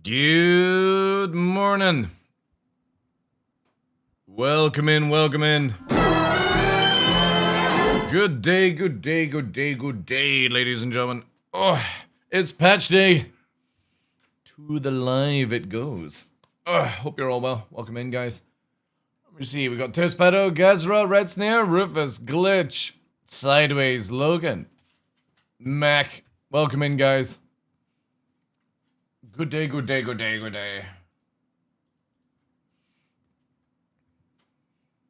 Good morning. Welcome in, welcome in. Good day, good day, good day, good day, ladies and gentlemen. Oh, it's patch day. To the live it goes. Hope you're all well. Welcome in, guys. Let me see. We got Tespedo, Gazra, Red Snare, Rufus, Glitch, Sideways, Logan, Mac. Welcome in, guys. Good day, good day, good day, good day.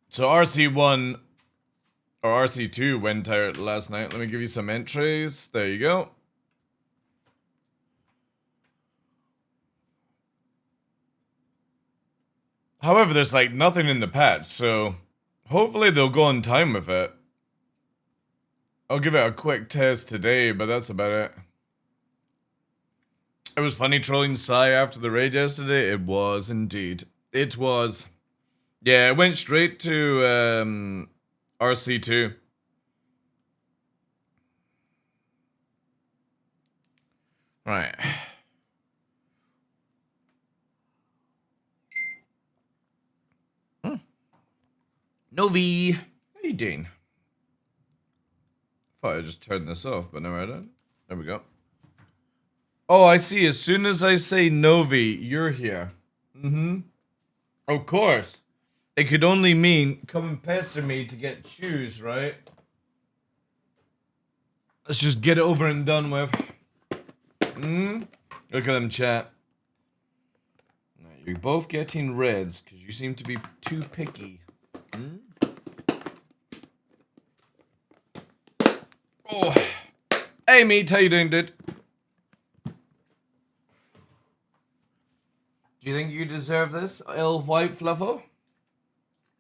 So RC1 or RC2 went out last night. Let me give you some entries. There you go. However, there's like nothing in the patch, so hopefully they'll go on time with it. I'll give it a quick test today, but that's about it. It was funny trolling Psy after the raid yesterday. It was indeed. It was. Yeah, it went straight to RC2. Right. Novi. How you doing? Thought I just turned this off, but no, I don't. There we go. Oh, I see. As soon as I say Novi, you're here. Of course. It could only mean come and pester me to get shoes, right? Let's just get it over and done with. Look at them, chat. You're both getting reds because you seem to be too picky. Oh. Hey, mate. How you doing, dude? Do you think you deserve this, L White Fluffo?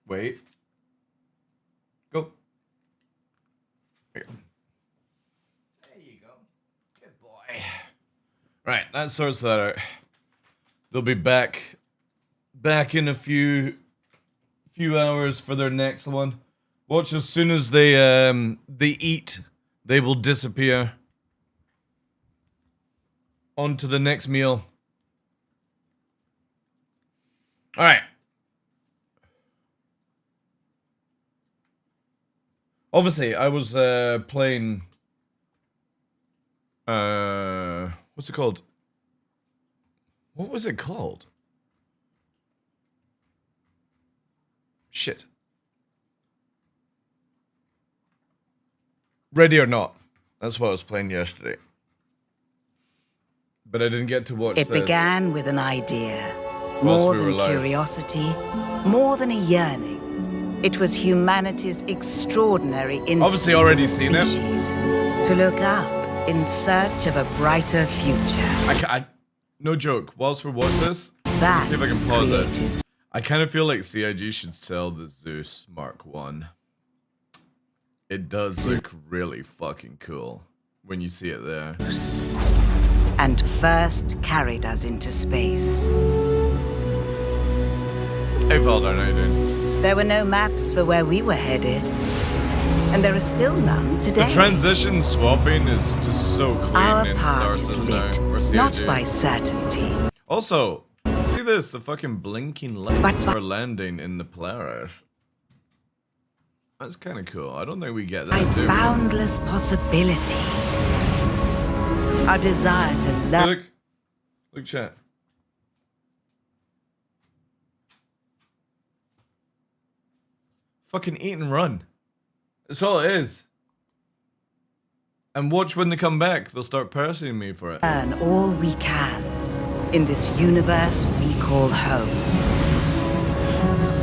Wait. Go. There you go. Good boy. Right, that sorts that out. They'll be back in a few hours for their next one. Watch, as soon as they eat, they will disappear. On to the next meal. All right. Obviously, I was playing. What's it called? What was it called? Shit. Ready or Not. That's what I was playing yesterday. But I didn't get to watch this. It began with an idea. Whilst More we were than live. curiosity, more than a yearning. It was humanity's extraordinary instinct Obviously already as a seen it. species to look up in search of a brighter future. No joke. Whilst we watch this, That let's see if I can pause it. created I kind of feel like CIG should sell the Zeus Mark 1. It does look really fucking cool when you see it there. and first carried us into space. Hey, Valdar, how you doing? There were no maps for where we were headed, and there are still none today. The transition swapping is just so clean Our in path Star is Citizen lit, now, or CIG. not by certainty. Also, see this, the fucking blinking lights But- for landing in the Polaris. That's kind of cool. I don't think we get By that, do we? boundless possibility. Our desire to learn. Look, chat. Fucking eat and run. That's all it is. And watch when they come back. They'll start pursuing me for it. Learn all we can in this universe we call home.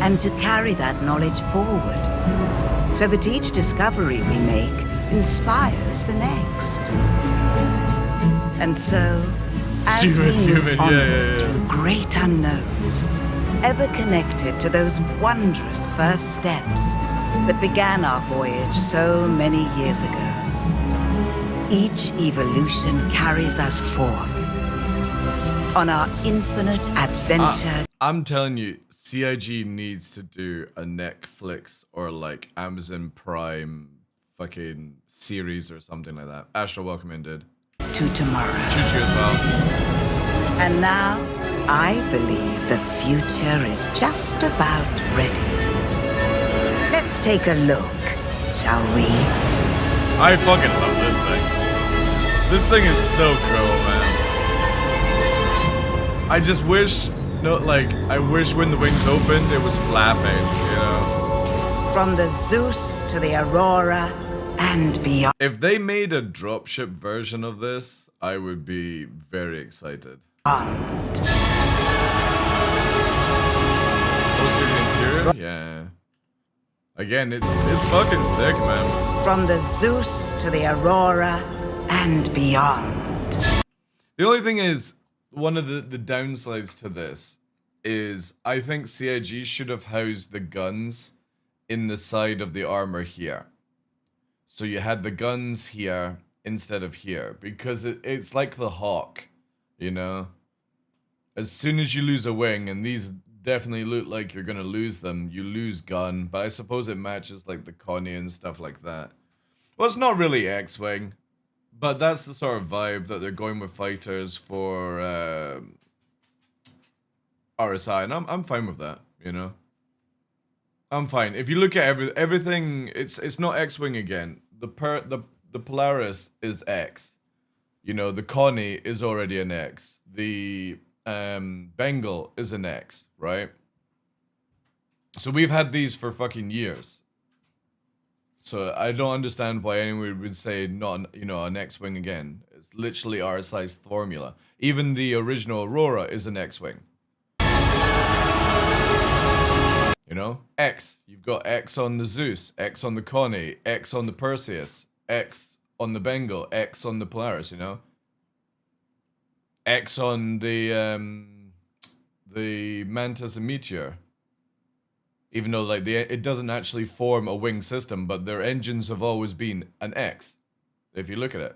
And to carry that knowledge forward, so that each discovery we make inspires the next. And so, as we Stupid move human, onward yeah. through great unknowns, ever connected to those wondrous first steps that began our voyage so many years ago, each evolution carries us forth on our infinite adventure. I'm telling you, CIG needs to do a Netflix or like Amazon Prime fucking series or something like that. Astro, welcome in, dude. to tomorrow. Choo-choo as well. And now, I believe the future is just about ready. Let's take a look, shall we? I fucking love this thing. This thing is so cool, man. I just wish, I wish when the wings opened, it was flapping, you know? From the Zeus to the Aurora and beyond. If they made a dropship version of this, I would be very excited. What's the interior? Yeah. Again, it's fucking sick, man. From the Zeus to the Aurora and beyond. The only thing is, one of the downsides to this is I think CIG should have housed the guns in the side of the armor here. So you had the guns here instead of here, because it's like the Hawk, you know? As soon as you lose a wing, and these definitely look like you're gonna lose them, you lose gun, but I suppose it matches like the Connie and stuff like that. Well, it's not really X-Wing, but that's the sort of vibe that they're going with fighters for RSI, and I'm fine with that, you know? I'm fine. If you look at everything, it's not X-Wing again. The Polaris is X. You know, the Connie is already an X. The Bengal is an X, right? So we've had these for fucking years. So I don't understand why anyone would say not, you know, an X-Wing again. It's literally RSI's formula. Even the original Aurora is an X-Wing. You know? X. You've got X on the Zeus, X on the Connie, X on the Perseus, X on the Bengal, X on the Polaris, you know? X on the Mantis and Meteor. Even though like it doesn't actually form a wing system, but their engines have always been an X. If you look at it.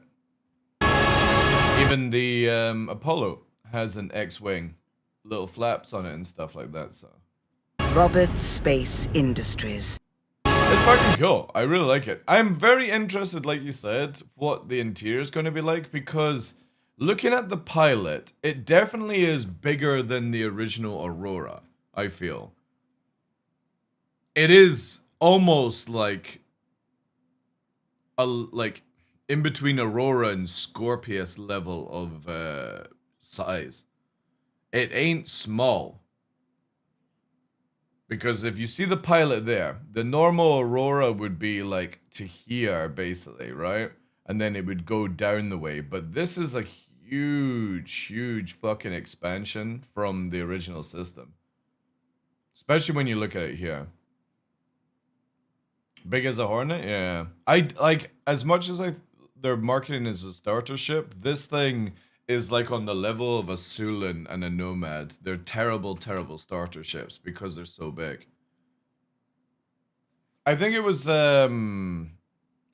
Even the Apollo has an X-wing. Little flaps on it and stuff like that, so. Roberts Space Industries. It's fucking cool. I really like it. I'm very interested, like you said, what the interior is going to be like, because looking at the pilot, it definitely is bigger than the original Aurora, I feel. It is almost like in between Aurora and Scorpius level of size. It ain't small. Because if you see the pilot there, the normal Aurora would be like to here, basically, right? And then it would go down the way. But this is a huge fucking expansion from the original system. Especially when you look at it here. Big as a Hornet? Yeah. I like, as much as they're marketing as a starter ship, this thing is like on the level of a Sulan and a Nomad. They're terrible starter ships because they're so big. I think it was we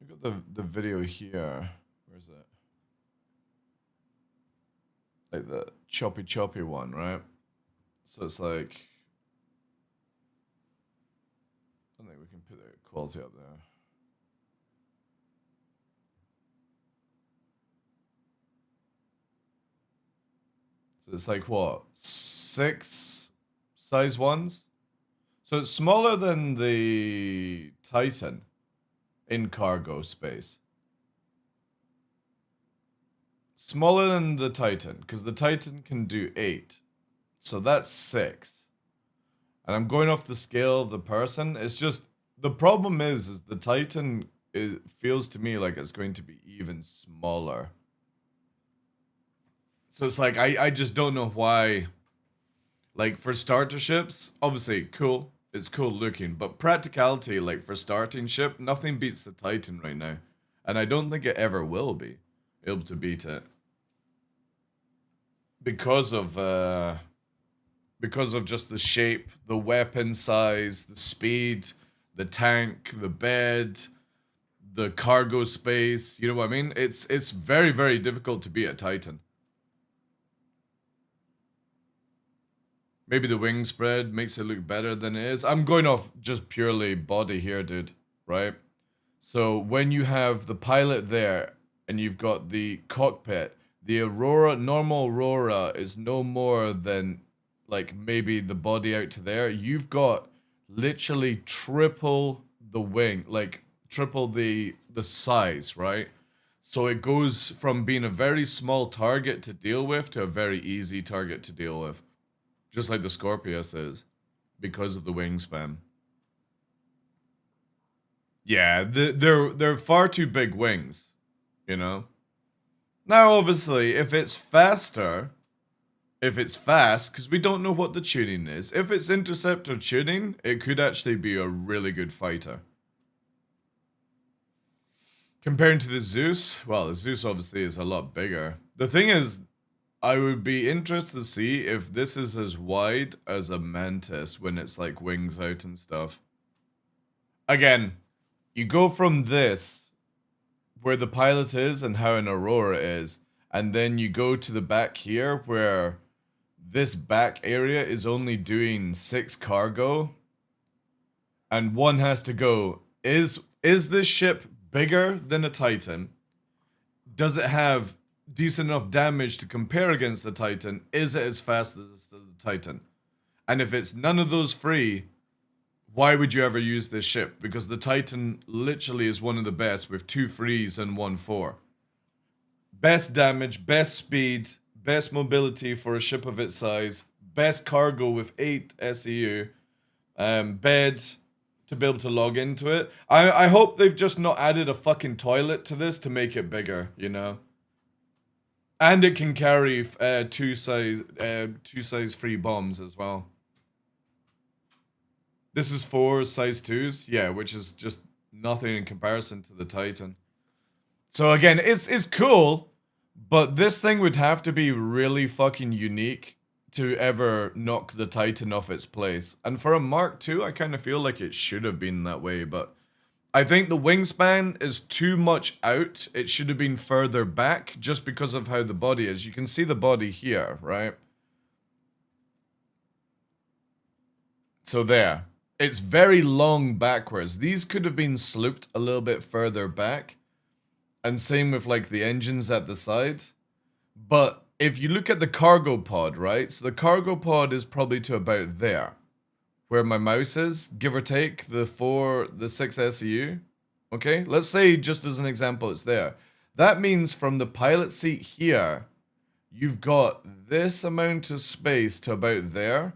got the video here. Where is it? Like the choppy one, right? So it's like, I think we can put the quality up there. So it's like what? 6 size 1s? So it's smaller than the Titan in cargo space. Smaller than the Titan, because the Titan can do 8. So that's 6. And I'm going off the scale of the person. It's just, the problem is the Titan, it feels to me like it's going to be even smaller. So it's like, I just don't know why. Like, for starter ships, obviously, cool. It's cool looking. But practicality, like, for starting ship, nothing beats the Titan right now. And I don't think it ever will be able to beat it. Because of just the shape, the weapon size, the speed, the tank, the bed, the cargo space. You know what I mean? It's very difficult to beat a Titan. Maybe the wing spread makes it look better than it is. I'm going off just purely body here, dude. Right? So when you have the pilot there and you've got the cockpit. The Aurora, normal Aurora, is no more than like maybe the body out to there. You've got literally triple the wing, like triple the size, right? So it goes from being a very small target to deal with to a very easy target to deal with. Just like the Scorpius is, because of the wingspan. Yeah, they're far too big wings, you know? Now, obviously, if it's fast, because we don't know what the tuning is, if it's interceptor tuning, it could actually be a really good fighter. Comparing to the Zeus, well, the Zeus obviously is a lot bigger. The thing is, I would be interested to see if this is as wide as a Mantis when it's like wings out and stuff. Again, you go from this, where the pilot is and how an Aurora is, and then you go to the back here where this back area is only doing 6 cargo, and one has to go. Is this ship bigger than a Titan? Does it have decent enough damage to compare against the Titan? Is it as fast as the Titan? And if it's none of those three, why would you ever use this ship? Because the Titan literally is one of the best with 2 3s and 1 4. Best damage, best speed, best mobility for a ship of its size, best cargo with 8 SEU, bed to be able to log into it. I hope they've just not added a fucking toilet to this to make it bigger, you know? And it can carry 2 size 3 bombs as well. This is 4 size 2s, yeah, which is just nothing in comparison to the Titan. So again, it's cool, but this thing would have to be really fucking unique to ever knock the Titan off its place. And for a Mark II, I kind of feel like it should have been that way, but I think the wingspan is too much out. It should have been further back just because of how the body is. You can see the body here, right? So there. It's very long backwards. These could have been sloped a little bit further back. And same with like the engines at the side. But if you look at the cargo pod, right? So the cargo pod is probably to about there. Where my mouse is, give or take, the 6 SEU. Okay, let's say just as an example it's there. That means from the pilot seat here, you've got this amount of space to about there,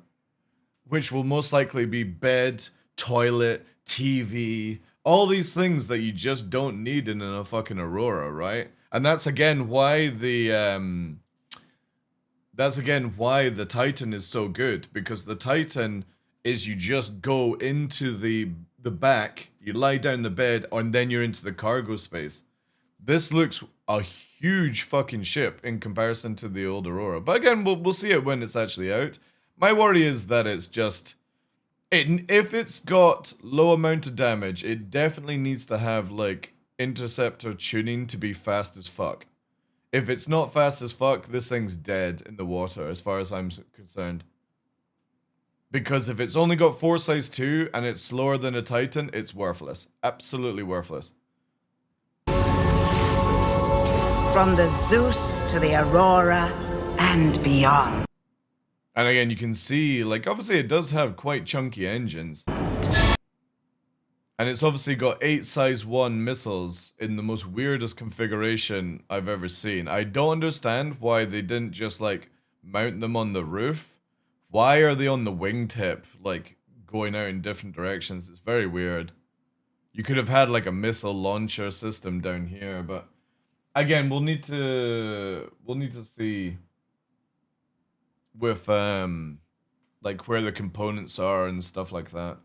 which will most likely be bed, toilet, TV, all these things that you just don't need in a fucking Aurora, right? And that's again why the Titan is so good, because the Titan is you just go into the back, you lie down the bed, and then you're into the cargo space. This looks a huge fucking ship in comparison to the old Aurora. But again, we'll see it when it's actually out. My worry is that it's just... if it's got low amount of damage, it definitely needs to have, like, interceptor tuning to be fast as fuck. If it's not fast as fuck, this thing's dead in the water, as far as I'm concerned. Because if it's only got 4 size 2 and it's slower than a Titan, it's worthless. Absolutely worthless. From the Zeus to the Aurora and beyond. And again, you can see, like, obviously it does have quite chunky engines. And it's obviously got 8 size 1 missiles in the most weirdest configuration I've ever seen. I don't understand why they didn't just, like, mount them on the roof. Why are they on the wingtip, like, going out in different directions? It's very weird. You could have had, like, a missile launcher system down here, but... Again, we'll need to see... with, like, where the components are and stuff like that.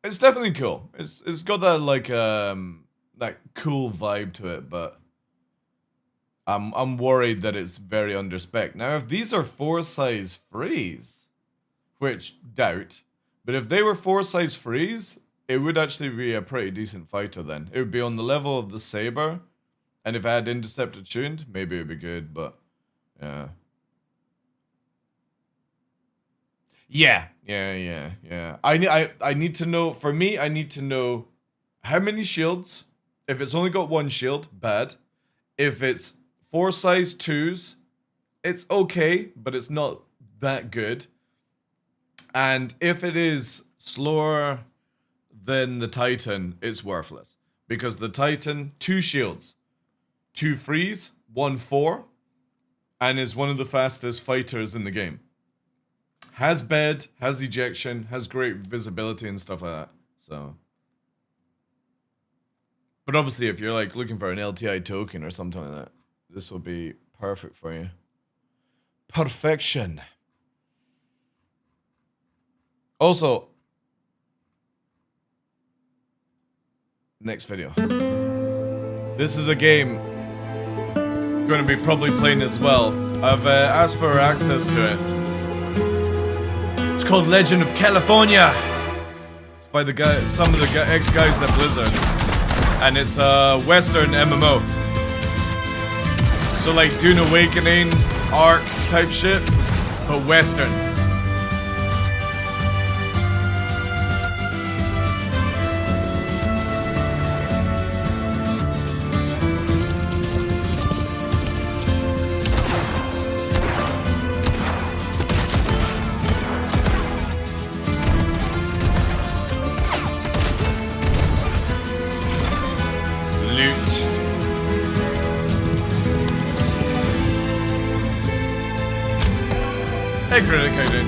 It's definitely cool. It's got that, like, that cool vibe to it, but I'm worried that it's very under spec. Now, if these are 4 size 3s, which doubt, but if they were 4 size 3s, it would actually be a pretty decent fighter then. It would be on the level of the Saber, and if I had interceptor tuned, maybe it would be good, but yeah. Yeah. I need to know, for me, I need to know how many shields, If it's only got one shield, bad. If it's 4 size 2s, it's okay, but it's not that good. And if it is slower than the Titan, it's worthless. Because the Titan, 2 shields, 2 freeze, 1 4, and is one of the fastest fighters in the game. Has bed, has ejection, has great visibility and stuff like that. So, but obviously, if you're like looking for an LTI token or something like that, this will be perfect for you. Perfection. Also, next video. This is a game I'm going to be probably playing as well. I've asked for access to it. It's called Legend of California. It's by the guy, some of the ex-guys at Blizzard, and it's a Western MMO. So like Dune Awakening, Ark type shit, but Western. Hey, Critic, how you doing?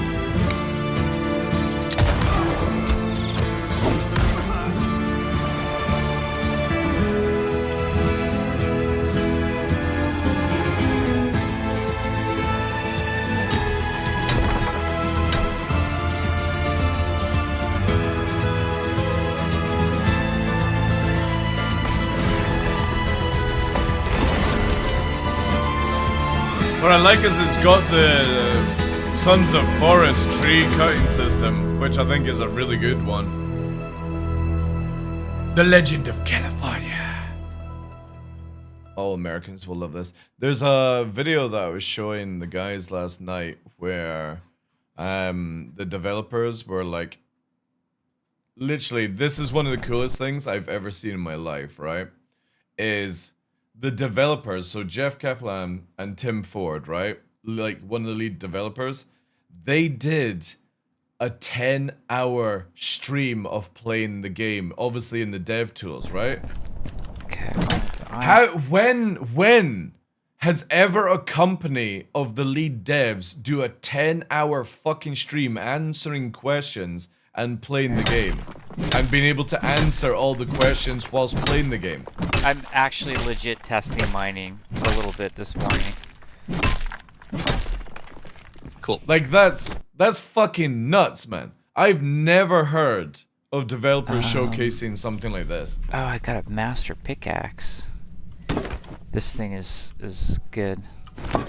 What I like is it's got the Sons of Forest tree cutting system, which I think is a really good one. The Legend of California. All Americans will love this. There's a video that I was showing the guys last night where the developers were like, literally, this is one of the coolest things I've ever seen in my life, right? Is the developers, so Jeff Kaplan and Tim Ford, right? Like one of the lead developers, they did a 10-hour stream of playing the game, obviously in the dev tools, right? Okay. When has ever a company of the lead devs do a 10-hour fucking stream answering questions and playing the game and being able to answer all the questions whilst playing the game? I'm actually legit testing mining a little bit this morning. Cool. Like that's fucking nuts, man. I've never heard of developers showcasing something like this. Oh, I got a master pickaxe. This thing is good. Oh,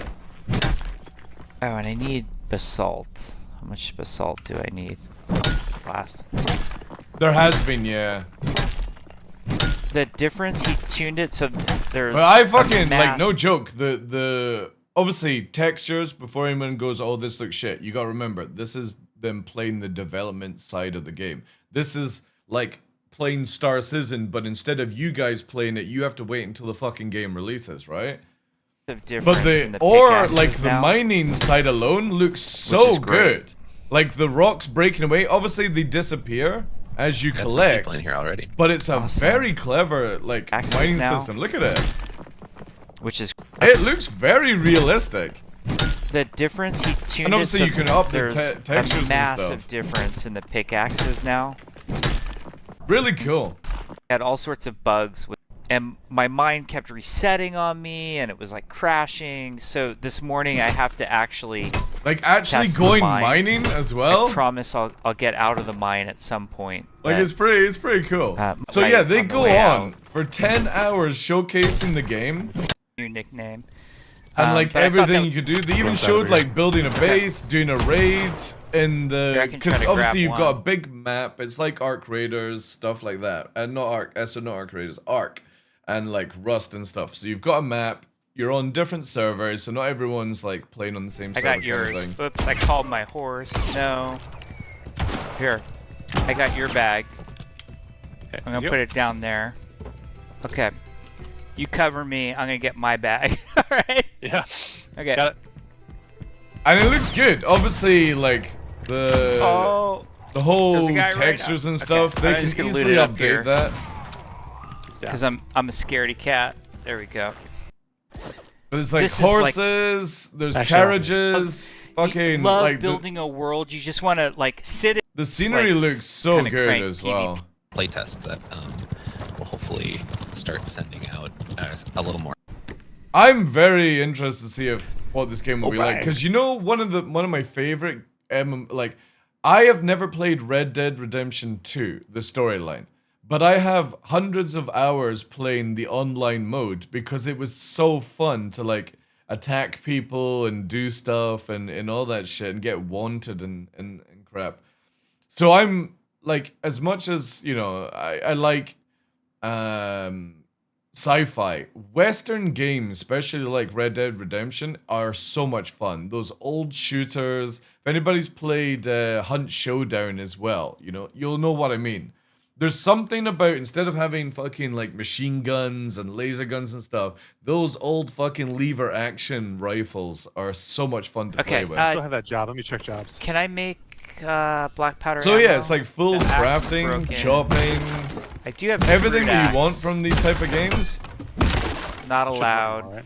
and I need basalt. How much basalt do I need? Last. There has been, yeah. The difference, he tuned it so there's. But I fucking like no joke. The obviously textures before anyone goes, oh, this looks shit. You gotta remember, this is them playing the development side of the game. This is like playing Star Citizen, but instead of you guys playing it, you have to wait until the fucking game releases, right? But the mining side alone looks so good. Like the rocks breaking away, obviously they disappear as you collect. People in here already. But it's a very clever like mining system. Look at it. Which is it looks very realistic. The difference, he tuned and obviously it so you can up the there's textures a massive and stuff. difference in the pickaxes now. Really cool. Had all sorts of bugs with, and my mine kept resetting on me, and it was like crashing. So this morning I have to actually actually going mining as well. I promise I'll get out of the mine at some point. Like it's pretty cool. So yeah, they go on for 10 hours showcasing the game. New nickname. And like everything you could do. They even showed like building a base, doing a raid in the, because obviously you've got a big map. It's like Ark Raiders, stuff like that, and not Ark. So not Ark Raiders, Ark, and like Rust and stuff. So you've got a map. You're on different servers, so not everyone's like playing on the same server. I got yours. Kind of thing. Oops, I called my horse. No. Here, I got your bag. I'm gonna put it down there. Okay. You cover me. I'm gonna get my bag. All right. Yeah. Okay. Got it. And it looks good. Obviously, like the Oh. whole There's a guy right textures now. and stuff, Okay, I'm they just can gonna loot easily it up here. update that. Because I'm a scaredy cat. There we go. But it's like This is like- horses, there's Actually, carriages, fucking You love like building a world. You just want to like sit. the scenery like, looks so kinda good crank as PvP. well. Playtest that we'll hopefully start sending out a little more. I'm very interested to see if what this game will be like, Alright. because you know one of my favorite like I have never played Red Dead Redemption 2, the storyline, but I have hundreds of hours playing the online mode because it was so fun to like attack people and do stuff and all that shit and get wanted and crap. So I'm like, as much as you know, I like sci-fi, Western games, especially like Red Dead Redemption, are so much fun. Those old shooters. If anybody's played Hunt Showdown as well, you know, you'll know what I mean. There's something about, instead of having fucking like machine guns and laser guns and stuff, those old fucking lever action rifles are so much fun to play with. I still have that job. Let me check jobs. Can I make black powder? So yeah, ammo? it's like full The axe is crafting, broken. chopping, I do have everything fruit that you want axe. from these type of games. Not Should work, allowed. all right.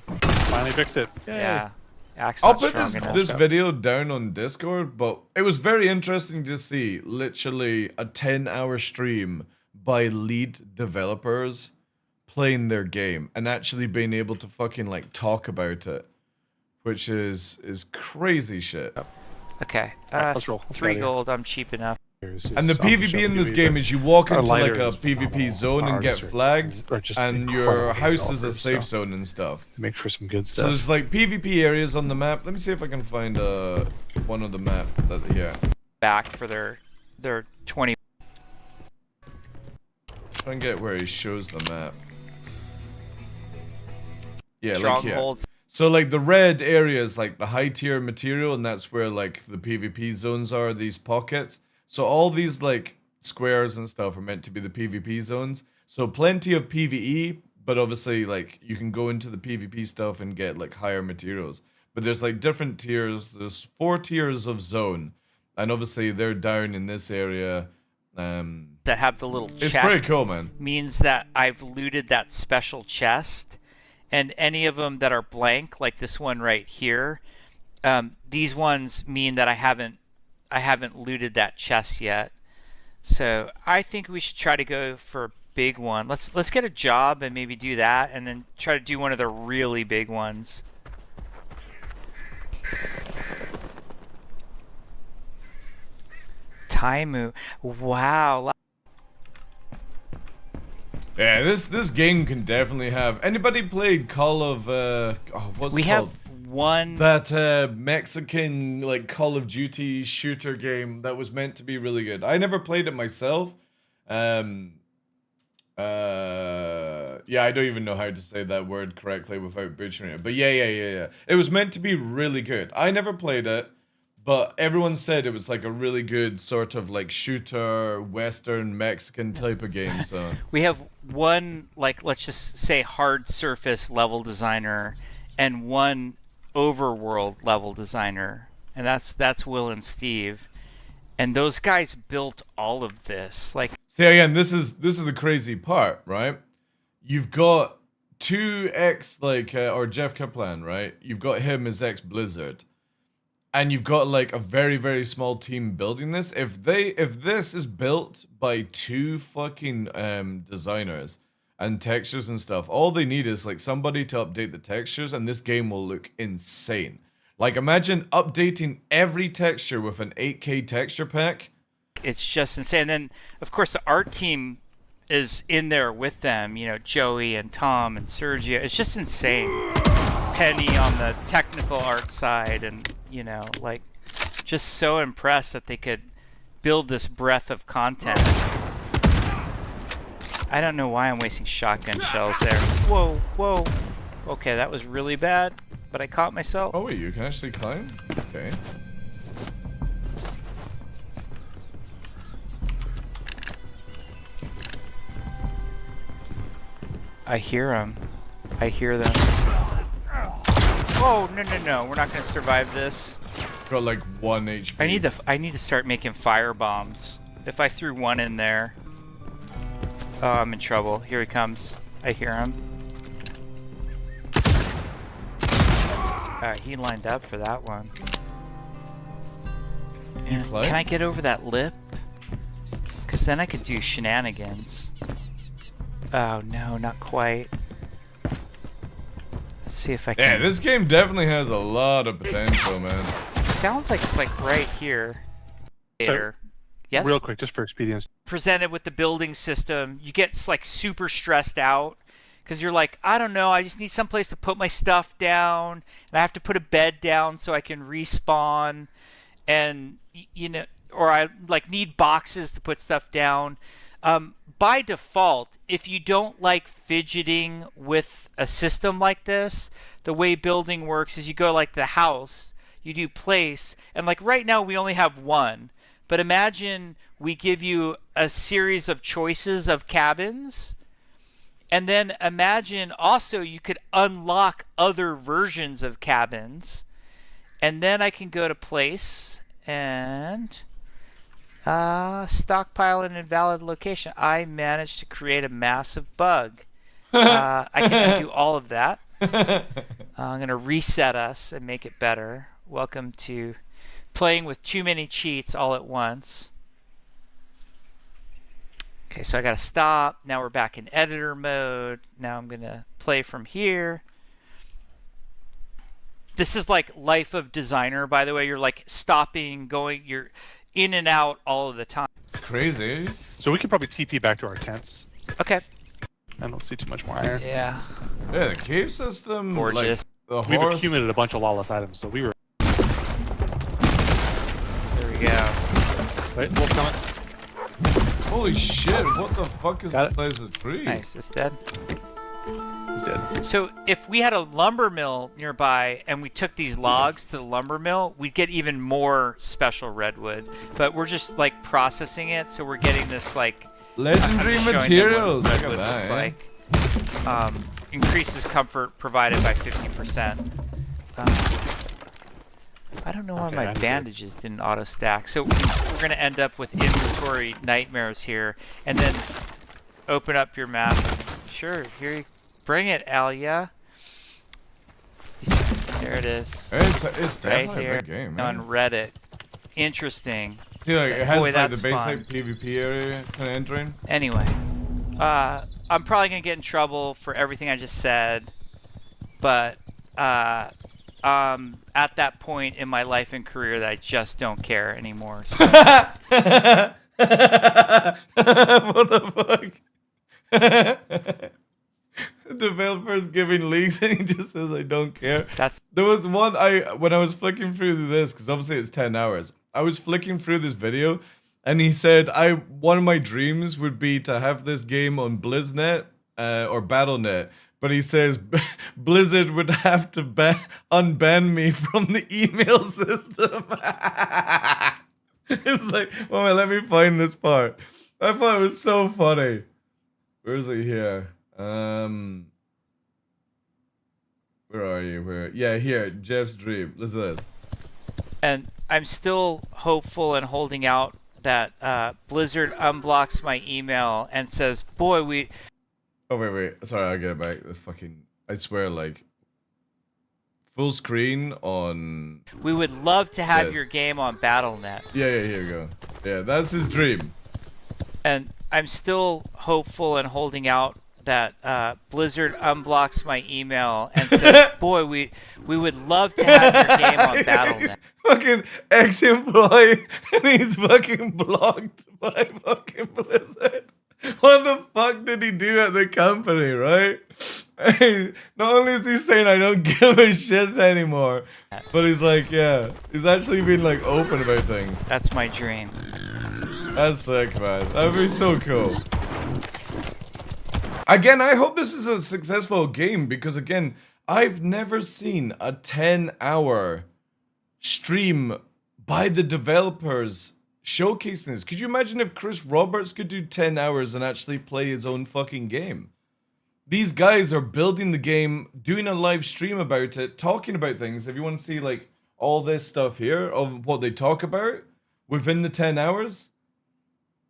Finally fixed it. Yay. Yeah. Axe I'll not put strong this enough. this video down on Discord, but it was very interesting to see literally a 10-hour stream by lead developers playing their game and actually being able to fucking like talk about it, which is crazy shit. Okay. Let's roll. Let's 3 get out of gold. I'm cheap enough. And the PvP in this game is you walk Our into like lighter a is PvP phenomenal. zone and get Ours are- flagged, are just and your incredible house is a developers, safe so zone and stuff. make for some good So stuff. there's like PvP areas on the map. Let me see if I can find one on the map. Yeah. Back for their 20. Try and get where he shows the map. Yeah, like here. Strongholds. So like the red area is like the high tier material, and that's where like the PvP zones are, these pockets. So all these like squares and stuff are meant to be the PvP zones. So plenty of PvE, but obviously like you can go into the PvP stuff and get like higher materials. But there's like different tiers. There's 4 tiers of zone, and obviously they're down in this area. That have the little It's check pretty cool, man. means that I've looted that special chest, and any of them that are blank, like this one right here, these ones mean that I haven't looted that chest yet. So I think we should try to go for a big one. Let's get a job and maybe do that, and then try to do one of the really big ones. Taimu, wow. Yeah, this game can definitely have. Anybody played Call of what's We it called? have one. That Mexican like Call of Duty shooter game that was meant to be really good. I never played it myself. Yeah, I don't even know how to say that word correctly without butchering it. But yeah. It was meant to be really good. I never played it, but everyone said it was like a really good sort of like shooter, Western, Mexican type of game. So We have one, like, let's just say hard surface level designer and one overworld level designer. And that's Will and Steve. And those guys built all of this. Like, see, again, this is the crazy part, right? You've got two ex or Jeff Kaplan, right? You've got him as ex Blizzard, and you've got like a very, very small team building this. If this is built by 2 fucking designers and textures and stuff, all they need is like somebody to update the textures, and this game will look insane. Like, imagine updating every texture with an 8K texture pack. it's just insane. And then, of course, the art team is in there with them. You know, Joey and Tom and Sergio. It's just insane. Penny on the technical art side, and you know, like, just so impressed that they could build this breadth of content. I don't know why I'm wasting shotgun shells there. Whoa. Okay, that was really bad, but I caught myself. Oh wait, you can actually climb? Okay. I hear them. I hear them. Oh, no. We're not going to survive this. Got like 1 HP. I need to start making fire bombs. If I threw one in there... Oh, I'm in trouble. Here he comes. I hear him. Alright, he lined up for that one. And play? can I get over that lip? Because then I could do shenanigans. Oh no, not quite. Let's see if I can... Yeah, this game definitely has a lot of potential, man. It sounds like it's like right here. So, Yes? real quick, just for expedience. Presented with the building system, you get like super stressed out because you're like, I don't know, I just need some place to put my stuff down, and I have to put a bed down so I can respawn, and you know, or I like need boxes to put stuff down. By default, if you don't like fidgeting with a system like this, the way building works is you go like the house, you do place, and like right now we only have one. But imagine we give you a series of choices of cabins, and then imagine also you could unlock other versions of cabins, and then I can go to place and stockpile an invalid location. I managed to create a massive bug. I can undo all of that. I'm going to reset us and make it better. Welcome to playing with too many cheats all at once. Okay, so I gotta stop. Now we're back in editor mode. Now I'm gonna play from here. This is like life of designer, by the way. You're like stopping, going, you're in and out all of the time. Crazy. So we could probably TP back to our tents. Okay. I don't see too much more iron. Yeah. Yeah, the cave system. Gorgeous. Like, the We've horse. accumulated a bunch of lawless items, so we were... There we go. Wait, wolf coming. Holy shit! What the fuck is Got the size of the tree? Nice, it's dead. He's dead. So if we had a lumber mill nearby and we took these logs to the lumber mill, we'd get even more special redwood. But we're just like processing it, so we're getting this like Legendary I'm just showing them materials. what Look at redwood that. looks like. Increases comfort provided by 50%. I don't know why Okay, my I need to- bandages didn't auto stack. So we're gonna end up with inventory nightmares here, and then open up your map. Sure, here you bring it, Alia. There it is. It's Right definitely here a big game, on man. Reddit. Interesting. See, like, it has Boy, like that's the fun. basic PvP area kind of entering. Anyway, I'm probably gonna get in trouble for everything I just said, but at that point in my life and career that I just don't care anymore. So. What the fuck? Developers giving leaks and he just says I don't care. That's There was one when I was flicking through this, because obviously it's 10 hours. I was flicking through this video and he said one of my dreams would be to have this game on BlizzNet or BattleNet. But he says Blizzard would have to unban me from the email system. It's like, well, let me find this part. I thought it was so funny. Where is it here? Where are you? Yeah, here. Jeff's dream. Listen to this. and I'm still hopeful and holding out that Blizzard unblocks my email and says, "Boy, we." Oh wait. Sorry, I'll get it back. The fucking, I swear, like full screen on. We would love to have Yes. your game on BattleNet. Yeah, here we go. Yeah, that's his dream. And I'm still hopeful and holding out that Blizzard unblocks my email and says, "Boy, we would love to have your game on BattleNet." Fucking ex-employee, and he's fucking blocked by fucking Blizzard. What the fuck did he do at the company, right? Not only is he saying I don't give a shit anymore, but he's like, yeah, he's actually been like open about things. That's my dream. That's sick, man. That'd be so cool. Again, I hope this is a successful game because, again, I've never seen a 10-hour stream by the developers showcasing this. Could you imagine if Chris Roberts could do 10 hours and actually play his own fucking game? these guys are building the game, doing a live stream about it, talking about things. If you want to see like all this stuff here of what they talk about within the 10 hours,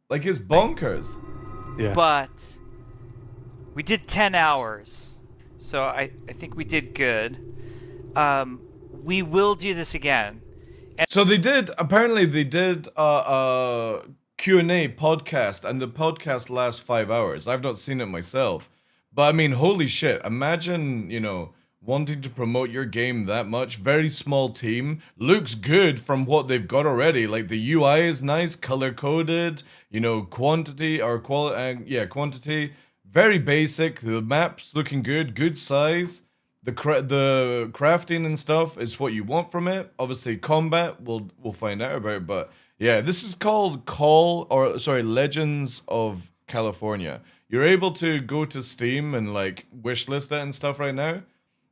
like it's bonkers. Yeah. But we did 10 hours, so I think we did good. We will do this again. So apparently they did a Q&A podcast, and the podcast lasts 5 hours. I've not seen it myself. But I mean, holy shit, imagine, wanting to promote your game that much. Very small team. Looks good from what they've got already. Like the UI is nice, color-coded, quantity or quality, quantity. Very basic. The map's looking good size. The crafting and stuff is what you want from it. Obviously, combat we'll find out about, but yeah, this is called Legends of California. You're able to go to Steam and like wishlist it and stuff right now,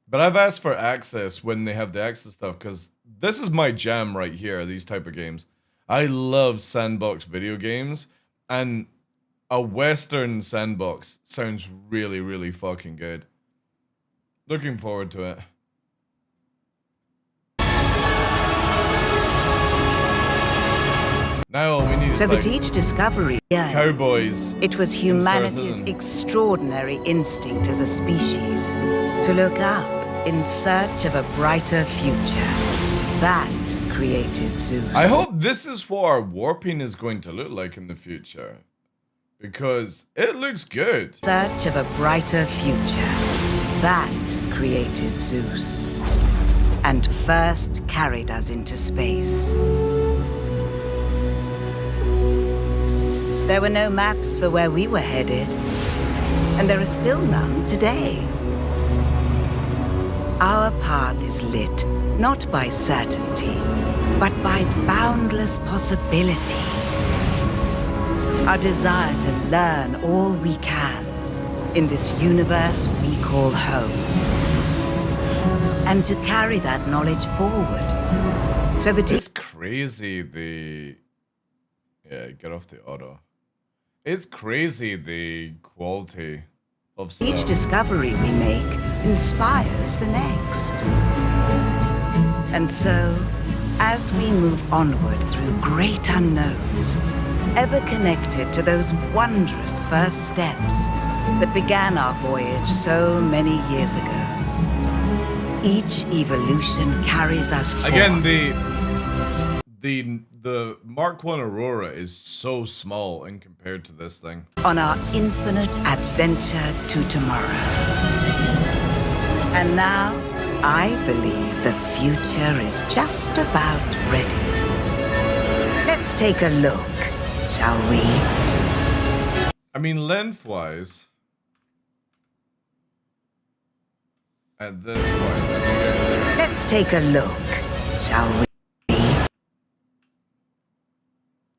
but I've asked for access when they have the access stuff because this is my jam right here. These type of games, I love sandbox video games, and a Western sandbox sounds really, really fucking good. Looking forward to it. Now all we need is So like that each discovery, cowboys. it was humanity's and- extraordinary instinct as a species to look up in search of a brighter future. That created Zeus. I hope this is what our warping is going to look like in the future, because it looks good. Search of a brighter future. That created Zeus. And first carried us into space. There were no maps for where we were headed, and there are still none today. Our path is lit, not by certainty, but by boundless possibility. Our desire to learn all we can in this universe we call home. And to carry that knowledge forward, so that It's crazy get off the auto. It's crazy the quality of stuff. each discovery we make inspires the next. And so, as we move onward through great unknowns, ever connected to those wondrous first steps that began our voyage so many years ago, each evolution carries us forward. Again, the Mark 1 Aurora is so small in compared to this thing. On our infinite adventure to tomorrow. And now, I believe the future is just about ready. Let's take a look, shall we? I mean, lengthwise, at this point, I think Let's take a look, shall we?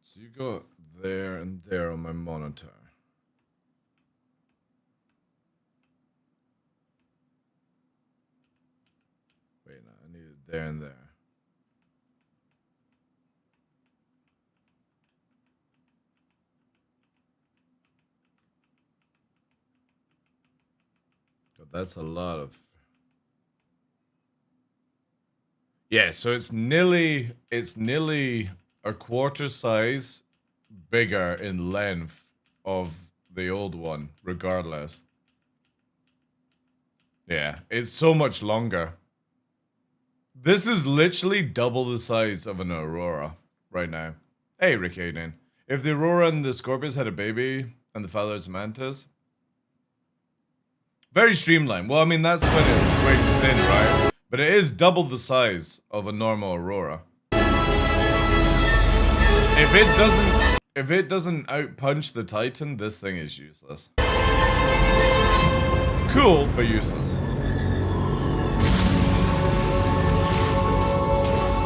so you go there and there on my monitor. Wait, no, I need it there and there. But that's a lot of. Yeah, so it's nearly a quarter size bigger in length of the old one, regardless. Yeah, it's so much longer. This is literally double the size of an Aurora right now. Hey, Rick Hayden. If the Aurora and the Scorpius had a baby and the father is a Mantis. Very streamlined. Well, I mean, that's when it's ranked in, right? But it is double the size of a normal Aurora. If it doesn't outpunch the Titan, this thing is useless. Cool, but useless.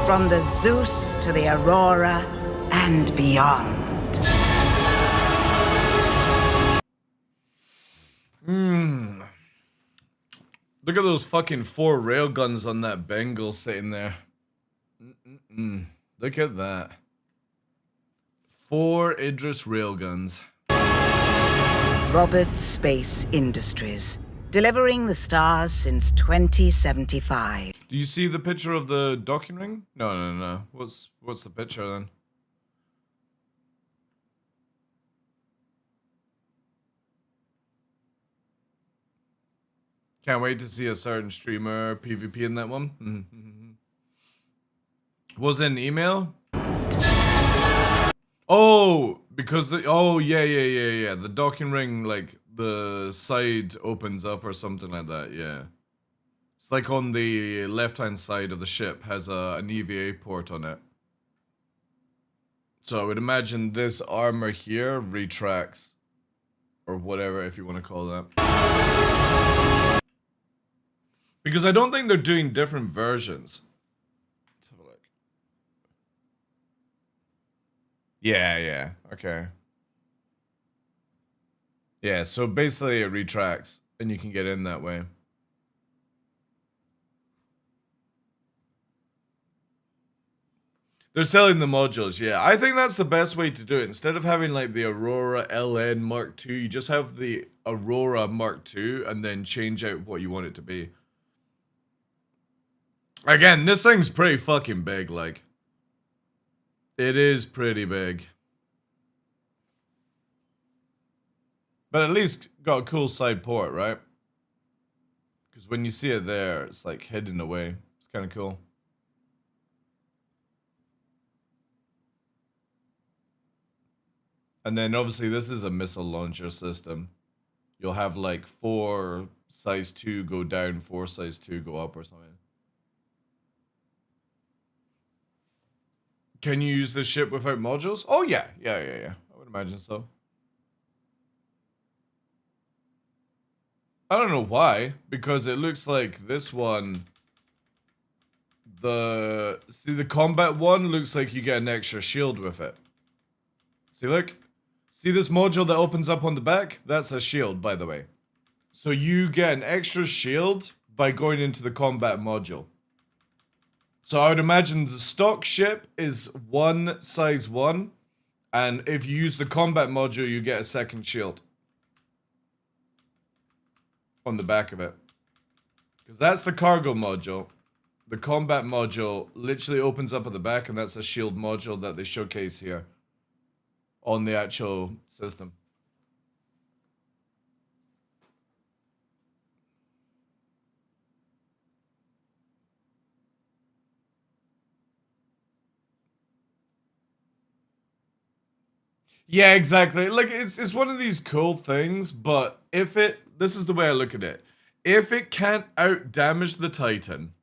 From the Zeus to the Aurora and beyond. Look at those fucking 4 railguns on that Bengal sitting there. Look at that. 4 Idris railguns. Roberts Space Industries, delivering the stars since 2075. Do you see the picture of the docking ring? No. What's the picture then? Can't wait to see a certain streamer PvP in that one. Was it an email? Oh, because yeah. The docking ring, like the side opens up or something like that. Yeah, it's like on the left-hand side of the ship has an EVA port on it. So I would imagine this armor here retracts, or whatever, if you want to call that. Because I don't think they're doing different versions. Let's have a look. Yeah, okay. Yeah, so basically it retracts, and you can get in that way. They're selling the modules, yeah. I think that's the best way to do it. Instead of having like the Aurora LN Mark II, you just have the Aurora Mark II and then change out what you want it to be. Again, this thing's pretty fucking big, like. It is pretty big. But at least got a cool side port, right? Because when you see it there, it's like hidden away. It's kind of cool. And then obviously this is a missile launcher system. You'll have like 4 size 2 go down, 4 size 2 go up or something. Can you use this ship without modules? Oh yeah. I would imagine so. I don't know why, because it looks like this one, the combat one looks like you get an extra shield with it. See, look. See this module that opens up on the back? That's a shield, by the way. So you get an extra shield by going into the combat module. So I would imagine the stock ship is 1 size 1, and if you use the combat module, you get a second shield on the back of it. Because that's the cargo module. The combat module literally opens up at the back, and that's a shield module that they showcase here on the actual system. Yeah, exactly. Like, it's one of these cool things, but if it... This is the way I look at it. If it can't out-damage the Titan,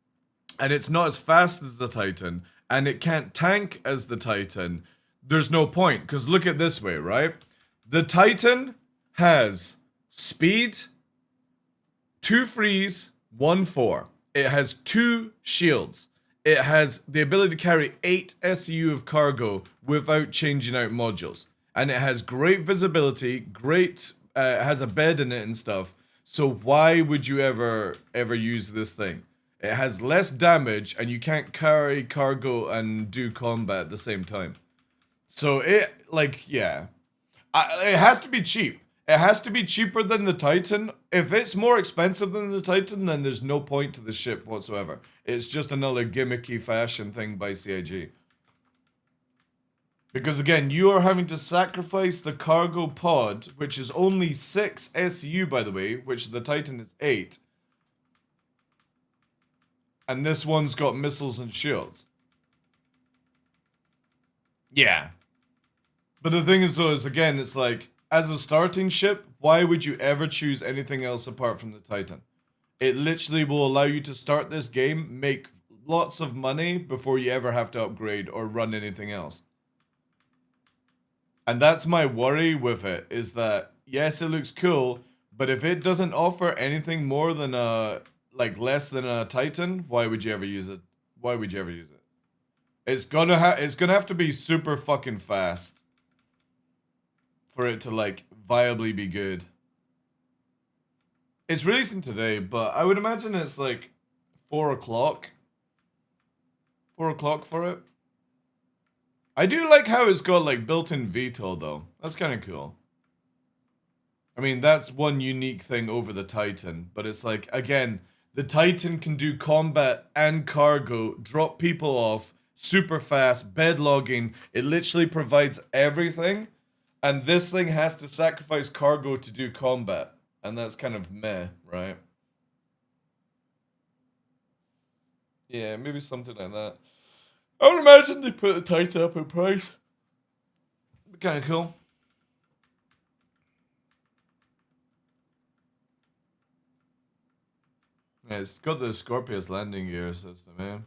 and it's not as fast as the Titan, and it can't tank as the Titan, there's no point. Because look at this way, right? The Titan has speed, 2 freeze, 1 4. It has 2 shields. It has the ability to carry 8 SU of cargo without changing out modules. And it has great visibility, great, has a bed in it and stuff. So why would you ever use this thing? It has less damage, and you can't carry cargo and do combat at the same time. So it, like, yeah. It has to be cheap. It has to be cheaper than the Titan. If it's more expensive than the Titan, then there's no point to the ship whatsoever. It's just another gimmicky fashion thing by CIG. Because again, you are having to sacrifice the cargo pod, which is only 6 SU, by the way, which the Titan is 8. And this one's got missiles and shields. Yeah. But the thing is, though, is again, it's like, as a starting ship, why would you ever choose anything else apart from the Titan? It literally will allow you to start this game, make lots of money before you ever have to upgrade or run anything else. And that's my worry with it, is that, yes, it looks cool, but if it doesn't offer anything more than less than a Titan, why would you ever use it? Why would you ever use it? It's gonna have to be super fucking fast for it to, like, viably be good. It's releasing today, but I would imagine it's, like, 4 o'clock. 4 o'clock for it. I do like how it's got, like, built-in veto, though. That's kind of cool. I mean, that's one unique thing over the Titan, but it's like, again, the Titan can do combat and cargo, drop people off, super fast, bed logging. It literally provides everything, and this thing has to sacrifice cargo to do combat, and that's kind of meh, right? Yeah, maybe something like that. I would imagine they put the Titan up in price. Be kind of cool. Yeah, it's got the Scorpius landing gear system, man.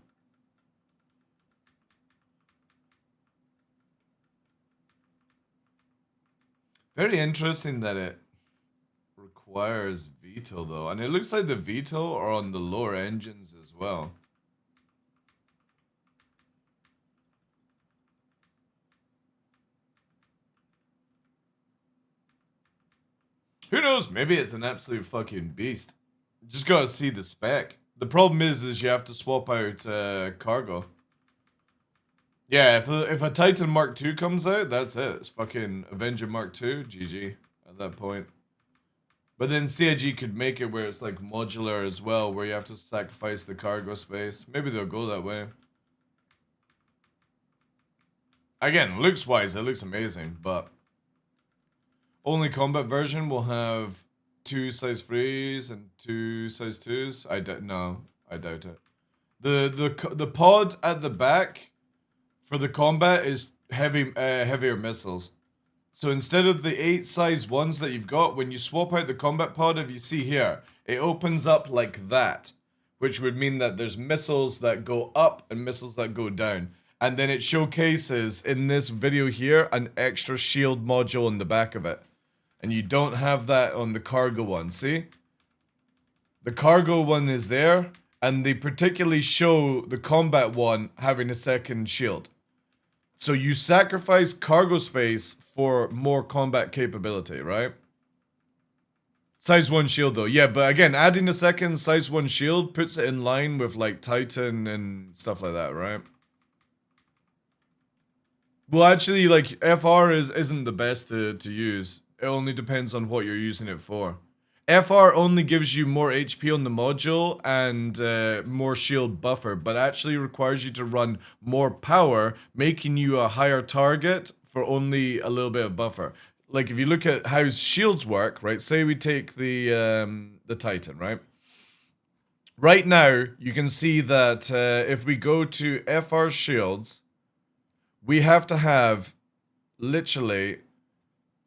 Very interesting that it requires veto though, and it looks like the veto are on the lower engines as well. Who knows? Maybe it's an absolute fucking beast. Just gotta see the spec. The problem is you have to swap out cargo. Yeah, if a Titan Mark II comes out, that's it. It's fucking Avenger Mark II, GG at that point. But then CIG could make it where it's like modular as well, where you have to sacrifice the cargo space. Maybe they'll go that way. Again, looks-wise, it looks amazing, but only combat version will have 2 size 3s and 2 size 2s. I doubt it. The pod at the back for the combat is heavier missiles. So instead of the 8 size 1s that you've got, when you swap out the combat pod, if you see here, it opens up like that, which would mean that there's missiles that go up and missiles that go down. And then it showcases in this video here an extra shield module in the back of it. And you don't have that on the cargo one, see? The cargo one is there, and they particularly show the combat one having a second shield. So you sacrifice cargo space for more combat capability, right? Size 1 shield though. Yeah, but again, adding a second size 1 shield puts it in line with like Titan and stuff like that, right? Well, actually, like FR isn't the best to use. It only depends on what you're using it for. FR only gives you more HP on the module and more shield buffer, but actually requires you to run more power, making you a higher target for only a little bit of buffer. Like if you look at how shields work, right? Say we take the Titan, right? Right now, you can see that if we go to FR shields, we have to have literally,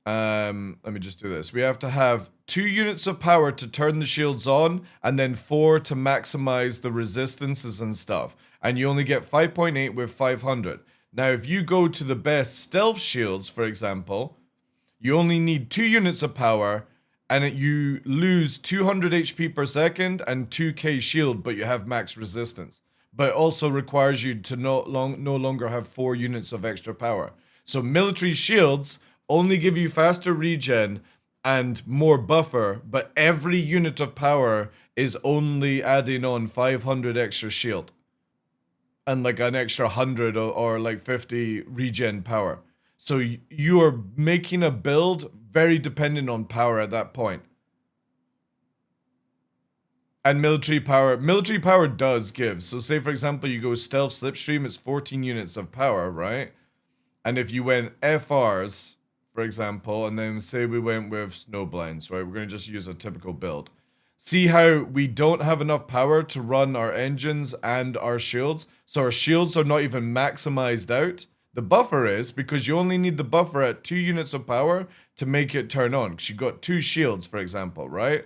let me just do this. We have to have 2 units of power to turn the shields on, and then 4 to maximize the resistances and stuff. And you only get 5.8 with 500. Now, if you go to the best stealth shields, for example, you only need 2 units of power, and you lose 200 HP per second and 2k shield, but you have max resistance. But it also requires you to no longer have 4 units of extra power. So military shields only give you faster regen and more buffer, but every unit of power is only adding on 500 extra shield. And like an extra 100 or like 50 regen power. So you are making a build very dependent on power at that point. And military power does give. So say for example you go stealth slipstream, it's 14 units of power, right? And if you went FRs, for example, and then say we went with snowblinds, right? We're going to just use a typical build. See how we don't have enough power to run our engines and our shields? So our shields are not even maximized out. The buffer is, because you only need the buffer at 2 units of power to make it turn on. Because you got 2 shields, for example, right?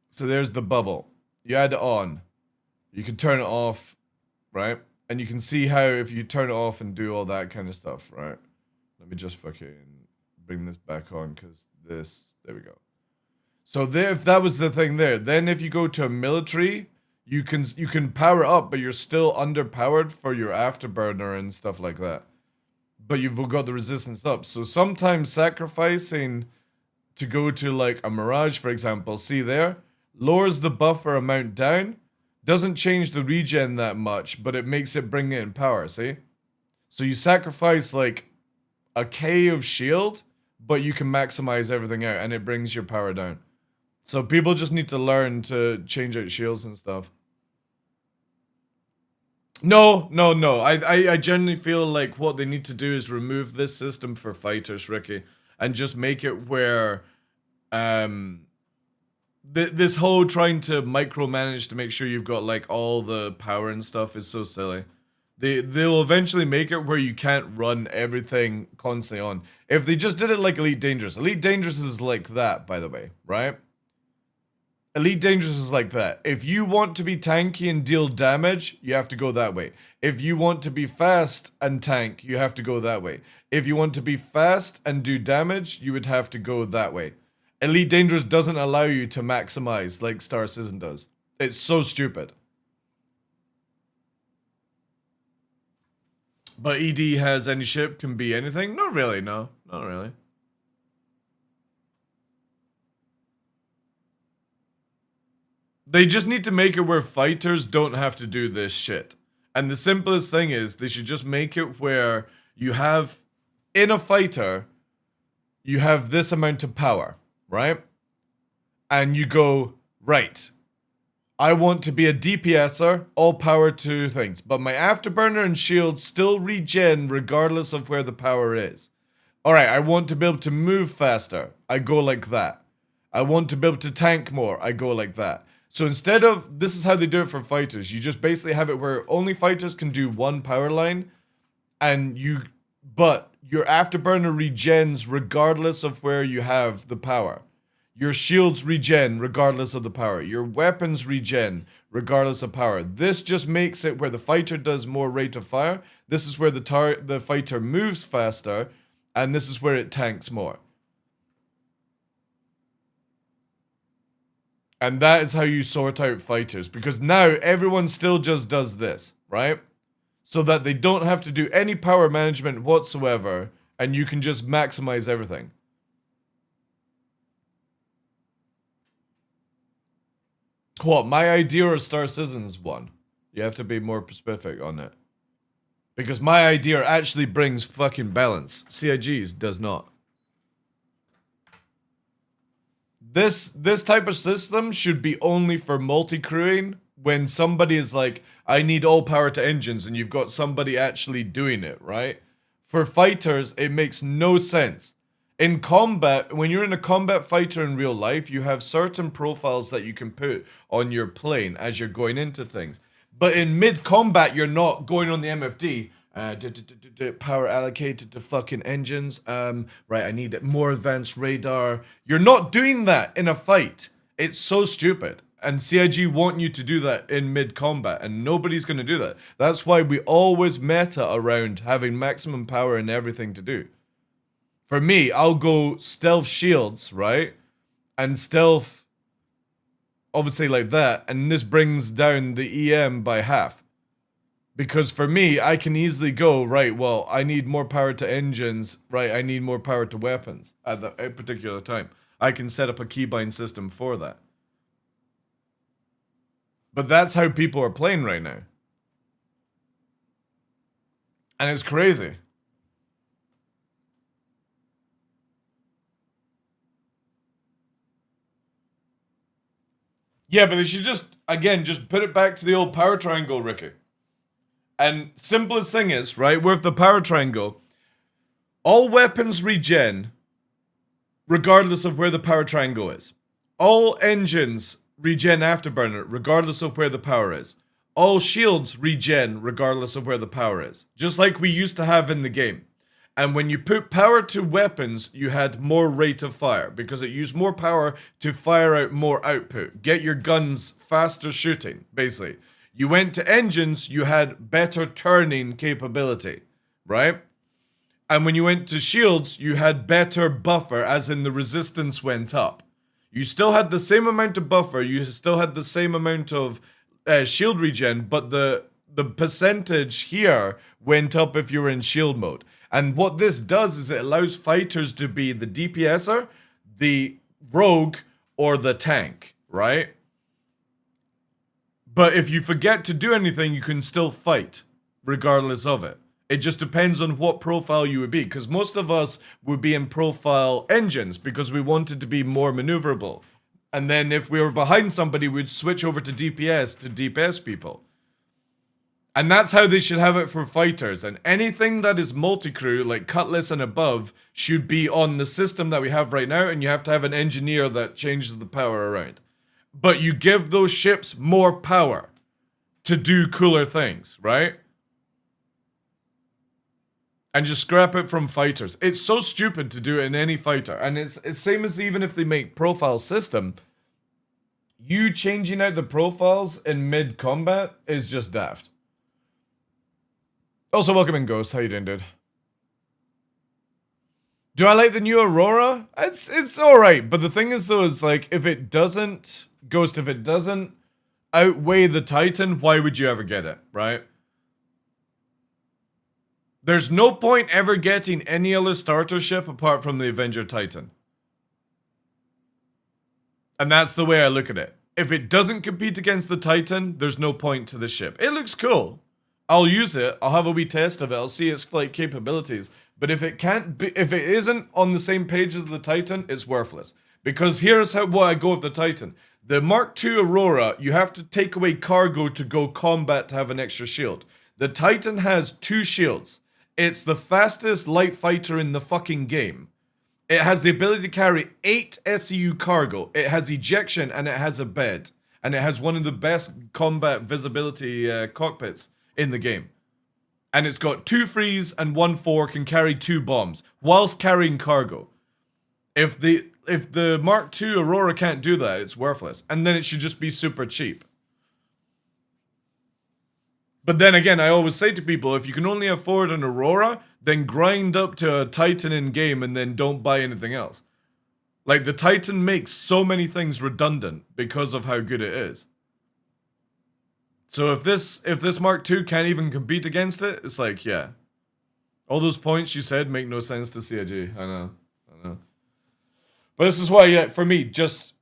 So there's the bubble. You add it on. You can turn it off, right? And you can see how if you turn it off and do all that kind of stuff, right? Let me just fucking bring this back on because there we go. So there, if that was the thing there, then if you go to a military, you can power up, but you're still underpowered for your afterburner and stuff like that. But you've got the resistance up. So sometimes sacrificing to go to like a Mirage, for example, see there, lowers the buffer amount down, doesn't change the regen that much, but it makes it bring it in power, see? So you sacrifice like a K of shield, but you can maximize everything out, and it brings your power down. So people just need to learn to change out shields and stuff. No. I generally feel like what they need to do is remove this system for fighters, Ricky, and just make it where, this whole trying to micromanage to make sure you've got like all the power and stuff is so silly. They'll eventually make it where you can't run everything constantly on. If they just did it like Elite Dangerous. Elite Dangerous is like that, by the way, right? Elite Dangerous is like that. If you want to be tanky and deal damage, you have to go that way. If you want to be fast and tank, you have to go that way. If you want to be fast and do damage, you would have to go that way. Elite Dangerous doesn't allow you to maximize like Star Citizen does. It's so stupid. But ED has any ship, can be anything? Not really, no. Not really. They just need to make it where fighters don't have to do this shit. And the simplest thing is, they should just make it where you have, in a fighter, you have this amount of power, right? And you go, right, I want to be a DPSer, all power to things, but my afterburner and shield still regen regardless of where the power is. Alright, I want to be able to move faster, I go like that. I want to be able to tank more, I go like that. So instead of, this is how they do it for fighters, you just basically have it where only fighters can do one power line, and but your afterburner regens regardless of where you have the power. Your shields regen regardless of the power. Your weapons regen regardless of power. This just makes it where the fighter does more rate of fire. This is where the fighter moves faster. And this is where it tanks more. And that is how you sort out fighters. Because now everyone still just does this, right? So that they don't have to do any power management whatsoever. And you can just maximize everything. What, my idea or Star Citizen's one? You have to be more specific on it. Because my idea actually brings fucking balance. CIG's does not. This type of system should be only for multi-crewing when somebody is like, I need all power to engines, and you've got somebody actually doing it, right? For fighters, it makes no sense. In combat, when you're in a combat fighter in real life, you have certain profiles that you can put on your plane as you're going into things. But in mid-combat, you're not going on the MFD. Power allocated to fucking engines. Right, I need more advanced radar. You're not doing that in a fight. It's so stupid. And CIG want you to do that in mid-combat, and nobody's going to do that. That's why we always meta around having maximum power in everything to do. For me, I'll go stealth shields, right? And stealth, obviously like that. And this brings down the EM by half. Because for me, I can easily go, right, well, I need more power to engines, right? I need more power to weapons at a particular time. I can set up a keybind system for that. But that's how people are playing right now. And it's crazy. Yeah, but they should just, again, just put it back to the old power triangle, Ricky. And simplest thing is, right, with the power triangle, all weapons regen regardless of where the power triangle is. All engines regen afterburner regardless of where the power is. All shields regen regardless of where the power is. Just like we used to have in the game. And when you put power to weapons, you had more rate of fire because it used more power to fire out more output. Get your guns faster shooting, basically. You went to engines, you had better turning capability, right? And when you went to shields, you had better buffer, as in the resistance went up. You still had the same amount of buffer, you still had the same amount of shield regen, but the percentage here went up if you were in shield mode. And what this does is it allows fighters to be the DPSer, the rogue, or the tank, right? But if you forget to do anything, you can still fight, regardless of it. It just depends on what profile you would be, because most of us would be in profile engines because we wanted to be more maneuverable. And then if we were behind somebody, we'd switch over to DPS to DPS people. And that's how they should have it for fighters. And anything that is multi-crew, like Cutlass and above, should be on the system that we have right now, and you have to have an engineer that changes the power around. But you give those ships more power to do cooler things, right? And just scrap it from fighters. It's so stupid to do it in any fighter. And it's same as even if they make profile system, you changing out the profiles in mid-combat is just daft. Also, welcome in, Ghost. How you doing, dude? Do I like the new Aurora? It's alright, but the thing is though, is like, if it doesn't, Ghost, if it doesn't outweigh the Titan, why would you ever get it, right? There's no point ever getting any other starter ship apart from the Avenger Titan. And that's the way I look at it. If it doesn't compete against the Titan, there's no point to the ship. It looks cool. I'll use it. I'll have a wee test of it. I'll see its flight capabilities. But if it can't be, if it isn't on the same page as the Titan, it's worthless. Because here's what I go with the Titan. The Mark II Aurora, you have to take away cargo to go combat to have an extra shield. The Titan has 2 shields. It's the fastest light fighter in the fucking game. It has the ability to carry 8 SEU cargo. It has ejection and it has a bed. And it has one of the best combat visibility cockpits in the game. And it's got 2 freeze and 1 4 can carry 2 bombs whilst carrying cargo. If the Mark II Aurora can't do that, it's worthless. And then it should just be super cheap. But then again, I always say to people, if you can only afford an Aurora, then grind up to a Titan in game and then don't buy anything else. Like, the Titan makes so many things redundant because of how good it is. So if this Mark II can't even compete against it, it's like, yeah. All those points you said make no sense to CIG. I know. But this is why, yeah, for me, just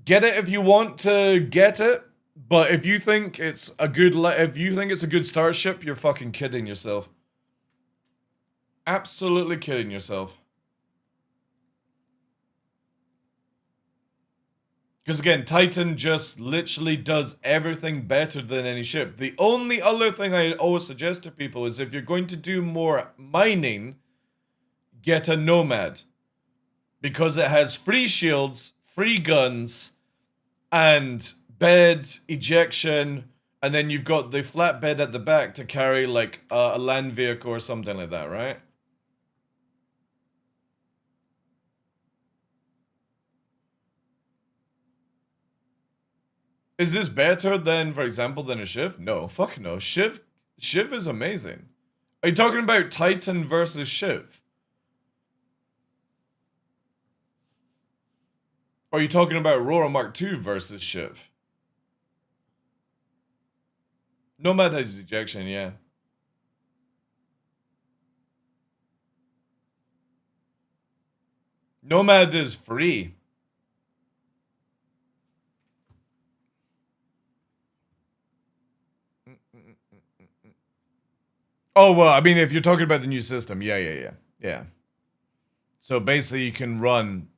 get it if you want to get it. But if you think it's a good starship, you're fucking kidding yourself. Absolutely kidding yourself. Because again, Titan just literally does everything better than any ship. The only other thing I always suggest to people is if you're going to do more mining, get a Nomad. Because it has free shields, free guns, and bed, ejection, and then you've got the flatbed at the back to carry like a land vehicle or something like that, right? Is this better than, for example, than a Shiv? No, fuck no. Shiv is amazing. Are you talking about Titan versus Shiv? Or are you talking about Aurora Mark II versus Shiv? Nomad has ejection, yeah. Nomad is free. Oh, well, I mean, if you're talking about the new system, yeah. So basically you can run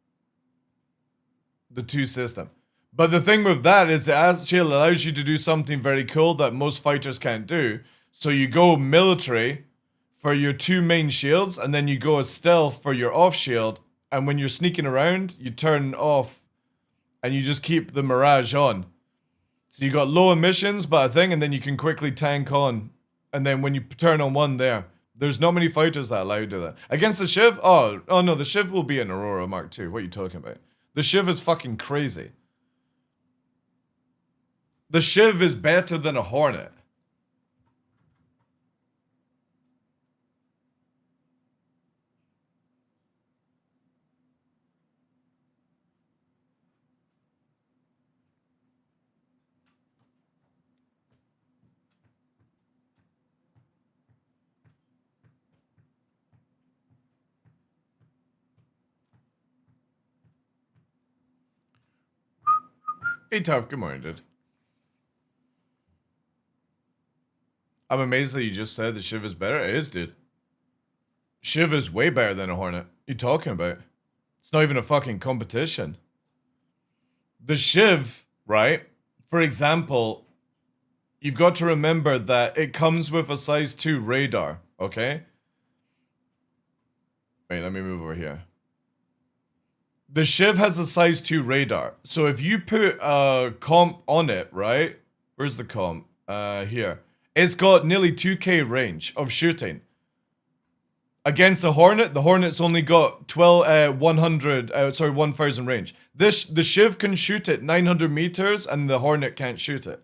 the 2 system. But the thing with that is it actually allows you to do something very cool that most fighters can't do. So you go military for your 2 main shields, and then you go as stealth for your off shield. And when you're sneaking around, you turn off, and you just keep the Mirage on. So you got low emissions, but a thing, and then you can quickly tank on. And then when you turn on one there's not many fighters that allow you to do that. Against the Shiv? Oh no, the Shiv will be an Aurora Mark II. What are you talking about? The Shiv is fucking crazy. The Shiv is better than a Hornet. Hey, Tough, good morning, dude. I'm amazed that you just said the Shiv is better. It is, dude. Shiv is way better than a Hornet. What are you talking about? It's not even a fucking competition. The Shiv, right? For example, you've got to remember that it comes with a size 2 radar, okay? Wait, let me move over here. The Shiv has a size 2 radar. So if you put a comp on it, right? Where's the comp? Here. It's got nearly 2k range of shooting. Against the Hornet's only got 1,000 range. The Shiv can shoot it 900 meters and the Hornet can't shoot it.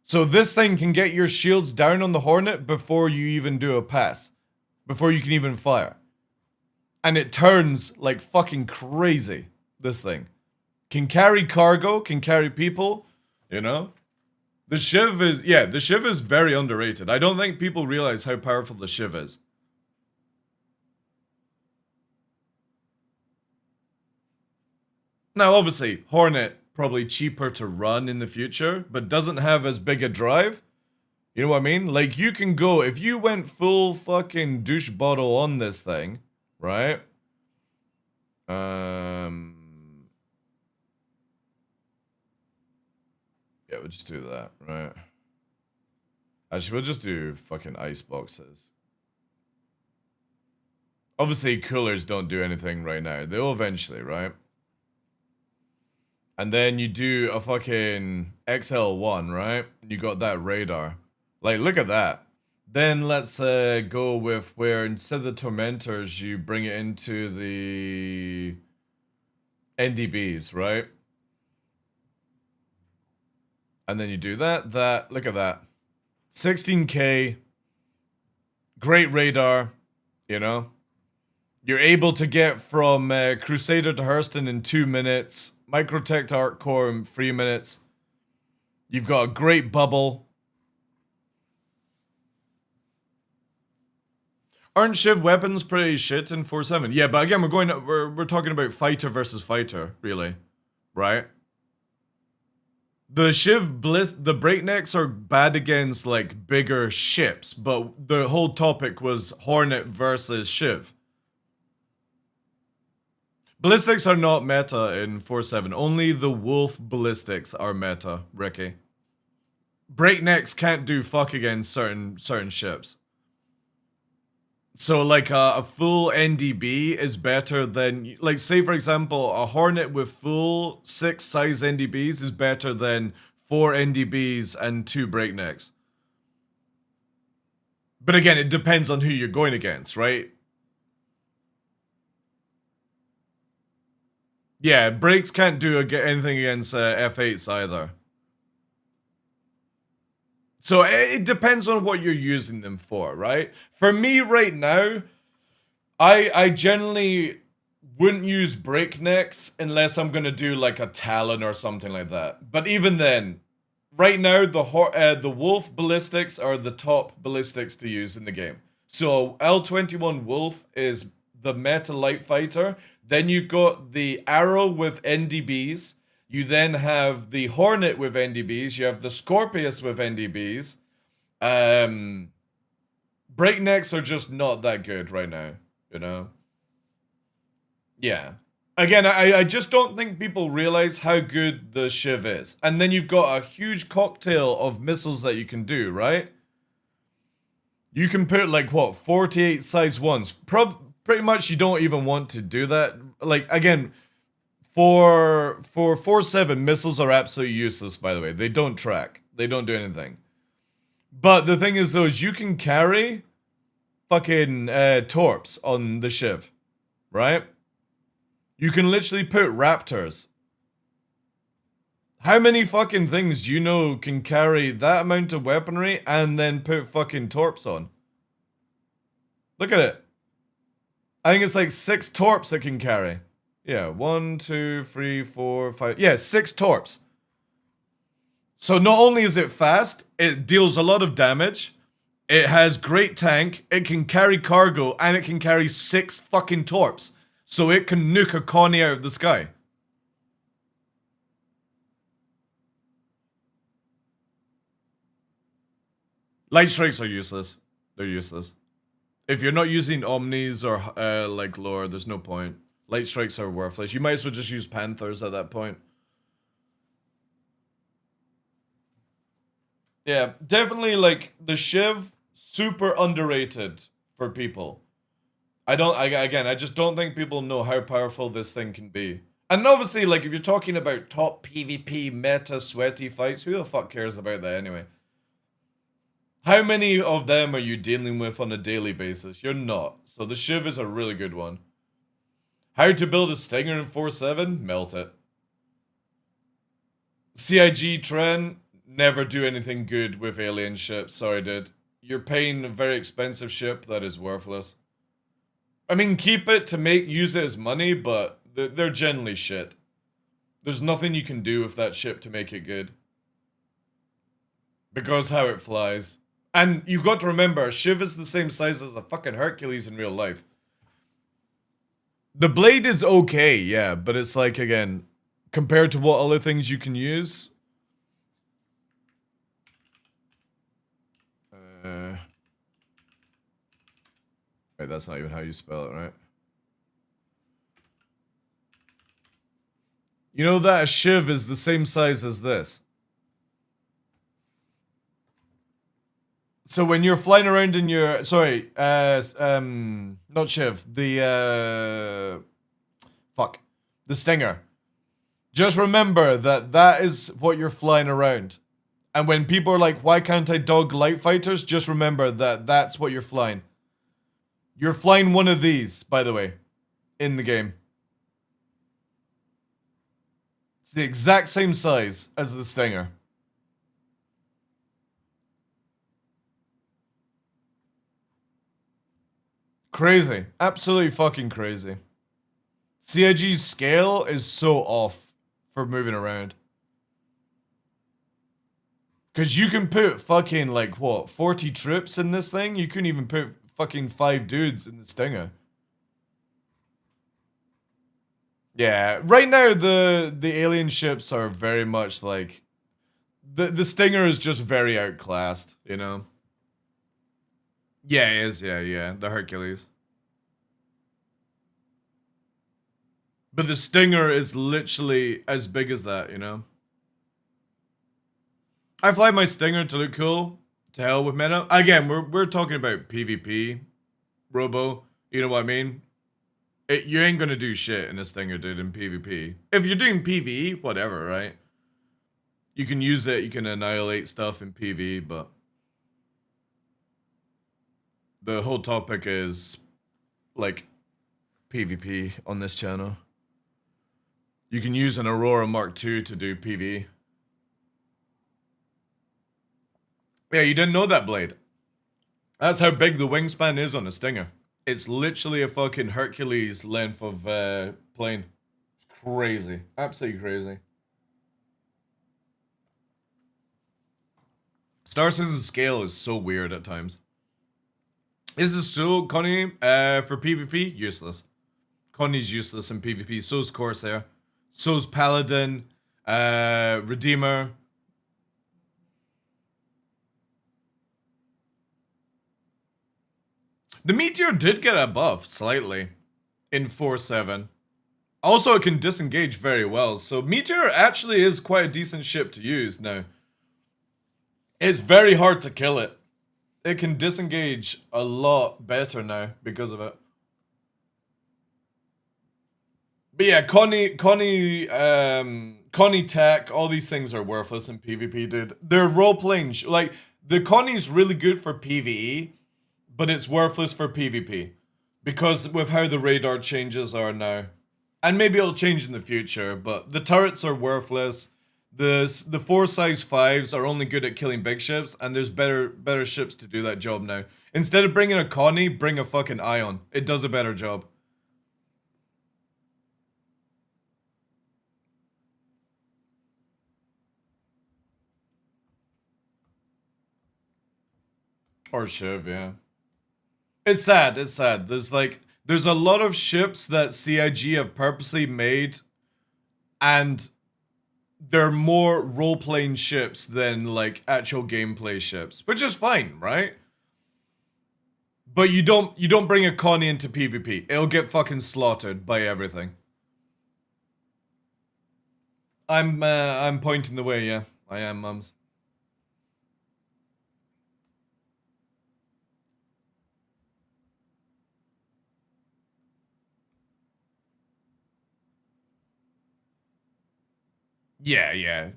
So this thing can get your shields down on the Hornet before you even do a pass. Before you can even fire. And it turns like fucking crazy, this thing. Can carry cargo, can carry people, you know? The Shiv is very underrated. I don't think people realize how powerful the Shiv is. Now, obviously, Hornet, probably cheaper to run in the future, but doesn't have as big a drive. You know what I mean? Like, you can go, if you went full fucking douche bottle on this thing, right? Yeah, we'll just do that, right? Actually, we'll just do fucking ice boxes. Obviously, coolers don't do anything right now. They'll eventually, right? And then you do a fucking XL1, right? You got that radar. Like, look at that. Then let's go with where instead of the Tormentors, you bring it into the NDBs, right? And then you do that. Look at that. 16k. Great radar, you know? You're able to get from Crusader to Hurston in 2 minutes. Microtech to Arc Core in 3 minutes. You've got a great bubble. Aren't Shiv weapons pretty shit in 4.7? Yeah, but again, we're talking about fighter versus fighter, really, right? The Shiv the breaknecks are bad against like bigger ships, but the whole topic was Hornet versus Shiv. Ballistics are not meta in 4.7. Only the Wolf ballistics are meta, Ricky. Breaknecks can't do fuck against certain ships. So like a full NDB is better than, like, say for example, a Hornet with full 6 size NDBs is better than 4 NDBs and 2 breaknecks. But again, it depends on who you're going against, right? Yeah, brakes can't do anything against F8s either. So it depends on what you're using them for, right? For me right now, I generally wouldn't use breaknecks unless I'm gonna do like a Talon or something like that. But even then, right now the Wolf ballistics are the top ballistics to use in the game. So L21 Wolf is the meta light fighter. Then you've got the Arrow with NDBs. You then have the Hornet with NDBs. You have the Scorpius with NDBs. Breaknecks are just not that good right now, you know? Yeah. Again, I just don't think people realize how good the Shiv is. And then you've got a huge cocktail of missiles that you can do, right? You can put like, what, 48 size ones. Pretty much you don't even want to do that. Like, again, for 4.7, missiles are absolutely useless, by the way. They don't track. They don't do anything. But the thing is, though, is you can carry fucking torps on the Shiv, right? You can literally put Raptors. How many fucking things do you know can carry that amount of weaponry and then put fucking torps on? Look at it. I think it's like 6 torps it can carry. Yeah, 1, 2, 3, 4, 5. Yeah, 6 torps. So not only is it fast, it deals a lot of damage. It has great tank. It can carry cargo, and it can carry 6 fucking torps. So it can nuke a Connie out of the sky. Light strikes are useless. They're useless. If you're not using Omnis or like lore, there's no point. Light strikes are worthless. You might as well just use Panthers at that point. Yeah, definitely like the Shiv, super underrated for people. I just don't think people know how powerful this thing can be. And obviously, like, if you're talking about top PvP meta sweaty fights, who the fuck cares about that anyway? How many of them are you dealing with on a daily basis? You're not. So the Shiv is a really good one. How to build a Stinger in 4.7? Melt it. CIG Tren, never do anything good with alien ships. Sorry, dude. You're paying a very expensive ship that is worthless. I mean, keep it to use it as money, but they're generally shit. There's nothing you can do with that ship to make it good. Because how it flies. And you've got to remember, a Shiv is the same size as a fucking Hercules in real life. The blade is okay, yeah, but it's like, again, compared to what other things you can use. Wait, that's not even how you spell it, right? You know that a Shiv is the same size as this. So when you're flying around in your... Sorry, not Shiv. The, fuck. The Stinger. Just remember that that is what you're flying around. And when people are like, why can't I dog light fighters? Just remember that that's what you're flying. You're flying one of these, by the way, in the game. It's the exact same size as the Stinger. Crazy. Absolutely fucking crazy. CIG's scale is so off for moving around. Because you can put fucking, like, what, 40 troops in this thing? You couldn't even put fucking 5 dudes in the Stinger. Yeah, right now the alien ships are very much like... The Stinger is just very outclassed, you know? Yeah, it is, yeah, the Hercules. But the Stinger is literally as big as that, you know? I fly my Stinger to look cool. To hell with meta. Again, we're talking about PvP. Robo. You know what I mean? You ain't gonna do shit in a Stinger, dude, in PvP. If you're doing PvE, whatever, right? You can use it, you can annihilate stuff in PvE, but... The whole topic is, like, PvP on this channel. You can use an Aurora Mark II to do PvE. Yeah, you didn't know that, Blade. That's how big the wingspan is on a Stinger. It's literally a fucking Hercules length of plane. It's crazy. Absolutely crazy. Star Citizen scale is so weird at times. Is this still Connie for PvP? Useless. Connie's useless in PvP. So's Corsair. So's Paladin. Redeemer. The Meteor did get a buff, slightly, in 4.7. Also, it can disengage very well, so Meteor actually is quite a decent ship to use now. It's very hard to kill it. It can disengage a lot better now because of it. But yeah, Connie Tech, all these things are worthless in PvP, dude. They're role-playing, like, the Connie's really good for PvE, but it's worthless for PvP. Because with how the radar changes are now. And maybe it'll change in the future, but the turrets are worthless. The 4 size 5s are only good at killing big ships, and there's better ships to do that job now. Instead of bringing a Connie, bring a fucking Ion. It does a better job. Or Shiv, yeah. It's sad, it's sad. There's a lot of ships that CIG have purposely made and they're more role-playing ships than like actual gameplay ships, which is fine, right? But you don't bring a Connie into PvP. It'll get fucking slaughtered by everything. I'm pointing the way, yeah. I am, mums. Yeah.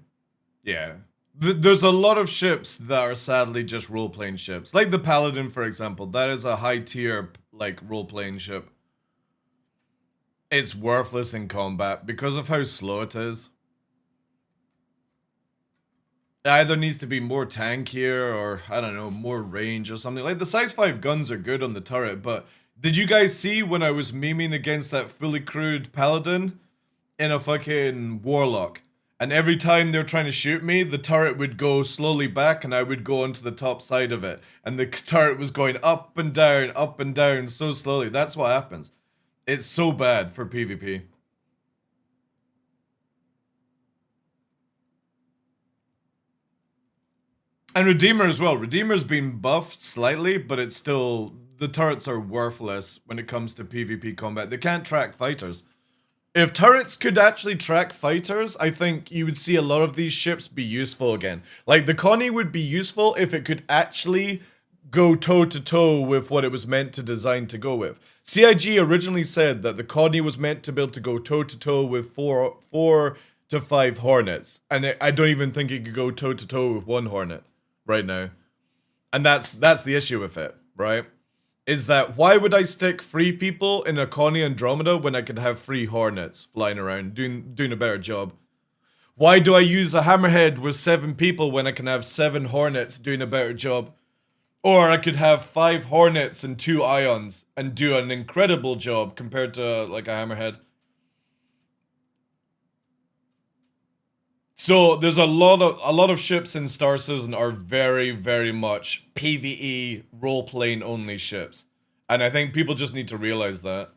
There's a lot of ships that are sadly just role-playing ships. Like the Paladin, for example. That is a high-tier, like, role-playing ship. It's worthless in combat because of how slow it is. It either needs to be more tankier or, I don't know, more range or something. Like, the size 5 guns are good on the turret, but did you guys see when I was memeing against that fully crewed Paladin in a fucking Warlock? And every time they're trying to shoot me, the turret would go slowly back and I would go onto the top side of it. And the turret was going up and down so slowly. That's what happens. It's so bad for PvP. And Redeemer as well. Redeemer's been buffed slightly, but it's still... The turrets are worthless when it comes to PvP combat. They can't track fighters. If turrets could actually track fighters, I think you would see a lot of these ships be useful again. Like, the Connie would be useful if it could actually go toe-to-toe with what it was meant to design to go with. CIG originally said that the Connie was meant to be able to go toe-to-toe with four to 5 Hornets. And I don't even think it could go toe-to-toe with 1 Hornet right now. And that's the issue with it, right? Is that why would I stick 3 people in a Connie Andromeda when I could have 3 Hornets flying around doing a better job? Why do I use a Hammerhead with 7 people when I can have 7 Hornets doing a better job? Or I could have 5 Hornets and 2 Ions and do an incredible job compared to like a Hammerhead. So there's a lot of ships in Star Citizen are very, very much PvE role-playing only ships. And I think people just need to realize that.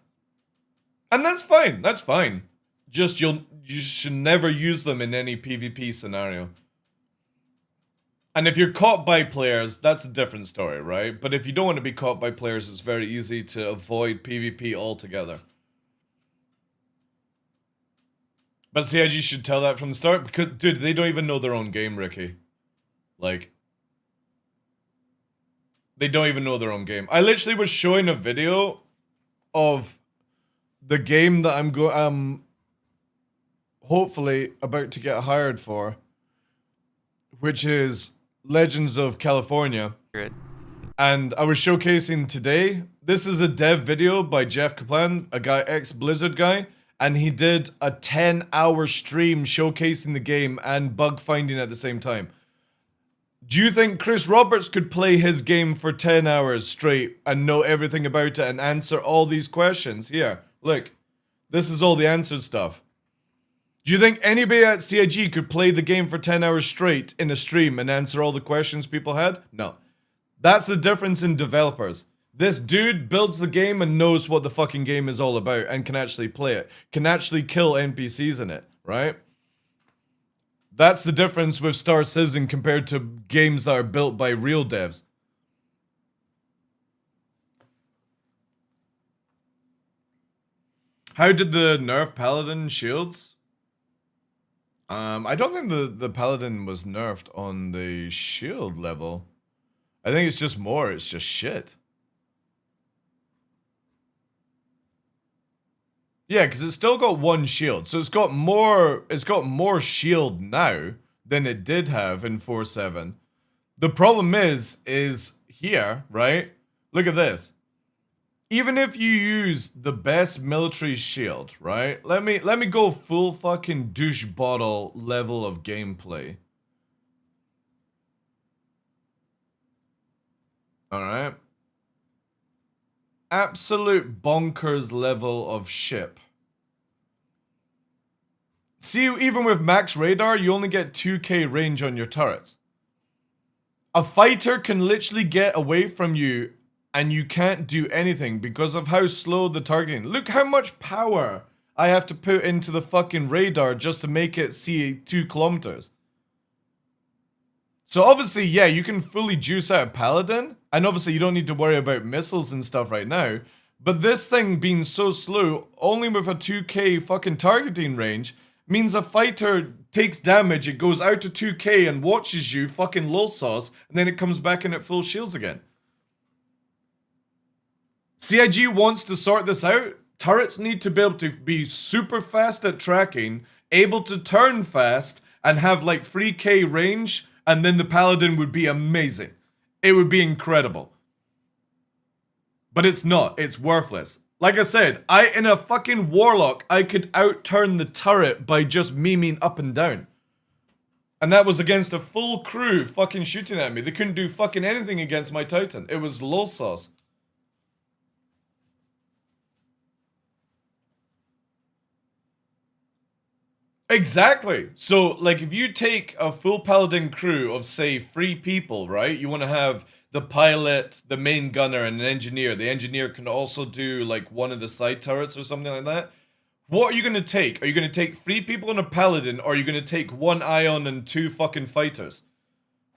And that's fine, that's fine. Just you should never use them in any PvP scenario. And if you're caught by players, that's a different story, right? But if you don't want to be caught by players, it's very easy to avoid PvP altogether. But CIG should tell that from the start, because, dude, they don't even know their own game, Ricky. Like, they don't even know their own game. I literally was showing a video of the game that I'm hopefully about to get hired for, which is Legends of California. Good. And I was showcasing today. This is a dev video by Jeff Kaplan, a guy, ex-Blizzard guy. And he did a 10-hour stream showcasing the game and bug finding at the same time. Do you think Chris Roberts could play his game for 10 hours straight and know everything about it and answer all these questions? Here, look. This is all the answered stuff. Do you think anybody at CIG could play the game for 10 hours straight in a stream and answer all the questions people had? No. That's the difference in developers. This dude builds the game and knows what the fucking game is all about and can actually play it. Can actually kill NPCs in it, right? That's the difference with Star Citizen compared to games that are built by real devs. How did the nerf Paladin shields? I don't think the Paladin was nerfed on the shield level. I think it's just more, it's just shit. Yeah, because it's still got 1 shield, so it's got more shield now than it did have in 4.7. The problem is here, right? Look at this. Even if you use the best military shield, right? Let me go full fucking douche bottle level of gameplay. Alright. Absolute bonkers level of ship. See, even with max radar, you only get 2k range on your turrets. A fighter can literally get away from you and you can't do anything because of how slow the targeting. Look how much power I have to put into the fucking radar just to make it see 2 kilometers. So obviously, yeah, you can fully juice out a Paladin, and obviously you don't need to worry about missiles and stuff right now, but this thing being so slow, only with a 2k fucking targeting range, means a fighter takes damage, it goes out to 2k and watches you fucking lol sauce, and then it comes back in at full shields again. CIG wants to sort this out. Turrets need to be able to be super fast at tracking, able to turn fast, and have like 3k range, and then the Paladin would be amazing. It would be incredible. But it's not. It's worthless. Like I said, in a fucking Warlock, I could outturn the turret by just memeing up and down. And that was against a full crew fucking shooting at me. They couldn't do fucking anything against my Titan. It was lol sauce. Exactly. So, like, if you take a full Paladin crew of, say, 3 people, right? You want to have the pilot, the main gunner, and an engineer. The engineer can also do, like, one of the side turrets or something like that. What are you going to take? Are you going to take 3 people on a Paladin, or are you going to take 1 Ion and 2 fucking fighters?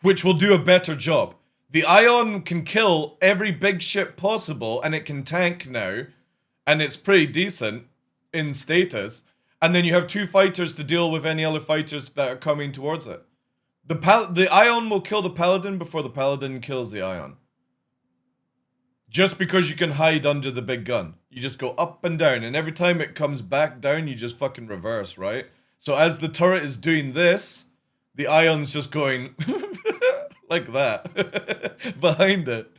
Which will do a better job. The Ion can kill every big ship possible, and it can tank now, and it's pretty decent in status. And then you have 2 fighters to deal with any other fighters that are coming towards it. The Ion will kill the Paladin before the Paladin kills the Ion. Just because you can hide under the big gun. You just go up and down, and every time it comes back down, you just fucking reverse, right? So as the turret is doing this, the Ion's just going like that behind it.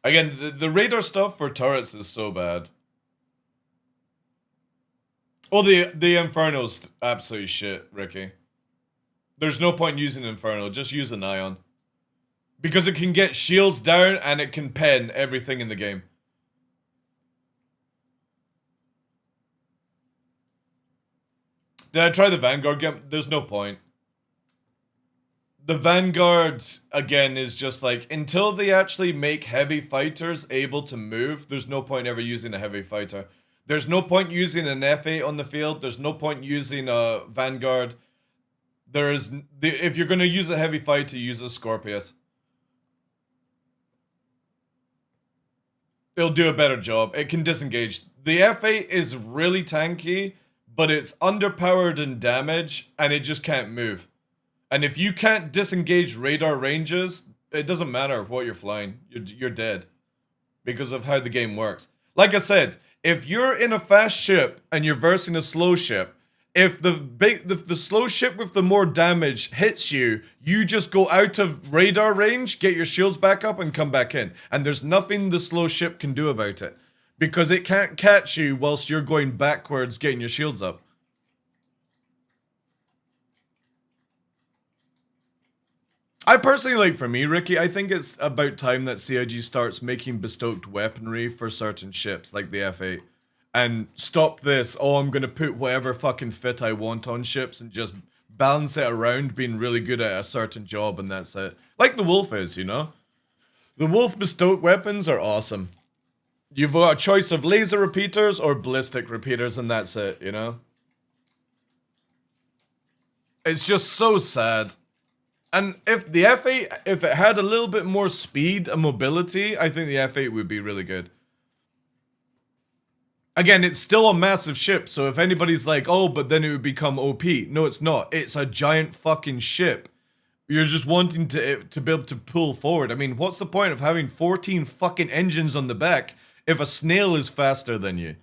Again, the radar stuff for turrets is so bad. Oh, the Inferno's absolute shit, Ricky. There's no point using Inferno, just use an Ion. Because it can get shields down and it can pen everything in the game. Did I try the Vanguard game? There's no point. The Vanguard, again, is just like, until they actually make heavy fighters able to move, there's no point ever using a heavy fighter. There's no point using an F8 on the field. There's no point using a Vanguard. If you're going to use a heavy fighter, use a Scorpius. It'll do a better job. It can disengage. The F8 is really tanky, but it's underpowered in damage, and it just can't move. And if you can't disengage radar ranges, it doesn't matter what you're flying. You're dead. Because of how the game works. Like I said, if you're in a fast ship and you're versing a slow ship, if the slow ship with the more damage hits you, you just go out of radar range, get your shields back up, and come back in. And there's nothing the slow ship can do about it. Because it can't catch you whilst you're going backwards getting your shields up. I personally, like, for me, Ricky, I think it's about time that CIG starts making bestoked weaponry for certain ships, like the F8. And stop this, oh, I'm gonna put whatever fucking fit I want on ships and just balance it around being really good at a certain job, and that's it. Like the Wolf is, you know? The Wolf bestoked weapons are awesome. You've got a choice of laser repeaters or ballistic repeaters, and that's it, you know? It's just so sad. And if the F8, if it had a little bit more speed and mobility, I think the F8 would be really good. Again, it's still a massive ship, so if anybody's like, oh, but then it would become OP. No, it's not. It's a giant fucking ship. You're just wanting to be able to pull forward. I mean, what's the point of having 14 fucking engines on the back if a snail is faster than you?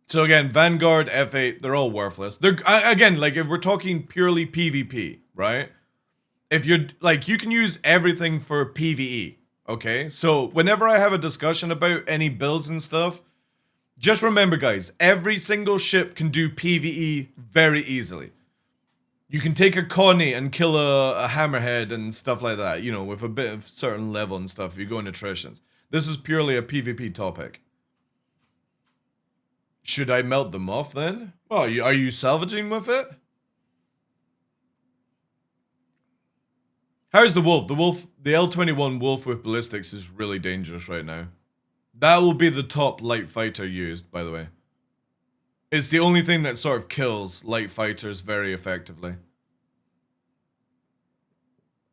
So again, Vanguard, F8, they're all worthless. They're, again, like, if we're talking purely PvP, right? If you're, like, you can use everything for PvE, okay? So whenever I have a discussion about any builds and stuff, just remember, guys, every single ship can do PvE very easily. You can take a Connie and kill a Hammerhead and stuff like that, you know, with a bit of certain level and stuff if you go in attritions. This is purely a PvP topic. Should I melt them off then? Oh, are you salvaging with it? How's the wolf? The L21 wolf with ballistics is really dangerous right now. That will be the top light fighter used, by the way. It's the only thing that sort of kills light fighters very effectively.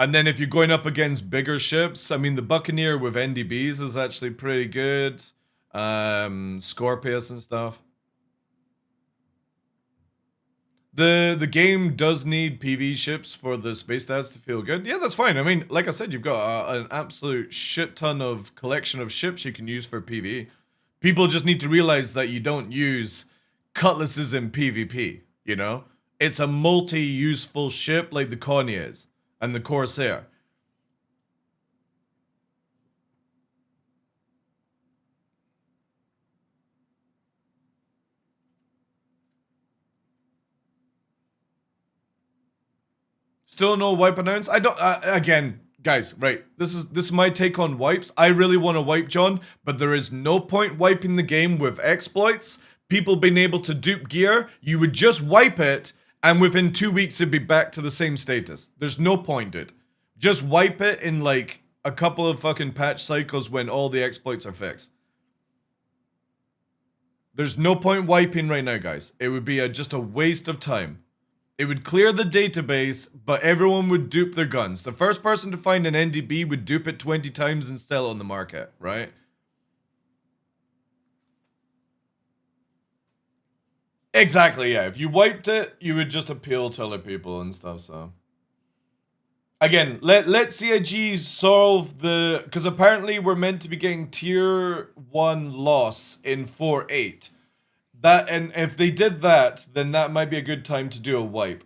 And then if you're going up against bigger ships, I mean, the Buccaneer with NDBs is actually pretty good. Scorpius and stuff. The game does need PV ships for the space stats to feel good. Yeah, that's fine. I mean, like I said, you've got an absolute shit ton of collection of ships you can use for PV. People just need to realize that you don't use cutlasses in PvP, you know? It's a multi-useful ship like the Connie is, and the Corsair. Still no wipe announced? I don't, again, guys, right, this is my take on wipes. I really want to wipe John, but there is no point wiping the game with exploits. People being able to dupe gear, you would just wipe it, and within 2 weeks it'd be back to the same status. There's no point, dude. Just wipe it in like a couple of fucking patch cycles when all the exploits are fixed. There's no point wiping right now, guys. It would be just a waste of time. It would clear the database, but everyone would dupe their guns. The first person to find an NDB would dupe it 20 times and sell it on the market, right? Exactly, yeah. If you wiped it, you would just appeal to other people and stuff, so. Again, let CIG solve the... Because apparently we're meant to be getting tier 1 loss in 4.8. That, and if they did that, then that might be a good time to do a wipe.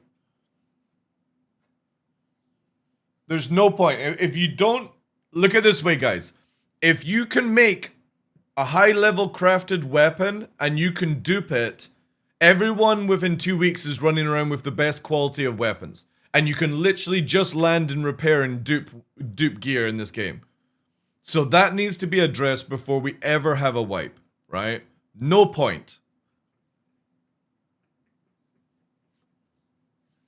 There's no point. If you don't... Look at it this way, guys. If you can make a high-level crafted weapon and you can dupe it, everyone within 2 weeks is running around with the best quality of weapons. And you can literally just land and repair and dupe gear in this game. So that needs to be addressed before we ever have a wipe, right? No point.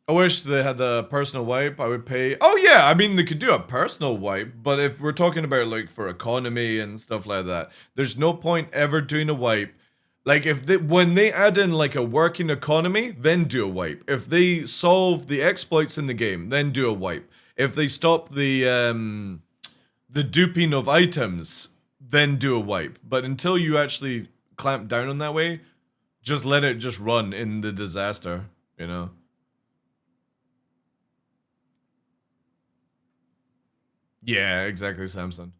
I wish they had a personal wipe. I would pay... Oh yeah, I mean, they could do a personal wipe, but if we're talking about, like, for economy and stuff like that, there's no point ever doing a wipe. Like, when they add in, like, a working economy, then do a wipe. If they solve the exploits in the game, then do a wipe. If they stop the duping of items, then do a wipe. But until you actually clamp down on that way, just let it just run in the disaster, you know? Yeah, exactly, Samson.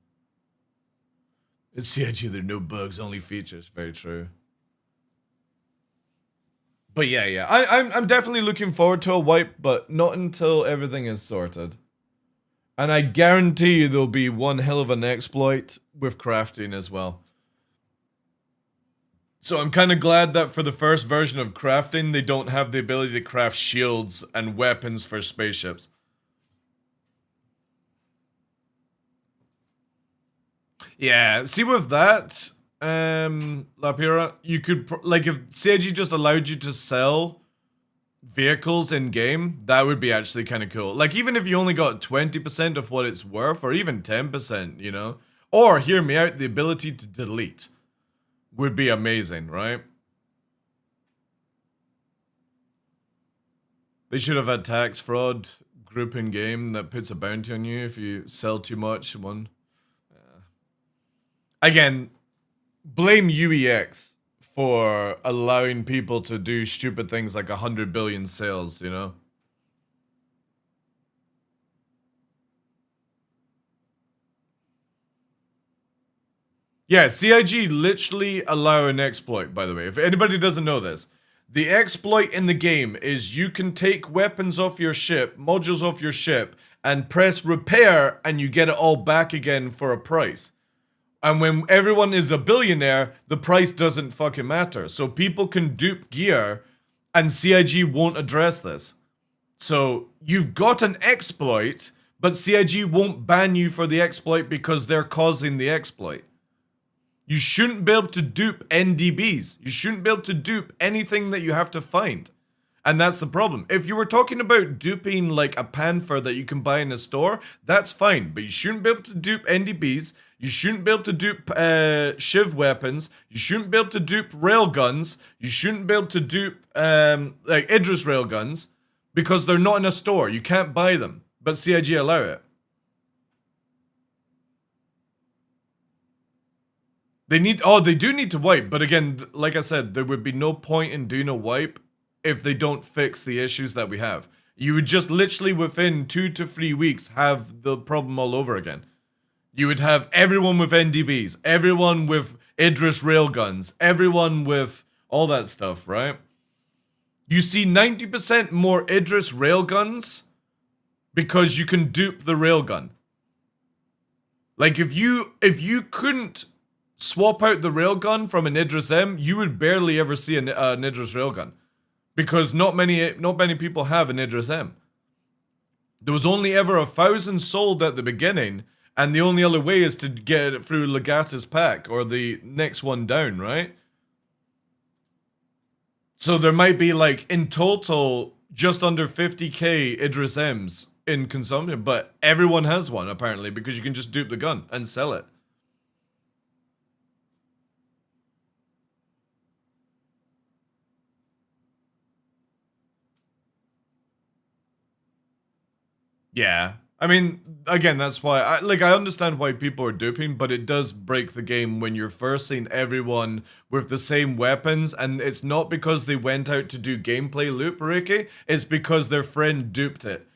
It's CIG, there are no bugs, only features. Very true. But yeah, I'm definitely looking forward to a wipe, but not until everything is sorted. And I guarantee you there'll be one hell of an exploit with crafting as well. So I'm kind of glad that for the first version of crafting, they don't have the ability to craft shields and weapons for spaceships. Yeah, see with that, Lapira, you could, like, if CIG just allowed you to sell vehicles in game, that would be actually kind of cool. Like, even if you only got 20% of what it's worth, or even 10%, you know? Or, hear me out, the ability to delete would be amazing, right? They should have had tax fraud group in game that puts a bounty on you if you sell too much. Again, blame UEX for allowing people to do stupid things like 100 billion sales, you know? Yeah, CIG literally allow an exploit, by the way. If anybody doesn't know this, the exploit in the game is you can take weapons off your ship, modules off your ship, and press repair, and you get it all back again for a price. And when everyone is a billionaire, the price doesn't fucking matter. So people can dupe gear, and CIG won't address this. So you've got an exploit, but CIG won't ban you for the exploit because they're causing the exploit. You shouldn't be able to dupe NDBs. You shouldn't be able to dupe anything that you have to find. And that's the problem. If you were talking about duping like a panther that you can buy in a store, that's fine. But you shouldn't be able to dupe NDBs. You shouldn't be able to dupe Shiv weapons. You shouldn't be able to dupe railguns. You shouldn't be able to dupe like Idris railguns because they're not in a store. You can't buy them. But CIG allow it. They do need to wipe. But again, like I said, there would be no point in doing a wipe if they don't fix the issues that we have. You would just literally within 2 to 3 weeks have the problem all over again. You would have everyone with NDBs, everyone with Idris railguns, everyone with all that stuff, right? You see 90% more Idris railguns because you can dupe the railgun. Like if you couldn't swap out the railgun from an Idris M, you would barely ever see an Idris railgun. Because not many people have an Idris M. There was only ever 1,000 sold at the beginning, and the only other way is to get it through Legatus pack or the next one down, right? So there might be like in total just under 50k Idris M's in consumption, but everyone has one apparently because you can just dupe the gun and sell it. Yeah. I mean, again, that's why I understand why people are duping, but it does break the game when you're first seeing everyone with the same weapons, and it's not because they went out to do gameplay loop, Ricky, it's because their friend duped it.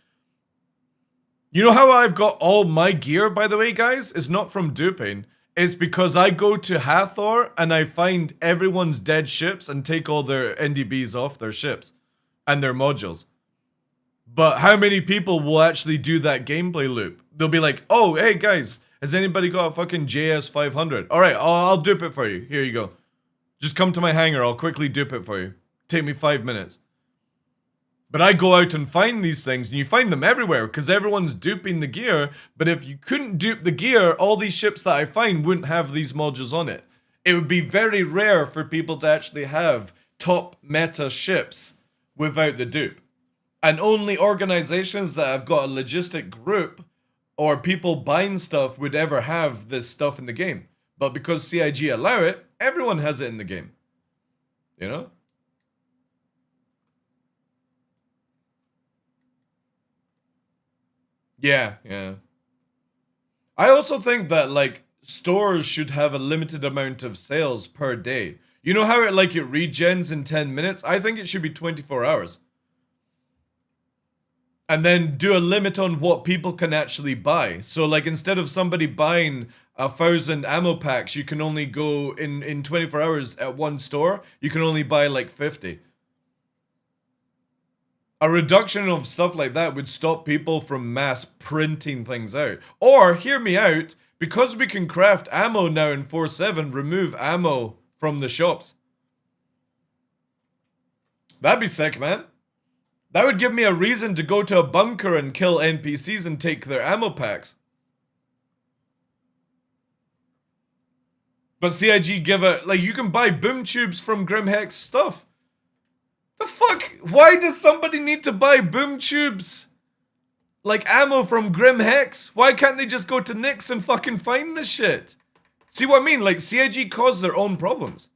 You know how I've got all my gear, by the way, guys? It's not from duping. It's because I go to Hathor and I find everyone's dead ships and take all their NDBs off their ships and their modules. But how many people will actually do that gameplay loop? They'll be like, oh, hey guys, has anybody got a fucking JS500? Alright, I'll dupe it for you. Here you go. Just come to my hangar, I'll quickly dupe it for you. Take me 5 minutes. But I go out and find these things, and you find them everywhere, because everyone's duping the gear. But if you couldn't dupe the gear, all these ships that I find wouldn't have these modules on it. It would be very rare for people to actually have top meta ships without the dupe. And only organizations that have got a logistic group or people buying stuff would ever have this stuff in the game. But because CIG allow it, everyone has it in the game. You know? Yeah. I also think that, like, stores should have a limited amount of sales per day. You know how it regens in 10 minutes? I think it should be 24 hours. And then do a limit on what people can actually buy. So like instead of somebody buying 1,000 ammo packs, you can only go in 24 hours at one store, you can only buy like 50. A reduction of stuff like that would stop people from mass printing things out. Or, hear me out, because we can craft ammo now in 4.7, remove ammo from the shops. That'd be sick, man. That would give me a reason to go to a bunker and kill NPCs and take their ammo packs. But CIG give a... Like, you can buy boom tubes from Grimhex stuff. The fuck? Why does somebody need to buy boom tubes? Like ammo from Grimhex? Why can't they just go to Nyx and fucking find this shit? See what I mean? Like, CIG caused their own problems.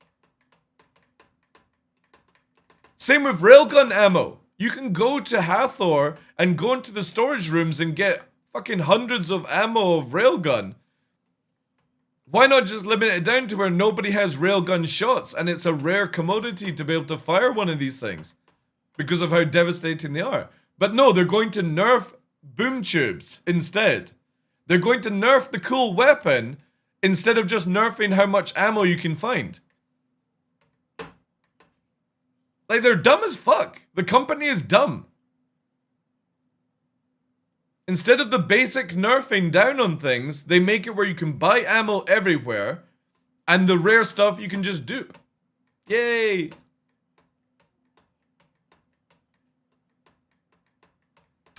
Same with railgun ammo. You can go to Hathor and go into the storage rooms and get fucking hundreds of ammo of railgun. Why not just limit it down to where nobody has railgun shots and it's a rare commodity to be able to fire one of these things? Because of how devastating they are. But no, they're going to nerf boom tubes instead. They're going to nerf the cool weapon instead of just nerfing how much ammo you can find. Like, they're dumb as fuck. The company is dumb. Instead of the basic nerfing down on things, they make it where you can buy ammo everywhere, and the rare stuff you can just dupe. Yay!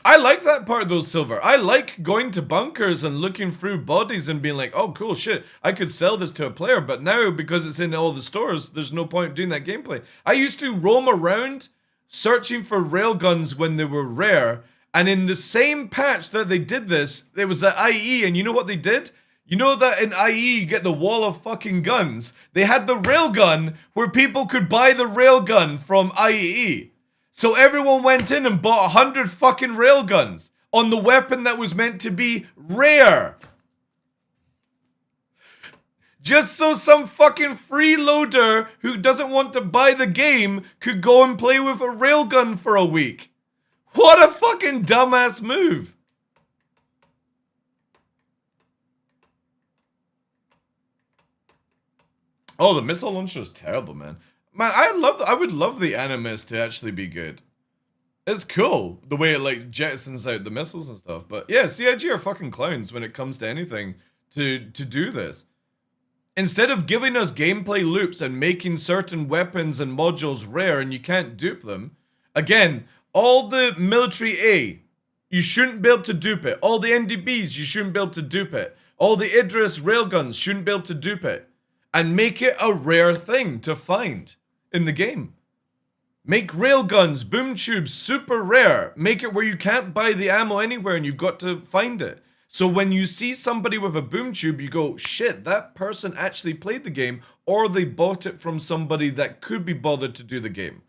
I like that part though, Silver. I like going to bunkers and looking through bodies and being like, oh cool, shit, I could sell this to a player, but now because it's in all the stores, there's no point doing that gameplay. I used to roam around searching for railguns when they were rare. And in the same patch that they did this, there was at IE, and you know what they did? You know that in IE you get the wall of fucking guns? They had the railgun where people could buy the railgun from IE. So everyone went in and bought 100 fucking railguns on the weapon that was meant to be rare. Just so some fucking freeloader who doesn't want to buy the game could go and play with a railgun for a week. What a fucking dumbass move. Oh, the missile launcher is terrible, man. Man, I would love the Animus to actually be good. It's cool, the way it like jettisons out the missiles and stuff. But yeah, CIG are fucking clowns when it comes to anything to do this. Instead of giving us gameplay loops and making certain weapons and modules rare and you can't dupe them, again, all the military A, you shouldn't be able to dupe it. All the NDBs, you shouldn't be able to dupe it. All the Idris railguns shouldn't be able to dupe it. And make it a rare thing to find in the game. Make railguns, boom tubes super rare. Make it where you can't buy the ammo anywhere and you've got to find it. So when you see somebody with a boom tube, you go, shit, that person actually played the game, or they bought it from somebody that could be bothered to do the game.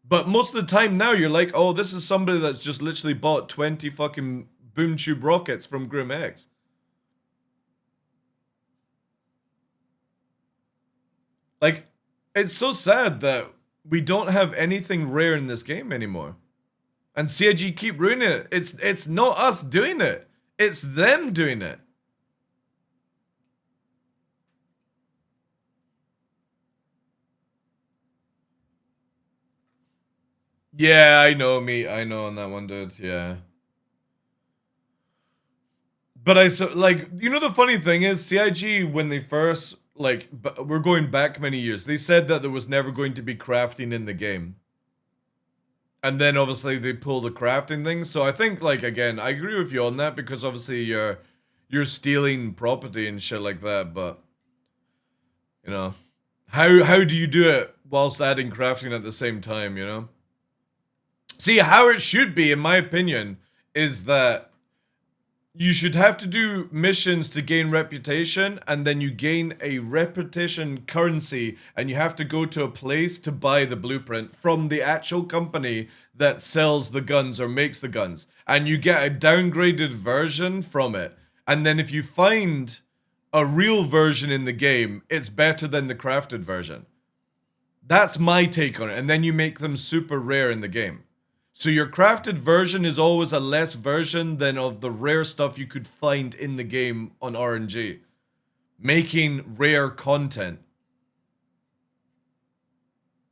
But most of the time now, you're like, oh, this is somebody that's just literally bought 20 fucking boom tube rockets from Grim X. Like, it's so sad that we don't have anything rare in this game anymore. And CIG keep ruining it. It's not us doing it. It's them doing it. Yeah, I know, I know on that one, dude. Yeah. But you know, the funny thing is, CIG, when they first, like, we're going back many years, they said that there was never going to be crafting in the game. And then obviously they pull the crafting thing. So I think, like, again, I agree with you on that, because obviously you're stealing property and shit like that. But you know, how do you do it whilst adding crafting at the same time? You know, see, how it should be, in my opinion, is that you should have to do missions to gain reputation, and then you gain a reputation currency, and you have to go to a place to buy the blueprint from the actual company that sells the guns or makes the guns. And you get a downgraded version from it. And then if you find a real version in the game, it's better than the crafted version. That's my take on it. And then you make them super rare in the game. So your crafted version is always a less version than of the rare stuff you could find in the game on RNG. Making rare content.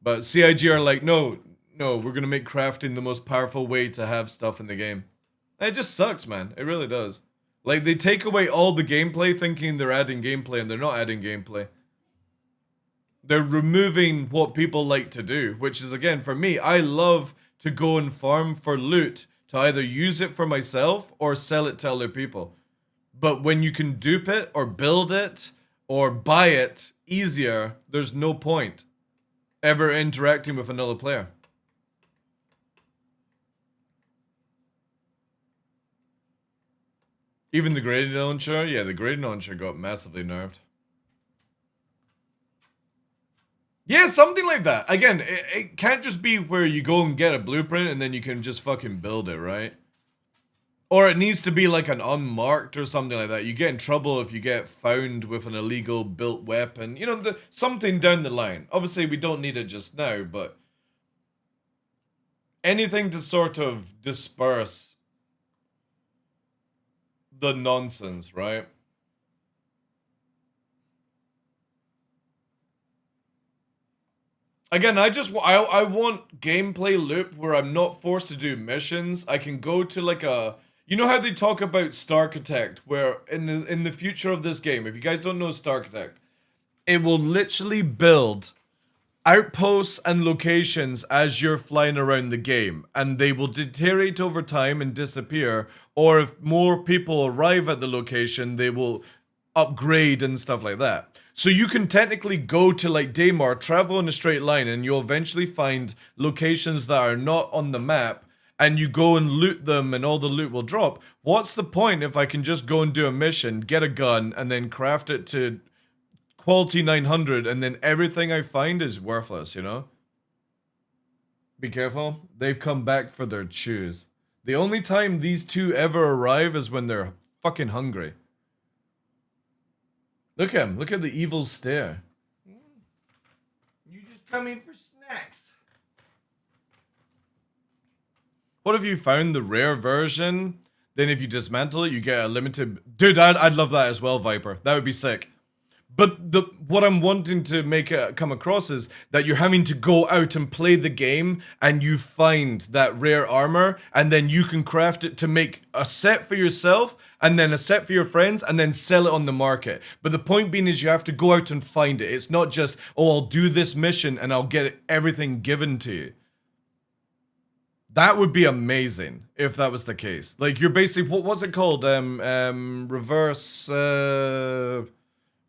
But CIG are like, no, we're going to make crafting the most powerful way to have stuff in the game. And it just sucks, man. It really does. Like, they take away all the gameplay thinking they're adding gameplay, and they're not adding gameplay. They're removing what people like to do, which is, again, for me, I love to go and farm for loot, to either use it for myself or sell it to other people. But when you can dupe it or build it or buy it easier, there's no point ever interacting with another player. Even the grading launcher? Yeah, the grading launcher got massively nerfed. Yeah, something like that. Again, it can't just be where you go and get a blueprint and then you can just fucking build it, right? Or it needs to be like an unmarked or something like that. You get in trouble if you get found with an illegal built weapon. You know, something down the line. Obviously, we don't need it just now, but anything to sort of disperse the nonsense, right? Again, I want gameplay loop where I'm not forced to do missions. I can go to like a, you know how they talk about Starkitect, where in the future of this game, if you guys don't know Starkitect, it will literally build outposts and locations as you're flying around the game, and they will deteriorate over time and disappear, or if more people arrive at the location, they will upgrade and stuff like that. So you can technically go to like Daymar, travel in a straight line, and you'll eventually find locations that are not on the map, and you go and loot them and all the loot will drop. What's the point if I can just go and do a mission, get a gun, and then craft it to quality 900, and then everything I find is worthless, you know? Be careful. They've come back for their chews. The only time these two ever arrive is when they're fucking hungry. Look at him. Look at the evil stare. You just come in for snacks. What if you found the rare version? Then if you dismantle it, you get a limited... Dude, I'd love that as well, Viper. That would be sick. But what I'm wanting to make it come across is that you're having to go out and play the game and you find that rare armor and then you can craft it to make a set for yourself and then a set for your friends and then sell it on the market. But the point being is you have to go out and find it. It's not just, oh, I'll do this mission and I'll get everything given to you. That would be amazing if that was the case. Like you're basically, what's it called? Reverse...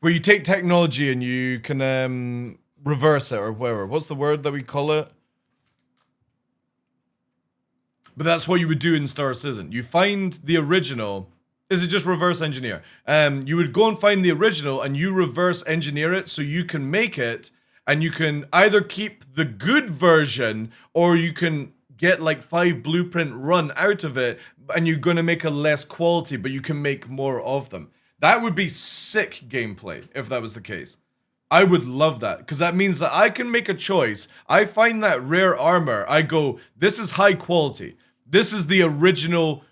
where you take technology and you can reverse it or whatever. What's the word that we call it? But that's what you would do in Star Citizen. You find the original. Is it just reverse engineer? You would go and find the original and you reverse engineer it so you can make it and you can either keep the good version or you can get like 5 blueprint run out of it and you're going to make a less quality but you can make more of them. That would be sick gameplay if that was the case. I would love that because that means that I can make a choice. I find that rare armor. I go, this is high quality. This is the original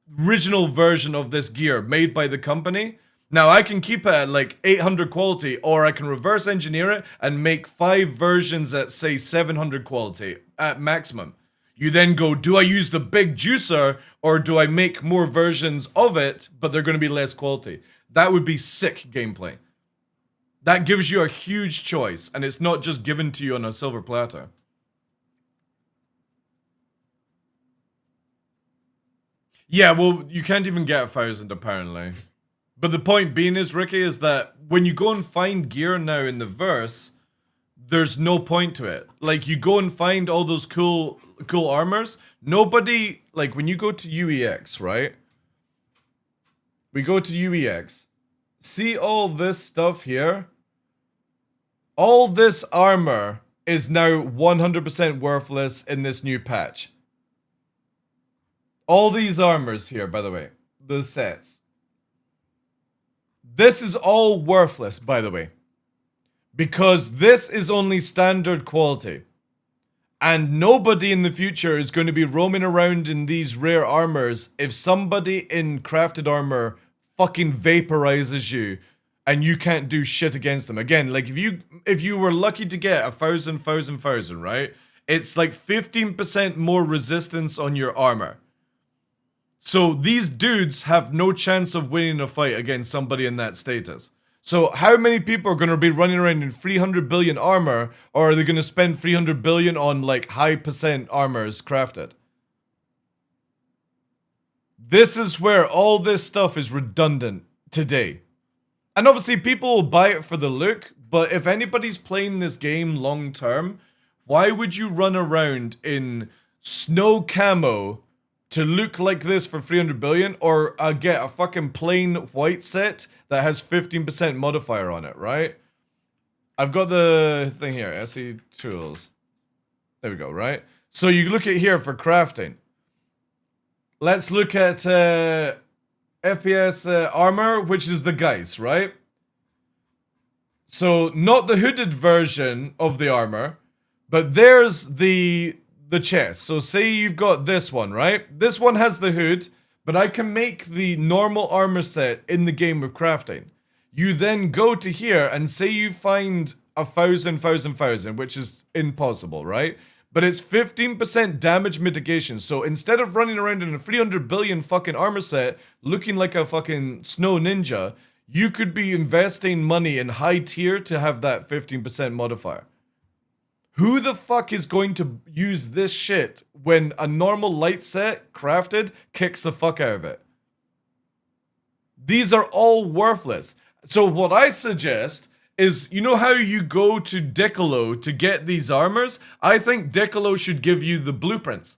version of this gear made by the company. Now I can keep it at like 800 quality or I can reverse engineer it and make 5 versions at say 700 quality at maximum. You then go, do I use the big juicer or do I make more versions of it, but they're going to be less quality? That would be sick gameplay. That gives you a huge choice, and it's not just given to you on a silver platter. Yeah, well, you can't even get 1,000 apparently. But the point being is, Ricky, is that when you go and find gear now in the verse, there's no point to it. Like, you go and find all those cool armors. Nobody, like, when you go to UEX, right? We go to UEX. See all this stuff here? All this armor is now 100% worthless in this new patch. All these armors here, by the way. The sets. This is all worthless, by the way. Because this is only standard quality. And nobody in the future is going to be roaming around in these rare armors if somebody in crafted armor fucking vaporizes you and you can't do shit against them. Again, like if you were lucky to get 1,000, right? It's like 15% more resistance on your armor. So these dudes have no chance of winning a fight against somebody in that status. So how many people are going to be running around in 300 billion armor, or are they going to spend 300 billion on like high percent armors crafted? This is where all this stuff is redundant today. And obviously people will buy it for the look, but if anybody's playing this game long term, why would you run around in snow camo to look like this for 300 billion or get a fucking plain white set that has 15% modifier on it, right? I've got the thing here, SE tools. There we go, right? So you look at here for crafting. Let's look at FPS armor, which is the Geist, right? So not the hooded version of the armor, but there's the chest. So say you've got this one, right? This one has the hood, but I can make the normal armor set in the game of crafting. You then go to here and say you find 1,000, which is impossible, right? But it's 15% damage mitigation. So instead of running around in a 300 billion fucking armor set looking like a fucking snow ninja, you could be investing money in high tier to have that 15% modifier. Who the fuck is going to use this shit when a normal light set crafted kicks the fuck out of it? These are all worthless. So what I suggest is, you know how you go to TheDarkLaw to get these armors? I think TheDarkLaw should give you the blueprints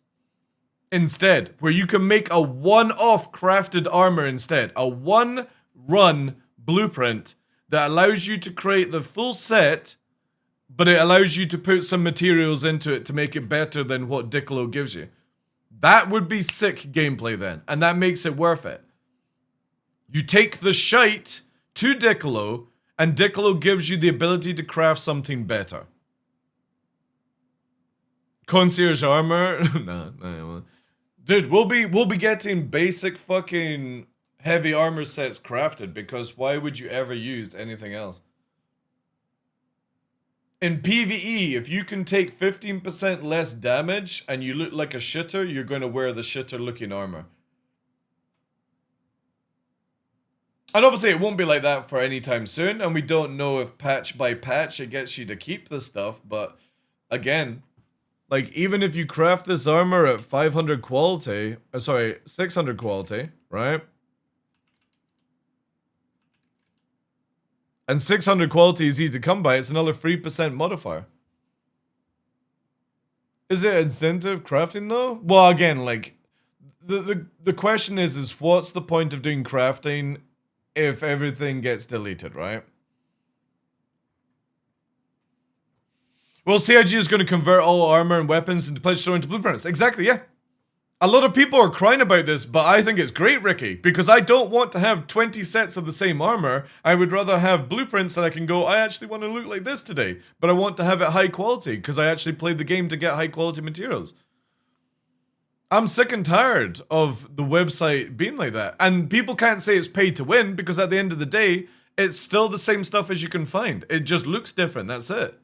instead, where you can make a one-off crafted armor instead. A one-run blueprint that allows you to create the full set, but it allows you to put some materials into it to make it better than what TheDarkLaw gives you. That would be sick gameplay then, and that makes it worth it. You take the shite to TheDarkLaw, and TheDarkLaw gives you the ability to craft something better. Concierge armor? No. Dude, we'll be getting basic fucking heavy armor sets crafted, because why would you ever use anything else? In PvE, if you can take 15% less damage and you look like a shitter, you're going to wear the shitter looking armor. And obviously it won't be like that for any time soon, and we don't know if patch by patch it gets you to keep this stuff, but again, like, even if you craft this armor at 500 quality, 600 quality, right? And 600 quality is easy to come by, it's another 3% modifier. Is it incentive crafting though? Well, again, like, the question is what's the point of doing crafting if everything gets deleted, right? Well, CIG is going to convert all armor and weapons into pledge store into blueprints. Exactly, yeah. A lot of people are crying about this, but I think it's great, Ricky, because I don't want to have 20 sets of the same armor. I would rather have blueprints that I can go, I actually want to look like this today, but I want to have it high quality because I actually played the game to get high quality materials. I'm sick and tired of the website being like that. And people can't say it's pay to win because at the end of the day, it's still the same stuff as you can find. It just looks different, that's it.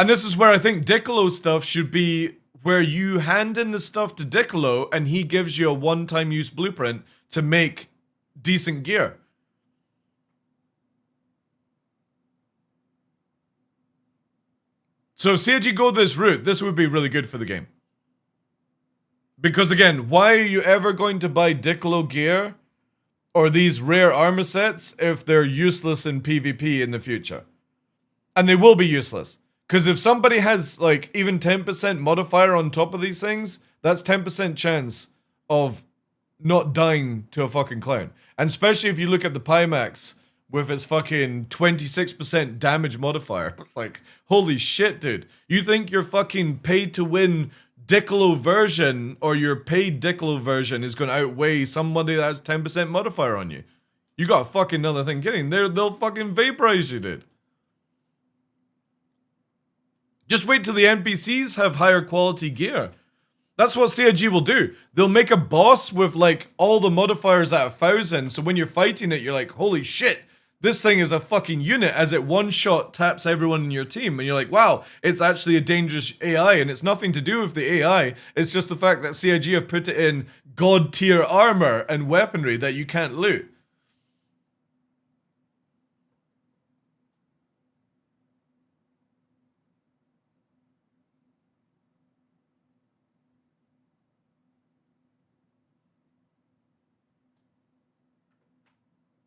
And this is where I think TheDarkLaw stuff should be where you hand in the stuff to TheDarkLaw and he gives you a one-time use blueprint to make decent gear. So if CIG go this route, this would be really good for the game. Because again, why are you ever going to buy TheDarkLaw gear or these rare armor sets if they're useless in PvP in the future? And they will be useless. Because if somebody has, like, even 10% modifier on top of these things, that's 10% chance of not dying to a fucking clown. And especially if you look at the Pimax with its fucking 26% damage modifier. It's like, holy shit, dude. You think your fucking pay-to-win TheDarkLaw version, or your paid TheDarkLaw version, is going to outweigh somebody that has 10% modifier on you? You got a fucking another thing kidding. They'll fucking vaporize you, dude. Just wait till the NPCs have higher quality gear. That's what CIG will do. They'll make a boss with like all the modifiers at 1,000, so when you're fighting it, you're like, holy shit, this thing is a fucking unit as it one-shot taps everyone in your team. And you're like, wow, it's actually a dangerous AI, and it's nothing to do with the AI. It's just the fact that CIG have put it in god-tier armor and weaponry that you can't loot.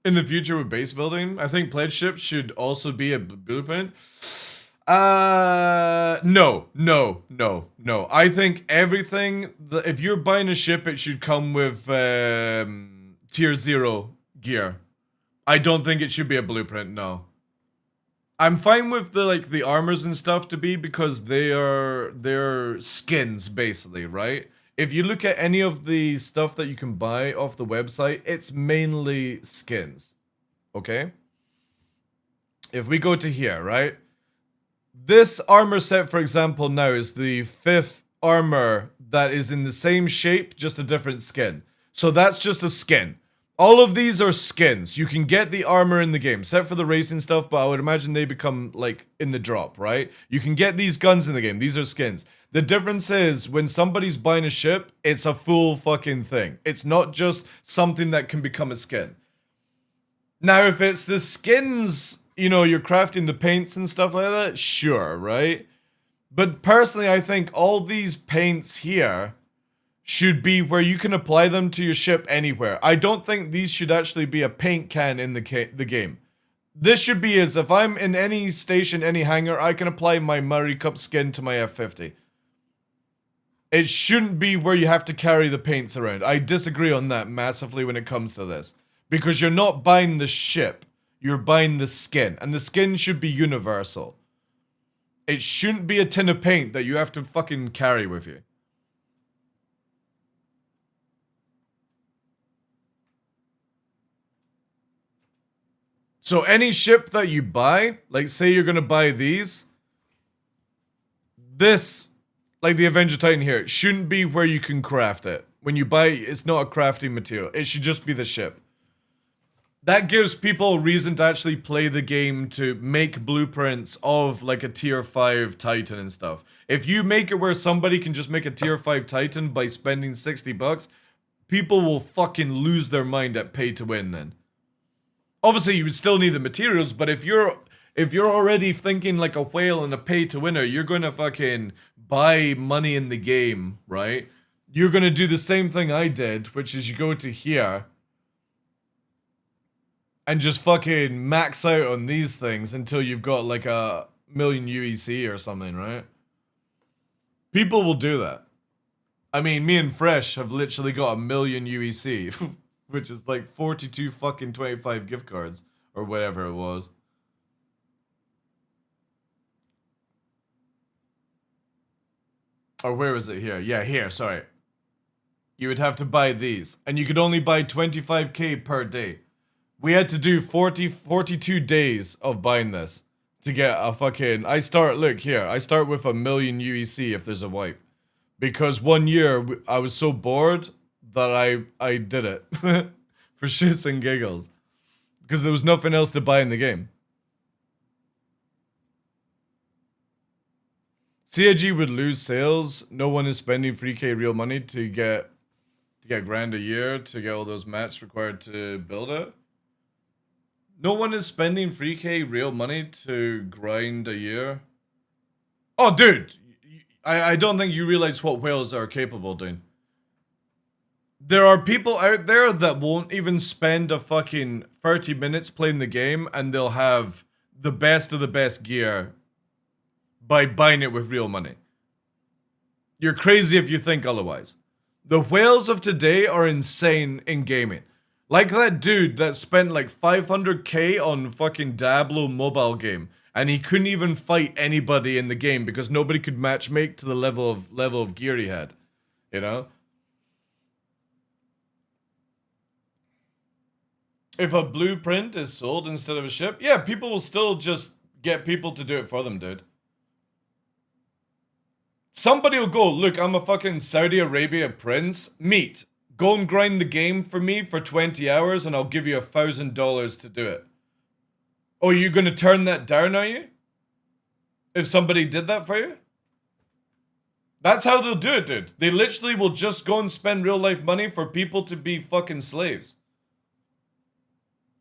In the future with base building, I think pledge ships should also be a blueprint. No. I think everything, if you're buying a ship, it should come with tier 0 gear. I don't think it should be a blueprint, no. I'm fine with the armors and stuff to be, because they're skins basically, right? If you look at any of the stuff that you can buy off the website, it's mainly skins, okay? If we go to here, right? This armor set, for example, now is the 5th armor that is in the same shape, just a different skin. So that's just a skin. All of these are skins. You can get the armor in the game, except for the racing stuff, but I would imagine they become, like, in the drop, right? You can get these guns in the game. These are skins. The difference is, when somebody's buying a ship, it's a full fucking thing. It's not just something that can become a skin. Now, if it's the skins, you know, you're crafting the paints and stuff like that, sure, right? But personally, I think all these paints here should be where you can apply them to your ship anywhere. I don't think these should actually be a paint can in the game. This should be as if I'm in any station, any hangar, I can apply my Murray Cup skin to my F-50. It shouldn't be where you have to carry the paints around. I disagree on that massively when it comes to this. Because you're not buying the ship, you're buying the skin. And the skin should be universal. It shouldn't be a tin of paint that you have to fucking carry with you. So any ship that you buy, like say you're gonna buy these, this, like the Avenger Titan here, it shouldn't be where you can craft it. When you buy it, it's not a crafting material. It should just be the ship. That gives people a reason to actually play the game, to make blueprints of like a tier 5 Titan and stuff. If you make it where somebody can just make a tier 5 Titan by spending $60, people will fucking lose their mind at pay to win then. Obviously, you would still need the materials, but if you're already thinking like a whale and a pay-to-winner, you're going to fucking buy money in the game, right? You're going to do the same thing I did, which is you go to here and just fucking max out on these things until you've got like a million UEC or something, right? People will do that. I mean, me and Fresh have literally got a million UEC. Which is like 42 fucking 25 gift cards. Or whatever it was. Or where is it here? Yeah, here, sorry. You would have to buy these. And you could only buy 25k per day. We had to do 42 days of buying this. To get a fucking... I start with a million UEC if there's a wipe. Because 1 year, I was so bored... that I did it for shits and giggles because there was nothing else to buy in the game. CIG would lose sales. No one is spending 3k real money to get grand a year to get all those mats required to build it. No one is spending 3k real money to grind a year. Oh, dude, I don't think you realize what whales are capable of doing. There are people out there that won't even spend a fucking 30 minutes playing the game and they'll have the best of the best gear by buying it with real money. You're crazy if you think otherwise. The whales of today are insane in gaming. Like that dude that spent like 500k on fucking Diablo mobile game and he couldn't even fight anybody in the game because nobody could matchmake to the level of gear he had. You know? If a blueprint is sold instead of a ship, yeah, people will still just get people to do it for them, dude. Somebody will go, look, I'm a fucking Saudi Arabia prince. Meet. Go and grind the game for me for 20 hours and I'll give you $1,000 to do it. Oh, you're going to turn that down, are you? If somebody did that for you? That's how they'll do it, dude. They literally will just go and spend real life money for people to be fucking slaves.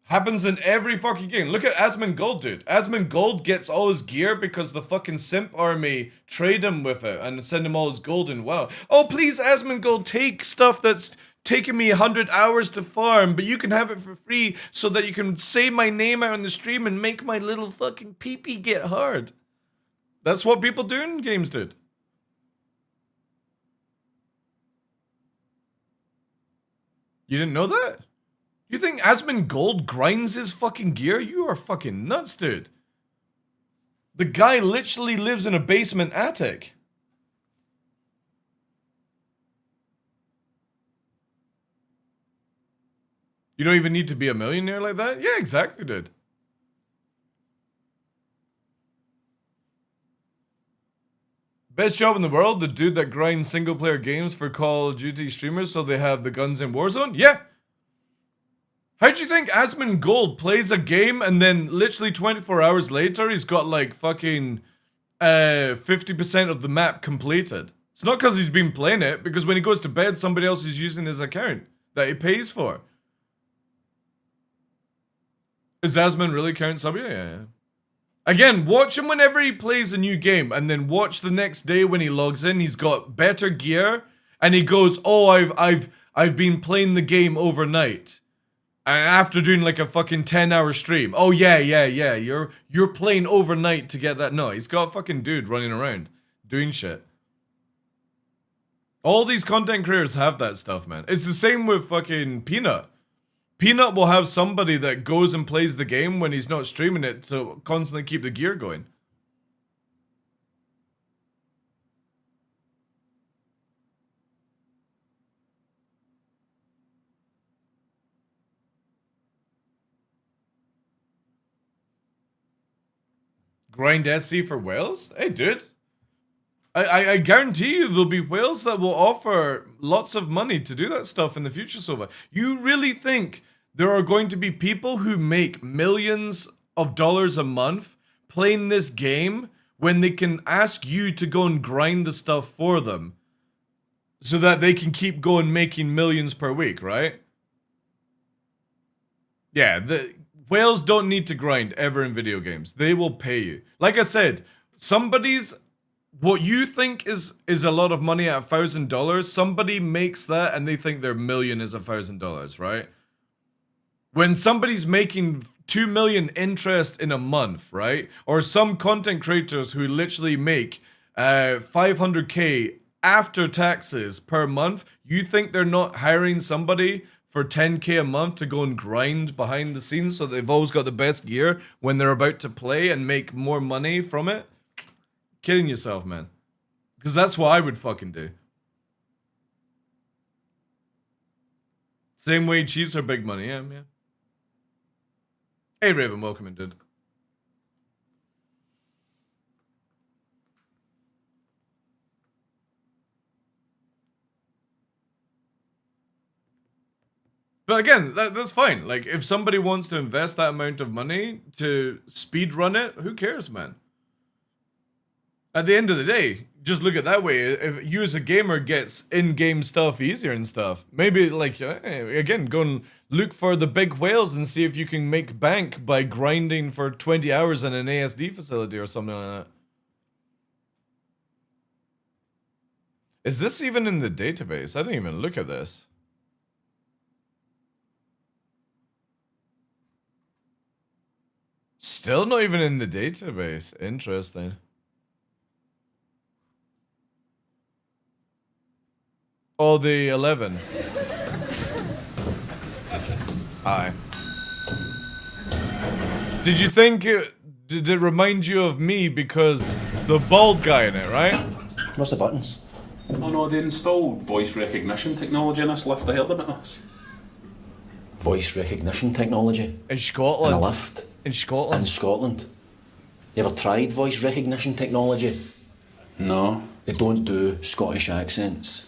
Happens in every fucking game. Look at Asmongold, dude. Asmongold gets all his gear because the fucking simp army trade him with it and send him all his gold and wow. Oh, please, Asmongold, take stuff that's taken me 100 hours to farm, but you can have it for free so that you can say my name out on the stream and make my little fucking pee-pee get hard. That's what people do in games, dude. You didn't know that? You think Asmongold grinds his fucking gear? You are fucking nuts, dude. The guy literally lives in a basement attic. You don't even need to be a millionaire like that? Yeah, exactly, dude. Best job in the world? The dude that grinds single-player games for Call of Duty streamers so they have the guns in Warzone? Yeah. How'd you think Asmongold plays a game and then literally 24 hours later he's got like fucking 50% of the map completed? It's not because he's been playing it, because when he goes to bed somebody else is using his account that he pays for. Is Asmon really count sub? Yeah. Again, watch him whenever he plays a new game and then watch the next day when he logs in. He's got better gear and he goes, "Oh, I've been playing the game overnight." And after doing like a fucking 10-hour stream. Oh yeah. You're playing overnight to get that. No, he's got a fucking dude running around doing shit. All these content creators have that stuff, man. It's the same with fucking Peanut. Peanut will have somebody that goes and plays the game when he's not streaming it to constantly keep the gear going. Grind SC for whales? Hey, dude. I guarantee you there'll be whales that will offer lots of money to do that stuff in the future, Sova. You really think there are going to be people who make millions of dollars a month playing this game when they can ask you to go and grind the stuff for them so that they can keep going making millions per week, right? Yeah, the whales don't need to grind ever in video games. They will pay you. Like I said, what you think is a lot of money at $1,000, somebody makes that and they think their million is $1,000, right? When somebody's making 2 million interest in a month, right? Or some content creators who literally make 500k after taxes per month, you think they're not hiring somebody for 10k a month to go and grind behind the scenes so they've always got the best gear when they're about to play and make more money from it? Kidding yourself, man. Because that's what I would fucking do. Same way cheats are big money, yeah. Hey Raven, welcome in, dude. But again, that's fine. Like, if somebody wants to invest that amount of money to speedrun it, who cares, man? At the end of the day, just look at it that way. If you as a gamer gets in-game stuff easier and stuff, maybe like, again, go and look for the big whales and see if you can make bank by grinding for 20 hours in an ASD facility or something like that. Is this even in the database? I didn't even look at this. Still not even in the database. Interesting. Oh, the 11. Aye. Did you think did it remind you of me because the bald guy in it, right? What's the buttons? Oh no, they installed voice recognition technology in this lift. I heard about this. Voice recognition technology? In Scotland. In a lift? In Scotland. In Scotland. You ever tried voice recognition technology? No. They don't do Scottish accents.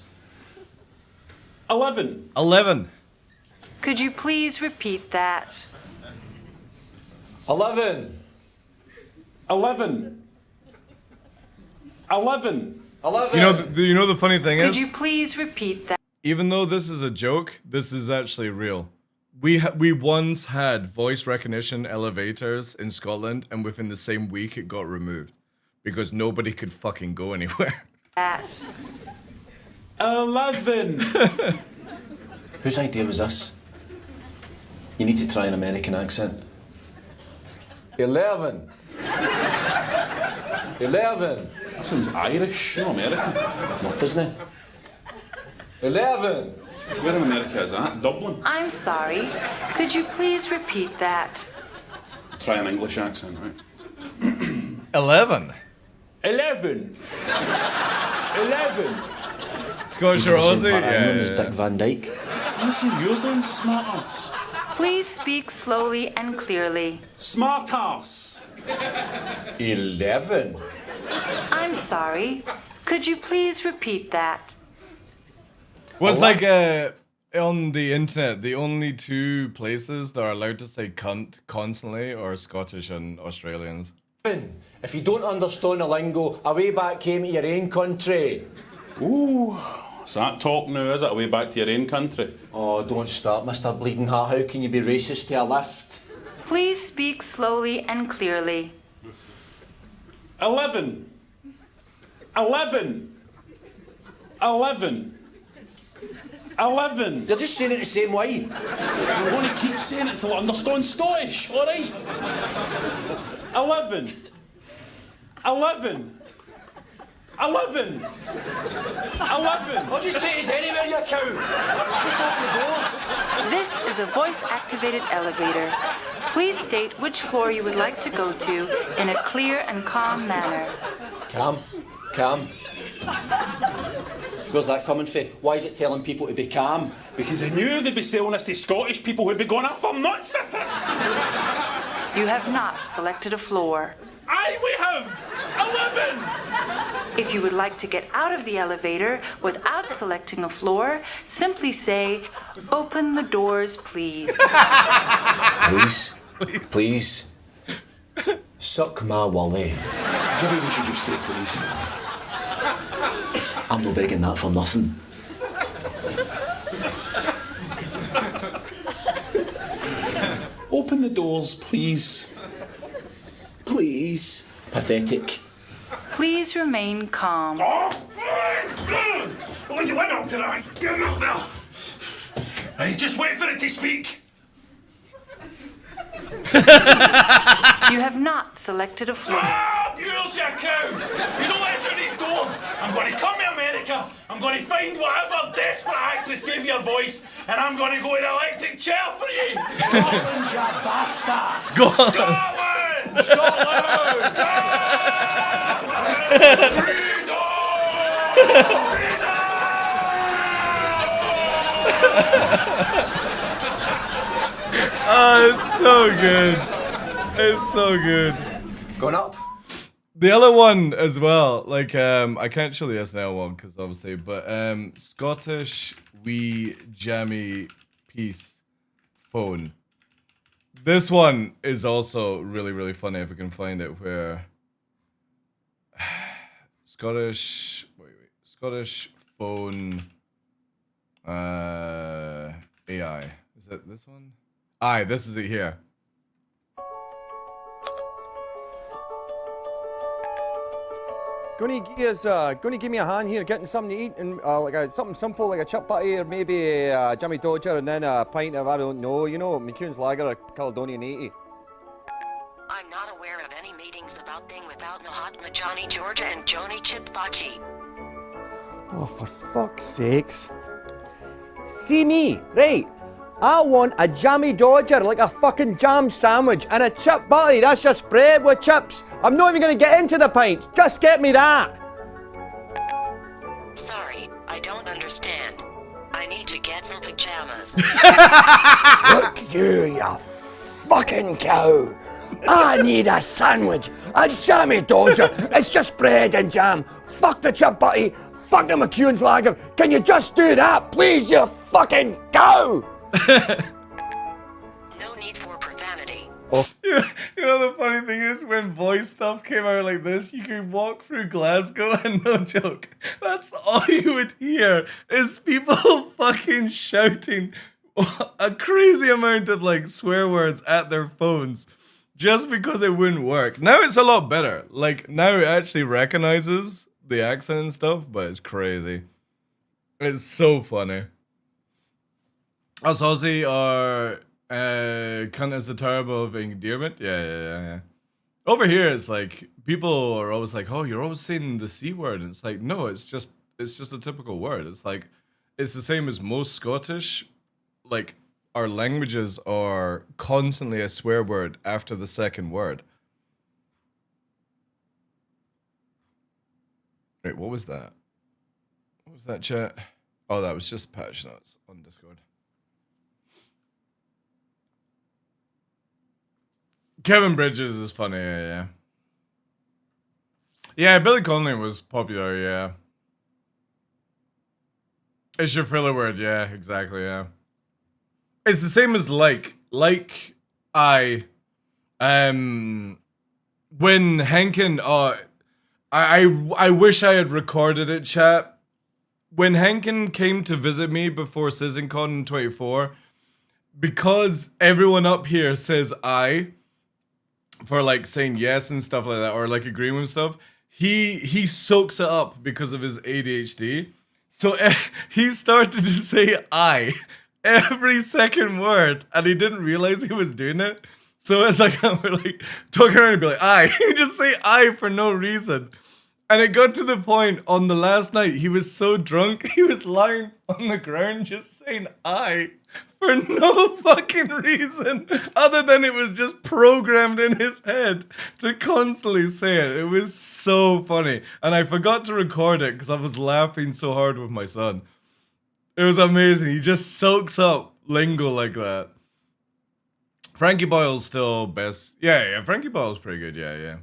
11. 11. Could you please repeat that? 11. 11. 11. 11. You know the funny thing Could is, you please repeat that? even though this is a joke, this is actually real. We once had voice recognition elevators in Scotland, and within the same week it got removed because nobody could fucking go anywhere. 11. Whose idea was this? You need to try an American accent. 11. 11. That sounds Irish, no American. Not Disney. 11. Where in America is that? Dublin? I'm sorry. Could you please repeat that? Try an English accent, right? 11. 11. 11. Scottish or Aussie? England is Yeah. Dick Van Dyke. Listen, yours then, smart ass. Please speak slowly and clearly. Smart ass. 11. I'm sorry. Could you please repeat that? What's like on the internet, the only two places that are allowed to say cunt constantly are Scottish and Australians. If you don't understand the lingo, away back home to your own country. Ooh, is that talk now, is it? Away back to your own country? Oh, don't start, Mr. Bleeding Heart. How can you be racist to a lift? Please speak slowly and clearly. 11. 11. 11. 11. You're just saying it the same way. I'm going to keep saying it until I understand Scottish, all right? 11. 11. 11. 11. I'll just take us anywhere, you cow. Just open the doors. This is a voice-activated elevator. Please state which floor you would like to go to in a clear and calm manner. Calm. Calm. Where's that coming from? Why is it telling people to be calm? Because they knew they'd be selling this to Scottish people who'd be going off for nut sitting. You have not selected a floor. Aye, we have 11. If you would like to get out of the elevator without selecting a floor, simply say, "Open the doors, please." Please. Please. Suck my wally. Maybe we should just say please. I'm no begging that for nothing. Open the doors, please. Please. Pathetic. Please remain calm. Oh, what do you want up tonight? Get him up there. Hey, just wait for it to speak. You have not selected a floor. Ah, girls, you cow! You don't let us out these doors. I'm going to come to America. I'm going to find whatever desperate actress gave you a voice, and I'm going to go in an electric chair for you. Scotland, you bastard! Scotland! Scotland! Scotland! Freedom! Oh, it's so good. It's so good. Going up? The other one as well, like I can't show the SNL one because obviously, but Scottish wee jammy piece phone. This one is also really funny if I can find it. Where Scottish phone AI. Is that this one? Aye, this is it here. Gonna give me a hand here, getting something to eat, and something simple like a chip butty or maybe a Jimmy Dodger, and then a pint of, I don't know, McEwen's Lager or Caledonian 80. I'm not aware of any meetings about thing without Mahatma Johnny Georgia and Joni Chip Butty. Oh, for fuck's sakes. See me, right? I want a jammy Dodger, like a fucking jam sandwich, and a chip butty, that's just bread with chips. I'm not even gonna get into the pints, just get me that. Sorry, I don't understand. I need to get some pajamas. Look you fucking cow. I need a sandwich, a jammy Dodger, it's just bread and jam. Fuck the chip butty, fuck the McEwen's Lager. Can you just do that, please, you fucking cow? No need for profanity. Oh. You know the funny thing is when voice stuff came out like this, you could walk through Glasgow and no joke, that's all you would hear is people fucking shouting a crazy amount of like swear words at their phones just because it wouldn't work. Now it's a lot better. Like now it actually recognizes the accent and stuff, but it's crazy. It's so funny. Us Aussie are cunt is a terrible of endearment. Yeah. Over here, it's like people are always like, "Oh, you're always saying the C word." And it's like, no, it's just a typical word. It's like it's the same as most Scottish. Like our languages are constantly a swear word after the second word. Wait, what was that? What was that, chat? Oh, that was just patch notes on Discord. Kevin Bridges is funny, yeah. Yeah, Billy Connolly was popular, yeah. It's your filler word, yeah, exactly, yeah. It's the same as like I, when Henkin, I wish I had recorded it, chat. When Henkin came to visit me before SizzonCon in 24, because everyone up here says I, for like saying yes and stuff like that, or like agreeing with stuff, he soaks it up because of his ADHD. So he started to say I every second word, and he didn't realize he was doing it. So it's like we're like talking around and be like I. He just say I for no reason. And it got to the point on the last night, he was so drunk, he was lying on the ground just saying I for no fucking reason other than it was just programmed in his head to constantly say it. It was so funny. And I forgot to record it because I was laughing so hard with my son. It was amazing. He just soaks up lingo like that. Frankie Boyle's still best. Yeah, Frankie Boyle's pretty good. Yeah.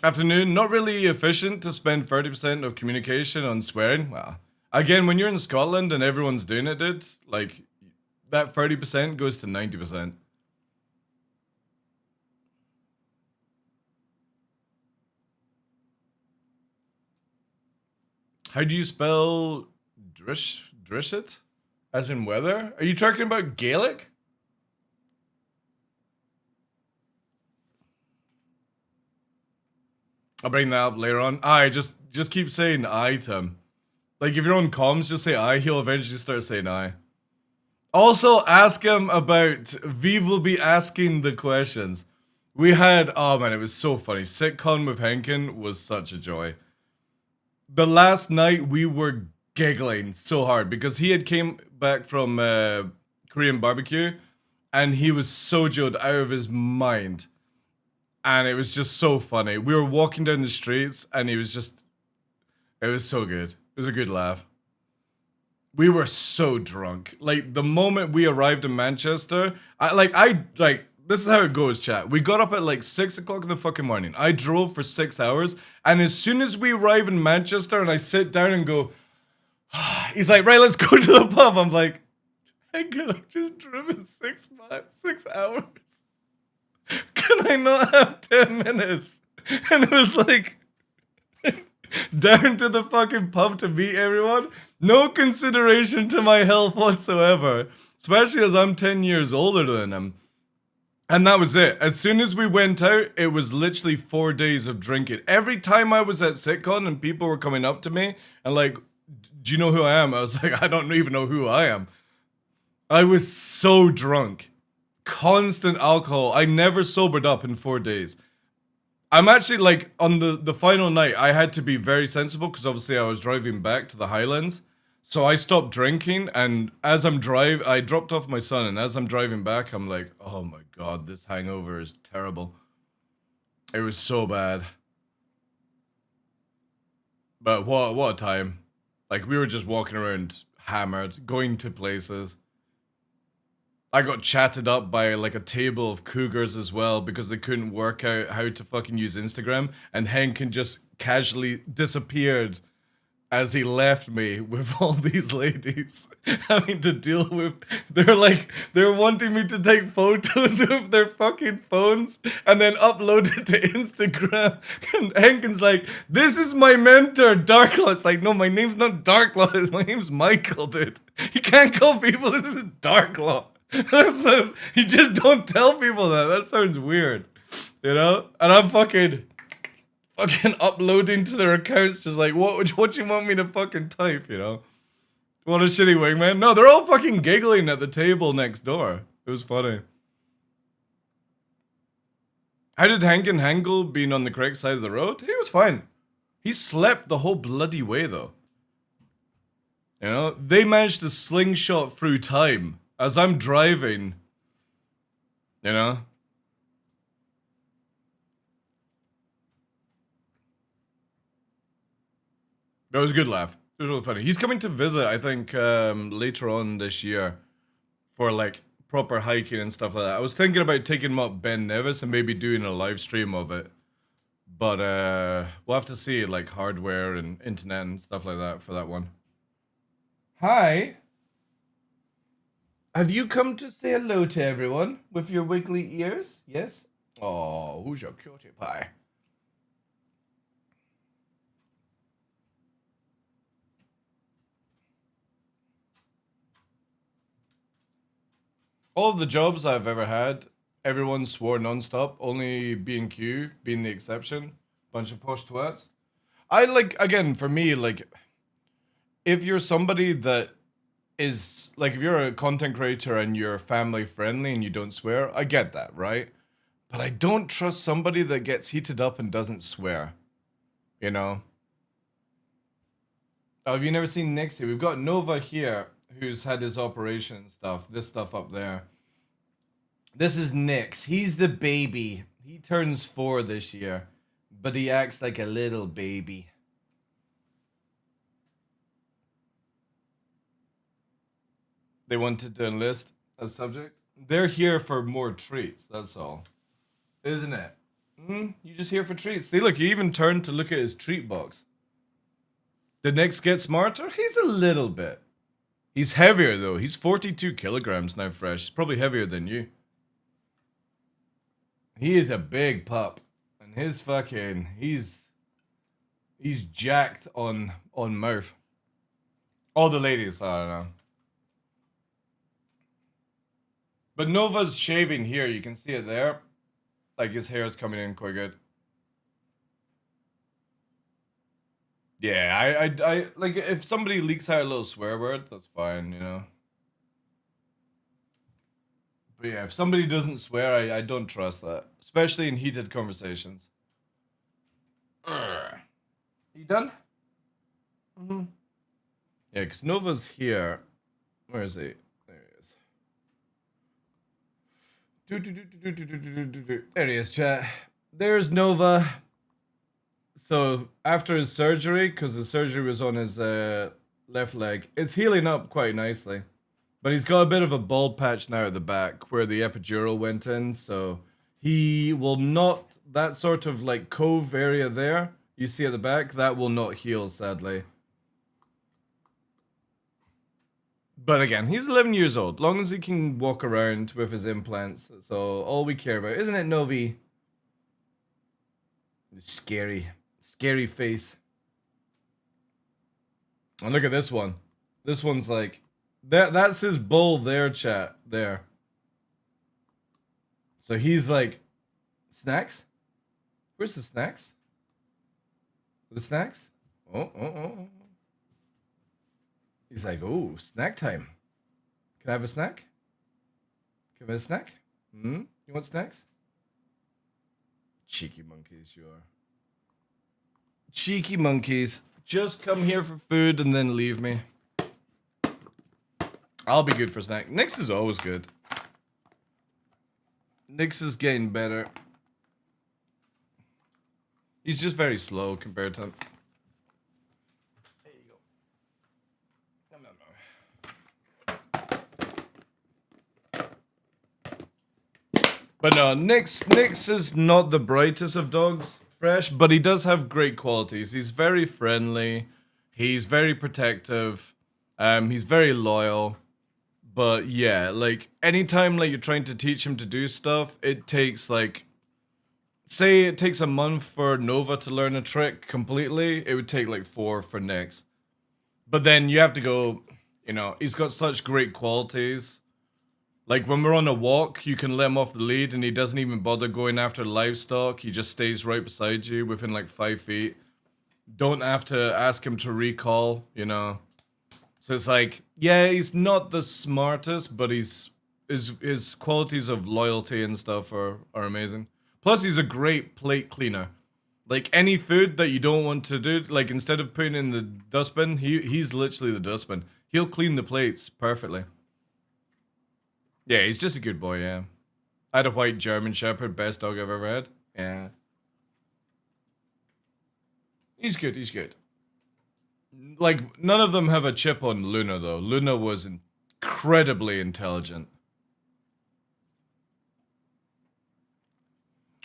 Afternoon, not really efficient to spend 30% of communication on swearing. Well, again, when you're in Scotland and everyone's doing it, dude, like, that 30% goes to 90%. How do you spell Drishit? As in weather? Are you talking about Gaelic? I'll bring that up later on. I just keep saying I to him. Like, if you're on comms, just say I. He'll eventually start saying I. Also, ask him about... Viv will be asking the questions. We had... Oh, man, it was so funny. Sitcon with Henkin was such a joy. The last night, we were giggling so hard because he had came back from Korean barbecue and he was sojoed out of his mind. And it was just so funny. We were walking down the streets and he was just... It was so good. It was a good laugh. We were so drunk. Like, the moment we arrived in Manchester, this is how it goes, chat. We got up at like 6 o'clock in the fucking morning. I drove for 6 hours. And as soon as we arrive in Manchester and I sit down and go, he's like, right, let's go to the pub. I'm like, I've just driven 6 hours. Can I not have 10 minutes? And it was like, down to the fucking pub to meet everyone. No consideration to my health whatsoever. Especially as I'm 10 years older than him. And that was it. As soon as we went out, it was literally 4 days of drinking. Every time I was at SitCon and people were coming up to me and like, do you know who I am? I was like, I don't even know who I am. I was so drunk. Constant alcohol. I never sobered up in 4 days. I'm actually like on the final night I had to be very sensible because obviously I was driving back to the Highlands, so I stopped drinking. And as I dropped off my son, and as I'm driving back, I'm like, oh my god, this hangover is terrible. It was so bad. But what a time! Like, we were just walking around hammered, going to places. I got chatted up by like a table of cougars as well because they couldn't work out how to fucking use Instagram, and Henkin just casually disappeared as he left me with all these ladies having to deal with. They're wanting me to take photos of their fucking phones and then upload it to Instagram. And Henkin's like, this is my mentor, DarkLaw. It's like, no, my name's not DarkLaw. My name's Michael, dude. You can't call people this is DarkLaw. You just don't tell people that. That sounds weird, you know? And I'm fucking uploading to their accounts, just like, what you want me to fucking type, you know? What a shitty wingman. No, they're all fucking giggling at the table next door. It was funny. How did Hankin handle being on the correct side of the road? He was fine. He slept the whole bloody way, though. You know? They managed to slingshot through time as I'm driving, you know? That was a good laugh. It was really funny. He's coming to visit, I think, later on this year for, like, proper hiking and stuff like that. I was thinking about taking him up Ben Nevis and maybe doing a live stream of it. But, we'll have to see, like, hardware and internet and stuff like that for that one. Hi. Have you come to say hello to everyone with your wiggly ears? Yes? Oh, who's your cutie pie? All of the jobs I've ever had, everyone swore non-stop, only B&Q being the exception. Bunch of posh twats. I like, again, for me, like, if you're somebody that is, like, if you're a content creator and you're family friendly and you don't swear, I get that, right? But I don't trust somebody that gets heated up and doesn't swear. You know? Oh, have you never seen Nixie? We've got Nova here, who's had his operation and stuff. This stuff up there. This is Nix. He's the baby. He turns 4 this year. But he acts like a little baby. They wanted to enlist a subject. They're here for more treats, that's all. Isn't it? You just here for treats. See, look, he even turned to look at his treat box. Did Nix get smarter? He's a little bit. He's heavier, though. He's 42 kilograms now fresh. He's probably heavier than you. He is a big pup. And his fucking... He's jacked on mouth. All the ladies, I don't know. But Nova's shaving here. You can see it there. Like, his hair is coming in quite good. Yeah, I like, if somebody leaks out a little swear word, that's fine, you know. But yeah, if somebody doesn't swear, I don't trust that. Especially in heated conversations. You done? Yeah, because Nova's here. Where is he? There he is. There he is, chat. There's Nova. So, after his surgery, because the surgery was on his left leg, it's healing up quite nicely. But he's got a bit of a bald patch now at the back, where the epidural went in, so he will not, that sort of like cove area there, you see at the back, that will not heal, sadly. But again, he's 11 years old, long as he can walk around with his implants, that's all we care about. Isn't it, Novi? Scary. Scary face. And look at this one. This one's like... That's his bull there, chat. There. So he's like... Snacks? Where's the snacks? The snacks? Oh. He's like, oh, snack time. Can I have a snack? Can I have a snack? You want snacks? Cheeky monkeys, you are. Cheeky monkeys. Just come here for food and then leave me. I'll be good for snack. Nix is always good. Nix is getting better. He's just very slow compared to him. There you go. But no, Nix is not the brightest of dogs. Fresh, but he does have great qualities. He's very friendly. He's very protective. He's very loyal. But yeah, like anytime like you're trying to teach him to do stuff, it takes like, say it takes a month for Nova to learn a trick completely, it would take like 4 for Nix. But then you have to go, you know, he's got such great qualities. Like, when we're on a walk, you can let him off the lead, and he doesn't even bother going after livestock. He just stays right beside you, within, like, 5 feet. Don't have to ask him to recall, you know. So it's like, yeah, he's not the smartest, but his qualities of loyalty and stuff are amazing. Plus, he's a great plate cleaner. Like, any food that you don't want to do, like, instead of putting in the dustbin, he's literally the dustbin. He'll clean the plates perfectly. Yeah, he's just a good boy, yeah. I had a white German Shepherd, best dog I've ever had. Yeah. He's good, he's good. Like, none of them have a chip on Luna, though. Luna was incredibly intelligent.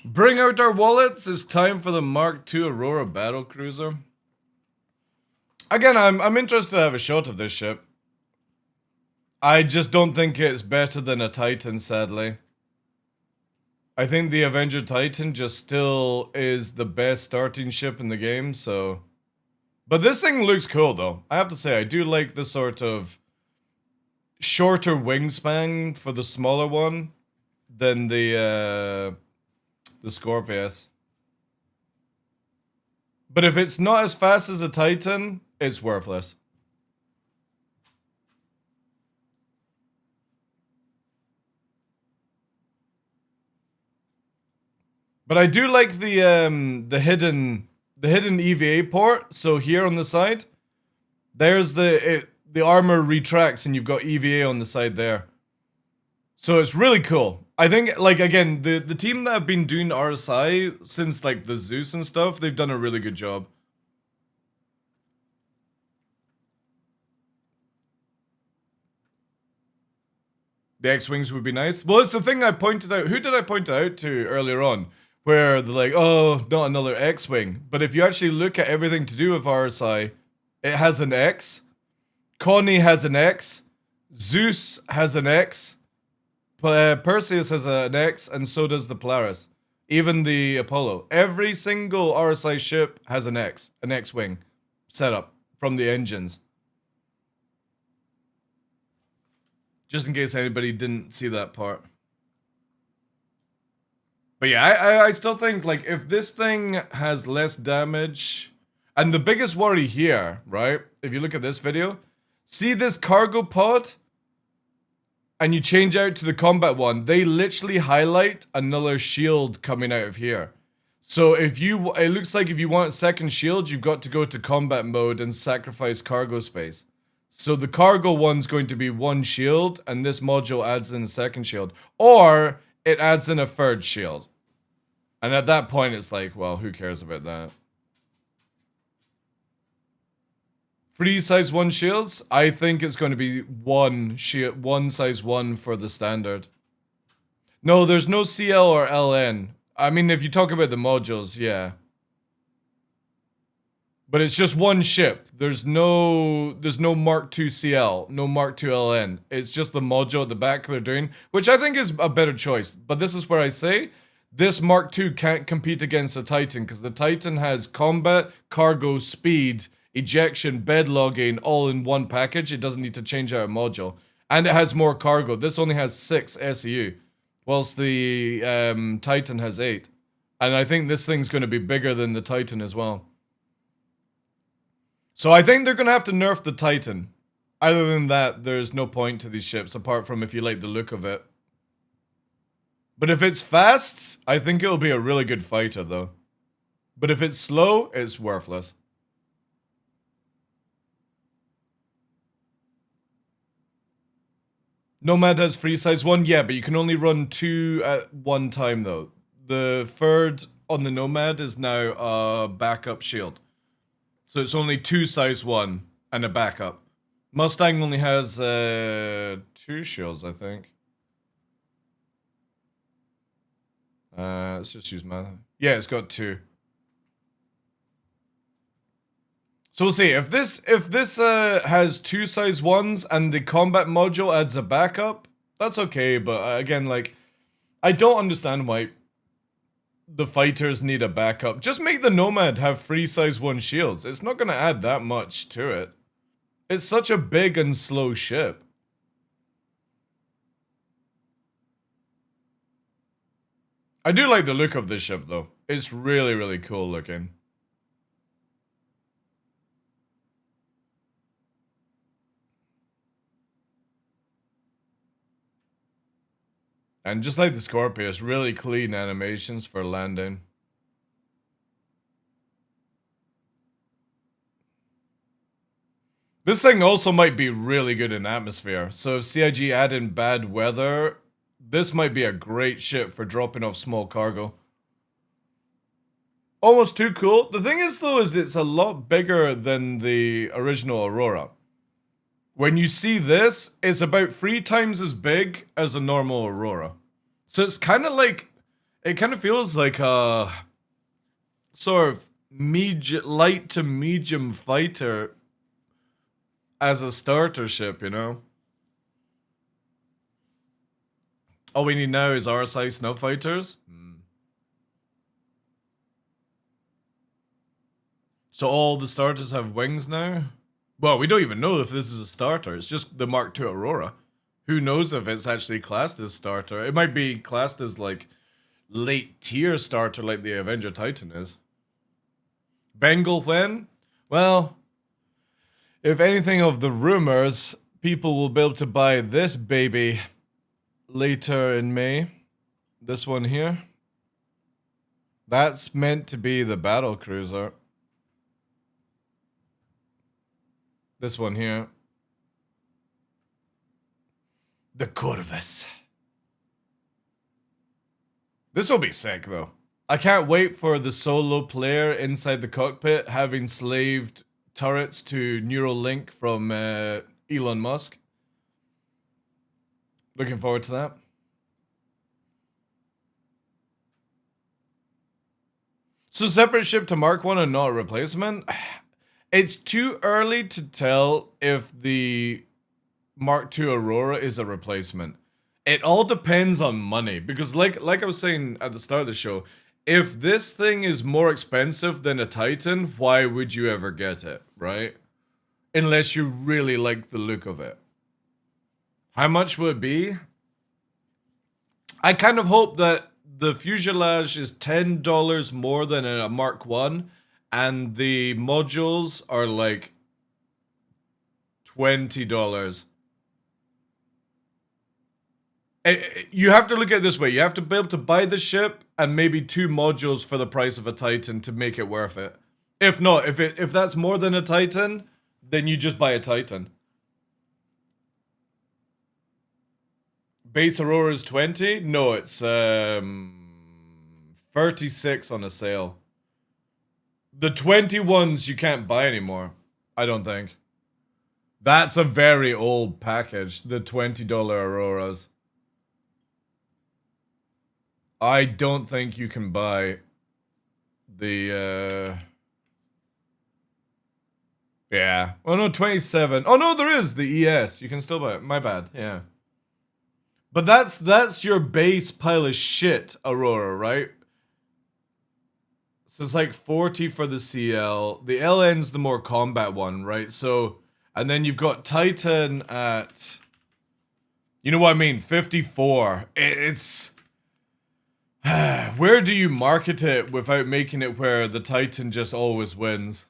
Bring out our wallets. It's time for the Mark II Aurora Battlecruiser. Again, I'm interested to have a shot of this ship. I just don't think it's better than a Titan, sadly. I think the Avenger Titan just still is the best starting ship in the game, so... But this thing looks cool, though. I have to say, I do like the sort of shorter wingspan for the smaller one than the Scorpius. But if it's not as fast as a Titan, it's worthless. But I do like the hidden EVA port. So here on the side, there's the armor retracts and you've got EVA on the side there. So it's really cool. I think, like, again, the team that have been doing RSI since, like, the Zeus and stuff, they've done a really good job. The X-Wings would be nice. Well, it's the thing I pointed out. Who did I point it out to earlier on? Where they're like, oh, not another X-Wing. But if you actually look at everything to do with RSI, it has an X. Connie has an X. Zeus has an X. Perseus has an X, and so does the Polaris. Even the Apollo. Every single RSI ship has an X. An X-Wing setup from the engines. Just in case anybody didn't see that part. But yeah, I still think, like, if this thing has less damage... And the biggest worry here, right? If you look at this video, see this cargo pod? And you change out to the combat one, they literally highlight another shield coming out of here. So if you... It looks like if you want a second shield, you've got to go to combat mode and sacrifice cargo space. So the cargo one's going to be one shield, and this module adds in a second shield. Or it adds in a third shield. And at that point, it's like, well, who cares about that? Free size 1 shields? I think it's going to be one size 1 for the standard. No, there's no CL or LN. I mean, if you talk about the modules, yeah. But it's just one ship. There's no Mark II CL, no Mark II LN. It's just the module at the back they're doing, which I think is a better choice. But this is where I say, this Mark II can't compete against the Titan, because the Titan has combat, cargo, speed, ejection, bed logging, all in one package. It doesn't need to change out a module. And it has more cargo. This only has 6 SEU, whilst the Titan has 8. And I think this thing's going to be bigger than the Titan as well. So I think they're going to have to nerf the Titan. Other than that, there's no point to these ships, apart from if you like the look of it. But if it's fast, I think it'll be a really good fighter, though. But if it's slow, it's worthless. Nomad has free size 1, yeah, but you can only run 2 at one time, though. The third on the Nomad is now a backup shield. So it's only 2 size 1 and a backup. Mustang only has 2 shields, I think. Let's just use my... Yeah, it's got 2. So we'll see. If this has 2 size 1s and the combat module adds a backup, that's okay. But again, like, I don't understand why the fighters need a backup. Just make the Nomad have 3 size 1 shields. It's not going to add that much to it. It's such a big and slow ship. I do like the look of this ship, though. It's really, really cool looking. And just like the Scorpius, really clean animations for landing. This thing also might be really good in atmosphere. So if CIG add in bad weather, this might be a great ship for dropping off small cargo. Almost too cool. The thing is, though, is it's a lot bigger than the original Aurora. When you see this, it's about 3 times as big as a normal Aurora. So it's kind of like, it kind of feels like a sort of light to medium fighter as a starter ship, you know? All we need now is RSI snow fighters. So all the starters have wings now? Well, we don't even know if this is a starter. It's just the Mark II Aurora. Who knows if it's actually classed as starter? It might be classed as, like, late tier starter like the Avenger Titan is. Bengal when? Well, if anything of the rumors, people will be able to buy this baby later in May. This one here. That's meant to be the battle cruiser. This one here. The Corvus. This will be sick though. I can't wait for the solo player inside the cockpit having slaved turrets to Neuralink from Elon Musk. Looking forward to that. So separate ship to Mark 1 and not a replacement? It's too early to tell if the Mark II Aurora is a replacement. It all depends on money. Because like I was saying at the start of the show, if this thing is more expensive than a Titan, why would you ever get it, right? Unless you really like the look of it. How much would it be? I kind of hope that the fuselage is $10 more than a Mark 1 and the modules are like $20. You have to look at it this way. You have to be able to buy the ship and maybe 2 modules for the price of a Titan to make it worth it. If not, if that's more than a Titan, then you just buy a Titan. Base Aurora is 20? No, it's 36 on a sale. The 21s you can't buy anymore, I don't think. That's a very old package, the $20 Auroras. I don't think you can buy the yeah. Oh no, 27. Oh no, there is the ES. You can still buy it. My bad. Yeah. But that's your base pile of shit Aurora, right? So it's like 40 for the CL. The LN's the more combat one, right? So, and then you've got Titan at, you know what I mean, 54. It's where do you market it without making it where the Titan just always wins?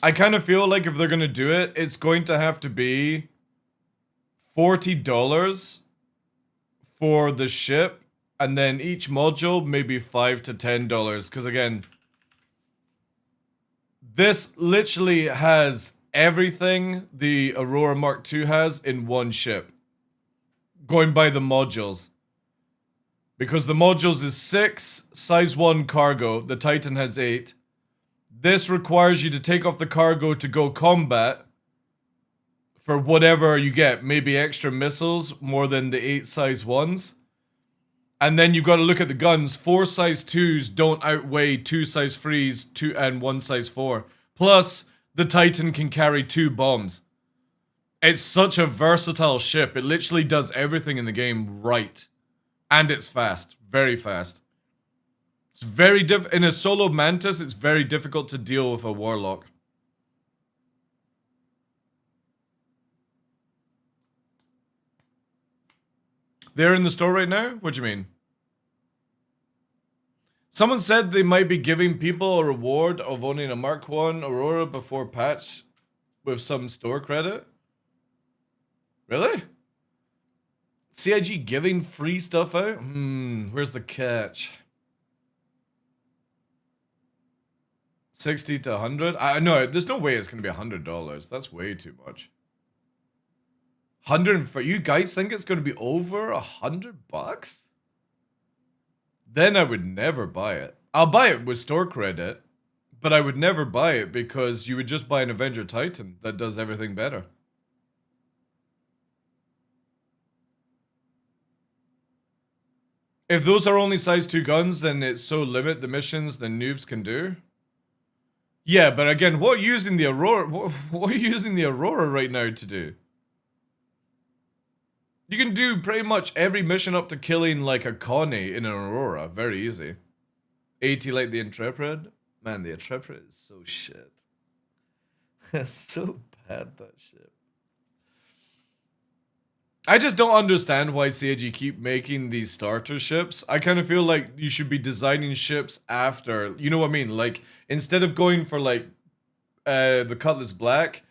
I kind of feel like if they're going to do it, it's going to have to be $40 for the ship, and then each module maybe $5 to $10. Because again, this literally has everything the Aurora Mark II has in one ship. Going by the modules. Because the modules is 6 size 1 cargo. The Titan has 8. This requires you to take off the cargo to go combat. For whatever you get. Maybe extra missiles more than the 8 size 1s. And then you've got to look at the guns. 4 size 2s don't outweigh 2 size 3s and 1 size 4. Plus, the Titan can carry 2 bombs. It's such a versatile ship. It literally does everything in the game right. And it's fast. Very fast. It's very in a solo Mantis, it's very difficult to deal with a Warlock. They're in the store right now? What do you mean? Someone said they might be giving people a reward of owning a Mark 1 Aurora before patch with some store credit. Really? CIG giving free stuff out? Where's the catch? 60 to 100? I know, there's no way it's going to be $100. That's way too much. 100, you guys think it's going to be over $100? Then I would never buy it. I'll buy it with store credit, but I would never buy it because you would just buy an Avenger Titan that does everything better. If those are only size 2 guns, then it's so limit the missions than noobs can do. Yeah, but again, what are you using the Aurora? What are you using the Aurora right now to do? You can do pretty much every mission up to killing like a Connie in an Aurora. Very easy. 80 like the Intrepid? Man, the Intrepid is so shit. It's so bad, that shit. I just don't understand why CIG keep making these starter ships. I kind of feel like you should be designing ships after, you know what I mean? Like, instead of going for like the Cutlass Black,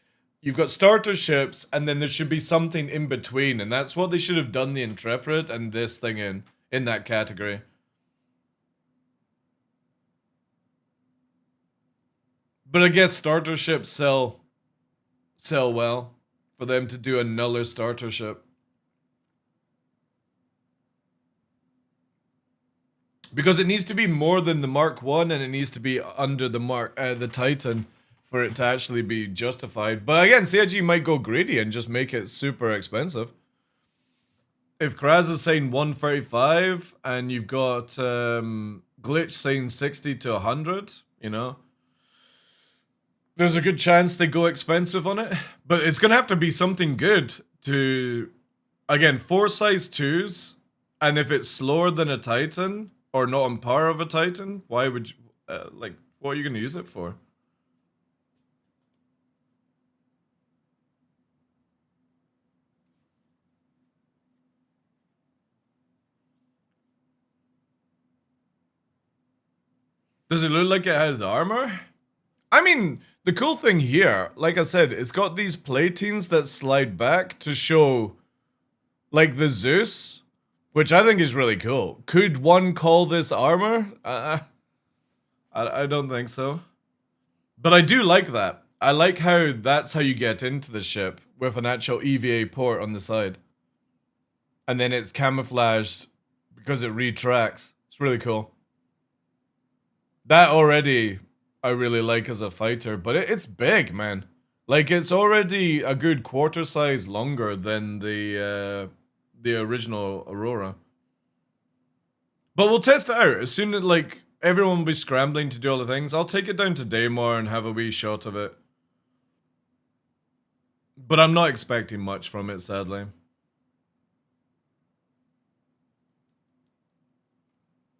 you've got starter ships, and then there should be something in between, and that's what they should have done the Intrepid and this thing in that category. But I guess starter ships sell well for them to do another starter ship. Because it needs to be more than the Mark 1, and it needs to be under the Titan for it to actually be justified. But again, CIG might go greedy and just make it super expensive. If Kraz is saying 135 and you've got Glitch saying 60 to 100, you know, there's a good chance they go expensive on it. But it's going to have to be something good to, again, 4 size 2s, and if it's slower than a Titan, or not on par of a Titan, why would you, like, what are you going to use it for? Does it look like it has armor? I mean, the cool thing here, like I said, it's got these platines that slide back to show, like, the Zeus, which I think is really cool. Could one call this armor? I don't think so. But I do like that. I like how that's how you get into the ship, with an actual EVA port on the side. And then it's camouflaged because it retracts. It's really cool. That already I really like as a fighter, but it's big, man. Like, it's already a good quarter size longer than the original Aurora. But we'll test it out. As soon as, like, everyone will be scrambling to do all the things, I'll take it down to Daymar and have a wee shot of it. But I'm not expecting much from it, sadly.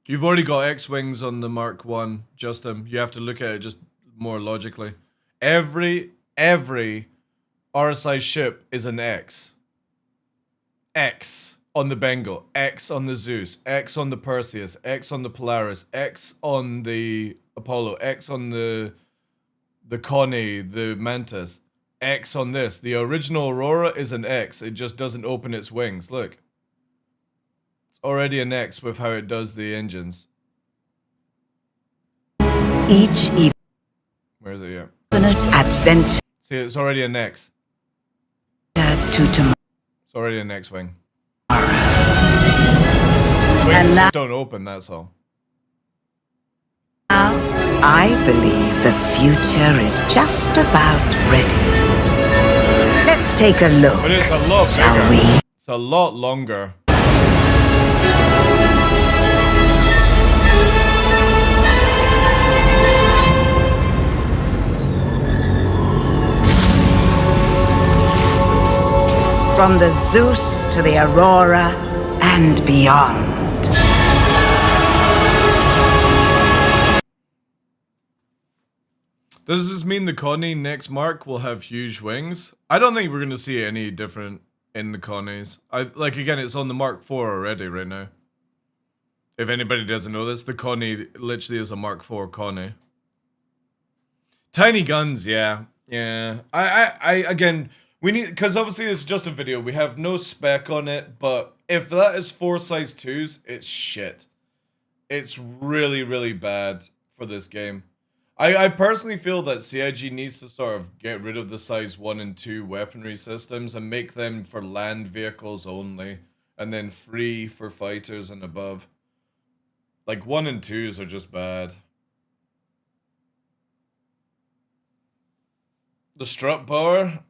You've already got X-Wings on the Mark 1, Justin. You have to look at it just more logically. Every RSI ship is an X. X on the Bengal, X on the Zeus, X on the Perseus, X on the Polaris, X on the Apollo, X on the Connie, the Mantis, X on this. The original Aurora is an X. It just doesn't open its wings. Look. It's already an X with how it does the engines. Each Where is it? Yeah. infinite adventure See, it's already an X. to tomorrow. It's already an X-Wing. And Wings now just don't open, that's all. I believe the future is just about ready. Let's take a look, But it's a lot shall bigger. we? It's a lot longer. From the Zeus to the Aurora and beyond. Does this mean the Connie next Mark will have huge wings? I don't think we're going to see any different in the Connies. Like, again, it's on the Mark 4 already right now. If anybody doesn't know this, the Connie literally is a Mark 4 Connie. Tiny guns, yeah. Yeah. I again, we need, because obviously it's just a video. We have no spec on it, but if that is 4 size 2s, it's shit. It's really, really bad for this game. I personally feel that CIG needs to sort of get rid of the size 1 and 2 weaponry systems and make them for land vehicles only, and then free for fighters and above. Like 1 and 2s are just bad. The strut power?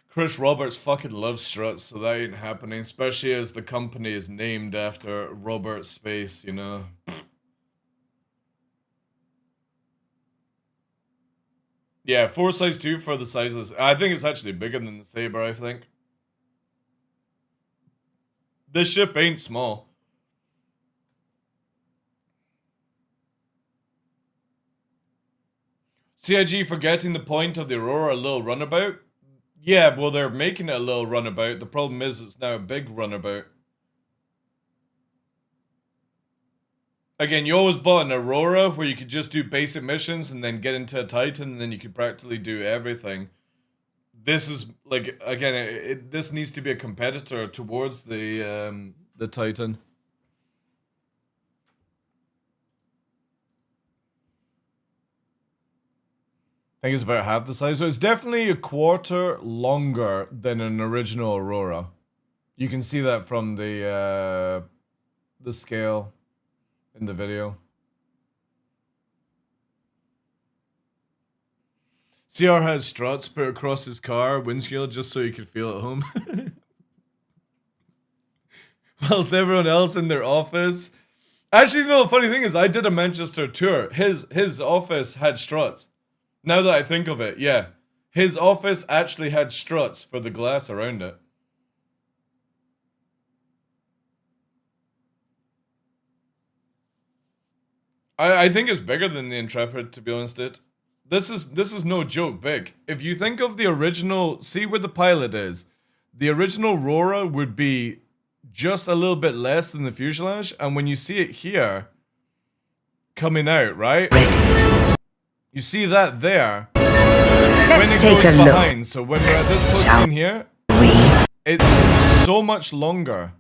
Chris Roberts fucking loves struts, so that ain't happening, especially as the company is named after Robert Space, you know. Yeah, 4 size 2 for the sizes. I think it's actually bigger than the Saber, I think. This ship ain't small. CIG forgetting the point of the Aurora a little runabout? Yeah, well, they're making it a little runabout. The problem is it's now a big runabout. Again, you always bought an Aurora where you could just do basic missions and then get into a Titan and then you could practically do everything. This is, like, again, this needs to be a competitor towards the Titan. I think it's about half the size, so it's definitely a quarter longer than an original Aurora. You can see that from the scale in the video. CR has struts put across his car windshield just so he could feel at home. Whilst everyone else in their office. Actually, no, the funny thing is I did a Manchester tour. His office had struts. Now that I think of it, yeah. His office actually had struts for the glass around it. I think it's bigger than the Intrepid, to be honest. This is no joke big. If you think of the original, see where the pilot is. The original Aurora would be just a little bit less than the fuselage, and when you see it here coming out, right? You see that there. Let's take a look. Behind, so when we're at this close in here, it's so much longer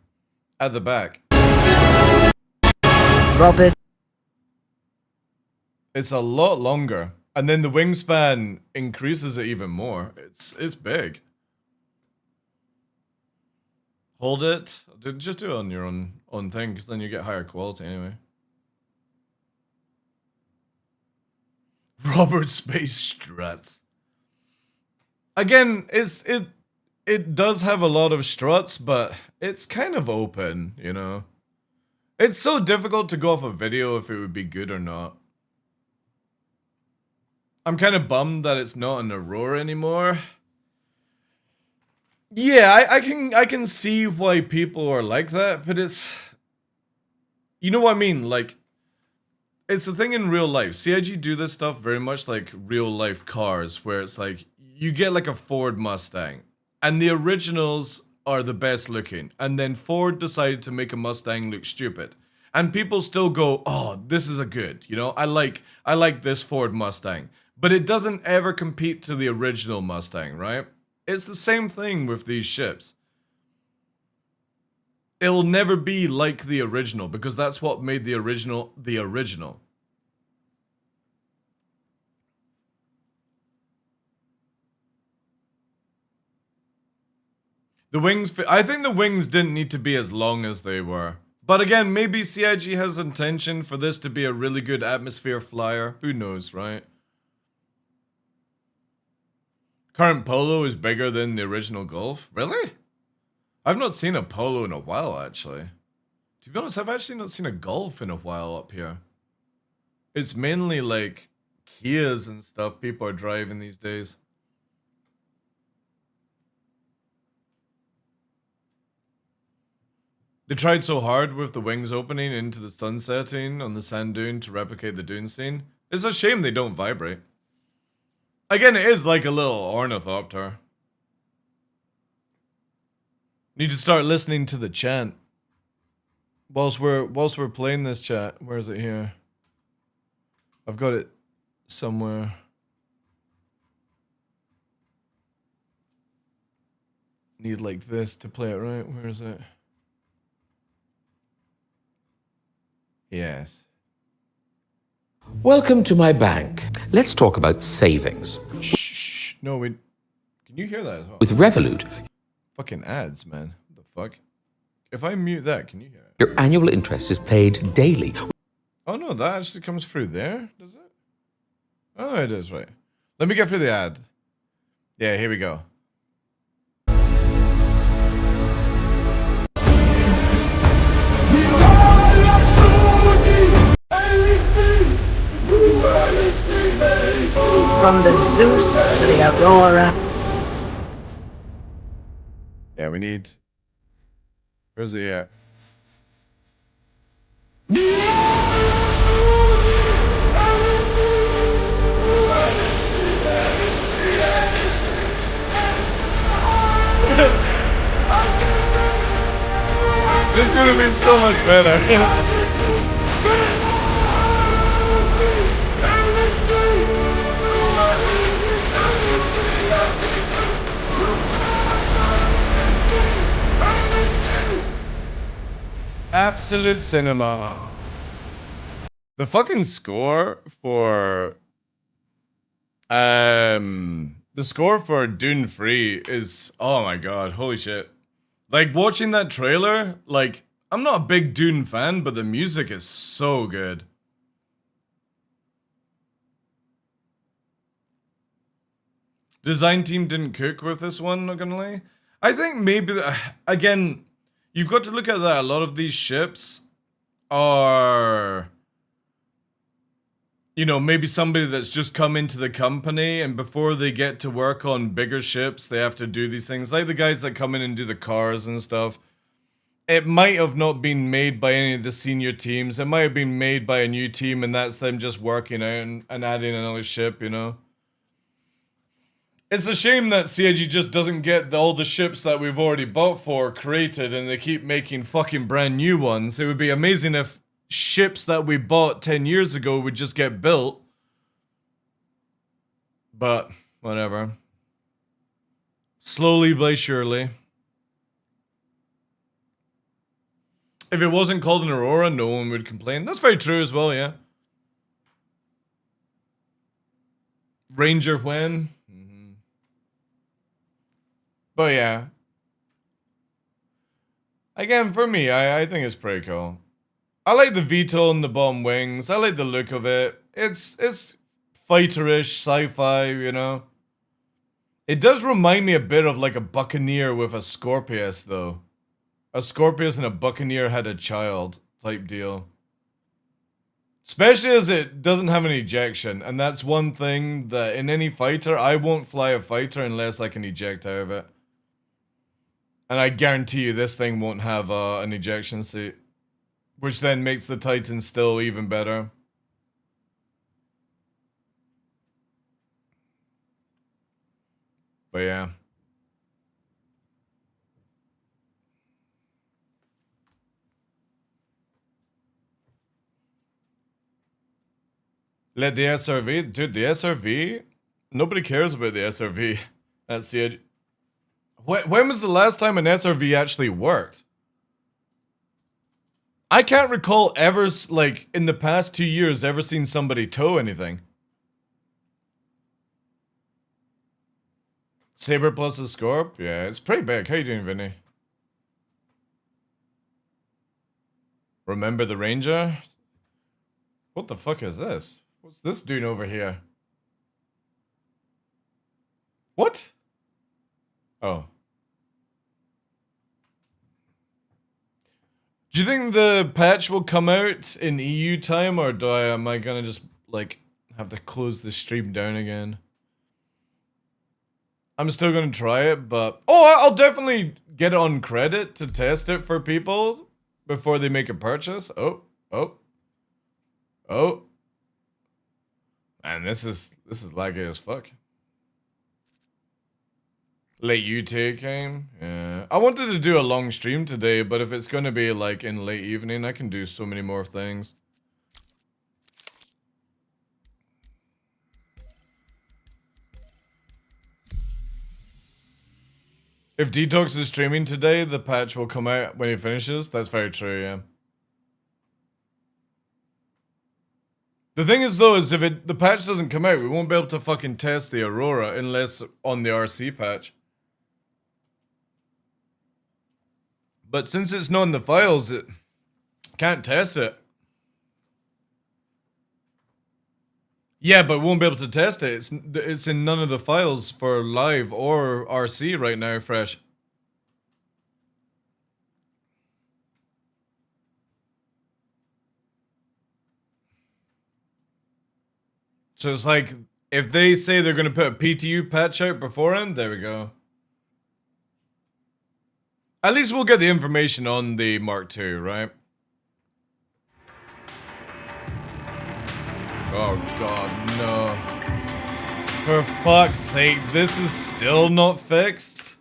at the back. Robert. It's a lot longer. And then the wingspan increases it even more. It's big. Hold it. Just do it on your own thing, because then you get higher quality anyway. Robert Space Struts. Again, it does have a lot of struts, but it's kind of open, you know. It's so difficult to go off a video if it would be good or not. I'm kind of bummed that it's not an Aurora anymore. Yeah, I can see why people are like that, but it's... You know what I mean? Like, it's the thing in real life. CIG do this stuff very much like real life cars, where it's like, you get like a Ford Mustang, and the originals are the best looking, and then Ford decided to make a Mustang look stupid. And people still go, oh, this is a good, you know, I like this Ford Mustang. But it doesn't ever compete to the original Mustang, right? It's the same thing with these ships. It'll never be like the original, because that's what made the original the original. The wings, I think the wings didn't need to be as long as they were. But again, maybe CIG has intention for this to be a really good atmosphere flyer. Who knows, right? Current Polo is bigger than the original Golf? Really? I've not seen a Polo in a while, actually. To be honest, I've actually not seen a Golf in a while up here. It's mainly like Kias and stuff people are driving these days. They tried so hard with the wings opening into the sun setting on the sand dune to replicate the dune scene. It's a shame they don't vibrate. Again, it is like a little ornithopter. Need to start listening to the chant. Whilst we're playing this chat. Where is it here? I've got it somewhere. Need like this to play it right. Where is it? Yes. Welcome to my bank. Let's talk about savings. Shh. No, wait. Can you hear that as well? With Revolut, fucking ads, man. What the fuck? If I mute that, can you hear it? your annual interest is paid daily. Oh no, that actually comes through there, does it? Oh, it is, right. Let me get through the ad. Yeah, here we go. From the Zeus to the Aurora. Yeah, we need... Where's it at? This would have been so much better. Absolute cinema. The fucking score for Dune 3 is, oh my god, holy shit. Like watching that trailer, like I'm not a big Dune fan, but the music is so good. Design team didn't cook with this one, not gonna lie. I think maybe, again, you've got to look at that. A lot of these ships are, you know, maybe somebody that's just come into the company and before they get to work on bigger ships, they have to do these things. Like the guys that come in and do the cars and stuff. It might have not been made by any of the senior teams. It might have been made by a new team and that's them just working out and adding another ship, you know? It's a shame that CIG just doesn't get all the ships that we've already bought for created and they keep making fucking brand new ones. It would be amazing if ships that we bought 10 years ago would just get built. But, whatever. Slowly by surely. If it wasn't called an Aurora, no one would complain. That's very true as well, yeah. Ranger when? But yeah. Again, for me, I think it's pretty cool. I like the VTOL and the bomb wings. I like the look of it. It's fighter-ish, sci-fi, you know. It does remind me a bit of like a Buccaneer with a Scorpius, though. A Scorpius and a Buccaneer had a child type deal. Especially as it doesn't have an ejection. And that's one thing that in any fighter, I won't fly a fighter unless I can eject out of it. And I guarantee you this thing won't have an ejection seat. Which then makes the Titan still even better. But yeah. Let the SRV, dude, the SRV, nobody cares about the SRV at CIG. When was the last time an SRV actually worked? I can't recall ever, like, in the past 2 years, ever seen somebody tow anything. Saber plus a Scorp? Yeah, it's pretty big. How you doing, Vinny? Remember the Ranger? What the fuck is this? What's this doing over here? What? Oh. Do you think the patch will come out in EU time, or am I gonna just, like, have to close the stream down again? I'm still gonna try it, but... Oh, I'll definitely get it on credit to test it for people before they make a purchase. Oh. Man, this is laggy as fuck. Late UT game? Yeah. I wanted to do a long stream today, but if it's gonna be like in late evening, I can do so many more things. If Detox is streaming today, the patch will come out when he finishes. That's very true, yeah. The thing is though, is if the patch doesn't come out, we won't be able to fucking test the Aurora unless on the RC patch. But since it's not in the files, it can't test it. Yeah, but we won't be able to test it. It's in none of the files for live or RC right now, fresh. So it's like, if they say they're going to put a PTU patch out beforehand, there we go. At least we'll get the information on the Mark II, right? Oh god, no. For fuck's sake, this is still not fixed?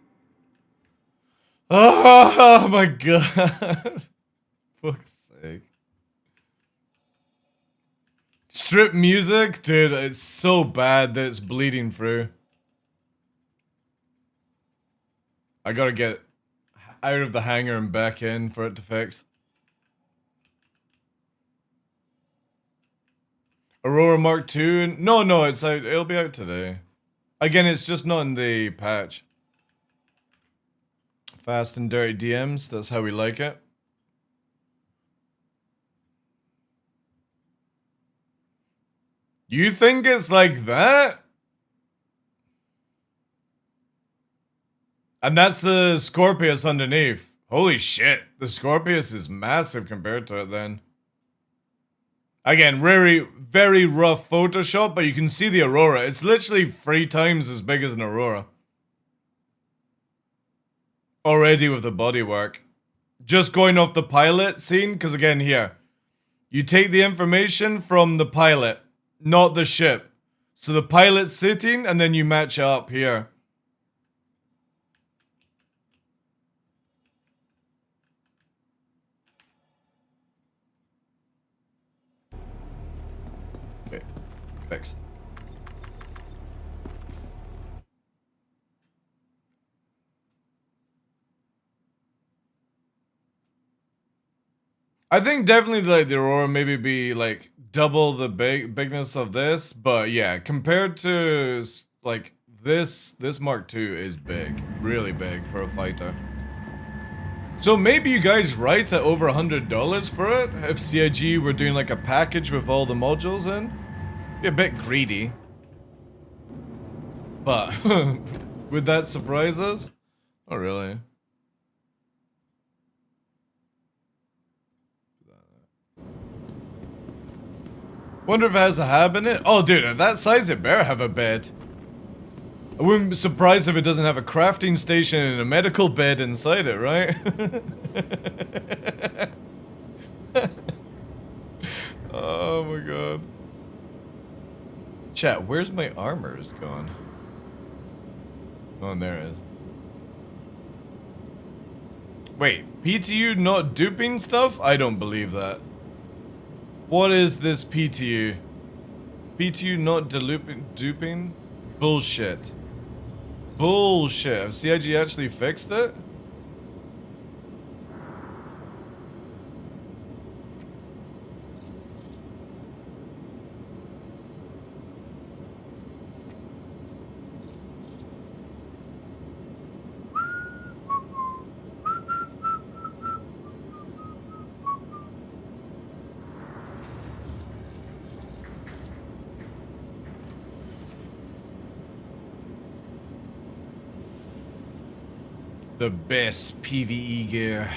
Oh my god. Fuck's sake. Strip music? Dude, it's so bad that it's bleeding through. I gotta get out of the hangar and back in for it to fix. Aurora Mark II? No, it's out. It'll be out today. Again, it's just not in the patch. Fast and dirty DMs, that's how we like it. You think it's like that? And that's the Scorpius underneath. Holy shit, the Scorpius is massive compared to it then. Again, very rough Photoshop, but you can see the Aurora. It's literally 3 times as big as an Aurora. Already with the bodywork. Just going off the pilot scene, because again here, you take the information from the pilot, not the ship. So the pilot's sitting, and then you match up here. Okay, fixed. I think definitely like the Aurora maybe be like double the bigness of this, but yeah, compared to like this Mark II is big, really big for a fighter. So maybe you guys right at over $100 for it if CIG were doing like a package with all the modules in. Be a bit greedy, but would that surprise us? Not really. Wonder if it has a hab in it? Oh, dude, at that size, it better have a bed. I wouldn't be surprised if it doesn't have a crafting station and a medical bed inside it, right? Oh my god. Chat, where's my armor is gone? Oh, there it is. Wait, PTU not duping stuff? I don't believe that. What is this PTU? PTU not duping? Bullshit. Bullshit. Have CIG actually fixed it? The best PvE gear.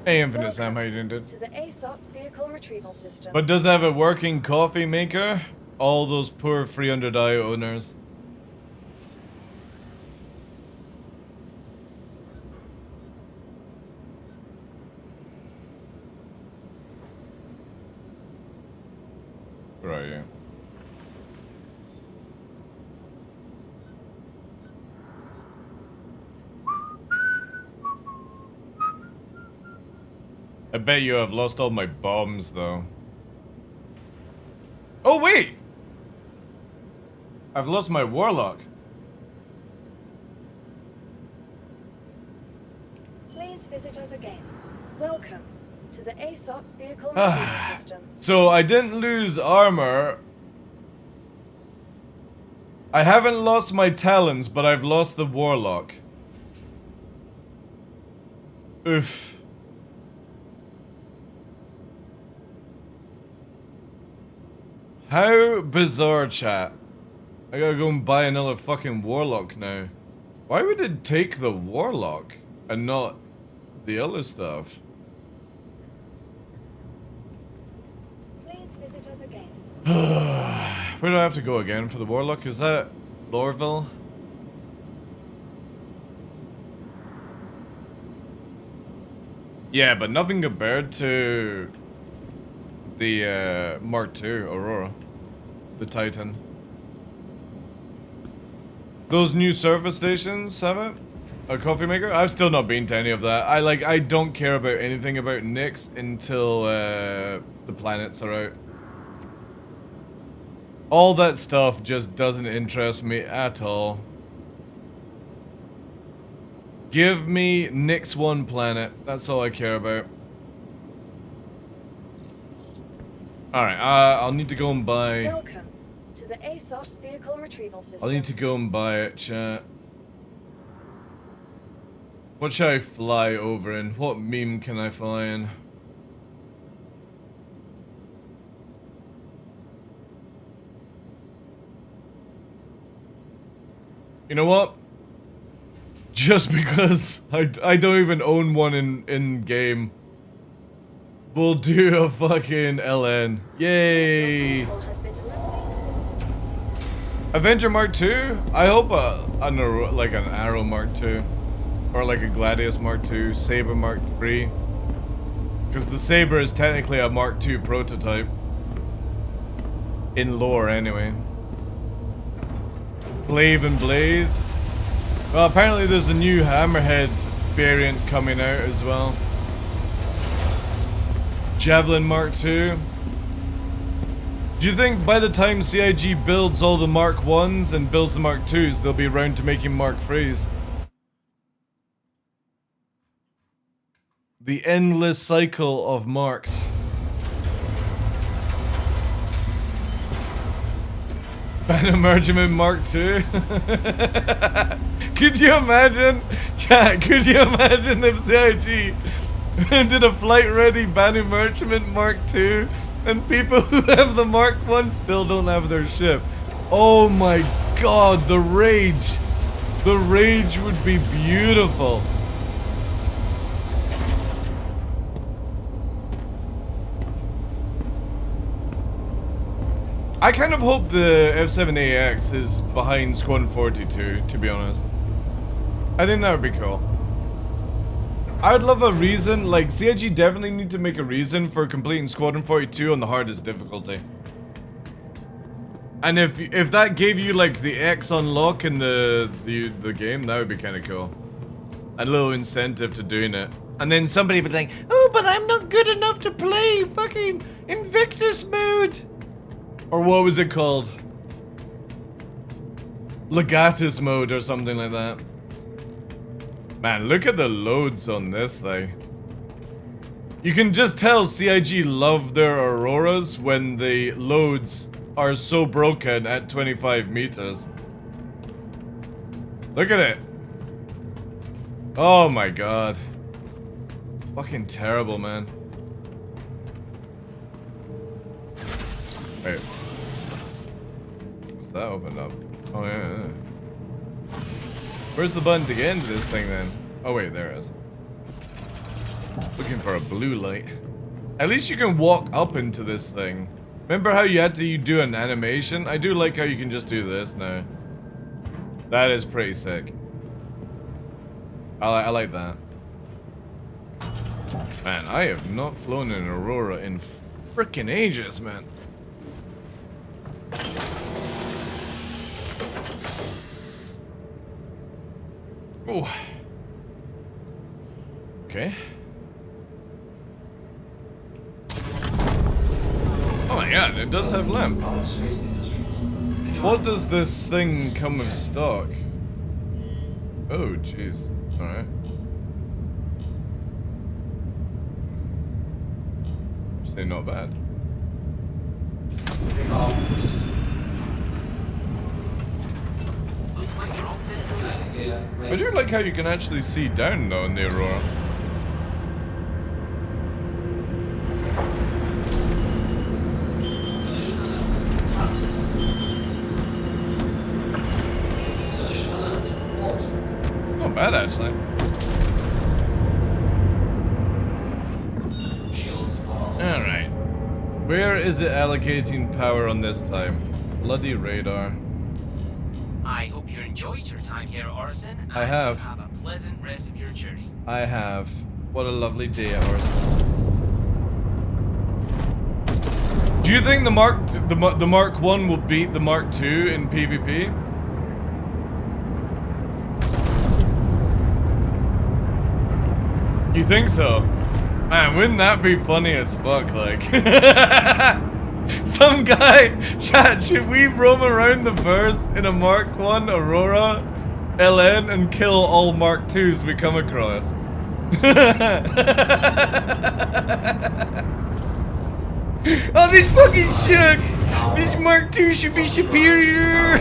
Hey, Infinite Sam, how you doing, dude? To the ASOP vehicle retrieval system. But does it have a working coffee maker? All those poor 300i owners. Right, yeah. I bet you have lost all my bombs, though. Oh, wait! I've lost my warlock. Please visit us again. Welcome to the ASOP vehicle retrieval system. So I didn't lose armor. I haven't lost my talons, but I've lost the warlock. Oof. How bizarre, chat. I gotta go and buy another fucking warlock now. Why would it take the warlock and not the other stuff? Please visit us again. Where do I have to go again for the warlock? Is that Lorville? Yeah, but nothing compared to the Mark II Aurora, the Titan. Those new service stations have it? A coffee maker? I've still not been to any of that. I don't care about anything about Nyx until the planets are out. All that stuff just doesn't interest me at all. Give me Nyx 1 planet. That's all I care about. Alright, I'll need to go and buy... Welcome to the ASOP vehicle retrieval system. I'll need to go and buy it, chat. What should I fly over in? What meme can I fly in? You know what? Just because I don't even own one in game. We'll do a fucking LN. Yay! Avenger Mark II? I hope like an Arrow Mark II. Or like a Gladius Mark II, Saber Mark III. Because the Saber is technically a Mark II prototype. In lore, anyway. Glaive and Blade. Well, apparently there's a new Hammerhead variant coming out as well. Javelin Mark II. Do you think by the time CIG builds all the Mark 1s and builds the Mark 2s, they'll be around to making Mark 3s? The endless cycle of marks. Bannermergement Mark II? Could you imagine? Chat, could you imagine if CIG did a flight-ready Bannermergement Mark II and people who have the Mark 1 still don't have their ship? Oh my god, the rage. The rage would be beautiful. I kind of hope the F7AX is behind Squadron 42, to be honest. I think that would be cool. I would love a reason, like CIG definitely need to make a reason for completing Squadron 42 on the hardest difficulty. And if that gave you like the X unlock in the game, that would be kind of cool. A little incentive to doing it. And then somebody would be like, oh, but I'm not good enough to play fucking Invictus mode. Or what was it called? Legatus mode or something like that. Man, look at the loads on this thing. You can just tell CIG love their Auroras when the loads are so broken at 25 meters. Look at it. Oh my god. Fucking terrible, man. Wait. That opened up. Oh yeah. Where's the button to get into this thing then? Oh wait, there it is. Looking for a blue light. At least you can walk up into this thing. Remember how you had to do an animation? I do like how you can just do this now. That is pretty sick. I like that. Man, I have not flown an Aurora in frickin' ages, man. Oh. Okay. Oh my god, it does have lamp. What does this thing come with stock? Oh, jeez. Alright. Say not bad. I do like how you can actually see down though in the Aurora. It's not bad actually. Alright. Where is it allocating power on this time? Bloody radar. I hope you enjoyed your time here, Orson. I have. Have a pleasant rest of your journey. I have. What a lovely day at Orson. Do you think the Mark 1 will beat the Mark 2 in PvP? You think so? Man, wouldn't that be funny as fuck, like? Some guy, chat, should we roam around the verse in a Mark 1 Aurora LN and kill all Mark 2s we come across? Oh, these fucking shucks! This Mark 2 should be superior!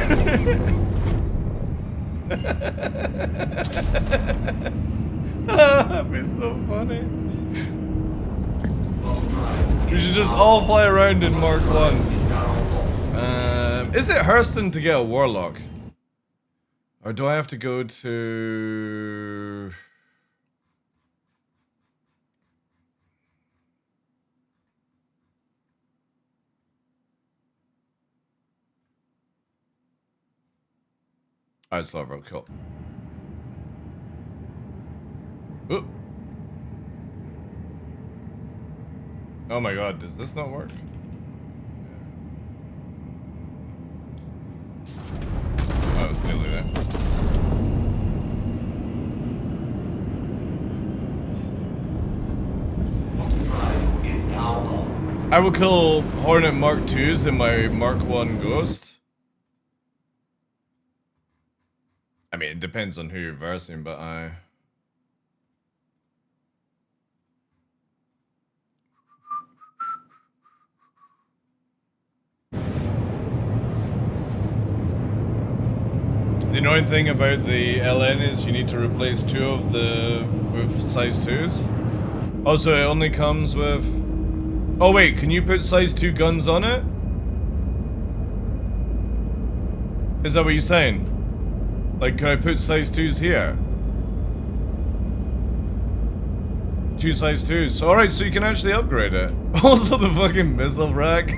Oh, that'd be so funny. We should just all fly around in Mark 1s. Is it Hurston to get a Warlock? Or do I have to go to... Alright, it's Larvo, cool. Ooh. Oh my god, does this not work? Oh, it was nearly there. I will kill Hornet Mark 2s in my Mark 1 Ghost. I mean, it depends on who you're versing, but I... The annoying thing about the LN is you need to replace 2 of the with size 2s. Also, it only comes with... Oh wait, can you put size 2 guns on it? Is that what you're saying? Like, can I put size 2s here? 2 size 2s. Alright, so you can actually upgrade it. Also the fucking missile rack.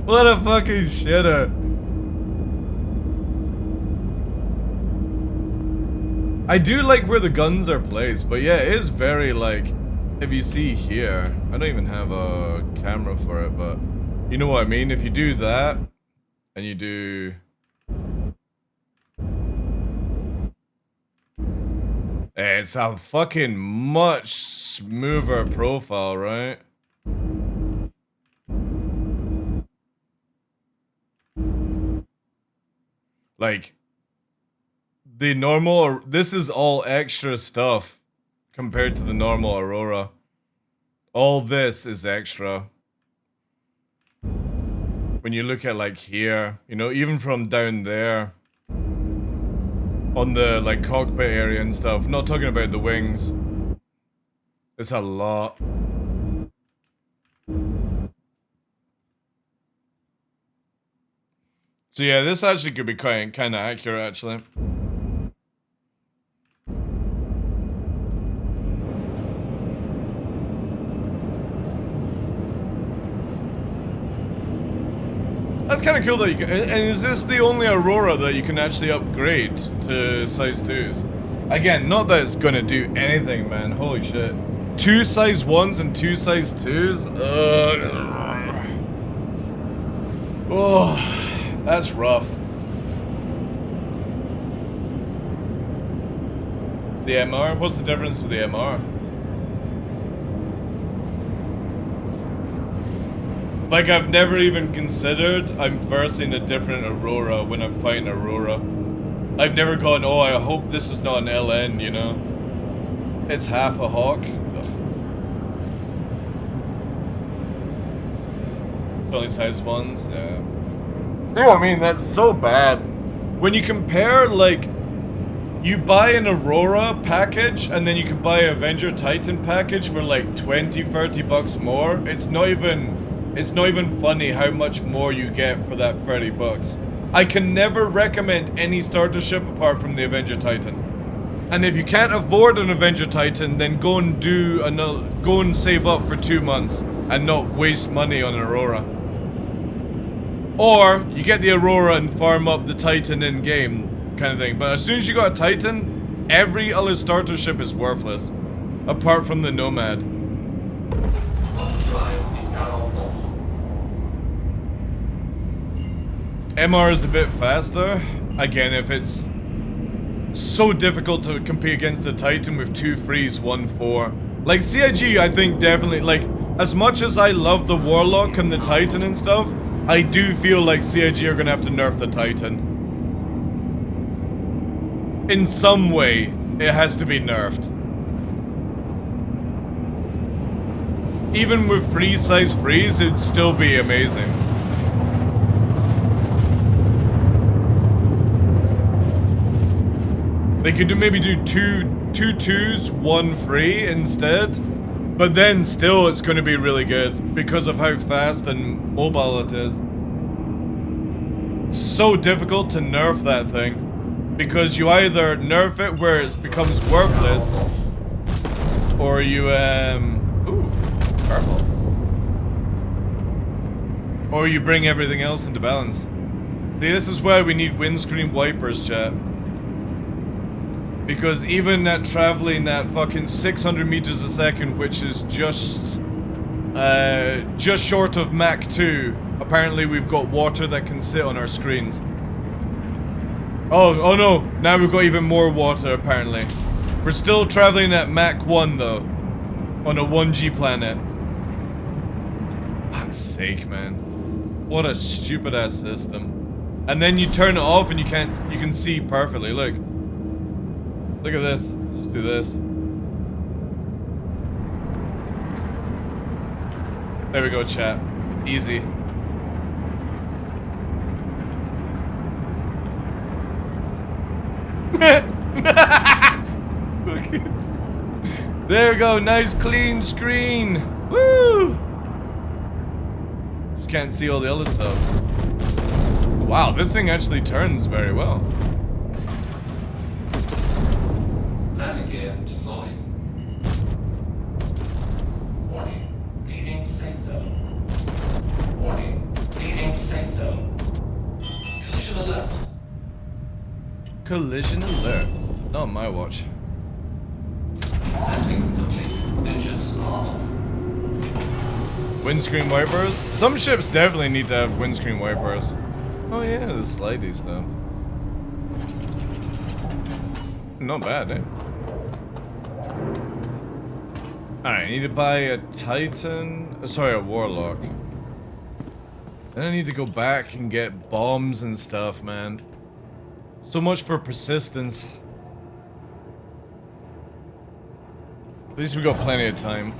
What a fucking shitter. I do like where the guns are placed, but yeah, it is very like, if you see here, I don't even have a camera for it, but you know what I mean? If you do that, and you do... It's a fucking much smoother profile, right? Like... The normal, this is all extra stuff compared to the normal Aurora. All this is extra. When you look at like here, you know, even from down there, on the like cockpit area and stuff, not talking about the wings, it's a lot. So yeah, this actually could be kind of accurate actually. That's kind of cool that you can, and is this the only Aurora that you can actually upgrade to size 2s? Again, not that it's gonna do anything, man, holy shit. 2 size 1s and 2 size 2s? Oh, that's rough. The MR? What's the difference with the MR? Like, I've never even considered I'm versing a different Aurora when I'm fighting Aurora. I've never gone, oh, I hope this is not an LN, you know? It's half a Hawk. Ugh. It's only size 1s, yeah. You know what I mean? That's so bad. When you compare, like, you buy an Aurora package and then you can buy an Avenger Titan package for like 20, 30 bucks more. It's not even funny how much more you get for that 30 bucks. I can never recommend any starter ship apart from the Avenger Titan. And if you can't afford an Avenger Titan, then go and save up for 2 months and not waste money on Aurora. Or you get the Aurora and farm up the Titan in game kind of thing. But as soon as you got a Titan, every other starter ship is worthless. Apart from the Nomad. MR is a bit faster. Again, if it's so difficult to compete against the Titan with 2 3s, 1 4. Like CIG, I think definitely, like, as much as I love the Warlock and the Titan and stuff, I do feel like CIG are gonna have to nerf the Titan. In some way, it has to be nerfed. Even with freeze-size freeze, it'd still be amazing. They could maybe do two 2s, 1 3 instead. But then still it's going to be really good because of how fast and mobile it is. It's so difficult to nerf that thing. Because you either nerf it where it becomes worthless, or you, ooh, purple. Or you bring everything else into balance. See, this is why we need windscreen wipers, chat. Because even at traveling at fucking 600 meters a second, which is just short of Mach 2, apparently we've got water that can sit on our screens. Oh no, now we've got even more water apparently. We're still traveling at Mach 1 though, on a 1G planet. Fuck's sake, man. What a stupid ass system. And then you turn it off and you can see perfectly, look. Look at this, just do this. There we go, chat. Easy. There we go, nice clean screen. Woo! Just can't see all the other stuff. Wow, this thing actually turns very well. Navigator deployed. Warning, leaving safe zone. Warning, leaving safe zone. Collision alert. Collision alert. Not on my watch. Landing complete. Engines are off. Windscreen wipers? Some ships definitely need to have windscreen wipers. Oh yeah, the slidey stuff. Not bad, eh? Alright, I need to buy a Titan. Sorry, a Warlock. Then I need to go back and get bombs and stuff, man. So much for persistence. At least we got plenty of time.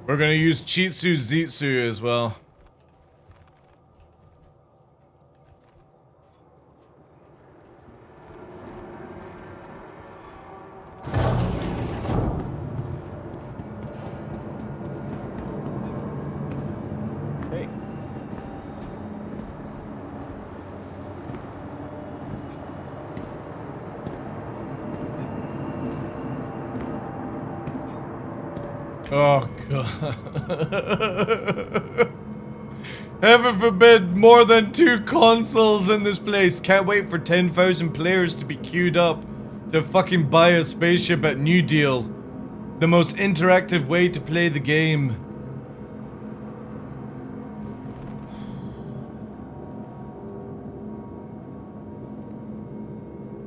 We're gonna use Chitsu Zitsu as well. Oh god. Heaven forbid more than 2 consoles in this place. Can't wait for 10,000 players to be queued up to fucking buy a spaceship at New Deal. The most interactive way to play the game.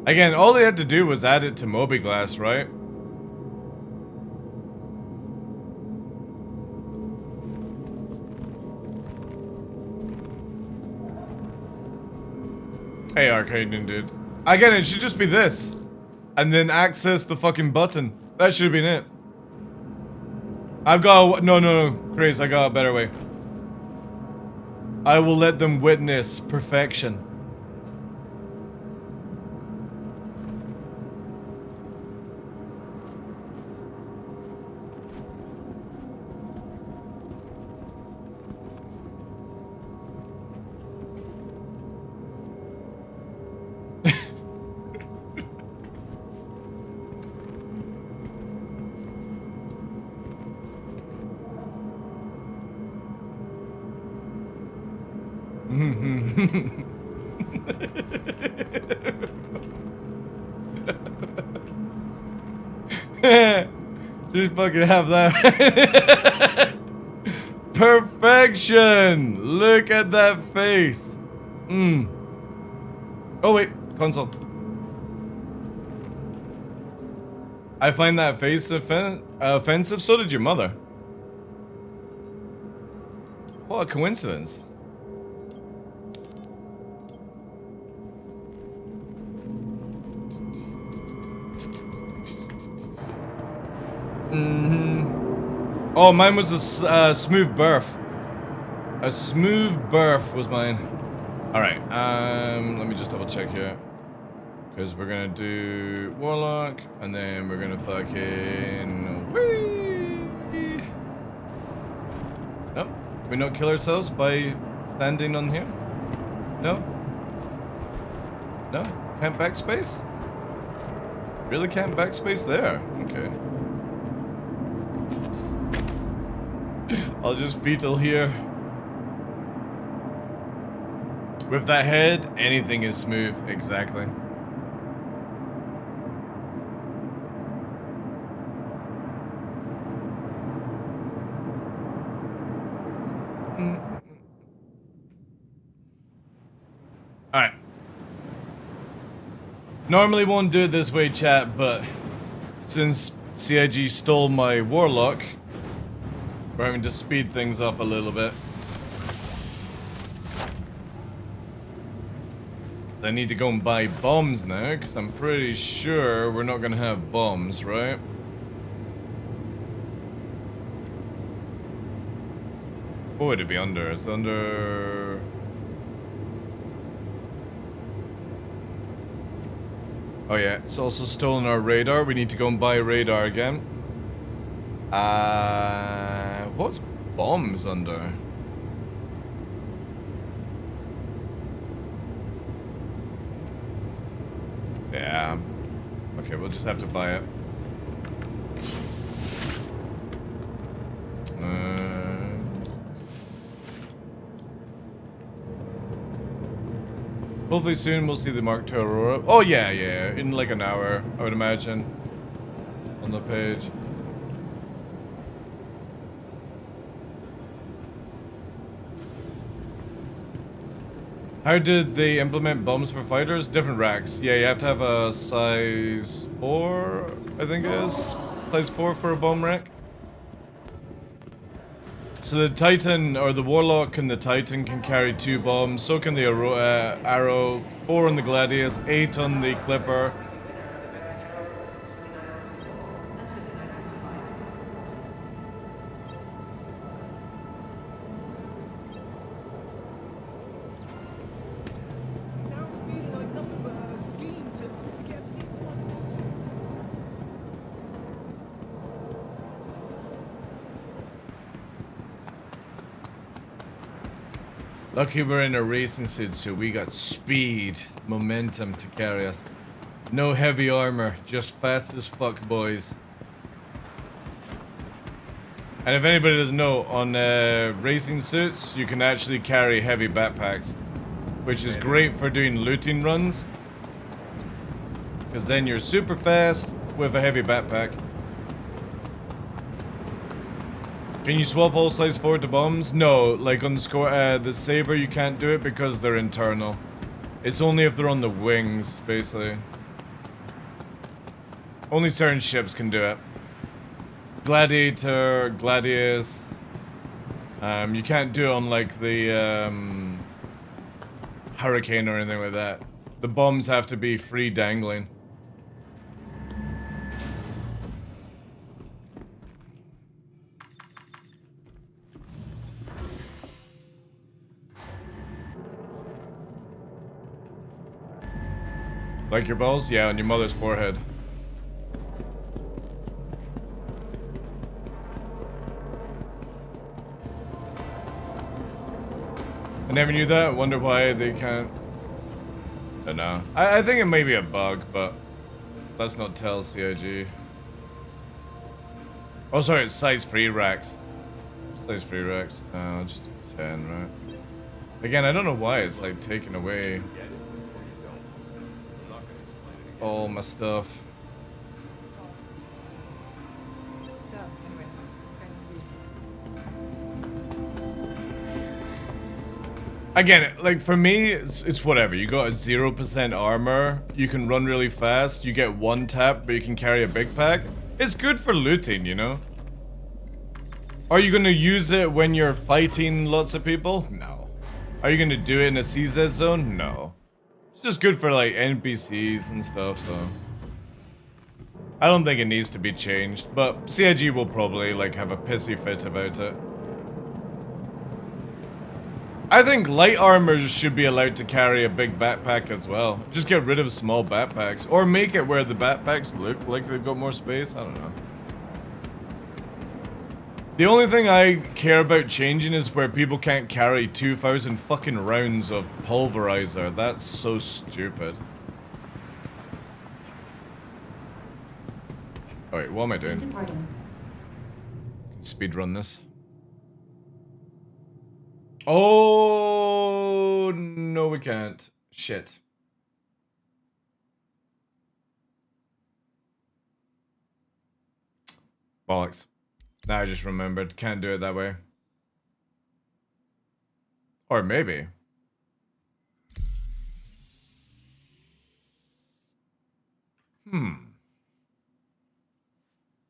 Again, all they had to do was add it to Mobiglass, right? Hey, Arcade dude. Again, it should just be this. And then access the fucking button. That should have been it. I've got a... No. Chris, I got a better way. I will let them witness perfection. Just fucking have that. Perfection! Look at that face. Oh wait, console. I find that face offensive. So did your mother. What a coincidence. Oh, mine was a smooth birth. A smooth birth was mine. Alright, let me just double check here. Because we're gonna do Warlock, and then we're gonna fucking... Whee! No? Can we not kill ourselves by standing on here? No? No? Can't backspace? Really can't backspace there? Okay. I'll just fetal here. With that head, anything is smooth. Exactly. Alright. Normally won't do it this way, chat, but since CIG stole my Warlock, we're having to speed things up a little bit. I need to go and buy bombs now, because I'm pretty sure we're not going to have bombs, right? What would it be under? It's under... Oh yeah, it's also stolen our radar. We need to go and buy radar again. What's bombs under? Yeah. Okay, we'll just have to buy it. Hopefully soon we'll see the Mark II Aurora. Oh yeah, yeah, in like an hour, I would imagine. On the page. How did they implement bombs for fighters? Different racks. Yeah, you have to have a size 4, I think it is. Size 4 for a bomb rack. So the Titan, or the Warlock and the Titan can carry 2 bombs. So can the Arrow, 4 on the Gladius, 8 on the Clipper. Lucky we're in a racing suit, so we got speed, momentum to carry us. No heavy armor, just fast as fuck, boys. And if anybody doesn't know, on racing suits, you can actually carry heavy backpacks, which is great for doing looting runs. Because then you're super fast with a heavy backpack. Can you swap all size 4 to bombs? No, like on the Saber you can't do it because they're internal. It's only if they're on the wings, basically. Only certain ships can do it. Gladiator, Gladius. You can't do it on like the Hurricane or anything like that. The bombs have to be free dangling. Like your balls? Yeah, on your mother's forehead. I never knew that. Wonder why they can't. I don't know. I think it may be a bug, but let's not tell CIG. Oh, sorry, it's size 3 racks. Size 3 racks. I'll just do 10, right? Again, I don't know why it's like taken away all my stuff. So, anyway, it's going to be... Again, like for me, it's whatever. You got a 0% armor, you can run really fast, you get one tap, but you can carry a big pack. It's good for looting, you know? Are you gonna use it when you're fighting lots of people? No. Are you gonna do it in a CZ zone? No. It's just good for like NPCs and stuff, so. I don't think it needs to be changed, but CIG will probably like have a pissy fit about it. I think light armors should be allowed to carry a big backpack as well. Just get rid of small backpacks. Or make it where the backpacks look like they've got more space. I don't know. The only thing I care about changing is where people can't carry 2,000 fucking rounds of pulverizer. That's so stupid. Oh wait, what am I doing? Speed run this. Oh no, we can't. Shit. Bollocks. Now I just remembered. Can't do it that way. Or maybe.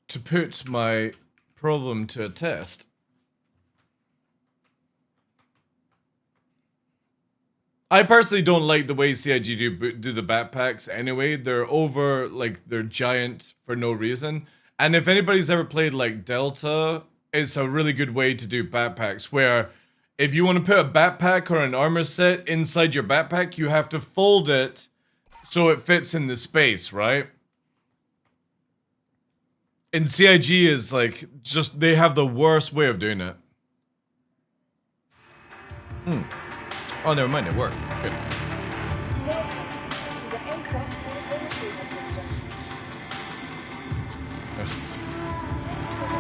To put my problem to a test. I personally don't like the way CIG do the backpacks anyway. They're over, like, they're giant for no reason. And if anybody's ever played, like, Delta, it's a really good way to do backpacks, where if you want to put a backpack or an armor set inside your backpack, you have to fold it so it fits in the space, right? And CIG is, like, just, they have the worst way of doing it. Oh, never mind, it worked. Good. Welcome to the ASOP vehicle retrieval system.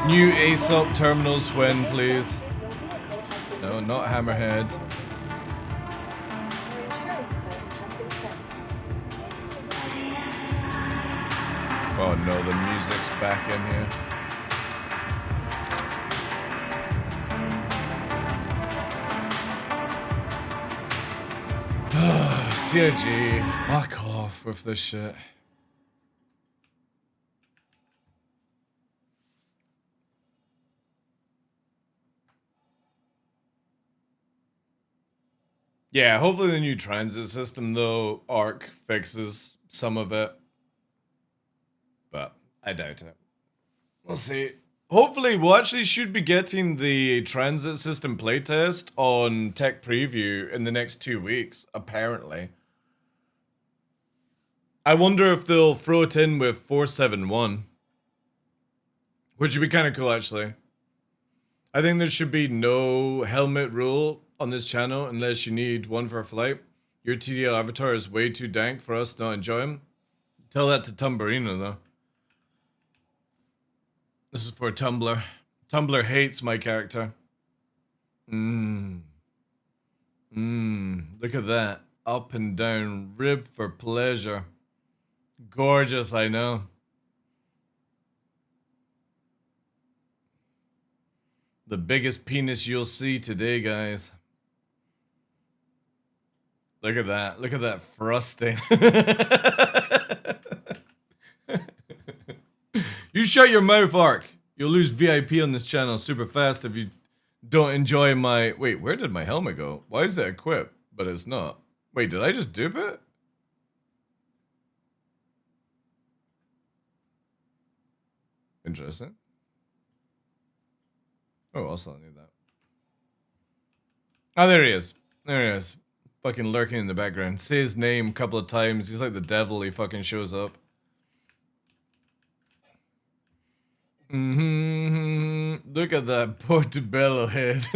New ASOP terminals when, please. No, not Hammerhead. Your insurance claim has been sent. Oh no, the music's back in here. CIG, fuck off with this shit. Yeah, hopefully the new transit system though, ARC, fixes some of it. But I doubt it. We'll see. Hopefully, we actually should be getting the transit system playtest on Tech Preview in the next 2 weeks, apparently. I wonder if they'll throw it in with 471. Which would be kind of cool, actually. I think there should be no helmet rule on this channel unless you need one for a flight. Your TDL avatar is way too dank for us to not enjoy him. Tell that to Tumbarino, though. This is for Tumblr. Tumblr hates my character. Look at that. Up and down. Rib for pleasure. Gorgeous, I know. The biggest penis you'll see today, guys. Look at that. Look at that frosting. You shut your mouth, Ark. You'll lose VIP on this channel super fast if you don't enjoy my... Wait, where did my helmet go? Why is it equipped, but it's not? Wait, did I just dupe it? Interesting. Oh, also I need that. Oh, there he is. There he is. Fucking lurking in the background. Say his name a couple of times. He's like the devil. He fucking shows up. Look at that Portobello head.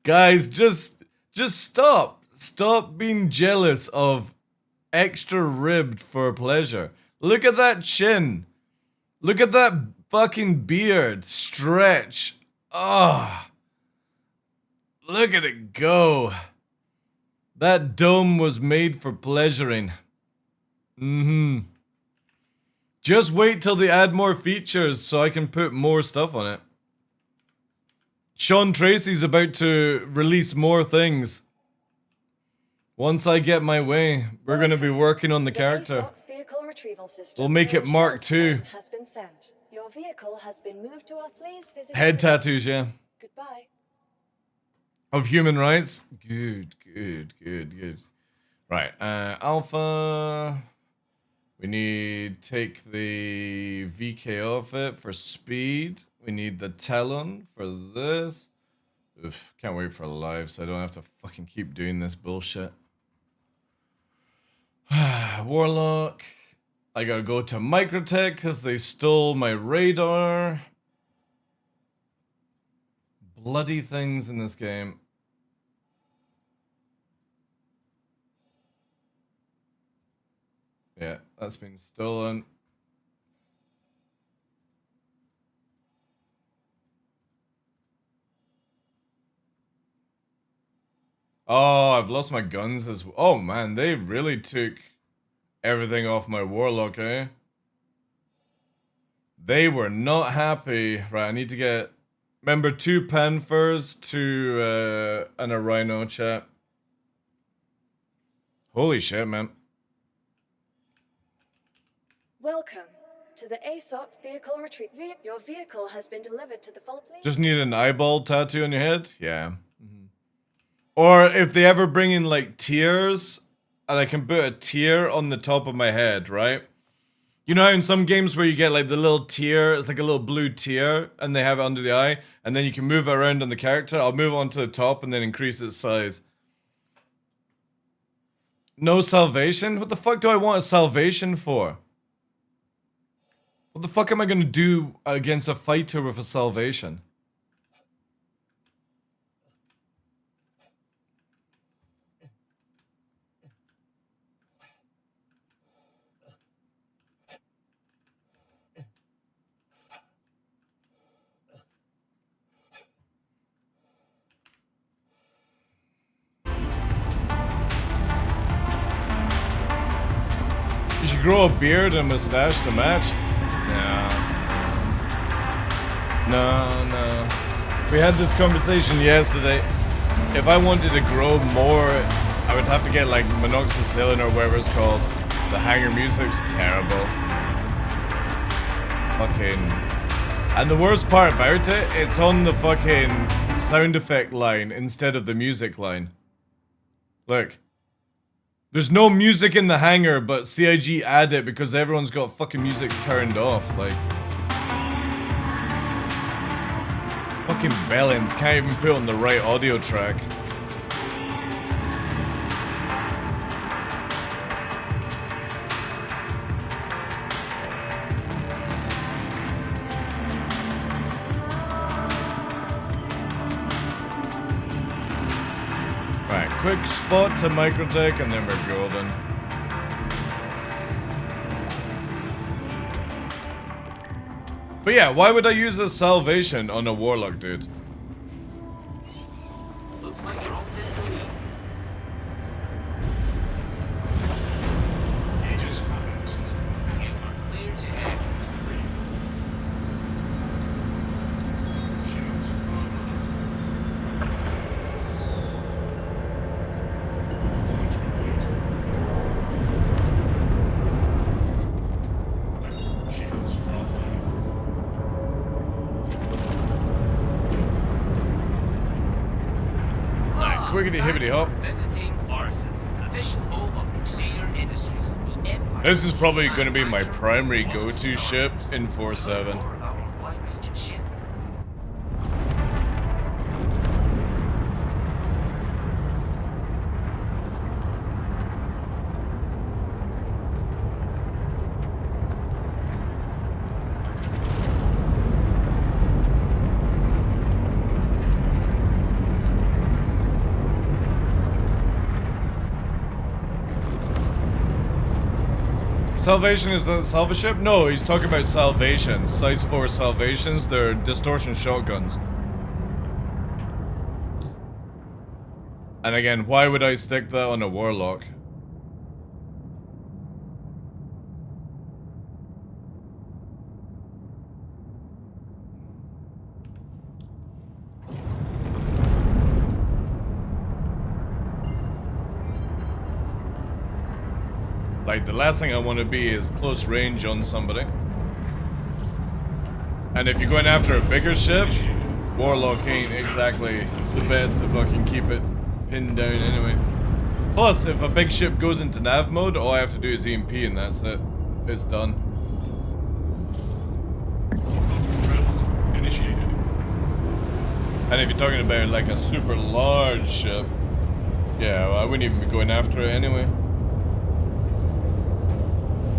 Guys, just stop. Stop being jealous of extra ribbed for pleasure. Look at that chin. Look at that fucking beard. Stretch. Ah. Oh. Look at it go. That dome was made for pleasuring. Just wait till they add more features so I can put more stuff on it. Sean Tracy's about to release more things. Once I get my way, we're going to be working on the character. Vehicle retrieval system. We'll make it Mark II. Has been sent. Your vehicle has been moved to us. Please visit Head tattoos, yeah. Goodbye. Of human rights? Good, good, good, good. Right, Alpha. We need take the VK off it for speed. We need the Talon for this. Oof, can't wait for live so I don't have to fucking keep doing this bullshit. Warlock. I gotta go to Microtech because they stole my radar. Bloody things in this game. Yeah, that's been stolen. Oh, I've lost my guns as well. Oh man, they really took everything off my Warlock, eh? They were not happy. Right, I need to get... Remember, 2 Panthers, 2 and a Rhino, chat. Holy shit, man. Welcome to the ASOP vehicle retrieve. Your vehicle has been delivered to the full police. Just need an eyeball tattoo on your head? Yeah. Or if they ever bring in like tears, and I can put a tear on the top of my head, right? You know how in some games where you get like the little tear, it's like a little blue tear, and they have it under the eye, and then you can move it around on the character? I'll move it onto the top and then increase its size. No salvation? What the fuck do I want a salvation for? What the fuck am I gonna do against a fighter with a salvation? You should grow a beard and a mustache to match. No. We had this conversation yesterday. If I wanted to grow more, I would have to get like minoxidil or whatever it's called. The hanger music's terrible. Fucking... And the worst part about it, it's on the fucking sound effect line instead of the music line. Look. There's no music in the hangar, but CIG add it because everyone's got fucking music turned off, like... Fucking bellends can't even put on the right audio track. Right, quick spot to Microtech and then we're golden. But yeah, why would I use a salvation on a Warlock, dude? Looks like you're all set to leave. Aegis combat system. You are clear to exit. Shields on alert. Launch complete. Shields offline. Quickity hibbity hop. Visiting Arson, official home of Crusader Industries, the Empire. This is probably going to be my primary go-to ship in 4-7. Our wide range of ships. Salvation is that salvage ship? No, he's talking about salvations. Sites for salvations, they're distortion shotguns. And again, why would I stick that on a Warlock? Like, the last thing I want to be is close range on somebody. And if you're going after a bigger ship, Warlock ain't exactly the best to fucking keep it pinned down anyway. Plus, if a big ship goes into nav mode, all I have to do is EMP and that's it. It's done. Initiated. And if you're talking about like a super large ship, yeah, well, I wouldn't even be going after it anyway.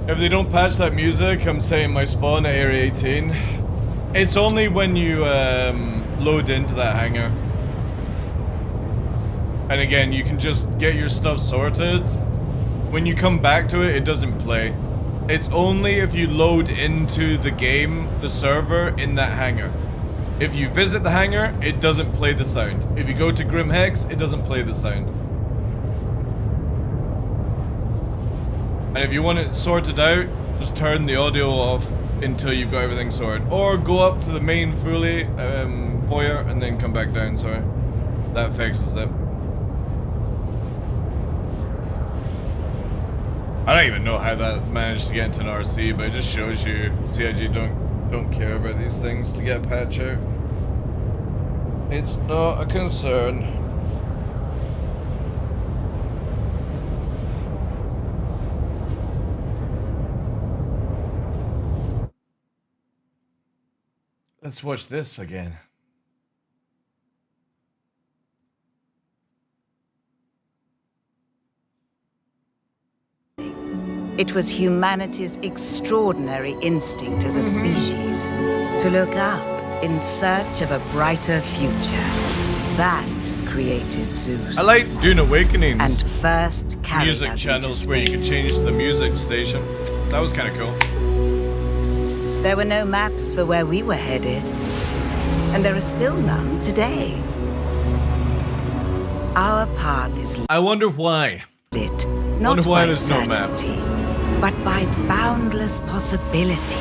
If they don't patch that music, I'm setting my spawn at Area 18. It's only when you load into that hangar. And again, you can just get your stuff sorted. When you come back to it, it doesn't play. It's only if you load into the game, the server, in that hangar. If you visit the hangar, it doesn't play the sound. If you go to Grim Hex, it doesn't play the sound. And if you want it sorted out, just turn the audio off until you've got everything sorted. Or go up to the main fully foyer and then come back down, sorry. That fixes it. I don't even know how that managed to get into an RC, but it just shows you CIG don't care about these things to get a patch out. It's not a concern. Let's watch this again. It was humanity's extraordinary instinct as a species to look up in search of a brighter future. That created Zeus. I like Dune Awakening's and first carried music us channels into where you could space. change the music station. That was kind of cool. There were no maps for where we were headed, and there are still none today. Our path is I wonder why. lit, Wonder not why by there's no map. certainty, but by boundless possibility.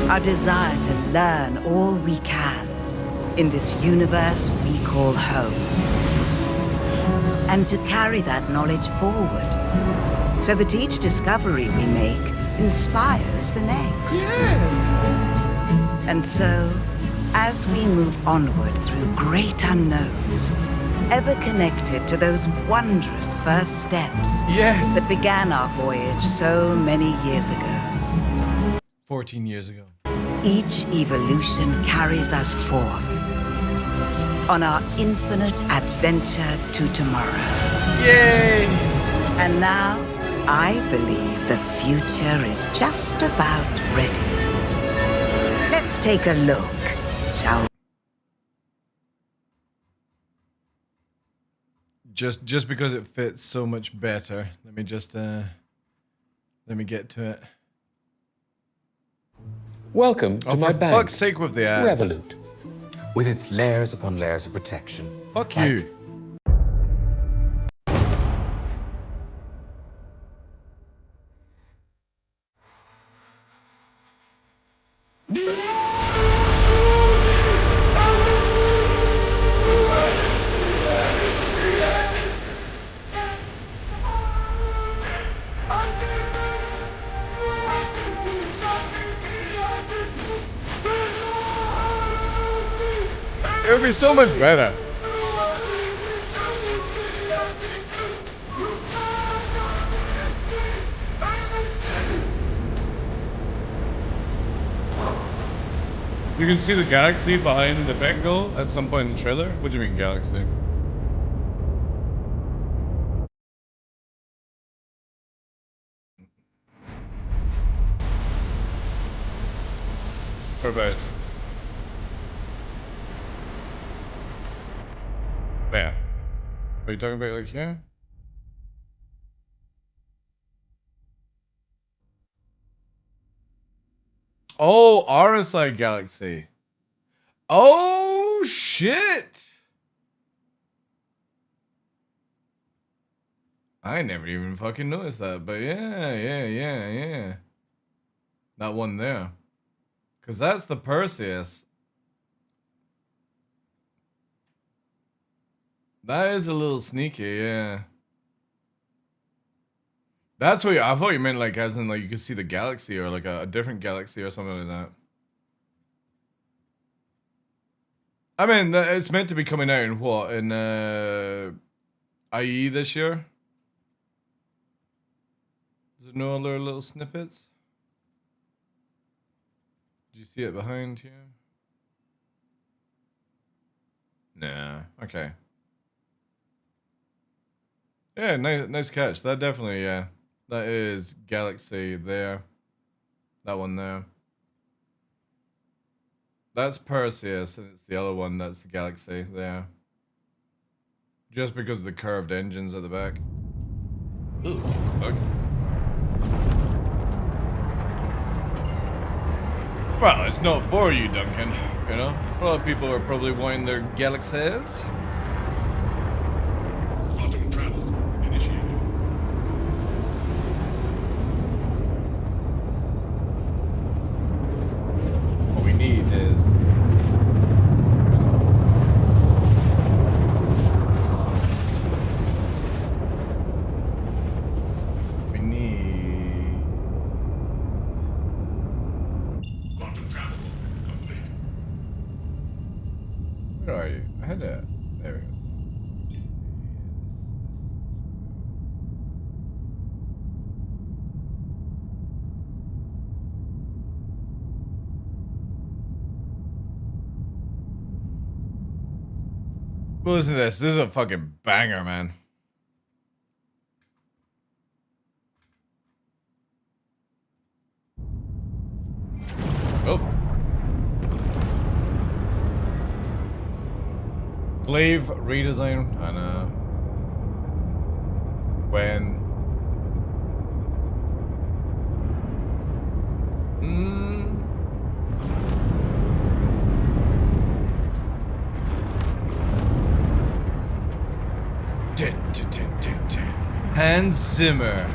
Our desire to learn all we can in this universe we call home. And to carry that knowledge forward, so that each discovery we make inspires the next. And so, as we move onward through great unknowns, ever connected to those wondrous first steps that began our voyage so many years ago. 14 years ago. Each evolution carries us forth on our infinite adventure to tomorrow. Yay! And now, I believe the future is just about ready. Let's take a look, shall we? Just because it fits so much better. Let me just let me get to it. Welcome Oh, to my for bank. fuck's sake with the ads. Revolut. With its layers upon layers of protection. Fuck you. It would be so much better. You can see the galaxy behind the Bengal at some point in the trailer. What do you mean galaxy? Whereabouts? Where? Are you talking about like here? Oh, RSI Galaxy. Oh shit! I never even fucking noticed that, but yeah. That one there. Cause that's the Perseus. That is a little sneaky, yeah. That's what I thought you meant, like, as in, like, you could see the galaxy or, like, a different galaxy or something like that. I mean, it's meant to be coming out in what? In, IE this year? Is there no other little snippets? Did you see it behind here? Nah, okay. Yeah, nice catch. That definitely, yeah. That is Galaxy there. That one there. That's Perseus, and it's the other one that's the Galaxy there. Just because of the curved engines at the back. Ooh, okay. Well, it's not for you, Duncan. You know? A lot of people are probably wanting their Galaxies. Quantum travel initiated. What we need is... We need... Quantum travel complete. Where are you? I had that. There we go. Well, listen to this. This is a fucking banger, man. Oh. Glaive redesign. I know. When. Hans Zimmer.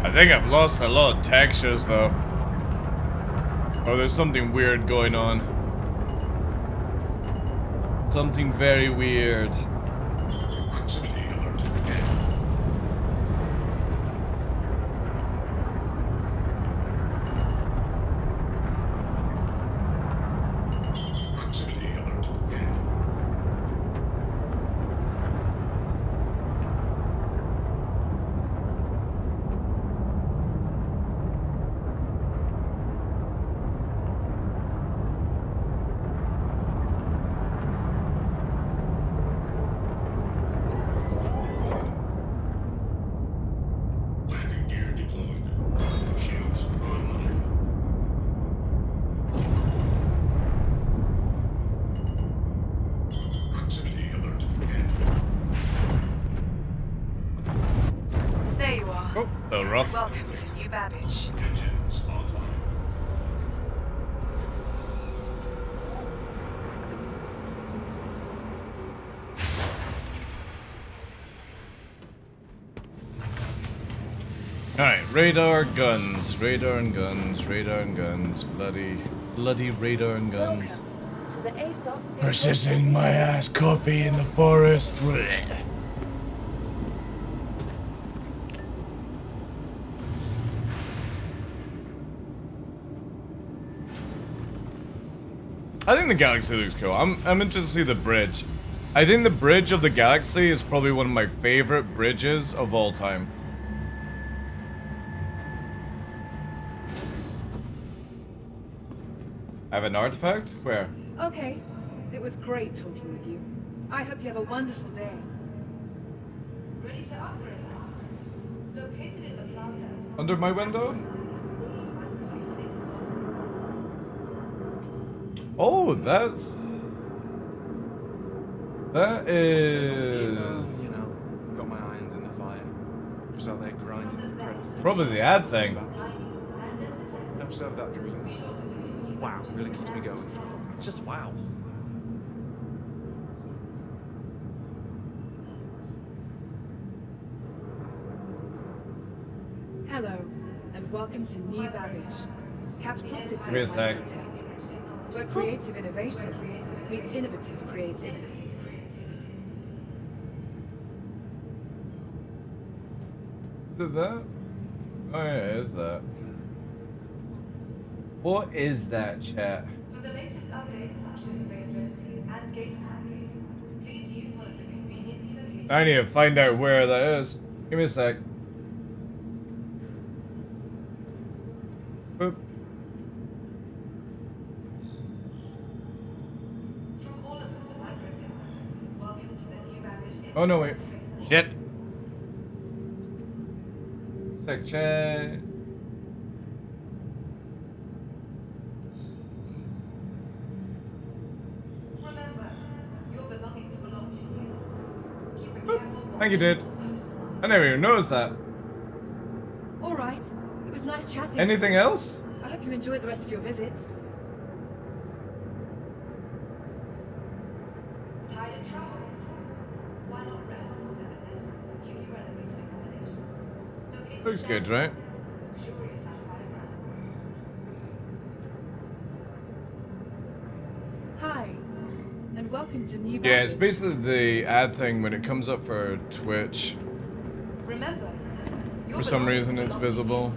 I think I've lost a lot of textures though. Oh, there's something weird going on. Something very weird. Proximity alert. Proximity alert. Landing gear deployed. Shields online. Proximity alert. There you are. Oh, a little rough. Welcome to New Babbage. Engines offline. Alright, radar, guns, radar and guns, radar and guns, bloody radar and guns. Welcome to the ASOP vehicle. Persisting my ass coffee in the forest. Blech. I think the galaxy looks cool. I'm interested to see the bridge. I think the bridge of the galaxy is probably one of my favorite bridges of all time. I have an artifact? Where? Okay. It was great talking with you. I hope you have a wonderful day. Ready for upgrade. Located in the plaza. Under my window? Oh, that is... You know, got my irons in the fire. Just out there grinding for credits. Probably the ad thing. Don't serve that dream. Wow, really keeps me going. Just wow. Hello, and welcome to New Babbage, capital city Give me a of sec. tech, where creative innovation meets innovative creativity. Is it that? Oh yeah, it is that. What is that, chat? For the latest updates, function availability, and gate times, please use one of the conveniently located... I need to find out where that is. Give me a sec. Boop. From all of us at Microtech, welcome to the New Babbage... Oh no, wait. Shit. Sec, chat. Remember, your belongings belong to you. Keep a careful watch. Thank you, dude. I never even noticed that. All right. It was nice chatting. Anything else? I hope you enjoyed the rest of your visit. Tired of travel? Why not rest at the newly renovated accommodation? Located Looks good, right? luxurious sapphire grounds. Hi, and welcome to New Yeah, it's Babbage. basically the ad thing when it comes up for Twitch. Remember, your For some belongings reason, it's belong to you. visible.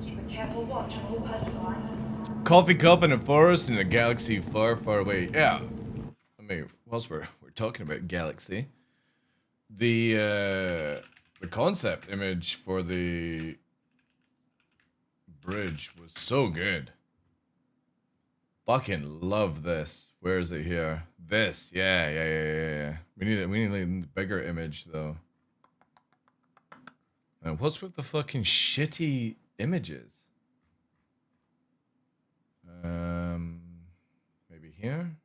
Keep a careful watch on all personal items. Coffee cup in a forest in a galaxy far, far away. Yeah. I mean, whilst we're talking about galaxy, the concept image for the bridge was so good. Fucking love this. Where is it here? This. Yeah. We need a bigger image though. And what's with the fucking shitty images? Maybe here.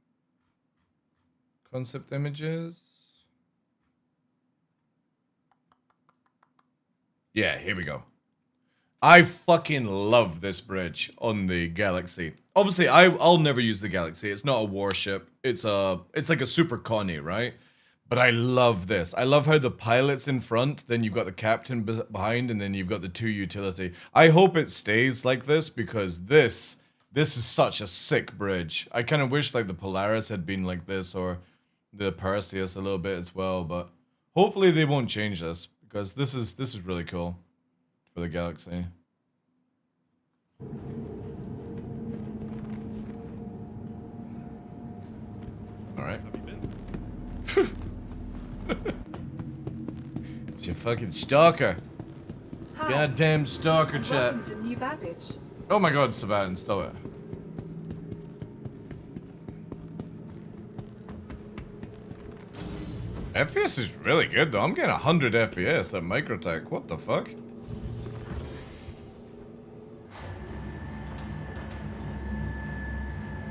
Concept images. Yeah, here we go. I fucking love this bridge on the Galaxy. Obviously, I'll never use the Galaxy. It's not a warship. It's like a Super Connie, right? But I love this. I love how the pilot's in front, then you've got the captain behind, and then you've got the two utility. I hope it stays like this because this is such a sick bridge. I kind of wish like the Polaris had been like this or the Perseus a little bit as well, but hopefully they won't change this because this is really cool for the Galaxy. All right. It's your fucking stalker. Hi. Goddamn stalker, chat. Welcome to New Babbage. Oh my god, Savannah, stop it. FPS is really good though. I'm getting 100 FPS at Microtech. What the fuck?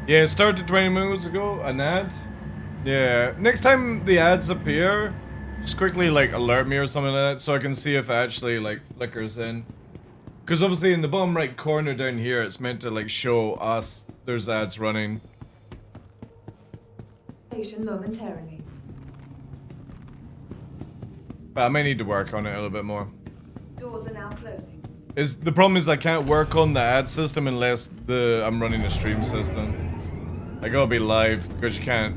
Yeah, it started 20 minutes ago, an ad. Yeah, next time the ads appear, just quickly like alert me or something like that so I can see if it actually like flickers in. Because obviously in the bottom right corner down here, it's meant to like show us there's ads running. Momentarily. But I may need to work on it a little bit more. Doors are now closing. The problem is I can't work on the ad system unless I'm running a stream system. I gotta be live because you can't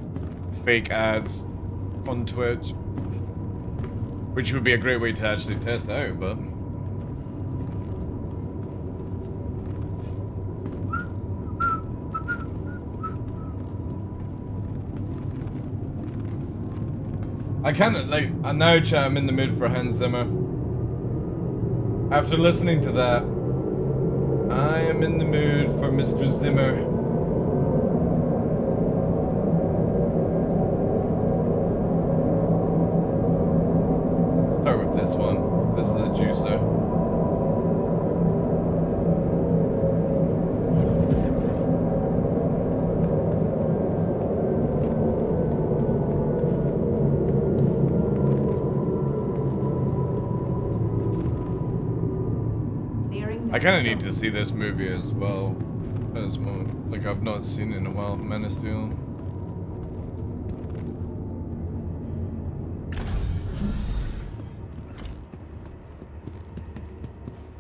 fake ads on Twitch. Which would be a great way to actually test out, but... I kinda, like, now chat, I'm in the mood for Hans Zimmer. After listening to that, I am in the mood for Mr. Zimmer. Start with this one. This is a juicer. I kind of need to see this movie as well. Like I've not seen it in a while. Man of Steel.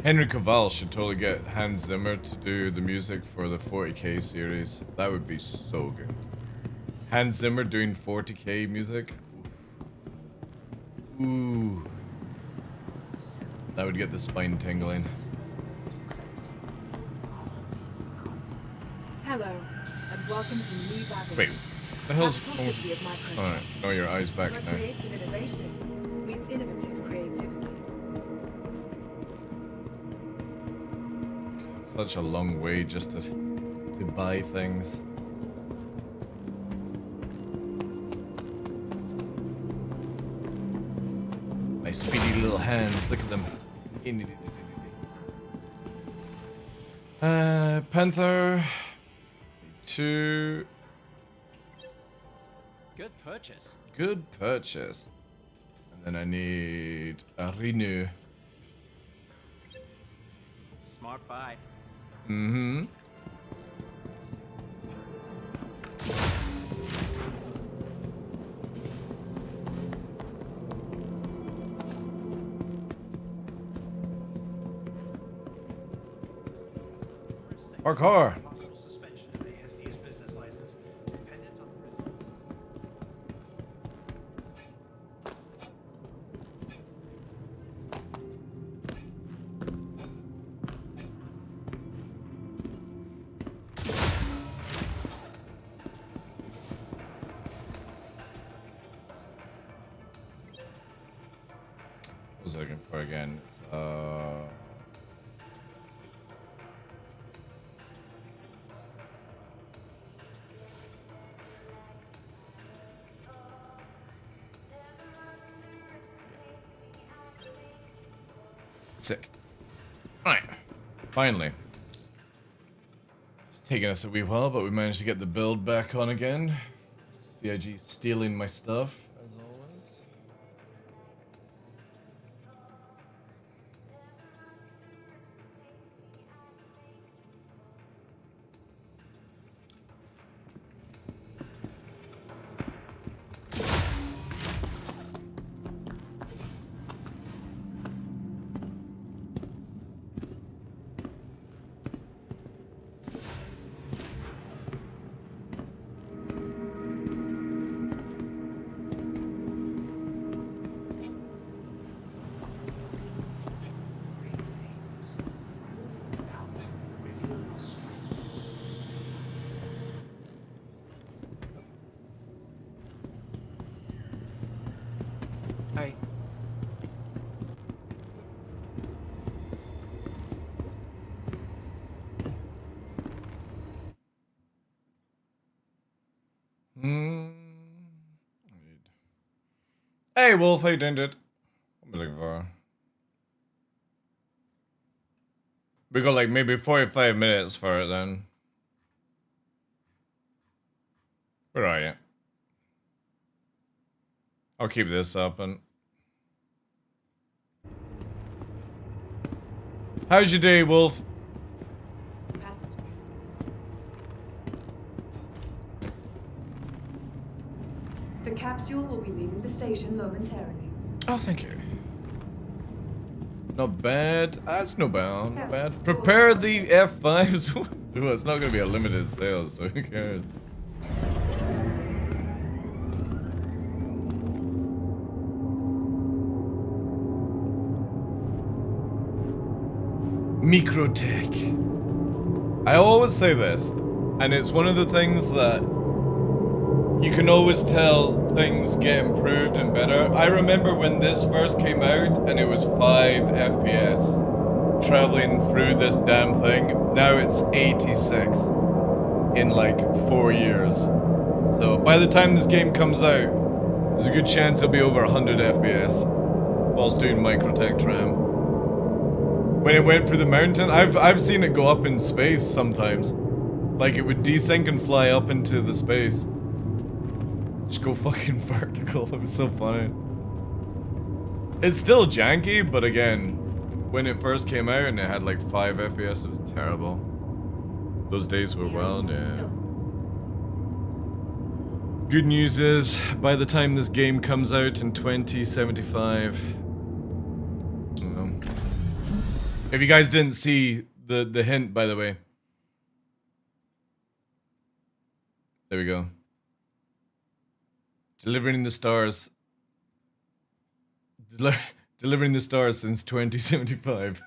Henry Cavill should totally get Hans Zimmer to do the music for the 40k series. That would be so good. Hans Zimmer doing 40k music. Ooh. That would get the spine tingling. Hello, and welcome to New Babylon. Wait, the hell's... Capital city of my project. Alright, know your eyes back Where now. creative innovation meets innovative creativity. Such a long way just to buy things. My speedy little hands, look at them. Panther. 2. Good purchase. Good purchase. And then I need a renew. Smart buy. Mm-hmm. Parkour. What was I looking for again? Sick. Alright. Finally. It's taken us a wee while, but we managed to get the build back on again. CIG stealing my stuff, as always. Hey. Hey, Wolf, how you doing, dude? What am I looking for? We got like maybe 45 minutes for it then. Where are you? I'll keep this up and... How's your day, Wolf? The capsule will be leaving the station momentarily. Oh, thank you. Not bad. That's no bad. Not bad. Prepare the F5s. Well, it's not going to be a limited sale, so who cares? Microtech. I always say this, and it's one of the things that you can always tell things get improved and better. I remember when this first came out and it was 5 FPS traveling through this damn thing. Now it's 86 in like 4 years. So by the time this game comes out, there's a good chance it'll be over 100 FPS whilst doing Microtech tram. When it went through the mountain, I've seen it go up in space sometimes. Like it would desync and fly up into the space. Just go fucking vertical. It was so funny. It's still janky, but again, when it first came out and it had like 5 FPS, it was terrible. Those days were wild, yeah. Good news is, by the time this game comes out in 2075, If you guys didn't see the hint, by the way. There we go. Delivering the stars. Delivering the stars since 2075.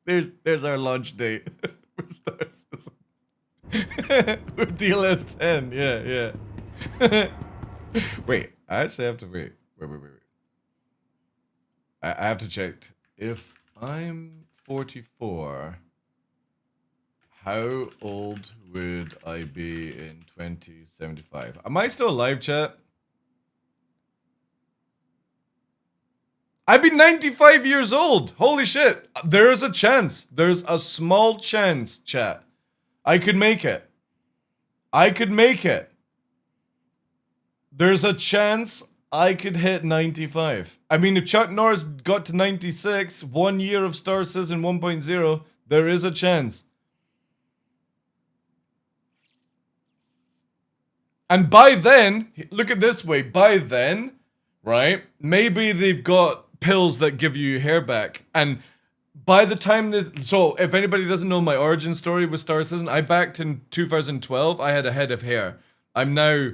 There's our launch date for Star System. With DLS 10, yeah. Wait, I actually have to wait. I have to check. If I'm 44, how old would I be in 2075? Am I still alive, chat? I'd be 95 years old. Holy shit. There's a chance. There's a small chance, chat. I could make it. I could make it. There's a chance I could hit 95. I mean, if Chuck Norris got to 96, 1 year of Star Citizen 1.0, there is a chance. And by then, look at this way, by then, right, maybe they've got pills that give you hair back. And by the time this, so if anybody doesn't know my origin story with Star Citizen, I backed in 2012, I had a head of hair. I'm now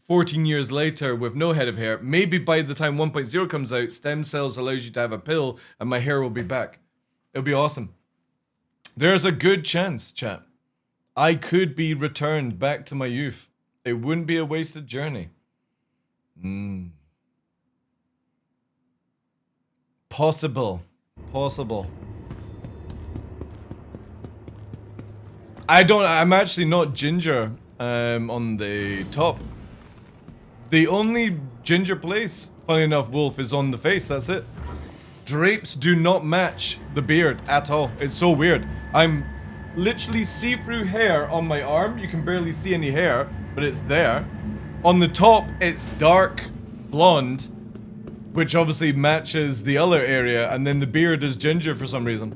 14 years later with no head of hair. Maybe by the time 1.0 comes out, stem cells allows you to have a pill and my hair will be back. It'll be awesome. There's a good chance, chat. I could be returned back to my youth. It wouldn't be a wasted journey. Possible. I'm actually not ginger on the top. The only ginger place, funny enough, Wolf, is on the face, that's it. Drapes do not match the beard at all. It's so weird. I'm literally see-through hair on my arm. You can barely see any hair, but it's there. On the top, it's dark blonde, which obviously matches the other area, and then the beard is ginger for some reason.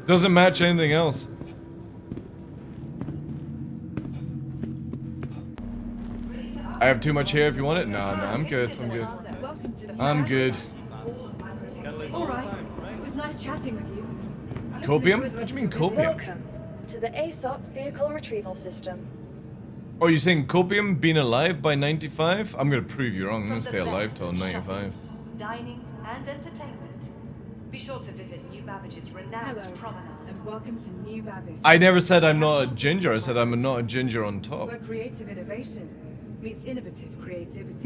Doesn't match anything else. I have too much hair if you want it? No, I'm good. I'm good. Alright, it was nice chatting with you. Copium? What do you mean copium? Welcome to the ASOP vehicle retrieval system. Oh, you're saying copium being alive by 95? I'm gonna prove you wrong. I'm gonna stay alive till 95. Dining and entertainment. Be sure to visit New Babbage's renowned promenade. And welcome to New Babbage. I never said I'm not a ginger. I said I'm not a ginger on top. Where creative innovation meets innovative creativity.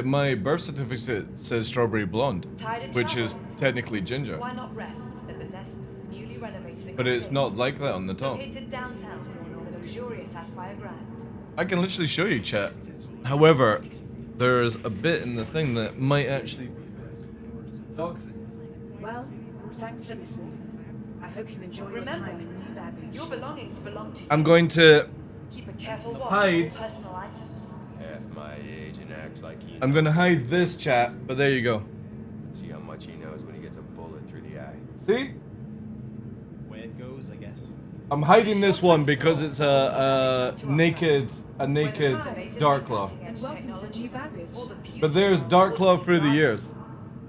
My birth certificate says strawberry blonde, which is technically ginger. Why not rest at the Nest's newly renovated But it's not like that on the top. located downtown with a luxurious Sapphire Grand. I can literally show you, chat. However, there's a bit in the thing that might actually be toxic. Well, thanks for listening. I hope you enjoy your time in New Babbage. Your belongings belong to you. I'm going to Keep a careful watch hide. on personal items. Half my age and acts like he I'm gonna hide this, chat, but there you go. See how much he knows when he gets a bullet through the eye. See? Way it goes, I guess. I'm hiding this one because it's a naked DarkLaw. And welcome to New Babbage. But there's DarkLaw through the years.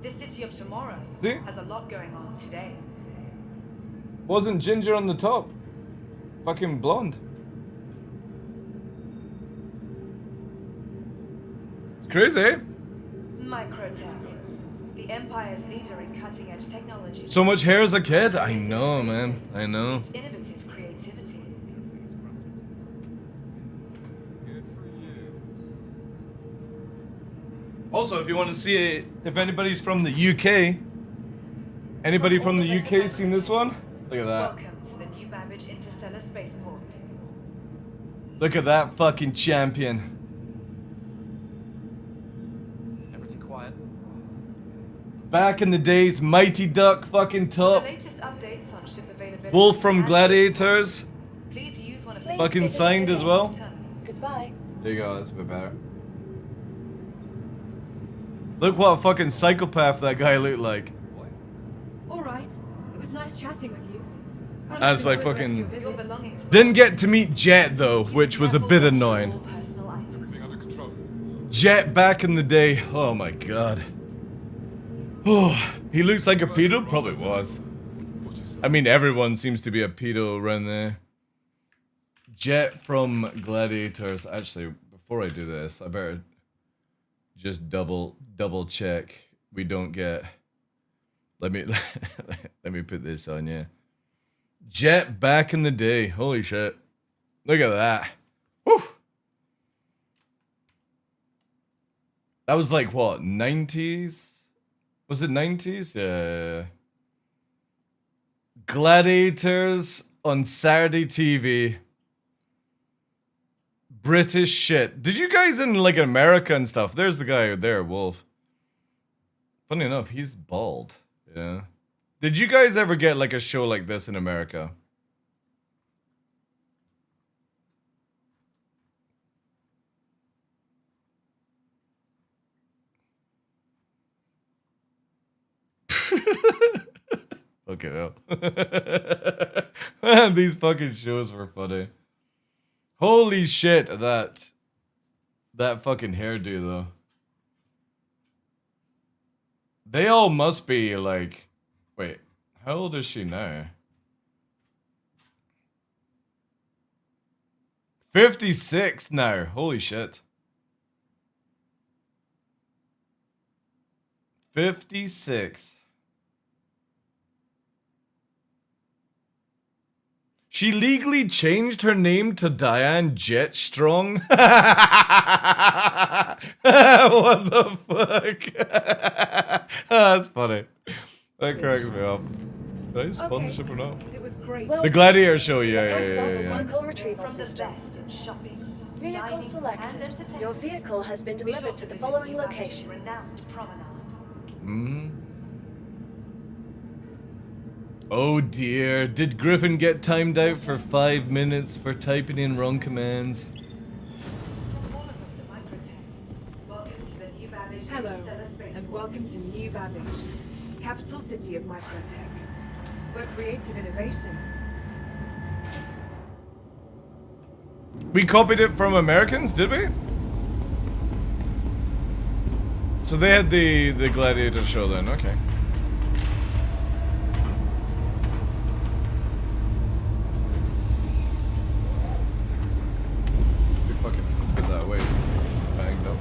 This city of tomorrow See? has a lot going on today. Wasn't ginger on the top. Fucking blonde. It's crazy. Microtech, the Empire's leader in cutting-edge technology. So much hair as a kid. I know, man. I know. Innovative creativity. Also, if you want to see it, if anybody's from the UK, anybody from the UK seen this one? Look at that. Welcome to the New Babbage Interstellar Spaceport. Look at that fucking champion. Everything quiet. Back in the days, Mighty Duck fucking top. The latest updates on ship availability. Wolf from Gladiators. Please use one of Fucking signed as well. Goodbye. There you go, that's a bit better. Look what a fucking psychopath that guy looked like. Alright, it was nice chatting with you. As like fucking... Didn't get to meet Jet though, which was a bit annoying. Jet back in the day, oh my god. Oh, he looks like a pedo? Probably was. I mean, everyone seems to be a pedo around there. Jet from Gladiators. Actually, before I do this, I better just double check we don't get. Let me let me put this on you. Jet back in the day. Holy shit. Look at that. Whew. That was like what, 90s? Was it 90s? Yeah. Gladiators on Saturday TV. British shit. Did you guys in like America and stuff? There's the guy there, Wolf. Funny enough, he's bald. Yeah. Did you guys ever get like a show like this in America? Okay, well. These fucking shows were funny. Holy shit, that fucking hairdo though. They all must be like, wait, how old is she now? 56 now. Holy shit. 56. She legally changed her name to Diane Jetstrong. What the fuck? That's funny. That cracks me up. Did I spawn the ship or not? It was great. The Gladiator show, yeah. Vehicle retrieval system. Vehicle selected. Your vehicle has been delivered to the following location. Oh dear, did Griffin get timed out for 5 minutes for typing in wrong commands? Hello, and welcome to New Babbage, capital city of microtech. Where creative innovation. We copied it from Americans, did we? So they had the Gladiator show then, okay. We fucking put that away, so banged up.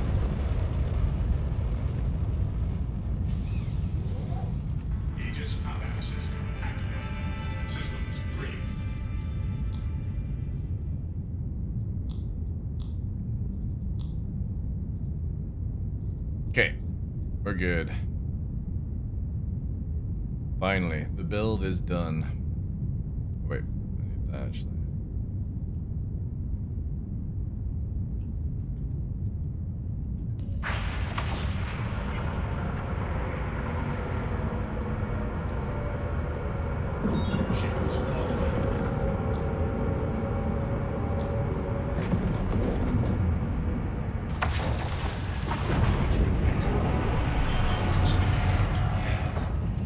Aegis combat system activated. Systems green. Okay, we're good. Finally, the build is done. Wait, I need that actually. Shields offline.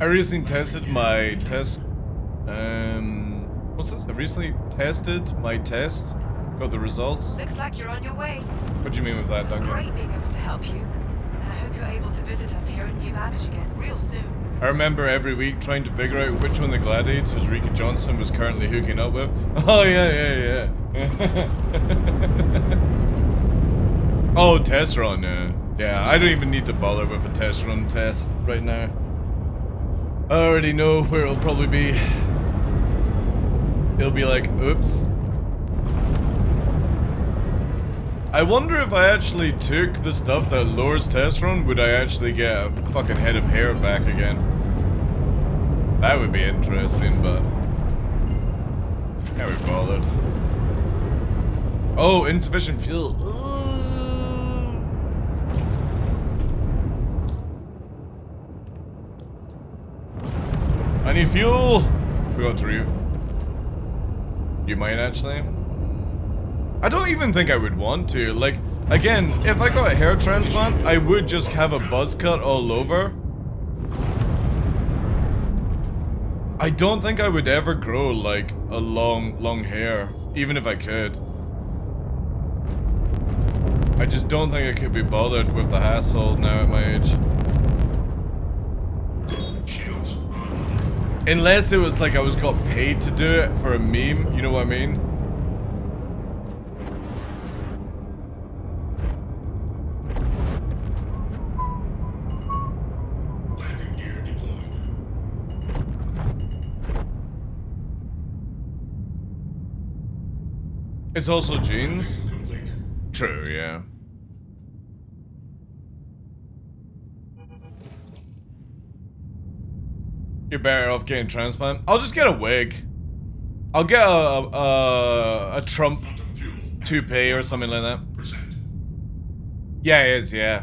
I recently tested my test. What's this? I recently tested my test. Got the results. Looks like you're on your way. What do you mean with that, It's Duncan? great being able to help you. And I hope you're able to visit us here at New Babbage again real soon. I remember every week trying to figure out which one of the gladiators Rika Johnson was currently hooking up with. Oh, yeah. Oh, test run, yeah. Yeah, I don't even need to bother with a test run test right now. I already know where it'll probably be. It'll be like, oops. I wonder if I actually took the stuff that lowers test run, would I actually get a fucking head of hair back again? That would be interesting, but can't be bothered. Oh, insufficient fuel. I need fuel. Forgot to read. You might actually. I don't even think I would want to. Like, again, if I got a hair transplant, I would just have a buzz cut all over. I don't think I would ever grow, like, a long hair, even if I could. I just don't think I could be bothered with the hassle now at my age. Unless it was like I was got paid to do it for a meme, you know what I mean? Landing gear deployed. It's also jeans. True, yeah. You're better off getting transplant. I'll just get a wig. I'll get a Trump toupee or something like that. Yeah, it is, yeah.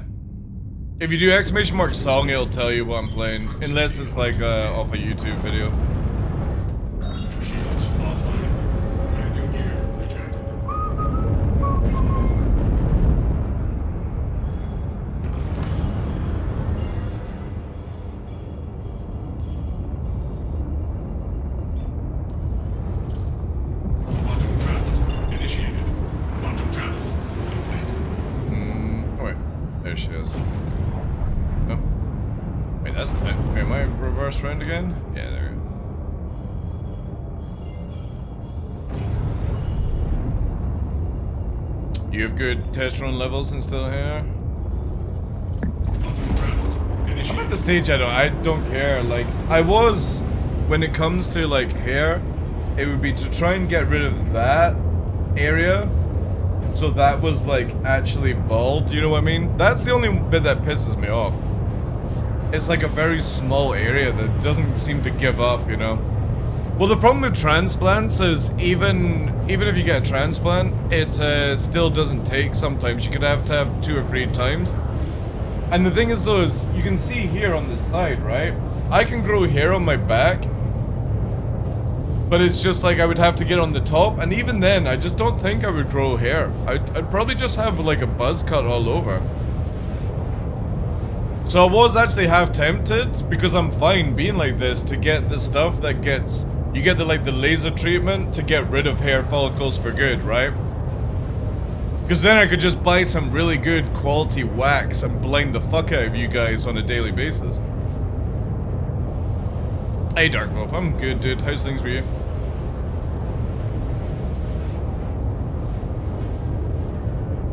If you do exclamation mark song, it'll tell you what I'm playing. Unless it's like off a YouTube video. Shields offline. Landing gear rejected. Quantum travel initiated. Quantum travel complete. Oh wait, there she is. Oh. Wait, that's... Wait, am I reverse round again? Yeah, there we go. You have good test run levels and still here? I'm at the stage I don't care. Like, I was, when it comes to like hair, it would be to try and get rid of that area. So that was like actually bald, you know what I mean? That's the only bit that pisses me off. It's like a very small area that doesn't seem to give up, you know? Well, the problem with transplants is even if you get a transplant, it still doesn't take sometimes. You could have to have 2 or 3 times. And the thing is though, is you can see here on this side, right? I can grow hair on my back, but it's just like I would have to get on the top, and even then, I just don't think I would grow hair. I'd probably just have like a buzz cut all over. So I was actually half tempted, because I'm fine being like this, to get the stuff that gets... You get the like the laser treatment to get rid of hair follicles for good, right? Because then I could just buy some really good quality wax and blind the fuck out of you guys on a daily basis. Hey TheDarkLaw, I'm good, dude. How's things with you?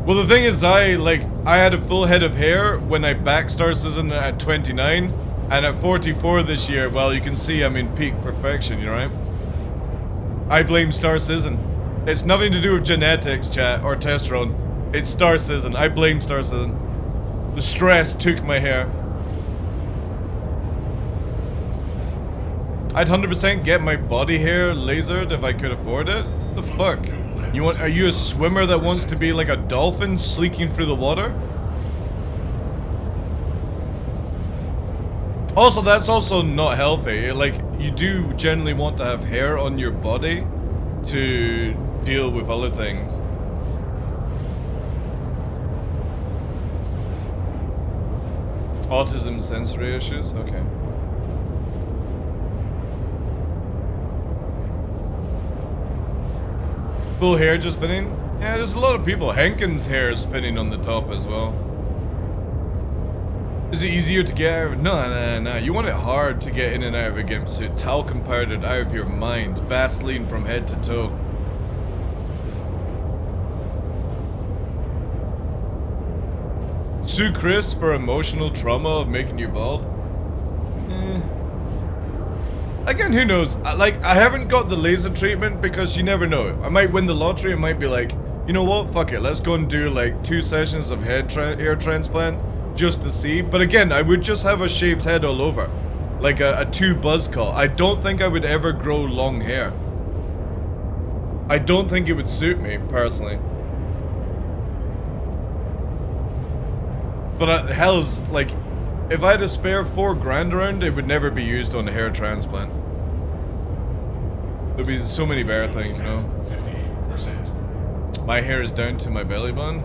Well, the thing is, I had a full head of hair when I backed Star Citizen at 29, and at 44 this year, well, you can see I'm in peak perfection, you know, right? I blame Star Citizen. It's nothing to do with genetics, chat, or testosterone. It's Star Citizen. I blame Star Citizen. The stress took my hair. I'd 100% get my body hair lasered if I could afford it. What the fuck? Are you a swimmer that wants to be like a dolphin sleeking through the water? Also, that's also not healthy. Like, you do generally want to have hair on your body to deal with other things. Autism sensory issues? Okay. Full hair just fitting? Yeah, there's a lot of people. Hankins' hair is fitting on the top as well. Is it easier to get out of? No. You want it hard to get in and out of a gimp suit. Talcum powdered out of your mind. Vaseline from head to toe. Sue Chris for emotional trauma of making you bald? Again, who knows? I haven't got the laser treatment because you never know. I might win the lottery. It might be like, you know what? Fuck it. Let's go and do like 2 sessions of hair transplant just to see. But again, I would just have a shaved head all over. Like a 2 buzz cut. I don't think I would ever grow long hair. I don't think it would suit me, personally. But hell's, like, if I had to spare 4 grand around, it would never be used on a hair transplant. There'd be so many better things, you know? 50%. My hair is down to my belly button.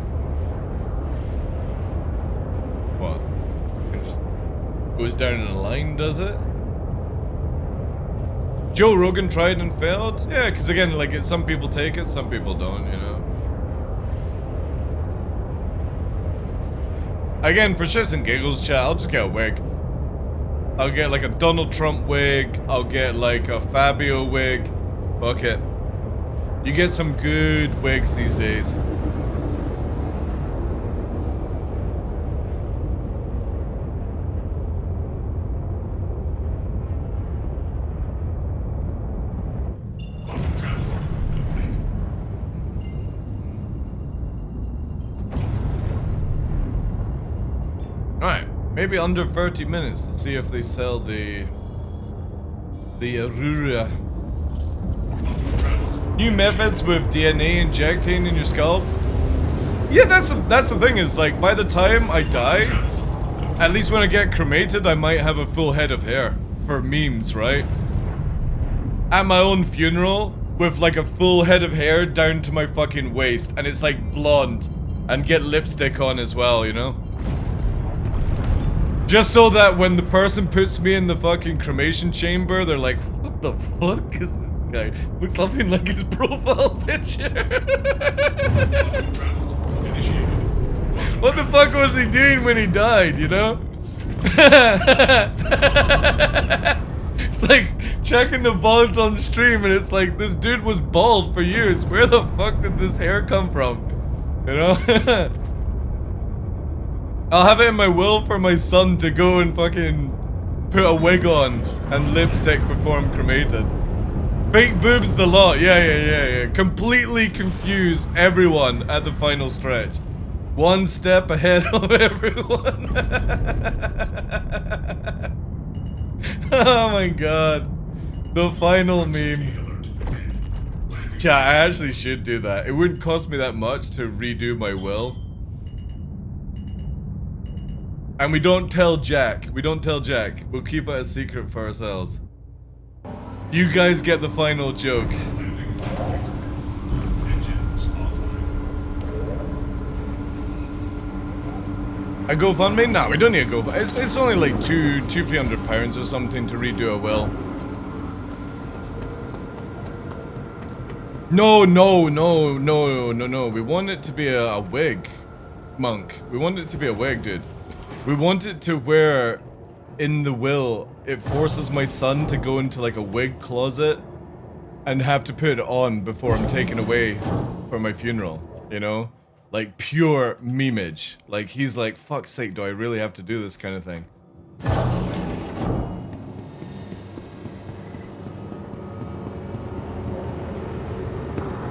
What? It just goes down in a line, does it? Joe Rogan tried and failed? Yeah, because again, like, some people take it, some people don't, you know? Again, for shits and giggles, chat, I'll just get a wig. I'll get like a Donald Trump wig. I'll get like a Fabio wig. Fuck it. You get some good wigs these days. Alright, maybe under 30 minutes to see if they sell the Aurora. New methods with DNA injecting in your scalp. Yeah, that's the thing is like by the time I die, at least when I get cremated, I might have a full head of hair for memes, right? At my own funeral, with like a full head of hair down to my fucking waist, and it's like blonde, and get lipstick on as well, you know? Just so that when the person puts me in the fucking cremation chamber, they're like, what the fuck is this guy? Looks nothing like his profile picture. What the fuck was he doing when he died, you know? It's like checking the balls on stream and it's like, this dude was bald for years. Where the fuck did this hair come from? You know? I'll have it in my will for my son to go and fucking put a wig on and lipstick before I'm cremated. Fake boobs the lot. Yeah. Completely confuse everyone at the final stretch. One step ahead of everyone. Oh my god. The final meme. Chat, I actually should do that. It wouldn't cost me that much to redo my will. And we don't tell Jack. We'll keep it a secret for ourselves. You guys get the final joke. A GoFundMe? No, we don't need a GoFundMe. It's only like £200-300 or something to redo a will. No. We want it to be a wig, Monk. We want it to be a wig, dude. We want it to where, in the will, it forces my son to go into like a wig closet and have to put it on before I'm taken away for my funeral, you know? Like pure memeage. Like he's like, fuck's sake, do I really have to do this kind of thing?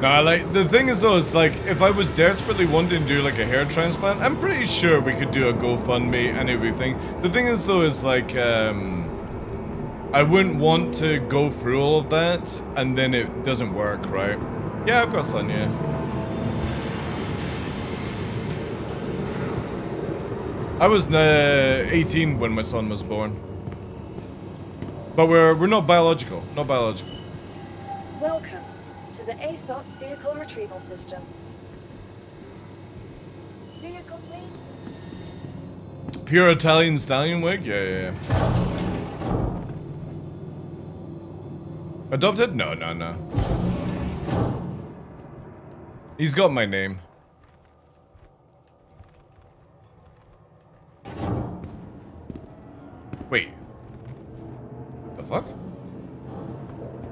Nah, like, the thing is though, is like, if I was desperately wanting to do like a hair transplant, I'm pretty sure we could do a GoFundMe and everything. The thing is though, is like, I wouldn't want to go through all of that and then it doesn't work, right? Yeah, I've got a son, yeah. I was 18 when my son was born. But we're not biological, Welcome to the ASOP Vehicle Retrieval System. Vehicle, please. Pure Italian stallion wig? Yeah. Adopted? No. He's got my name. Wait. The fuck?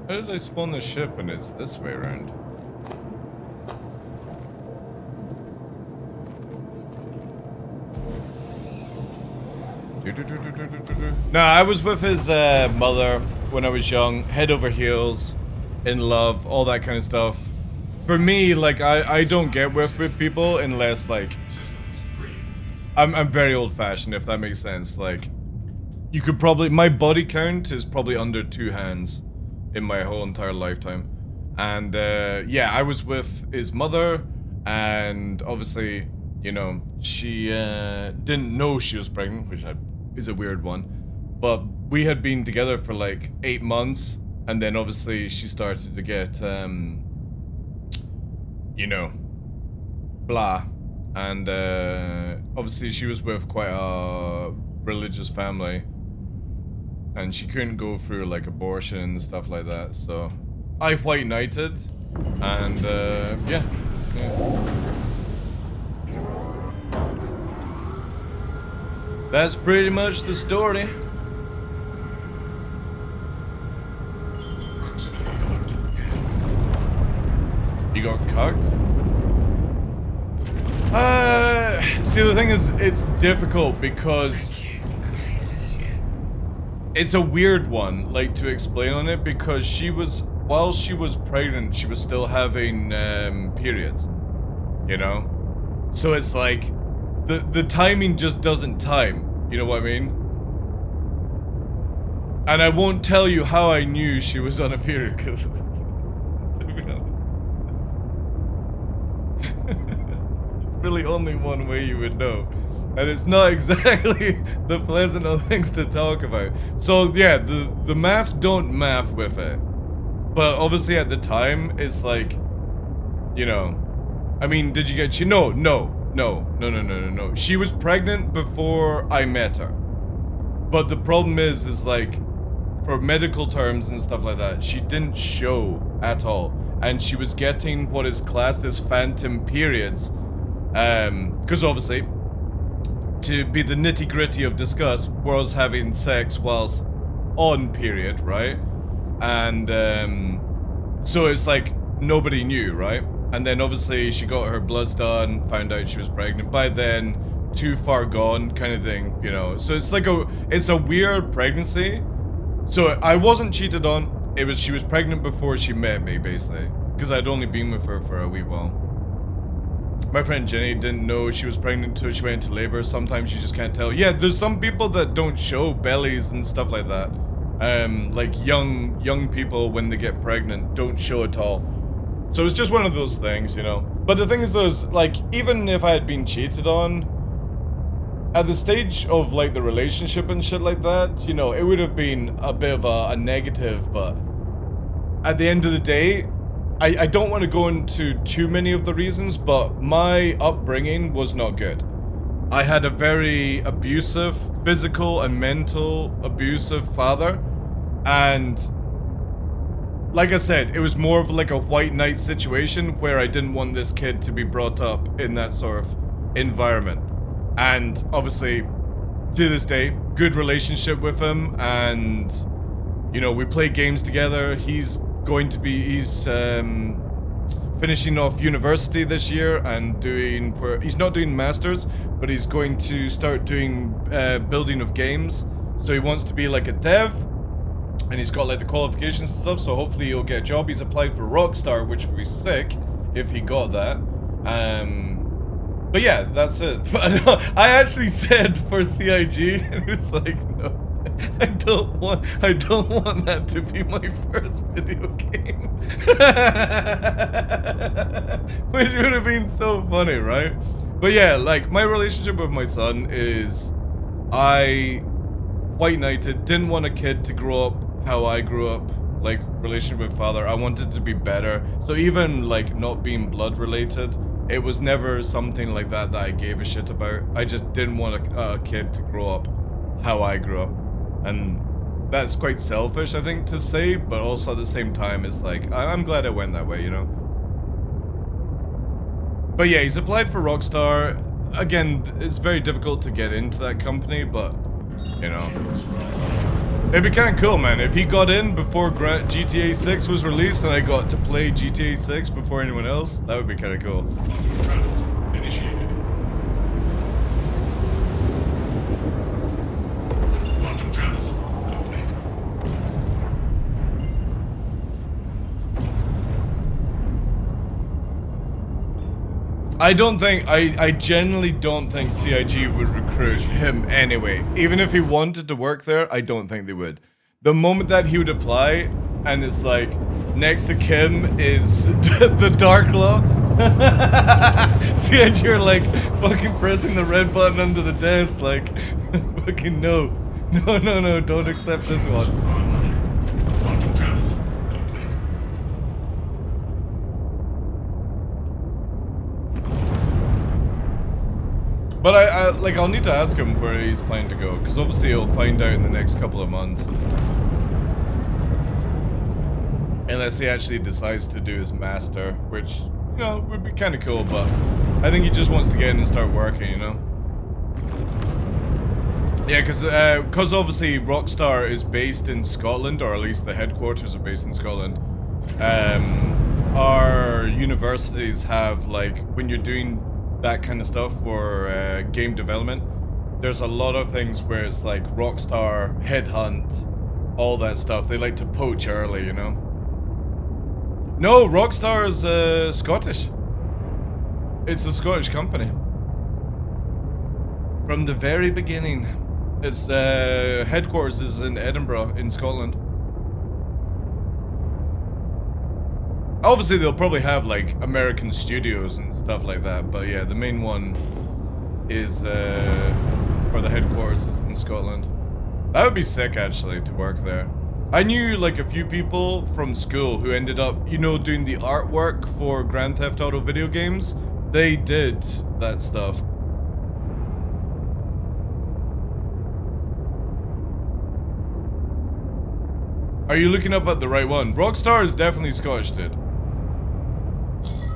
How did I spawn the ship and it's this way around? Nah, I was with his mother when I was young, head over heels, in love, all that kind of stuff. For me, like, I don't get with people unless, like, I'm very old-fashioned, if that makes sense. Like, you could probably, my body count is probably under 2 hands in my whole entire lifetime. And, yeah, I was with his mother, and obviously, you know, she didn't know she was pregnant, which is a weird one. But we had been together for like 8 months, and then obviously she started to get, you know, blah. And obviously she was with quite a religious family, and she couldn't go through like abortion and stuff like that. So I white knighted, and yeah. That's pretty much the story. you got cucked? See, the thing is, it's difficult because it's a weird one, like, to explain on it, because she was, while she was pregnant, she was still having periods, you know? So it's like, the timing just doesn't time, you know what I mean? And I won't tell you how I knew she was on a period, because, to be honest, it's really only one way you would know. And it's not exactly the pleasant of things to talk about. So yeah, the maths don't math with it. But obviously at the time, it's like, you know, I mean, did you get, no. She was pregnant before I met her. But the problem is like, for medical terms and stuff like that, she didn't show at all. And she was getting what is classed as phantom periods. Because obviously, to be the nitty-gritty of discuss, was having sex whilst on period, right? And so it's like nobody knew, right? And then obviously she got her bloods done, found out she was pregnant. By then, too far gone, kind of thing, you know. So it's like it's a weird pregnancy. So I wasn't cheated on. It was, she was pregnant before she met me, basically, because I'd only been with her for a wee while. My friend Jenny didn't know she was pregnant until she went into labor. Sometimes you just can't tell. Yeah, there's some people that don't show bellies and stuff like that. Like young people, when they get pregnant, don't show at all. So it's just one of those things, you know. But the thing is, there's like, even if I had been cheated on, at the stage of like the relationship and shit like that, you know, it would have been a bit of a negative. But at the end of the day, I don't want to go into too many of the reasons, but my upbringing was not good. I had a very abusive, physical and mental abusive father, and like I said, it was more of like a white knight situation where I didn't want this kid to be brought up in that sort of environment. And obviously, to this day, good relationship with him, and you know, we play games together. He's finishing off university this year and he's not doing masters, but he's going to start doing building of games. So he wants to be like a dev, and he's got like the qualifications and stuff, so hopefully he'll get a job. He's applied for Rockstar, which would be sick if he got that. But yeah, that's it. I actually said for CIG, and it's like, no, I don't want that to be my first video game. Which would have been so funny, right? But yeah, like, my relationship with my son is, I white knighted, didn't want a kid to grow up how I grew up, like, relationship with father. I wanted to be better. So even, like, not being blood related, it was never something like that I gave a shit about. I just didn't want a kid to grow up how I grew up. And that's quite selfish, I think, to say, but also at the same time, it's like, I'm glad I went that way, you know? But yeah, he's applied for Rockstar. Again, it's very difficult to get into that company, but, you know. It'd be kind of cool, man. If he got in before GTA 6 was released and I got to play GTA 6 before anyone else, that would be kind of cool. I genuinely don't think CIG would recruit him anyway. Even if he wanted to work there, I don't think they would. The moment that he would apply, and it's like, next to Kim is TheDarkLaw. CIG are like, fucking pressing the red button under the desk, like, fucking no, don't accept this one. But I'll need to ask him where he's planning to go, because obviously he'll find out in the next couple of months. Unless he actually decides to do his master, which, you know, would be kind of cool, but I think he just wants to get in and start working, you know? Yeah, because obviously Rockstar is based in Scotland, or at least the headquarters are based in Scotland. our universities have, like, when you're doing that kind of stuff for game development, there's a lot of things where it's like Rockstar, Headhunt, all that stuff. They like to poach early, you know? No, Rockstar is Scottish. It's a Scottish company. From the very beginning. Its headquarters is in Edinburgh, in Scotland. Obviously, they'll probably have, like, American studios and stuff like that, but yeah, the main one is, or the headquarters is in Scotland. That would be sick, actually, to work there. I knew, like, a few people from school who ended up, you know, doing the artwork for Grand Theft Auto video games. They did that stuff. Are you looking up at the right one? Rockstar is definitely Scottish, dude.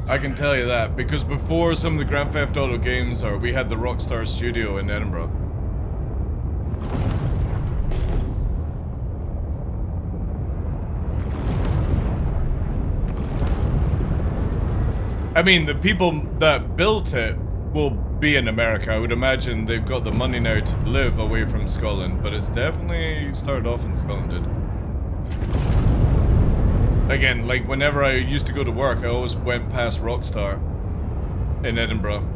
I can tell you that, because before some of the Grand Theft Auto games we had the Rockstar studio in Edinburgh. I mean, the people that built it will be in America. I would imagine they've got the money now to live away from Scotland, but it's definitely started off in Scotland, dude. Again, like, whenever I used to go to work, I always went past Rockstar in Edinburgh.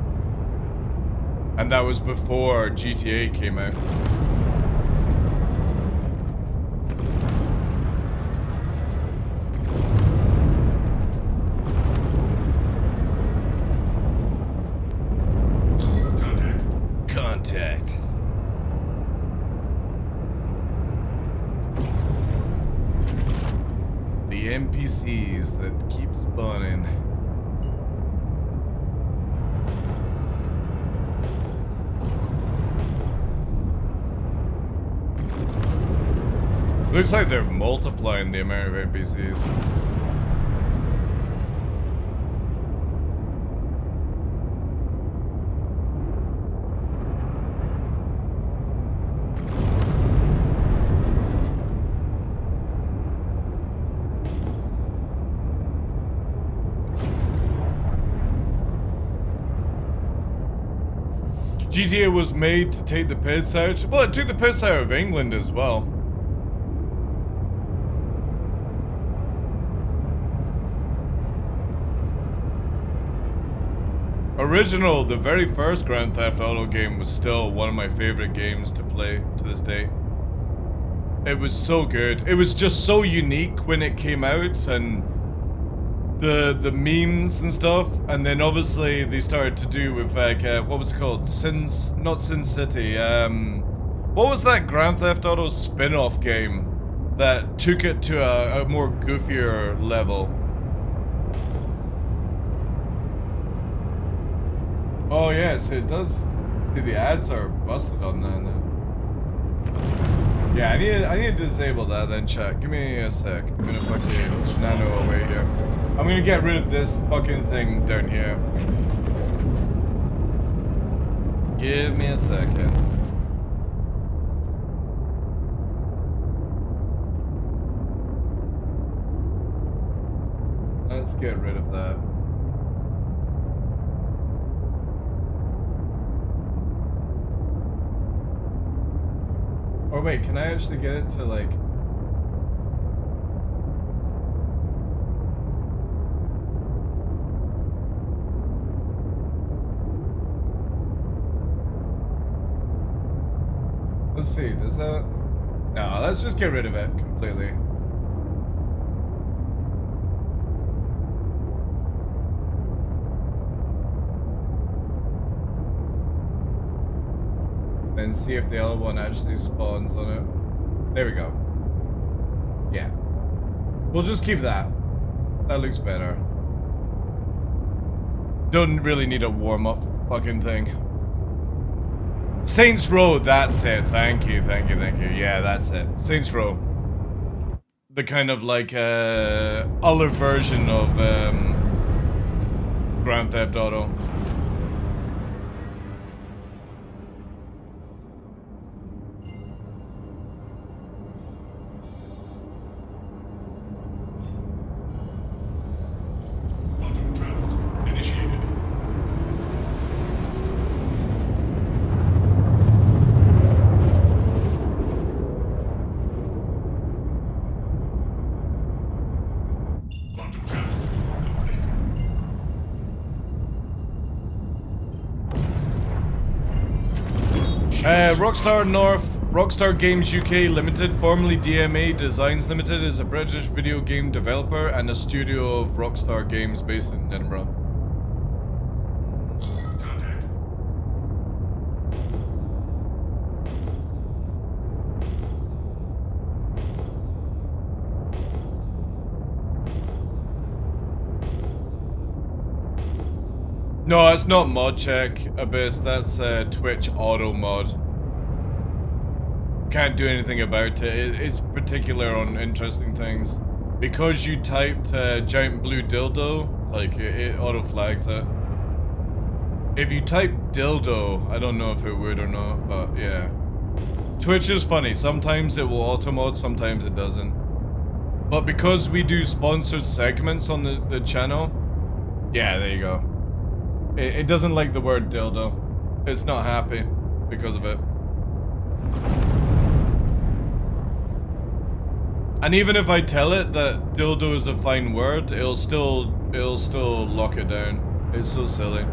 And that was before GTA came out. Contact. The NPCs that keep spawning. Looks like they're multiplying the amount of NPCs. GTA was made to take the piss out. Well, it took the piss out of England as well. The very first Grand Theft Auto game was still one of my favorite games to play to this day. It was so good. It was just so unique when it came out, and the memes and stuff, and then obviously they started to do with like what was it called? Not Sin City. What was that Grand Theft Auto spin-off game that took it to a more goofier level? Oh yes, it does. See, the ads are busted on that then. Yeah, I need to disable that then, chat. Give me a sec. I'm gonna fucking nano away here. I'm gonna get rid of this fucking thing down here. Give me a second. Let's get rid of that. Or wait, can I actually get it to like... Let's see, does that... No, let's just get rid of it completely. Then see if the other one actually spawns on it. There we go. Yeah. We'll just keep that. That looks better. Don't really need a warm-up fucking thing. Saints Row, that's it. Thank you, thank you, thank you. Yeah, that's it. Saints Row. The kind of like other version of Grand Theft Auto. Rockstar Games UK Limited, formerly DMA Designs Limited, is a British video game developer and a studio of Rockstar Games based in Edinburgh. No, it's not mod check, Abyss. That's Twitch auto mod. Can't do anything about it. It's particular on interesting things. Because you typed giant blue dildo, like it auto flags it. If you type dildo, I don't know if it would or not, but yeah. Twitch is funny. Sometimes it will auto mod, sometimes it doesn't. But because we do sponsored segments on the channel, yeah, there you go. It doesn't like the word dildo. It's not happy because of it. And even if I tell it that dildo is a fine word, it'll still lock it down. It's so silly.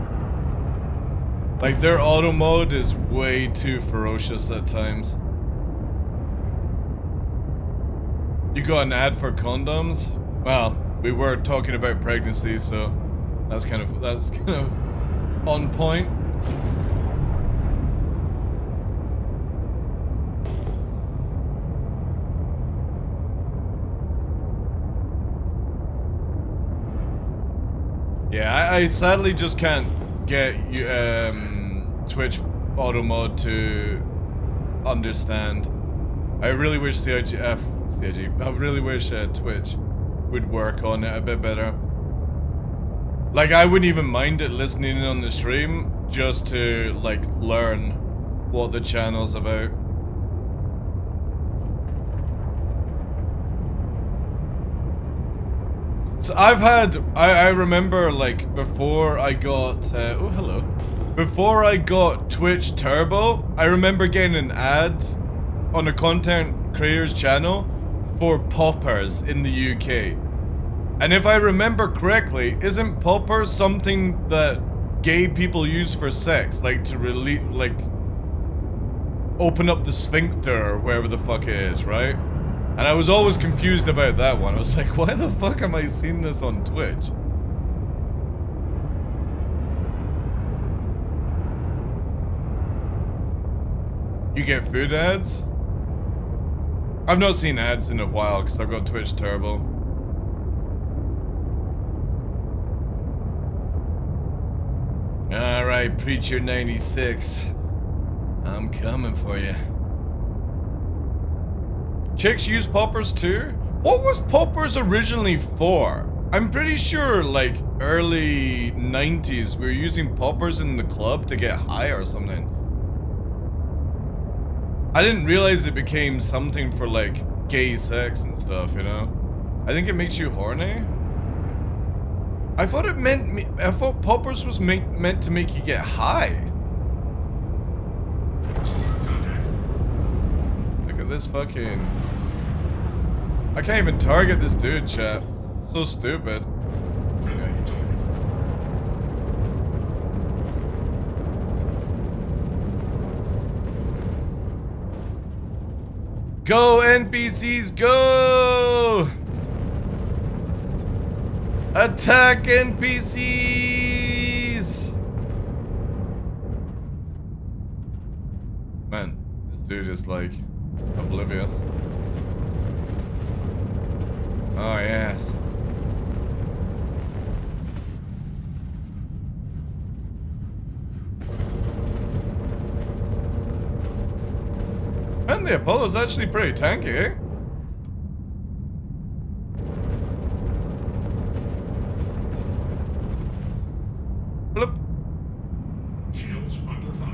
Like their auto mode is way too ferocious at times. You got an ad for condoms? Well, we were talking about pregnancy, so that's kind of on point. Yeah, I sadly just can't get Twitch auto mode to understand. I really wish I really wish Twitch would work on it a bit better. Like, I wouldn't even mind it listening in on the stream just to, like, learn what the channel's about. So I remember, like, before I got, oh, hello. Before I got Twitch Turbo, I remember getting an ad on a content creator's channel for poppers in the UK. And if I remember correctly, isn't poppers something that gay people use for sex? Like, to really, like, open up the sphincter or wherever the fuck it is, right? And I was always confused about that one. I was like, why the fuck am I seeing this on Twitch? You get food ads? I've not seen ads in a while because I've got Twitch Turbo. Alright, Preacher 96. I'm coming for you. Chicks use poppers too? What was poppers originally for? I'm pretty sure, like, early 90s, we were using poppers in the club to get high or something. I didn't realize it became something for, like, gay sex and stuff, you know? I think it makes you horny. I thought poppers was meant to make you get high. Look at this fucking... I can't even target this dude, chat. So stupid. Go, NPCs, go! Attack NPCs! Man, this dude is like oblivious. Oh yes. And the Apollo's actually pretty tanky, eh? Bloop. Shields under fire.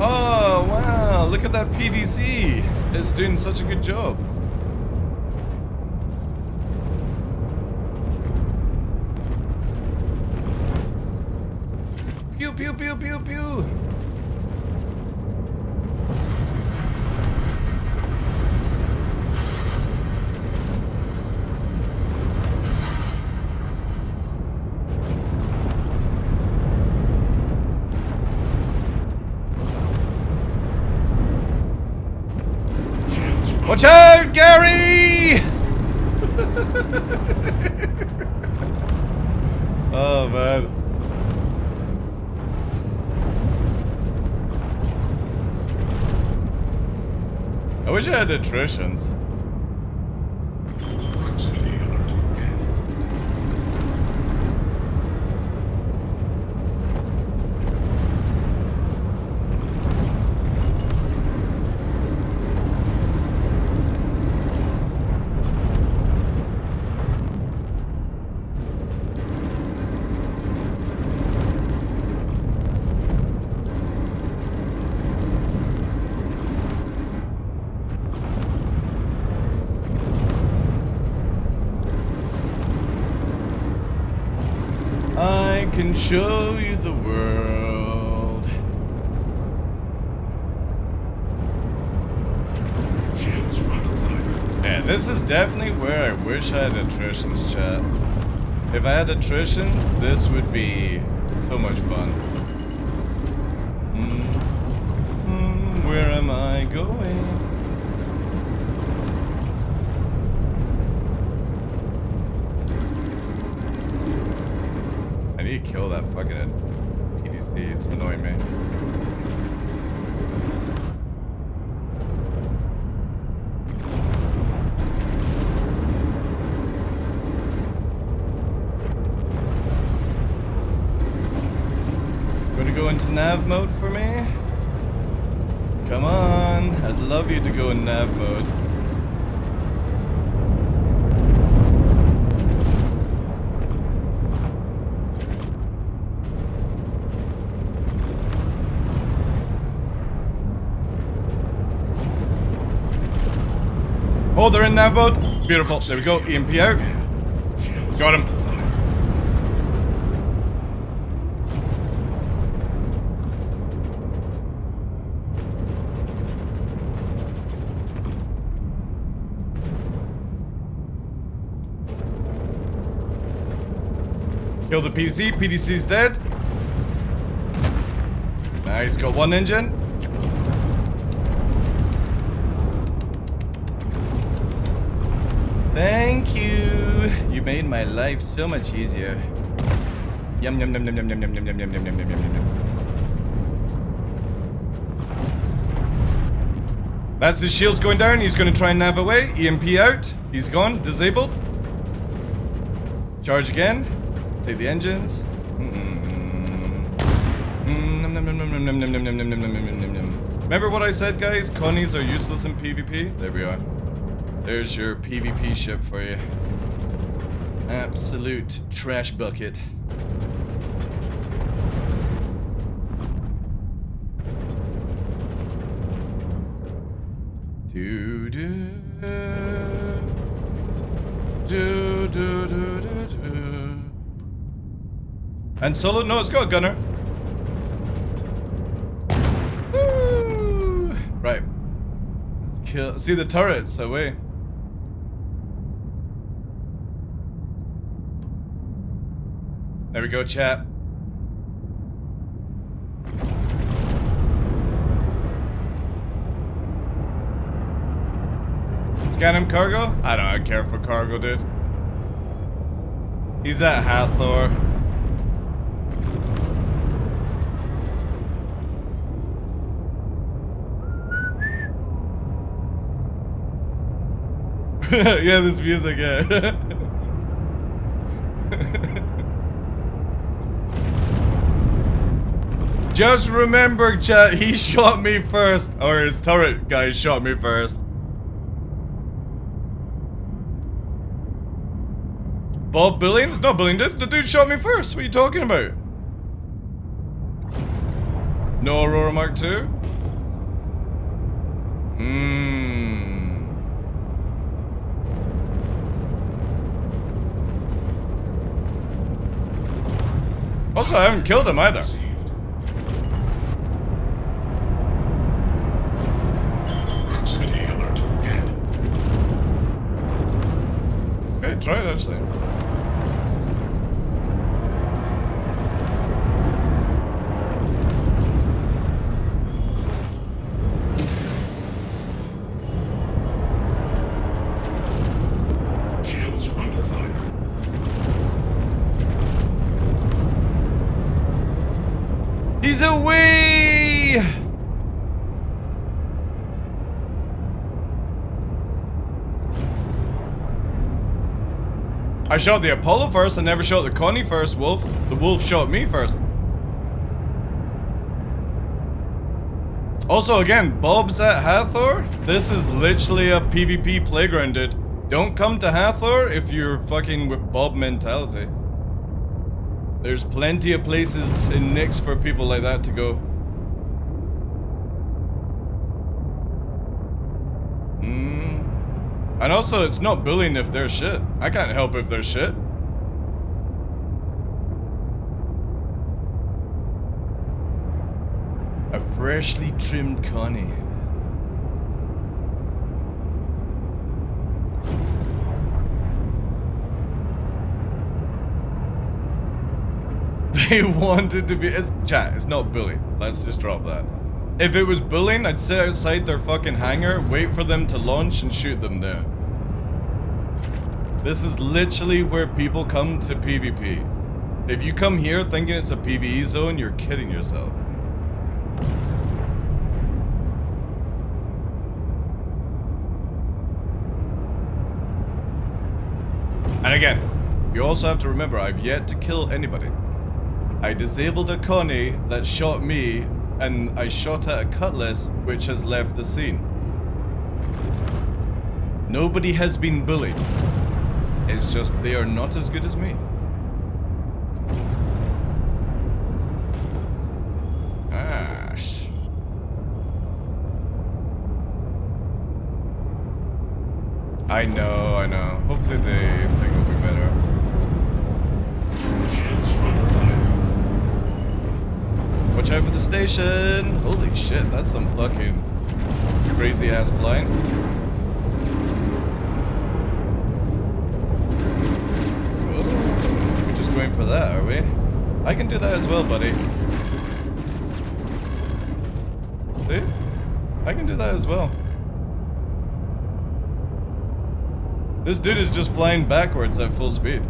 Oh, wow. Look at that PDC. It's doing such a good job. Pew, pew, pew, pew, pew. Watch out, Gary! Oh, man. I wish I had attritions. Proximity alert. I can show you the world. Shields under fire. Yeah, this is definitely where I wish I had attritions, chat. If I had attritions, this would be so much fun. Where am I going? I need to kill that fucking PDC. It's annoying me. Gonna go into nav mode for me? Come on, I'd love you to go in nav mode. Oh, they're in nav mode. Beautiful. There we go. EMP out. Got him. Kill the PDC. PDC's dead. Nice. Got one engine. Thank you. You made my life so much easier. Yum yum yum yum yum yum yum yum yum yum yum yum yum yum yum. That's his shields going down. He's going to try and nav away. EMP out. He's gone. Disabled. Charge again. Take the engines. Remember what I said, guys? Connies are useless in PvP? There we are. There's your PvP ship for you. Absolute trash bucket. Do do do do do do do. And solo? No, it's got a gunner. Woo! Right. Let's kill. See the turrets away. There we go, chat. Scan him, cargo? I don't care for cargo, dude. He's at Hathor. Yeah, this music, yeah. Just remember, chat, he shot me first. Or his turret guy shot me first. Bob bullying? It's not bullying, dude. The dude shot me first. What are you talking about? No Aurora Mark II? Also, I haven't killed him either. Proximity alert. Dead. Okay, try it actually. Shields under fire. He's away! I shot the Apollo first, I never shot the Connie first, Wolf. The Wolf shot me first. Also, again, Bob's at Hathor. This is literally a PvP playground, dude. Don't come to Hathor if you're fucking with Bob mentality. There's plenty of places in Nyx for people like that to go. And also, it's not bullying if they're shit. I can't help if they're shit. A freshly trimmed Connie. They wanted to be. Chat, it's not bullying. Let's just drop that. If it was bullying, I'd sit outside their fucking hangar, wait for them to launch, and shoot them there. This is literally where people come to PvP. If you come here thinking it's a PvE zone, you're kidding yourself. And again, you also have to remember, I've yet to kill anybody. I disabled a Connie that shot me, and I shot at a Cutlass which has left the scene. Nobody has been bullied. It's just they are not as good as me. Ash. I know, I know. Hopefully the thing will be better. Shields under fire. Watch out for the station! Holy shit, that's some fucking crazy ass flying. Oh, we're just going for that, are we? I can do that as well, buddy. See? I can do that as well. This dude is just flying backwards at full speed.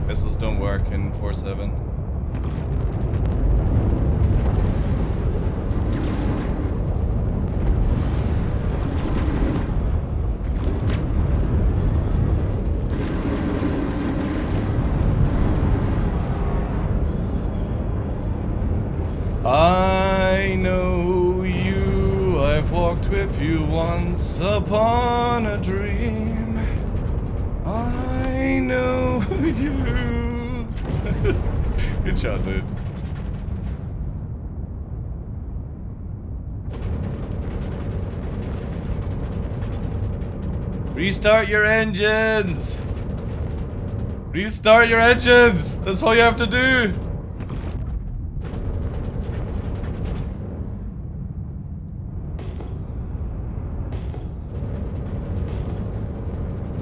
Missiles don't work in 4-7. I know you, I've walked with you once upon a dream. I know you. Good shot, dude. Restart your engines! Restart your engines! That's all you have to do!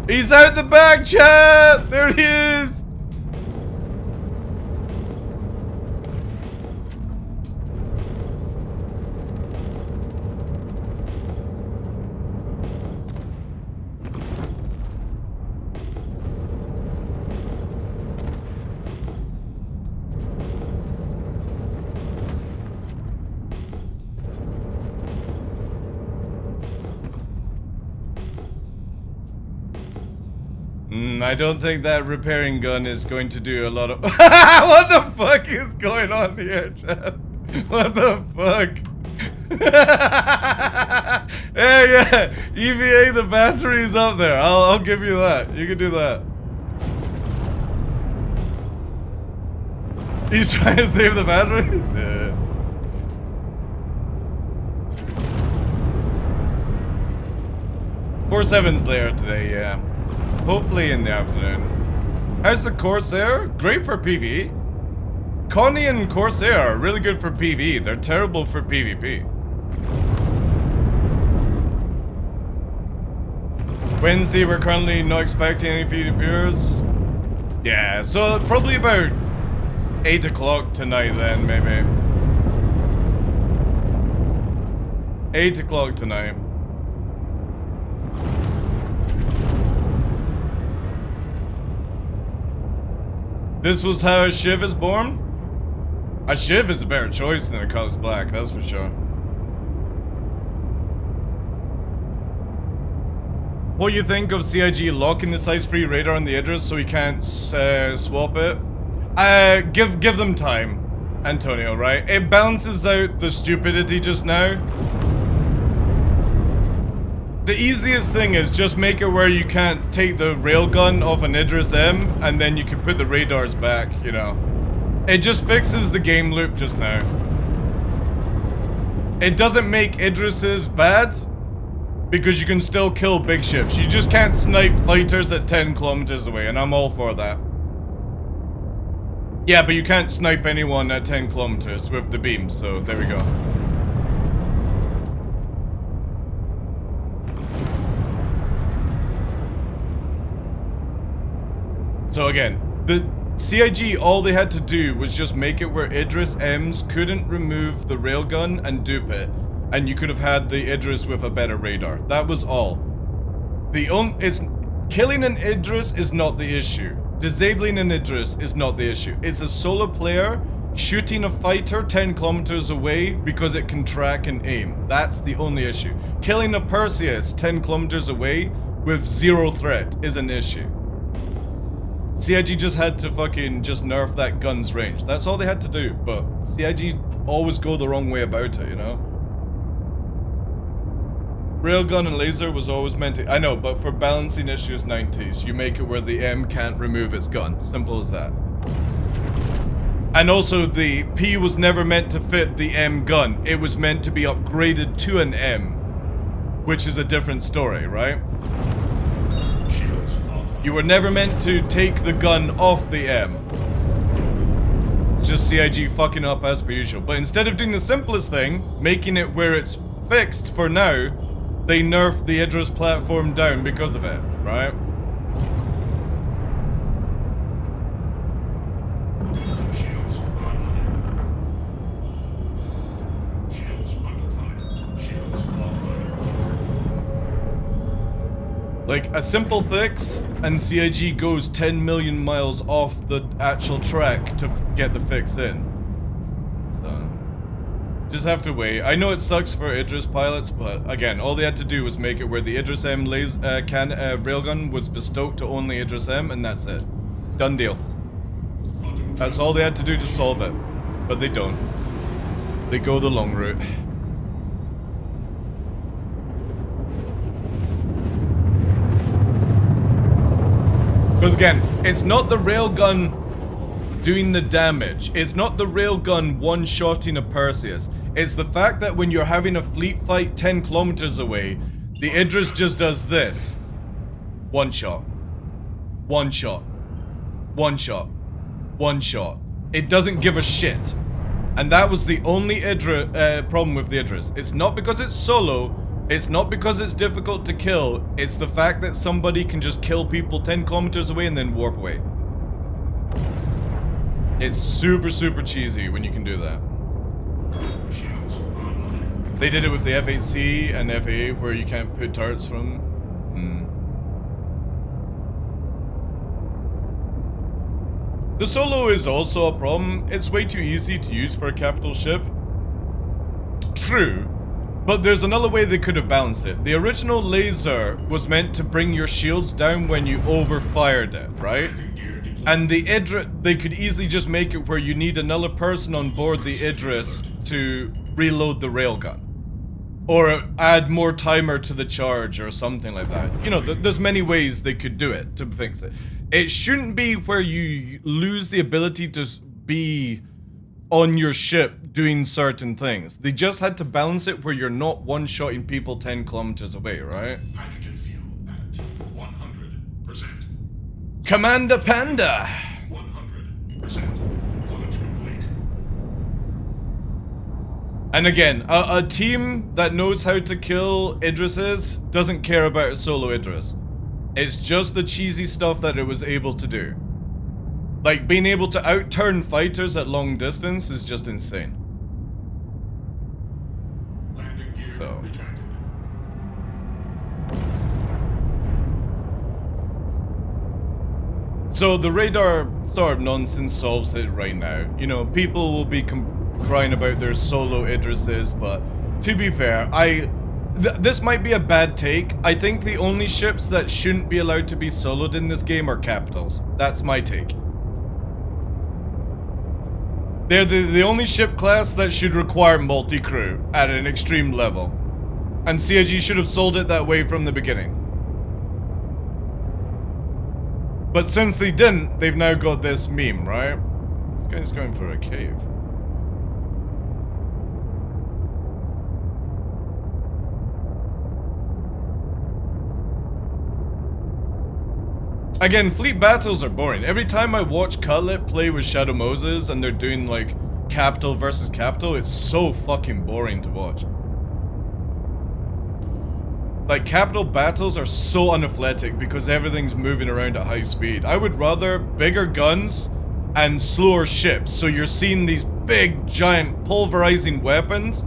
He's out the back, chat! There he is! I don't think that repairing gun is going to do a lot of... What the fuck is going on here, chat? What the fuck? Yeah, EVA, the battery's up there. I'll give you that. You can do that. He's trying to save the batteries? Yeah. Core 7's later today, yeah. Hopefully in the afternoon. How's the Corsair? Great for PvE. Connie and Corsair are really good for PvE. They're terrible for PvP. Wednesday, we're currently not expecting any feed appears. Yeah, so probably about 8 o'clock tonight then, maybe. 8 o'clock tonight. This was how a Shiv is born? A Shiv is a better choice than a Cause Black, that's for sure. What do you think of CIG locking the size-free radar on the Idris so he can't swap it? Give them time, Antonio, right? It balances out the stupidity just now. The easiest thing is just make it where you can't take the railgun off an Idris M and then you can put the radars back, you know. It just fixes the game loop just now. It doesn't make Idrises bad because you can still kill big ships. You just can't snipe fighters at 10 kilometers away, and I'm all for that. Yeah, but you can't snipe anyone at 10 kilometers with the beam, so there we go. So again, the CIG, all they had to do was just make it where Idris M's couldn't remove the railgun and dupe it, and you could have had the Idris with a better radar. That was all. Killing an Idris is not the issue. Disabling an Idris is not the issue. It's a solo player shooting a fighter 10 kilometers away because it can track and aim. That's the only issue. Killing a Perseus 10 kilometers away with zero threat is an issue. CIG just had to fucking just nerf that gun's range. That's all they had to do, but CIG always go the wrong way about it, you know? Railgun and laser was always meant to... I know, but for balancing issues 90s, you make it where the M can't remove its gun. Simple as that. And also, the P was never meant to fit the M gun. It was meant to be upgraded to an M, which is a different story, right? You were never meant to take the gun off the M. It's just CIG fucking up as per usual. But instead of doing the simplest thing, making it where it's fixed for now, they nerfed the Idris platform down because of it, right? Shields online. Shields under fire. Shields offline. Like, a simple fix, and CIG goes 10 million miles off the actual track to get the fix in. So, just have to wait. I know it sucks for Idris pilots, but again, all they had to do was make it where the Idris M railgun was bestowed to only Idris M, and that's it. Done deal. That's all they had to do to solve it. But they don't. They go the long route. Because again, it's not the railgun doing the damage. It's not the railgun one-shotting a Perseus. It's the fact that when you're having a fleet fight 10 kilometers away, the Idris just does this. One shot. One shot. One shot. One shot. It doesn't give a shit. And that was the only problem with the Idris. It's not because it's solo. It's not because it's difficult to kill. It's the fact that somebody can just kill people 10 kilometers away and then warp away. It's super, super cheesy when you can do that. They did it with the F8C and FA where you can't put turrets from. The solo is also a problem. It's way too easy to use for a capital ship. True. But there's another way they could have balanced it. The original laser was meant to bring your shields down when you overfired it, right? And the Idris, they could easily just make it where you need another person on board the Idris to reload the railgun. Or add more timer to the charge or something like that. You know, there's many ways they could do it to fix it. It shouldn't be where you lose the ability to be on your ship doing certain things. They just had to balance it where you're not one-shotting people 10 kilometers away, right? Hydrogen fuel Commander Panda. 100% launch complete. And again, a team that knows how to kill Idrises doesn't care about a solo Idris. It's just the cheesy stuff that it was able to do. Like, being able to outturn fighters at long distance is just insane. Landing gear retracted. So the radar sort of nonsense solves it right now. You know, people will be crying about their solo Idrises, but to be fair, this might be a bad take. I think the only ships that shouldn't be allowed to be soloed in this game are capitals. That's my take. They're the only ship class that should require multi-crew at an extreme level. And CIG should have sold it that way from the beginning. But since they didn't, they've now got this meme, right? This guy's going for a cave. Again, fleet battles are boring. Every time I watch Cutlet play with Shadow Moses and they're doing like capital versus capital, it's so fucking boring to watch. Like, capital battles are so unathletic because everything's moving around at high speed. I would rather bigger guns and slower ships. So you're seeing these big, giant, pulverizing weapons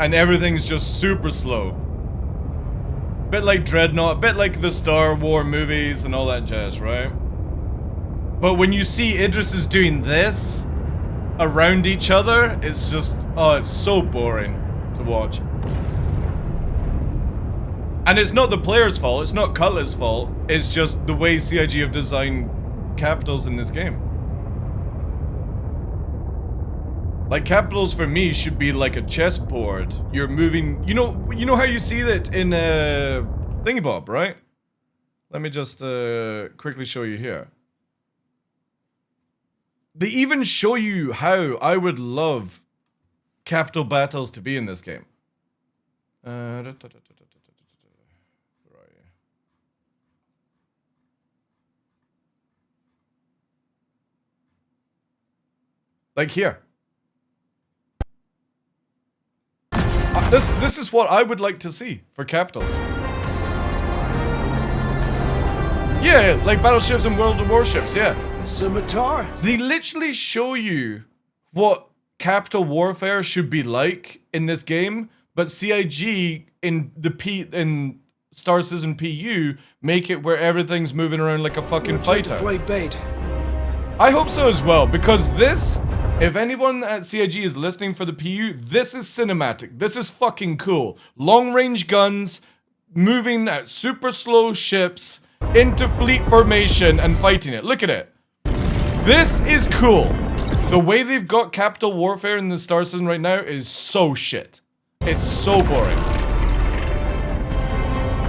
and everything's just super slow. Bit like Dreadnought, a bit like the Star Wars movies and all that jazz, right? But when you see Idris is doing this around each other, it's just, oh, it's so boring to watch. And it's not the player's fault, it's not Cutlet's fault, it's just the way CIG have designed capitals in this game. Like, capitals for me should be like a chessboard. You're moving, you know how you see that in Thingybob, right? Let me just quickly show you here. They even show you how I would love capital battles to be in this game. Like here. This is what I would like to see for capitals. Yeah, like battleships and World of Warships, yeah. Scimitar. They literally show you what capital warfare should be like in this game, but CIG in Star Citizen PU make it where everything's moving around like a fucking fighter. Play bait. I hope so as well, because this, if anyone at CIG is listening for the PU, this is cinematic. This is fucking cool. Long range guns, moving at super slow ships into fleet formation and fighting it. Look at it. This is cool. The way they've got capital warfare in the Star Citizen right now is so shit. It's so boring.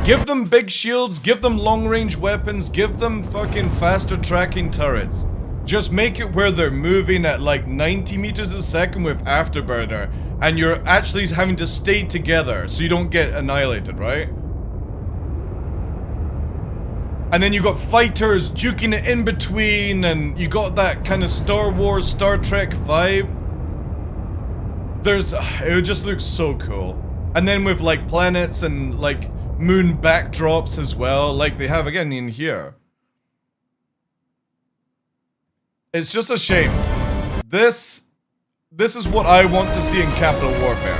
Give them big shields, give them long range weapons, give them fucking faster tracking turrets. Just make it where they're moving at like 90 meters a second with afterburner, and you're actually having to stay together so you don't get annihilated, right? And then you got fighters juking it in between, and you got that kind of Star Wars, Star Trek vibe. It just looks so cool. And then with like planets and like moon backdrops as well, like they have again in here. It's just a shame. This is what I want to see in capital warfare.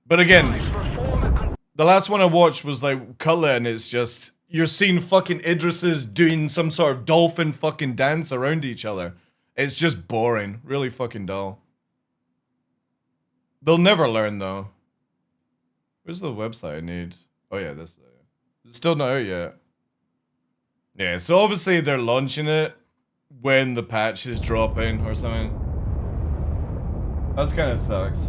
But again, the last one I watched was like Cutlet, and it's just, you're seeing fucking Idrises doing some sort of dolphin fucking dance around each other. It's just boring. Really fucking dull. They'll never learn though. Where's the website I need? Oh yeah, this. It's still not out yet. Yeah, so obviously they're launching it when the patch is dropping or something. That's kind of sucks.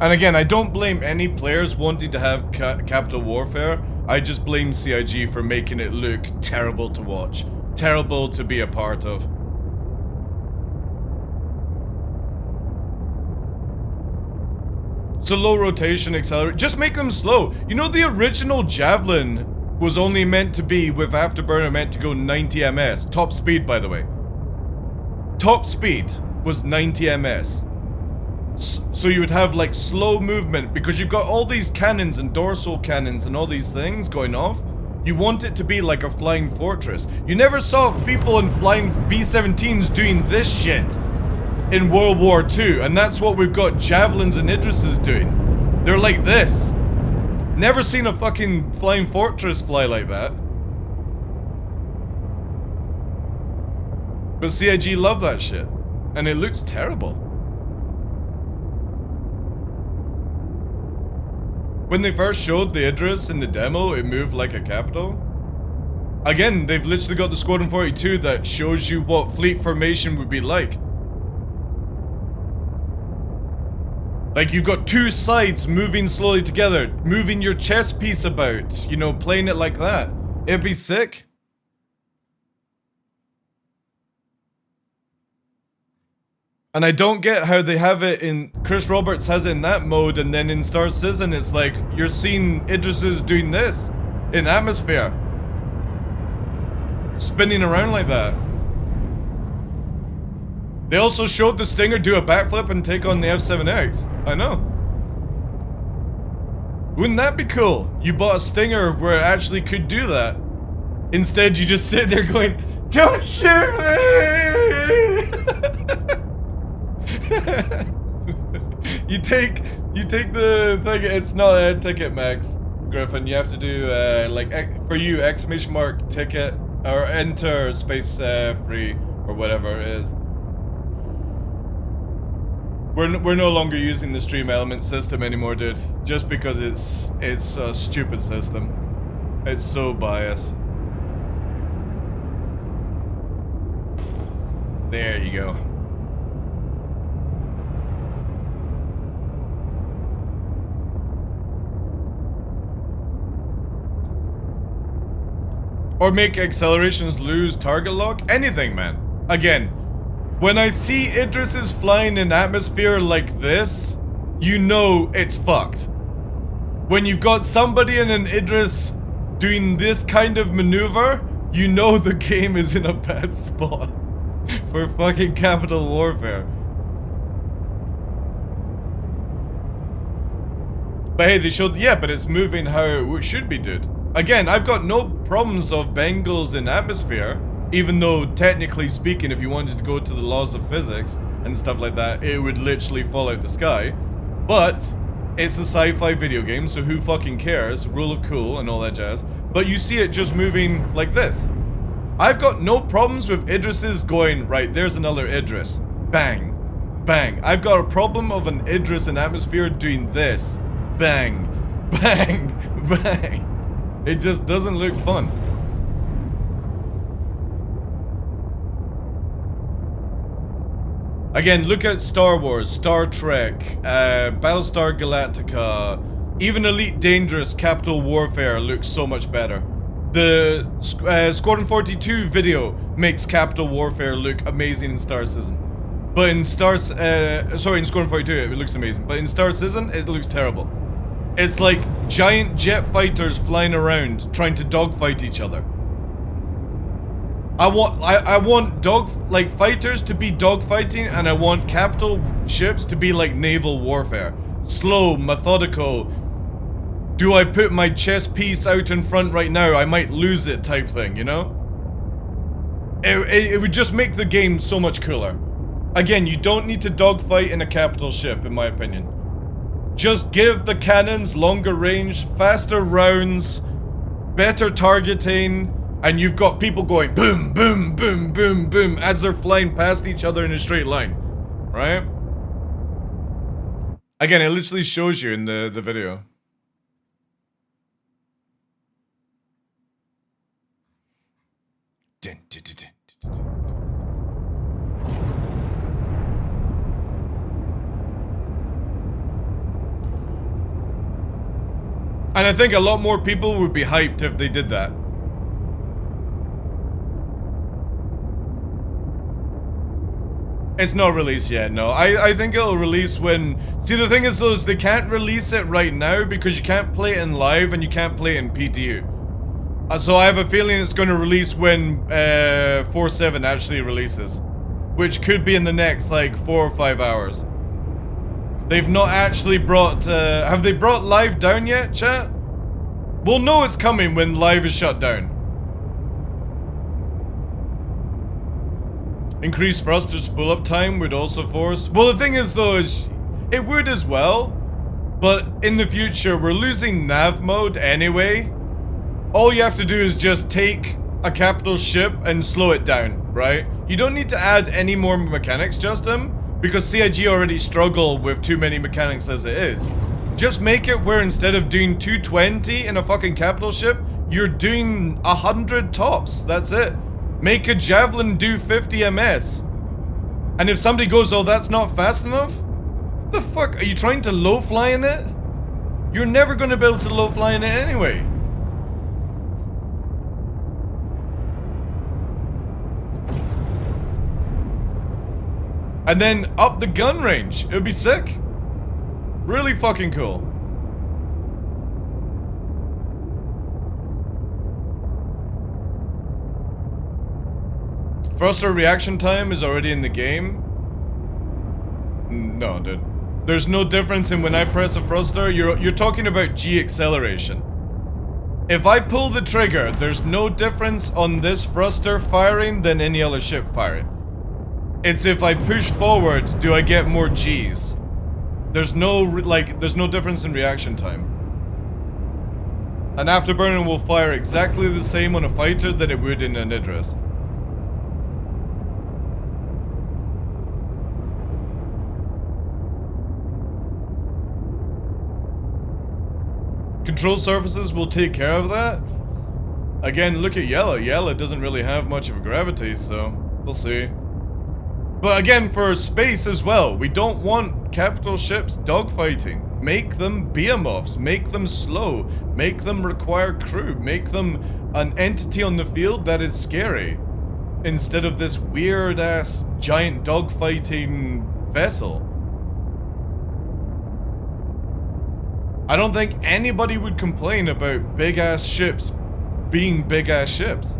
And again, I don't blame any players wanting to have capital warfare. I just blame CIG for making it look terrible to watch. Terrible to be a part of. Slow rotation, accelerate. Just make them slow. You know, the original Javelin was only meant to be, with Afterburner, meant to go 90 ms. Top speed, by the way. Top speed was 90 ms. So you would have like slow movement because you've got all these cannons and dorsal cannons and all these things going off. You want it to be like a flying fortress. You never saw people in flying B-17s doing this shit in World War II, and that's what we've got Javelins and Idrises doing. They're like this. Never seen a fucking flying fortress fly like that. But CIG love that shit, and it looks terrible. When they first showed the Idris in the demo, it moved like a capital. Again, they've literally got the Squadron 42 that shows you what fleet formation would be like. Like, you've got two sides moving slowly together, moving your chess piece about, you know, playing it like that. It'd be sick. And I don't get how they have it in... Chris Roberts has it in that mode, and then in Star Citizen it's like, you're seeing Idrises doing this in atmosphere. Spinning around like that. They also showed the Stinger do a backflip and take on the F-7X. I know. Wouldn't that be cool? You bought a Stinger where it actually could do that. Instead, you just sit there going, "Don't shoot me!" You take the thing. It's not a ticket, Max Griffin. You have to do for you exclamation mark ticket or enter space free or whatever it is. We're no longer using the stream element system anymore, dude. Just because it's a stupid system. It's so biased. There you go. Or make accelerations lose target lock? Anything, man. Again, when I see Idrises flying in atmosphere like this, you know it's fucked. When you've got somebody in an Idris doing this kind of maneuver, you know the game is in a bad spot for fucking capital warfare. But hey, they showed, yeah, but it's moving how it should be, dude. Again, I've got no problems of Bengals in atmosphere, even though technically speaking, if you wanted to go to the laws of physics and stuff like that, it would literally fall out the sky. But it's a sci-fi video game, so who fucking cares? Rule of cool and all that jazz. But you see it just moving like this. I've got no problems with Idrises going, right, there's another Idris. Bang. Bang. I've got a problem of an Idris in atmosphere doing this. Bang. Bang. Bang. It just doesn't look fun. Again, look at Star Wars, Star Trek, Battlestar Galactica, even Elite Dangerous Capital Warfare looks so much better. The Squadron 42 video makes Capital Warfare look amazing in Star Citizen. But in in Squadron 42 it looks amazing. But in Star Citizen it looks terrible. It's like giant jet fighters flying around trying to dogfight each other. I want fighters to be dogfighting, and I want capital ships to be like naval warfare. Slow, methodical. Do I put my chess piece out in front right now? I might lose it type thing, you know? It would just make the game so much cooler. Again, you don't need to dogfight in a capital ship, in my opinion. Just give the cannons longer range, faster rounds, better targeting, and you've got people going boom, boom, boom, boom, boom as they're flying past each other in a straight line, right? Again, it literally shows you in the video. Dun, dun, dun, dun, dun, dun. And I think a lot more people would be hyped if they did that. It's not released yet, no. I think it'll release when... See, the thing is, though, is they can't release it right now because you can't play it in live and you can't play it in PTU. So I have a feeling it's going to release when 4.7 actually releases. Which could be in the next, like, 4 or 5 hours. They've not actually brought... have they brought live down yet, chat? We'll know it's coming when live is shut down. Increased thrusters pull-up time would also force... Well, the thing is, though, is it would as well. But in the future, we're losing nav mode anyway. All you have to do is just take a capital ship and slow it down, right? You don't need to add any more mechanics, Justin, because CIG already struggle with too many mechanics as it is. Just make it where instead of doing 220 in a fucking capital ship, you're doing 100 tops. That's it. Make a Javelin do 50 ms. And if somebody goes, oh, that's not fast enough? The fuck? Are you trying to low fly in it? You're never going to be able to low fly in it anyway. And then up the gun range. It would be sick. Really fucking cool. Thruster reaction time is already in the game. No, dude. There's no difference in when I press a thruster. You're talking about G acceleration. If I pull the trigger, there's no difference on this thruster firing than any other ship firing. It's if I push forward, do I get more G's? There's no, there's no difference in reaction time. An afterburner will fire exactly the same on a fighter that it would in an Idris. Control surfaces will take care of that. Again, look at Yellow. Yellow doesn't really have much of a gravity, so we'll see. But again, for space as well, we don't want capital ships dogfighting. Make them behemoths, make them slow, make them require crew, make them an entity on the field that is scary. Instead of this weird ass giant dogfighting vessel. I don't think anybody would complain about big ass ships being big ass ships.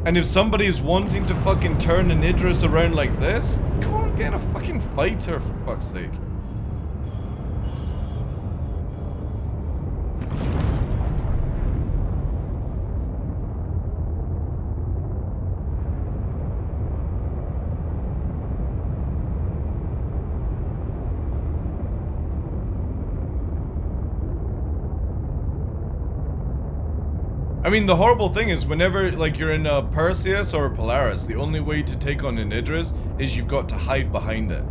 And if somebody is wanting to fucking turn an Idris around like this, come on, get a fucking fighter for fuck's sake. I mean, the horrible thing is whenever, like, you're in a Perseus or a Polaris, the only way to take on an Idris is you've got to hide behind it.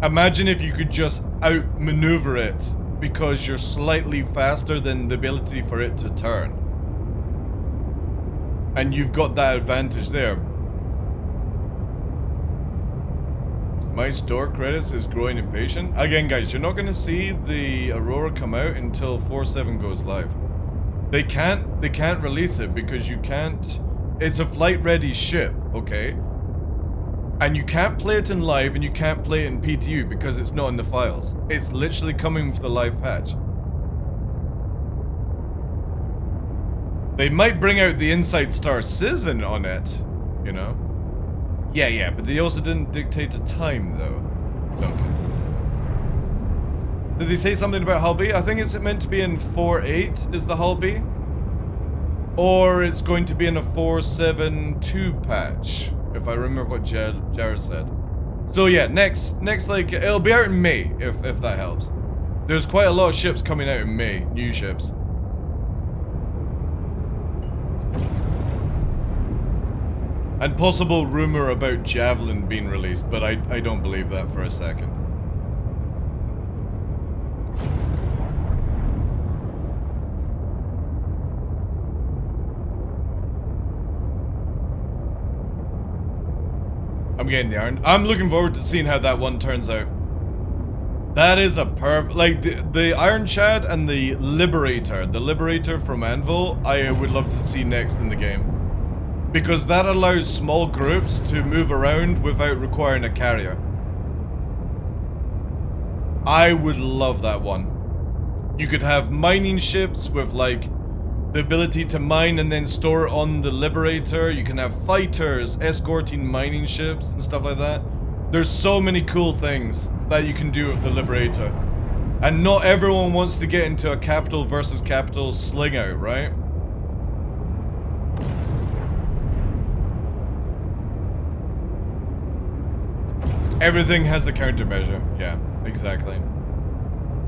Imagine if you could just outmaneuver it because you're slightly faster than the ability for it to turn. And you've got that advantage there. My store credits is growing impatient. Again, guys, you're not going to see the Aurora come out until 4.7 goes live. They can't release it because you can't... It's a flight-ready ship, okay? And you can't play it in live and you can't play it in PTU because it's not in the files. It's literally coming with the live patch. They might bring out the Inside Star season on it, you know? Yeah, but they also didn't dictate a time, though. Okay. Did they say something about Hull B? I think it's meant to be in 4.8 is the Hull B. Or it's going to be in a 4.7.2 patch, if I remember what Jared said. So yeah, next like, it'll be out in May, if that helps. There's quite a lot of ships coming out in May, new ships. And possible rumor about Javelin being released, but I don't believe that for a second. I'm getting the iron. I'm looking forward to seeing how that one turns out. That is a perfect, like the Iron Chad and the Liberator from Anvil, I would love to see next in the game. Because that allows small groups to move around without requiring a carrier. I would love that one. You could have mining ships with like the ability to mine and then store it on the Liberator. You can have fighters escorting mining ships and stuff like that. There's so many cool things that you can do with the Liberator. And not everyone wants to get into a capital versus capital sling out, right? Everything has a countermeasure. Yeah, exactly.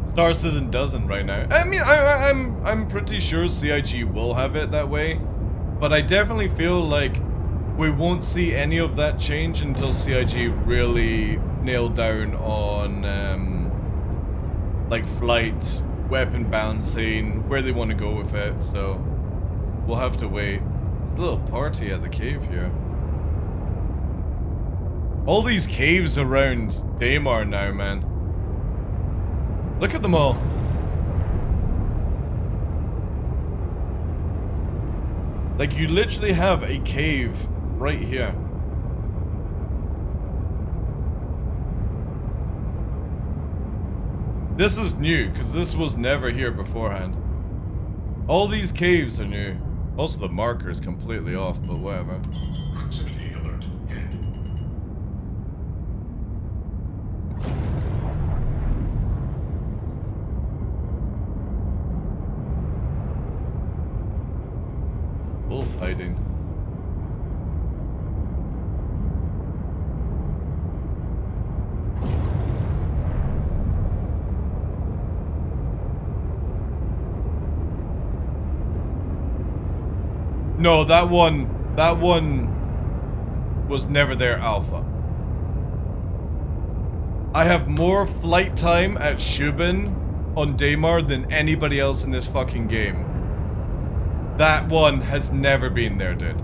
Star Citizen doesn't right now. I mean, I'm pretty sure CIG will have it that way, but I definitely feel like we won't see any of that change until CIG really nailed down on like flight, weapon balancing, where they want to go with it. So we'll have to wait. There's a little party at the cave here. All these caves around Daymar now, man. Look at them all. Like, you literally have a cave right here. This is new, because this was never here beforehand. All these caves are new. Also, the marker is completely off, but whatever. Proximity alert. Head. Wolf hiding. No, that one was never there alpha. I have more flight time at Shubin on Daymar than anybody else in this fucking game. That one has never been there, dude.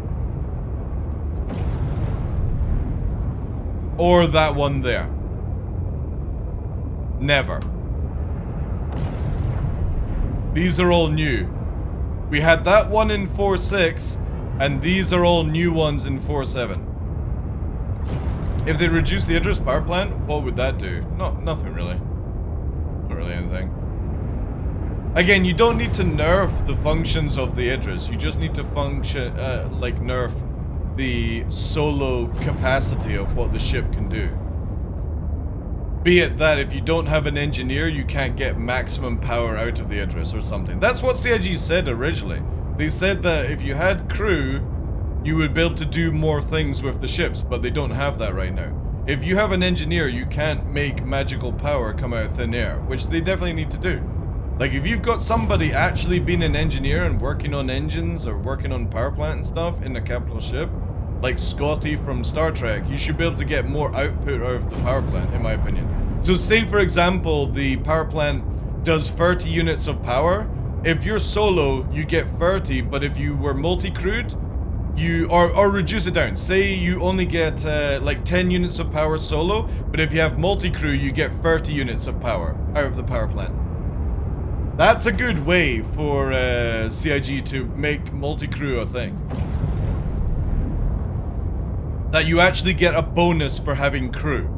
Or that one there. Never. These are all new. We had that one in 4.6, and these are all new ones in 4.7. If they reduce the Idris power plant, what would that do? Nothing really. Not really anything. Again, you don't need to nerf the functions of the Idris. You just need to like nerf the solo capacity of what the ship can do. Be it that if you don't have an engineer, you can't get maximum power out of the Idris or something. That's what CIG said originally. They said that if you had crew, you would be able to do more things with the ships, but they don't have that right now. If you have an engineer, you can't make magical power come out of thin air, which they definitely need to do. Like, if you've got somebody actually being an engineer and working on engines or working on power plant and stuff in a capital ship, like Scotty from Star Trek, you should be able to get more output out of the power plant, in my opinion. So say, for example, the power plant does 30 units of power. If you're solo, you get 30, but if you were multi-crewed, or reduce it down. Say you only get like 10 units of power solo, but if you have multi-crew, you get 30 units of power out of the power plant. That's a good way for CIG to make multi-crew a thing. That you actually get a bonus for having crew.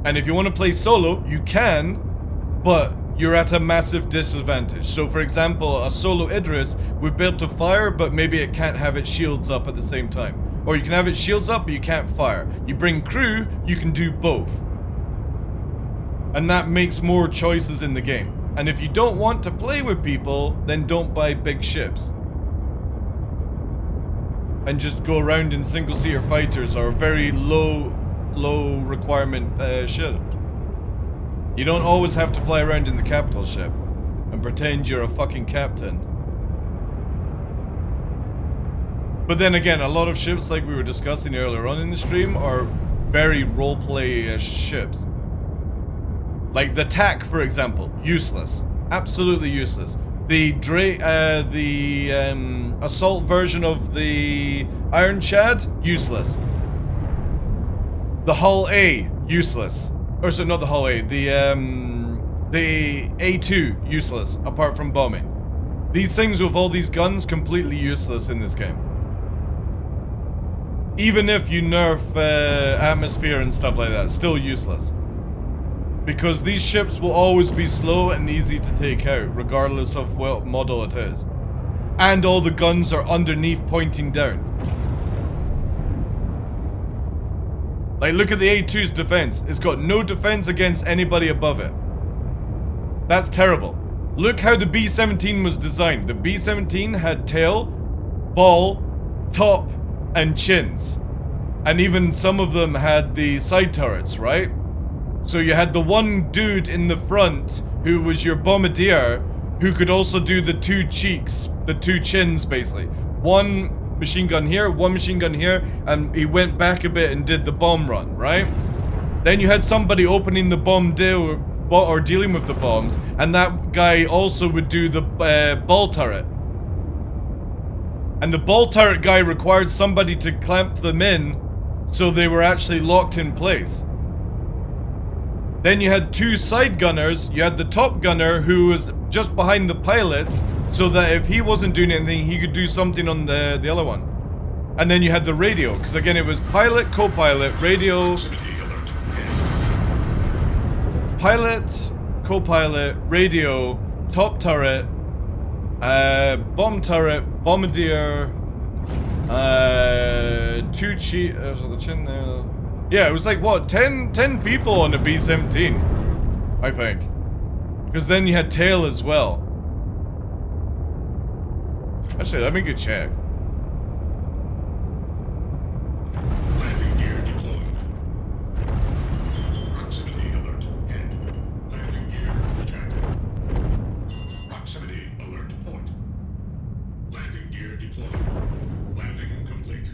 And if you want to play solo, you can, but you're at a massive disadvantage. So for example, a solo Idris would be able to fire, but maybe it can't have its shields up at the same time. Or you can have its shields up, but you can't fire. You bring crew, you can do both. And that makes more choices in the game. And if you don't want to play with people, then don't buy big ships. And just go around in single-seater fighters or very low requirement ship. You don't always have to fly around in the capital ship and pretend you're a fucking captain. But then again, a lot of ships, like we were discussing earlier on in the stream, are very roleplay-ish ships. Like the TAC, for example, useless. Absolutely useless. The assault version of the Iron Chad, useless. The Hull A, useless. Or so not the Hull A, the A2, useless, apart from bombing. These things with all these guns, completely useless in this game. Even if you nerf atmosphere and stuff like that, still useless. Because these ships will always be slow and easy to take out, regardless of what model it is. And all the guns are underneath pointing down. Like, look at the A2's defense. It's got no defense against anybody above it. That's terrible. Look how the B-17 was designed. The B-17 had tail, ball, top, and chins. And even some of them had the side turrets, right? So you had the one dude in the front who was your bombardier, who could also do the two cheeks, the two chins basically. One machine gun here, one machine gun here, and he went back a bit and did the bomb run, right? Then you had somebody opening the bomb deal or dealing with the bombs, and that guy also would do the ball turret. And the ball turret guy required somebody to clamp them in so they were actually locked in place. Then you had two side gunners. You had the top gunner who was just behind the pilots so that if he wasn't doing anything, he could do something on the other one. And then you had the radio, because again, it was pilot, co-pilot, radio, pilot, co-pilot, radio, top turret, bomb turret, bombardier, two the chin there. Yeah, it was like, what, 10 people on a B-17, I think. Because then you had tail as well. Actually, let me go check. Landing gear deployed. Proximity alert end. Landing gear ejected. Proximity alert point. Landing gear deployed. Landing complete.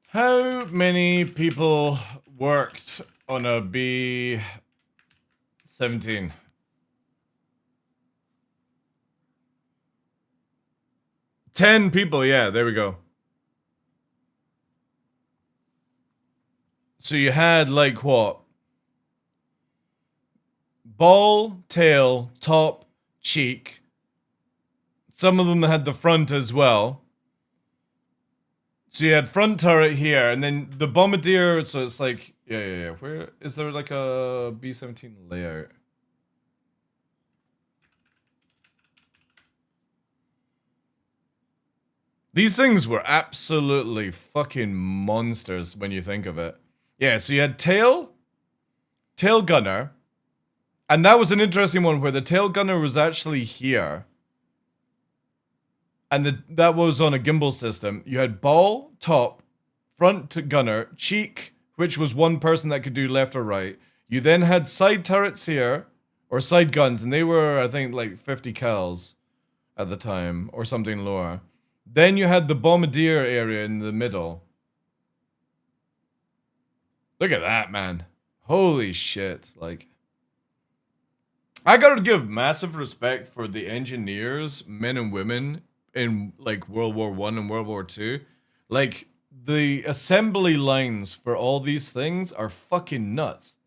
How many people worked on a B-17? Ten people, yeah, there we go. So you had like what? Ball, tail, top, cheek. Some of them had the front as well. So you had front turret here, and then the bombardier, so it's like, yeah. Where, is there like a B-17 layout? These things were absolutely fucking monsters when you think of it. Yeah, so you had tail gunner, and that was an interesting one where the tail gunner was actually here. And that was on a gimbal system. You had ball, top, front gunner, cheek, which was one person that could do left or right. You then had side turrets here, or side guns, and they were, I think, like 50 cals at the time, or something lower. Then you had the bombardier area in the middle. Look at that, man. Holy shit, like... I gotta give massive respect for the engineers, men and women, in like World War I and World War II. Like, the assembly lines for all these things are fucking nuts.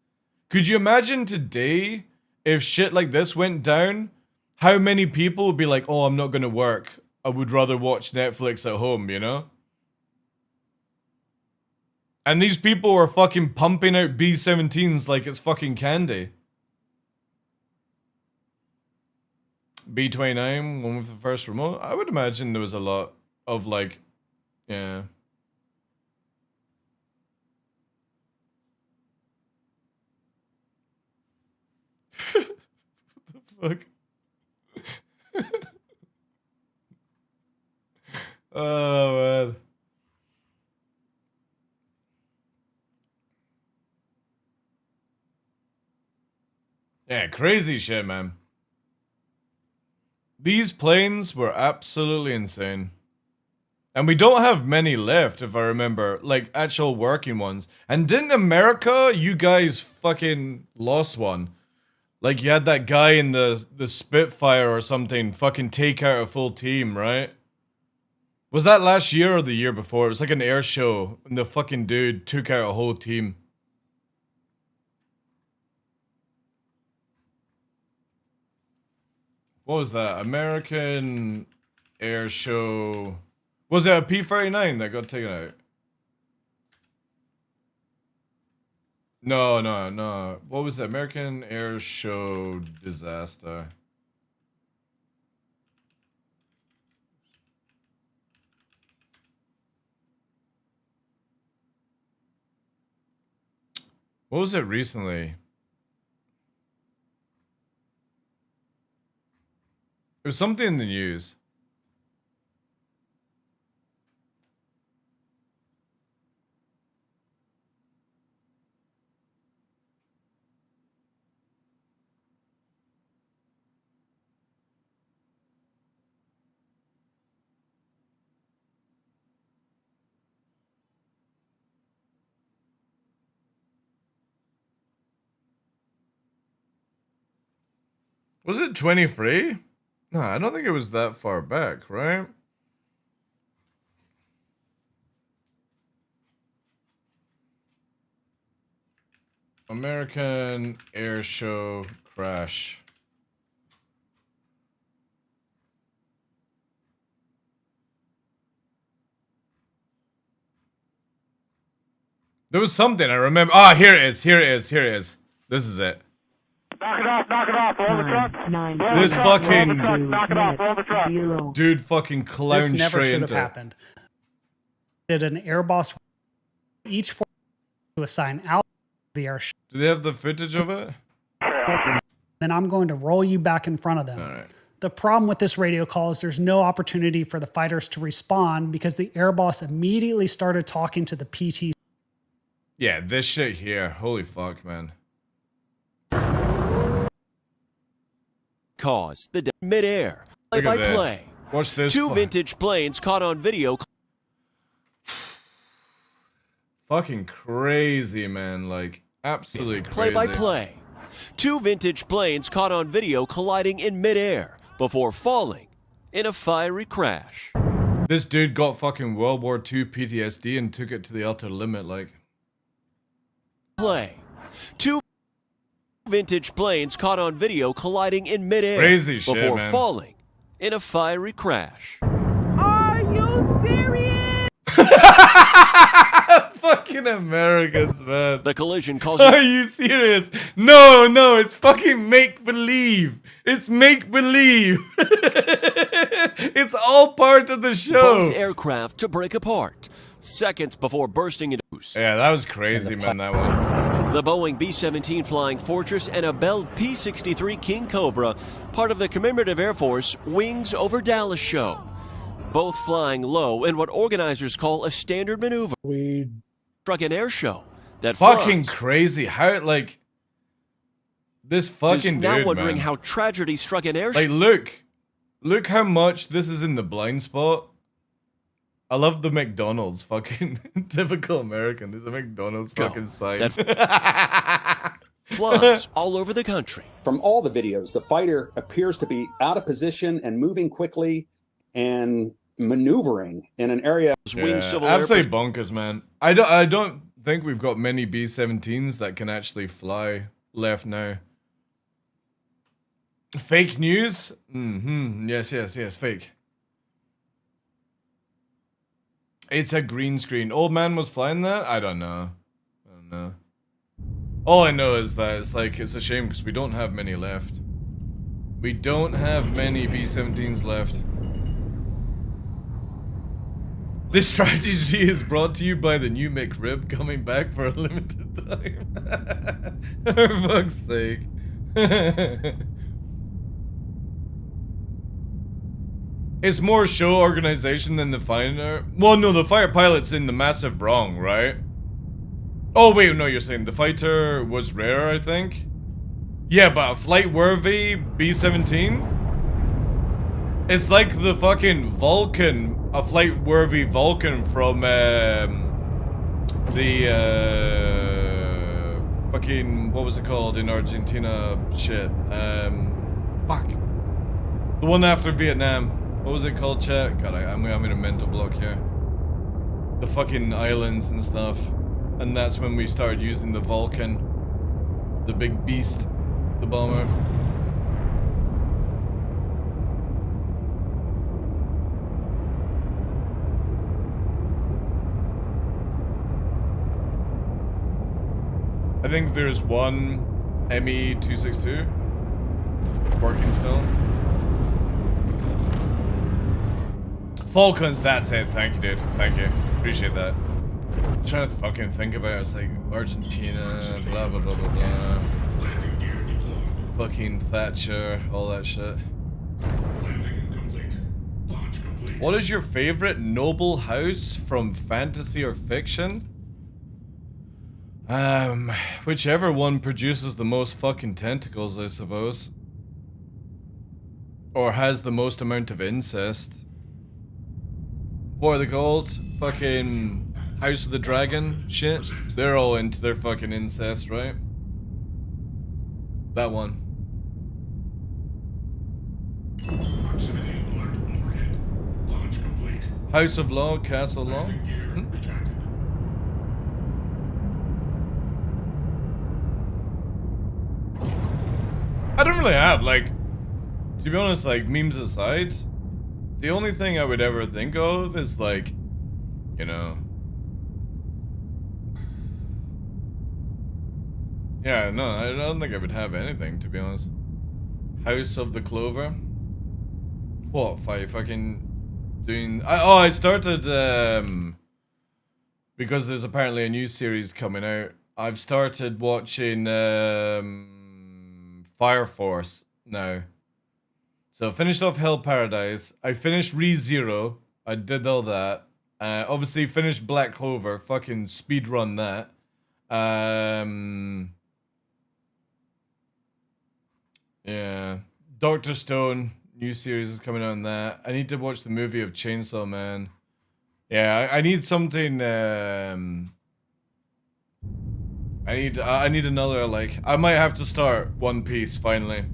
Could you imagine today if shit like this went down? How many people would be like, oh, I'm not gonna work. I would rather watch Netflix at home, you know? And these people were fucking pumping out B-17s like it's fucking candy. B-29, one with the first remote. I would imagine there was a lot of like, yeah. What the fuck? Oh, man. Yeah, crazy shit, man. These planes were absolutely insane. And we don't have many left, if I remember, like actual working ones. And didn't America, you guys fucking lost one? Like you had that guy in the Spitfire or something fucking take out a full team, right? Was that last year or the year before? It was like an air show and the fucking dude took out a whole team. What was that? American Air Show. Was it a P-39 that got taken out? No. What was the American Air Show disaster? What was it recently? It was something in the news. Was it 23? No, I don't think it was that far back, right? American Air Show crash. There was something I remember. Ah, here it is. This is it. Knock it off, roll the truck. This fucking Knock it off, roll the truck. dude fucking clown This never straight should have into it. happened. Did an air boss each force to assign out the air show. Do they have the footage of it? Then I'm going to roll you back in front of them. All right. The problem with this radio call is there's no opportunity for the fighters to respond because the air boss immediately started talking to the PT. Yeah, this shit here. Holy fuck, man. Cause the midair. Play Look at by this. play. Watch this. Two vintage planes caught on video. Fucking crazy, man. Like, absolutely crazy. Play by play. Two vintage planes caught on video colliding in midair before falling in a fiery crash. This dude got fucking World War II PTSD and took it to the utter limit, like. Play. Two vintage planes caught on video colliding in midair Crazy shit, before man. falling in a fiery crash. Are you serious? Fucking Americans, man. The collision causing... Are you serious? No, it's fucking make-believe. It's make-believe. It's all part of the show. Both aircraft to break apart seconds before bursting into... Yeah, that was crazy, man, that one. The Boeing B-17 Flying Fortress and a Bell P-63 King Cobra, part of the Commemorative Air Force Wings Over Dallas show. Both flying low in what organizers call a standard maneuver. We struck an air show that Fucking flies. crazy. How, like, this fucking Just now dude, wondering man. how tragedy struck an air Like, show. look how much this is in the blind spot. I love the McDonald's fucking typical American. There's a McDonald's fucking sign. Flies all over the country. From all the videos, the fighter appears to be out of position and moving quickly and maneuvering in an area. Yeah, absolutely bonkers, man. I don't think we've got many B-17s that can actually fly left now. Fake news? Yes, fake. It's a green screen. Old man was flying that? I don't know. All I know is that it's a shame because we don't have many left. We don't have many B-17s left. This strategy is brought to you by the new McRib coming back for a limited time. For fuck's sake. It's more show organization than the fighter. Well, no, the fighter pilot's in the massive wrong, right? Oh, wait, no, you're saying the fighter was rare, I think? Yeah, but a flight-worthy B-17? It's like the fucking Vulcan, a flight-worthy Vulcan from, fucking, what was it called in Argentina? Shit, fuck. The one after Vietnam. What was it called, chat? God, I'm having a mental block here. The fucking islands and stuff. And that's when we started using the Vulcan. The big beast. The bomber. I think there's one ME-262 working still. Falcons, that's it. Thank you, dude. Thank you. Appreciate that. I'm trying to fucking think about it. It's like Argentina, blah, blah, blah, blah, blah. Fucking Thatcher, all that shit. What is your favorite noble house from fantasy or fiction? Whichever one produces the most fucking tentacles, I suppose. Or has the most amount of incest. What are they called? Fucking House of the Dragon shit? They're all into their fucking incest, right? That one. House of Law, Castle Law? I don't really have, like, to be honest, like, memes aside, the only thing I would ever think of is, like, you know... Yeah, no, I don't think I would have anything, to be honest. House of the Clover? What, if I fucking... doing... I started, because there's apparently a new series coming out, I've started watching, Fire Force now. So I finished off Hell Paradise. I finished ReZero. I did all that. Obviously finished Black Clover. Fucking speedrun that. Yeah. Dr. Stone. New series is coming out on that. I need to watch the movie of Chainsaw Man. Yeah, I need something, I need another, like, I might have to start One Piece finally.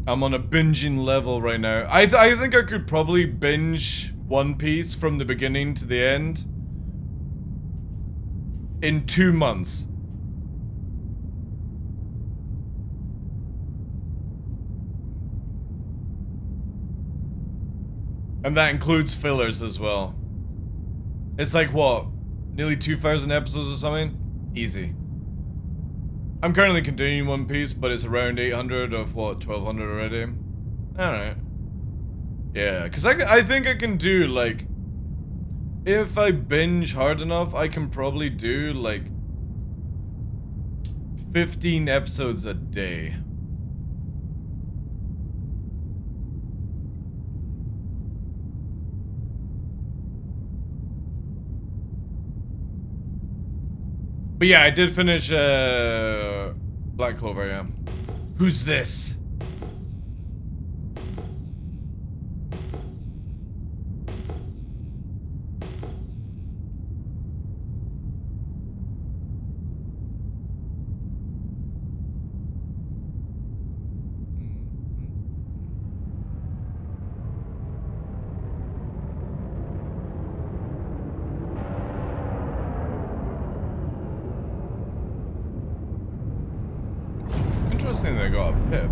I'm on a binging level right now. I think I could probably binge One Piece from the beginning to the end in 2 months. And that includes fillers as well. It's like, what? Nearly 2,000 episodes or something? Easy. I'm currently continuing One Piece, but it's around 800 of, what, 1,200 already? Alright. Yeah, because I think I can do, like... If I binge hard enough, I can probably do, like... 15 episodes a day. But yeah, I did finish Black Clover, yeah. Who's this? Interesting they got a pip.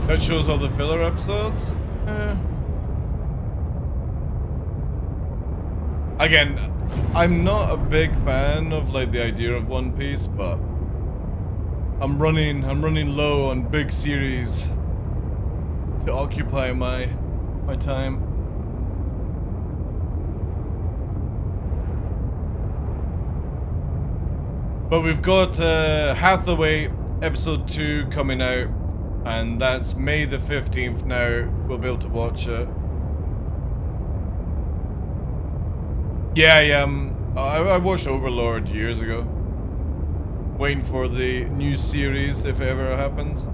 That shows all the filler episodes? Again, I'm not a big fan of like the idea of One Piece, but I'm running low on big series to occupy my time. But we've got Hathaway episode 2 coming out, and that's May the 15th now. We'll be able to watch it. Yeah, I watched Overlord years ago. Waiting for the new series if it ever happens.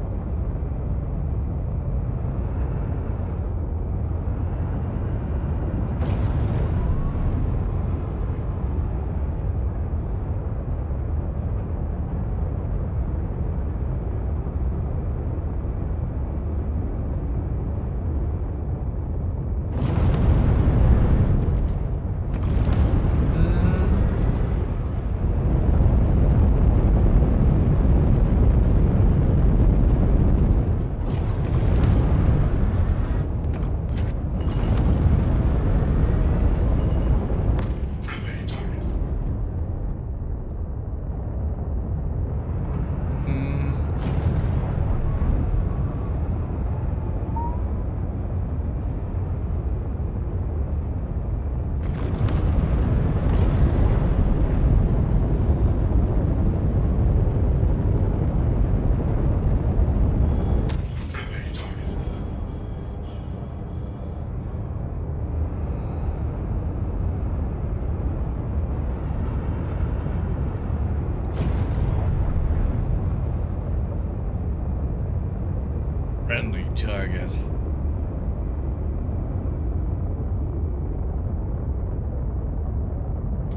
Friendly target.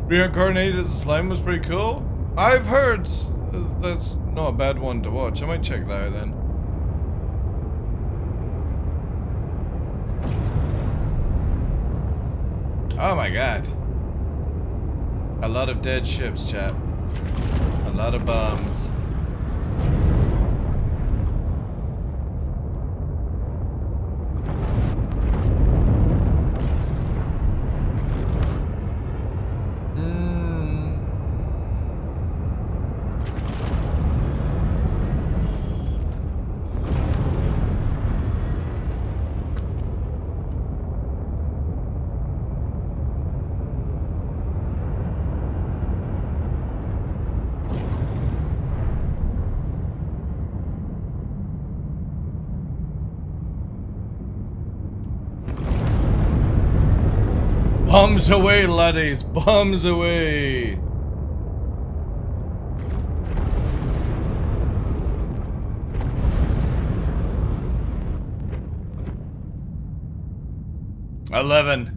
Reincarnated as a slime was pretty cool. I've heard that's not a bad one to watch. I might check that out then. Oh my god. A lot of dead ships, chat. A lot of bombs. Bombs away, laddies! Bombs away! $11.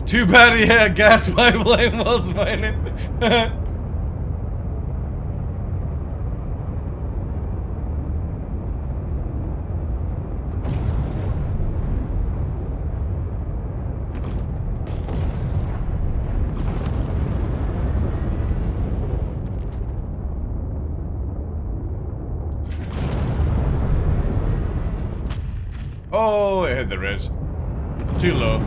Too bad he had a gas pipeline while mining. Oh, it hit the ridge. Too low.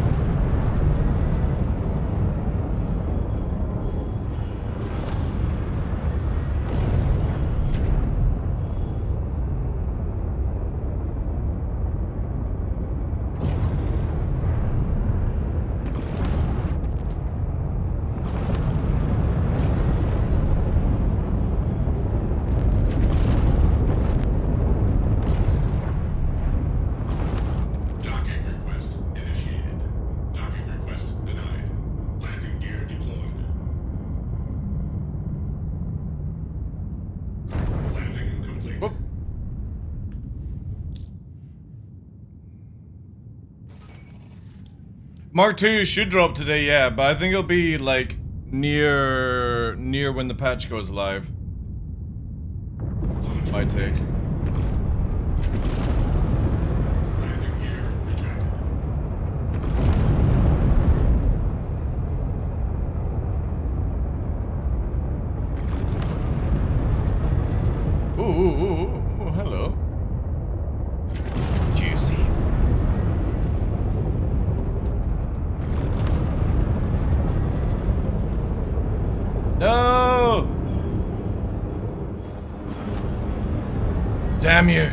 Mark II should drop today, yeah, but I think it'll be like near when the patch goes live. My take. Ooh, hello. Juicy. No! Damn you.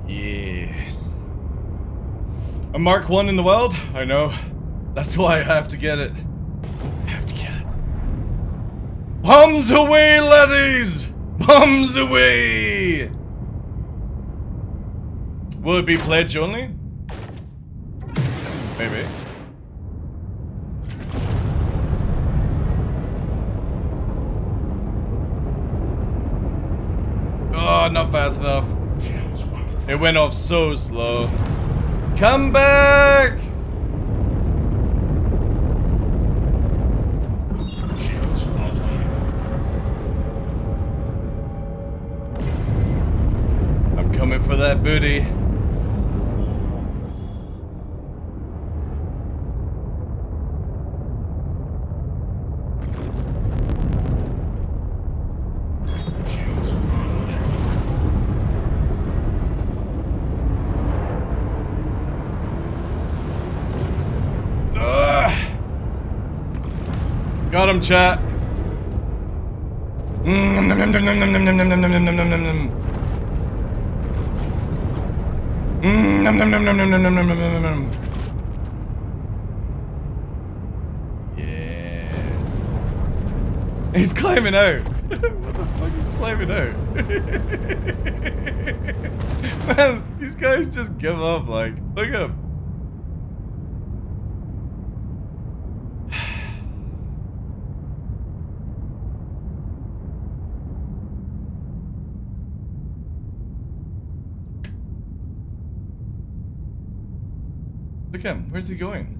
Yes. A Mark I in the world? I know. That's why I have to get it. I have to get it. Bombs away, laddies! Bombs away! Will it be pledge only? Maybe. Oh, not fast enough. It went off so slow. Come back! Shields offline. I'm coming for that booty. Shields online. Got him, chat. Yes. He's climbing out. What the fuck is climbing out? Man, these guys just give up. Like, look at him. Look at him. Where's he going?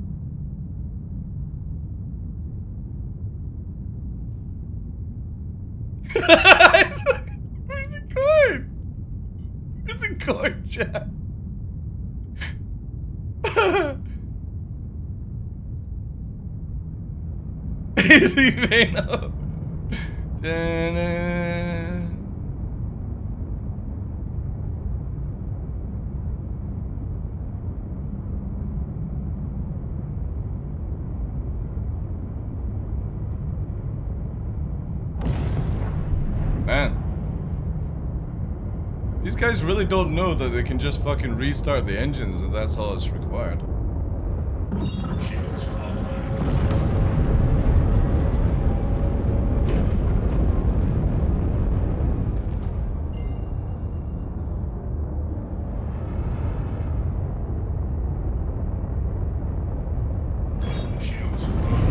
Where's he going? Where's he going, chat? Is he paying up? Da-na. Man. These guys really don't know that they can just fucking restart the engines and that's all that's required. Shields offline. Shields online.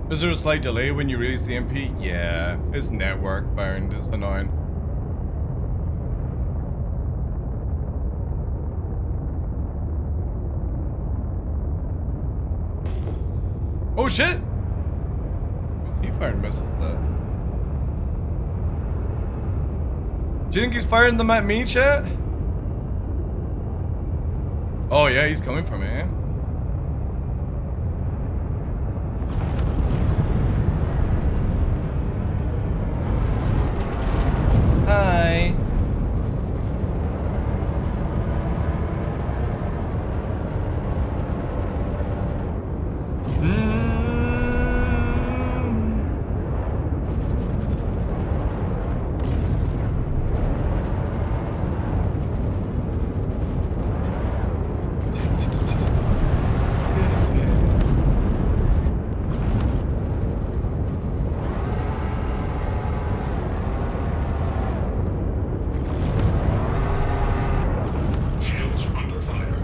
Is there a slight delay when you release the MP? Yeah, it's network bound, it's annoying. Oh shit! Who's he firing missiles at? Do you think he's firing them at me, chat? Oh yeah, he's coming for me, eh? Hi. Shields under fire.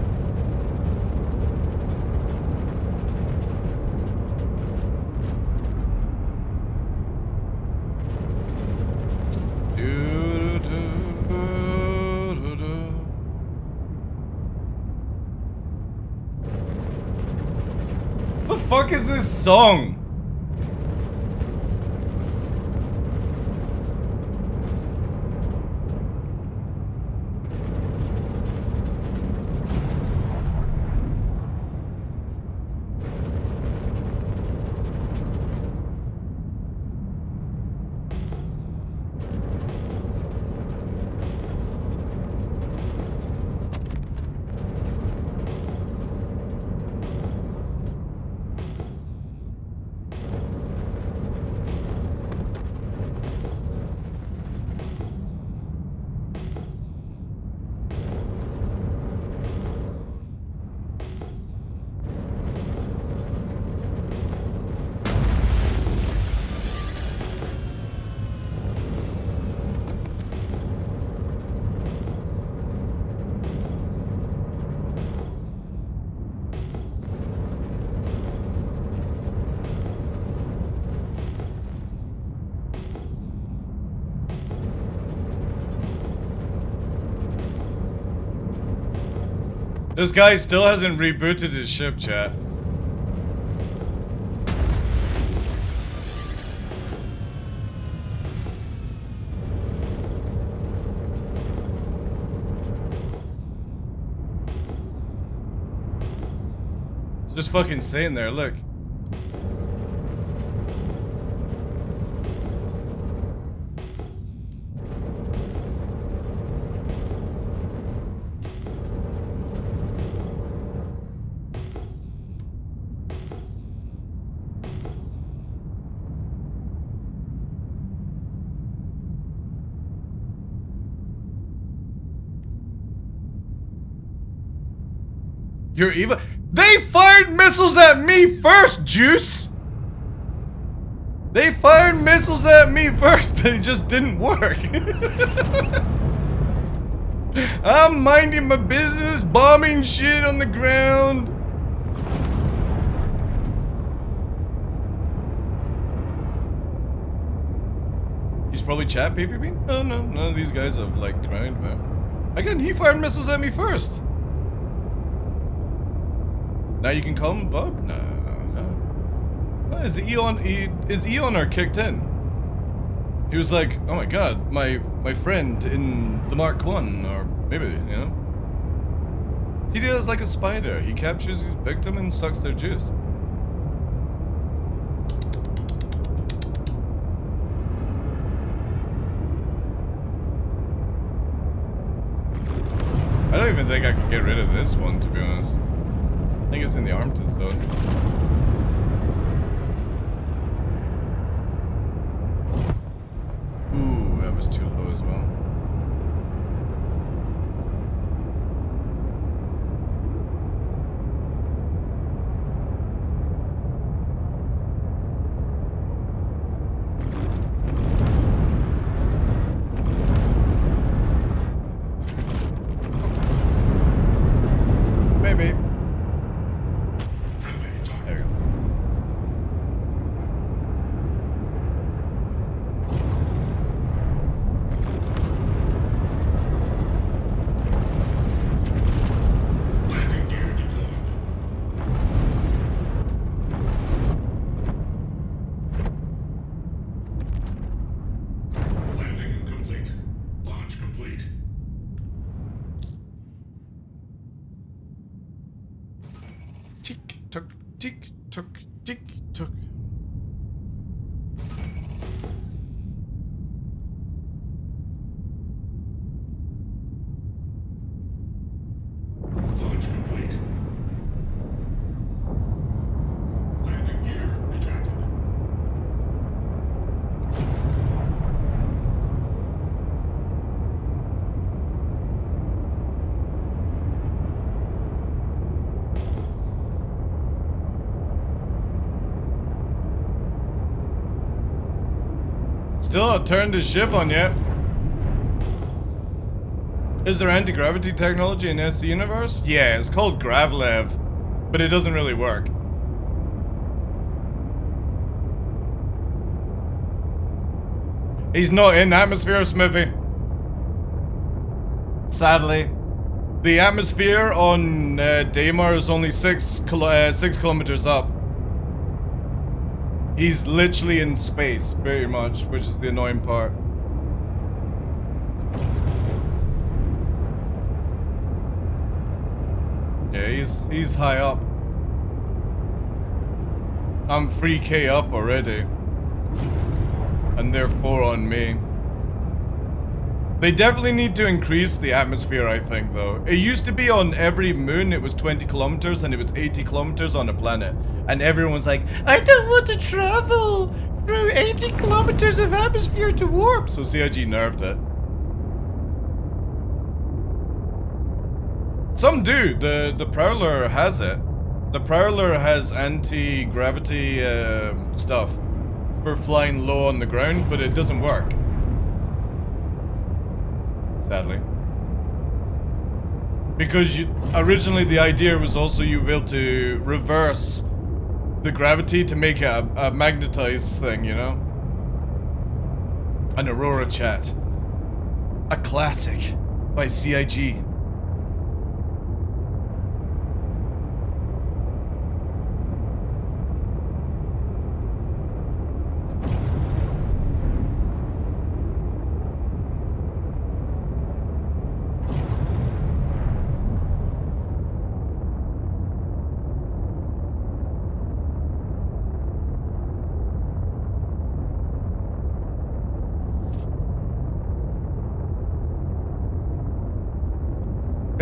What the fuck is this song? This guy still hasn't rebooted his ship, chat. It's just fucking sitting there, look. You're evil. They fired missiles at me first, Juice! They fired missiles at me first. They just didn't work. I'm minding my business, bombing shit on the ground. He's probably chat PvP? Oh no, none of these guys have like grind, man. Again, he fired missiles at me first. Now you can call him Bob? No. Is Eon or kicked in? He was like, oh my god, my friend in the Mark 1, or maybe, you know? He does like a spider. He captures his victim and sucks their juice. I don't even think I can get rid of this one, to be honest. I think it's in the Armitage zone. Ooh, that was too low as well. Maybe. There you go. Landing gear deployed. Landing complete. Launch complete. Tick tock, tick tock, tick tock. Launch complete. Landing gear retracted. Still not turned his ship on yet. Is there anti-gravity technology in SC Universe? Yeah, it's called Gravlev, but it doesn't really work. He's not in atmosphere, Smithy. Sadly. The atmosphere on Daymar is only 6 kilometers up. He's literally in space, very much, which is the annoying part. Yeah, he's high up. I'm 3k up already. And they're 4 on me. They definitely need to increase the atmosphere, I think, though. It used to be on every moon, it was 20 kilometers, and it was 80 kilometers on a planet. And everyone's like, I don't want to travel through 80 kilometers of atmosphere to warp. So CIG nerfed it. Some do. The Prowler has it. The Prowler has anti-gravity stuff for flying low on the ground, but it doesn't work. Sadly. Because originally the idea was also you be able to reverse the gravity to make it a magnetized thing, you know? An Aurora chat. A classic by CIG.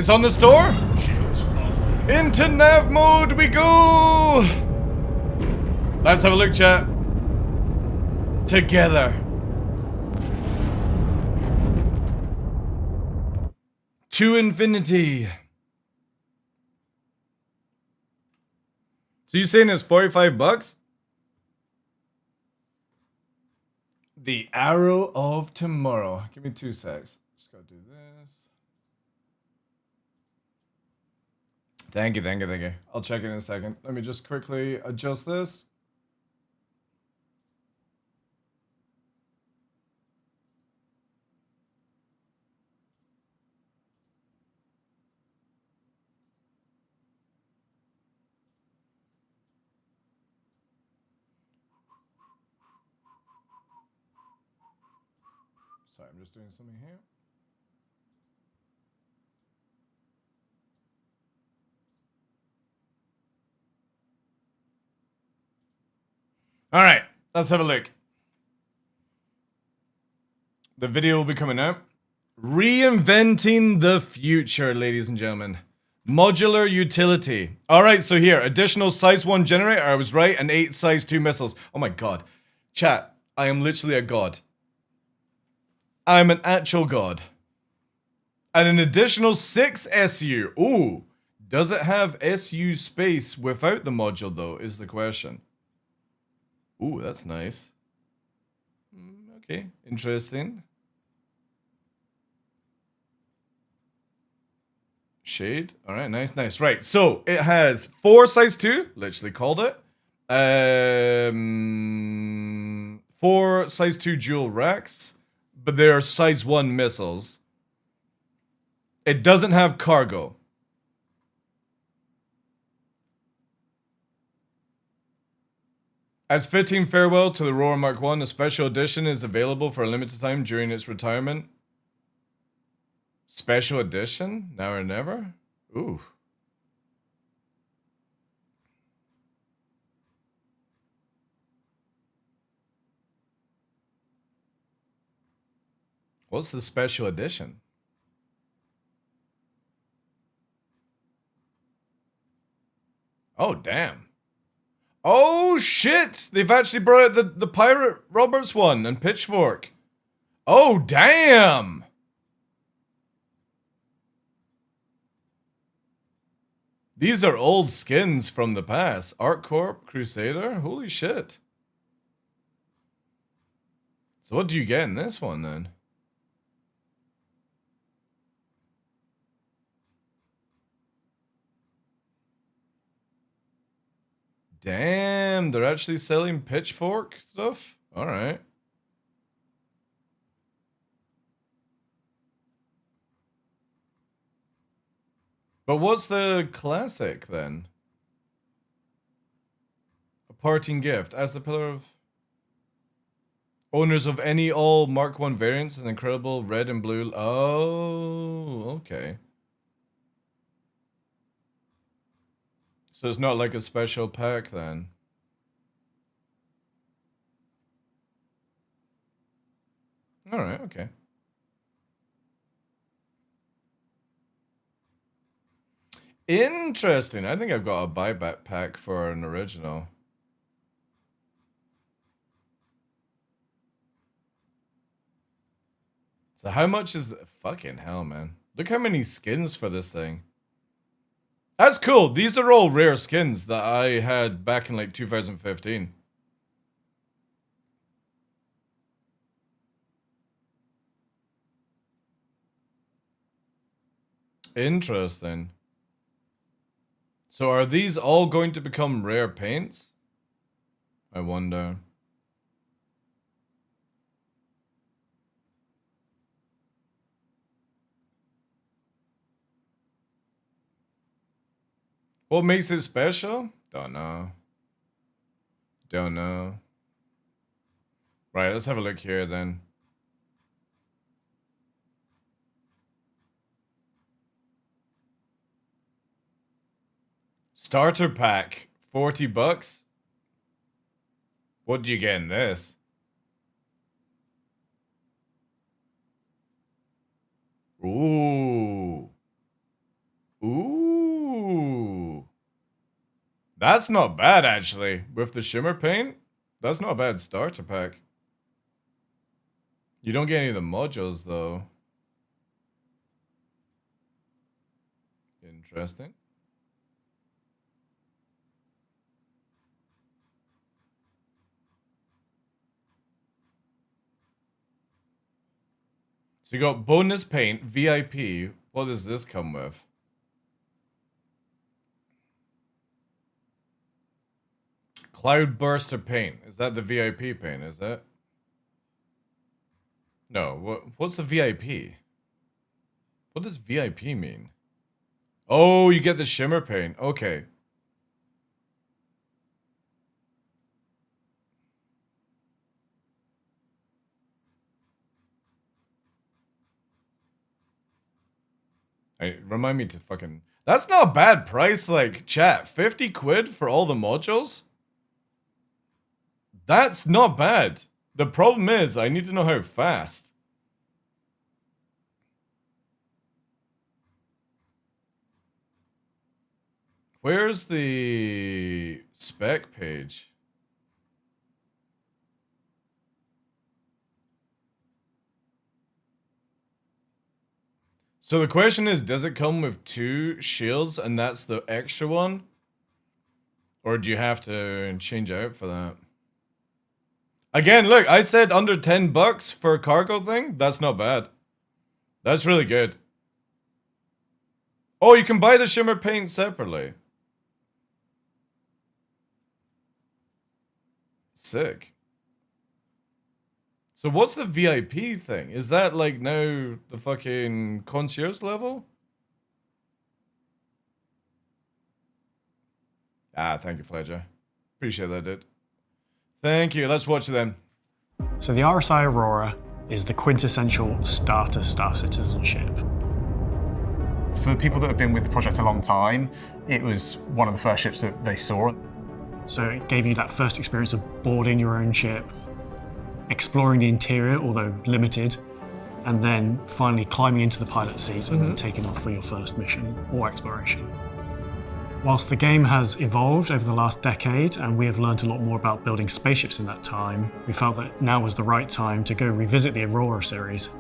It's on the store? Into nav mode we go! Let's have a look, chat. Together. To infinity. So you saying it's 45 bucks? The Arrow of Tomorrow. Give me 2 secs. Just gotta do this. Thank you, thank you, thank you. I'll check it in a second. Let me just quickly adjust this. Sorry, I'm just doing something here. All right, let's have a look. The video will be coming out. Reinventing the future, ladies and gentlemen. Modular utility. All right, so here, additional size 1 generator. I was right, and 8 size 2 missiles. Oh my god. Chat, I am literally a god. I'm an actual god. And an additional 6 SU. Ooh. Does it have SU space without the module, though, is the question. Ooh, that's nice. Okay, interesting. Shade. All right, nice, nice. Right, so it has 4 size 2. Literally called it. 4 size 2 dual racks. But they are size 1 missiles. It doesn't have cargo. As fitting farewell to the Roar Mark 1, a special edition is available for a limited time during its retirement. Special edition? Now or never? Ooh. What's the special edition? Oh, damn. Oh, shit! They've actually brought out the Pirate Roberts one and Pitchfork. Oh, damn! These are old skins from the past. ArcCorp, Crusader, holy shit. So what do you get in this one, then? Damn, they're actually selling Pitchfork stuff? Alright. But what's the classic, then? A parting gift. As the pillar of... Owners of any all Mark 1 variants, an incredible red and blue... Oh, okay. So it's not like a special pack, then? Alright, okay. Interesting. I think I've got a buyback pack for an original. So how much is... Fucking hell, man. Look how many skins for this thing. That's cool. These are all rare skins that I had back in like 2015. Interesting. So are these all going to become rare paints? I wonder. What makes it special? Don't know. Don't know. Right, let's have a look here then. Starter pack, 40 bucks. What do you get in this? Ooh. That's not bad, actually. With the shimmer paint, that's not a bad starter pack. You don't get any of the modules, though. Interesting. So you got bonus paint, VIP. What does this come with? Cloudburster paint. Is that the VIP paint, is that? No, what's the VIP? What does VIP mean? Oh, you get the shimmer paint. Okay. Hey, remind me to fucking... That's not a bad price, like, chat. 50 quid for all the modules? That's not bad. The problem is, I need to know how fast. Where's the spec page? So the question is, does it come with 2 shields and that's the extra one? Or do you have to change out for that? Again, look, I said under 10 bucks for a cargo thing. That's not bad. That's really good. Oh, you can buy the shimmer paint separately. Sick. So what's the VIP thing? Is that like now the fucking concierge level? Ah, thank you, Fledger. Appreciate that, dude. Thank you. Let's watch it then. So the RSI Aurora is the quintessential starter Star Citizen ship. For people that have been with the project a long time, it was one of the first ships that they saw. So it gave you that first experience of boarding your own ship, exploring the interior, although limited, and then finally climbing into the pilot seat and then taking off for your first mission or exploration. Whilst the game has evolved over the last decade and we have learned a lot more about building spaceships in that time, we felt that now was the right time to go revisit the Aurora series.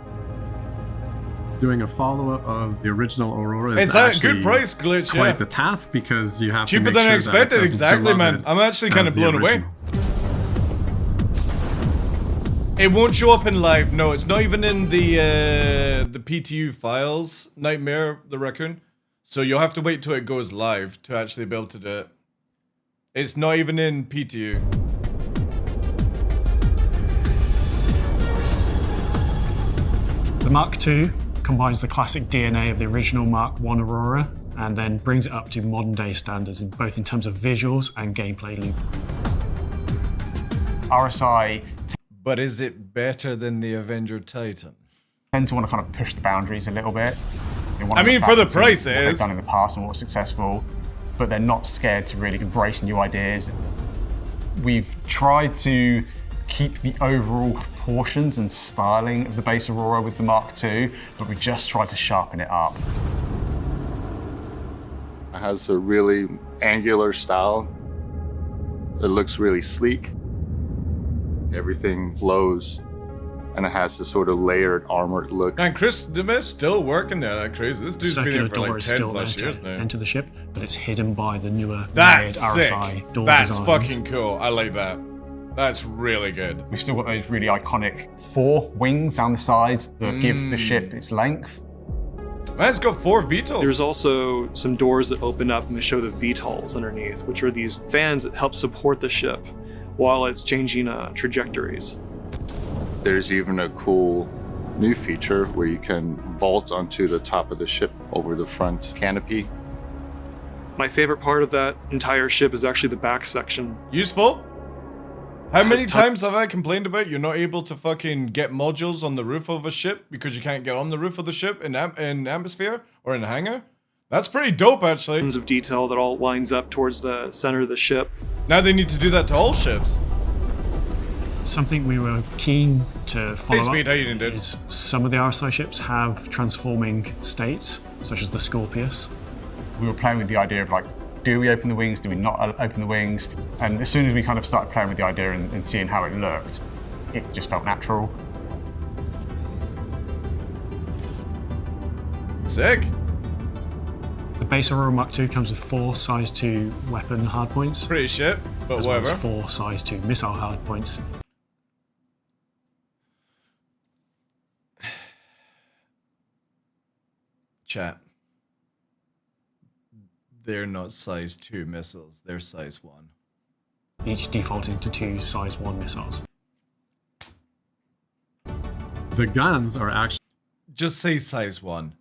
Doing a follow-up of the original Aurora is it's a actually good price glitch, quite yeah. the task because you have cheaper to make than I sure expected, that it's as exactly, man. beloved I'm actually kind of as the blown away. original. It won't show up in live. No, it's not even in the PTU files. Nightmare, the raccoon. So you'll have to wait till it goes live to actually be able to do it. It's not even in PTU. The Mark II combines the classic DNA of the original Mark I Aurora and then brings it up to modern day standards, both in terms of visuals and gameplay loop. RSI But is it better than the Avenger Titan? tend to want to kind of push the boundaries a little bit. They want I to mean, look for back the and see price what it they've is. done in the past and what was successful, but they're not scared to really embrace new ideas. We've tried to keep the overall proportions and styling of the base Aurora with the Mark II, but we just tried to sharpen it up. It has a really angular style. It looks really sleek. Everything flows, and it has this sort of layered, armored look. Man, Chris DeMille still working there like crazy. This dude's been Circular here for door like is 10 still there plus years to now. enter the ship, but it's hidden by the newer That's layered sick. RSI door That's designs. fucking cool. I like that. That's really good. We've still got those really iconic 4 wings down the sides that give the ship its length. Man, it's got 4 VTOLs. There's also some doors that open up and they show the VTOLs underneath, which are these fans that help support the ship while it's changing trajectories. There's even a cool new feature where you can vault onto the top of the ship over the front canopy. My favorite part of that entire ship is actually the back section. Useful? How many times have I complained about you're not able to fucking get modules on the roof of a ship because you can't get on the roof of the ship in atmosphere or in a hangar? That's pretty dope, actually. Tons of detail that all lines up towards the center of the ship. Now they need to do that to all ships. Something we were keen to follow Speed, up how you doing, dude? is some of the RSI ships have transforming states, such as the Scorpius. We were playing with the idea of like Do we open the wings? Do we not open the wings? And as soon as we kind of started playing with the idea and seeing how it looked, it just felt natural. Sick. The base Aurora Mark II comes with 4 size 2 weapon hardpoints. Pretty shit, but as whatever. well as 4 size 2 missile hardpoints. Chat. They're not size 2 missiles, they're size 1. Each defaulting to 2 size 1 missiles. The guns are actually... Just say size 1.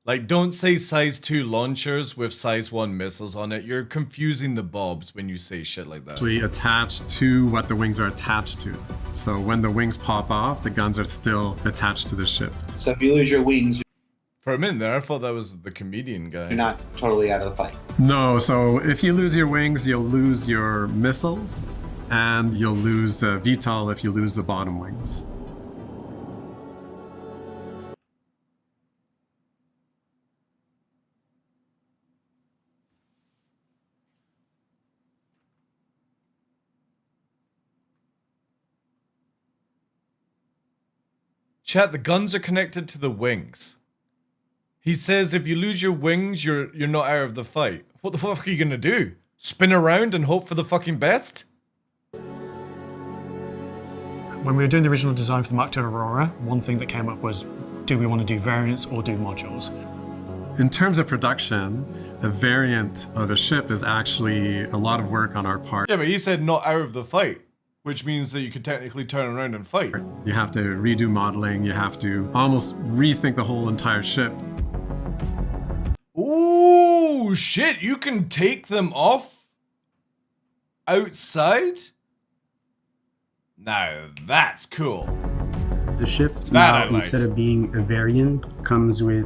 Like, don't say size 2 launchers with size 1 missiles on it. You're confusing the bobs when you say shit like that. Actually attached to what the wings are attached to. So when the wings pop off, the guns are still attached to the ship. So if you lose your wings, For a minute there, I thought that was the comedian guy. you're not totally out of the fight. No, so if you lose your wings, you'll lose your missiles, and you'll lose VTOL if you lose the bottom wings. Chat, the guns are connected to the wings. He says if you lose your wings, you're not out of the fight. What the fuck are you gonna do? Spin around and hope for the fucking best? When we were doing the original design for the Mark II Aurora, one thing that came up was, do we want to do variants or do modules? In terms of production, a variant of a ship is actually a lot of work on our part. Yeah, but he said not out of the fight, which means that you could technically turn around and fight. You have to redo modeling, you have to almost rethink the whole entire ship. Ooh, shit, you can take them off outside? Now that's cool. The ship That I now, like. instead of being a variant, comes with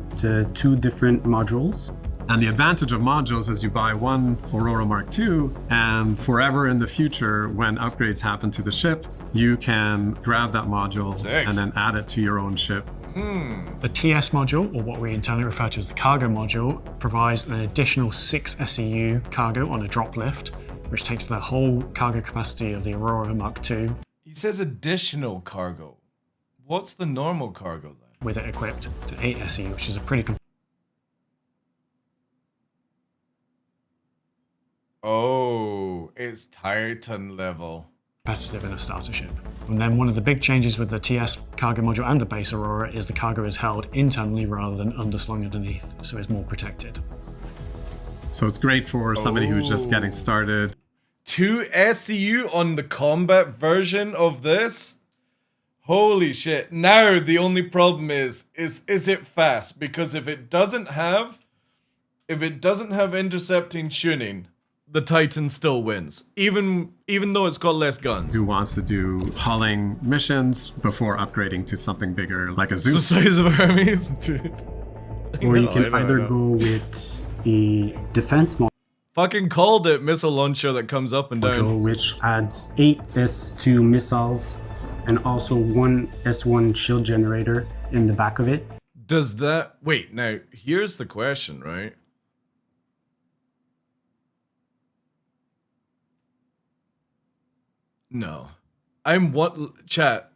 2 different modules. And the advantage of modules is you buy one Aurora Mark II, and forever in the future, when upgrades happen to the ship, you can grab that module and then add it to your own ship. The TS module, or what we internally refer to as the cargo module, provides an additional 6 SEU cargo on a drop lift, which takes the whole cargo capacity of the Aurora Mark II. He says additional cargo. What's the normal cargo then? With it equipped to 8 SEU, which is a pretty Oh, it's Titan level. competitive in a starter ship. And then one of the big changes with the TS cargo module and the base Aurora is the cargo is held internally rather than underslung underneath, so it's more protected. So it's great for somebody who's just getting started. 2 SEU on the combat version of this? Holy shit. Now the only problem is it fast? Because if it doesn't have intercepting tuning, the Titan still wins. Even though it's got less guns. Who wants to do hauling missions before upgrading to something bigger like a Zeus. The size of armies, dude. Or you can either go with a defense module, Fucking called it missile launcher that comes up and down. which adds 8 S2 missiles and also 1 S1 shield generator in the back of it. Does that... Wait, now, here's the question, right? No. Chat.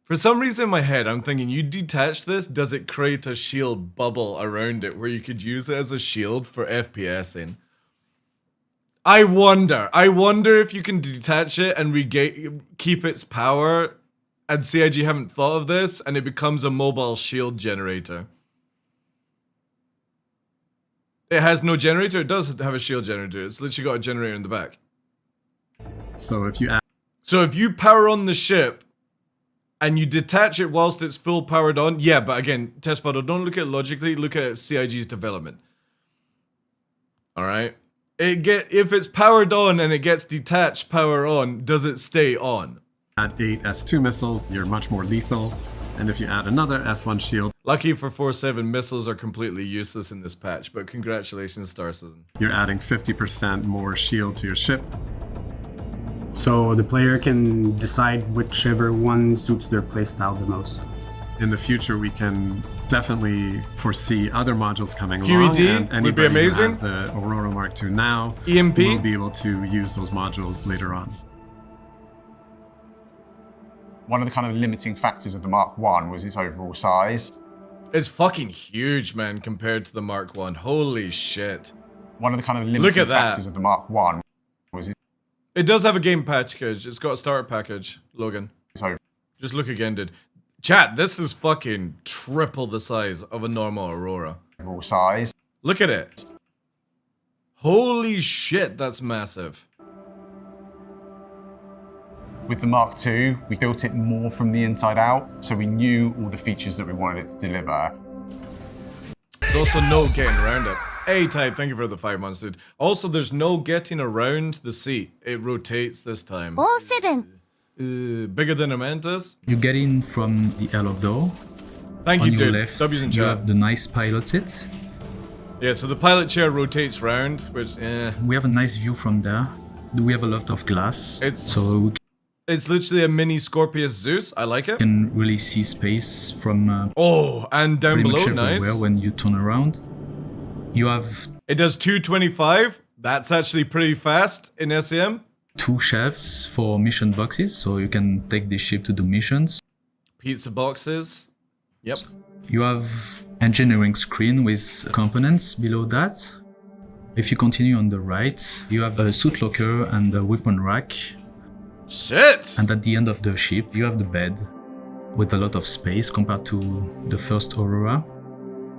For some reason in my head, I'm thinking, you detach this, does it create a shield bubble around it where you could use it as a shield for FPSing? I wonder if you can detach it and keep its power, and CIG haven't thought of this, and it becomes a mobile shield generator. It has no generator? It does have a shield generator. It's literally got a generator in the back. So if you power on the ship, and you detach it whilst it's full powered on, yeah, but again, Testbottle, don't look at it logically, look at CIG's development. Alright? If it's powered on and it gets detached power on, does it stay on? Add 8 S2 missiles, you're much more lethal. And if you add another S1 shield, Lucky for 4-7, missiles are completely useless in this patch, but congratulations, Star Citizen. you're adding 50% more shield to your ship. So the player can decide whichever one suits their playstyle the most. In the future, we can definitely foresee other modules coming QED along. And would be anybody who amazing. has the Aurora Mark II now EMP will be able to use those modules later on. One of the kind of limiting factors of the Mark I was its overall size. It's fucking huge, man, compared to the Mark I. Holy shit. One of the kind of limiting factors of the Mark I was it does have a game package. It's got a starter package, Logan. Just look again, dude. Chat, this is fucking triple the size of a normal Aurora. overall size. Look at it. Holy shit, that's massive. With the Mark II, we built it more from the inside out, so we knew all the features that we wanted it to deliver. There's also no getting around it. A-Type, thank you for the 5 months, dude. Also, there's no getting around the seat. It rotates this time. Bigger than a Mantis. You get in from the airlock door. Thank On you, your dude. left, W's in you chat. have the nice pilot seat. Yeah, so the pilot chair rotates round, which, We have a nice view from there. We have a lot of glass, so we It's literally a mini Scorpius Zeus. I like it. can really see space from and down pretty below, much everywhere nice. when you turn around. You have It does 225. That's actually pretty fast in SEM. 2 shelves for mission boxes, so you can take the ship to do missions. Pizza boxes. Yep. You have engineering screen with components below that. If you continue on the right, you have a suit locker and a weapon rack. Shit! And at the end of the ship, you have the bed with a lot of space compared to the first Aurora.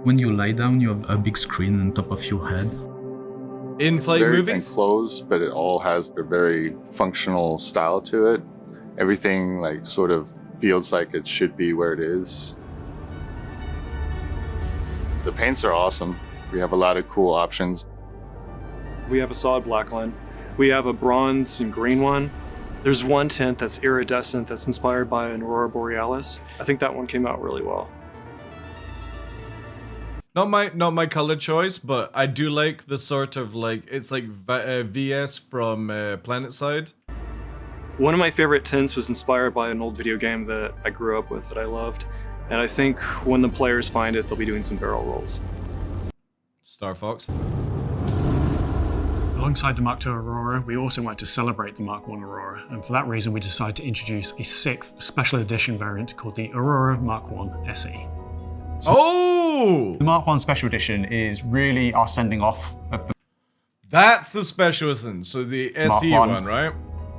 When you lie down, you have a big screen on top of your head. In-flight very movies? enclosed, but it all has a very functional style to it. Everything like sort of feels like it should be where it is. The paints are awesome. We have a lot of cool options. We have a solid black line. We have a bronze and green one. There's one tint that's iridescent that's inspired by an Aurora Borealis. I think that one came out really well. Not my color choice, but I do like the sort of like, it's like VS from Planetside. One of my favorite tints was inspired by an old video game that I grew up with that I loved. And I think when the players find it, they'll be doing some barrel rolls. Star Fox. Alongside the Mark II Aurora, we also wanted to celebrate the Mark I Aurora, and for that reason we decided to introduce a 6th special edition variant called the Aurora Mark I SE. Oh! The Mark I Special Edition is really our sending off of the That's the special edition, so the SE Mark I. one, right?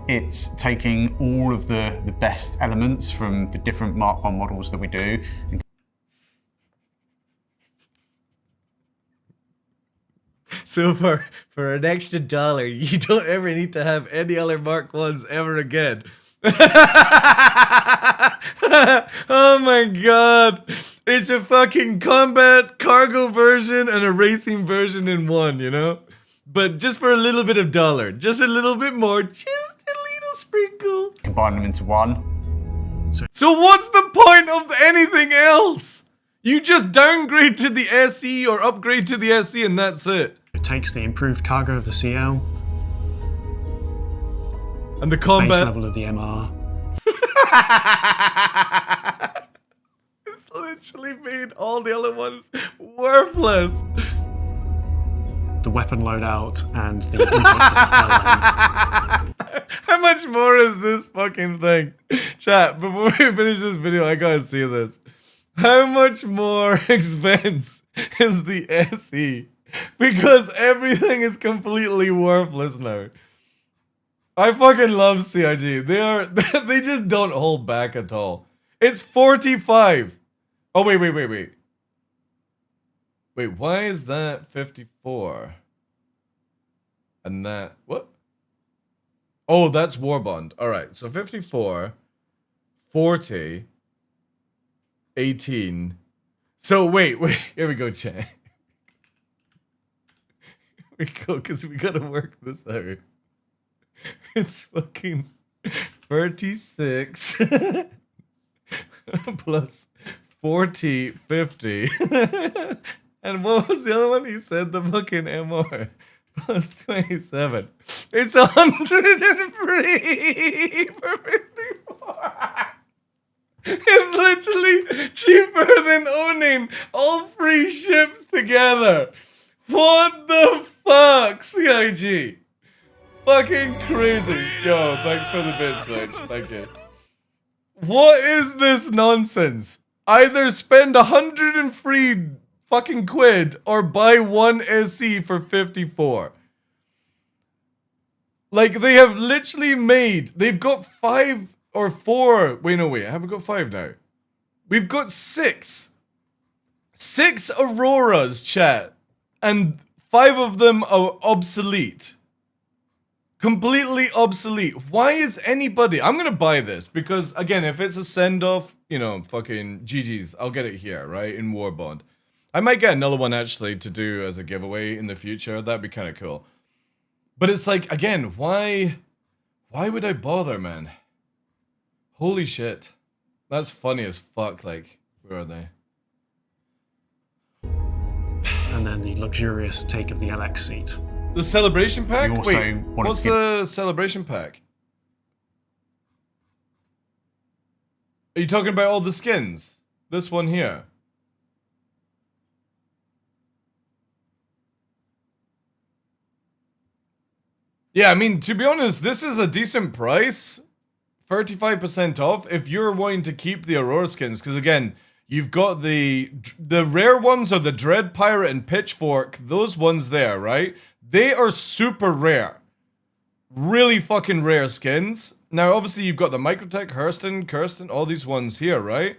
It's taking all of the best elements from the different Mark I models that we do. So for an extra $1, you don't ever need to have any other Mark I's ever again. Oh my god. It's a fucking combat cargo version and a racing version in one, you know? But just for a little bit of $1. Just a little bit more. Just a little sprinkle. Combine them into one. So what's the point of anything else? You just downgrade to the SE or upgrade to the SE and that's it. It takes the improved cargo of the CL and the combat base level of the MR. It's literally made all the other ones worthless. The weapon loadout and the inputs of the How much more is this fucking thing? Chat, before we finish this video, I gotta see this. How much more expense is the SE? Because everything is completely worthless now. I fucking love CIG. They just don't hold back at all. It's 45. Oh wait. Wait, why is that 54? And that what? Oh, that's Warbond. Alright, so 54, 40, 18. So wait, here we go, chat. We go, because we gotta work this out. It's fucking 36 plus 40, 50. And what was the other one? He said the fucking MR plus 27. It's 103 for 54. It's literally cheaper than owning all 3 ships together. What the fuck, CIG? Fucking crazy. Yo, thanks for the bits, Glitch. Thank you. What is this nonsense? Either spend 103 fucking quid or buy 1 SC for 54. Like, they have literally made... They've got 5 or 4... Wait, I haven't got 5 now. We've got 6. 6 Auroras, chat. And 5 of them are obsolete. Completely obsolete. Why is anybody... I'm gonna buy this because, again, if it's a send-off, you know, fucking GG's, I'll get it here, right? In Warbond. I might get another one, actually, to do as a giveaway in the future. That'd be kind of cool. But it's like, again, why would I bother, man? Holy shit. That's funny as fuck, like, where are they? And then the luxurious take of the LX seat. The celebration pack? You also Wait, wanted what's to the celebration pack? Are you talking about all the skins? This one here. Yeah, I mean, to be honest, this is a decent price. 35% off if you're wanting to keep the Aurora skins. Because again, you've got the rare ones are the Dread Pirate and Pitchfork. Those ones there, right? They are super rare. Really fucking rare skins. Now, obviously, you've got the Microtech, Hurston, Kirsten, all these ones here, right?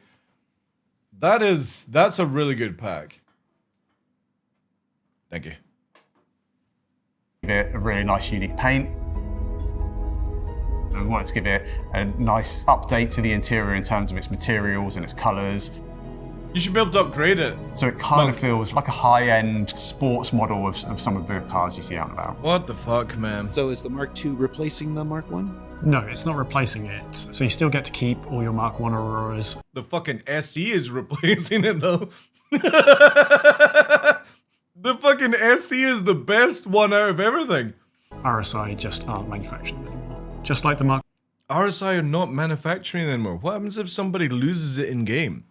That's a really good pack. Thank you. Give it a really nice, unique paint. And we wanted to give it a nice update to the interior in terms of its materials and its colours. You should be able to upgrade it. So it kind of feels like a high-end sports model of some of the cars you see out and about. What the fuck, man? So is the Mark II replacing the Mark I? No, it's not replacing it. So you still get to keep all your Mark I Auroras. The fucking SE is replacing it, though. The fucking SE is the best one out of everything. RSI just aren't manufacturing anymore. Just like the Mark... RSI are not manufacturing anymore. What happens if somebody loses it in-game?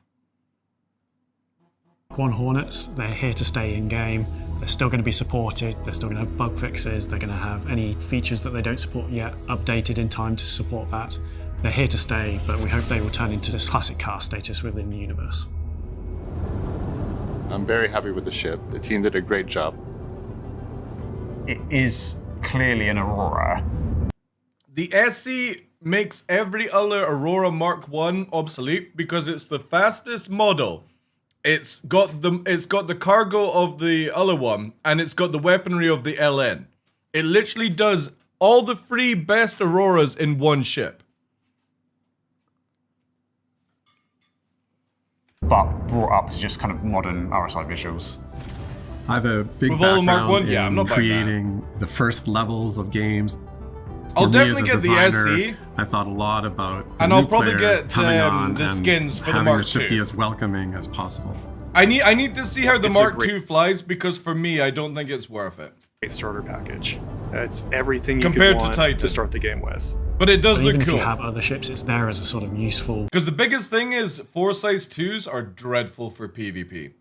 Mark I Hornets, they're here to stay in-game. They're still going to be supported. They're still going to have bug fixes. They're going to have any features that they don't support yet updated in time to support that. They're here to stay, but we hope they will turn into this classic car status within the universe. I'm very happy with the ship. The team did a great job. It is clearly an Aurora. The SE makes every other Aurora Mark I obsolete because it's the fastest model. It's got the cargo of the other one, and it's got the weaponry of the LN. It literally does all the 3 best Auroras in one ship. But brought up to just kind of modern RSI visuals. I have a big With all the Mark background I? Yeah, I'm in not buying that. creating the first levels of games. I'll For me definitely as a get the designer, SE. I thought a lot about the And new I'll probably player get, coming on the and skins for the having Mark the ship II. be as welcoming as possible. I need to see how the It's a Mark great- II flies because for me, I don't think it's worth it. A starter package. It's everything you Compared could to want Titan. to start the game with. But it does But look even cool. if you have other ships, it's there as a sort of useful... Because the biggest thing is 4-size 2s are dreadful for PvP.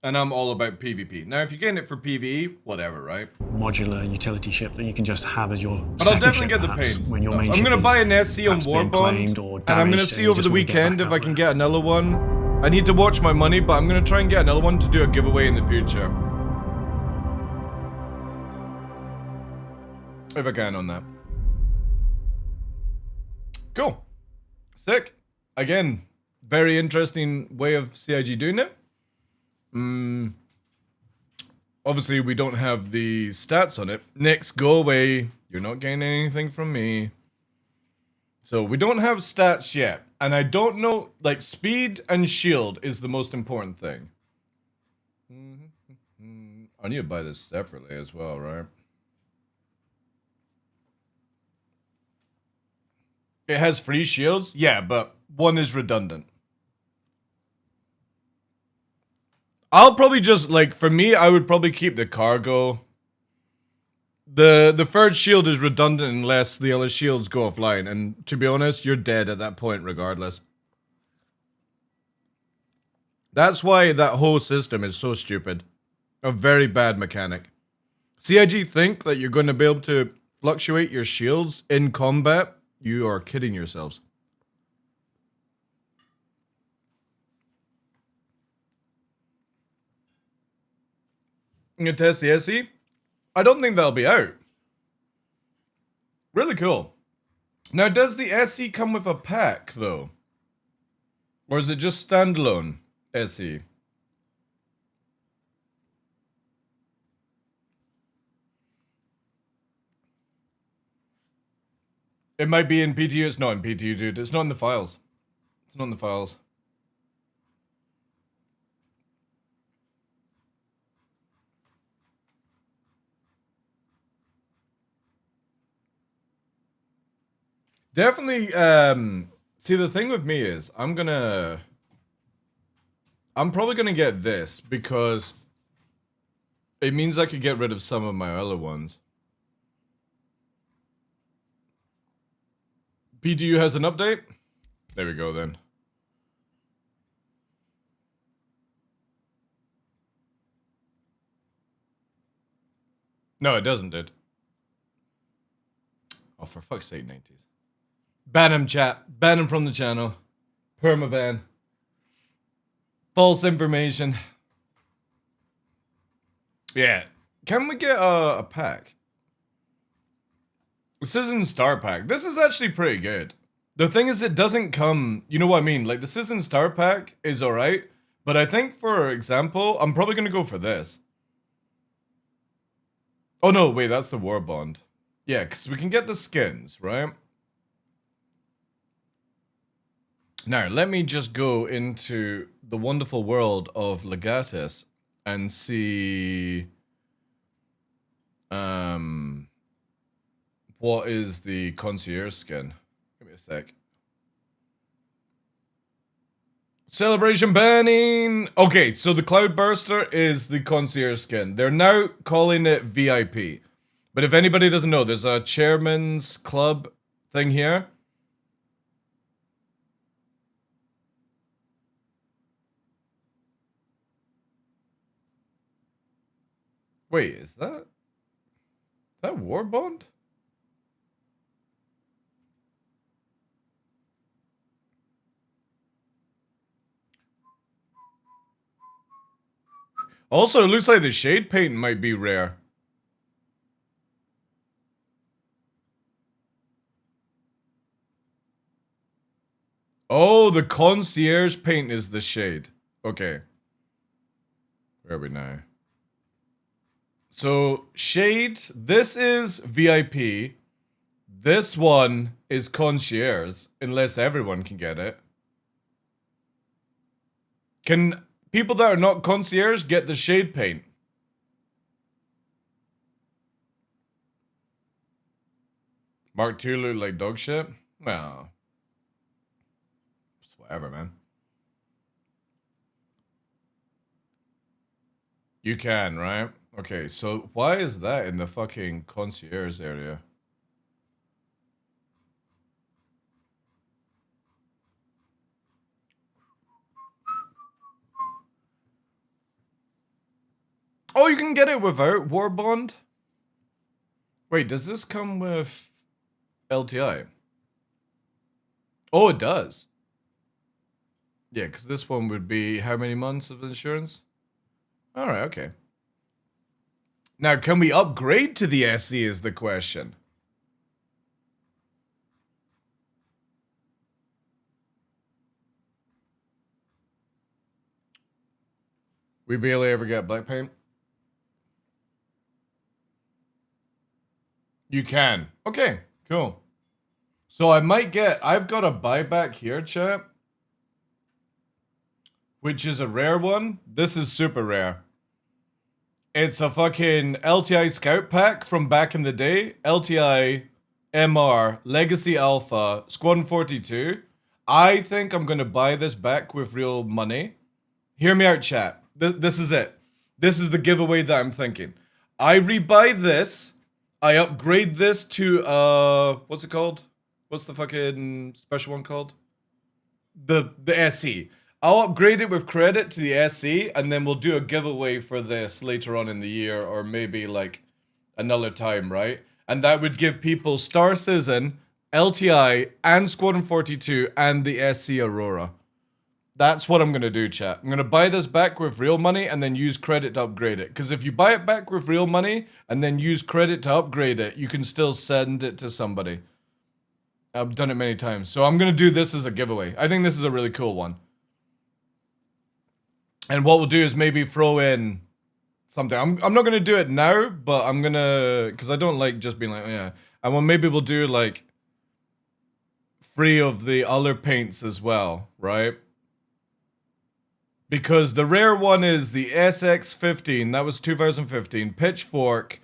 And I'm all about PvP. Now, if you're getting it for PvE, whatever, right? modular utility ship that you can just have as your But I'll second definitely ship, get the perhaps, paints. when your and main stuff. I'm ship going to buy is an SC on perhaps being claimed Warbond. or And I'm going to damaged see you over just the wanna get weekend back if I out can there. get another one. I need to watch my money, but I'm going to try and get another one to do a giveaway in the future. If I can on that. Cool. Sick. Again, very interesting way of CIG doing it. Obviously, we don't have the stats on it. Next, go away. You're not getting anything from me. So we don't have stats yet. And I don't know, like, speed and shield is the most important thing. I need to buy this separately as well, right? It has free shields? Yeah, but one is redundant. I'll probably just, like, for me, I would probably keep the cargo. The third shield is redundant unless the other shields go offline. And to be honest, you're dead at that point regardless. That's why that whole system is so stupid. A very bad mechanic. CIG think that you're going to be able to fluctuate your shields in combat? You are kidding yourselves. You gonna test the SE? I don't think that'll be out. Really cool. Now, does the SE come with a pack, though? Or is it just standalone SE? It might be in PTU. It's not in PTU, dude. It's not in the files. It's not in the files. Definitely, see, the thing with me is, I'm probably gonna get this, because it means I could get rid of some of my other ones. PTU has an update? There we go, then. No, it doesn't, dude. Oh, for fuck's sake, 90s. Ban him, chat. Ban him from the channel. Permaban. False information. Yeah. Can we get a pack? This isn't Star Pack. This is actually pretty good. The thing is, it doesn't come... You know what I mean? Like, the Season Star Pack is alright. But I think, for example, I'm probably going to go for this. Oh, no. Wait, that's the War Bond. Yeah, because we can get the skins, right? Now, let me just go into the wonderful world of Legatus and see what is the concierge skin. Give me a sec. Celebration banning! Okay, so the Cloudburster is the concierge skin. They're now calling it VIP. But if anybody doesn't know, there's a chairman's club thing here. Wait, is that War Bond? Also, it looks like the shade paint might be rare. Oh, the concierge paint is the shade. Okay. Where are we now? So, shade, this is VIP. This one is concierge, unless everyone can get it. Can people that are not concierge get the shade paint? Mark II look like dog shit? Well, it's whatever, man. You can, right? Okay, so why is that in the fucking concierge area? Oh, you can get it without War Bond? Wait, does this come with LTI? Oh, it does. Yeah, because this one would be how many months of insurance? Alright, okay. Now, can we upgrade to the SE is the question. We barely ever get black paint. You can. Okay, cool. So I might get... I've got a buyback here, chat. Which is a rare one. This is super rare. It's a fucking LTI Scout Pack from back in the day. LTI, MR, Legacy Alpha, Squadron 42. I think I'm going to buy this back with real money. Hear me out, chat. This is it. This is the giveaway that I'm thinking. I rebuy this. I upgrade this to, what's it called? What's the fucking special one called? The SE. I'll upgrade it with credit to the SE, and then we'll do a giveaway for this later on in the year, or maybe like another time, right? And that would give people Star Citizen, LTI, and Squadron 42, and the SC Aurora. That's what I'm going to do, chat. I'm going to buy this back with real money and then use credit to upgrade it. Because if you buy it back with real money and then use credit to upgrade it, you can still send it to somebody. I've done it many times. So I'm going to do this as a giveaway. I think this is a really cool one. And what we'll do is maybe throw in something. I'm not going to do it now, but I'm going to... Because I don't like just being like, oh, yeah. And well, maybe we'll do like 3 of the other paints as well, right? Because the rare one is the SX-15. That was 2015. Pitchfork.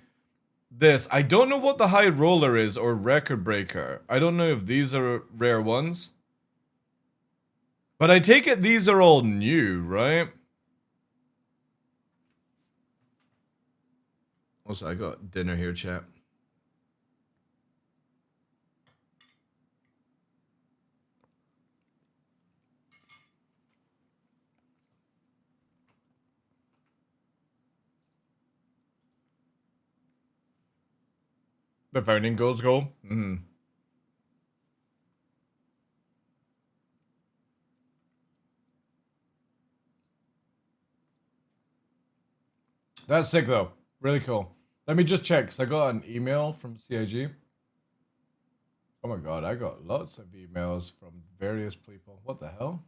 This. I don't know what the High Roller is or Record Breaker. I don't know if these are rare ones. But I take it these are all new, right? Also, I got dinner here, chat. The founding goals goal? Mm-hmm. That's sick, though. Really cool. Let me just check, because I got an email from CIG. Oh my god, I got lots of emails from various people. What the hell?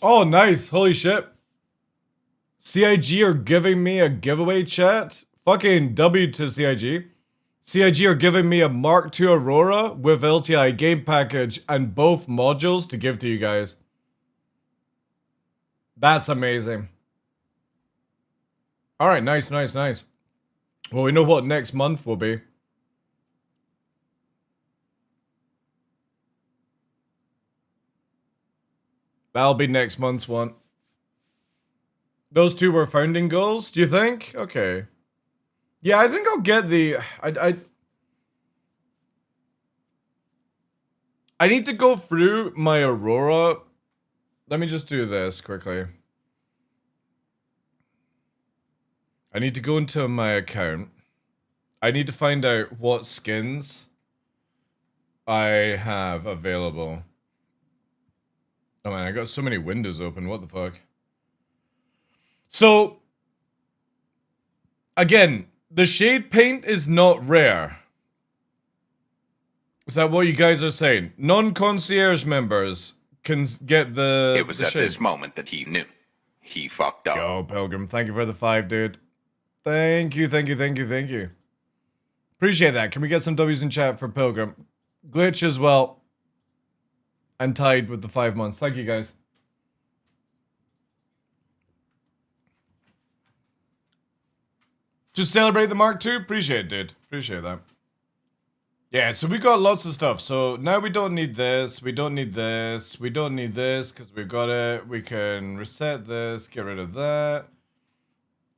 Oh, nice. Holy shit. CIG are giving me a giveaway, chat. Fucking W to CIG. CIG are giving me a Mark II Aurora with LTI game package and both modules to give to you guys. That's amazing. Alright, nice, nice, nice. Well, we know what next month will be. That'll be next month's one. Those 2 were founding goals, do you think? Okay. Yeah, I think I'll get the... I need to go through my Aurora. Let me just do this quickly. I need to go into my account. I need to find out what skins I have available. Oh man, I got so many windows open. What the fuck? So, again, the shade paint is not rare. Is that what you guys are saying? Non-concierge members can get the It was the at shade. this moment that he knew. He fucked up. Yo, Pilgrim, thank you for the 5, dude. Thank you, thank you, thank you, thank you. Appreciate that. Can we get some W's in chat for Pilgrim? Glitch as well. And tied with the 5 months. Thank you, guys. Just celebrate the Mark II? Appreciate it, dude. Appreciate that. Yeah, so we got lots of stuff. So now we don't need this. We don't need this. We don't need this because we've got it. We can reset this. Get rid of that.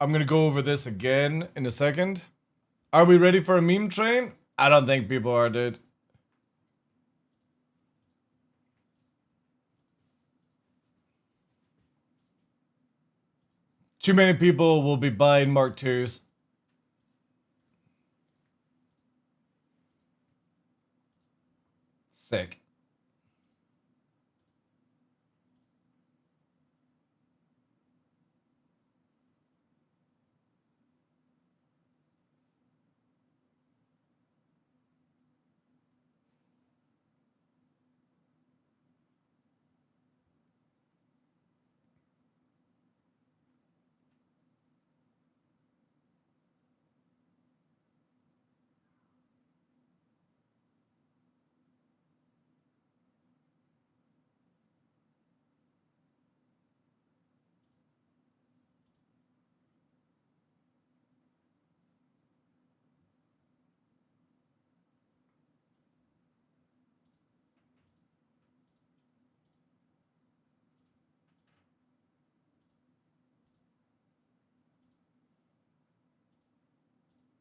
I'm going to go over this again in a second. Are we ready for a meme train? I don't think people are, dude. Too many people will be buying Mark IIs. Sick.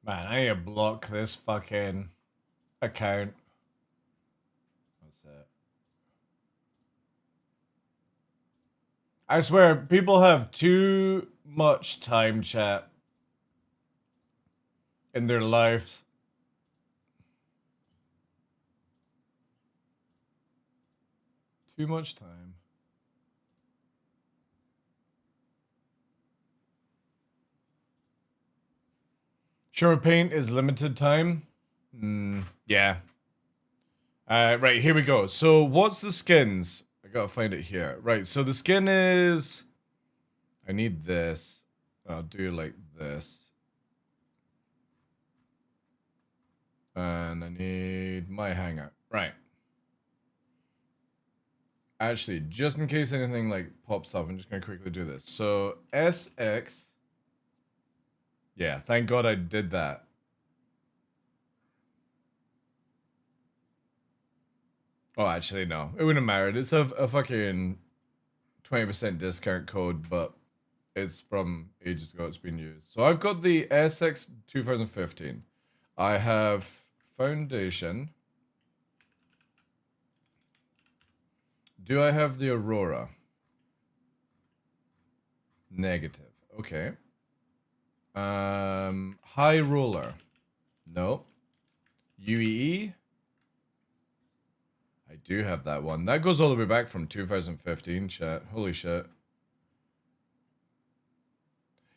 Man, I need to block this fucking account. What's that? I swear, people have too much time, chat, in their lives. Too much time. Sure, paint is limited time. Yeah. Right, here we go. So what's the skins? I gotta find it here. Right, so the skin is... I need this. I'll do like this. And I need my hangout. Right. Actually, just in case anything like pops up, I'm just gonna quickly do this. So SX. Yeah, thank God I did that. Oh, actually, no. It wouldn't matter. It's a fucking 20% discount code, but it's from ages ago it's been used. So I've got the SX 2015. I have Foundation. Do I have the Aurora? Negative. Okay. High Roller. No. UEE. I do have that one. That goes all the way back from 2015, chat. Holy shit.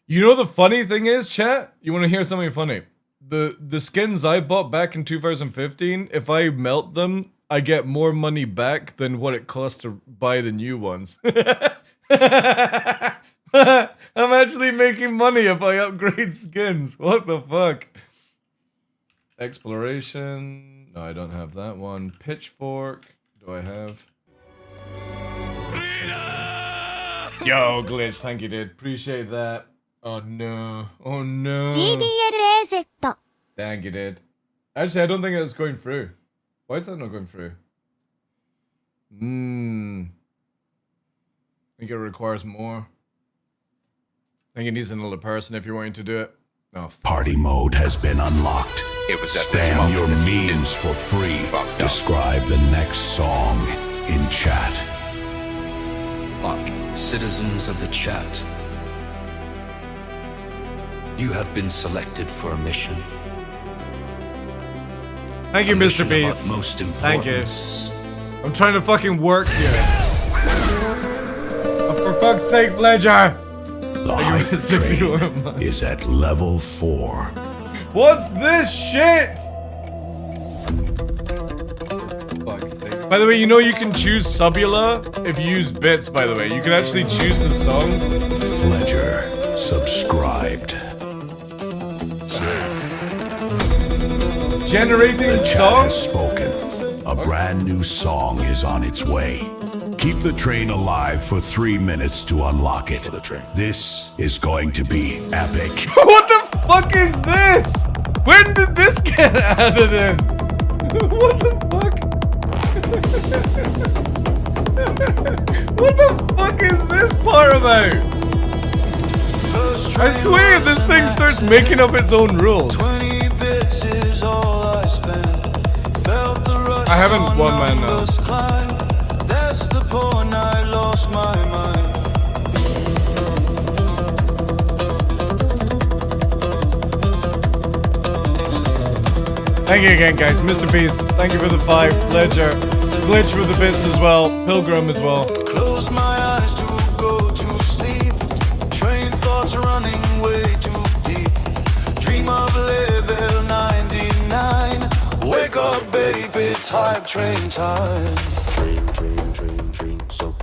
You know the funny thing is, chat? You want to hear something funny? The skins I bought back in 2015, if I melt them, I get more money back than what it costs to buy the new ones. I'm actually making money if I upgrade skins. What the fuck? Exploration. No, I don't have that one. Pitchfork. Do I have? Yo, Glitch. Thank you, dude. Appreciate that. Oh, no. Oh, no. Thank you, dude. Actually, I don't think it's going through. Why is that not going through? I think it requires more. I think it needs another person if you're wanting to do it. Oh, Party mode has been unlocked. It was at this Spam moment your that he memes for free. fucked up. Describe the next song in chat. Fuck. Citizens of the chat. You have been selected for a mission. Thank you, A Mr. mission of Beast. utmost Thank you. importance. I'm trying to fucking work here. Oh, for fuck's sake, Ledger! The hype train is at level 4. What's this shit? Fuck's sake. By the way, you know you can choose Subula if you use bits, by the way. You can actually choose the songs. Ledger subscribed. Generating The chat songs? has spoken. A brand new song is on its way. Keep the train alive for 3 minutes to unlock it. This is going to be epic. What the fuck is this? When did this get added in? What the fuck? What the fuck is this part about? I swear this thing starts making up its own rules. I haven't won mine now. That's the point I lost my mind. Thank you again, guys. Mr. Beast, thank you for the 5. Ledger. Glitch with the bits as well. Pilgrim as well. Close my eyes to go to sleep. Train thoughts running way too deep. Dream of level 99. Wake up, baby, it's hype train time. Train, sub,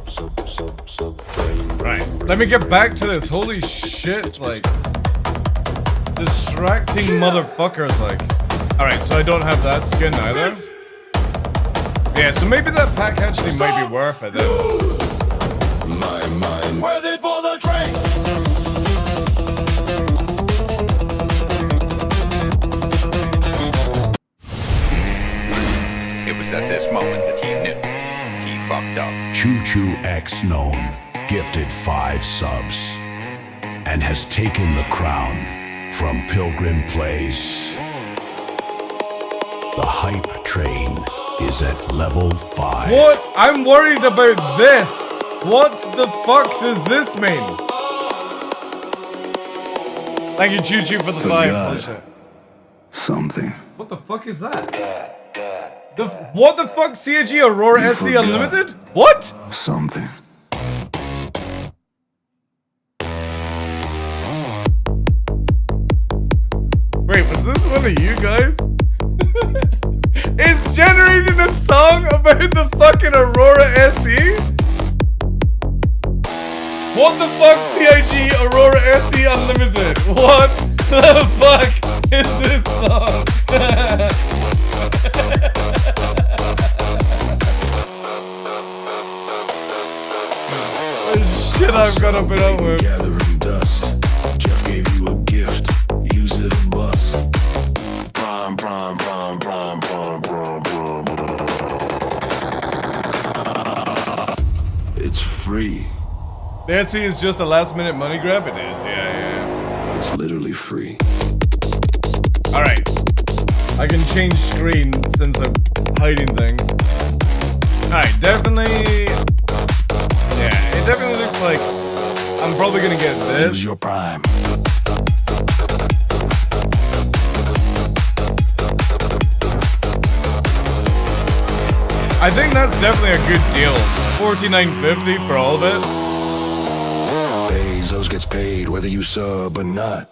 Right. Let me get back to this. Holy shit, like... distracting motherfuckers, like... Alright, so I don't have that skin either. Yeah, so maybe that pack actually might be worth it then. My mind. Worth it for the train. It was at this moment that he knew. He fucked up. Choo Choo X Known gifted 5 subs and has taken the crown from Pilgrim Place. The hype train is at level 5. What? I'm worried about this. What the fuck does this mean? Thank you, Choo Choo, for the 5. Holy shit. Something. What the fuck is that? What the fuck? CAG Aurora SE Unlimited? What? Something. Wait, was this one of you guys? It's generating a song about the fucking Aurora SE? What the fuck, CIG Aurora SE Unlimited? What the fuck is this song? Shit, I've got up and out with. Gathering dust. Jeff gave you a gift. Use it or bust. Prime. It's free. The SE is just a last minute money grab? It is, yeah. It's literally free. Alright. I can change screen since I'm hiding things. Alright, definitely. Yeah, it definitely looks like I'm probably gonna get this. Use your prime. I think that's definitely a good deal. $49.50 for all of it. Bezos gets paid whether you sub or not.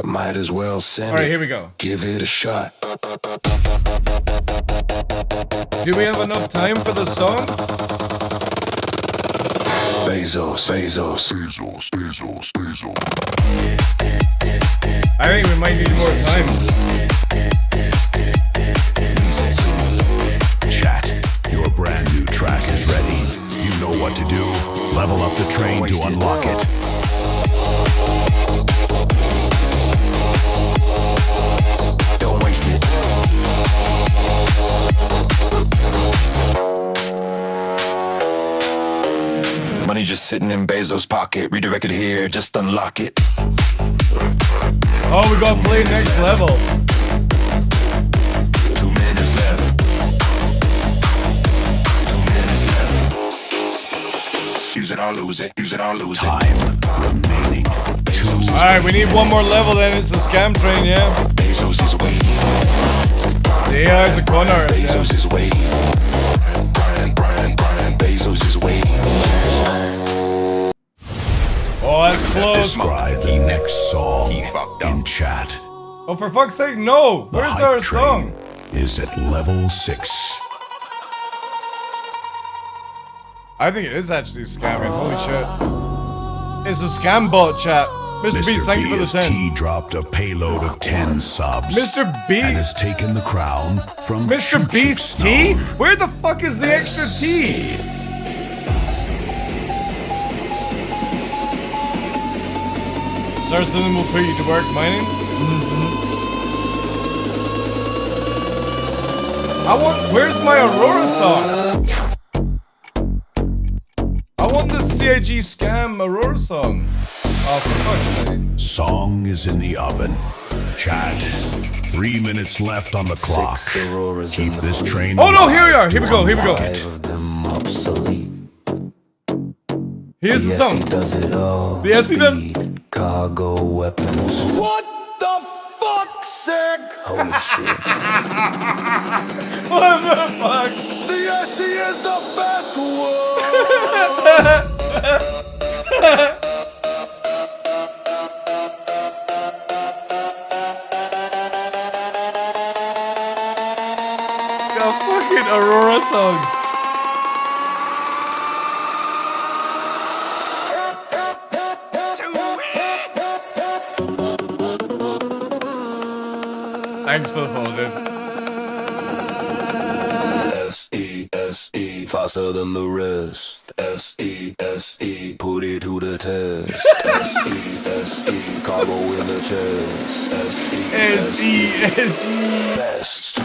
Might as well send Alright, it. here we go. Give it a shot. Do we have enough time for the song? Bezos. I think we might need more time. Chat, your brand new track is ready. You know what to do. Level up the train to unlock it. Don't waste it. Money just sitting in Bezos' pocket. Redirect it here, just unlock it. Oh, we gotta play next level. 2 minutes left. 2 minutes left. Use it or lose it. Use it or lose it. Time remaining. Alright, we need one more level, then it's a scam train, yeah? Bezos is waiting. The AI is a con artist, yeah. Bezos is waiting. Brian. Bezos is waiting. Oh, that's close. Describe the next song in chat. Oh, for fuck's sake, no! The Where's hype our train song? is at level 6. I think it is actually scamming, holy shit. It's a scam bot, chat. Mr. Beast, thank you for the 10. He dropped a payload of 10 subs. Mr. Beast? And has taken the crown from Mr. Beast T? Where the fuck is the extra T? Saracen will put you to work mining? Where's my Aurora song? I want the CIG scam Aurora song. Oh, for fuck's sake. Song is in the oven. Chat. 3 minutes left on the clock. Keep this train. Oh no, here we are. Here we go. Here's the song. The SE does. Cargo weapons. What the fuck, sick? Holy shit. What the fuck? The SE is the best one. A fucking Aurora song. Thanks for the follow, dude. S-E, faster than the rest. S-E, put it to the test. S-E, cargo in the chest. S-E, best.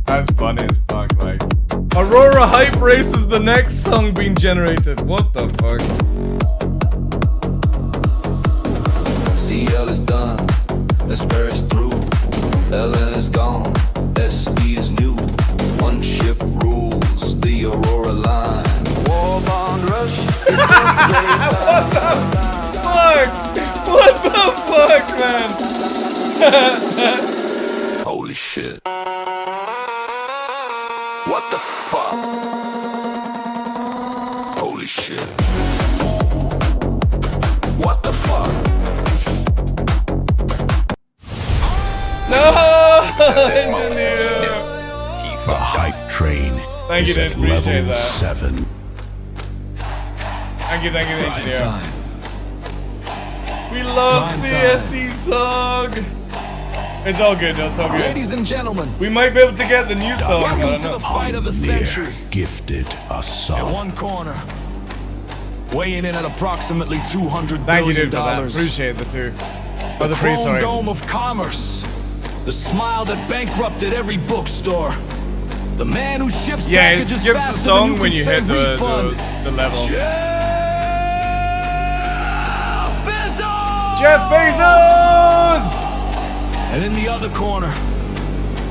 That's funny as fuck, like. Aurora Hype Race is the next song being generated. What the fuck? let's burst through. LN is gone, SE is new. One ship rules the Aurora line. War bond rush, it's upgrade time. What the fuck, man? Holy shit. What the fuck? Holy shit. What the fuck? No! Engineer! The hype train Thank you, is Dad. at Appreciate level that. 7. Thank you, engineer. We lost the SE song. It's all good, it's all good. Ladies and gentlemen, we might be able to get the new song. I welcome don't to know. the fight of the century. Gifted a In song. one corner, weighing in at approximately $200 Thank you, billion. dude, for that. Appreciate the two. The Or the free, chrome sorry. dome of commerce. The smile that bankrupted every bookstore. The man who ships Yeah, it packages skips the faster song than when you you can hit say the refund. level. Bezos! Jeff Bezos! And in the other corner,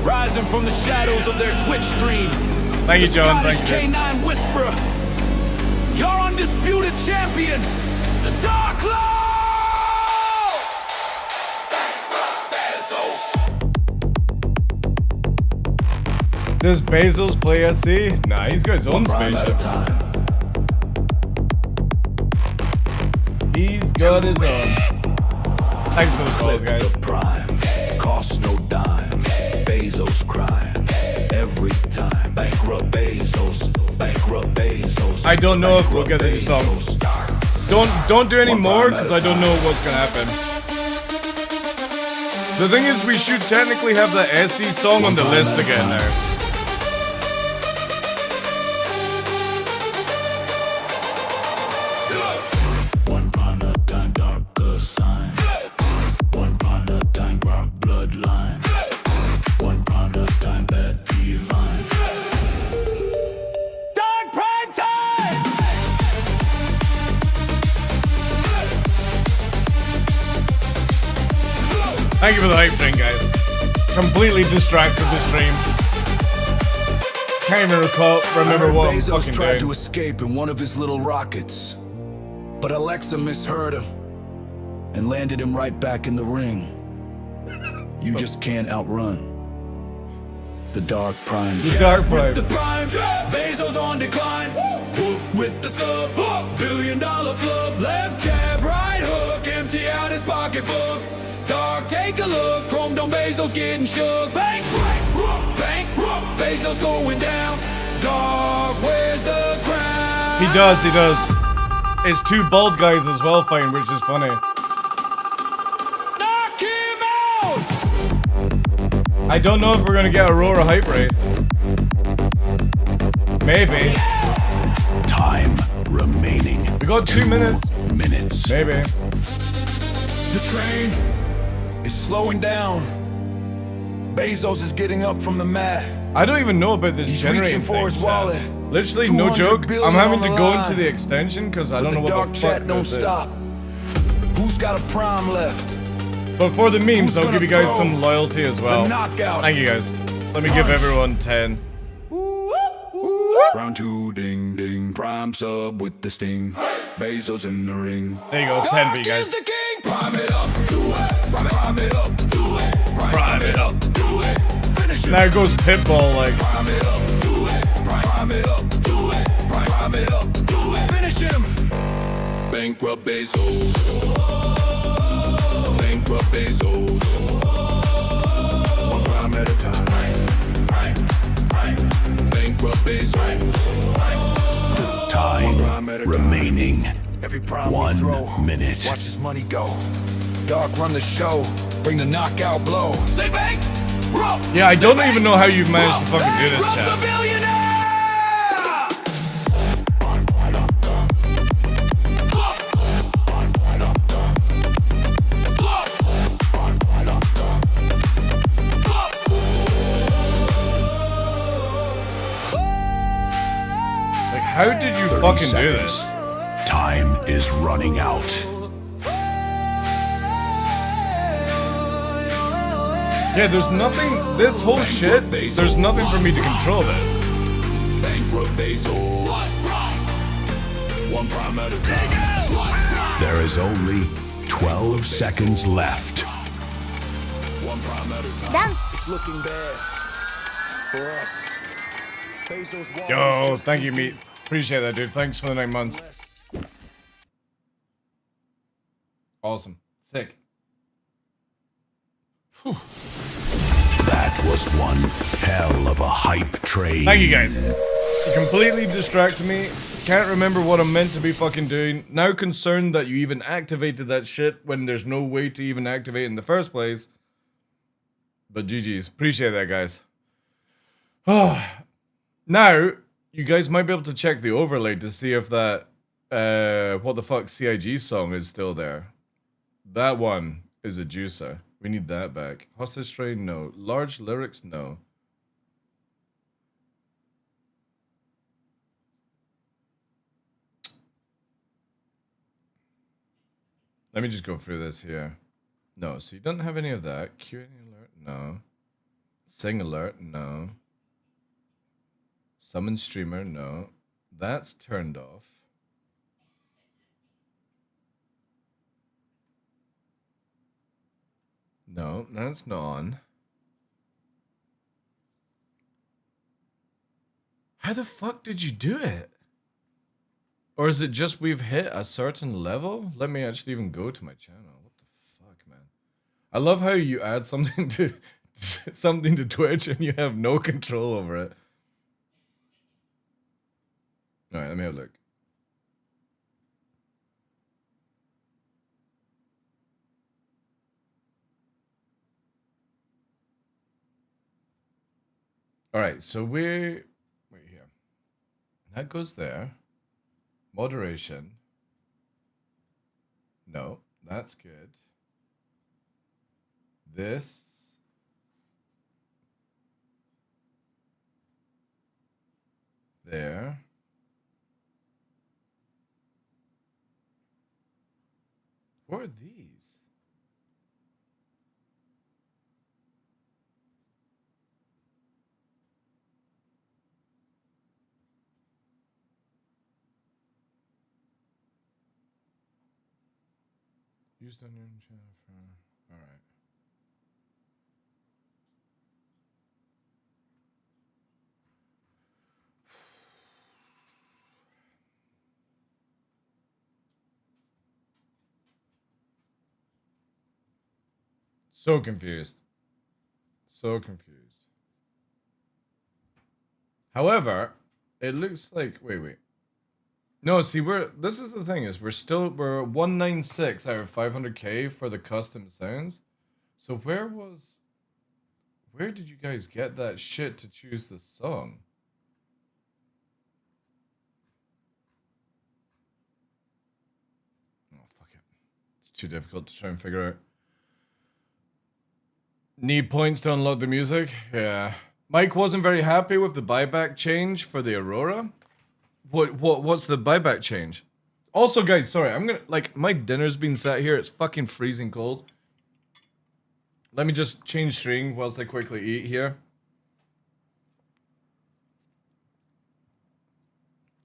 rising from the shadows of their Twitch stream, Thank you, the John. Scottish Thank you. K9 Whisperer, your undisputed champion, the Dark Law! Does Bezos play SC? Nah, he's got his own spaceship. He's got his own. Thanks for the call, guys. Prime, cost no dime, Bezos crime, every time, bankrupt Bezos, bankrupt Bezos. I don't know if we'll get the new song. Don't do any more, because I don't know what's gonna happen. The thing is, we should technically have the SE song on the list again now. One upon a time, darker sign. One upon a time, rock bloodline. One upon a time, bad divine. Dark prime time! Thank you for the hype train, guys. Completely distracted the stream. Can't even remember what I'm Bezos fucking tried to doing. escape in one of his little rockets, but Alexa misheard him and landed him right back in the ring. You just can't outrun the Dark Prime. The Dark Prime. With the Prime, Bezos on decline. Hook with the sub, $1 billion flub. Left jab, right hook, empty out his pocketbook. Dark, take a look. Chrome Dome Bezos getting shook. Bank, Bezos going down. Dark, where's the crown? He does. It's two bald guys as well fighting, which is funny. Knock him out! I don't know if we're gonna get Aurora hype race. Maybe. Time remaining. We got 2 minutes. Minutes. Maybe. The train is slowing down. Bezos is getting up from the mat. I don't even know about this He's generating reaching for thing, his chat. wallet. Literally, no 200 joke. billion I'm having on to the go line. into the extension because I don't know the what dark the chat fuck don't this is. stop. Who's got a prime left? But for the memes, Who's I'll give you guys gonna some throw loyalty as well. the knockout Thank you guys. Let me give punch? everyone 10. Round two, ding ding. Prime sub with the sting. Bezos in the ring. There you go, 10 for you guys. The king. Prime it up, do it. Prime it up, do it. Prime it up, do it. Finish it. Now goes Pitbull, like. Prime it up, do it. Prime it up, do it. Prime it up, do it. Finish him. Bankrupt Bezos. Bankrupt Bezos. One prime at a time. Bankrupt Bezos. Time remaining. Every prime 1 minute. Watch his money go. Dark run the show. Bring the knockout blow. Say bank. Yeah, I don't even know how you've managed to fucking do this, chat. Like, how did you 30 fucking do seconds. this? Time is running out. Yeah, there's nothing. This whole shit. There's nothing for me to control this. Bankrupt Bezos. One prime at a time. There is only 12 seconds left. One prime at a time. It's looking bad for us. Bezos Yo, thank you, meat. Appreciate that, dude. Thanks for the 9 months. Awesome. Sick. Whew. That was one hell of a hype train. Thank you, guys. You completely distracted me. Can't remember what I'm meant to be fucking doing. Now concerned that you even activated that shit when there's no way to even activate it in the first place. But GG's. Appreciate that, guys. Now, you guys might be able to check the overlay to see if that, what the fuck CIG song is still there. That one is a juicer. We need that back. Hostage train, no. Large lyrics, no. Let me just go through this here. No, so you don't have any of that. Q alert, no. Sing alert, no. Summon streamer, no. That's turned off. No, that's not on. How the fuck did you do it? Or is it just we've hit a certain level? Let me actually even go to my channel. What the fuck, man? I love how you add something to something to Twitch and you have no control over it. Alright, let me have a look. Alright, so wait here. That goes there. Moderation. No, that's good. This. There. What are these? Used on your own channel for... Alright. So confused. So confused. However, it looks like... Wait. No, see, this is the thing, is we're 196 out of 500k for the custom sounds. So where did you guys get that shit to choose the song? Oh, fuck it. It's too difficult to try and figure out. Need points to unlock the music? Yeah. Mike wasn't very happy with the buyback change for the Aurora. What's the buyback change? Also, guys, sorry, I'm gonna, like, my dinner's been sat here. It's fucking freezing cold. Let me just change string whilst I quickly eat here.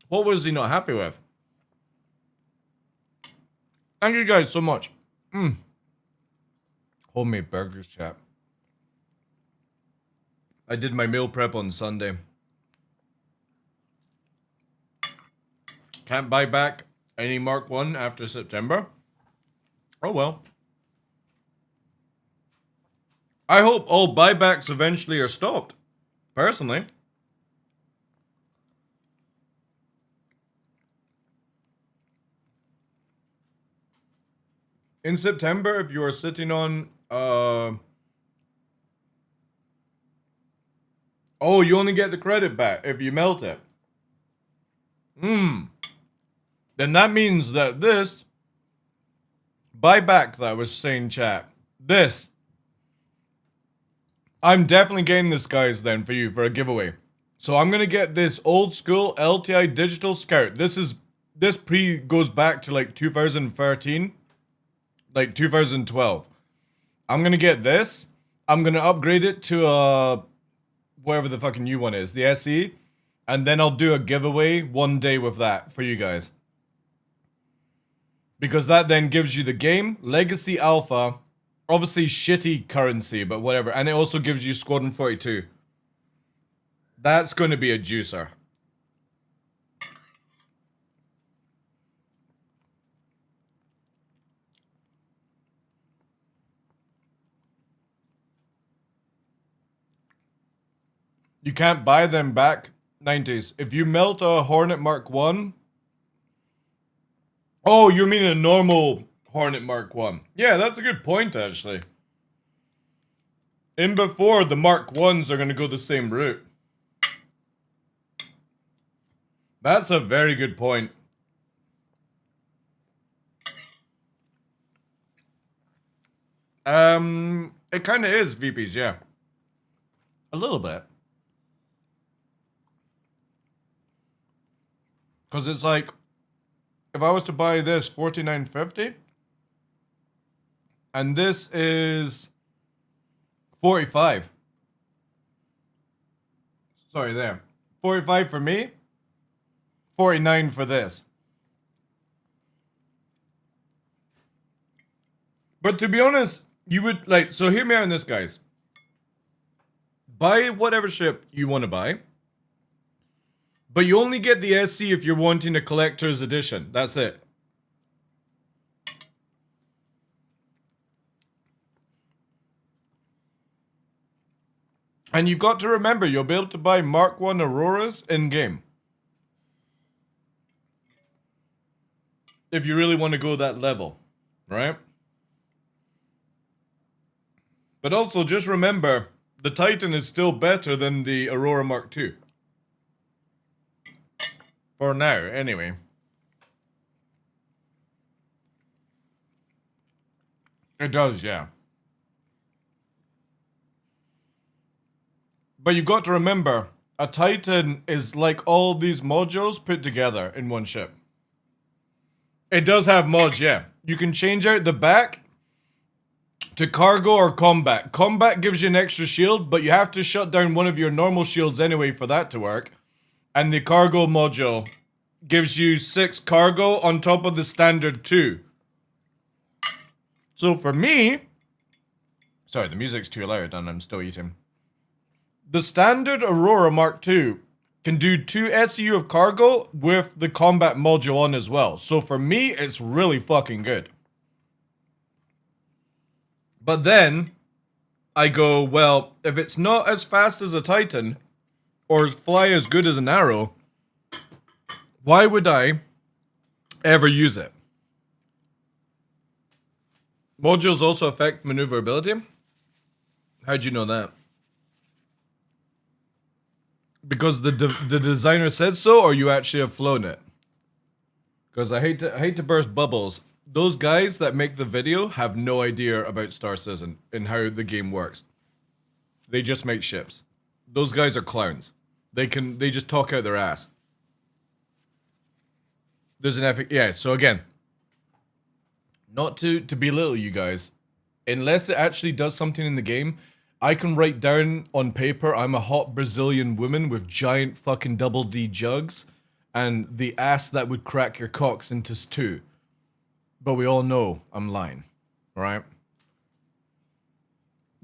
What was he not happy with? Thank you guys so much. Homemade burgers, chap. I did my meal prep on Sunday. Can't buy back any Mark 1 after September. Oh well. I hope all buybacks eventually are stopped. Personally. In September, if you are sitting on... Oh, you only get the credit back if you melt it. Then that means that this buyback that I was saying, chat, this, I'm definitely getting this, guys, then for you for a giveaway. So I'm gonna get this old school LTI Digital Scout. This goes back to like 2013, like 2012. I'm gonna get this, I'm gonna upgrade it to whatever the fucking new one is, the SE, and then I'll do a giveaway one day with that for you guys. Because that then gives you the game, Legacy Alpha, obviously shitty currency, but whatever, and it also gives you Squadron 42. That's going to be a juicer. You can't buy them back, 90s. If you melt a Hornet Mark 1... Oh, you mean a normal Hornet Mark 1. Yeah, that's a good point, actually. In before, the Mark 1s are going to go the same route. That's a very good point. It kind of is VPs, yeah. A little bit. Because it's like, if I was to buy this, $49.50, and this is $45. Sorry, there. $45 for me, $49 for this. But to be honest, you would, like, so hear me out on this, guys. Buy whatever ship you want to buy. But you only get the SC if you're wanting a collector's edition. That's it. And you've got to remember, you'll be able to buy Mark 1 Auroras in-game. If you really want to go that level, right? But also, just remember, the Titan is still better than the Aurora Mark II. For now, anyway. It does, yeah. But you've got to remember, a Titan is like all these modules put together in one ship. It does have mods, yeah. You can change out the back to cargo or combat. Combat gives you an extra shield, but you have to shut down one of your normal shields anyway for that to work. And the cargo module gives you 6 cargo on top of the standard 2. So for me... Sorry, the music's too loud and I'm still eating. The standard Aurora Mark II can do 2 SU of cargo with the combat module on as well. So for me, it's really fucking good. But then, I go, well, if it's not as fast as a Titan, or fly as good as an arrow, why would I ever use it? Modules also affect maneuverability? How'd you know that? Because the designer said so, or you actually have flown it? Because I hate to burst bubbles. Those guys that make the video have no idea about Star Citizen and how the game works. They just make ships. Those guys are clowns. They just talk out their ass. There's an epic, yeah, so again, not to belittle you guys, unless it actually does something in the game, I can write down on paper I'm a hot Brazilian woman with giant fucking double D jugs and the ass that would crack your cocks into two. But we all know I'm lying, right?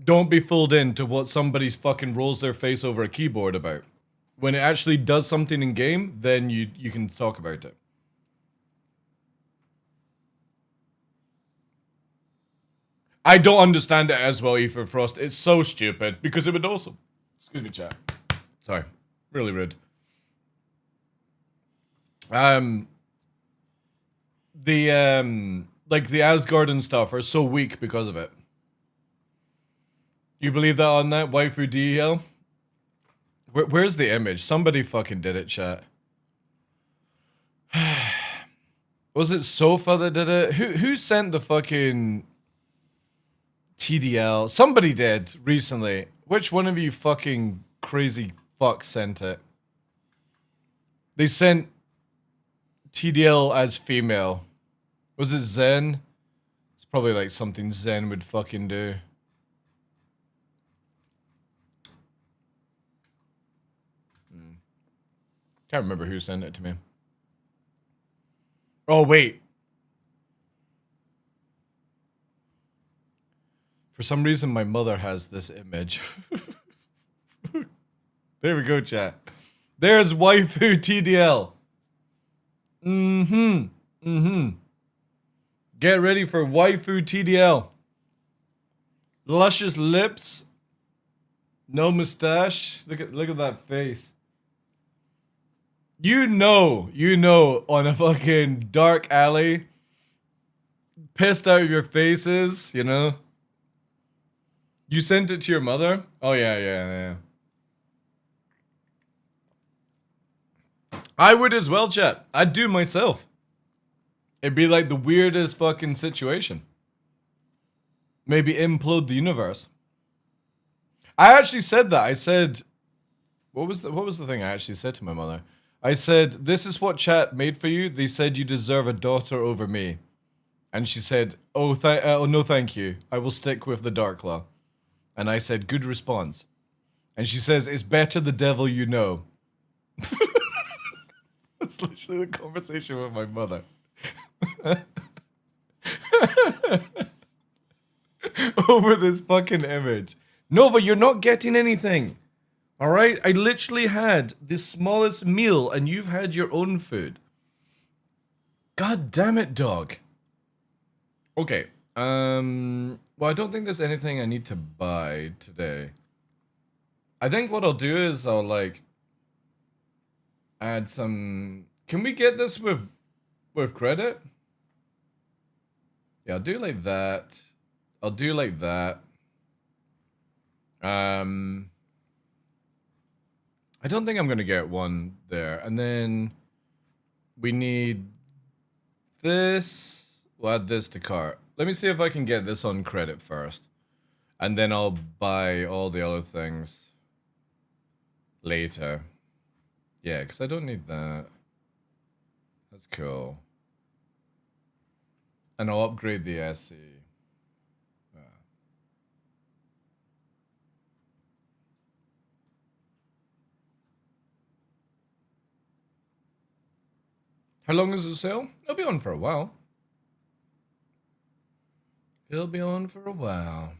Don't be fooled into what somebody fucking rolls their face over a keyboard about. When it actually does something in game, then you can talk about it. I don't understand it as well, Ethan Frost. It's so stupid because it would also... Excuse me, chat. Sorry. Really rude. Like the Asgard and stuff are so weak because of it. You believe that on that waifu DL? Where's the image? Somebody fucking did it, chat. Was it Sofa that did it? Who sent the fucking TDL? Somebody did recently. Which one of you fucking crazy fucks sent it? They sent TDL as female. Was it Zen? It's probably like something Zen would fucking do. Can't remember who sent it to me. Oh, wait. For some reason, my mother has this image. There we go, chat. There's waifu TDL. Get ready for waifu TDL. Luscious lips. No mustache. Look at that face. You know, on a fucking dark alley, pissed out of your faces, you know? You sent it to your mother? Oh, yeah. I would as well, chat. I'd do myself. It'd be like the weirdest fucking situation. Maybe implode the universe. I actually said that. I said, what was the thing I actually said to my mother? I said, this is what chat made for you. They said you deserve a daughter over me. And she said, oh no, thank you. I will stick with the TheDarkLaw. And I said, good response. And she says, it's better the devil you know. That's literally the conversation with my mother. Over this fucking image. Nova, you're not getting anything. Alright? I literally had the smallest meal and you've had your own food. God damn it, dog. Okay. Well, I don't think there's anything I need to buy today. I think what I'll do is I'll, like, add some... Can we get this with credit? Yeah, I'll do like that. I'll do like that. I don't think I'm going to get one there. And then we need this. We'll add this to cart. Let me see if I can get this on credit first. And then I'll buy all the other things later. Yeah, because I don't need that. That's cool. And I'll upgrade the SC. How long is the sale? It'll be on for a while. It'll be on for a while.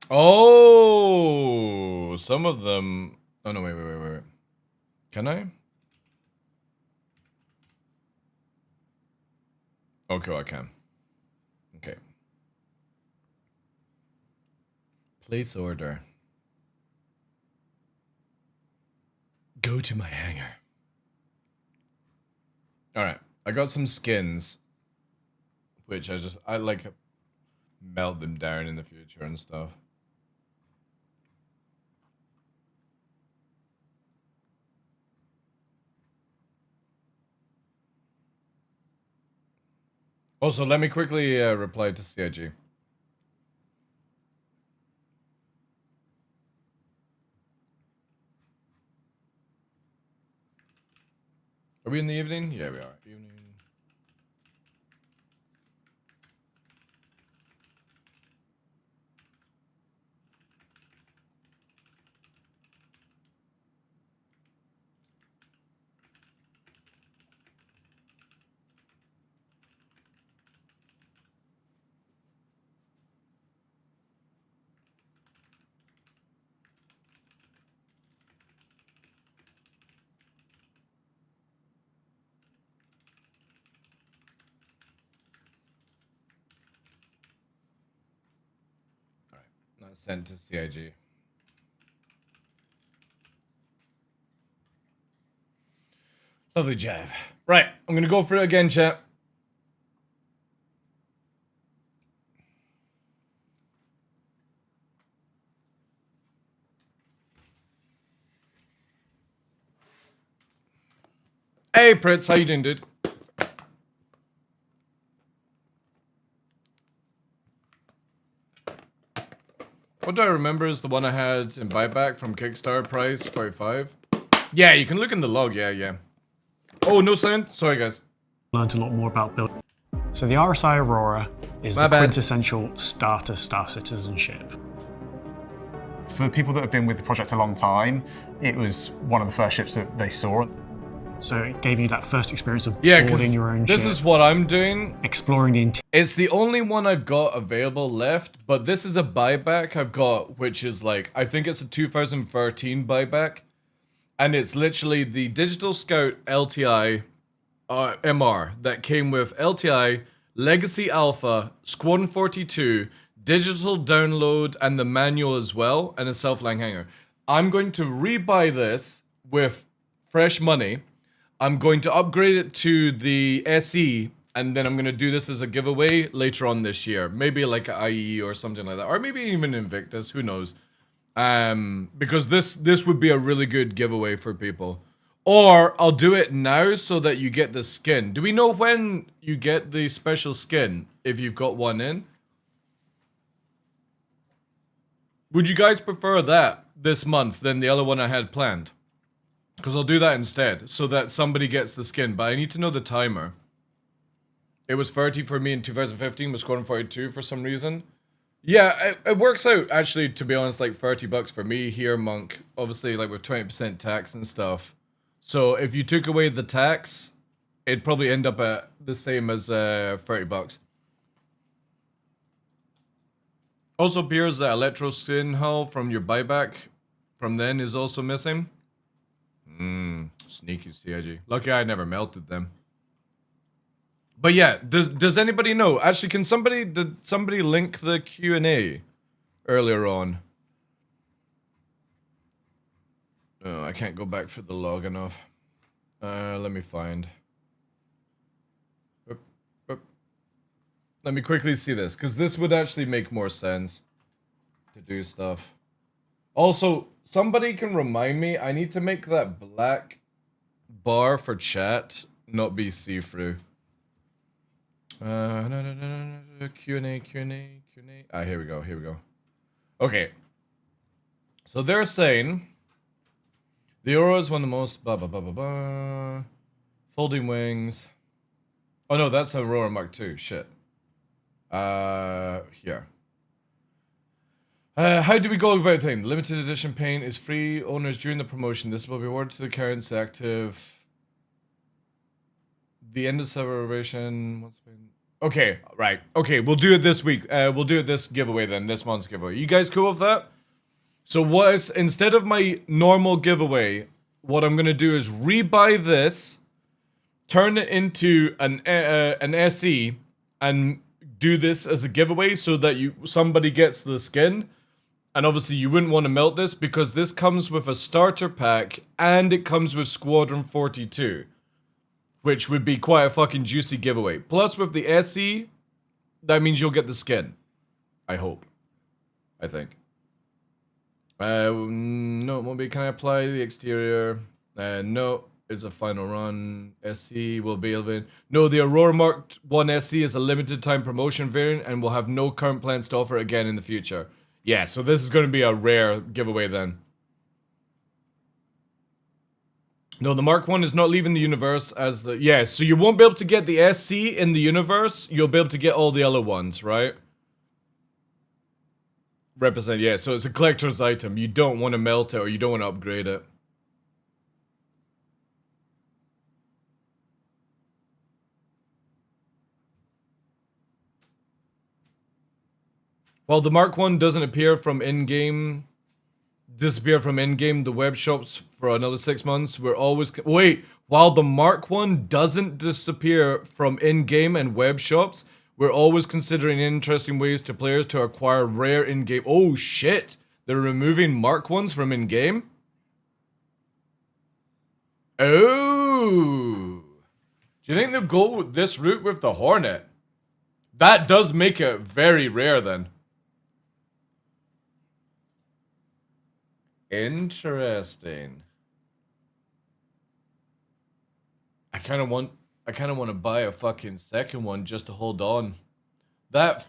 Oh, some of them. Oh, no, wait. Can I? Okay, I can. Okay. Place order. Go to my hangar. Alright, I got some skins. Which I like melt them down in the future and stuff. Also, let me quickly reply to CIG. Are we in the evening? Yeah, we are. Evening. Not sent to CIG. Lovely jive. Right, I'm gonna go for it again, chat. Hey, Pritz, how you doing, dude? What do I remember is the one I had in buyback from Kickstarter price, 45. Yeah, you can look in the log, yeah. Oh, no sound? Sorry, guys. Learned a lot more about building. So the RSI Aurora is the quintessential starter Star Citizen ship. For the people that have been with the project a long time, it was one of the first ships that they saw. So it gave you that first experience of Yeah, boarding your own this ship. is what I'm doing. Exploring the interior. It's the only one I've got available left, but this is a buyback I've got, which is like, I think it's a 2013 buyback. And it's literally the Digital Scout LTI MR that came with LTI, Legacy Alpha, Squadron 42, digital download, and the manual as well, and a self-lying hangar. I'm going to rebuy this with fresh money. I'm going to upgrade it to the SE, and then I'm going to do this as a giveaway later on this year. Maybe like an IE or something like that. Or maybe even Invictus, who knows. Because this would be a really good giveaway for people. Or I'll do it now so that you get the skin. Do we know when you get the special skin if you've got one in? Would you guys prefer that this month than the other one I had planned? Because I'll do that instead, so that somebody gets the skin. But I need to know the timer. It was 30 for me in 2015 with Squadron 42 for some reason. Yeah, it works out, actually, to be honest, like 30 bucks for me here, Monk. Obviously, like with 20% tax and stuff. So if you took away the tax, it'd probably end up at the same as 30 bucks. Also appears that Electro Skin Hull from your buyback from then is also missing. Sneaky CIG. Lucky I never melted them. But yeah, does anybody know? Actually, did somebody link the Q&A earlier on? Oh, I can't go back for the log enough. Let me find. Let me quickly see this, because this would actually make more sense to do stuff. Also, somebody can remind me, I need to make that black bar for chat not be see-through. Q&A. Ah, here we go. Okay. So they're saying the Aurora is one of the most folding wings. Oh no, that's Aurora Mark II. Shit. Here. How do we go about the thing? Limited edition paint is free owners during the promotion. This will be awarded to the current active. The end of celebration. Okay, right. Okay, we'll do it this week. We'll do it this giveaway then. This month's giveaway. You guys cool with that? So instead of my normal giveaway, what I'm gonna do is rebuy this, turn it into an SE, and do this as a giveaway so that somebody gets the skin. And obviously you wouldn't want to melt this because this comes with a starter pack and it comes with Squadron 42. Which would be quite a fucking juicy giveaway. Plus with the SE, that means you'll get the skin. I hope. I think. No, it won't be. Can I apply the exterior? No, it's a final run. SE will be available. No, the Aurora Mark 1 SE is a limited time promotion variant and will have no current plans to offer again in the future. Yeah, so this is going to be a rare giveaway then. No, the Mark 1 is not leaving the universe as the... Yeah, so you won't be able to get the SC in the universe. You'll be able to get all the other ones, right? Represent, yeah, so it's a collector's item. You don't want to melt it or you don't want to upgrade it. While the Mark 1 doesn't appear from in-game... disappear from in-game, the web shops for another 6 months. We're always... Wait, while the Mark 1 doesn't disappear from in-game and web shops, we're always considering interesting ways to players to acquire rare in-game... Oh, shit! They're removing Mark 1s from in-game? Oh! Do you think they'll go this route with the Hornet? That does make it very rare, then. Interesting. I kind of want to buy a fucking second one just to hold on. That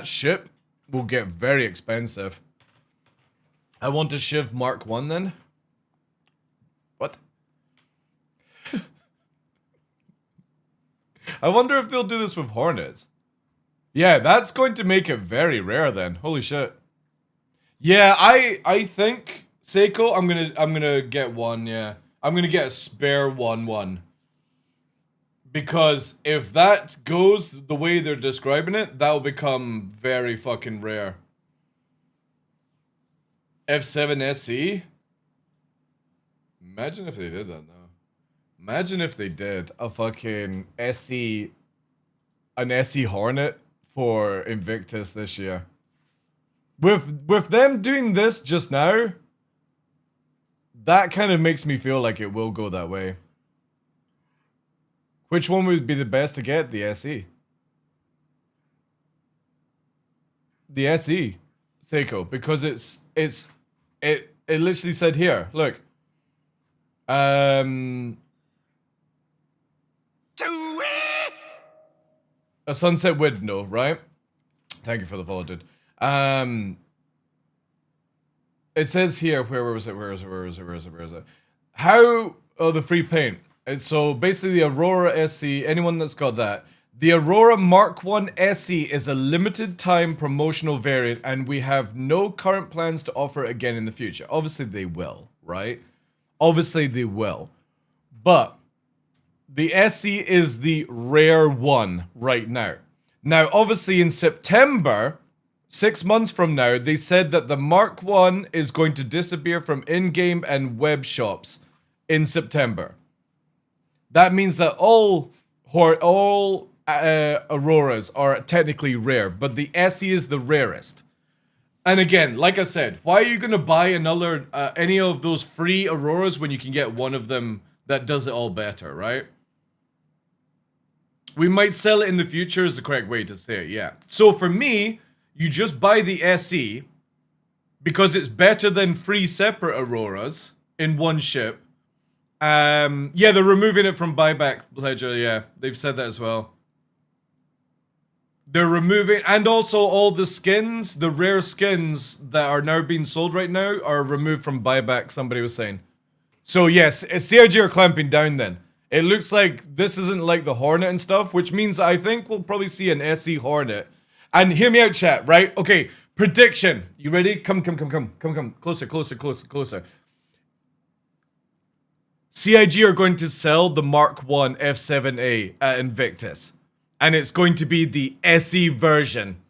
ship will get very expensive. I want to shiv Mark 1 then. What? I wonder if they'll do this with Hornets. Yeah, that's going to make it very rare then. Holy shit. Yeah, I think Seiko, I'm gonna get one, yeah. I'm gonna get a spare 1/1. Because if that goes the way they're describing it, that will become very fucking rare. F7 SE? Imagine if they did that though. Imagine if they did a fucking SE, an SE Hornet for Invictus this year. With them doing this just now, that kind of makes me feel like it will go that way. Which one would be the best to get? The SE. The SE, Seiko, because it literally said here, look. A sunset window, right? Thank you for the follow, dude. It says here, where was it? How, oh, the free paint. And so basically the Aurora SE, anyone that's got that, the Aurora Mark 1 SE is a limited time promotional variant and we have no current plans to offer it again in the future. Obviously they will, right? Obviously they will. But the SE is the rare one right now. Now, obviously in September, 6 months from now, they said that the Mark 1 is going to disappear from in-game and web shops in September. That means that all Auroras are technically rare, but the SE is the rarest. And again, like I said, why are you going to buy another any of those free Auroras when you can get one of them that does it all better, right? We might sell it in the future is the correct way to say it, yeah. So for me, you just buy the SE because it's better than free separate Auroras in one ship. Yeah, they're removing it from buyback, Ledger, yeah. They've said that as well. They're removing, and also all the skins, the rare skins that are now being sold right now are removed from buyback, somebody was saying. So yes, CIG are clamping down then. It looks like this isn't like the Hornet and stuff, which means I think we'll probably see an SE Hornet. And hear me out, chat, right? Okay, prediction. You ready? Come. Closer. CIG are going to sell the Mark 1 F7A at Invictus. And it's going to be the SE version.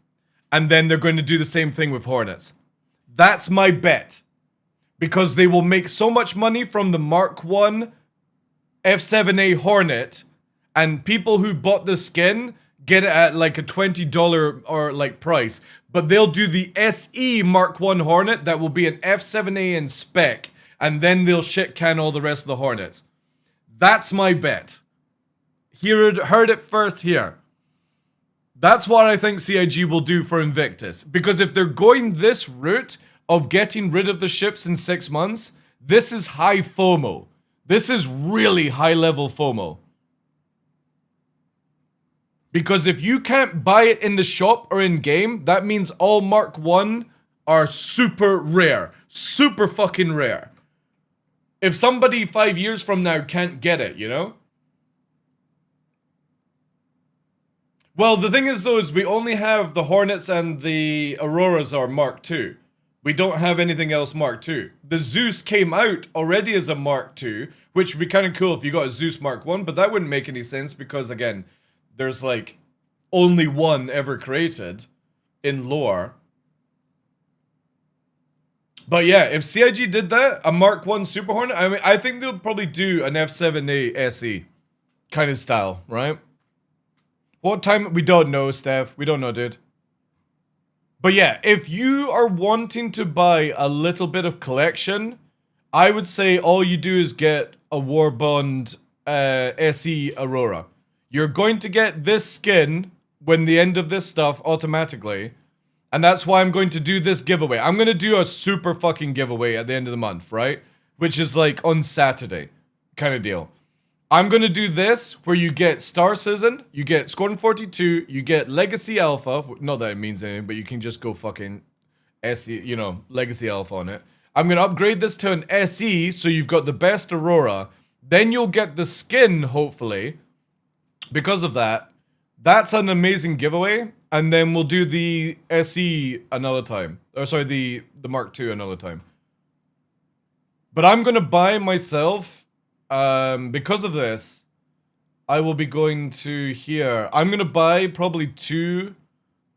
And then they're going to do the same thing with Hornets. That's my bet. Because they will make so much money from the Mark 1 F7A Hornet. And people who bought the skin get it at like a $20 or like price. But they'll do the SE Mark 1 Hornet that will be an F7A in spec. And then they'll shit can all the rest of the Hornets. That's my bet. Heard it first here. That's what I think CIG will do for Invictus. Because if they're going this route of getting rid of the ships in 6 months, this is high FOMO. This is really high level FOMO. Because if you can't buy it in the shop or in game, that means all Mark 1 are super rare. Super fucking rare. If somebody 5 years from now can't get it, you know? Well, the thing is though, is we only have the Hornets and the Auroras are Mark 2. We don't have anything else Mark 2. The Zeus came out already as a Mark 2, which would be kind of cool if you got a Zeus Mark 1, but that wouldn't make any sense because, again, there's like only one ever created in lore. But yeah, if CIG did that, a Mark 1 Super Hornet, I mean, I think they'll probably do an F7A SE kind of style, right? What time? We don't know, Steph. We don't know, dude. But yeah, if you are wanting to buy a little bit of collection, I would say all you do is get a Warbond SE Aurora. You're going to get this skin when the end of this stuff automatically. And that's why I'm going to do this giveaway. I'm going to do a super fucking giveaway at the end of the month, right? Which is like on Saturday kind of deal. I'm going to do this where you get Star Citizen, you get Squadron 42, you get Legacy Alpha. Not that it means anything, but you can just go fucking SE, you know, Legacy Alpha on it. I'm going to upgrade this to an SE so you've got the best Aurora. Then you'll get the skin, hopefully, because of that. That's an amazing giveaway. And then we'll do the SE another time. Or sorry, the Mark II another time. But I'm going to buy myself, because of this, I will be going to here. I'm going to buy probably 2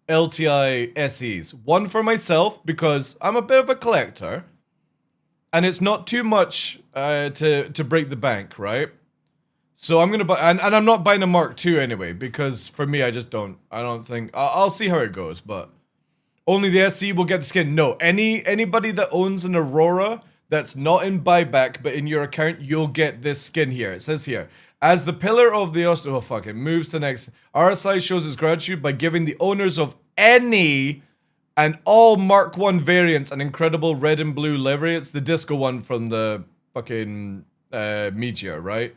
LTI SEs. One for myself, because I'm a bit of a collector. And it's not too much to break the bank, right? So I'm gonna buy, and I'm not buying a Mark II anyway, because for me, I don't think, I'll see how it goes, but only the SE will get the skin. No, anybody that owns an Aurora that's not in buyback, but in your account, you'll get this skin here. It says here, as the pillar of the oh fuck, it moves to next. RSI shows its gratitude by giving the owners of any and all Mark I variants an incredible red and blue livery. It's the disco one from the fucking Meteor, right?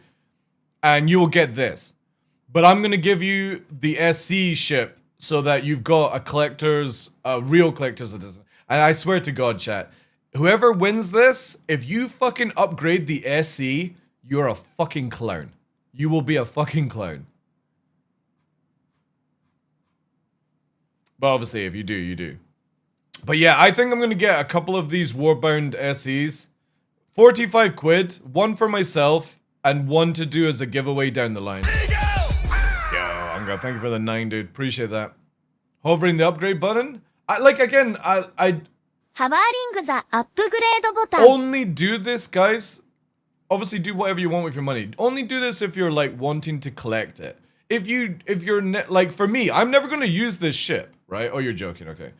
And you will get this. But I'm going to give you the SC ship so that you've got a real collector's edition. And I swear to God, chat, whoever wins this, if you fucking upgrade the SC, you're a fucking clown. You will be a fucking clown. But obviously, if you do, you do. But yeah, I think I'm going to get a couple of these Warbound SEs. 45 quid, one for myself, and one to do as a giveaway down the line. Yo, Anga, thank you for the 9, dude. Appreciate that. Hovering the upgrade button? I only do this, guys. Obviously, do whatever you want with your money. Only do this if you're, like, wanting to collect it. If you're, like, for me, I'm never going to use this ship, right? Oh, you're joking, okay.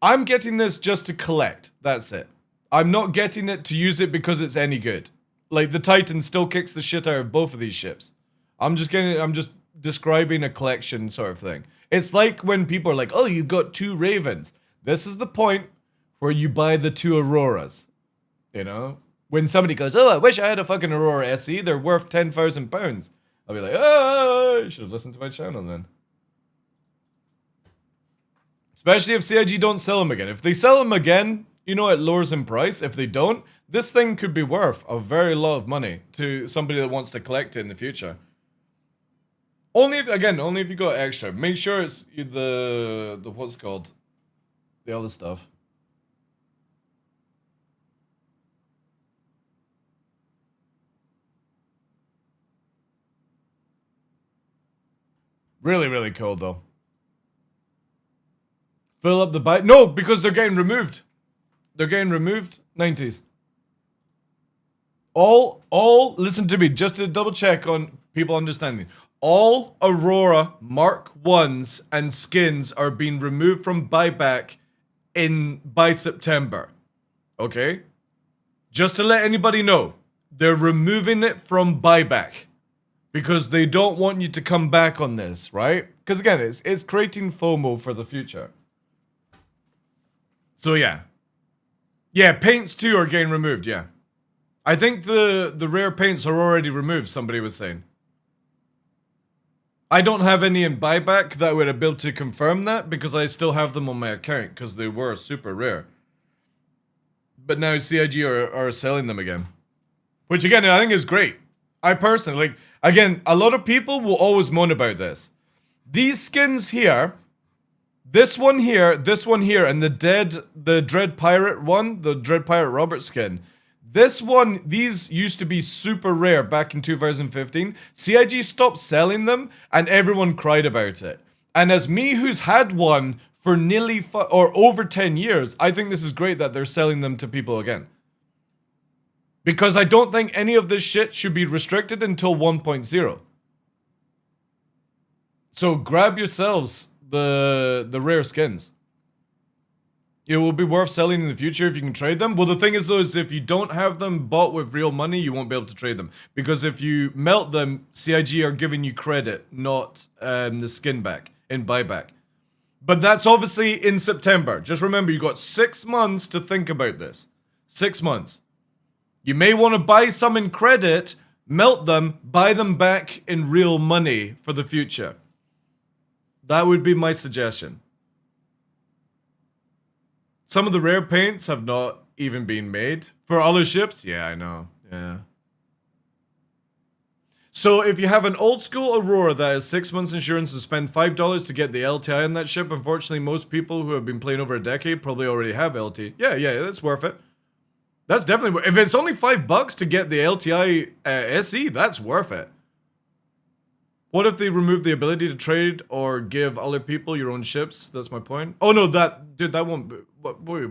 I'm getting this just to collect. That's it. I'm not getting it to use it because it's any good. Like, the Titan still kicks the shit out of both of these ships. I'm just describing a collection sort of thing. It's like when people are like, oh, you've got 2 Ravens. This is the point where you buy the 2 Auroras. You know? When somebody goes, oh, I wish I had a fucking Aurora SE. They're worth £10,000. I'll be like, oh, you should have listened to my channel then. Especially if CIG don't sell them again. If they sell them again, you know, it lowers in price. If they don't, this thing could be worth a very lot of money to somebody that wants to collect it in the future. Only if you got extra. Make sure it's the what's it called? The other stuff. Really, really cool though. Fill up the bike. No, because they're getting removed. They're getting removed. 90s. All, listen to me, just to double check on people understanding. All Aurora Mark 1s and skins are being removed from buyback by September. Okay? Just to let anybody know, they're removing it from buyback. Because they don't want you to come back on this, right? Because again, it's creating FOMO for the future. So yeah. Yeah, paints too are getting removed, yeah. I think the rare paints are already removed, somebody was saying. I don't have any in buyback that would have been able to confirm that because I still have them on my account because they were super rare. But now CIG are selling them again. Which again, I think is great. I personally, like, again, a lot of people will always moan about this. These skins here, this one here, and the Dread Pirate one, the Dread Pirate Robert skin. These used to be super rare back in 2015. CIG stopped selling them, and everyone cried about it. And as me, who's had one for nearly or over 10 years, I think this is great that they're selling them to people again. Because I don't think any of this shit should be restricted until 1.0. So grab yourselves the rare skins. It will be worth selling in the future if you can trade them. Well, the thing is though, is if you don't have them bought with real money, you won't be able to trade them. Because if you melt them, CIG are giving you credit, not the skin back in buyback. But that's obviously in September. Just remember, you got 6 months to think about this. 6 months. You may want to buy some in credit, melt them, buy them back in real money for the future. That would be my suggestion. Some of the rare paints have not even been made. For other ships? Yeah, I know. Yeah. So if you have an old school Aurora that has 6 months insurance and spend $5 to get the LTI on that ship, unfortunately most people who have been playing over a decade probably already have LT. Yeah, that's worth it. That's definitely, if it's only $5 to get the LTI SE, that's worth it. What if they remove the ability to trade or give other people your own ships? That's my point. Oh no, that won't be, wait.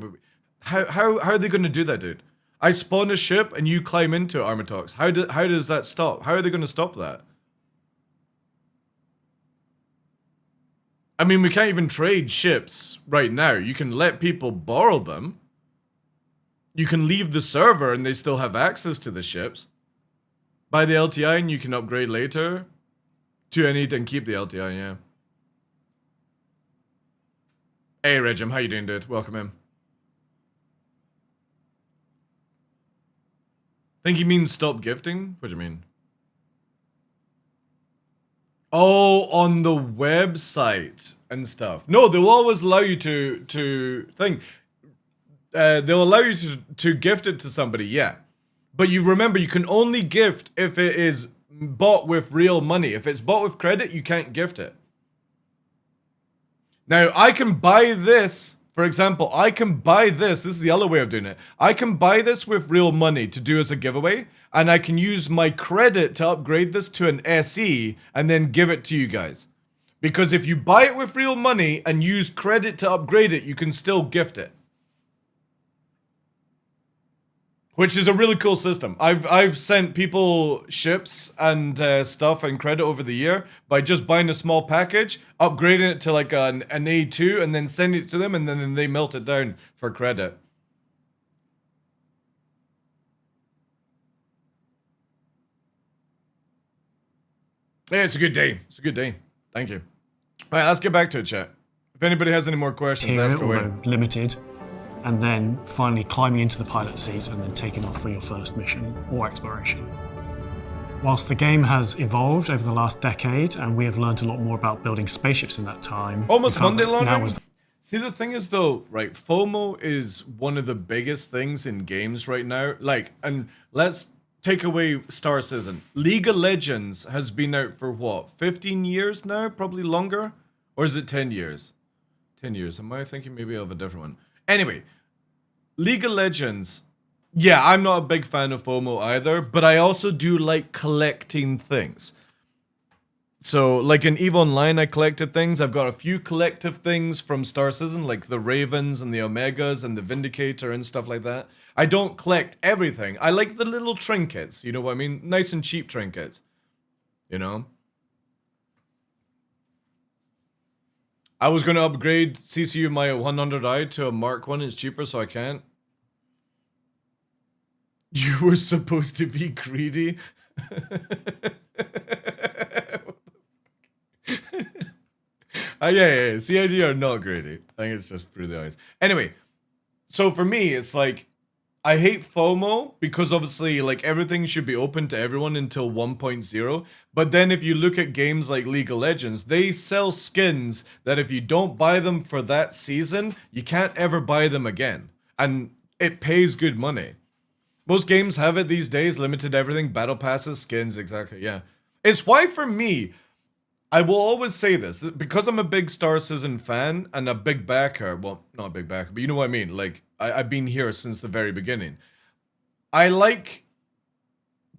How are they going to do that, dude? I spawn a ship and you climb into Armatox. How does that stop? How are they going to stop that? I mean, we can't even trade ships right now. You can let people borrow them. You can leave the server and they still have access to the ships. Buy the LTI and you can upgrade later to any and keep the LTI, yeah. Hey, Regim, how you doing, dude? Welcome in. Think he means stop gifting? What do you mean? Oh, on the website and stuff. No, they'll always allow you to think. They'll allow you to gift it to somebody, yeah. But you remember, you can only gift if it is bought with real money. If it's bought with credit, you can't gift it. Now, I can buy this. For example, I can buy this. This is the other way of doing it. I can buy this with real money to do as a giveaway, and I can use my credit to upgrade this to an SE and then give it to you guys. Because if you buy it with real money and use credit to upgrade it, you can still gift it. Which is a really cool system. I've sent people ships and stuff and credit over the year by just buying a small package, upgrading it to like an A2, and then sending it to them, and then they melt it down for credit. Yeah, it's a good day. It's a good day. Thank you. All right, let's get back to it, chat. If anybody has any more questions, ask away. Limited. And then finally climbing into the pilot seat and then taking off for your first mission or exploration. Whilst the game has evolved over the last decade and we have learned a lot more about building spaceships in that time. Almost Monday long. See, the thing is though, right, FOMO is one of the biggest things in games right now. Like, and let's take away Star Citizen. League of Legends has been out for what, 15 years now? Probably longer? Or is it 10 years? 10 years. Am I thinking maybe of a different one? Anyway, League of Legends, yeah, I'm not a big fan of FOMO either, but I also do like collecting things. So, like in EVE Online, I collected things. I've got a few collective things from Star Citizen, like the Ravens and the Omegas and the Vindicator and stuff like that. I don't collect everything. I like the little trinkets, you know what I mean? Nice and cheap trinkets, you know? I was going to upgrade CCU my 100i to a Mark 1. It's cheaper, so I can't. You were supposed to be greedy. Yeah. CIG are not greedy. I think it's just through the eyes. Anyway, so for me, it's like, I hate FOMO because obviously like everything should be open to everyone until 1.0. But then if you look at games like League of Legends, they sell skins that if you don't buy them for that season, you can't ever buy them again. And it pays good money. Most games have it these days, limited everything, battle passes, skins, exactly, yeah. It's why for me, I will always say this, because I'm a big Star Citizen fan and a big backer, well, not a big backer, but you know what I mean, like, I've been here since the very beginning. I like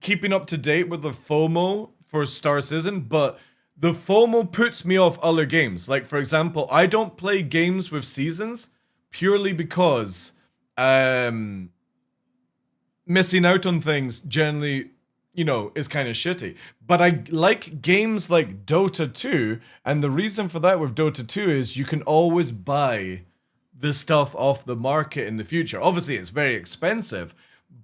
keeping up to date with the FOMO for Star Citizen, but the FOMO puts me off other games. Like, for example, I don't play games with seasons purely because missing out on things generally, you know, is kind of shitty. But I like games like Dota 2, and the reason for that with Dota 2 is you can always buy the stuff off the market in the future. Obviously, it's very expensive,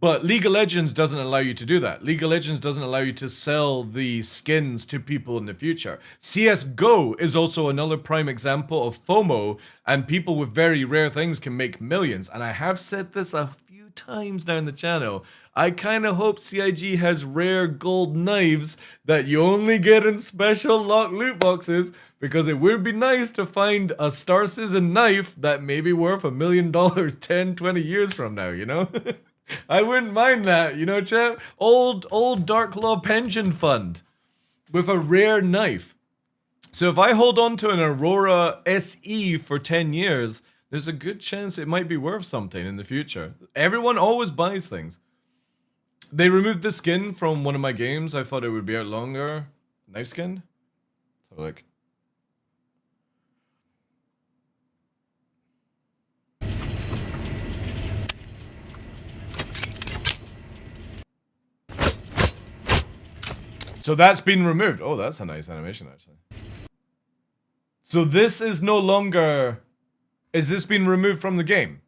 but League of Legends doesn't allow you to do that. League of Legends doesn't allow you to sell the skins to people in the future. CSGO is also another prime example of FOMO, and people with very rare things can make millions. And I have said this a few times now in the channel. I kind of hope CIG has rare gold knives that you only get in special lock loot boxes, because it would be nice to find a Star Citizen knife that may be worth $1 million 10, 20 years from now, you know? I wouldn't mind that, you know, chat? Old TheDarkLaw pension fund. with a rare knife. So if I hold on to an Aurora SE for 10 years, there's a good chance it might be worth something in the future. Everyone always buys things. They removed the skin from one of my games. I thought it would be out longer. Knife skin? So like... So that's been removed. Oh, that's a nice animation, actually. So this is no longer... Is this been removed from the game?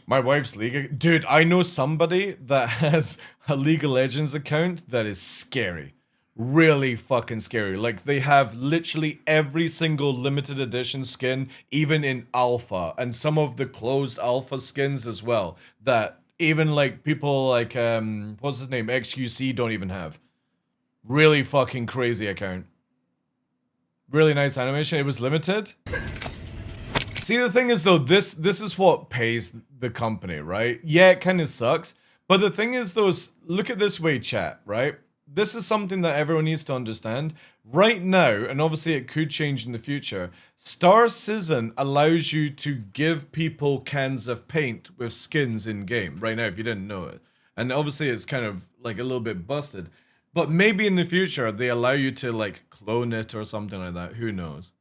My wife's League... Dude, I know somebody that has a League of Legends account that is scary. Really fucking scary. Like, they have literally every single limited edition skin, even in alpha, and some of the closed alpha skins as well, that even, like, people like, what's his name, XQC don't even have. Really fucking crazy account. Really nice animation. It was limited. See, the thing is, though, this is what pays the company, right? Yeah, it kind of sucks. But the thing is, though, look at this way, chat, right? This is something that everyone needs to understand. Right now, and obviously it could change in the future, Star Citizen allows you to give people cans of paint with skins in-game. Right now, if you didn't know it. And obviously it's kind of like a little bit busted. But maybe in the future, they allow you to like clone it or something like that. Who knows?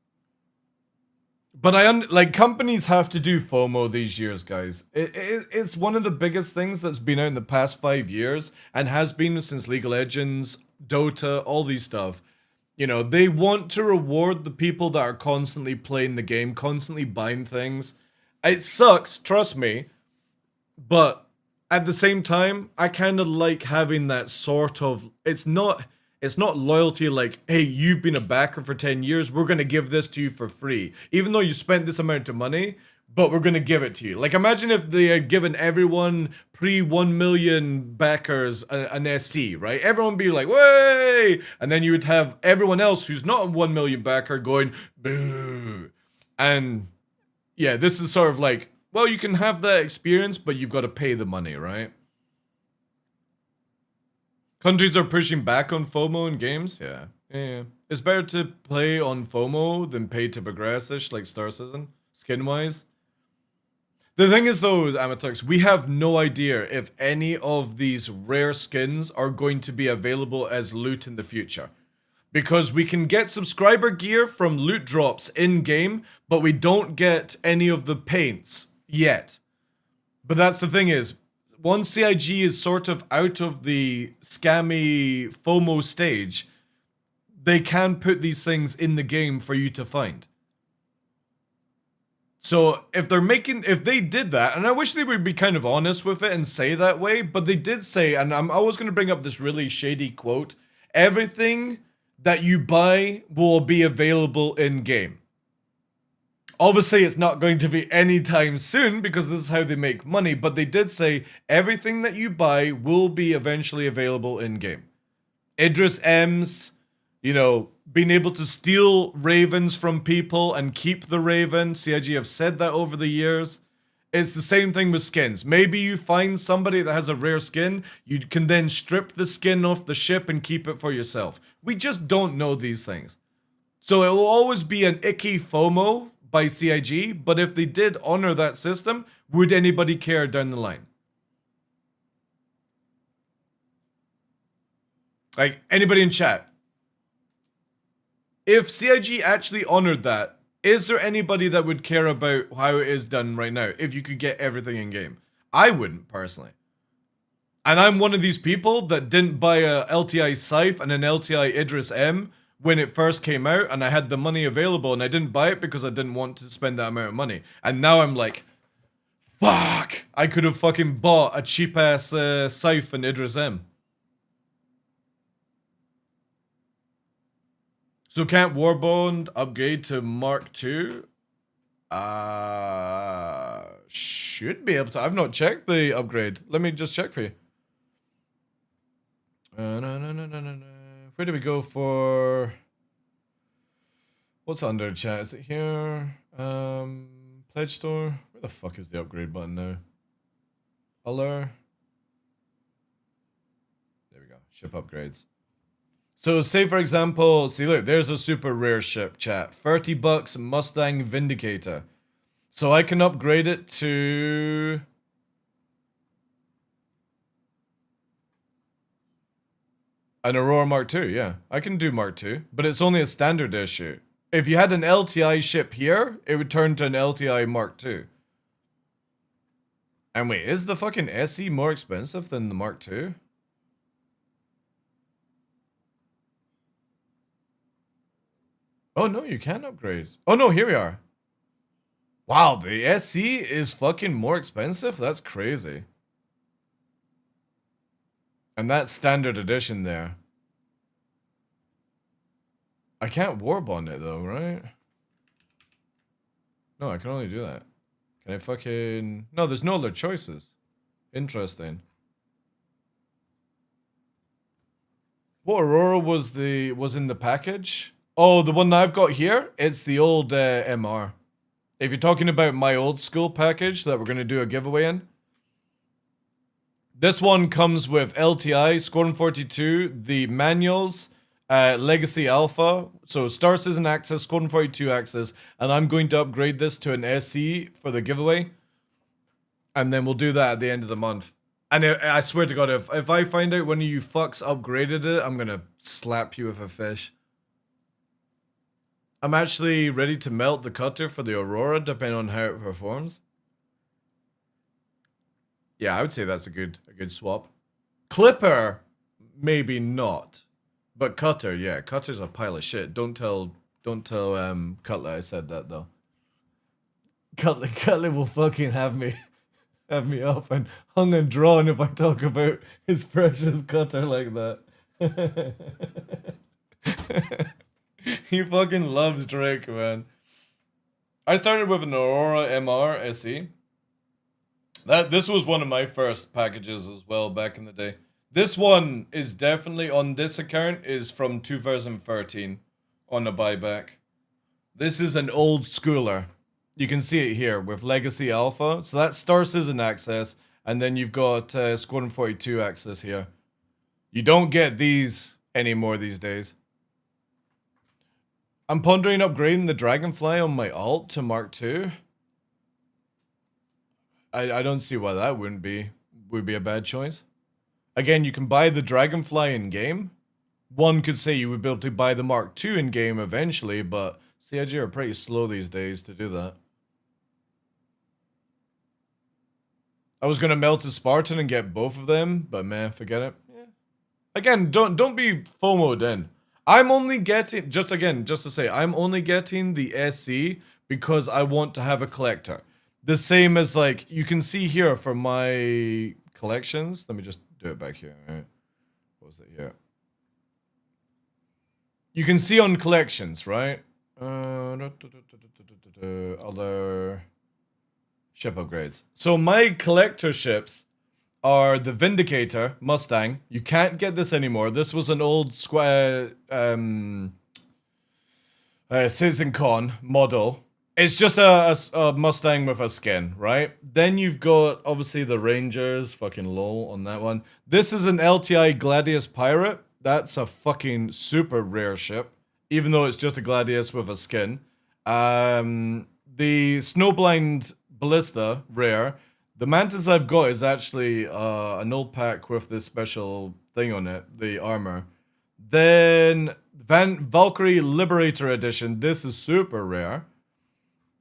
But like companies have to do FOMO these years, guys. It's one of the biggest things that's been out in the past 5 years and has been since League of Legends, Dota, all these stuff. You know, they want to reward the people that are constantly playing the game, constantly buying things. It sucks, trust me. But at the same time, I kind of like having that sort of... It's not loyalty like, hey, you've been a backer for 10 years, we're going to give this to you for free. Even though you spent this amount of money, but we're going to give it to you. Like, imagine if they had given everyone pre-1 million backers an SC, right? Everyone would be like, way! And then you would have everyone else who's not a 1 million backer going, boo. And yeah, this is sort of like, well, you can have that experience, but you've got to pay the money, right? Countries are pushing back on FOMO in games? Yeah. It's better to play on FOMO than pay to progress-ish like Star Citizen, skin-wise. The thing is though, Amatux, we have no idea if any of these rare skins are going to be available as loot in the future. Because we can get subscriber gear from loot drops in-game, but we don't get any of the paints yet. But that's the thing is, once CIG is sort of out of the scammy FOMO stage, they can put these things in the game for you to find. So if they did that, and I wish they would be kind of honest with it and say that way, but they did say, and I'm always going to bring up this really shady quote, everything that you buy will be available in game. Obviously, it's not going to be anytime soon because this is how they make money, but they did say everything that you buy will be eventually available in-game. Idris M's, you know, being able to steal ravens from people and keep the raven. CIG have said that over the years. It's the same thing with skins. Maybe you find somebody that has a rare skin, you can then strip the skin off the ship and keep it for yourself. We just don't know these things. So it will always be an icky FOMO by CIG, but if they did honor that system, would anybody care down the line? Like, anybody in chat? If CIG actually honored that, is there anybody that would care about how it is done right now if you could get everything in game? I wouldn't, personally. And I'm one of these people that didn't buy a LTI Scythe and an LTI Idris M when it first came out, and I had the money available, and I didn't buy it because I didn't want to spend that amount of money. And now I'm like, fuck! I could have fucking bought a cheap-ass Scythe and Idris M. So can't Warbond upgrade to Mark II? Should be able to. I've not checked the upgrade. Let me just check for you. Where do we go for... What's under chat? Is it here? Pledge store? Where the fuck is the upgrade button now? Color? we go. Ship upgrades. So say for example, see look, there's a super rare ship, chat. $30 Mustang Vindicator. So I can upgrade it to... an Aurora Mark II, yeah. I can do Mark II, but it's only a standard issue. If you had an LTI ship here, it would turn to an LTI Mark II. And wait, is the fucking SE more expensive than the Mark II? Oh no, you can upgrade. Oh no, here we are. Wow, the SE is fucking more expensive? That's crazy. And that's standard edition there. I can't warp on it though, right? No, I can only do that. Can I fucking... No, there's no other choices. Interesting. What Aurora was in the package? Oh, the one that I've got here? It's the old MR. If you're talking about my old school package that we're going to do a giveaway in, this one comes with LTI, Squadron 42, the manuals, Legacy Alpha, so Star Citizen Access, Squadron 42 Access, and I'm going to upgrade this to an SE for the giveaway. And then we'll do that at the end of the month. And I swear to God, if I find out one of you fucks upgraded it, I'm going to slap you with a fish. I'm actually ready to melt the cutter for the Aurora, depending on how it performs. Yeah, I would say that's a good swap. Clipper, maybe not. But Cutter, yeah, Cutter's a pile of shit. Don't tell Cutler I said that though. Cutler will fucking have me up and hung and drawn if I talk about his precious Cutter like that. He fucking loves Drake, man. I started with an Aurora MR SE. This was one of my first packages as well back in the day. This one is definitely on this account is from 2013 on a buyback. This is an old schooler. You can see it here with Legacy Alpha. So that's Star Citizen access, and then you've got Squadron 42 access here. You don't get these anymore these days. I'm pondering upgrading the Dragonfly on my alt to Mark II. I don't see why that would be a bad choice. Again, you can buy the Dragonfly in game. One could say you would be able to buy the Mark II in game eventually, but CIG are pretty slow these days to do that. I was gonna melt a Spartan and get both of them, but man, forget it. Yeah. Again, don't be FOMO'd in. I'm only getting just to say I'm only getting the SE because I want to have a collector. The same as like you can see here for my collections. Let me just do it back here. All right. What was it here? You can see on collections, right? Other ship upgrades. So my collector ships are the Vindicator Mustang. You can't get this anymore. This was an old Citizen Con model. It's just a Mustang with a skin, right? Then you've got, obviously, the Rangers. Fucking lol on that one. This is an LTI Gladius Pirate. That's a fucking super rare ship. Even though it's just a Gladius with a skin. The Snowblind Ballista, rare. The Mantis I've got is actually an old pack with this special thing on it. The armor. Then Valkyrie Liberator Edition. This is super rare.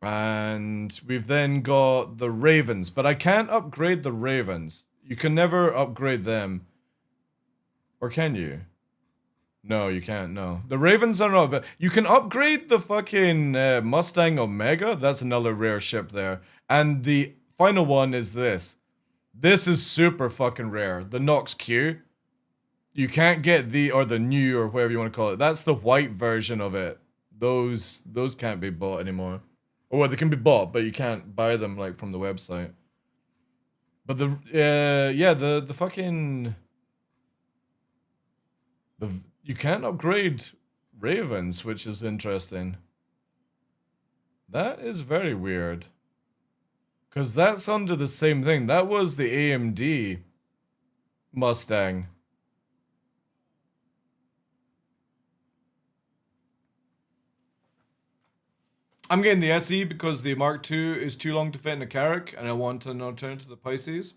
And we've then got the Ravens, but I can't upgrade the Ravens. You can never upgrade them. Or can you? No, you can't, no. The Ravens are not... You can upgrade the fucking Mustang Omega. That's another rare ship there. And the final one is this. This is super fucking rare. The Nox Q. You can't get the new, or whatever you want to call it. That's the white version of it. Those can't be bought anymore. Or well, they can be bought, but you can't buy them like from the website. But the fucking you can't upgrade Ravens, which is interesting. That is very weird. Cause that's under the same thing. That was the AMD Mustang. I'm getting the SE because the Mark II is too long to fit in a Carrack, and I want an alternative to the Pisces.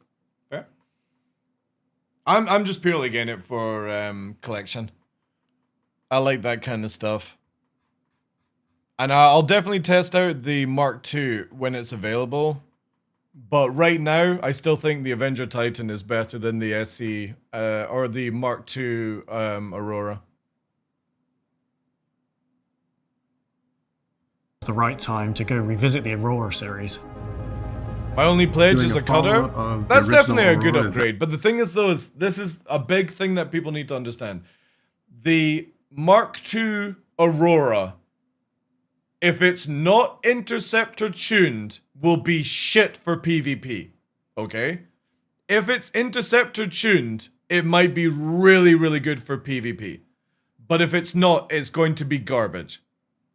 Fair. I'm just purely getting it for collection. I like that kind of stuff. And I'll definitely test out the Mark II when it's available. But right now, I still think the Avenger Titan is better than the SE or the Mark II Aurora. The right time to go revisit the Aurora series. My only pledge Doing is a a cutter. follow-up of the That's original definitely a good Aurora, is upgrade. But the thing is, though, this is a big thing that people need to understand. The Mark II Aurora, if it's not interceptor tuned, will be shit for PvP. Okay? If it's interceptor tuned, it might be really, really good for PvP. But if it's not, it's going to be garbage.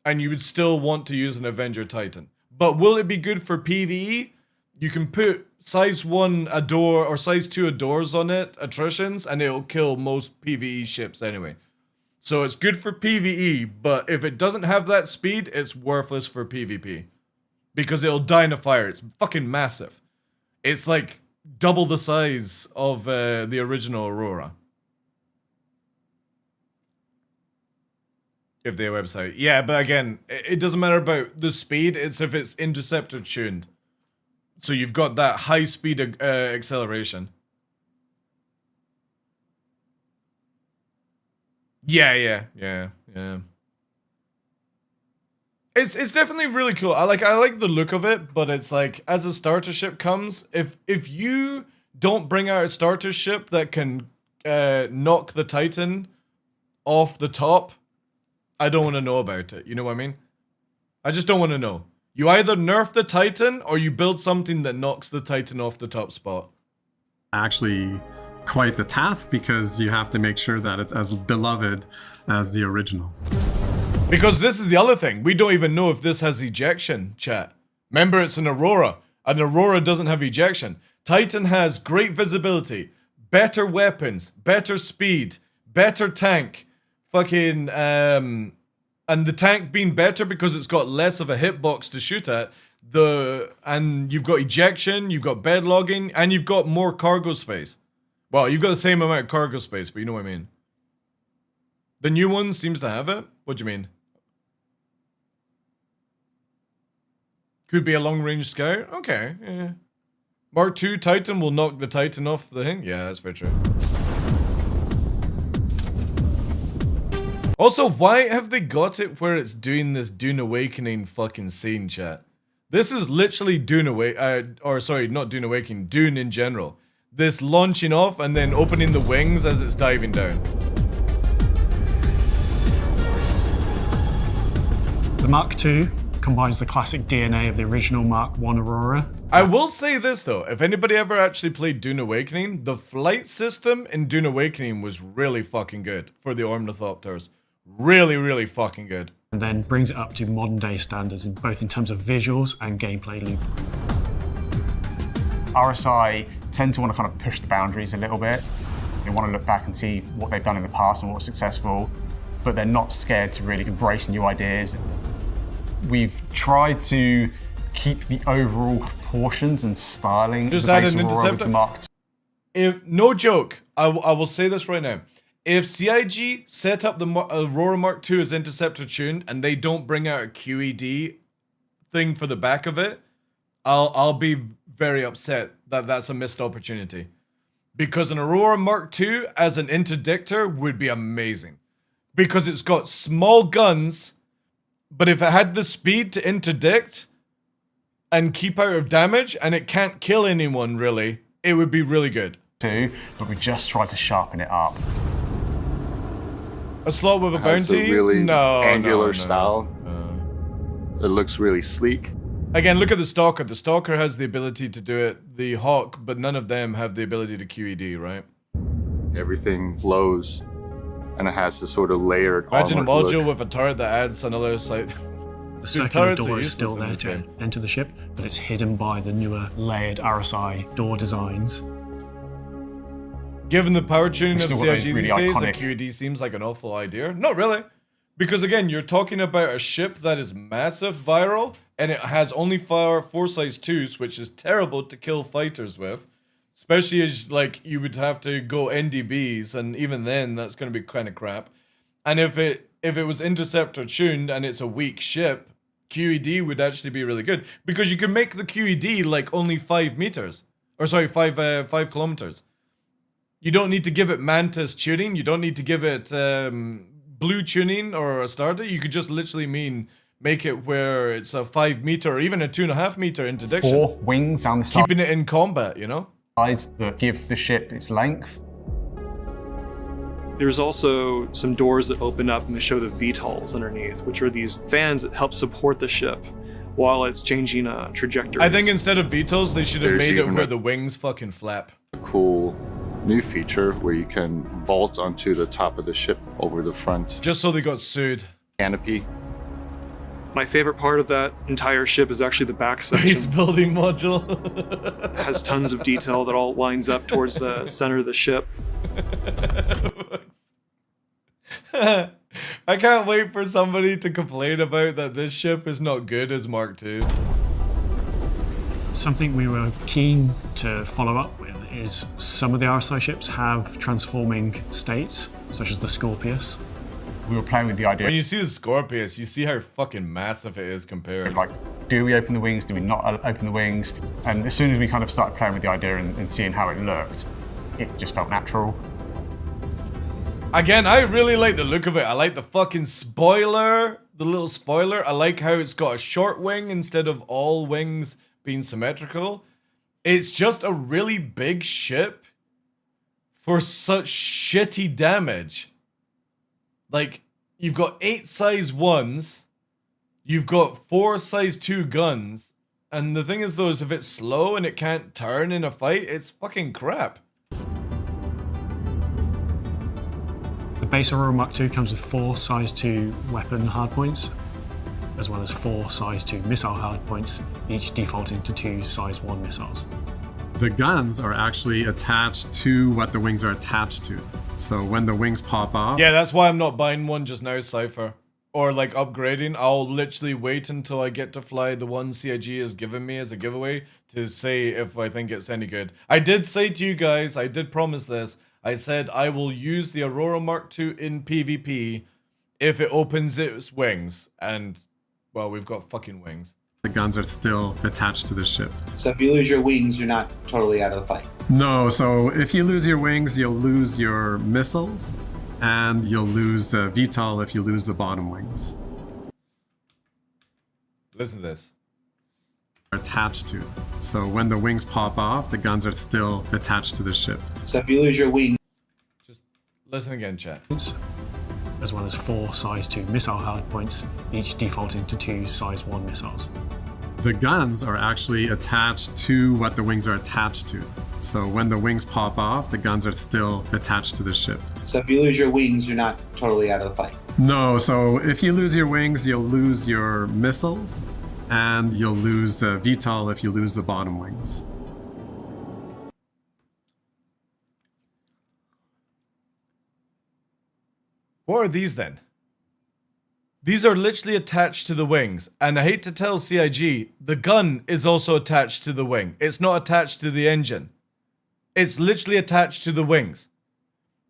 And you would still want to use an Avenger Titan. But will it be good for PvE? You can put size 1 Adore or size 2 Adores on it, attritions, and it'll kill most PvE ships anyway. So it's good for PvE, but if it doesn't have that speed, it's worthless for PvP. Because it'll die in a fire. It's fucking massive. It's like double the size of the original Aurora. If their website. Yeah, but again, it doesn't matter about the speed, it's if it's interceptor tuned. So you've got that high speed acceleration. Yeah. It's definitely really cool. I like the look of it, but it's like as a starter ship comes, if you don't bring out a starter ship that can knock the Titan off the top, I don't want to know about it. You know what I mean? I just don't want to know. You either nerf the Titan or you build something that knocks the Titan off the top spot. Actually, quite the task because you have to make sure that it's as beloved as the original. Because this is the other thing. We don't even know if this has ejection, chat. Remember, it's an Aurora. An Aurora doesn't have ejection. Titan has great visibility, better weapons, better speed, better tank. Fucking, and the tank being better because it's got less of a hitbox to shoot at. And you've got ejection, you've got bed logging, and you've got more cargo space. Well, you've got the same amount of cargo space, but you know what I mean. The new one seems to have it. What do you mean? Could be a long-range scout? Okay, yeah. Mark II Titan will knock the Titan off the thing? Yeah, that's very true. Also, why have they got it where it's doing this Dune Awakening fucking scene, chat? This is literally Dune not Dune Awakening, Dune in general. This launching off and then opening the wings as it's diving down. The Mark II combines the classic DNA of the original Mark I Aurora. I will say this though, if anybody ever actually played Dune Awakening, the flight system in Dune Awakening was really fucking good for the Ornithopters. Really, really fucking good. And then brings it up to modern day standards, both in terms of visuals and gameplay loop. RSI tend to want to kind of push the boundaries a little bit. They want to look back and see what they've done in the past and what was successful, but they're not scared to really embrace new ideas. We've tried to keep the overall proportions and styling of the base Aurora with the Mark II. No joke, I will say this right now. If CIG set up the Aurora Mark II as interceptor tuned and they don't bring out a QED thing for the back of it, I'll be very upset that that's a missed opportunity. Because an Aurora Mark II as an interdictor would be amazing. Because it's got small guns, but if it had the speed to interdict and keep out of damage and it can't kill anyone really, it would be really good. But we just tried to sharpen it up. A slot with a Has bounty? a really No, angular no. style. It looks really sleek. Again, look at the Stalker. The Stalker has the ability to do it. The Hawk, but none of them have the ability to QED, right? Everything flows, and it has this sort of layered Imagine a armored module look. with a turret that adds another side. The circular door is still there to enter the ship, but it's hidden by the newer layered RSI door designs. Given the power tuning We've of still got CIG those these really days, a iconic- QED seems like an awful idea. Not really. Because again, you're talking about a ship that is massive viral, and it has only four size 2s, which is terrible to kill fighters with. Especially as, like, you would have to go NDBs, and even then, that's going to be kind of crap. And if it was interceptor tuned and it's a weak ship, QED would actually be really good. Because you can make the QED, like, only 5 meters. Or, sorry, 5 kilometers. You don't need to give it Mantis tuning. You don't need to give it blue tuning or a starter. You could just literally make it where it's a 5 meter or even a 2.5 meter interdiction. 4 wings down the side. Keeping it in combat, you know? That give the ship its length. There's also some doors that open up and they show the VTOLs underneath, which are these fans that help support the ship while it's changing trajectories. I think instead of VTOLs, they should have There's made it even where a- the wings fucking flap. A cool new feature where you can vault onto the top of the ship over the front Just so they got sued. canopy. My favorite part of that entire ship is actually the back section. Base building module. It has tons of detail that all lines up towards the center of the ship. I can't wait for somebody to complain about that this ship is not good as Mark II. Something we were keen to follow up with is some of the RSI ships have transforming states, such as the Scorpius. We were playing with the idea. When you see the Scorpius, you see how fucking massive it is compared. Like, do we open the wings? Do we not open the wings? And as soon as we kind of started playing with the idea and seeing how it looked, it just felt natural. Again, I really like the look of it. I like the fucking spoiler, the little spoiler. I like how it's got a short wing instead of all wings being symmetrical. It's just a really big ship for such shitty damage. Like, you've got 8 size 1s, you've got 4 size 2 guns, and the thing is though, is if it's slow and it can't turn in a fight, it's fucking crap. The base Aurora Mark II comes with 4 size 2 weapon hardpoints, as well as 4 size 2 missile hardpoints, each defaulting to 2 size 1 missiles. The guns are actually attached to what the wings are attached to. So when the wings pop off... Yeah, that's why I'm not buying one just now, Cypher. Or like upgrading. I'll literally wait until I get to fly the one CIG has given me as a giveaway to say if I think it's any good. I did say to you guys, I did promise this, I said I will use the Aurora Mark II in PvP if it opens its wings. And, well, we've got fucking wings. The guns are still attached to the ship. So if you lose your wings, you're not totally out of the fight. No, so if you lose your wings, you'll lose your missiles, and you'll lose the VTOL if you lose the bottom wings. Listen to this. Attached to. So when the wings pop off, the guns are still attached to the ship. So if you lose your wings... Just listen again, chat. As well as 4 size 2 missile hardpoints, each defaulting to 2 size 1 missiles. The guns are actually attached to what the wings are attached to. So when the wings pop off, the guns are still attached to the ship. So if you lose your wings, you're not totally out of the fight. No, so if you lose your wings, you'll lose your missiles, and you'll lose the VTOL if you lose the bottom wings. What are these then? These are literally attached to the wings. And I hate to tell CIG, the gun is also attached to the wing. It's not attached to the engine. It's literally attached to the wings.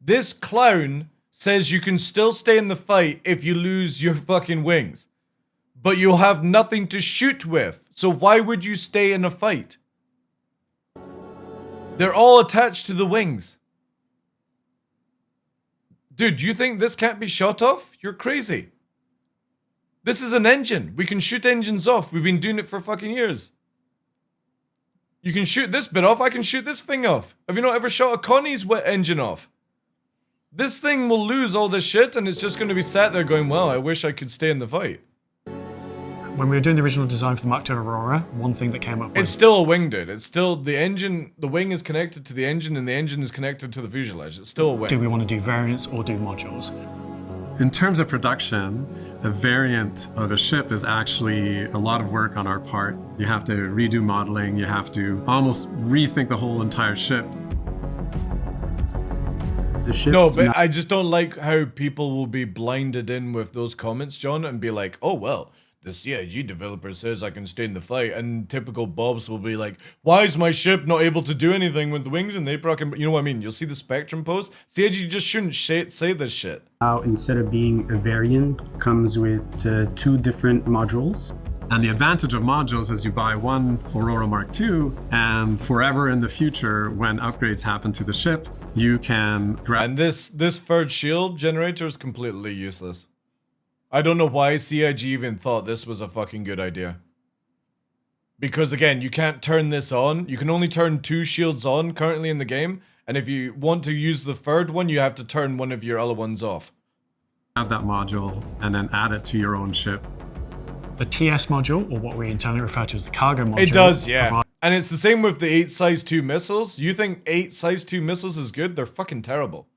This clown says you can still stay in the fight if you lose your fucking wings. But you'll have nothing to shoot with. So why would you stay in a fight? They're all attached to the wings. Dude, do you think this can't be shot off? You're crazy. This is an engine. We can shoot engines off. We've been doing it for fucking years. You can shoot this bit off. I can shoot this thing off. Have you not ever shot a Connie's engine off? This thing will lose all this shit and it's just going to be sat there going, well, I wish I could stay in the fight. When we were doing the original design for the Mark II Aurora, one thing that came up was... It's still a wing, dude. It's still the engine, the wing is connected to the engine and the engine is connected to the fuselage. It's still a wing. Do we want to do variants or do modules? In terms of production, a variant of a ship is actually a lot of work on our part. You have to redo modeling, you have to almost rethink the whole entire ship. the ship. No, but I just don't like how people will be blinded in with those comments, John, and be like, oh, well, the CIG developer says I can stay in the fight, and typical Bobs will be like, why is my ship not able to do anything with the wings and the April? You know what I mean? You'll see the Spectrum post. CIG just shouldn't say this shit. Now, instead of being a variant, comes with 2 different modules. And the advantage of modules is you buy one Aurora Mark II, and forever in the future, when upgrades happen to the ship, you can grab. And this third shield generator is completely useless. I don't know why CIG even thought this was a fucking good idea. Because again, you can't turn this on. You can only turn 2 shields on currently in the game. And if you want to use the third one, you have to turn one of your other ones off. Have that module and then add it to your own ship. The TS module, or what we internally refer to as the cargo module. It does, yeah. And it's the same with the 8 size 2 missiles. You think 8 size 2 missiles is good? They're fucking terrible.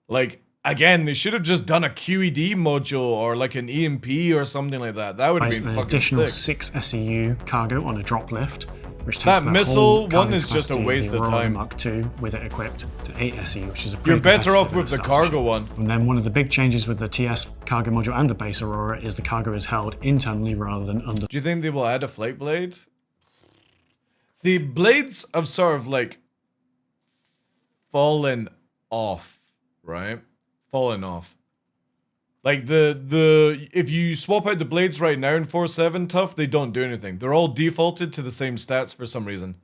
Like, again, they should have just done a QED module or like an EMP or something like that. That would have been an fucking additional sick. 6 SEU cargo on a drop lift, which takes That the missile whole one is just a capacity waste the of Aurora time. Mark II with it equipped to 8 SEU, which is a You're pretty better off competitive with the starter cargo ship. one. And then one of the big changes with the TS cargo module and the base Aurora is the cargo is held internally rather than under. Do you think they will add a flight blade? See, blades have sort of like fallen off, right? Fallen off. Like if you swap out the blades right now in 4.7 tough, they don't do anything. They're all defaulted to the same stats for some reason.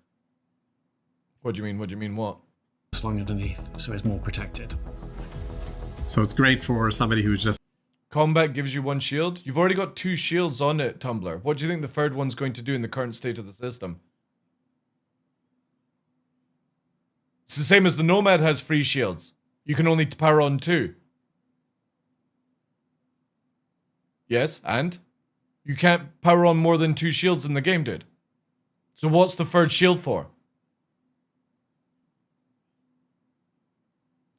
What do you mean? What do you mean? What? Slung underneath, so it's more protected. So it's great for somebody who's just. Combat gives you 1 shield. You've already got 2 shields on it, Tumblr. What do you think the third one's going to do in the current state of the system? It's the same as the Nomad has 3 shields. You can only power on 2. Yes, and? You can't power on more than 2 shields in the game, dude. So what's the third shield for?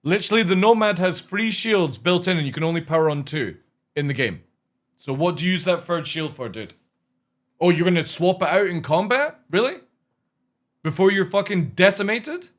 Literally, the Nomad has 3 shields built in and you can only power on 2 in the game. So what do you use that third shield for, dude? Oh, you're gonna swap it out in combat? Really? Before you're fucking decimated?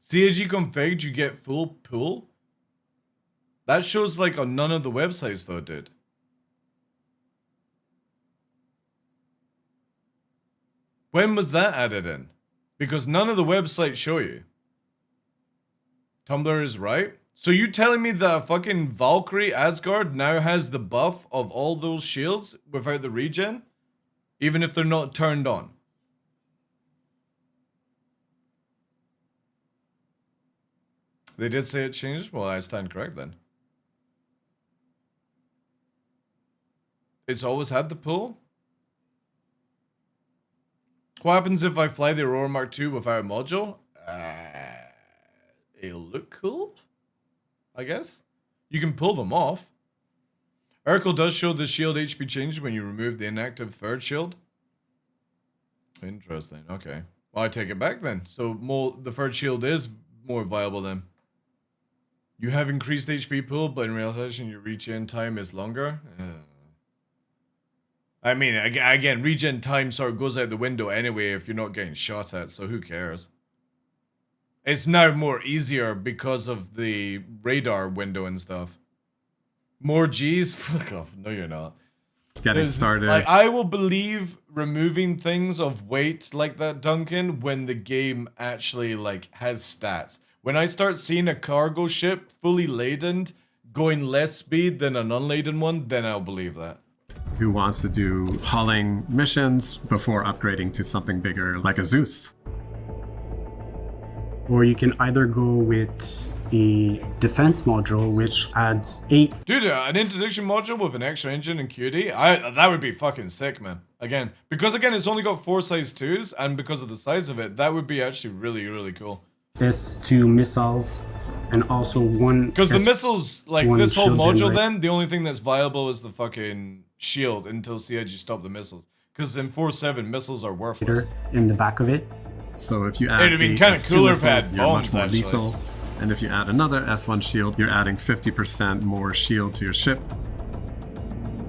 CAG config, you get full pool? That shows like on none of the websites though, dude. When was that added in? Because none of the websites show you. Tumblr is right. So you telling me that fucking Valkyrie Asgard now has the buff of all those shields without the regen? Even if they're not turned on? They did say it changed? Well, I stand correct then. It's always had the pull? What happens if I fly the Aurora Mark II without a module? It'll look cool, I guess. You can pull them off. Urkel does show the shield HP change when you remove the inactive third shield. Interesting, okay. Well, I take it back then. So the third shield is more viable then. You have increased HP pool, but in realization your regen time is longer. I mean, again, regen time sort of goes out the window anyway if you're not getting shot at, so who cares? It's now more easier because of the radar window and stuff. More G's? Fuck off. No, you're not. It's getting started. Like, I will believe removing things of weight like that, Duncan, when the game actually like has stats. When I start seeing a cargo ship fully laden going less speed than an unladen one, then I'll believe that. Who wants to do hauling missions before upgrading to something bigger like a Zeus. Or you can either go with a defense module, which adds 8. Dude, an interdiction module with an extra engine and QD? That would be fucking sick, man. Because it's only got 4 size 2s, and because of the size of it, that would be actually really, really cool. S2 missiles, and also 1. Because the missiles, like this whole module generator. then, the only thing that's viable is the fucking shield until CIG stop the missiles. Because in 4.7, missiles are worthless. In the back of it. So if you add It'd have been eight kind of S2 cooler if missiles, it had you're much bombs, more actually. lethal. And if you add another S1 shield, you're adding 50% more shield to your ship.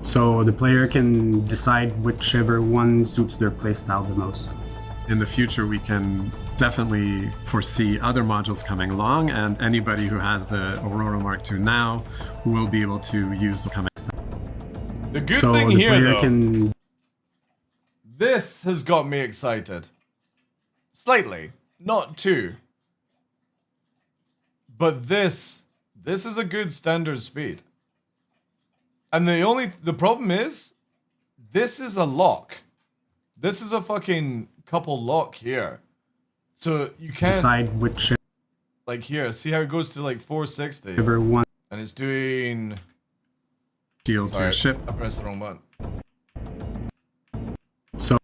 So the player can decide whichever one suits their playstyle the most. In the future, we can definitely foresee other modules coming along, and anybody who has the Aurora Mark II now will be able to use the coming stuff. The good So thing the here, player though, can this has got me excited. Slightly, not too. But this is a good standard speed. And the problem is, this is a lock. This is a fucking couple lock here. So you can't decide which like here, see how it goes to like 460. one And it's doing shield to your ship. I pressed the wrong button. So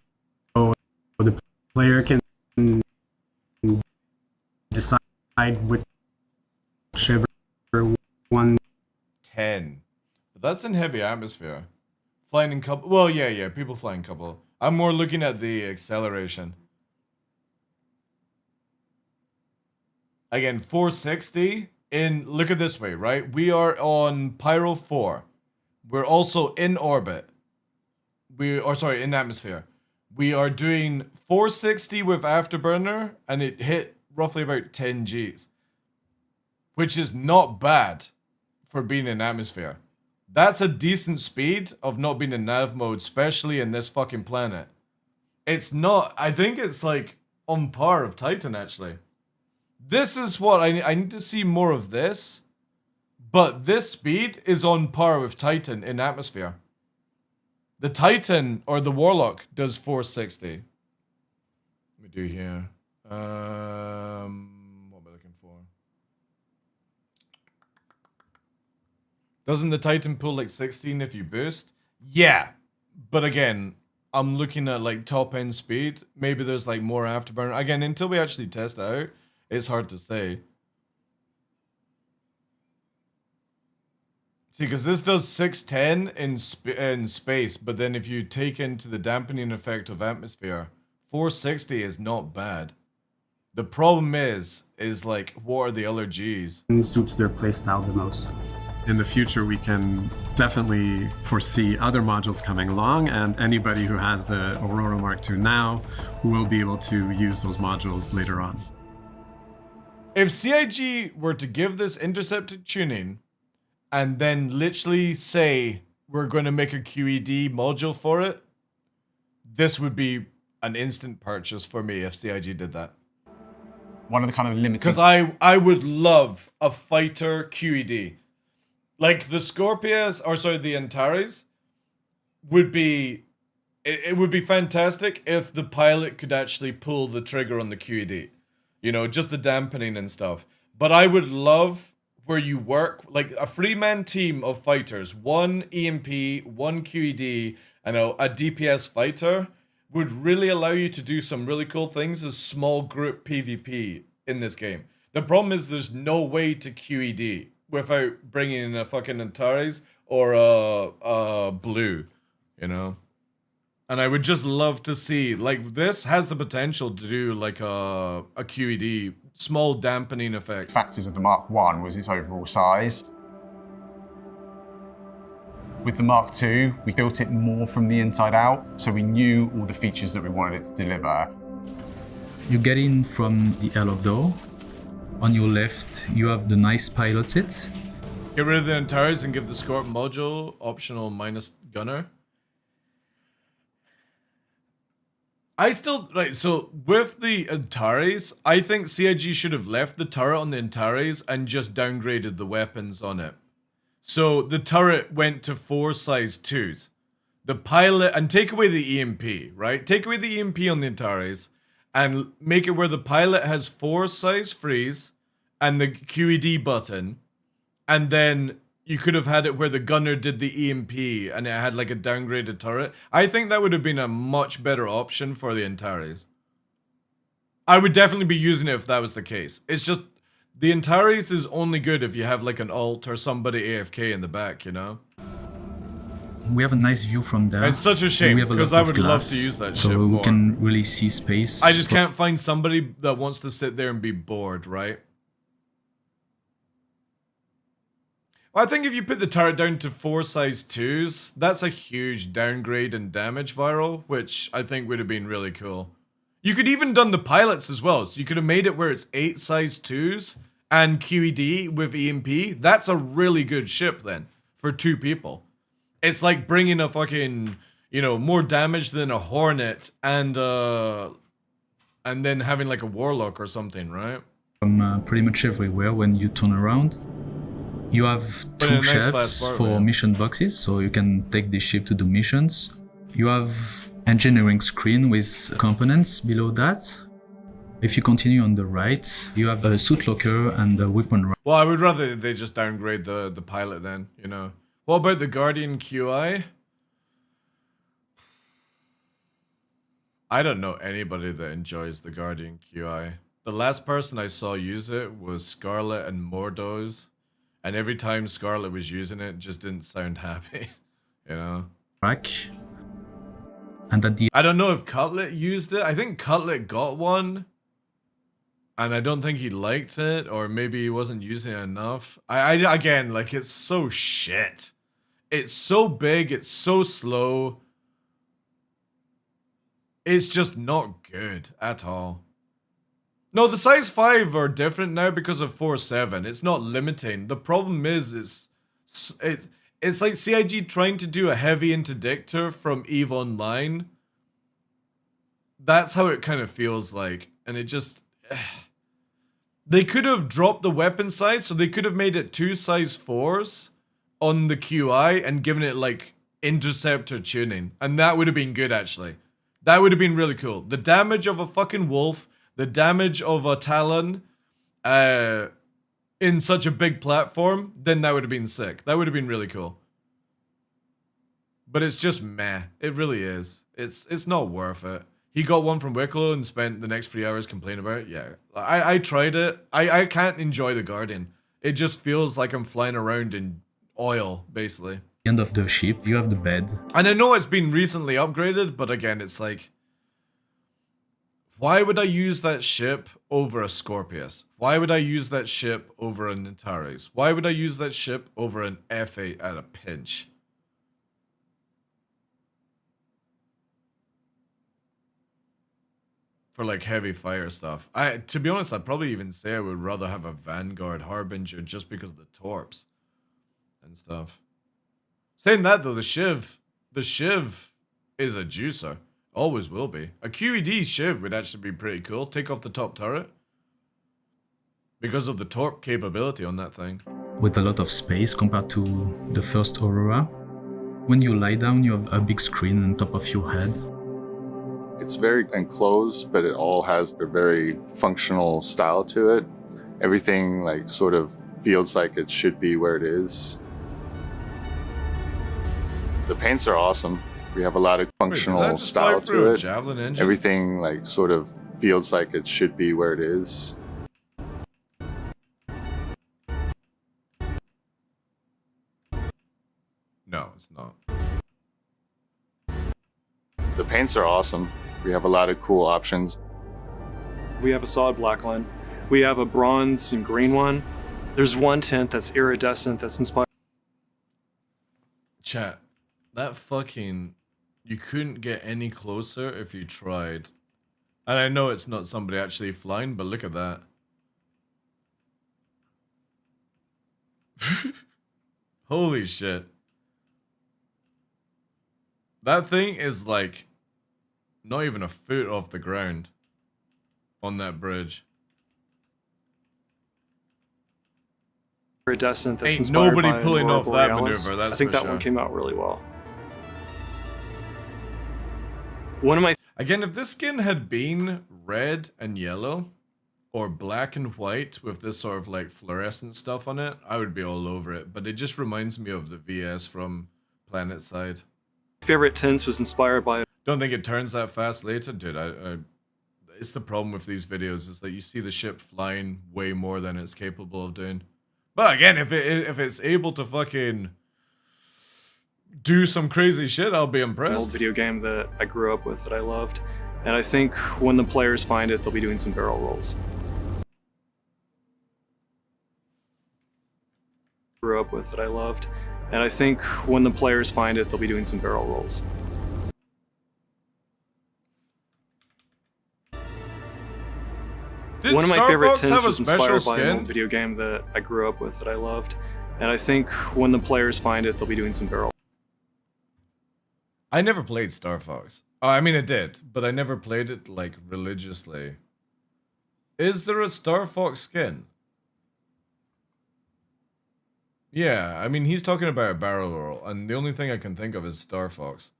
the player can decide whichever one 10. But that's in heavy atmosphere. Flying in couple. Well, yeah, people flying couple. I'm more looking at the acceleration. Again, 460 in, look at this way, right? We are on Pyro 4. We're also in orbit. In atmosphere. We are doing 460 with Afterburner, and it hit roughly about 10 Gs. Which is not bad for being in atmosphere. That's a decent speed of not being in nav mode, especially in this fucking planet. It's not, I think it's like on par of Titan, actually. This is what I need to see more of this. But this speed is on par with Titan in atmosphere. The Titan, or the Warlock, does 460. Let me do here. What am I looking for? Doesn't the Titan pull like 16 if you boost? Yeah. But again, I'm looking at like top end speed. Maybe there's like more afterburner. Again, until we actually test it out, it's hard to say. See, because this does 610 in space, but then if you take into the dampening effect of atmosphere, 460 is not bad. The problem is like, what are the other Gs? Suits their playstyle the most. In the future, we can definitely foresee other modules coming along, and anybody who has the Aurora Mark II now will be able to use those modules later on. If CIG were to give this intercepted tuning and then literally say we're going to make a QED module for it, this would be an instant purchase for me if CIG did that. One of the kind of limiting... Because I would love a fighter QED. Like the Scorpias, or sorry, the Antares would be... It would be fantastic if the pilot could actually pull the trigger on the QED. You know, just the dampening and stuff. But I would love where you work, like a three-man team of fighters, one EMP, one QED, and a DPS fighter would really allow you to do some really cool things as small group PvP in this game. The problem is there's no way to QED without bringing in a fucking Antares or a Blue, you know? And I would just love to see, like, this has the potential to do, like, a QED, small dampening effect. Factors of the Mark I was its overall size. With the Mark II, we built it more from the inside out, so we knew all the features that we wanted it to deliver. You get in from the airlock door. On your left, you have the nice pilot seat. Get rid of the Antares and give the Scorp module optional minus gunner. So with the Antares, I think CIG should have left the turret on the Antares and just downgraded the weapons on it. So the turret went to 4 size 2s. The pilot, and take away the EMP, right? Take away the EMP on the Antares and make it where the pilot has 4 size 3s and the QED button. And then you could have had it where the gunner did the EMP and it had like a downgraded turret. I think that would have been a much better option for the Antares. I would definitely be using it if that was the case. It's just, the Antares is only good if you have like an alt or somebody AFK in the back, you know? we have a nice view from there. It's such a shame We have a because lot I of would glass, love to use that so ship we more. can really see space. I just can't find somebody that wants to sit there and be bored, right? Well, I think if you put the turret down to 4 size 2s, that's a huge downgrade in damage viral, which I think would have been really cool. You could even done the pilots as well, so you could have made it where it's 8 size 2s and QED with EMP. That's a really good ship then, for 2 people. It's like bringing a fucking, you know, more damage than a Hornet and then having like a Warlock or something, right? From pretty much everywhere when you turn around. You have But in a 2 nice flat chefs spot, for man. mission boxes, so you can take this ship to do missions. You have engineering screen with components below that. If you continue on the right, you have a suit locker and a weapon rack. Well, I would rather they just downgrade the pilot then, you know. What about the Guardian QI? I don't know anybody that enjoys the Guardian QI. The last person I saw use it was Scarlet and Mordos. And every time Scarlet was using it, it just didn't sound happy, you know? And at the I don't know if Cutlet used it. I think Cutlet got one. And I don't think he liked it, or maybe he wasn't using it enough. Again, like, it's so shit. It's so big, it's so slow. It's just not good at all. No, the size 5 are different now because of 4.7. It's not limiting. The problem is, it's like CIG trying to do a heavy interdictor from EVE Online. That's how it kind of feels like. And it just... They could have dropped the weapon size, so they could have made it 2 size 4s on the QI and given it, like, interceptor tuning. And that would have been good, actually. That would have been really cool. The damage of a fucking wolf... The damage of a Talon in such a big platform, then that would have been sick. That would have been really cool. But it's just meh. It really is. It's not worth it. He got one from Wicklow and spent the next 3 hours complaining about it. Yeah. I tried it. I can't enjoy the Guardian. It just feels like I'm flying around in oil, basically. end of the ship, you have the bed. And I know it's been recently upgraded, but again, it's like... Why would I use that ship over a Scorpius? Why would I use that ship over an Antares? Why would I use that ship over an F8 at a pinch? For like heavy fire stuff. To be honest, I'd probably even say I would rather have a Vanguard Harbinger just because of the torps and stuff. Saying that though, the Shiv is a juicer. Always will be. A QED Shiv would actually be pretty cool. Take off the top turret. Because of the torp capability on that thing. With a lot of space compared to the first Aurora. When you lie down, you have a big screen on top of your head. It's very enclosed, but it all has a very functional style to it. Everything like sort of feels like it should be where it is. The paints are awesome. We have a lot of functional style to it. Everything like sort of feels like it should be where it is. No, it's not. The paints are awesome. We have a lot of cool options. We have a solid black line. We have a bronze and green one. There's one tint that's iridescent that's inspired. Chat, that fucking... You couldn't get any closer if you tried. And I know it's not somebody actually flying, but look at that. Holy shit. That thing is like not even a foot off the ground on that bridge. Iridescent that's Ain't inspired nobody by pulling Aurora off that Borealis. maneuver, that's I think for that one sure. came out really well. One of my... Again, if this skin had been red and yellow, or black and white with this sort of like fluorescent stuff on it, I would be all over it. But it just reminds me of the VS from PlanetSide. favorite tints was inspired by... Don't think it turns that fast later, dude. It's the problem with these videos, is that you see the ship flying way more than it's capable of doing. But again, if it's able to fucking do some crazy shit, I'll be An impressed. old video game that I grew up with that I loved. And I think when the players find it, they'll be doing some barrel rolls. Grew up with that I loved. And I think when the players find it, they'll be doing some barrel rolls. Did One of my Star favorite Fox tints have a was special inspired by an skin? old video game that I grew up with that I loved. And I think when the players find it, they'll be doing some barrel. I never played Star Fox. Oh, I mean, I did, but I never played it, like, religiously. Is there a Star Fox skin? Yeah, I mean, he's talking about a barrel roll, and the only thing I can think of is Star Fox.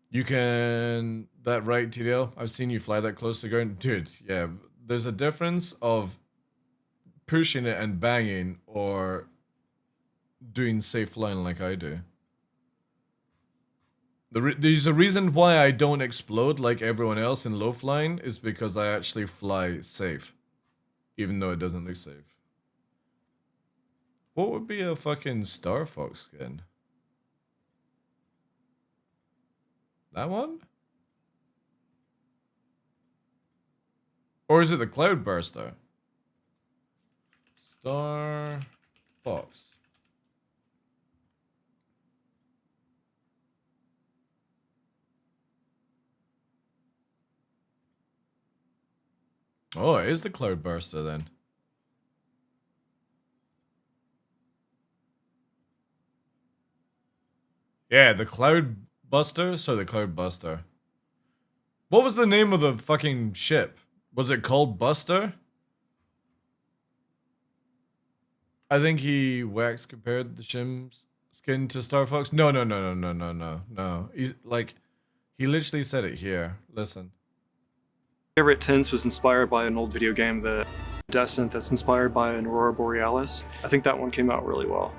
You can... That right, TDL? I've seen you fly that close to the ground. Dude, yeah, there's a difference of pushing it and banging, or doing safe flying like I do. There's a reason why I don't explode like everyone else in low flying, is because I actually fly safe. Even though it doesn't look safe. What would be a fucking Star Fox skin? That one? Or is it the Cloudburster? Star Fox. Oh, it is the Cloudburster then. Yeah, the Cloudbuster? So the Cloudbuster. What was the name of the fucking ship? Was it called Buster? I think he wax compared the shim's skin to Star Fox. No. He's like, he literally said it here. Listen. Favorite tints was inspired by an old video game that Descent that's inspired by an Aurora Borealis. I think that one came out really well.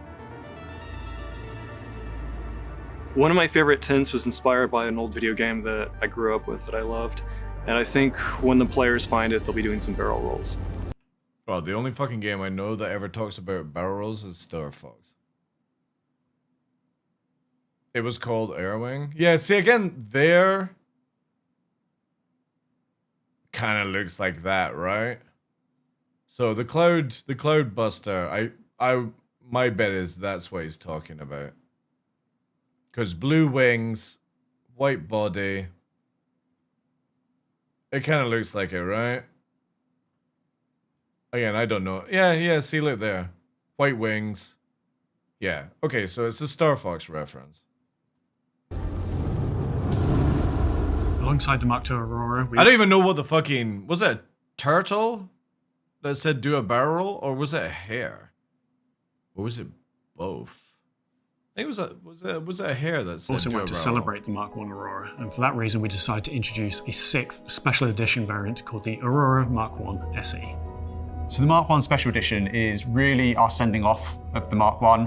One of my favorite tints was inspired by an old video game that I grew up with that I loved. And I think when the players find it, they'll be doing some barrel rolls. Well, the only fucking game I know that ever talks about barrel rolls is Star Fox. It was called Airwing. Yeah, see again, there kind of looks like that, right? So the Cloudbuster, my bet is that's what he's talking about. Because blue wings, white body. It kind of looks like it, right? Again, I don't know. Yeah, see, look there. White wings. Yeah. Okay, so it's a Star Fox reference. Alongside the Mark II Aurora, I don't even know what the fucking... Was it a turtle that said do a barrel roll? Or was it a hare? Or was it both? I think it was a hare that said also do a want to barrel celebrate the Mark I Aurora, and for that reason we decided to introduce a 6th special edition variant called the Aurora Mark I SE. So the Mark I Special Edition is really our sending off of the Mark I.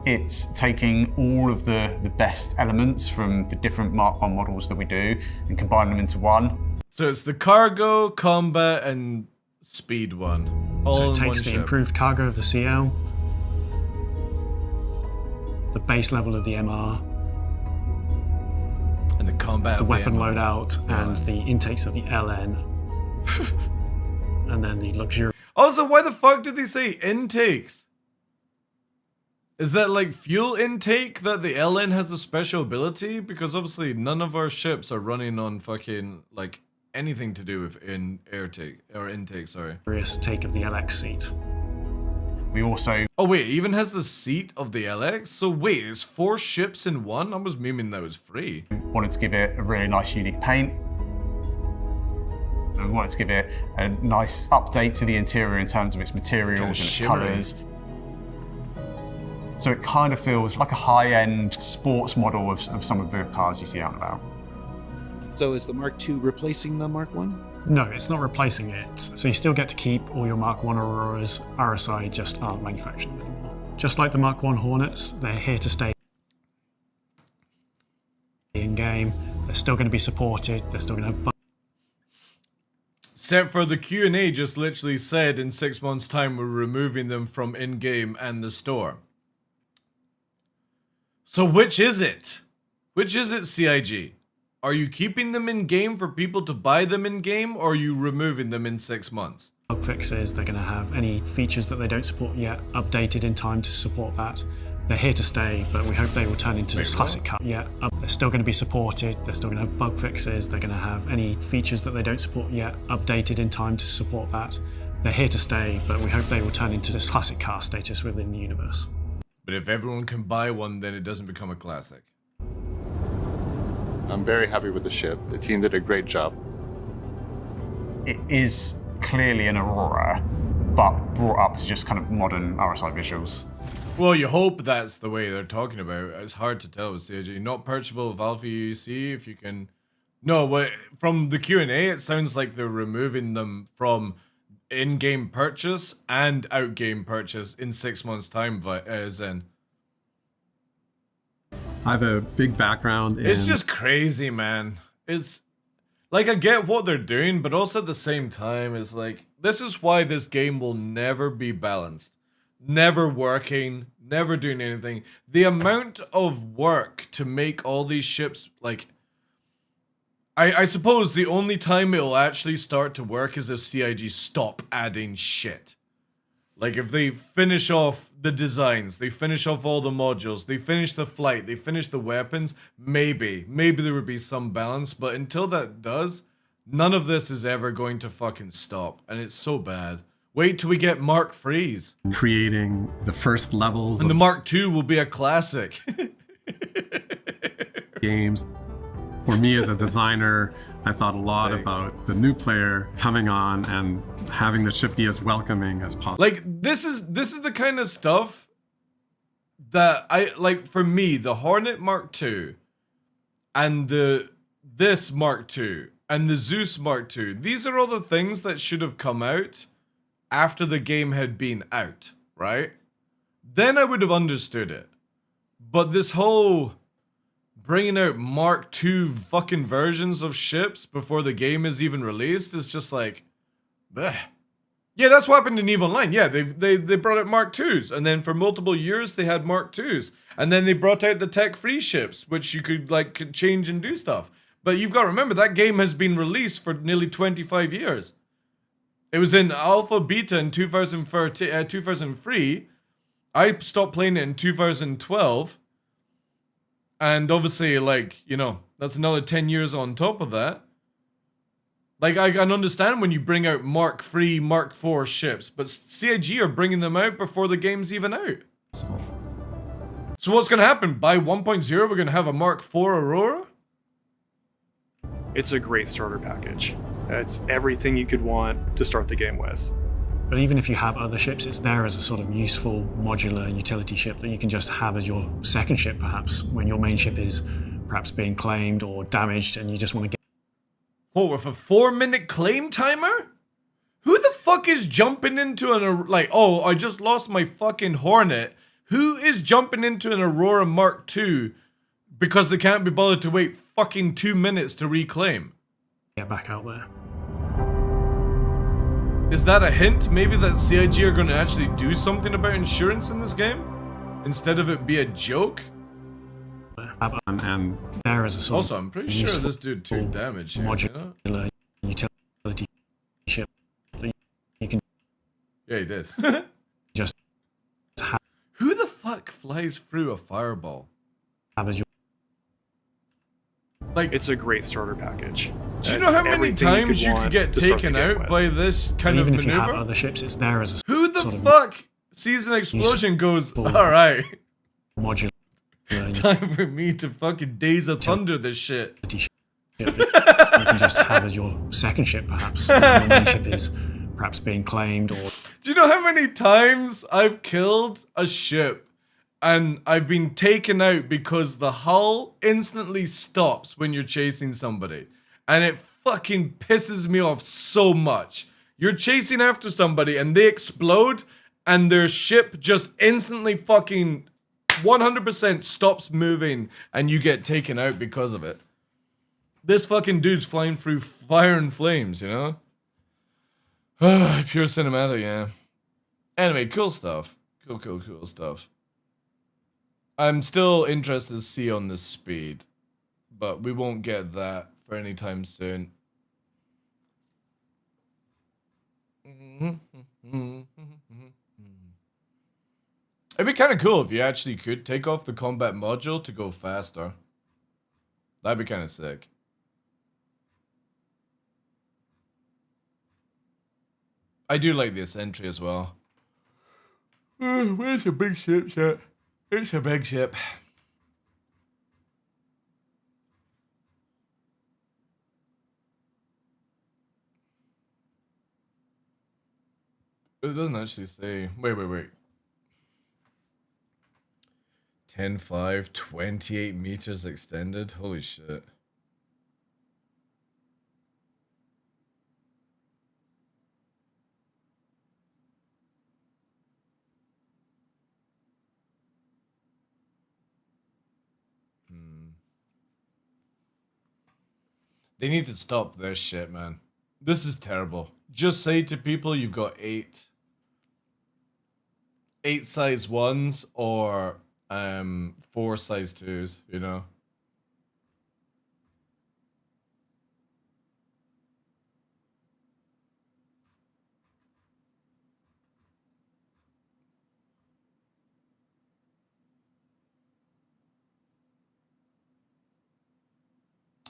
It's taking all of the best elements from the different Mark I models that we do and combining them into one. So it's the cargo, combat, and speed one. All So in it takes one the ship. improved cargo of the CL, the base level of the MR, and the combat the of weapon MR. loadout, and the intakes of the LN, and then the luxurious. Also, why the fuck did they say intakes? Is that like fuel intake that the LN has a special ability? Because obviously none of our ships are running on fucking like anything to do with intake, sorry. Take of the LX seat. We also... Oh wait, it even has the seat of the LX? So wait, it's 4 ships in one? I was meaning that was free. Wanted to give it a really nice unique paint. And wanted to give it a nice update to the interior in terms of its materials and its colours. So it kind of feels like a high-end sports model of some of the cars you see out and about. So is the Mark II replacing the Mark I? No, it's not replacing it. So you still get to keep all your Mark I Auroras. RSI just aren't manufactured anymore. Just like the Mark I Hornets, they're here to stay in game. They're still going to be supported. They're still going to have. Except for the Q&A just literally said in 6 months' time we're removing them from in-game and the store. So which is it? Which is it, CIG? Are you keeping them in game for people to buy them in game, or are you removing them in 6 months? Bug fixes, they're going to have any features that they don't support yet updated in time to support that. They're here to stay, but we hope they will turn into this classic cut. Yeah, they're still going to be supported. They're still going to have bug fixes. They're going to have any features that they don't support yet updated in time to support that. They're here to stay, but we hope they will turn into this classic car status within the universe. But if everyone can buy one, then it doesn't become a classic. I'm very happy with the ship. The team did a great job. It is clearly an Aurora, but brought up to just kind of modern RSI visuals. Well, you hope that's the way they're talking about. It's hard to tell with CIG. Not purchasable with Alpha UEC, if you can... No, but from the Q&A, it sounds like they're removing them from in-game purchase and out-game purchase in 6 months' time, Zen. I have a big background in... It's just crazy, man. It's... Like, I get what they're doing, but also at the same time, it's like, this is why this game will never be balanced. Never working, never doing anything. The amount of work to make all these ships, like... I suppose the only time it'll actually start to work is if CIG stop adding shit. Like, if they finish off the designs, they finish off all the modules, they finish the flight, they finish the weapons, maybe there would be some balance, but until that does, none of this is ever going to fucking stop, and it's so bad. Wait till we get Mark Freeze. Creating the first levels and the Mark II will be a classic. Games. For me as a designer, I thought a lot about the new player coming on and having the ship be as welcoming as possible. Like, this is the kind of stuff that I like. For me, the Hornet Mark II and this Mark II and the Zeus Mark II, these are all the things that should have come out after the game had been out, right? Then I would have understood it. But this whole bringing out Mark II fucking versions of ships before the game is even released is just like, bleh. Yeah, that's what happened in EVE Online. Yeah, they brought out Mark IIs, and then for multiple years they had Mark IIs, and then they brought out the tech-free ships, which you could like change and do stuff. But you've got to remember that game has been released for nearly 25 years. It was in alpha beta in 2003. I stopped playing it in 2012. And obviously, like, you know, that's another 10 years on top of that. Like, I can understand when you bring out Mark III, Mark IV ships, but CIG are bringing them out before the game's even out. So what's going to happen? By 1.0, we're going to have a Mark IV Aurora? It's a great starter package. It's everything you could want to start the game with. But even if you have other ships, it's there as a sort of useful modular utility ship that you can just have as your second ship, perhaps, when your main ship is perhaps being claimed or damaged and you just want to get... What, with a 4-minute claim timer? Who the fuck is jumping into an... Like, oh, I just lost my fucking Hornet. Who is jumping into an Aurora Mark II because they can't be bothered to wait fucking 2 minutes to reclaim? Get back out there. Is that a hint? Maybe that CIG are going to actually do something about insurance in this game? Instead of it be a joke? And there is a sort also, I'm pretty sure this dude took damage here, modular utility ship that you can... Yeah, he did. just have... Who the fuck flies through a fireball? Have as your... Like, it's a great starter package. Do you know how many times you could get taken out by this kind of maneuver? Even if you have other ships, it's there as a... Who the fuck sees an explosion goes, alright. Modular. Time for me to fucking Days of Thunder this shit. You can just have as your second ship, perhaps. When your main ship is perhaps being claimed or... Do you know how many times I've killed a ship and I've been taken out because the hull instantly stops when you're chasing somebody? And it fucking pisses me off so much. You're chasing after somebody and they explode and their ship just instantly fucking 100% stops moving and you get taken out because of it. This fucking dude's flying through fire and flames, you know? Pure cinematic, yeah. Anyway, cool stuff. Cool stuff. I'm still interested to see on the speed, but we won't get that for any time soon. It'd be kind of cool if you actually could take off the combat module to go faster. That'd be kind of sick. I do like this entry as well. Where's the big ship, chat? It's a big ship. It doesn't actually say. Wait. 10.5, 28 meters extended. Holy shit. They need to stop this shit, man. This is terrible. Just say to people you've got eight size 1s or 4 size 2s, you know?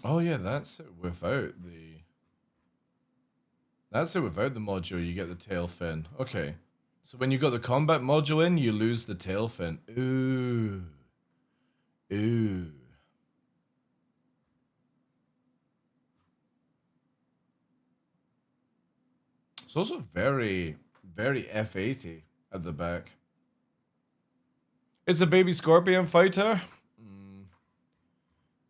Oh yeah, that's it without the... That's it without the module, you get the tail fin. Okay. So when you got the combat module in, you lose the tail fin. Ooh. Ooh. It's also very, very F80 at the back. It's a baby scorpion fighter?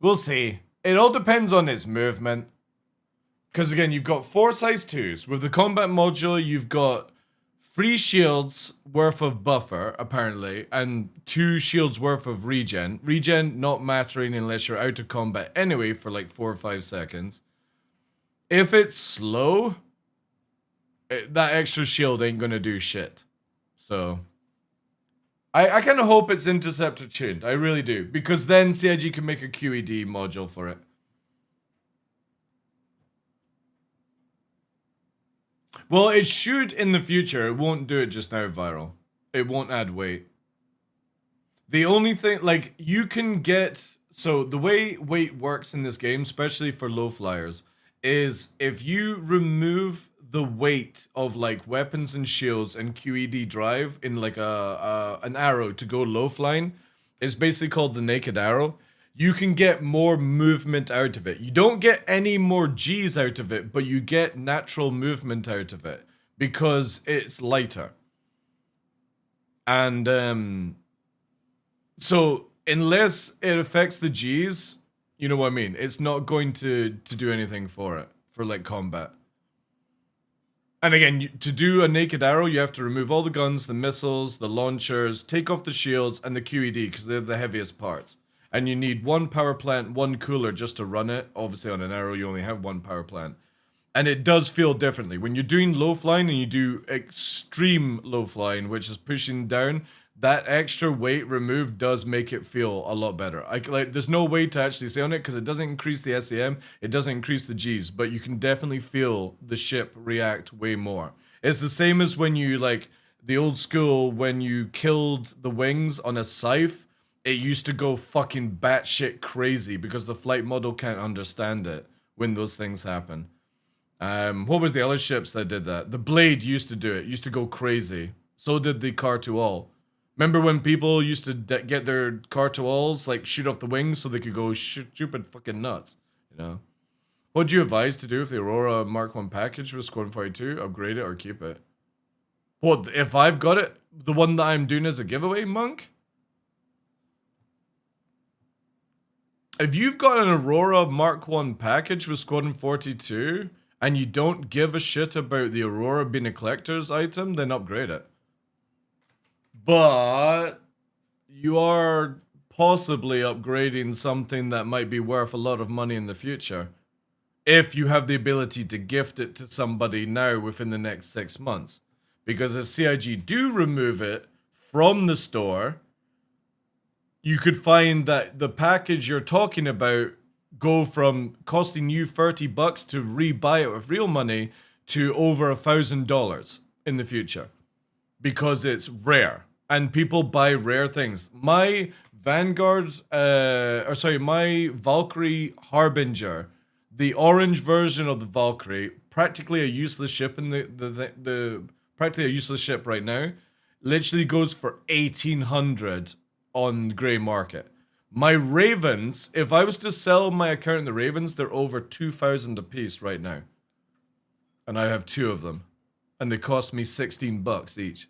We'll see. It all depends on its movement. Because again, you've got 4 size 2s. With the combat module, you've got 3 shields worth of buffer, apparently, and 2 shields worth of regen. Regen not mattering unless you're out of combat anyway for like 4 or 5 seconds. If it's slow, that extra shield ain't gonna do shit. So, I kind of hope it's interceptor tuned. I really do. Because then CIG can make a QED module for it. Well, it should in the future. It won't do it just now viral. It won't add weight. The only thing, like, you can get... So, the way weight works in this game, especially for low flyers, is if you remove the weight of, like, weapons and shields and QED drive in, like, an arrow to go low flying, it's basically called the naked arrow. You can get more movement out of it. You don't get any more G's out of it, but you get natural movement out of it because it's lighter. And so unless it affects the G's, you know what I mean? It's not going to do anything for it, for like combat. And again, to do a naked arrow, you have to remove all the guns, the missiles, the launchers, take off the shields, and the QED because they're the heaviest parts. And you need 1 power plant, 1 cooler just to run it. Obviously, on an arrow, you only have 1 power plant. And it does feel differently. When you're doing low flying and you do extreme low flying, which is pushing down, that extra weight removed does make it feel a lot better. Like, there's no way to actually say on it because it doesn't increase the SEM, it doesn't increase the Gs, but you can definitely feel the ship react way more. It's the same as when you, like, the old school, when you killed the wings on a scythe, it used to go fucking batshit crazy because the flight model can't understand it when those things happen. What was the other ships that did that? The Blade used to do it, used to go crazy. So did the Car-to-All. Remember when people used to get their Car-to-Alls, like, shoot off the wings so they could go stupid fucking nuts, you know? What do you advise to do if the Aurora Mark 1 package was Squadron 42? Upgrade it or keep it? What, if I've got it? The one that I'm doing as a giveaway, Monk? If you've got an Aurora Mark 1 package with Squadron 42 and you don't give a shit about the Aurora being a collector's item, then upgrade it. But you are possibly upgrading something that might be worth a lot of money in the future. If you have the ability to gift it to somebody now within the next 6 months. Because if CIG do remove it from the store, you could find that the package you're talking about go from costing you $30 to rebuy it with real money to over $1,000 in the future because it's rare and people buy rare things. My my Valkyrie Harbinger, the orange version of the Valkyrie, practically a useless ship in the practically a useless ship right now, literally goes for 1,800 on Grey Market. My Ravens, if I was to sell my account in the Ravens, they're over 2,000 a piece right now. And I have 2 of them. And they cost me $16 each.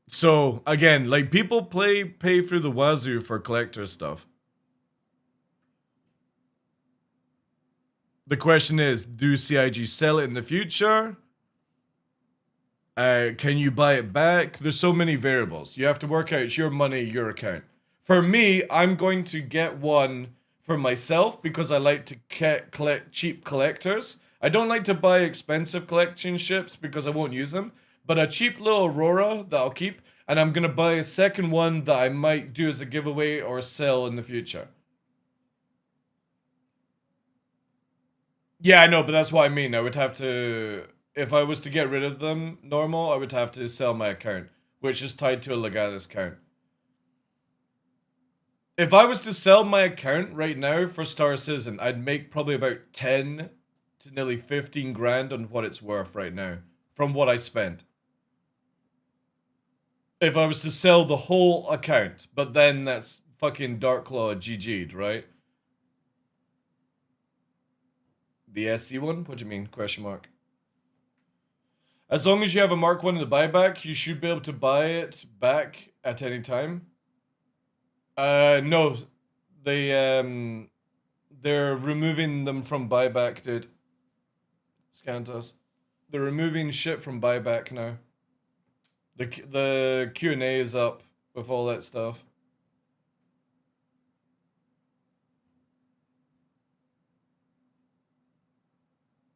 So, again, like, people pay through the wazoo for collector stuff. The question is, do CIG sell it in the future? Can you buy it back? There's so many variables. You have to work out, it's your money, your account. For me, I'm going to get one for myself because I like to collect cheap collectors. I don't like to buy expensive collection ships because I won't use them. But a cheap little Aurora that I'll keep. And I'm going to buy a second one that I might do as a giveaway or sell in the future. Yeah, I know, but that's what I mean. I would have to... If I was to get rid of them normal, I would have to sell my account. Which is tied to a Legatus account. If I was to sell my account right now for Star Citizen, I'd make probably about 10 to nearly 15 grand on what it's worth right now. From what I spent. If I was to sell the whole account. But then that's fucking TheDarkLaw GG'd, right? The SC one? What do you mean? Question mark. As long as you have a Mark 1 in the buyback, you should be able to buy it back at any time. No. They're removing them from buyback, dude. Scantus. They're removing shit from buyback now. The Q&A is up with all that stuff.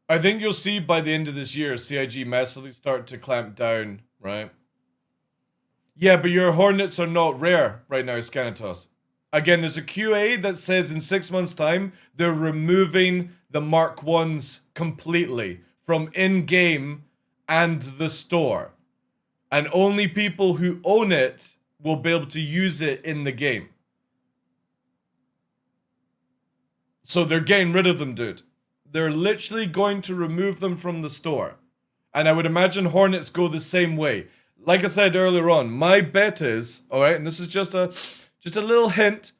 I think you'll see by the end of this year, CIG massively start to clamp down, right? Yeah, but your Hornets are not rare right now, Scanitos. Again, there's a QA that says in 6 months' time, they're removing the Mark 1s completely from in-game and the store. And only people who own it will be able to use it in the game. So they're getting rid of them, dude. They're literally going to remove them from the store. And I would imagine Hornets go the same way. Like I said earlier on, my bet is, alright, and this is just a little hint,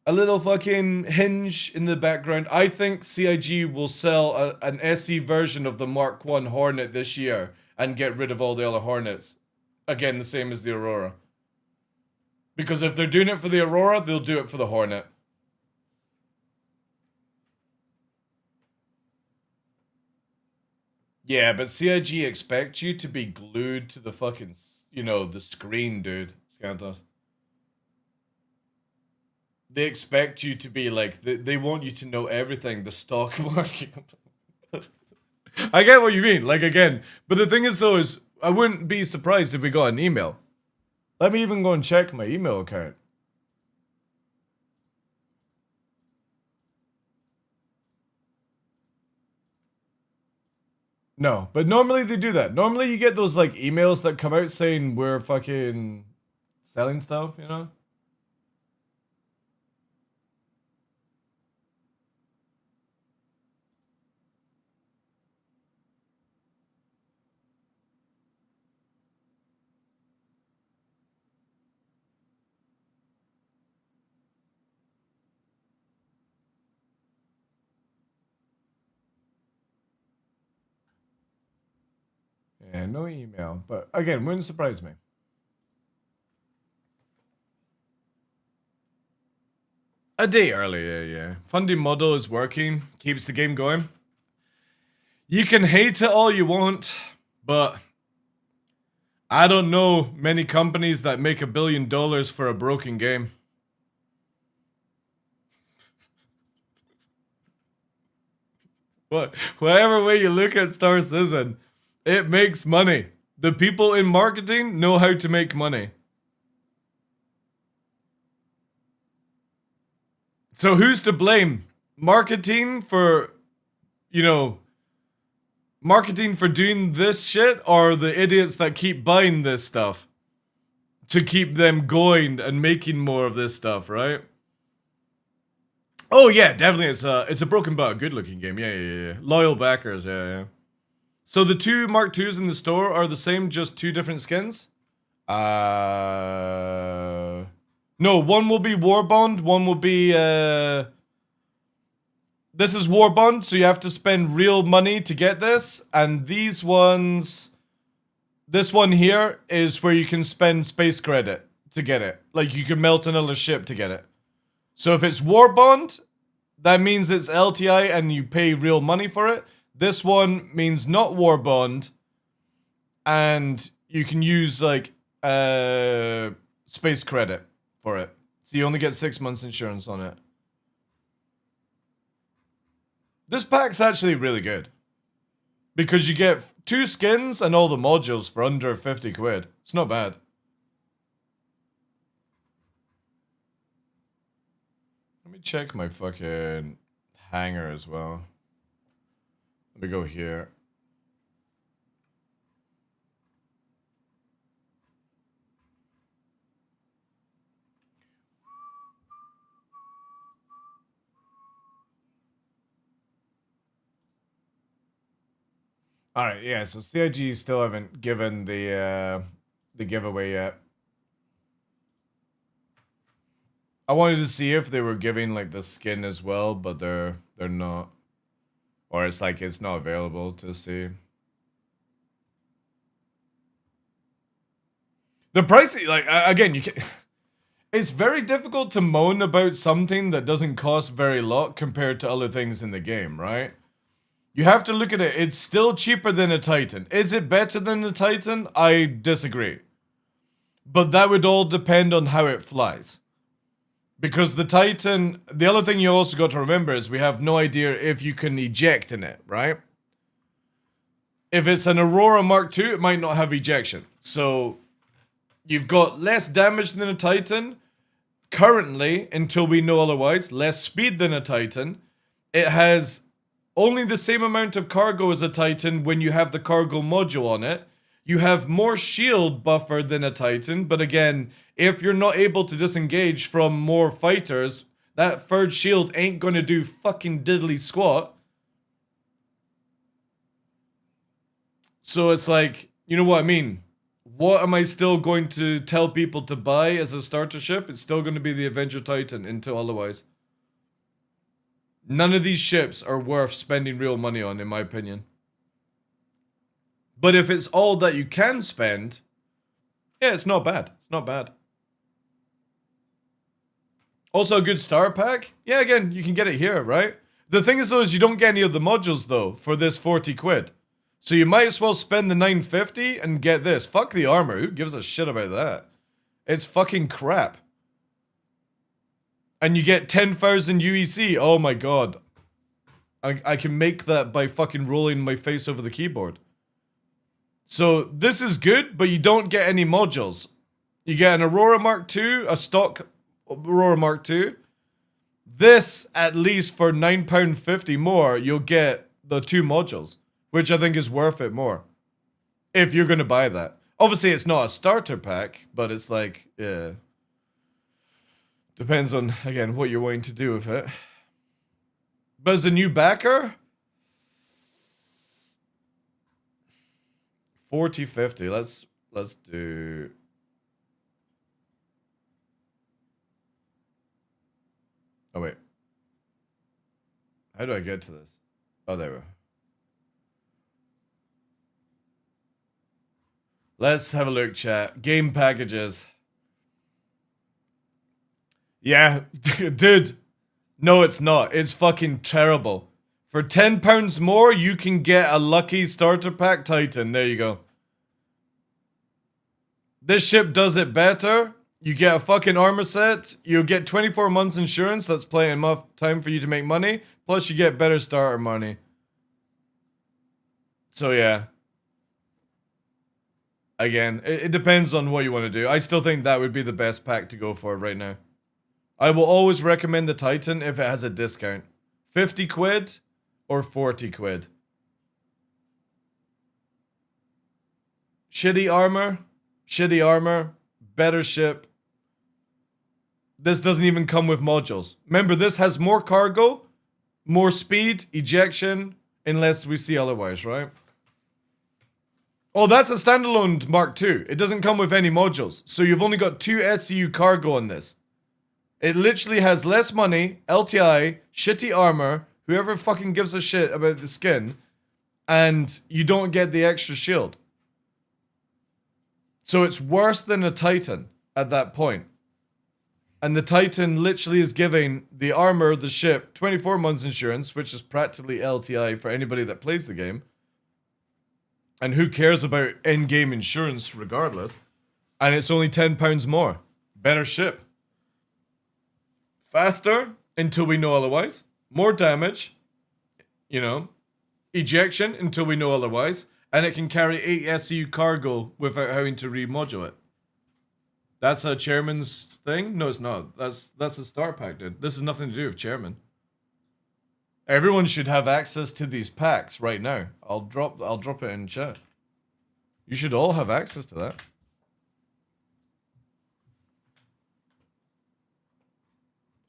a little fucking hinge in the background. I think CIG will sell an SE version of the Mark 1 Hornet this year and get rid of all the other Hornets. Again, the same as the Aurora. Because if they're doing it for the Aurora, they'll do it for the Hornet. Yeah, but CIG expect you to be glued to the fucking, you know, the screen, dude. Scantos. They expect you to be like, they want you to know everything, the stock market. I get what you mean, like, again. But the thing is, though, is I wouldn't be surprised if we got an email. Let me even go and check my email account. No, but normally they do that. Normally you get those, like, emails that come out saying we're fucking selling stuff, you know? Yeah, no email. But again, wouldn't surprise me. A day earlier, yeah. Funding model is working. Keeps the game going. You can hate it all you want, but I don't know many companies that make $1 billion for a broken game. But whatever way you look at Star Citizen, it makes money. The people in marketing know how to make money. So who's to blame? Marketing for, you know, marketing for doing this shit, or the idiots that keep buying this stuff to keep them going and making more of this stuff, right? Oh yeah, definitely. It's a broken but a good looking game. Yeah. Loyal backers. Yeah. So the two Mark IIs in the store are the same, just two different skins. No, one will be Warbond, one will be, this is Warbond, so you have to spend real money to get this, and these ones, this one here is where you can spend space credit to get it. Like, you can melt another ship to get it. So if it's Warbond, that means it's LTI and you pay real money for it. This one means not Warbond, and you can use, like, space credit for it. So you only get 6 months insurance on it. This pack's actually really good. Because you get 2 skins and all the modules for under 50 quid. It's not bad. Let me check my fucking hanger as well. Let me go here. Alright, yeah, so CIG still haven't given the giveaway yet. I wanted to see if they were giving like the skin as well, but they're not. Or it's like it's not available to see. The price, like, again, you can. It's very difficult to moan about something that doesn't cost very lot compared to other things in the game, right? You have to look at it. It's still cheaper than a Titan. Is it better than a Titan? I disagree. But that would all depend on how it flies. Because the Titan, the other thing you also got to remember is we have no idea if you can eject in it, right? If it's an Aurora Mark II, it might not have ejection. So you've got less damage than a Titan. Currently, until we know otherwise, less speed than a Titan. It has only the same amount of cargo as a Titan when you have the cargo module on it. You have more shield buffer than a Titan, but again, if you're not able to disengage from more fighters, that third shield ain't gonna do fucking diddly squat. So it's like, you know what I mean? What am I still going to tell people to buy as a starter ship? It's still going to be the Avenger Titan until otherwise. None of these ships are worth spending real money on, in my opinion. But if it's all that you can spend, yeah, it's not bad. It's not bad. Also, a good star pack? Yeah, again, you can get it here, right? The thing is, though, is you don't get any of the modules, though, for this 40 quid. So you might as well spend the 950 and get this. Fuck the armor. Who gives a shit about that? It's fucking crap. And you get 10,000 UEC. Oh my god. I can make that by fucking rolling my face over the keyboard. So this is good, but you don't get any modules. You get an Aurora Mark II, a stock Aurora Mark II. This, at least for £9.50 more, you'll get the 2 modules. Which I think is worth it more. If you're going to buy that. Obviously, it's not a starter pack, but it's like, yeah. Depends on, again, what you're wanting to do with it. But as a new backer, 40-50. Let's do. Oh wait. How do I get to this? Oh, there we go. Let's have a look, chat. Game packages. Yeah, dude. No, it's not. It's fucking terrible. For £10 more, you can get a lucky starter pack Titan. There you go. This ship does it better. You get a fucking armor set. You get 24 months insurance. That's plenty enough time for you to make money. Plus, you get better starter money. So, yeah. Again, it depends on what you want to do. I still think that would be the best pack to go for right now. I will always recommend the Titan if it has a discount. 50 quid or 40 quid. Shitty armor, better ship. This doesn't even come with modules. Remember, this has more cargo, more speed, ejection, unless we see otherwise, right? Oh, that's a standalone Mark II. It doesn't come with any modules. So you've only got 2 SCU cargo on this. It literally has less money, LTI, shitty armor, whoever fucking gives a shit about the skin, and you don't get the extra shield. So it's worse than a Titan at that point. And the Titan literally is giving the armor, the ship, 24 months insurance, which is practically LTI for anybody that plays the game. And who cares about in-game insurance regardless? And it's only £10 more. Better ship. Faster until we know otherwise. More damage. You know. Ejection until we know otherwise. And it can carry 8 SCU cargo without having to remodule it. That's a chairman's thing? No, it's not. That's a star pack, dude. This has nothing to do with chairman. Everyone should have access to these packs right now. I'll drop it in chat. You should all have access to that.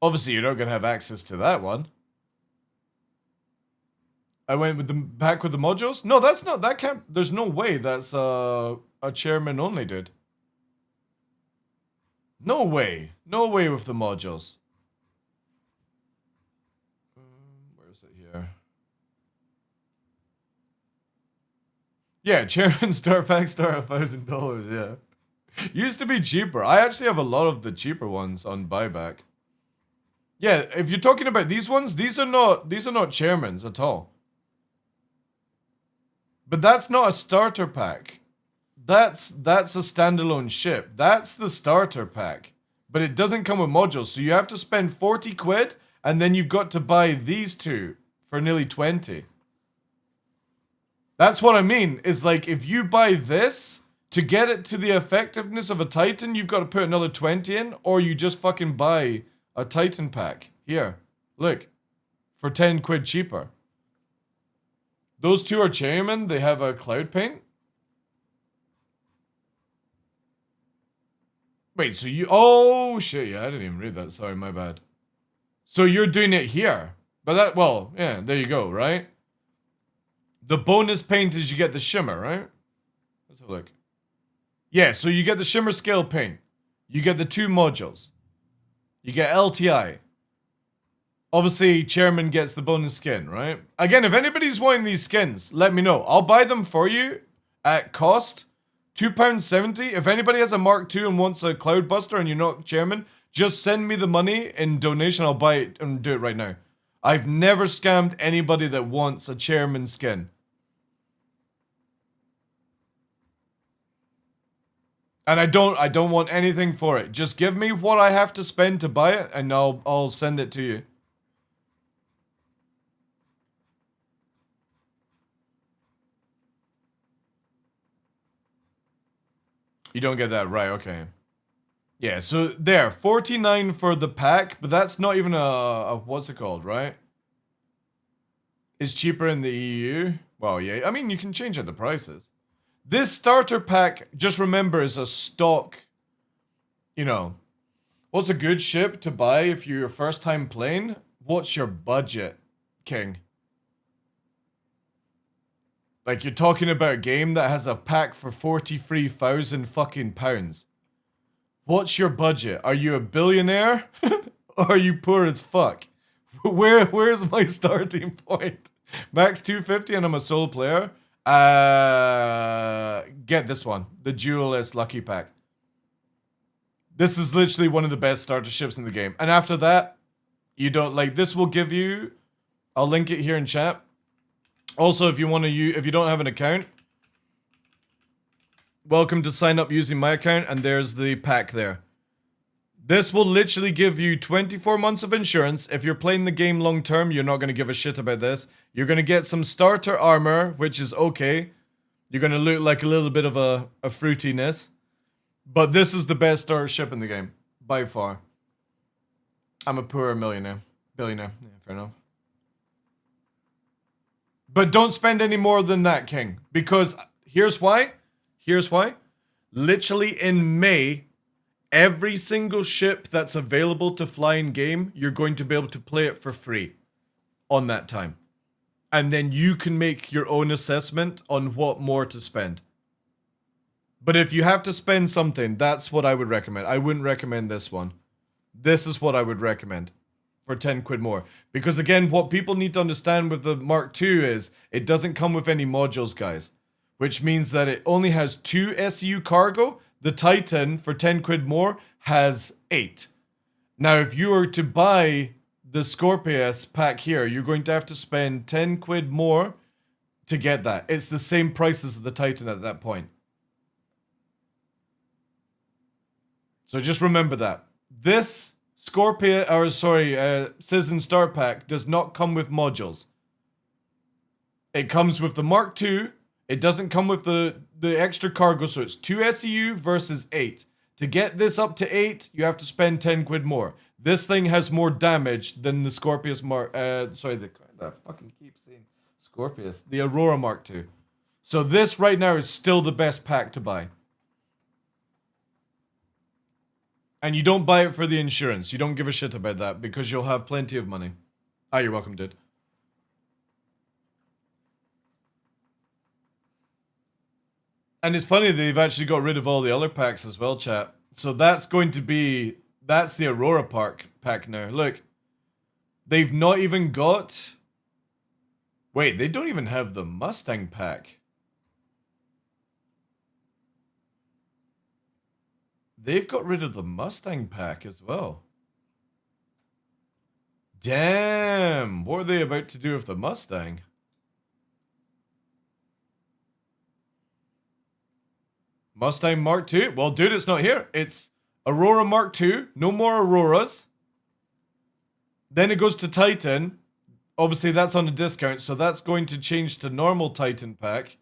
Obviously, you're not gonna have access to that one. I went with the pack with the modules? No, that's not. That can't. There's no way that's a chairman only, dude. No way. No way with the modules. Where is it here? Yeah, chairman star pack star $1,000. Yeah, used to be cheaper. I actually have a lot of the cheaper ones on buyback. Yeah, if you're talking about these ones, these are not chairmans at all. But that's not a starter pack. That's a standalone ship. That's the starter pack. But it doesn't come with modules, so you have to spend 40 quid, and then you've got to buy these two for nearly 20. That's what I mean, is like, if you buy this, to get it to the effectiveness of a Titan, you've got to put another 20 in, or you just fucking buy a Titan pack. Here, look, for 10 quid cheaper. Those two are chairman, they have a cloud paint. Wait, so you... Oh, shit, yeah, I didn't even read that. Sorry, my bad. So you're doing it here. But that... Well, yeah, there you go, right? The bonus paint is you get the shimmer, right? Let's have a look. Yeah, so you get the shimmer scale paint. You get the 2 modules. You get LTI. Obviously, chairman gets the bonus skin, right? Again, if anybody's wanting these skins, let me know. I'll buy them for you at cost. £2.70. If anybody has a Mark II and wants a Cloudbuster and you're not chairman, just send me the money in donation. I'll buy it and do it right now. I've never scammed anybody that wants a chairman skin. And I don't want anything for it. Just give me what I have to spend to buy it, and I'll send it to you. You don't get that right, okay. Yeah, so there, 49 for the pack, but that's not even a what's it called, right? It's cheaper in the EU. Well, yeah, I mean, you can change out the prices. This starter pack, just remember, is a stock, you know. What's a good ship to buy if you're first time playing? What's your budget, King? Like, you're talking about a game that has a pack for 43,000 fucking pounds. What's your budget? Are you a billionaire? Or are you poor as fuck? Where's my starting point? Max 250 and I'm a solo player? Get this one. The Duelist Lucky Pack. This is literally one of the best starter ships in the game. And after that, you don't, like, this will give you... I'll link it here in chat. Also, if you want to if you don't have an account, welcome to sign up using my account, and there's the pack there. This will literally give you 24 months of insurance. If you're playing the game long term, you're not going to give a shit about this. You're going to get some starter armor, which is okay. You're going to look like a little bit of a fruitiness. But this is the best starter ship in the game, by far. I'm a poor millionaire. Billionaire. Yeah, fair enough. But don't spend any more than that, King. Because here's why. Here's why. Literally in May, every single ship that's available to fly in game, you're going to be able to play it for free on that time. And then you can make your own assessment on what more to spend. But if you have to spend something, that's what I would recommend. I wouldn't recommend this one. This is what I would recommend for 10 quid more. Because again, what people need to understand with the Mark II is it doesn't come with any modules, guys. Which means that it only has 2 SU cargo. The Titan, for 10 quid more, has 8. Now, if you were to buy the Scorpius pack here, you're going to have to spend 10 quid more to get that. It's the same price as the Titan at that point. So just remember that. This Citizen Star Pack does not come with modules. It comes with the Mark II. It doesn't come with the extra cargo, so it's 2 SEU versus 8. To get this up to 8, you have to spend 10 quid more. This thing has more damage than the Scorpius I fucking keep saying Scorpius. The Aurora Mark II. So this right now is still the best pack to buy. And you don't buy it for the insurance. You don't give a shit about that because you'll have plenty of money. Ah, you're welcome, dude. And it's funny they've actually got rid of all the other packs as well, chat. So that's going to be... That's the Aurora pack now. Look. They've not even got... Wait, they don't even have the Mustang pack. They've got rid of the Mustang pack as well. Damn! What are they about to do with the Mustang? Mustang Mark II? Well, dude, it's not here. It's Aurora Mark II. No more Auroras. Then it goes to Titan. Obviously, that's on a discount, so that's going to change to normal Titan pack.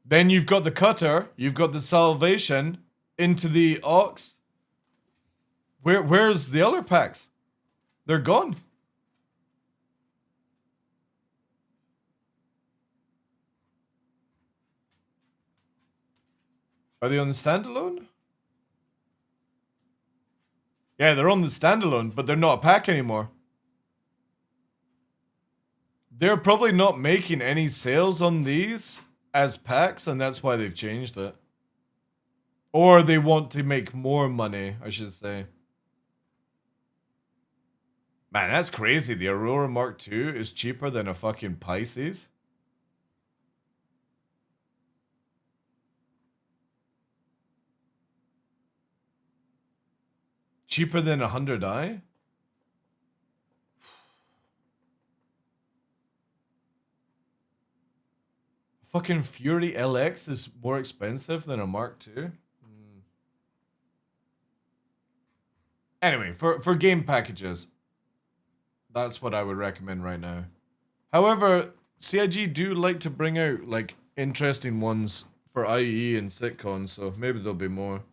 Then you've got the Cutter. You've got the Salvation into the Ox. Where's the other packs? They're gone. Are they on the standalone? Yeah, they're on the standalone, but they're not a pack anymore. They're probably not making any sales on these as packs, and that's why they've changed it. Or they want to make more money, I should say. Man, that's crazy. The Aurora Mark II is cheaper than a fucking Pisces. Cheaper than a 100i? Fucking Fury LX is more expensive than a Mark II? Anyway, for game packages, that's what I would recommend right now. However, CIG do like to bring out, like, interesting ones for IE and Sitcon, so maybe there'll be more.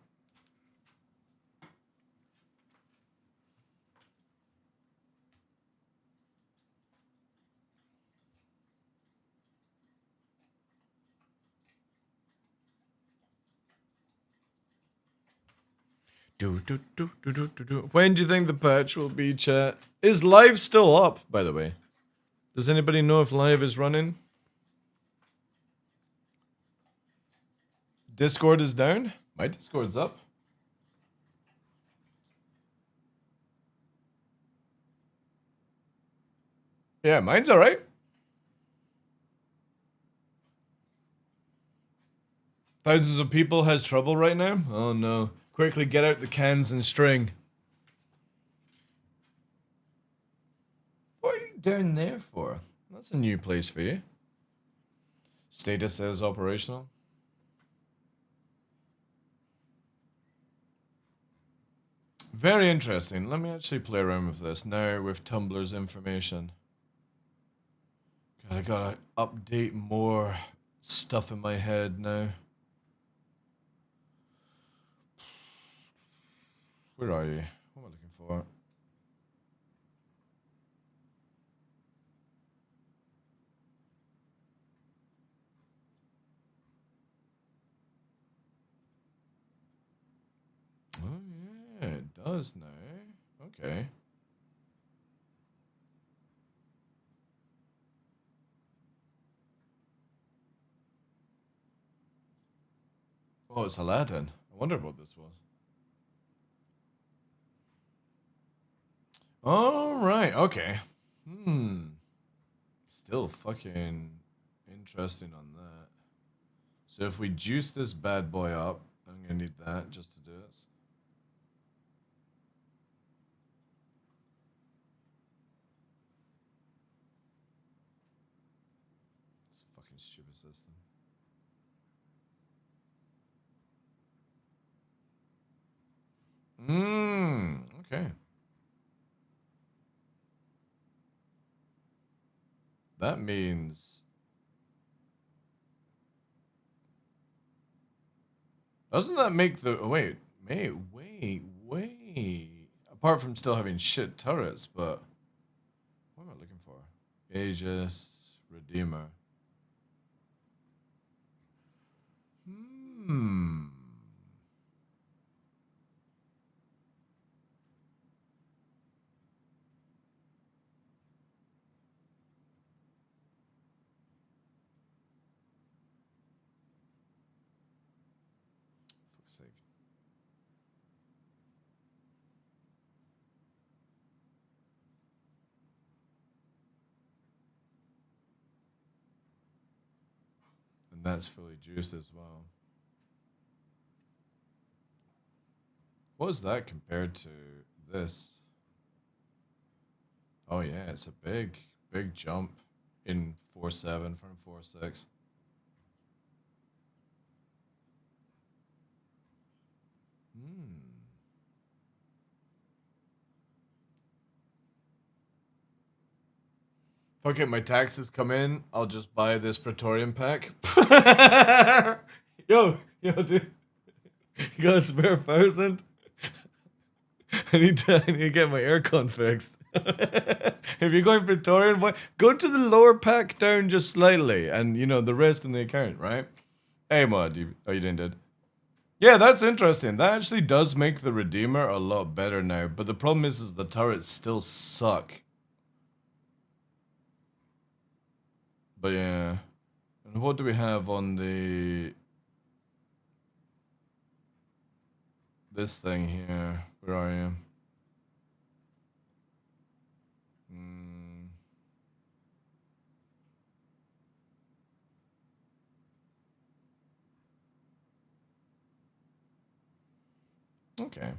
When do you think the patch will be, chat? Is live still up, by the way? Does anybody know if live is running? Discord is down? My Discord's up. Yeah, mine's alright. Thousands of people has trouble right now? Oh no. Quickly get out the cans and string. What are you down there for? That's a new place for you. Status says operational. Very interesting. Let me actually play around with this now with Tumblr's information. God, I gotta update more stuff in my head now. Where are you? What am I looking for? Oh yeah, it does now. Okay. Oh, it's Aladdin. I wonder what this was. All right. Okay. Still fucking interesting on that. So if we juice this bad boy up, I'm gonna need that just to do it. This fucking stupid system. Okay. That means... Doesn't that make the... Wait. Apart from still having shit turrets, but... What am I looking for? Aegis, Redeemer. Fuck's sake. And that's fully juiced as well. What is that compared to this? Oh yeah, it's a big jump in 4.7 from 4.6. Fuck it, my taxes come in, I'll just buy this Praetorian pack. Yo, dude. You got a spare 1,000? I need to get my aircon fixed. If you're going Praetorian, go to the lower pack down just slightly, and you know the rest in the account, right? Hey, Mod, you didn't did. Yeah, that's interesting. That actually does make the Redeemer a lot better now, but the problem is the turrets still suck. But yeah, and what do we have on this thing here? Where are you? Okay,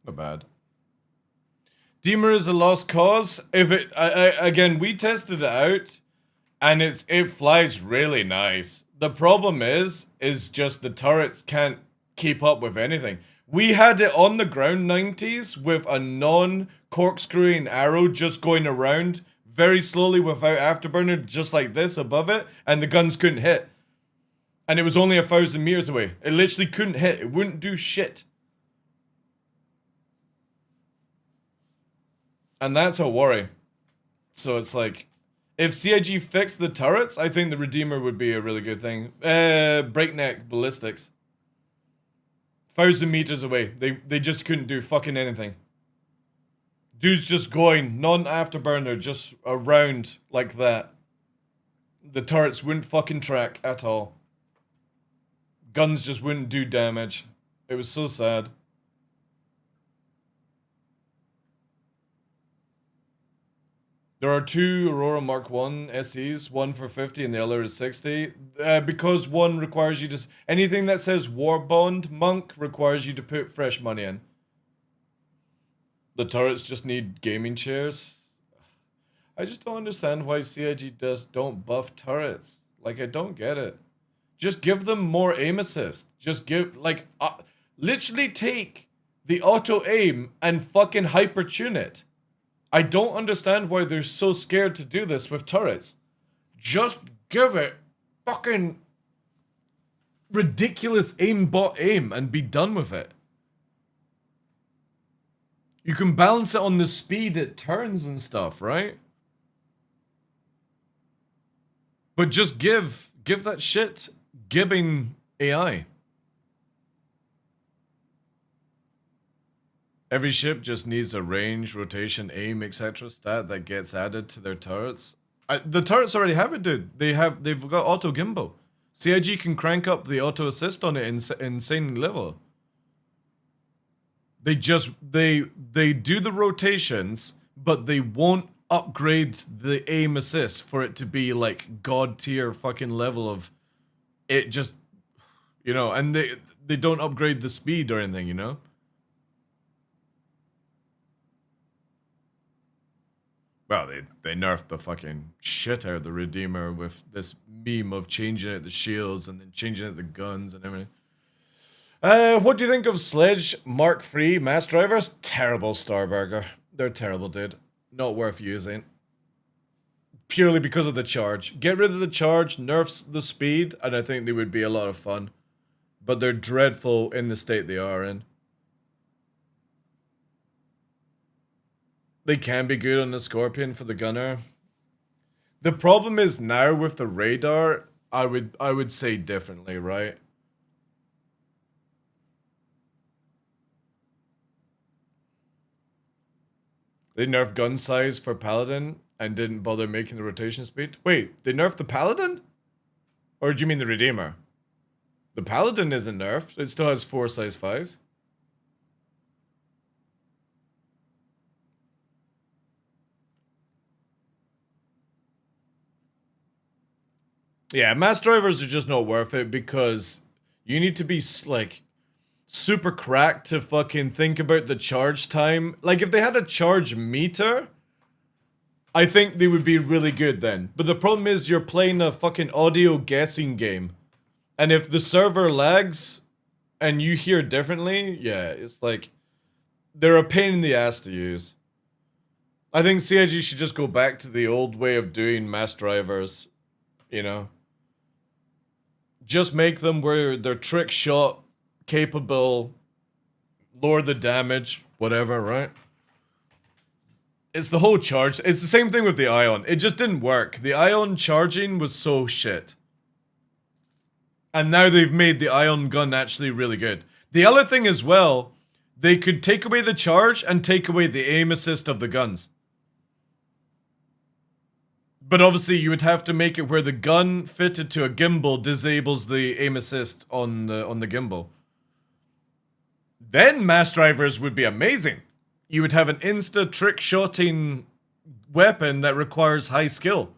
not bad. Deemer is a lost cause. If it again, we tested it out, and it flies really nice. The problem is just the turrets can't keep up with anything. We had it on the ground 90s with a non-corkscrewing arrow just going around very slowly without afterburner, just like this above it, and the guns couldn't hit. And it was only 1,000 meters away. It literally couldn't hit. It wouldn't do shit. And that's a worry. So it's like, if CIG fixed the turrets, I think the Redeemer would be a really good thing. Breakneck ballistics. 1,000 meters away. They just couldn't do fucking anything. Dude's just going, non-afterburner, just around like that. The turrets wouldn't fucking track at all. Guns just wouldn't do damage. It was so sad. There are 2 Aurora Mark 1 SEs, one for 50 and the other is 60. Because one requires you to... Anything that says War Bond Monk requires you to put fresh money in. The turrets just need gaming chairs. I just don't understand why CIG don't buff turrets. Like, I don't get it. Just give them more aim assist. Just give... Like, literally take the auto aim and fucking hyper tune it. I don't understand why they're so scared to do this with turrets. Just give it fucking ridiculous aimbot aim and be done with it. You can balance it on the speed it turns and stuff, right? But just give that shit gibbing AI. Every ship just needs a range, rotation, aim, etc. stat that gets added to their turrets. The turrets already have it, dude. They've got auto gimbal. CIG can crank up the auto assist on it insane level. They do the rotations, but they won't upgrade the aim assist for it to be like god tier fucking level of it. Just, you know, and they don't upgrade the speed or anything, you know. Well, they nerfed the fucking shit out of the Redeemer with this meme of changing out the shields and then changing out the guns and everything. What do you think of Sledge Mark III mass drivers? Terrible, Starburger. They're terrible, dude. Not worth using. Purely because of the charge. Get rid of the charge, nerfs the speed, and I think they would be a lot of fun. But they're dreadful in the state they are in. They can be good on the Scorpion for the gunner. The problem is now with the radar, I would say differently, right? They nerfed gun size for Paladin and didn't bother making the rotation speed. Wait, they nerfed the Paladin? Or do you mean the Redeemer? The Paladin isn't nerfed. It still has 4 size 5s. Yeah, mass drivers are just not worth it because you need to be like super cracked to fucking think about the charge time. Like if they had a charge meter, I think they would be really good then. But the problem is you're playing a fucking audio guessing game. And if the server lags and you hear differently, yeah, it's like they're a pain in the ass to use. I think CIG should just go back to the old way of doing mass drivers, you know. Just make them where they're trick shot capable, lower the damage, whatever, right? It's the whole charge. It's the same thing with the Ion. It just didn't work. The Ion charging was so shit. And now they've made the Ion gun actually really good. The other thing as well, they could take away the charge and take away the aim assist of the guns. But obviously you would have to make it where the gun fitted to a gimbal disables the aim assist on the gimbal. Then mass drivers would be amazing. You would have an insta trick shotting weapon that requires high skill.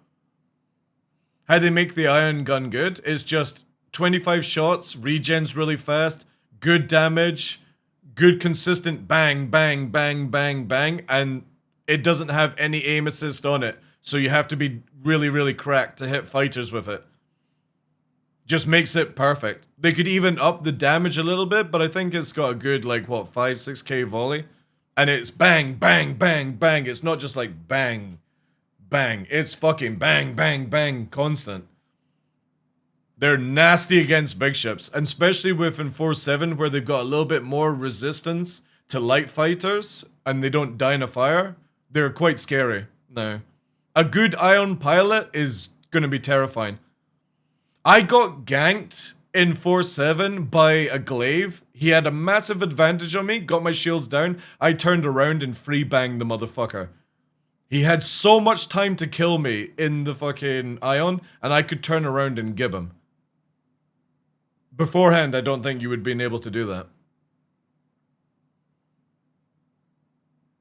How they make the Ion gun good is just 25 shots, regens really fast, good damage, good consistent bang, bang, bang, bang, bang, and it doesn't have any aim assist on it. So you have to be really, really cracked to hit fighters with it. Just makes it perfect. They could even up the damage a little bit, but I think it's got a good, like, what, 5-6k volley? And it's bang, bang, bang, bang. It's not just like bang, bang. It's fucking bang, bang, bang, constant. They're nasty against big ships, and especially with in 4-7 where they've got a little bit more resistance to light fighters, and they don't die in a fire. They're quite scary now. A good Ion pilot is going to be terrifying. I got ganked in 4-7 by a glaive. He had a massive advantage on me, got my shields down. I turned around and free banged the motherfucker. He had so much time to kill me in the fucking Ion, and I could turn around and gib him. Beforehand, I don't think you would have been able to do that.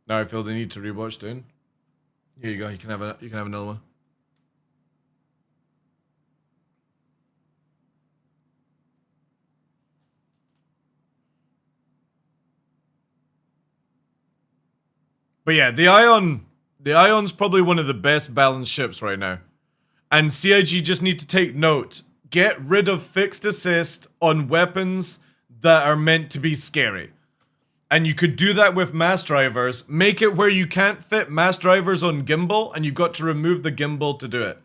Now I feel the need to rewatch, dude. Here you go. You can have another one. But yeah, the Ion's probably one of the best balanced ships right now. And CIG just need to take note. Get rid of fixed assist on weapons that are meant to be scary. And you could do that with mass drivers. Make it where you can't fit mass drivers on gimbal, and you've got to remove the gimbal to do it.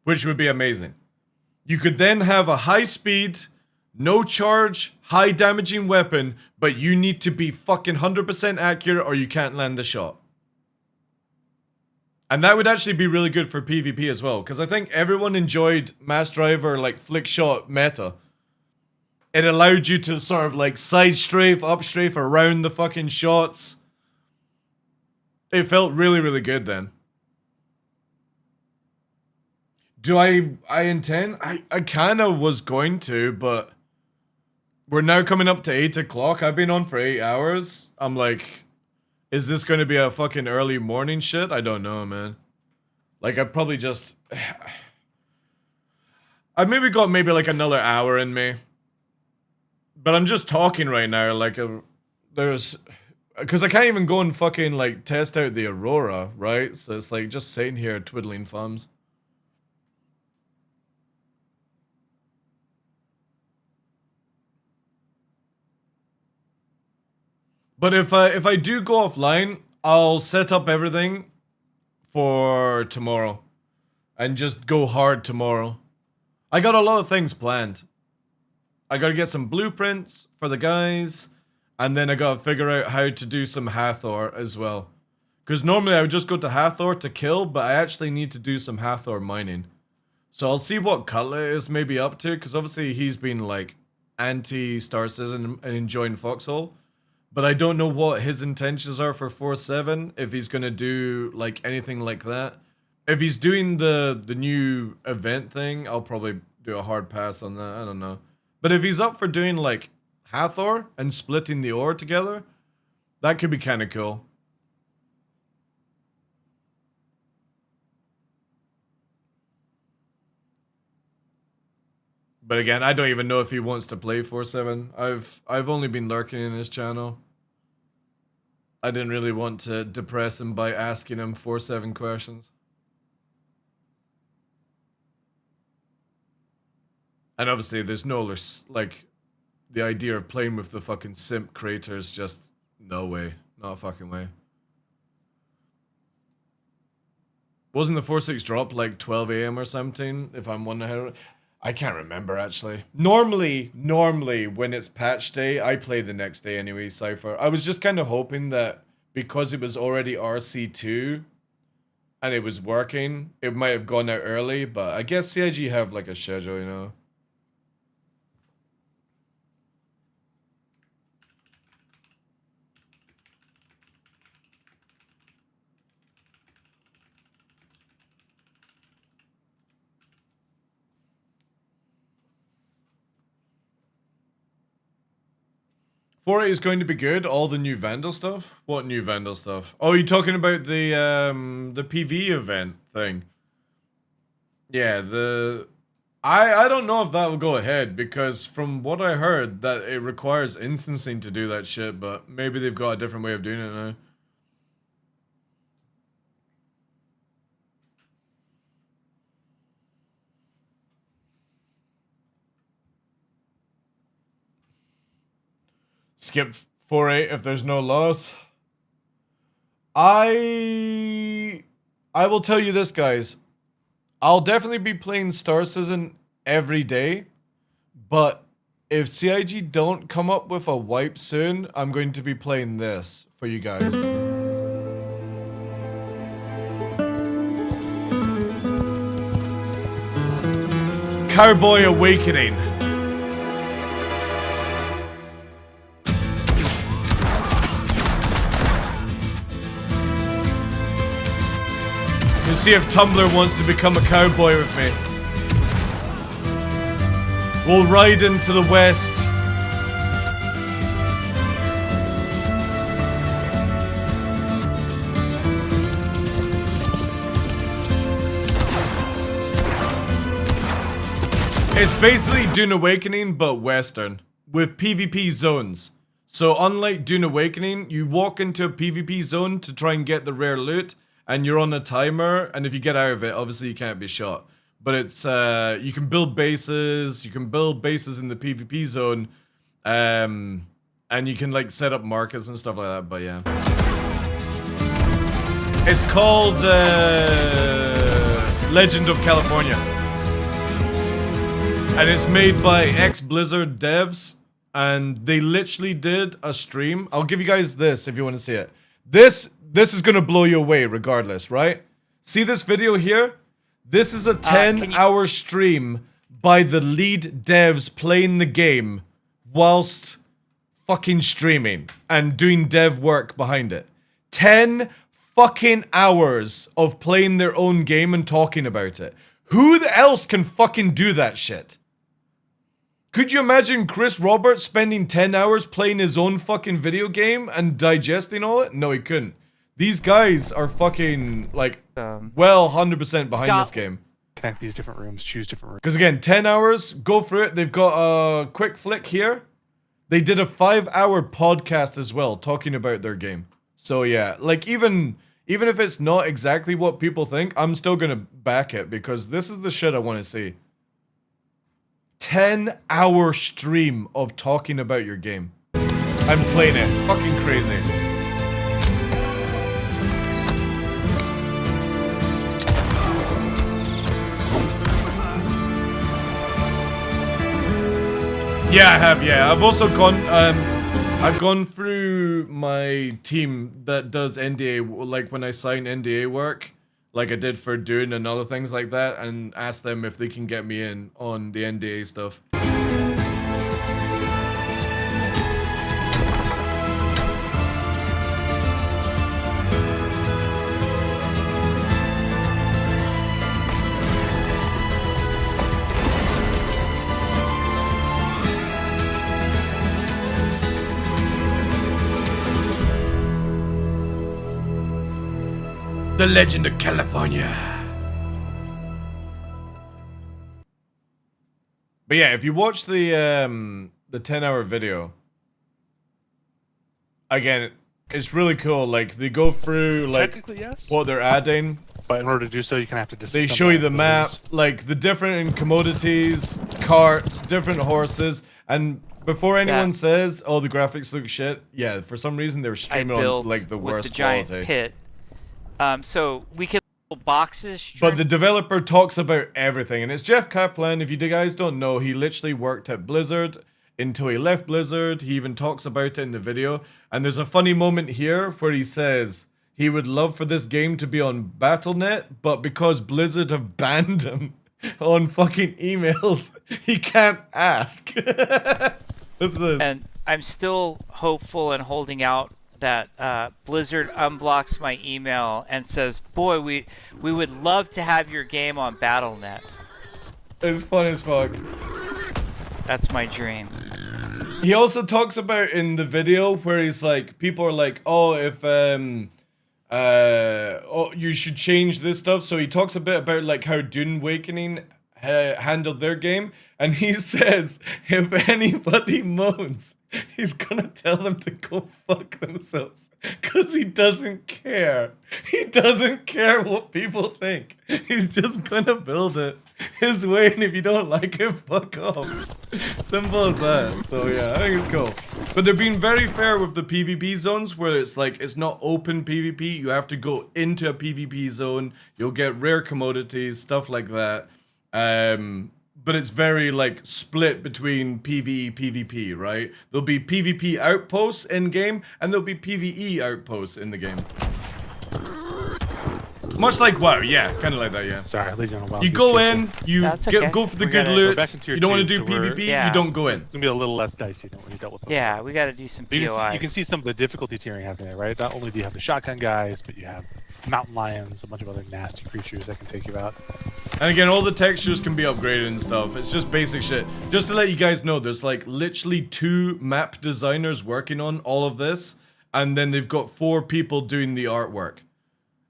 Which would be amazing. You could then have a high speed, No charge, high damaging weapon, but you need to be fucking 100% accurate or you can't land the shot. And that would actually be really good for PvP as well, because I think everyone enjoyed Mass Driver, like, flick shot meta. It allowed you to sort of, like, side strafe, up strafe, around the fucking shots. It felt really, really good then. Do I intend? I kind of was going to, but we're now coming up to 8 o'clock. I've been on for 8 hours. I'm like, is this going to be a fucking early morning shit? I don't know, man. Like, I probably just... I've maybe got like another hour in me. But I'm just talking right now, like, there's... Because I can't even go and fucking, like, test out the Aurora, right? So it's like, just sitting here twiddling thumbs. But if I do go offline, I'll set up everything for tomorrow. And just go hard tomorrow. I got a lot of things planned. I gotta get some blueprints for the guys. And then I gotta figure out how to do some Hathor as well. Because normally I would just go to Hathor to kill, but I actually need to do some Hathor mining. So I'll see what Cutlet is maybe up to, because obviously he's been like anti-Star Citizen and enjoying Foxhole. But I don't know what his intentions are for 4-7, if he's gonna do like anything like that. If he's doing the new event thing, I'll probably do a hard pass on that, I don't know. But if he's up for doing like Hathor and splitting the ore together, that could be kind of cool. But again, I don't even know if he wants to play 4-7. I've only been lurking in his channel. I didn't really want to depress him by asking him 4-7 questions. And obviously there's no, like, the idea of playing with the fucking simp creators, just no way. Not a fucking way. Wasn't the 4-6 drop like 12 AM or something? If I'm one ahead. I can't remember actually. Normally when it's patch day, I play the next day anyway, Cypher. I was just kind of hoping that because it was already RC2 and it was working, it might have gone out early, but I guess CIG have like a schedule, you know. Is going to be good. All the new Vandal stuff. What new Vandal stuff? Oh, you're talking about the PV event thing. Yeah, I don't know if that will go ahead because from what I heard, that it requires instancing to do that shit. But maybe they've got a different way of doing it now. Skip 4-8 if there's no loss. I will tell you this, guys. I'll definitely be playing Star Citizen every day. But if CIG don't come up with a wipe soon, I'm going to be playing this for you guys. Cowboy Awakening. See if Tumblr wants to become a cowboy with me. We'll ride into the west. It's basically Dune Awakening, but Western, with PvP zones. So unlike Dune Awakening, you walk into a PvP zone to try and get the rare loot, and you're on a timer, and if you get out of it, obviously you can't be shot. But it's, you can build bases in the PvP zone, and you can like set up markets and stuff like that, but yeah. It's called, Legend of California. And it's made by ex-Blizzard devs, and they literally did a stream. I'll give you guys this if you want to see it. This is gonna blow you away regardless, right? See this video here? This is a 10-hour stream by the lead devs playing the game whilst fucking streaming and doing dev work behind it. 10 fucking hours of playing their own game and talking about it. Who else can fucking do that shit? Could you imagine Chris Roberts spending 10 hours playing his own fucking video game and digesting all it? No, he couldn't. These guys are fucking, like, well, 100% behind this game. Connect these different rooms, choose different rooms. Because again, 10 hours, go for it. They've got a quick flick here. They did a 5-hour podcast as well, talking about their game. So yeah, like even if it's not exactly what people think, I'm still gonna back it because this is the shit I want to see. 10-hour stream of talking about your game. I'm playing it. Fucking crazy. Yeah, I have, yeah. I've also gone, I've gone through my team that does NDA, like when I sign NDA work, like I did for Dune and other things like that, and asked them if they can get me in on the NDA stuff. The Legend of California. But yeah, if you watch the 10-hour video, again, it's really cool. Like they go through like Technically, yes. what they're adding. But in order to do so, you can have to disassemble. They show you the map, things. like the different commodities, carts, different horses, and before anyone says, "Oh, the graphics look shit," yeah, for some reason they're streaming on like the worst with the giant quality. pit. So we can boxes. But the developer talks about everything, and it's Jeff Kaplan. If you guys don't know, he literally worked at Blizzard until he left Blizzard. He even talks about it in the video. And there's a funny moment here where he says he would love for this game to be on Battle.net, but because Blizzard have banned him on fucking emails, he can't ask. And I'm still hopeful and holding out that Blizzard unblocks my email and says, "Boy, we would love to have your game on Battle.net." It's fun as fuck. That's my dream. He also talks about in the video where he's like, people are like, "Oh, if oh, you should change this stuff." So he talks a bit about like how Dune Awakening handled their game, and he says if anybody moans, he's gonna tell them to go fuck themselves, because he doesn't care. He doesn't care what people think. He's just gonna build it his way, and if you don't like it, fuck off. Simple as that. So yeah, I think it's cool. But they're being very fair with the PvP zones, where it's like, it's not open PvP. You have to go into a PvP zone. You'll get rare commodities, stuff like that. But it's very like split between PvE, PvP, right? There'll be PvP outposts in game, and there'll be PvE outposts in the game. Much like WoW, yeah, kind of like that, yeah. Sorry, I leave you on a wild You go in, you go for the good loot. You don't want to do PvP, you don't go in. It's gonna be a little less dicey than when you dealt with them. Yeah, we got to do some POIs. You can see some of the difficulty tiering happening there, right? Not only do you have the shotgun guys, but you have mountain lions, a bunch of other nasty creatures that can take you out. And again, all the textures can be upgraded and stuff. It's just basic shit. Just to let you guys know, there's like literally 2 map designers working on all of this, and then they've got 4 people doing the artwork.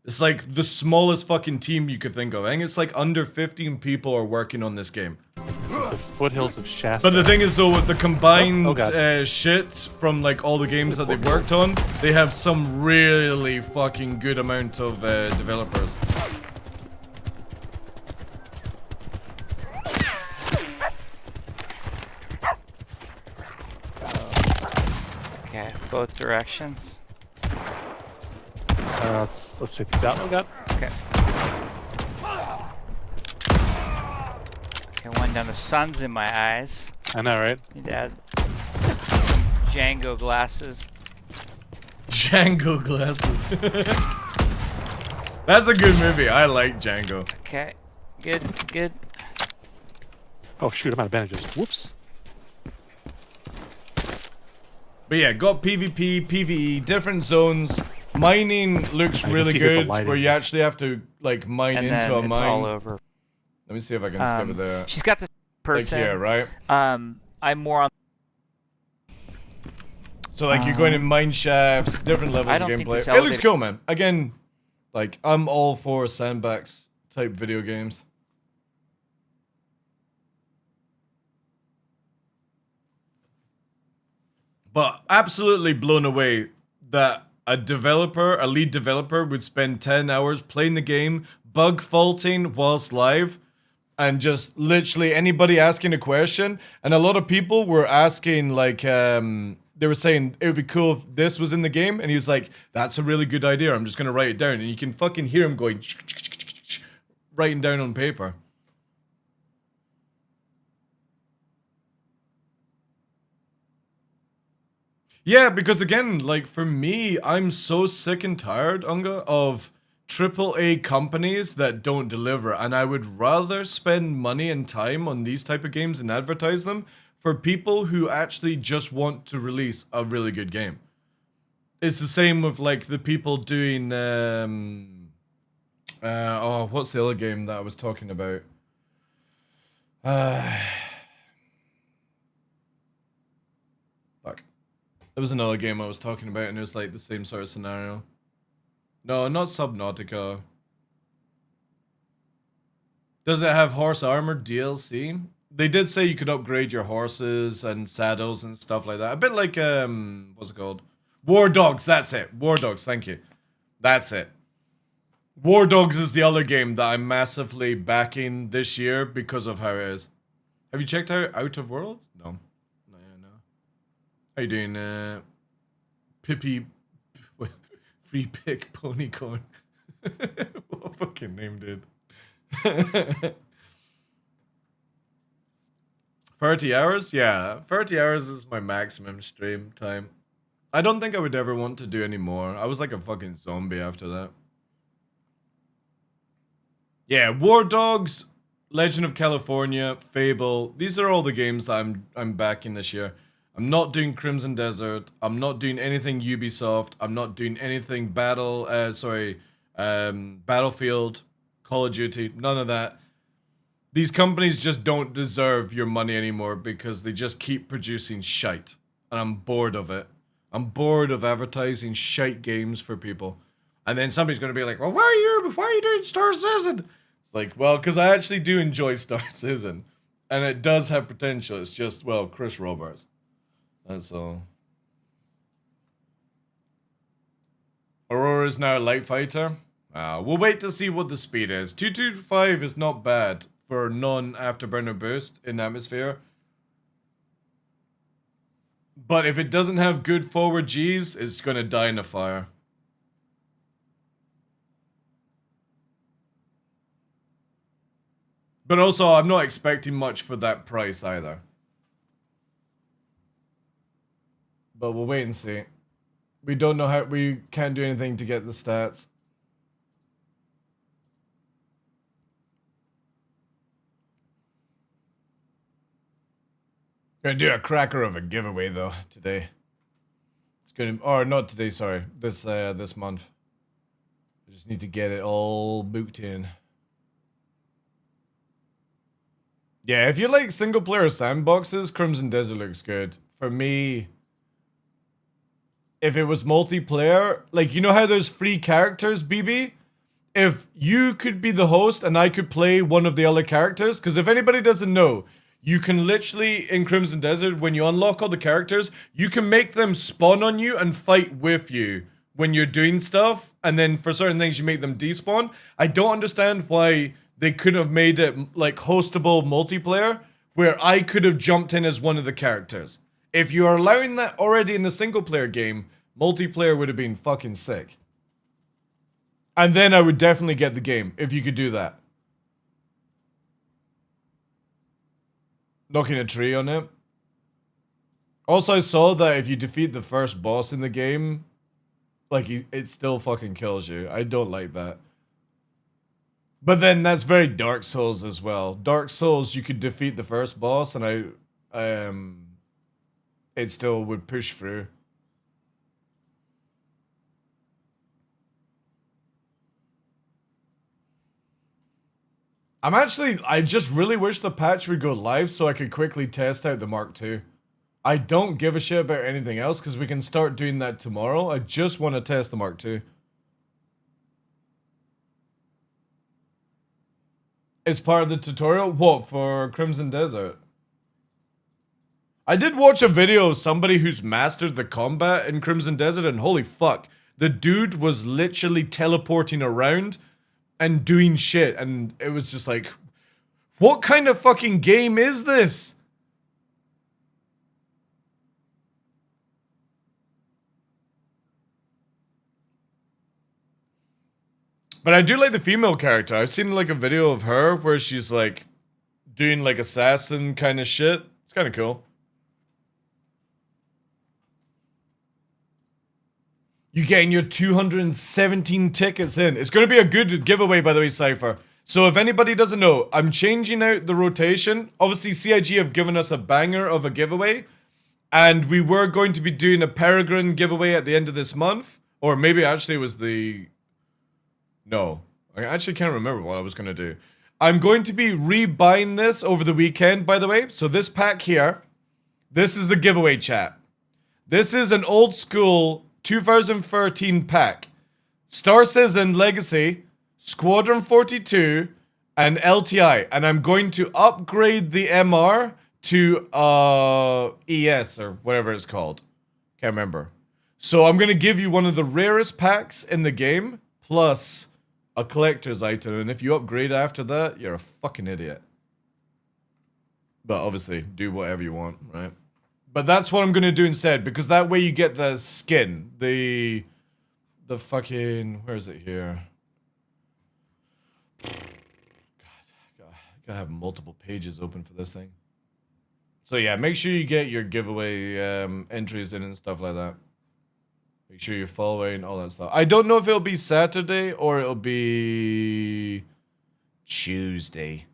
It's like the smallest fucking team you could think of. I think it's like under 15 people are working on this game. This is the foothills of Shasta. But the thing is, though, with the combined shit from like all the games that they've worked on, they have some really fucking good amount of developers. Okay, both directions. Let's take these out. Oh god. Okay. Okay, one going down. The sun's in my eyes. I know, right? Need to add some Django glasses. Django glasses. That's a good movie. I like Django. Okay, good. Oh shoot, I'm out of bandages. Whoops. But yeah, got PvP, PvE, different zones. Mining looks really good, where you actually have to like mine And into a then mine. it's all over. Let me see if I can skip it there. She's got this person. Like here, right? I'm more on. So like you're going in mine shafts, different levels I of don't think gameplay. this It looks elevator- cool, man. Again, like I'm all for sandbox type video games. But absolutely blown away that a lead developer would spend 10 hours playing the game, bug faulting whilst live, and just literally anybody asking a question. And a lot of people were asking like, they were saying it would be cool if this was in the game. And he was like, that's a really good idea. I'm just going to write it down. And you can fucking hear him going, writing down on paper. Yeah, because again, like for me, I'm so sick and tired, Unga, of AAA companies that don't deliver, and I would rather spend money and time on these type of games and advertise them for people who actually just want to release a really good game. It's the same with like the people doing what's the other game that I was talking about? Fuck. There was another game I was talking about, and it was like the same sort of scenario. No, not Subnautica. Does it have horse armor DLC? They did say you could upgrade your horses and saddles and stuff like that. A bit like, what's it called? War Dogs, that's it. War Dogs, thank you. That's it. War Dogs is the other game that I'm massively backing this year because of how it is. Have you checked out Out of World? No. No. How you doing, Pippi... Free Pick Ponycorn? What a fucking name, dude. 30 hours? Yeah, 30 hours is my maximum stream time. I don't think I would ever want to do any more. I was like a fucking zombie after that. Yeah, War Dogs, Legend of California, Fable. These are all the games that I'm backing this year. I'm not doing Crimson Desert. I'm not doing anything Ubisoft. I'm not doing anything Battlefield, Call of Duty, none of that. These companies just don't deserve your money anymore because they just keep producing shite. And I'm bored of it. I'm bored of advertising shite games for people. And then somebody's going to be like, well, why are you doing Star Citizen? It's like, well, because I actually do enjoy Star Citizen. And it does have potential. It's just, well, Chris Roberts. That's all. Aurora's now a light fighter. We'll wait to see what the speed is. 225 is not bad for non-afterburner boost in atmosphere. But if it doesn't have good forward Gs, it's going to die in a fire. But also, I'm not expecting much for that price either. But we'll wait and see. We don't know how... We can't do anything to get the stats. Gonna do a cracker of a giveaway though today. It's gonna, or not today, sorry. This month. I just need to get it all booked in. Yeah, if you like single player sandboxes, Crimson Desert looks good. For me, if it was multiplayer, like you know how there's free characters, BB? If you could be the host and I could play one of the other characters, because if anybody doesn't know, you can literally, in Crimson Desert, when you unlock all the characters, you can make them spawn on you and fight with you when you're doing stuff. And then for certain things, you make them despawn. I don't understand why they couldn't have made it like hostable multiplayer, where I could have jumped in as one of the characters. If you are allowing that already in the single player game, multiplayer would have been fucking sick. And then I would definitely get the game, if you could do that. knocking a tree on it. Also, I saw that if you defeat the first boss in the game, like, it still fucking kills you. I don't like that. But then that's very Dark Souls as well. Dark Souls, you could defeat the first boss and it still would push through. I just really wish the patch would go live so I could quickly test out the Mark II. I don't give a shit about anything else because we can start doing that tomorrow. I just want to test the Mark II. It's part of the tutorial? What, for Crimson Desert? I did watch a video of somebody who's mastered the combat in Crimson Desert and holy fuck, the dude was literally teleporting around and doing shit and it was just like, what kind of fucking game is this? But I do like the female character. I've seen like a video of her where she's like doing like assassin kind of shit. It's kind of cool. You getting your 217 tickets in. It's going to be a good giveaway, by the way, Cypher. So if anybody doesn't know, I'm changing out the rotation. Obviously, CIG have given us a banger of a giveaway. And we were going to be doing a Peregrine giveaway at the end of this month. Or maybe actually it was the... No, I actually can't remember what I was going to do. I'm going to be rebuying this over the weekend, by the way. So this pack here, this is the giveaway, chat. This is an old school 2013 pack. Star Citizen Legacy, Squadron 42, and LTI. And I'm going to upgrade the MR to ES or whatever it's called. Can't remember. So I'm going to give you one of the rarest packs in the game, plus a collector's item, and if you upgrade after that, you're a fucking idiot. But obviously, do whatever you want, right? But that's what I'm gonna do instead, because that way you get the skin, the fucking, where is it here? God, gotta have multiple pages open for this thing. So yeah, make sure you get your giveaway entries in and stuff like that. Make sure you're following all that stuff. I don't know if it'll be Saturday or it'll be Tuesday.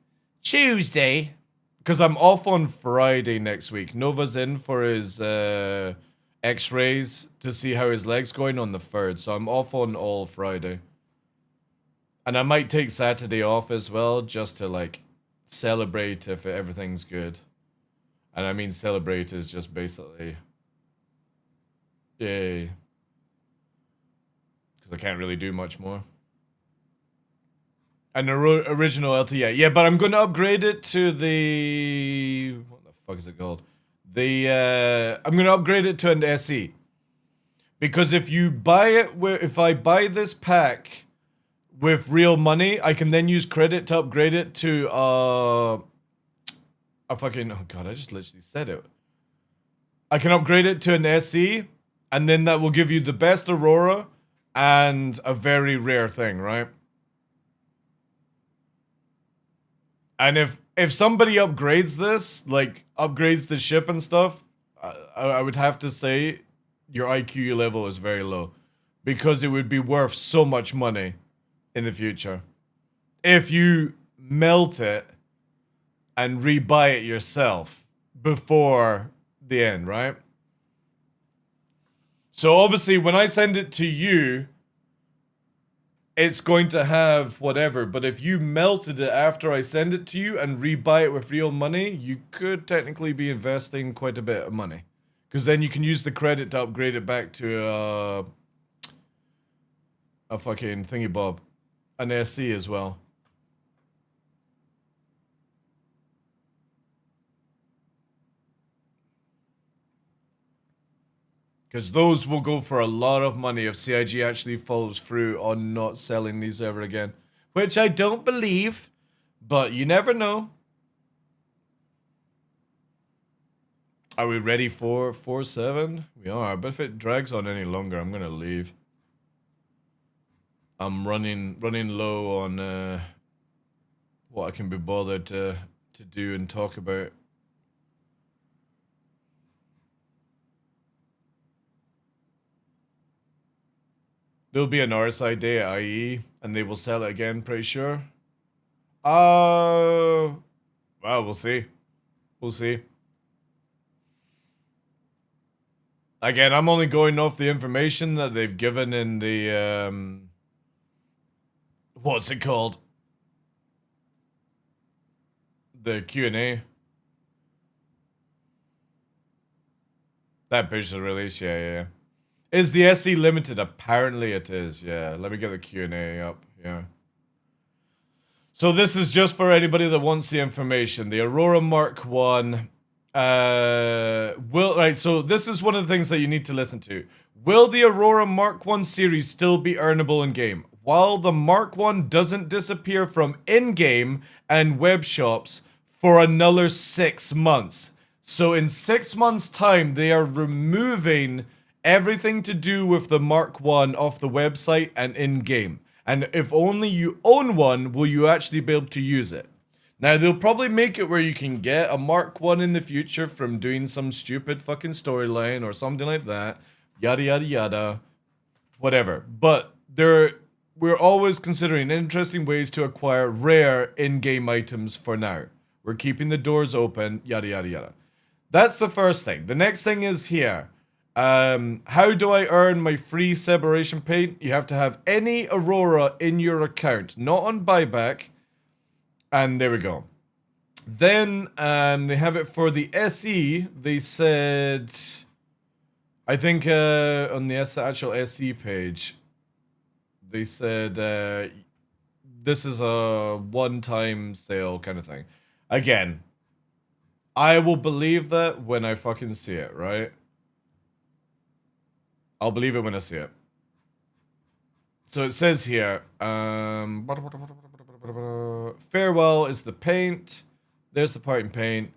Tuesday? Because I'm off on Friday next week. Nova's in for his x-rays to see how his leg's going on the 3rd. So I'm off on all Friday. And I might take Saturday off as well just to like celebrate if everything's good. And I mean celebrate is just basically... Yay. Because I can't really do much more. An original LTI. Yeah, but I'm going to upgrade it to the... What the fuck is it called? I'm going to upgrade it to an SE. Because if you buy it... If I buy this pack with real money, I can then use credit to upgrade it to a fucking... Oh god, I just literally said it. I can upgrade it to an SE, and then that will give you the best Aurora and a very rare thing, right? And if somebody upgrades this, like upgrades the ship and stuff, I would have to say your IQ level is very low. Because it would be worth so much money in the future. If you melt it and rebuy it yourself before the end, right? So obviously when I send it to you, it's going to have whatever. But if you melted it after I send it to you and rebuy it with real money, you could technically be investing quite a bit of money. Because then you can use the credit to upgrade it back to a fucking thingy bob. An SC as well. Because those will go for a lot of money if CIG actually follows through on not selling these ever again. Which I don't believe, but you never know. Are we ready for 4-7? We are, but if it drags on any longer, I'm going to leave. I'm running low on what I can be bothered to do and talk about. There'll be an RSI day at IE, and they will sell it again, pretty sure. Well, we'll see. We'll see. Again, I'm only going off the information that they've given in the, what's it called? The Q&A. That picture release, yeah. Is the SE limited? Apparently it is, yeah. Let me get the Q&A up, yeah. So this is just for anybody that wants the information. The Aurora Mark 1 right, so this is one of the things that you need to listen to. Will the Aurora Mark 1 series still be earnable in-game? While the Mark 1 doesn't disappear from in-game and web shops for another 6 months. So in 6 months' time, they are removing everything to do with the Mark 1 off the website and in-game. And if only you own one, will you actually be able to use it? Now, they'll probably make it where you can get a Mark 1 in the future from doing some stupid fucking storyline or something like that. Yada, yada, yada. Whatever. But we're always considering interesting ways to acquire rare in-game items for now. We're keeping the doors open, yada, yada, yada. That's the first thing. The next thing is here. How do I earn my free separation paint? You have to have any Aurora in your account, not on buyback. And there we go. Then they have it for the SE. They said, I think on the actual SE page, they said this is a one-time sale kind of thing. Again, I will believe that when I fucking see it, right? I'll believe it when I see it. So it says here, farewell is the paint. There's the parting paint.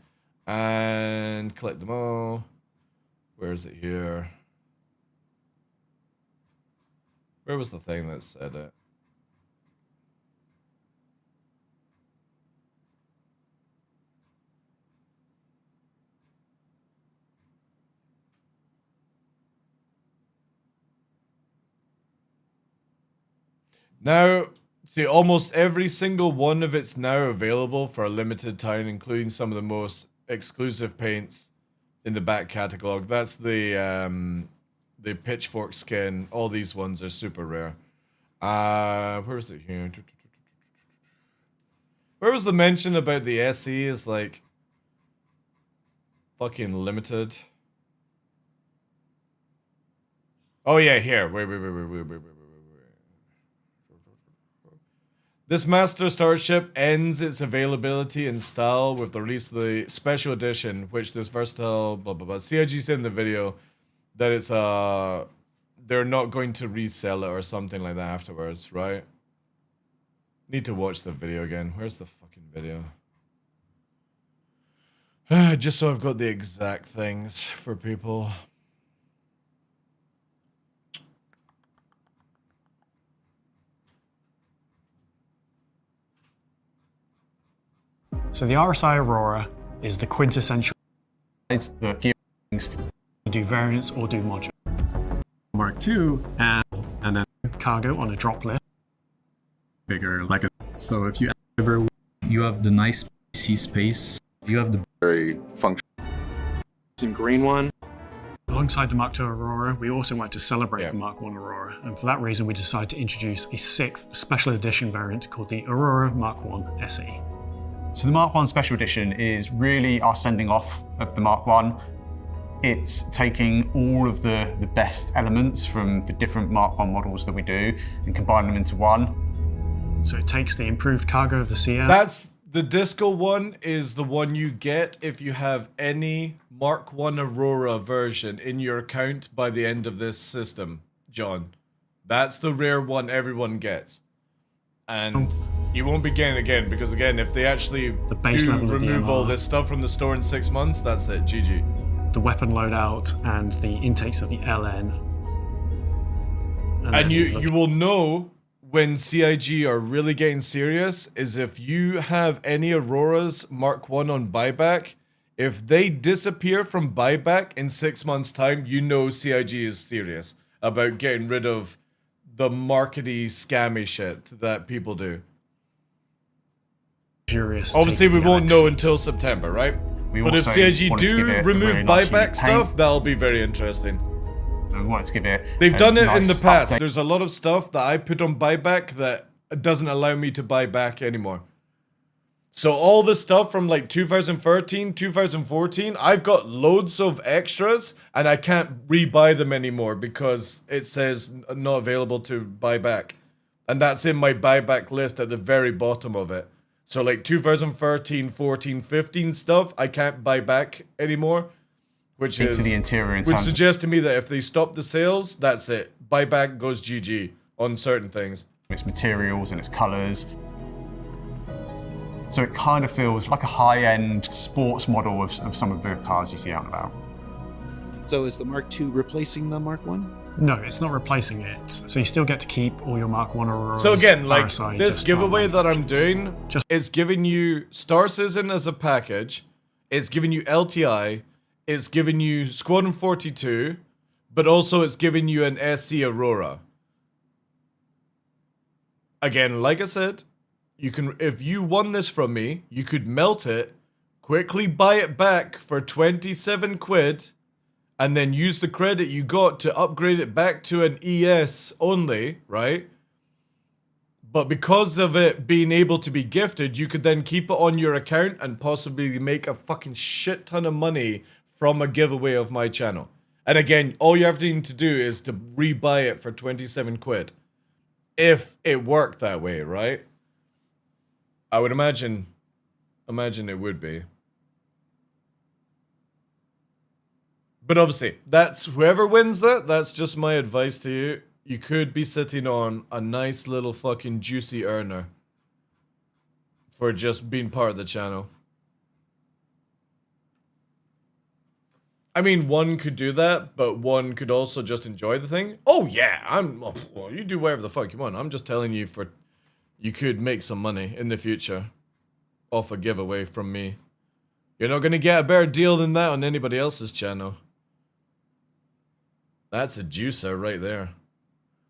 And collect them all. Where is it here? Where was the thing that said it? Now, see, almost every single one of it's now available for a limited time, including some of the most exclusive paints in the back catalog. That's the pitchfork skin. All these ones are super rare. Where is it here? Where was the mention about the SE is like fucking limited? Oh yeah, here. Wait. This Master Starship ends its availability in style with the release of the special edition, which this versatile blah blah blah. CIG said in the video that it's they're not going to resell it or something like that afterwards, right? Need to watch the video again. Where's the fucking video? Just so I've got the exact things for people. So the RSI Aurora is the quintessential. It's the gear wings. Do variants or do modular. Mark II and then cargo on a drop lift. Bigger, like a. So if you ever, you have the nice PC space. You have the very functional. Some green one. Alongside the Mark II Aurora, we also wanted to celebrate the Mark I Aurora, and for that reason we decided to introduce a 6th special edition variant called the Aurora Mark I SE. So the Mark I Special Edition is really our sending off of the Mark I. It's taking all of the best elements from the different Mark I models that we do and combining them into one. So it takes the improved cargo of the CL. That's the Disco one is the one you get if you have any Mark I Aurora version in your account by the end of this system, John. That's the rare one everyone gets. And you won't be getting it again, because again, if they actually remove all this stuff from the store in 6 months, that's it, GG. The weapon loadout and the intakes of the LN. And you will know when CIG are really getting serious is if you have any Auroras Mark I on buyback, if they disappear from buyback in 6 months' time, you know CIG is serious about getting rid of the markety scammy shit that people do. Curious. Obviously, we won't know until September, right? We But if also CIG wanted to give do it a remove really nice buyback unique stuff, paint. that'll be very interesting. We wanted to give it. They've a done it in nice the past. update. There's a lot of stuff that I put on buyback that doesn't allow me to buy back anymore. So all the stuff from like 2013, 2014, I've got loads of extras and I can't rebuy them anymore because it says not available to buy back. And that's in my buyback list at the very bottom of it. So like 2013, 14, 15 stuff, I can't buy back anymore. Which Into the interior in which terms of- suggests to me that if they stop the sales, that's it. Buyback goes GG on certain things. Its materials and its colors. So it kind of feels like a high-end sports model of some of the cars you see out and about. So is the Mark II replacing the Mark I? No, it's not replacing it. So you still get to keep all your Mark I Auroras. So again, like RSI, this just giveaway not that I'm doing, it's giving you Star Citizen as a package, it's giving you LTI, it's giving you Squadron 42, but also it's giving you an SC Aurora. Again, like I said, you can, if you won this from me, you could melt it, quickly buy it back for 27 quid, and then use the credit you got to upgrade it back to an ES only, right? But because of it being able to be gifted, you could then keep it on your account and possibly make a fucking shit ton of money from a giveaway of my channel. And again, all you have to need to do is to rebuy it for 27 quid. If it worked that way, right? I would imagine it would be. But obviously, that's whoever wins that, that's just my advice to you. You could be sitting on a nice little fucking juicy earner for just being part of the channel. I mean, one could do that, but one could also just enjoy the thing. Oh yeah, well, you do whatever the fuck you want. I'm just telling you you could make some money in the future off a giveaway from me. You're not gonna get a better deal than that on anybody else's channel. That's a juicer right there.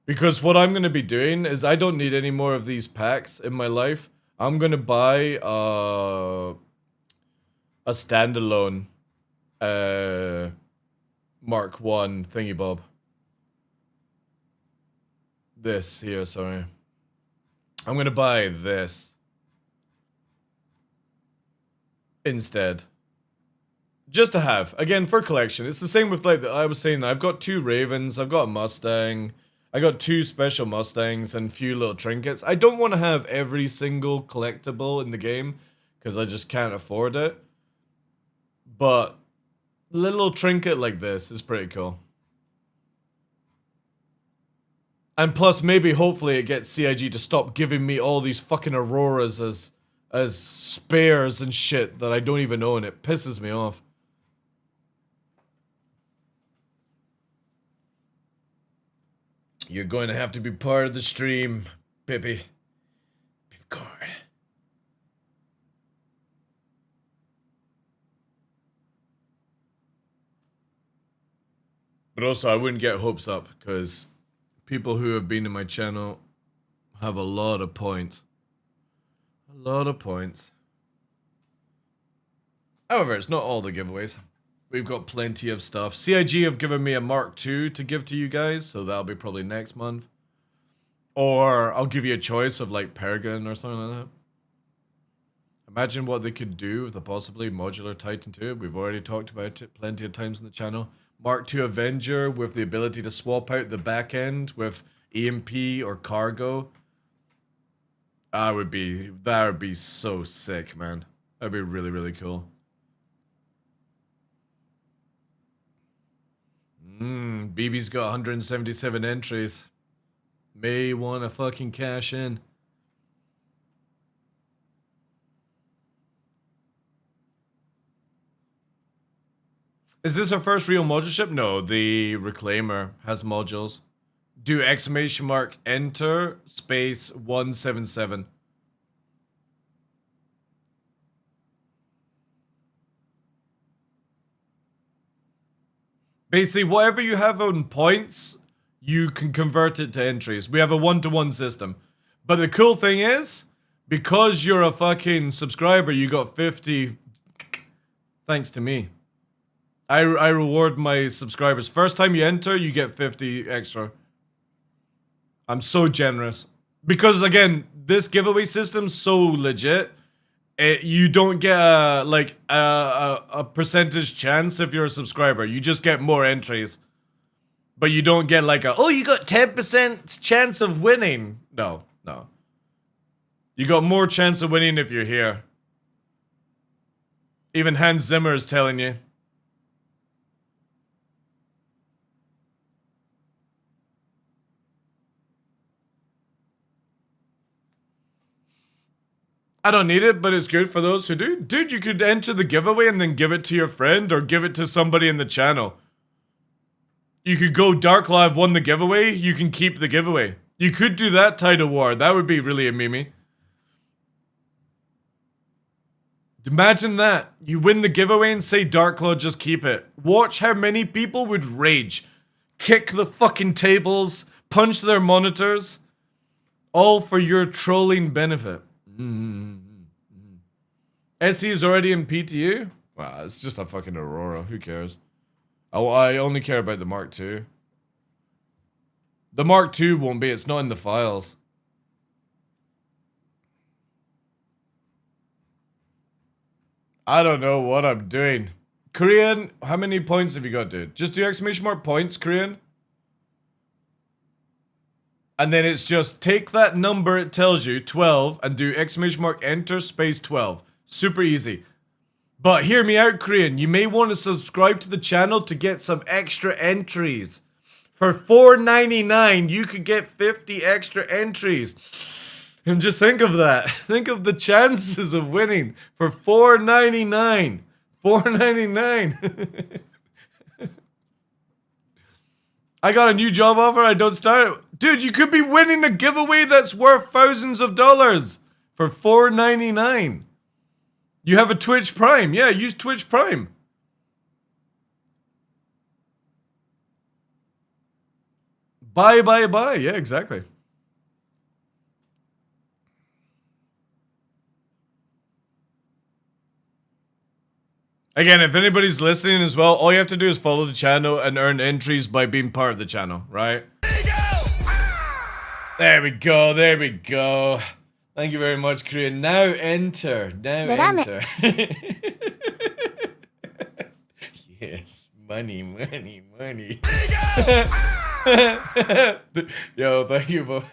Because what I'm gonna be doing is I don't need any more of these packs in my life. I'm gonna buy a standalone Mark 1 thingy bob. This here, sorry. I'm gonna buy this instead. Just to have. Again, for collection. It's the same with, like, I was saying, I've got 2 Ravens, I've got a Mustang, I got 2 special Mustangs and a few little trinkets. I don't want to have every single collectible in the game, because I just can't afford it. But a little trinket like this is pretty cool. And plus, maybe, hopefully, it gets CIG to stop giving me all these fucking Auroras as spares and shit that I don't even own. It pisses me off. You're going to have to be part of the stream, Pippi. Pipcard. But also, I wouldn't get hopes up, because people who have been in my channel have a lot of points. A lot of points. However, it's not all the giveaways. We've got plenty of stuff. CIG have given me a Mark II to give to you guys, so that'll be probably next month. Or I'll give you a choice of like Peregrine or something like that. Imagine what they could do with a possibly modular Titan 2. We've already talked about it plenty of times in the channel. Mark II Avenger with the ability to swap out the back end with EMP or cargo. That would be so sick, man. That'd be really, really cool. BB's got 177 entries. May want to fucking cash in. Is this our first real module ship? No, the Reclaimer has modules. Do exclamation mark enter space 177. Basically, whatever you have on points, you can convert it to entries. We have a 1-to-1 system. But the cool thing is, because you're a fucking subscriber, you got 50 thanks to me. I reward my subscribers. First time you enter, you get 50 extra. I'm so generous. Because again, this giveaway system's so legit. You don't get a percentage chance if you're a subscriber. You just get more entries. But you don't get like oh, you got 10% chance of winning. No. You got more chance of winning if you're here. Even Hans Zimmer is telling you. I don't need it, but it's good for those who do. Dude, you could enter the giveaway and then give it to your friend or give it to somebody in the channel. You could go TheDarkLaw, I've won the giveaway. You can keep the giveaway. You could do that, Title War. That would be really a meme. Imagine that. You win the giveaway and say TheDarkLaw, just keep it. Watch how many people would rage. Kick the fucking tables. Punch their monitors. All for your trolling benefit. SE is already in PTU? Wow, it's just a fucking Aurora. Who cares? Oh, I only care about the Mark II. The Mark II won't be. It's not in the files. I don't know what I'm doing. Korean, how many points have you got, dude? Just do exclamation mark points, Korean. And then it's just take that number it tells you, 12, and do exclamation mark enter space 12. Super easy. But hear me out, Korean. You may want to subscribe to the channel to get some extra entries. For $4.99, you could get 50 extra entries. And just think of that. Think of the chances of winning for $4.99. $4.99. I got a new job offer. I don't start. Dude, you could be winning a giveaway that's worth thousands of dollars for $4.99. You have a Twitch Prime. Yeah, use Twitch Prime. Buy. Yeah, exactly. Again, if anybody's listening as well, all you have to do is follow the channel and earn entries by being part of the channel, right? There we go. There we go. Thank you very much, Korean. Now enter. Now enter. Yes. Money. Yo, thank you for...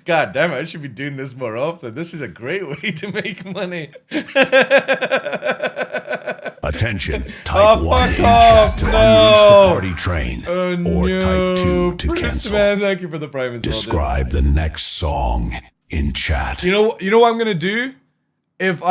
God damn it, I should be doing this more often. This is a great way to make money. Attention, type 1 in chat to unleash the party train, or type 2 to cancel. Man, thank you for the prime as well, Describe the next song in chat. You know what I'm gonna do? If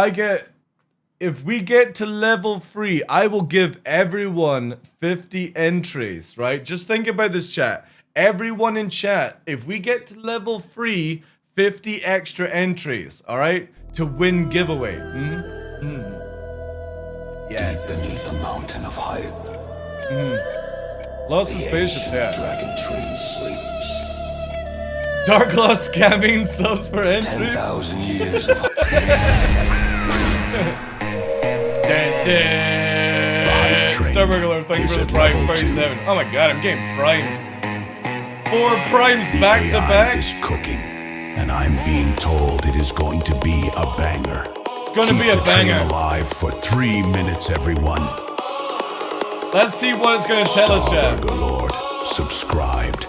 we get to level 3, I will give everyone 50 entries, right? Just think about this, chat. Everyone in chat, if we get to level 3, 50 extra entries, all right? To win giveaway. Yes. Deep beneath a mountain of hype. Lots of Spaceship, yeah. Dragon tree sleeps. TheDarkLaw scamming subs for entries. 10,000 years of Starburglar, thank you for the prime 37. Oh my god, I'm getting primed. 4 primes back to back. The AI is cooking, and I'm being told it is going to be a banger. It's going to be a banger. Keep the train alive for 3 minutes, everyone. Let's see what it's going to tell us, chat. Lord, subscribed,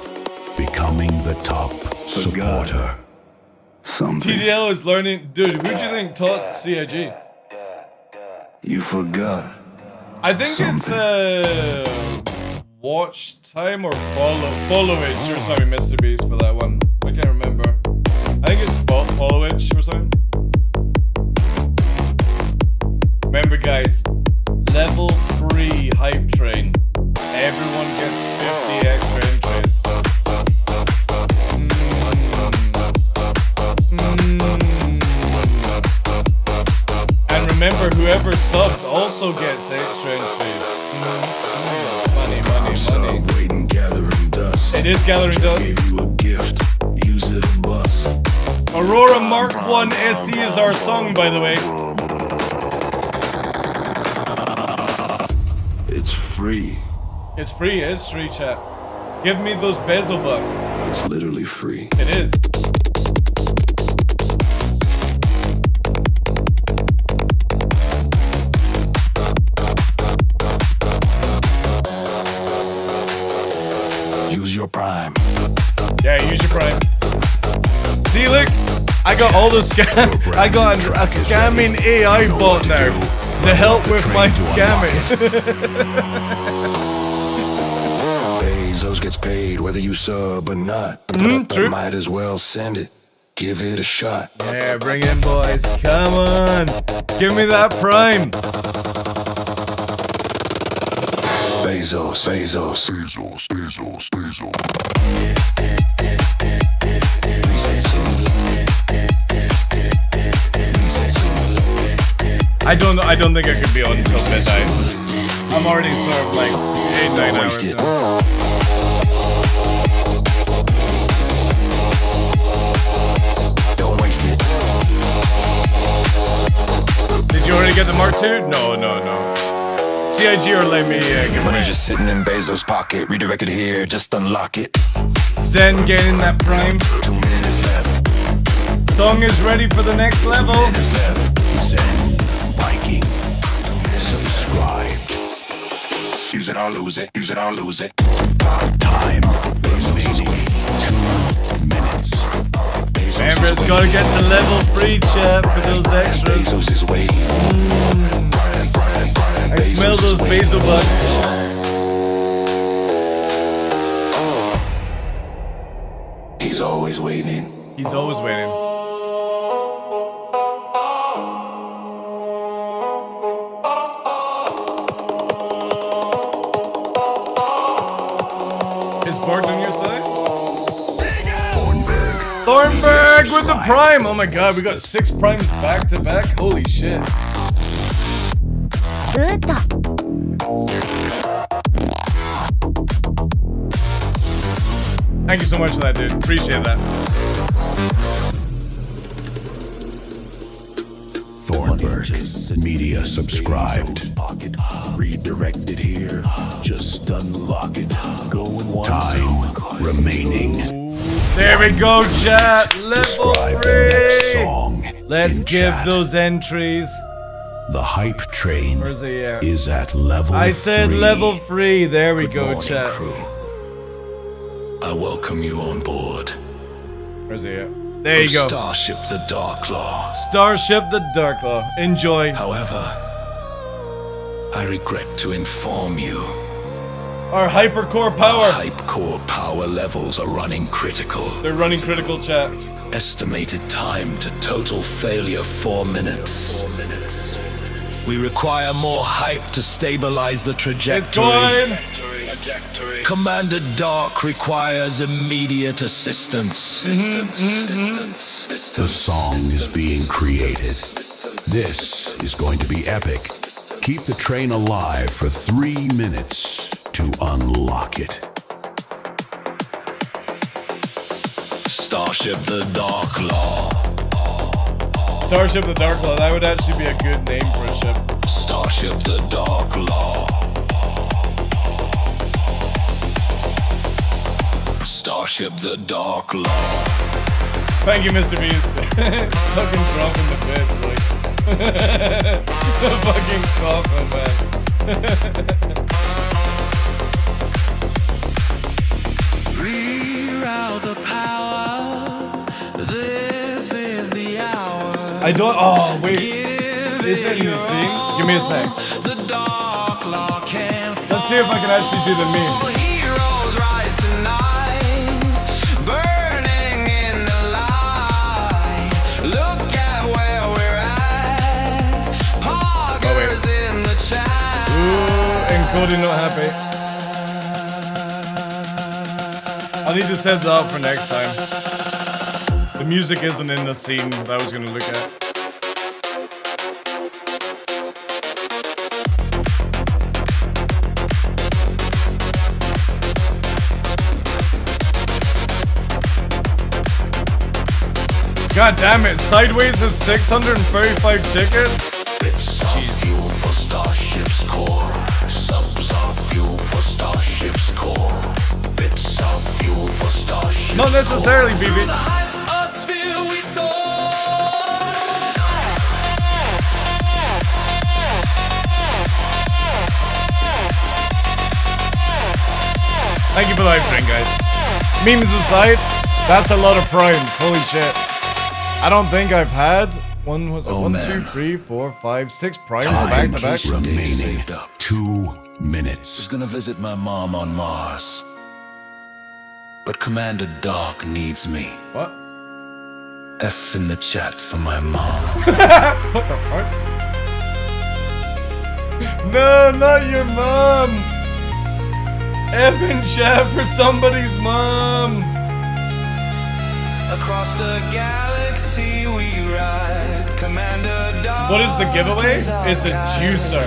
becoming the top supporter. TDL is learning. Dude, who do you think taught CIG? You forgot. I think it's watch time or followage or something, Mr. Beast, for that one. I can't remember. I think it's followage or something. Remember, guys, level 3 hype train. Everyone gets 50 extra entries. And remember, whoever subs also gets extra entries. Money. It is gathering dust. Aurora Mark 1 SE is our song, by the way. It's free. It's free, it's free, chat. Give me those bezel bucks. It's literally free. It is. Use your prime. Yeah, use your prime. See, look, I got all the scam. I got a scamming AI bot now to help with my scamming. Bezos gets paid whether you sub or not. True. Might as well send it. Give it a shot. Yeah, bring it in, boys. Come on. Give me that prime. Bezos. I don't think I could be on until midnight. I'm already served like 8-9 hours now. Don't waste it. Did you already get the Mark II? No. CIG or let me give Money away. just sitting in Bezos' pocket. Redirected here, just unlock it. Zen getting that prime. 2 minutes left. Song is ready for the next level. 2 minutes left. Zen Viking. Subscribed. Use it or lose it. Use it or lose it. Time remaining 2 minutes. Remember, it's gotta get to level 3, chat, for those extras. Bezos is waiting. I smell those basil bucks. He's always waiting. He's always waiting. Is Bart on your side? Thornburg with the prime! Oh my god, we got 6 primes back to back? Holy shit. Thank you so much for that, dude. Appreciate that. Thornburg. Media subscribed. Redirected here. Just unlock it. Going one Time remaining. There we go, chat. Level Describe the next 3. song. Let's in give chat. those entries. The hype train Where's the air? is at level 3. I said level 3. There we go, morning, chat. crew. I welcome you on board. Where's the air? There you go. Starship TheDarkLaw. Starship TheDarkLaw. Enjoy. However, I regret to inform you. Our hypercore power. Hype core power levels are running critical. They're running critical, chat. Estimated time to total failure 4 minutes. We require more hype to stabilize the trajectory. It's going. Commander Dark requires immediate assistance. The song is being created. This is going to be epic. Keep the train alive for 3 minutes to unlock it. Starship TheDarkLaw. Starship TheDarkLaw. That would actually be a good name for a ship. Starship TheDarkLaw. Starship TheDarkLaw. Thank you, Mr. Beast. Fucking dropping the bits, like. The fucking coffin, man. Reroute the power. This is the hour. I don't. Oh, wait. Is it in the scene? Give me a sec. The TheDarkLaw can Let's see if I can actually do the meme. Heroes rise tonight, burning in the light. Look at where we're at. Poggers in the chat. Ooh, and Cody not happy. I need to set that up for next time. The music isn't in the scene that I was going to look at. God damn it, Sideways has 635 tickets? Bits of fuel for Starship's core. Subs of fuel for Starship's core. Bits of fuel for Starship's Not necessarily, BB. Thank you for the live stream, guys. Memes aside, that's a lot of primes. Holy shit. I don't think I've had one, 2, 3, 4, 5, 6 primes back to back. Remaining 2 minutes. I was gonna visit my mom on Mars, but Commander Dark needs me. What? F in the chat for my mom. What the fuck? No, not your mom. F in chat for somebody's mom. Across the galaxy we ride. Commander Dark. What is the giveaway? It's a juicer.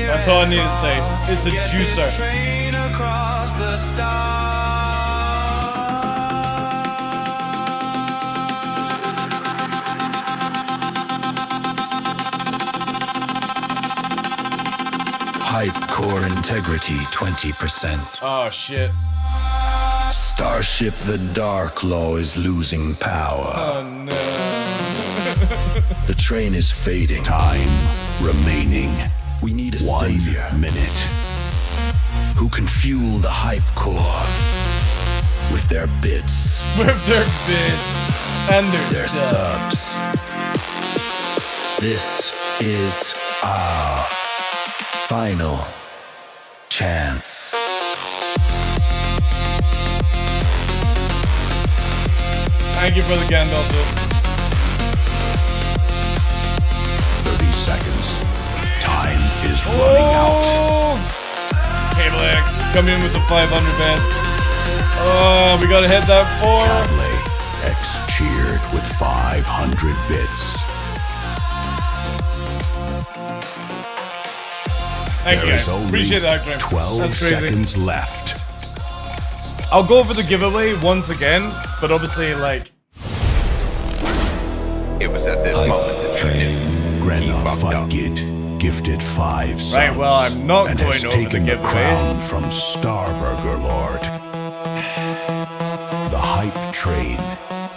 That's all I need to say. It's a juicer. Train across the stars. Hype core integrity 20%. Oh shit. Starship TheDarkLaw is losing power. Oh no. The train is fading. Time remaining. We need a 1 savior minute. who can fuel the hype core with their bits. With their bits. And their subs. This is our final chance. Thank you for the Gandalf, dude. 30 seconds. Time is running out. Cable X, come in with the 500 bets. Oh, we gotta hit that 4. Cable X cheered with 500 bits. Thank you There guys. is only Appreciate that, Graham. 12 That's crazy. seconds left. I'll go over the giveaway once again, but obviously, like... It was at this moment that you knew. Grenna Fudgid gifted 5 subs. Right, well, I'm not and going has over the taken the giveaway. crown from Starburger Lord. The hype train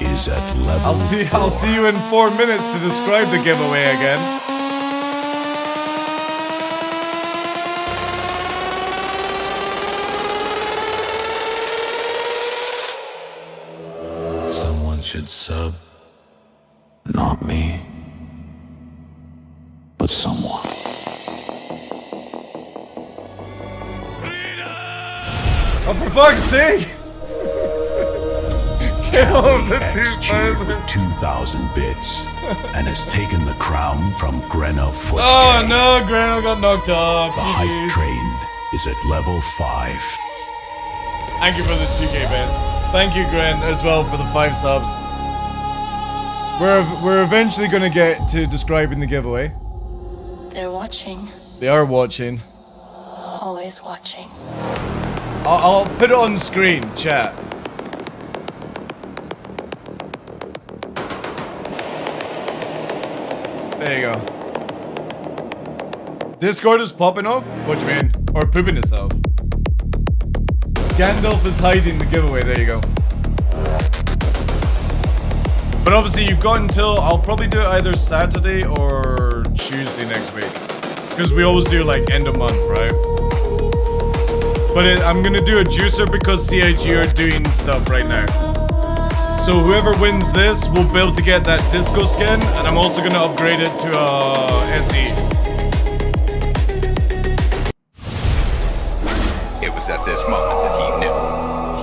is at level 4. I'll see you in 4 minutes to describe the giveaway again. Someone should sub. Not me, but someone. Oh, for fuck's sake! Kill the X cheered 2000. with 2,000 bits and has taken the crown from Grenna Foot. Oh no, Grano got knocked off. The hype train is at level 5. Thank you for the 2K bets. Thank you, Gren, as well for the 5 subs. We're eventually gonna get to describing the giveaway. They're watching. They are watching. Always watching. I'll put it on screen, chat. There you go. Discord is popping off? What do you mean? Or pooping itself? Gandalf is hiding the giveaway, there you go. But obviously you've got until, I'll probably do it either Saturday or Tuesday next week. Because we always do like end of month, right? But I'm gonna do a juicer because CIG are doing stuff right now. So whoever wins this will be able to get that disco skin, and I'm also gonna upgrade it to SE. It was at this moment that he knew.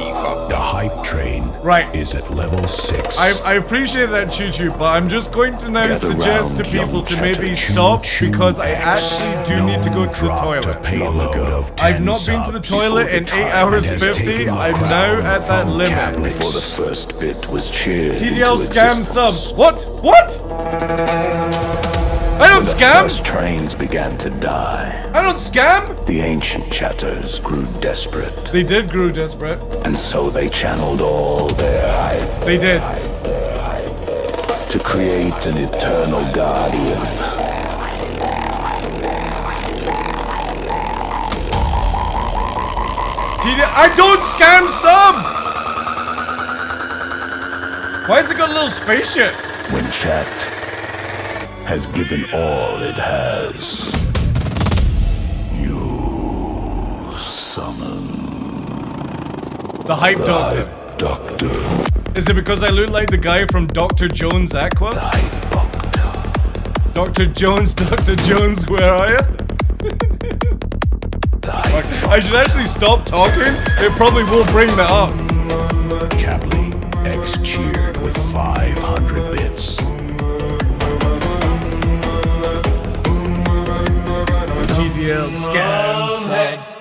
He fucked The up. hype train is at level 6. I appreciate that, Choo Choo, but I'm just going to now Gather suggest to round, people young to maybe chatter. stop Choo because I X. actually do need to go to the Drop toilet. to payload of 10 I've not been to the subs toilet before in the 8 time hours has 50. taken the I'm crown now at that from limit. Cablix. Before the first bit was cheered TDL into scam existence. subs. What? What? I don't when scam! The first trains began to die. I don't scam! The ancient chatters grew desperate. They did grow desperate. And so they channeled all their hype. They did. To create an eternal guardian. I don't scam subs! Why has it got little spaceships? When chat has given all it has, you summon the Hype Doctor. Is it because I look like the guy from Dr. Jones Aqua? The Hype Doctor. Dr. Jones, where are you? I should actually stop talking. It probably will bring that up. Capley X cheered with 500 bits. GTL scam subs.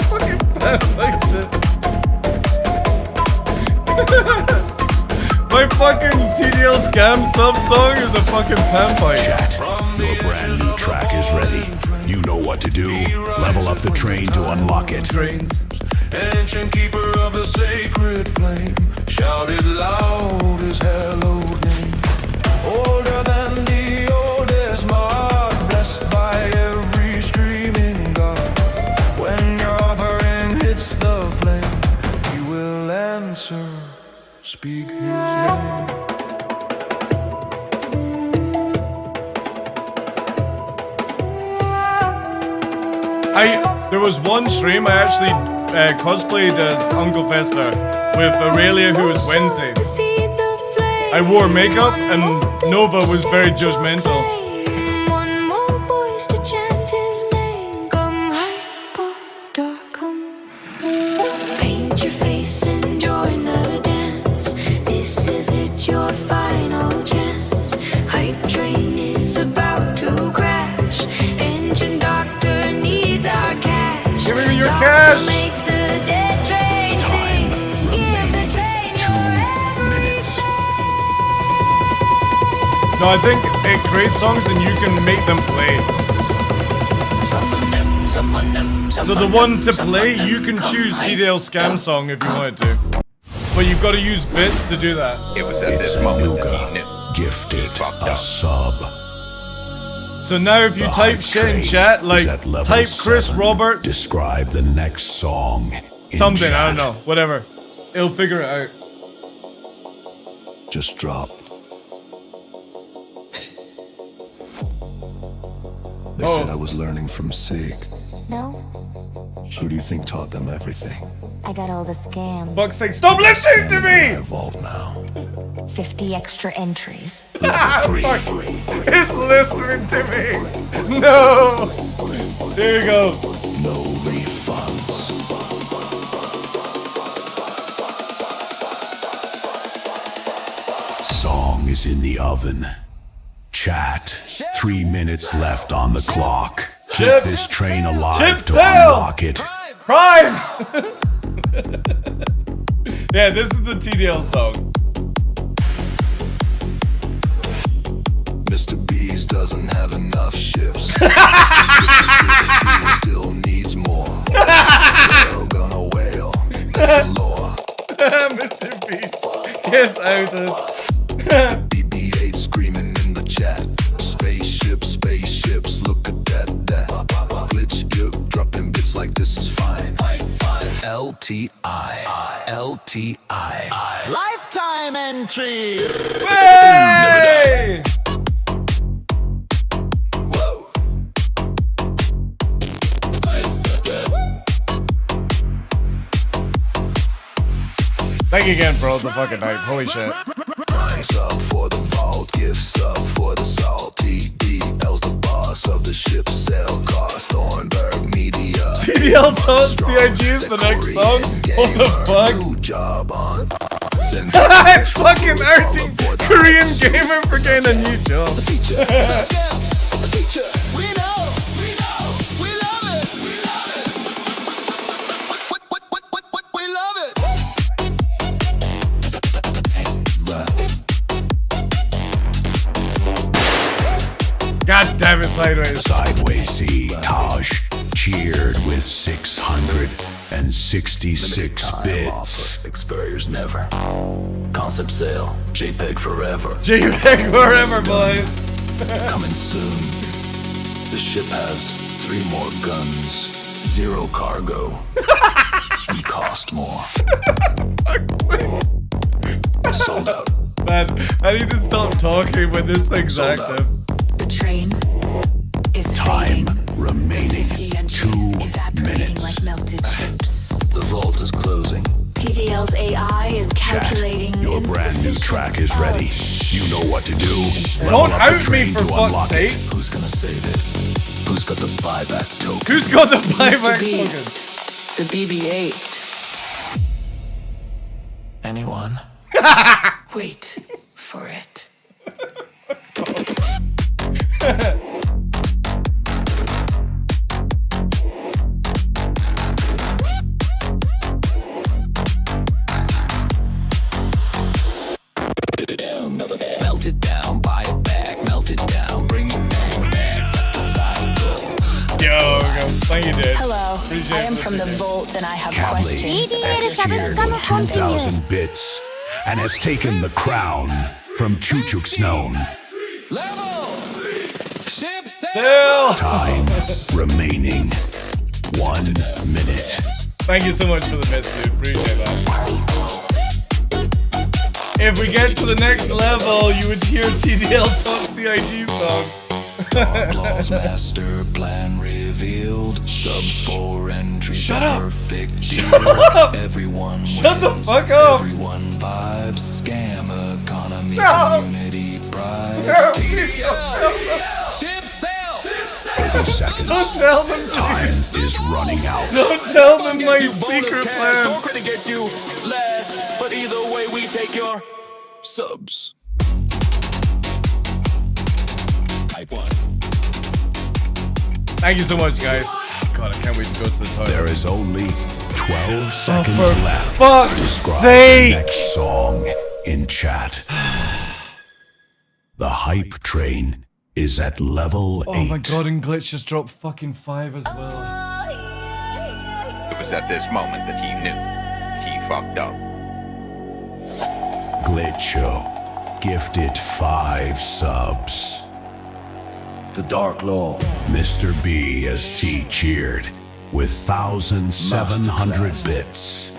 Fucking shit. My fucking TDL scam sub song is a fucking pan pipe. Chat, your brand new track is ready. You know what to do. Level up the train to unlock it. Trains. Ancient keeper of the sacred flame, shouted loud his hallowed name. Older than the oldest mark, blessed by every screaming god. When your offering hits the flame, he will answer, speak his name. There was one stream I actually cosplayed as Uncle Fester with Aurelia, who was Wednesday. I wore makeup and Nova was very judgmental. One more voice to chant his name. Come hyper dark, come. Paint your face and join the dance. This is it, your final chance. Hype train is about to crash. Ancient doctor needs our cash. Give me your cash! Makes the dead train sing. Give the train your everything. No, I think it creates songs and you can make them play. So the one to play, you can choose TDL Scam Song if you wanted to. But you've got to use bits to do that. It was at this moment that he knew. Gifted a sub. So now if you type shit in chat, like type Chris Roberts. Describe the next song. Something, I don't know. Whatever. It'll figure it out. Just drop. They said I was learning from Sig. No, Who do you think taught them everything? I got all the scams. Fuck's sake, stop listening to me! Vault now. 50 extra entries. Fuck. It's listening to me! No! There you go. No refunds. Song is in the oven. Chat. 3 minutes left on the clock. Keep this train alive to unlock it. Prime! Yeah, this is the TDL song. Mr. B's doesn't have enough ships. Still needs more. Whale gonna whale. That's the law. Mr. Beast gets outed. BB-8 screaming in the chat. Spaceships, look at that. Glitch, you dropping bits like this is fine. LTI. Lifetime entry! Hey! Thank you again for all the fucking hype. Holy shit. Rhymes up for the vault, gifts up for the salt. TDL's the boss of the ship, sell cost, Thornburg Media. TDL taught CIG is the next song? What the fuck? Job on. It's fucking RT Korean gamer for getting a new job. It's a feature. We know. We love it. We love it. God damn it, Sideways. Sideways C. Taj cheered with 666 bits. Expires never. Concept sale. JPEG forever. JPEG forever, boys. Coming soon. The ship has 3 more guns, 0 cargo, and cost more. Sold out. Man, I need to stop talking when this thing's active. The train is Time remaining 2 minutes. like melted ships. The vault is closing. TDL's AI is calculating. Chat, your brand new track is ready. You know what to do. Don't Level up the out me train for to fuck's unlock sake. it. Who's gonna save it? Who's got the buyback token? Who's got the buyback Mr. token? Beast, the BB-8. Anyone? Wait for it. Melt it down, buy it back, melt it down, bring it back. That's the cycle. Yo, thank you, dude. Hello, Appreciate I am it. from the Vault and I have Cavly questions. X cheered with 2,000 bits and has taken the crown from Chuchuk's known. Still. Time remaining 1 minute. Thank you so much for the bits, dude. Appreciate that. If we get to the next level, you would hear TDL Top CIG song. TheDarkLaw's master plan revealed. Sub 4 entries. Shut up. Perfect Shut deal. up. Everyone Shut the wins. fuck up. Everyone vibes. Scam economy. No. Community pride. No. Ship sail. 30 seconds. Don't tell them, please. Time is running out. Don't tell them my secret plan. Store credit gets you less, but either way we take your subs. Type 1. Thank you so much, guys. God, I can't wait to go to the toilet. There is only 12 seconds for left. fuck's Describe sake. the next song in chat. The hype train is at level 8. Oh my god, and Glitch just dropped fucking 5 as well. It was at this moment that he knew he fucked up. Glitcho gifted 5 subs. TheDarkLaw. Mr. B as T cheered with 1,700 bits.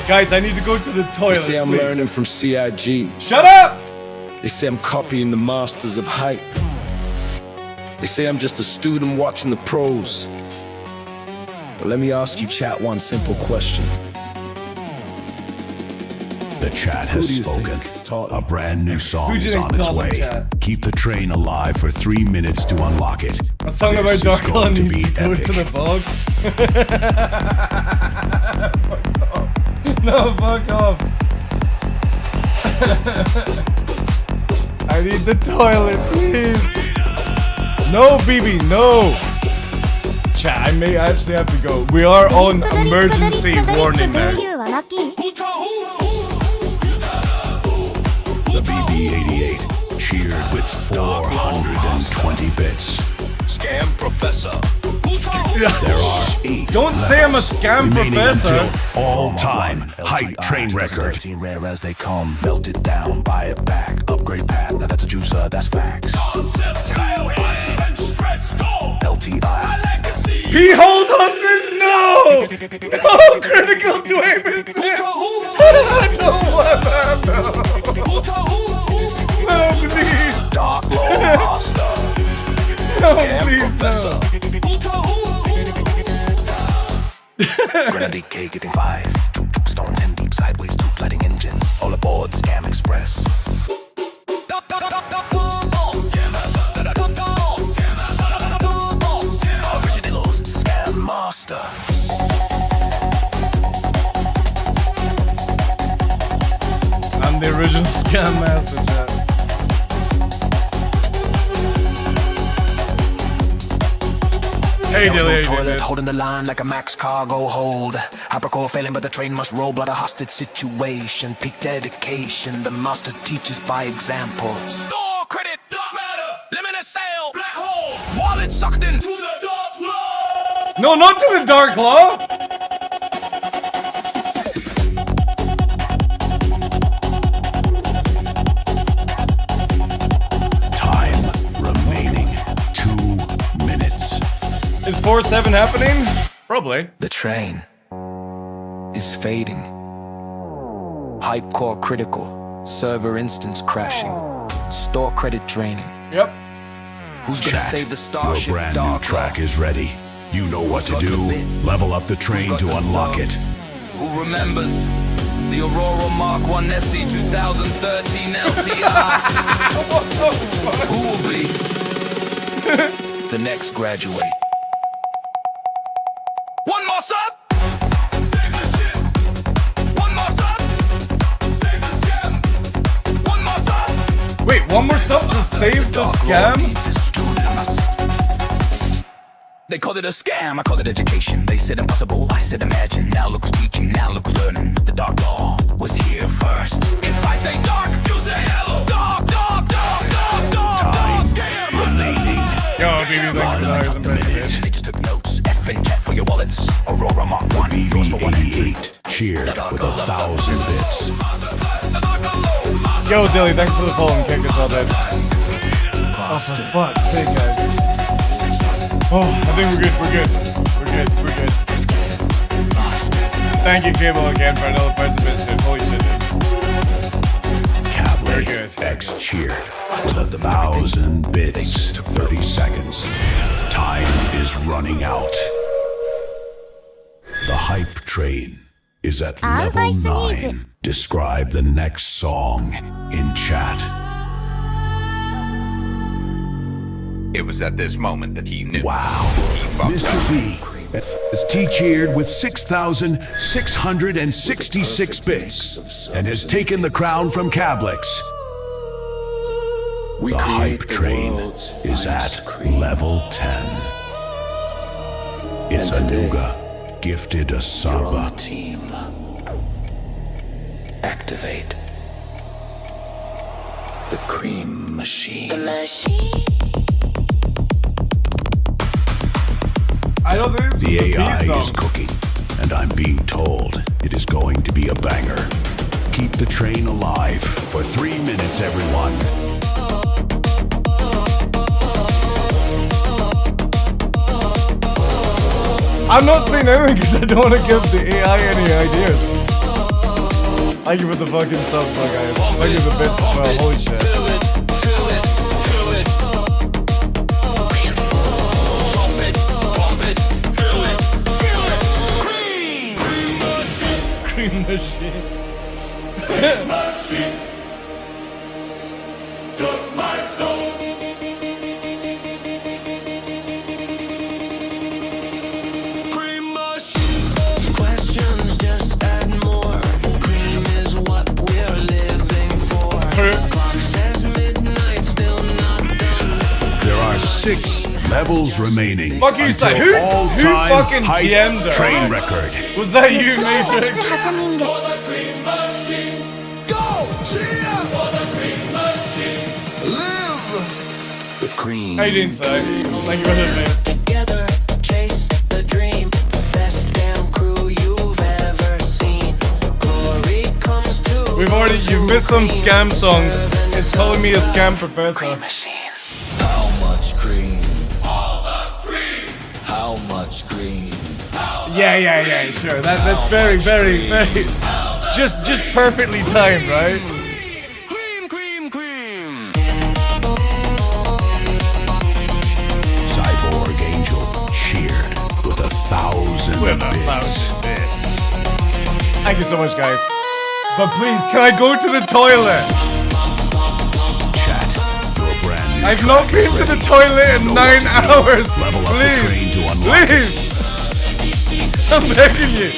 Guys, I need to go to the toilet. They say I'm please. learning from CIG. Shut up! They say I'm copying the masters of hype. They say I'm just a student watching the pros. But let me ask you, chat, one simple question. The chat has spoken. A brand new song Who do you is think on its taught them, way. chat? Keep the train alive for 3 minutes to unlock it. A song This about is Dark Law going to needs be to go epic. to the bog. No, fuck off. I need the toilet, please. No, BB, no. Chat, I may actually have to go. We are on emergency warning now. The BB-88 cheered with 420 bits. Scam Professor. There are 8 Don't say I'm a scam remaining professor. until all-time hype train record. 13 rare as they come. Melt it down, buy it back. Upgrade path, now that's a juicer, that's facts. LTI. P-hole hostage, no! No, critical to aim is set. No, no, please. TheDarkLaw Master. No, please, no. Grenade cake getting 5. Choo-choo storm 10 deep sideways, 2 gliding engines. All aboard Scam Express. Originals Scam Master. I'm the original scam master, chat. Hey, Dilly, how you doing, dude? Holding the line like a max cargo hold. Hypercore failing, but the train must roll. Blood a hostage situation. Peak dedication. The master teaches by example. Store credit. Dark matter. Limited sale. Black No, not to the TheDarkLaw! Time remaining 2 minutes. Is 4-7 happening? Probably. The train is fading. Hype core critical. Server instance crashing. Store credit draining. Yep. Who's gonna Chat, save the your starship? brand new Dark track is ready. You know what to do. Level up the train to unlock it. Who remembers the Aurora Mark 1 SE 2013 LTI? Who will be the next graduate? One more sub! Save the ship! One more sub! Save the scam! One more sub! Wait, one more sub to save the scam? They called it a scam, I called it education. They said impossible, I said imagine. Now look who's teaching, now look who's learning. The Dark Law was here first. If I say dark, you say hello. Dark, dark, dark, dark, dark, dark, scam. Remaining. Yo, BB, thanks for the They just took notes, F and chat for your wallets. Aurora Mark 1, yours for 188. Cheered with 1,000 bits. Yo, Dilly, thanks for the follow and kick as well, dude. Oh, for fuck's sake, guys. Oh, I think we're good, we're good. We're good, we're good. Thank you, Cable, again for another prize of bits, dude. Holy shit, dude. Very good. X cheered with 1,000 bits. 30 seconds. Time is running out. The hype train is at level 9. Describe the next song in chat. It was at this moment that he knew. Wow. Mr. B is T-cheered with 6,666 bits and has taken the crown from Cablix. The hype train is at level 10. It's Anuga, gifted a sub. Team. Activate the cream machine. The machine. I don't think this The is the AI B song. is cooking, and I'm being told it is going to be a banger. Keep the train alive for 3 minutes, everyone. I'm not saying anything because I don't want to give the AI any ideas. Thank you for the fucking sub, guys. Thank you for the bits as well. Holy shit. Cream machine. Cream machine. Took my soul. Cream machine. Questions just add more. Cream is what we're living for. Clock says midnight, still not done. There are 6 levels remaining. Fuck you, until say who all-time fucking hype DM'd her? train record. Was that you, Matrix? For the cream machine. Go! Cheer! For the cream machine. Live! The cream. How you doing, Si? Thank you for the advance. Together, chase the dream. Best damn crew you've ever seen. Glory comes to. You've missed some scam songs. It's calling me a scam professor. How much cream? All the cream. How much cream? Yeah, sure. That's very, very, very. Just perfectly timed, right? Cream, cream, cream. Cyborg Angel cheered with 1,000 With bits. 1,000 bits. Thank you so much, guys. But please, can I go to the toilet? Chat, your brand new I've not track is been to the ready. toilet You in know what 9 to do. hours. Level up the train to Please, unlock it. please. I'm begging you.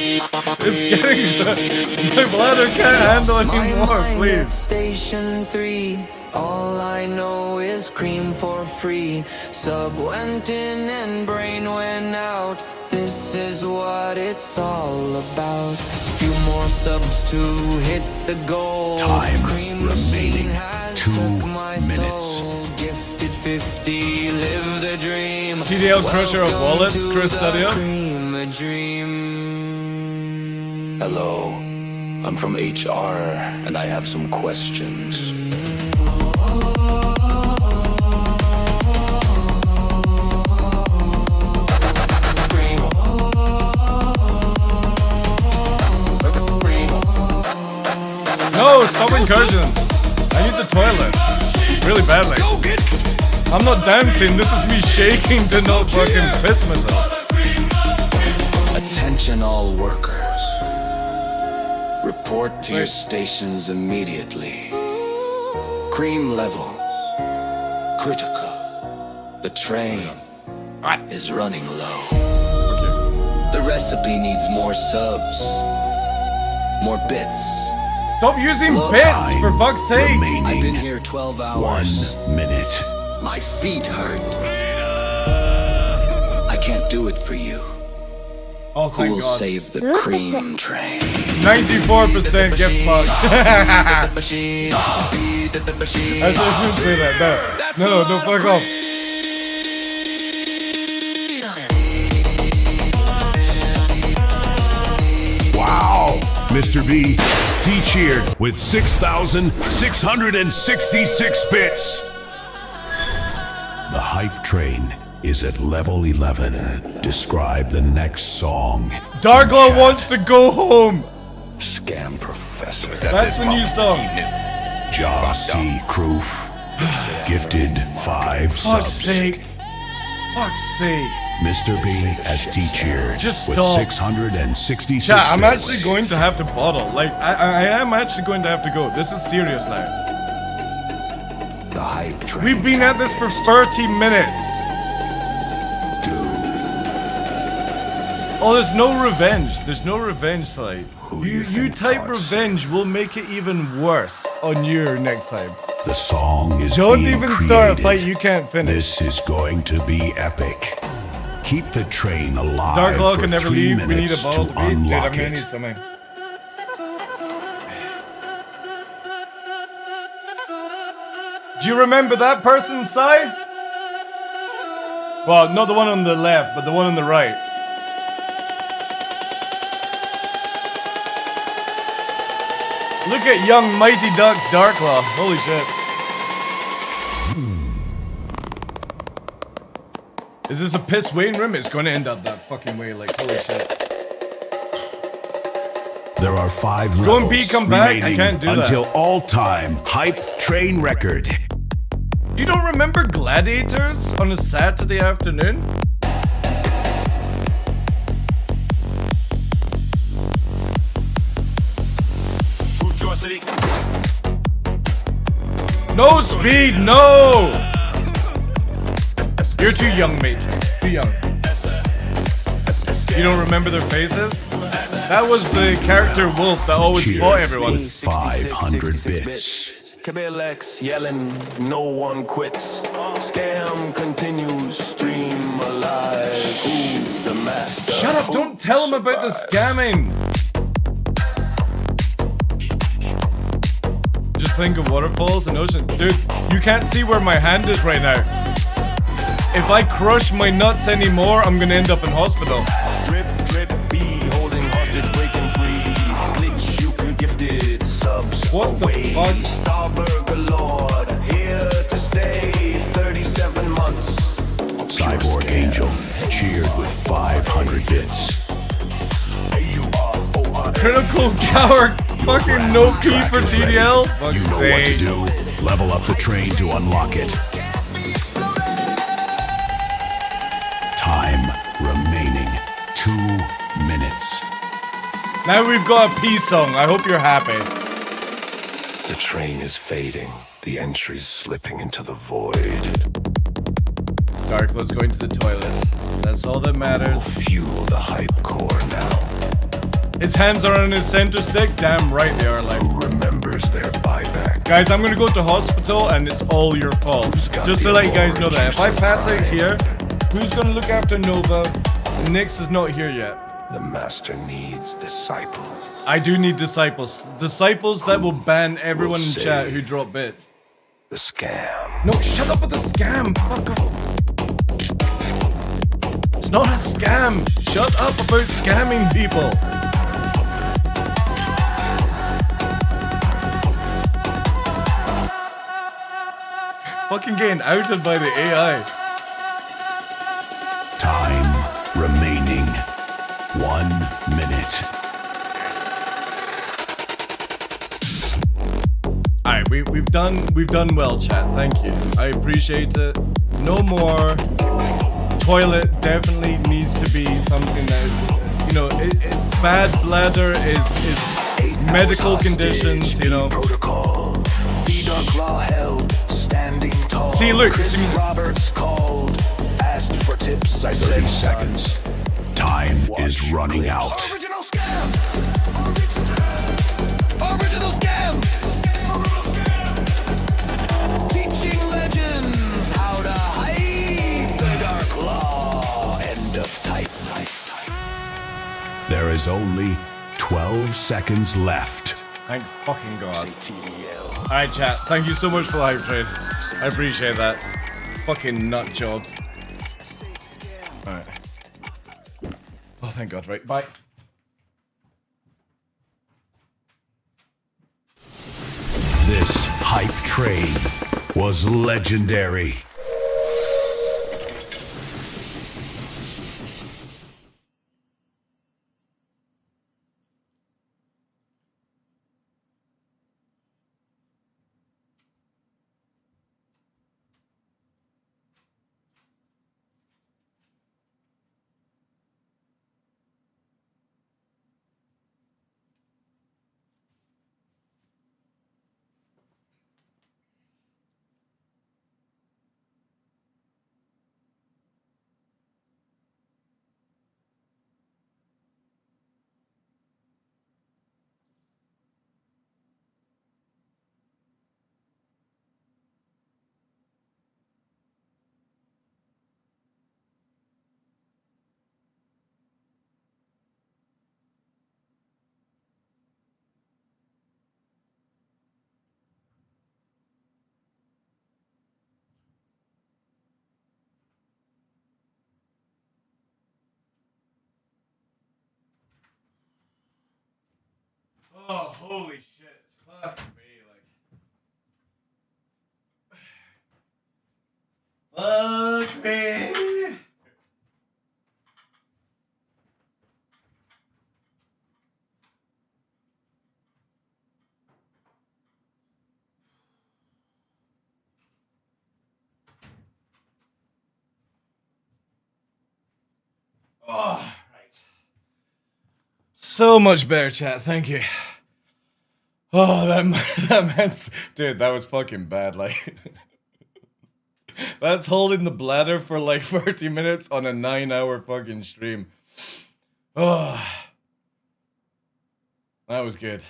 It's getting my bladder can't handle anymore. Please. Station 3. All I know is cream for free. Sub went in and brain went out. This is what it's all about. Few more subs to hit the goal. Time Cream remaining machine has 2 took my minutes. soul. Gifted 50, live the dream. TDL Crusher of Wallets, Chris Studio. Hello, I'm from HR, and I have some questions. No, stop encouraging him. I need the toilet. Really badly. I'm not dancing, this is me shaking to not fucking piss myself. Attention all workers. Report to your stations immediately. Cream level. Critical. The train is running low. The recipe needs more subs. More bits. Stop using bits, for fuck's sake! I've been here 12 hours. 1 minute. My feet hurt. I can't do it for you. Oh, Who thank will God. save the cream train? 94% get fucked. I shouldn't say that. No, fuck off. Wow. Mr. B T-cheered with 6,666 bits. The hype train is at level 11. Describe the next song. Darkla wants to go home. Scam Professor. That's the new song. Jaw C. Kroof. Gifted 5 Fuck's subs. sake. Fuck's sake. Mr. B as T-cheered Just with stop. 666 Chat, I'm bits. actually going to have to bottle. Like, I am actually going to have to go. This is serious now. The hype train. We've been at this for 30 minutes. Oh, there's no revenge. There's no revenge side. You type revenge, we'll make it even worse on your next time. The song is Don't being even start a created. fight you can't finish. This is going to be epic. Keep the train alive Darkla for can never 3 leave. We need a minutes bottle to to beat. Dude, I'm unlock gonna need it. something. Do you remember that person, Sai? Well, not the one on the left, but the one on the right. Look at young Mighty Ducks Darkla. Holy shit. Is this a piss waiting room? It's gonna end up that fucking way, like, holy shit. There are 5 Go levels and B, come back. I remaining can't do that. until all-time hype train record. You don't remember Gladiators on a Saturday afternoon? No speed, no! You're too young, Major. Too young. You don't remember their faces? That was the character Wolf that always fought everyone. 500 bits. X yelling, no one quits. Scam continues, stream alive. Who's the master? Shut up, don't tell him about the scamming! Just think of waterfalls and ocean. Dude, you can't see where my hand is right now. If I crush my nuts anymore, I'm gonna end up in hospital. Drip, drip, B, holding hostage, breaking free. Glitch, you could gifted subs what away. The fuck? Starburger Lord, here to stay 37 months. Cyborg Angel cheered with 500 bits. Critical Coward, fucking no P for TDL. You know what to do. Level up the train to unlock it. Time remaining 2 minutes. Now we've got a P song. I hope you're happy. The train is fading. The entry's slipping into the void. Darkla's going to the toilet. That's all that matters. Fuel the hype core now. His hands are on his center stick. Damn right they are. Like, who remembers their buyback? Guys, I'm gonna go to hospital and it's all your fault. Just to let you guys know that if I pass out here, who's gonna look after Nova? Nyx is not here yet. The master needs disciples. I do need disciples. Disciples that will ban everyone in chat who drop bits. The scam. No, shut up with the scam. Fuck off. It's not a scam. Shut up about scamming people. Fucking getting outed by the AI. Time remaining. 1 minute. Alright, we've done well, chat. Thank you. I appreciate it. No more. Toilet definitely needs to be something that is, you know, bad bladder is medical conditions, you know. TheDarkLaw held, standing tall. See, look, Chris Roberts called, asked for tips. I 30 seconds. Time is running out. Original scam! Original scam! Teaching legends how to hide the dark law. End of type. There is only 12 seconds left. Thank fucking God. Alright, chat. Thank you so much for the hype trade. I appreciate that. Fucking nut jobs. Alright. Oh, thank God. Right. Bye. This hype train was legendary. Oh, holy shit. Fuck me, like. Fuck me. Oh, right. So much better, chat. Thank you. Oh, that meant, dude, that was fucking bad. Like, that's holding the bladder for like 30 minutes on a 9-hour fucking stream. Oh, that was good.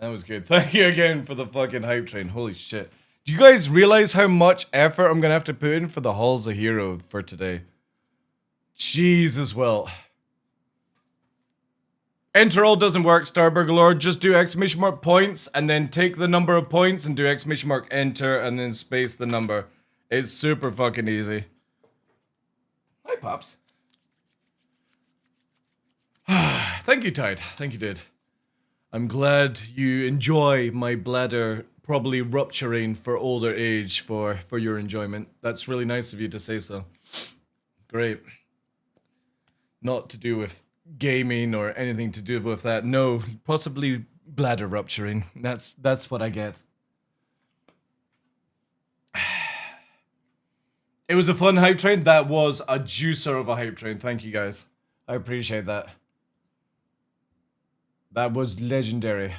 That was good. Thank you again for the fucking hype train. Holy shit. Do you guys realize how much effort I'm gonna have to put in for the Halls of Hero for today? Jesus, well. Enter all doesn't work, Starburger Lord. Just do exclamation mark points and then take the number of points and do exclamation mark enter and then space the number. It's super fucking easy. Hi, Pops. Thank you, Tide. Thank you, dude. I'm glad you enjoy my bladder probably rupturing for older age for your enjoyment. That's really nice of you to say so. Great. Not to do with gaming or anything to do with that. No, possibly bladder rupturing. That's what I get. It was a fun hype train. That was a juicer of a hype train. Thank you guys. I appreciate that. That was legendary.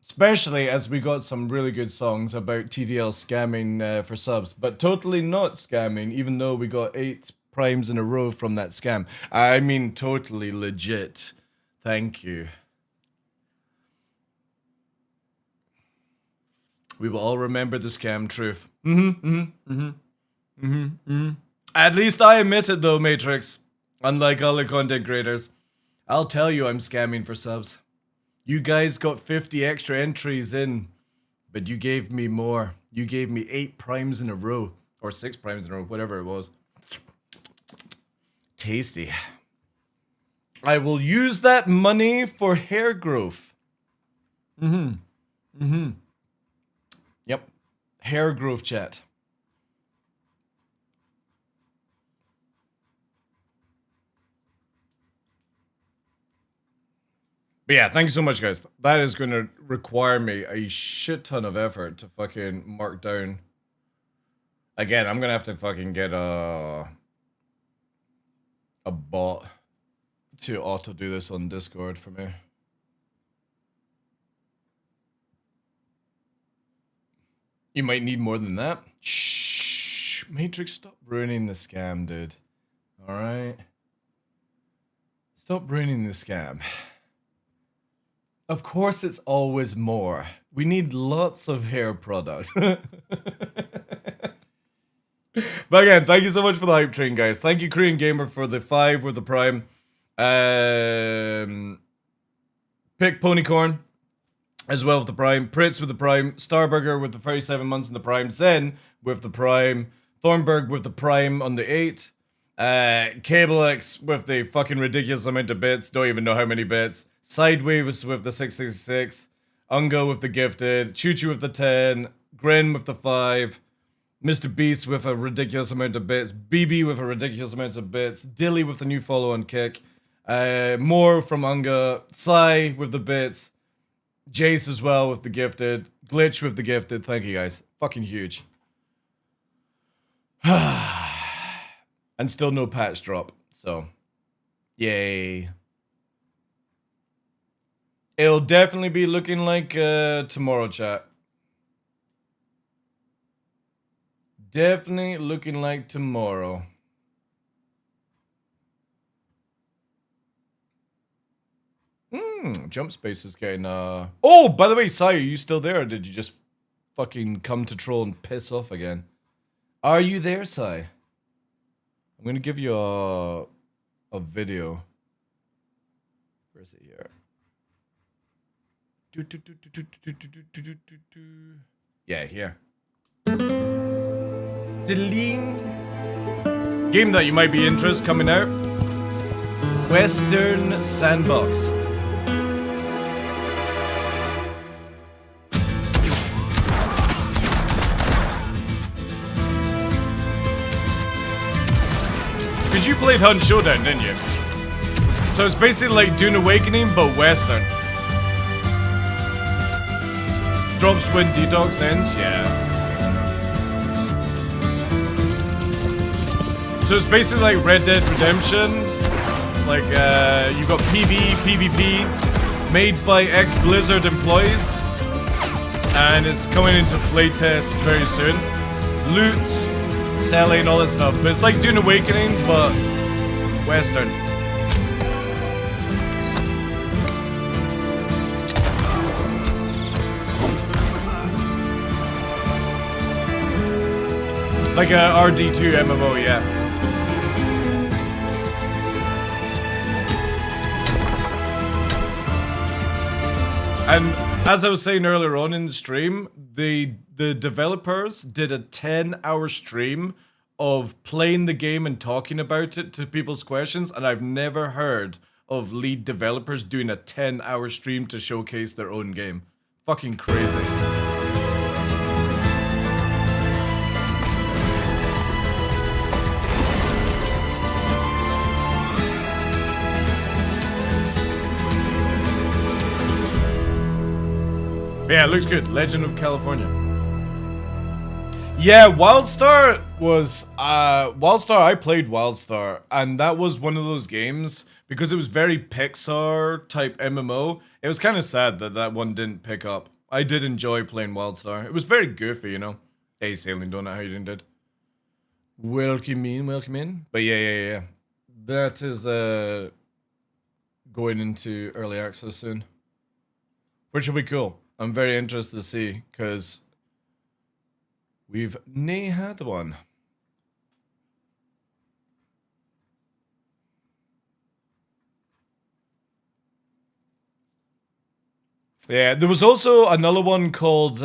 Especially as we got some really good songs about TDL scamming for subs. But totally not scamming, even though we got 8 primes in a row from that scam. I mean, totally legit. Thank you. We will all remember the scam truth. At least I admit it though, Matrix. Unlike other content creators. I'll tell you I'm scamming for subs. You guys got 50 extra entries in, but you gave me more. You gave me 8 primes in a row. Or 6 primes in a row, whatever it was. Tasty. I will use that money for hair growth. Yep. Hair growth, chat. But yeah, thank you so much, guys. That is going to require me a shit ton of effort to fucking mark down. Again, I'm going to have to fucking get a bot to auto do this on Discord for me. You might need more than that. Shh. Matrix, stop ruining the scam, dude. Alright? Stop ruining the scam. Of course it's always more. We need lots of hair product. But again, thank you so much for the hype train, guys. Thank you, Korean Gamer, for the 5 with the Prime. Pick Ponycorn as well with the Prime. Pritz with the Prime. Starburger with the 37 months in the Prime. Zen with the Prime. Thornberg with the Prime on the 8. CableX with the fucking ridiculous amount of bits. Don't even know how many bits. Sideways with the 666. Ungo with the gifted. Choo Choo with the 10. Grin with the 5. Mr. Beast with a ridiculous amount of bits. BB with a ridiculous amount of bits. Dilly with the new follow on kick. More from Unga. Sai with the bits. Jace as well with the gifted. Glitch with the gifted. Thank you, guys. Fucking huge. And still no patch drop. So, yay. It'll definitely be looking like tomorrow, chat. Definitely looking like tomorrow. Jump Space is getting Oh, by the way, Sai, are you still there, or did you just fucking come to troll and piss off again? Are you there, Sai? I'm gonna give you a video. Where is it here? Yeah, here. Game that you might be interested coming out. Western Sandbox. Because you played Hunt Showdown, didn't you? So it's basically like Dune Awakening, but Western. Drops when Detox ends, yeah. So it's basically like Red Dead Redemption. Like, you got PvP, made by ex-Blizzard employees. And it's coming into playtest very soon. Loot, selling, all that stuff. But it's like Dune Awakening, but Western. Like a RD2 MMO, yeah. And as I was saying earlier on in the stream, the developers did a 10-hour stream of playing the game and talking about it to people's questions, and I've never heard of lead developers doing a 10-hour stream to showcase their own game. Fucking crazy. Yeah, it looks good. Legend of California. Yeah, WildStar was WildStar. I played WildStar, and that was one of those games because it was very Pixar type MMO. It was kind of sad that that one didn't pick up. I did enjoy playing WildStar. It was very goofy, you know. Hey, Sailing Donut, how you doing, dude? Welcome in. But yeah. That is going into early access soon, which will be cool. I'm very interested to see, because we've nae had one. Yeah, there was also another one called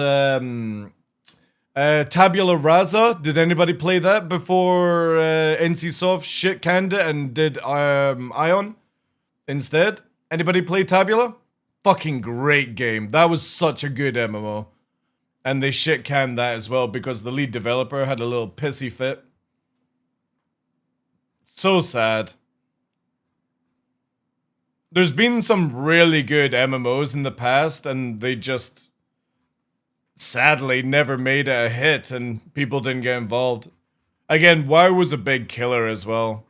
Tabula Rasa. Did anybody play that before NCSoft shit canned it and did Ion instead? Anybody play Tabula? Fucking great game. That was such a good MMO. And they shit canned that as well because the lead developer had a little pissy fit. So sad. There's been some really good MMOs in the past and they just sadly never made it a hit and people didn't get involved. Again, WoW was a big killer as well.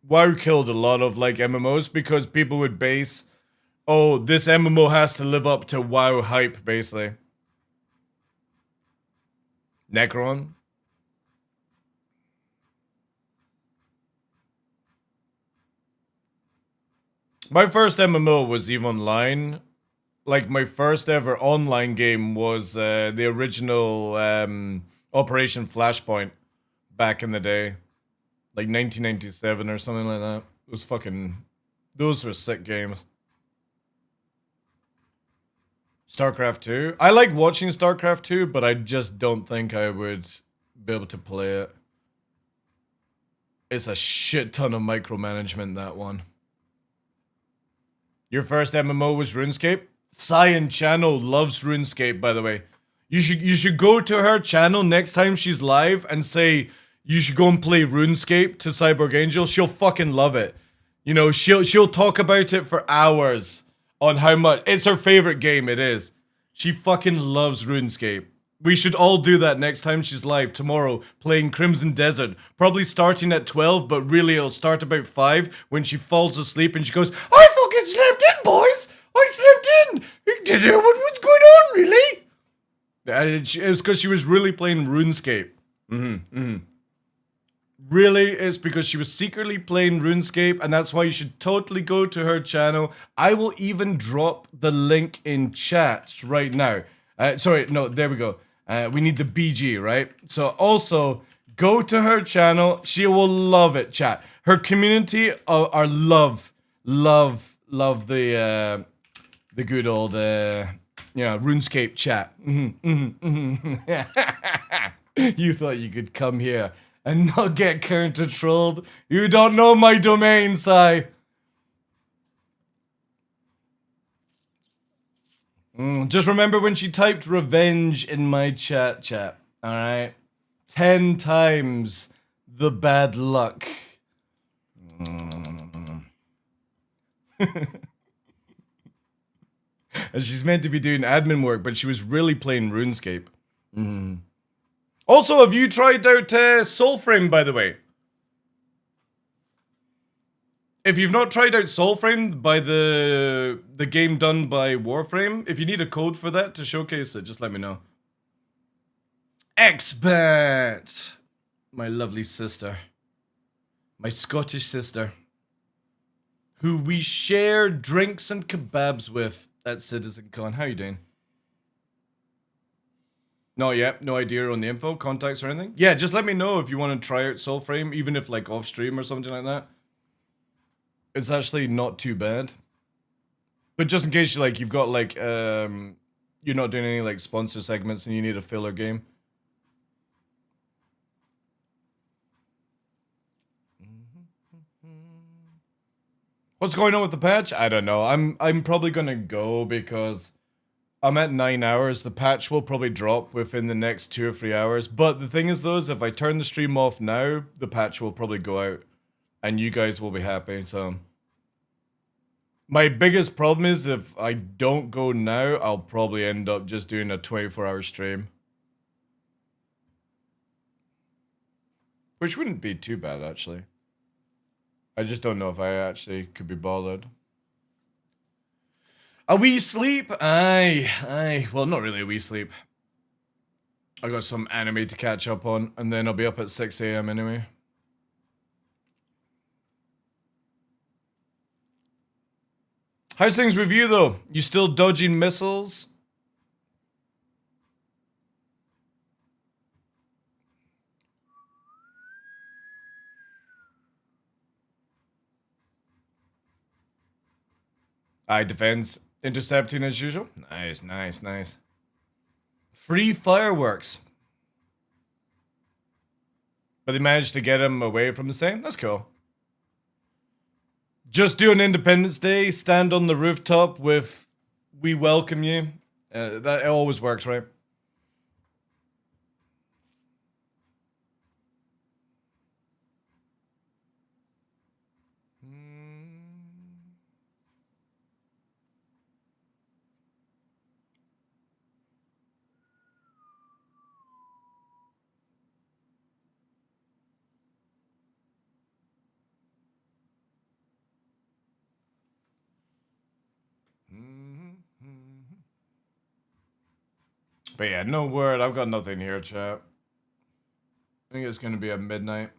WoW killed a lot of like MMOs because people would base, oh, this MMO has to live up to WoW hype, basically. Necron. My first MMO was EVE Online. Like, my first ever online game was the original Operation Flashpoint back in the day. Like 1997 or something like that. It was fucking... Those were sick games. StarCraft 2. I like watching StarCraft 2, but I just don't think I would be able to play it. It's a shit ton of micromanagement, that one. Your first MMO was RuneScape? Cyan Channel loves RuneScape, by the way. You should go to her channel next time she's live and say you should go and play RuneScape to Cyborg Angel. She'll fucking love it. You know, she'll talk about it for hours on how much it's her favorite game. It is. She fucking loves RuneScape. We should all do that next time she's live tomorrow, playing Crimson Desert. Probably starting at 12, but really it'll start about 5 when she falls asleep and she goes, I fucking slept in, boys! I slept in! You didn't know what was going on, really? It was because she was really playing RuneScape. Really, it's because she was secretly playing RuneScape, and that's why you should totally go to her channel. I will even drop the link in chat right now. Sorry, no, there we go. We need the BG, right? So also, go to her channel. She will love it, chat. Her community are love the good old, RuneScape chat. You thought you could come here and not get counter-trolled? You don't know my domain, Sai. Just remember when she typed revenge in my chat, alright? 10 times the bad luck. And she's meant to be doing admin work, but she was really playing RuneScape. Also, have you tried out Soulframe, by the way? If you've not tried out Soulframe by the game done by Warframe, if you need a code for that to showcase it, just let me know. Expat! My lovely sister. My Scottish sister. Who we share drinks and kebabs with at CitizenCon. How you doing? Not yet. No idea on the info, contacts or anything. Yeah, just let me know if you want to try out Soulframe, even if like off stream or something like that. It's actually not too bad. But just in case you've got like you're not doing any like sponsor segments and you need a filler game. What's going on with the patch? I don't know. I'm probably gonna go because I'm at 9 hours. The patch will probably drop within the next 2 or 3 hours. But the thing is though, is if I turn the stream off now, the patch will probably go out. And you guys will be happy, so... My biggest problem is if I don't go now, I'll probably end up just doing a 24-hour stream. Which wouldn't be too bad, actually. I just don't know if I actually could be bothered. A wee sleep? Aye. Well, not really a wee sleep. I got some anime to catch up on, and then I'll be up at 6 AM anyway. How's things with you, though? You still dodging missiles? Aye, defense. Intercepting as usual. Nice. Free fireworks. But they managed to get him away from the same. That's cool. Just do an Independence Day, stand on the rooftop with "We welcome you." That it always works, right? But yeah, no word. I've got nothing here, chat. I think it's gonna be at midnight.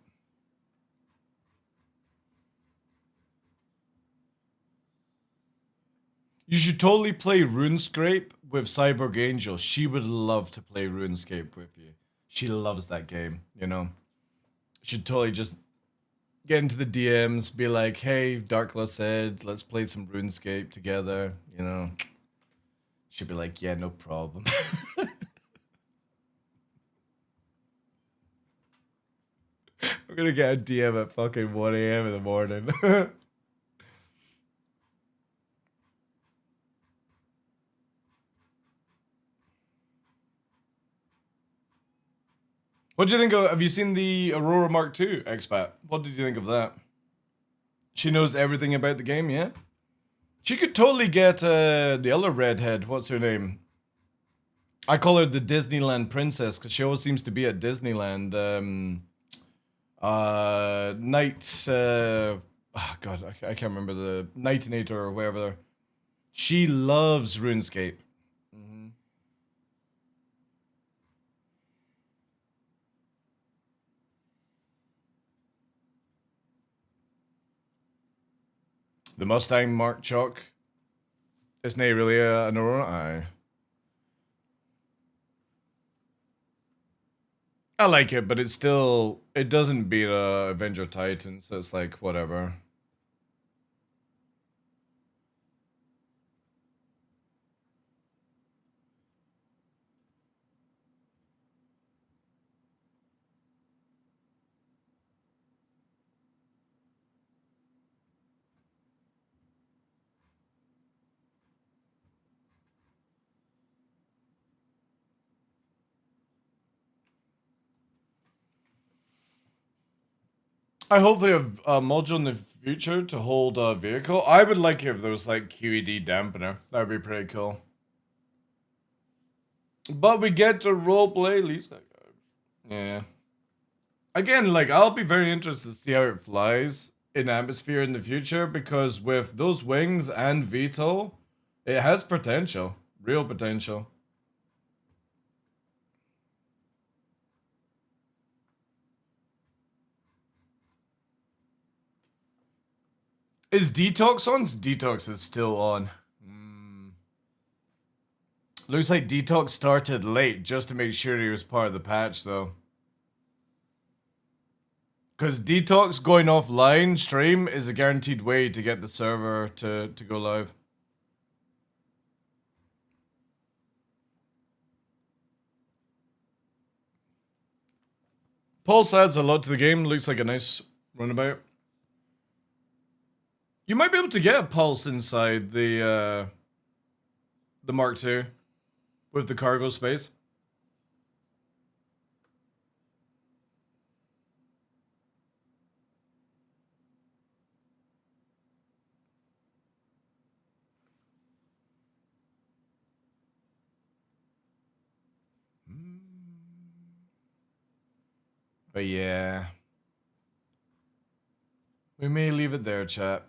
You should totally play RuneScape with Cyborg Angel. She would love to play RuneScape with you. She loves that game, you know. Should totally just get into the DMs, be like, "Hey, DarkLaw said, let's play some RuneScape together," you know. She'd be like, "Yeah, no problem." I'm gonna get a DM at fucking 1 a.m. in the morning. What do you think of, have you seen the Aurora Mark II, expat? What did you think of that? She knows everything about the game, yeah? She could totally get the other redhead, what's her name? I call her the Disneyland princess, because she always seems to be at Disneyland. Oh god, I can't remember the Nightinator or whatever. She loves RuneScape. The Mustang Mark Chalk. Isn't he really an Aurora? Aye. I like it, but it's still, it doesn't beat Avenger Titan, so it's like, whatever. I hope they have a module in the future to hold a vehicle. I would like it if there was like QED dampener. That would be pretty cool. But we get to roleplay Lisa. Yeah. Again, like, I'll be very interested to see how it flies in atmosphere in the future, because with those wings and VTOL, it has potential. Real potential. Is Detox on? Detox is still on. Looks like Detox started late just to make sure he was part of the patch, though. Because Detox going offline stream is a guaranteed way to get the server to go live. Pulse adds a lot to the game. Looks like a nice runabout. You might be able to get a Pulse inside the Mark II with the cargo space. But yeah. We may leave it there, chat.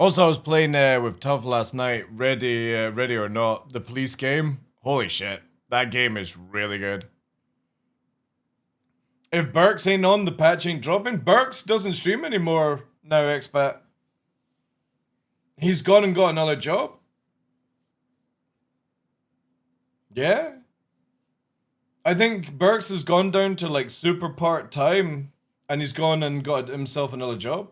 Also, I was playing with Tough last night, Ready or Not, the police game. Holy shit, that game is really good. If Burks ain't on, the patch ain't dropping. Burks doesn't stream anymore now, expat. He's gone and got another job. Yeah. I think Burks has gone down to like super part-time And he's gone and got himself another job.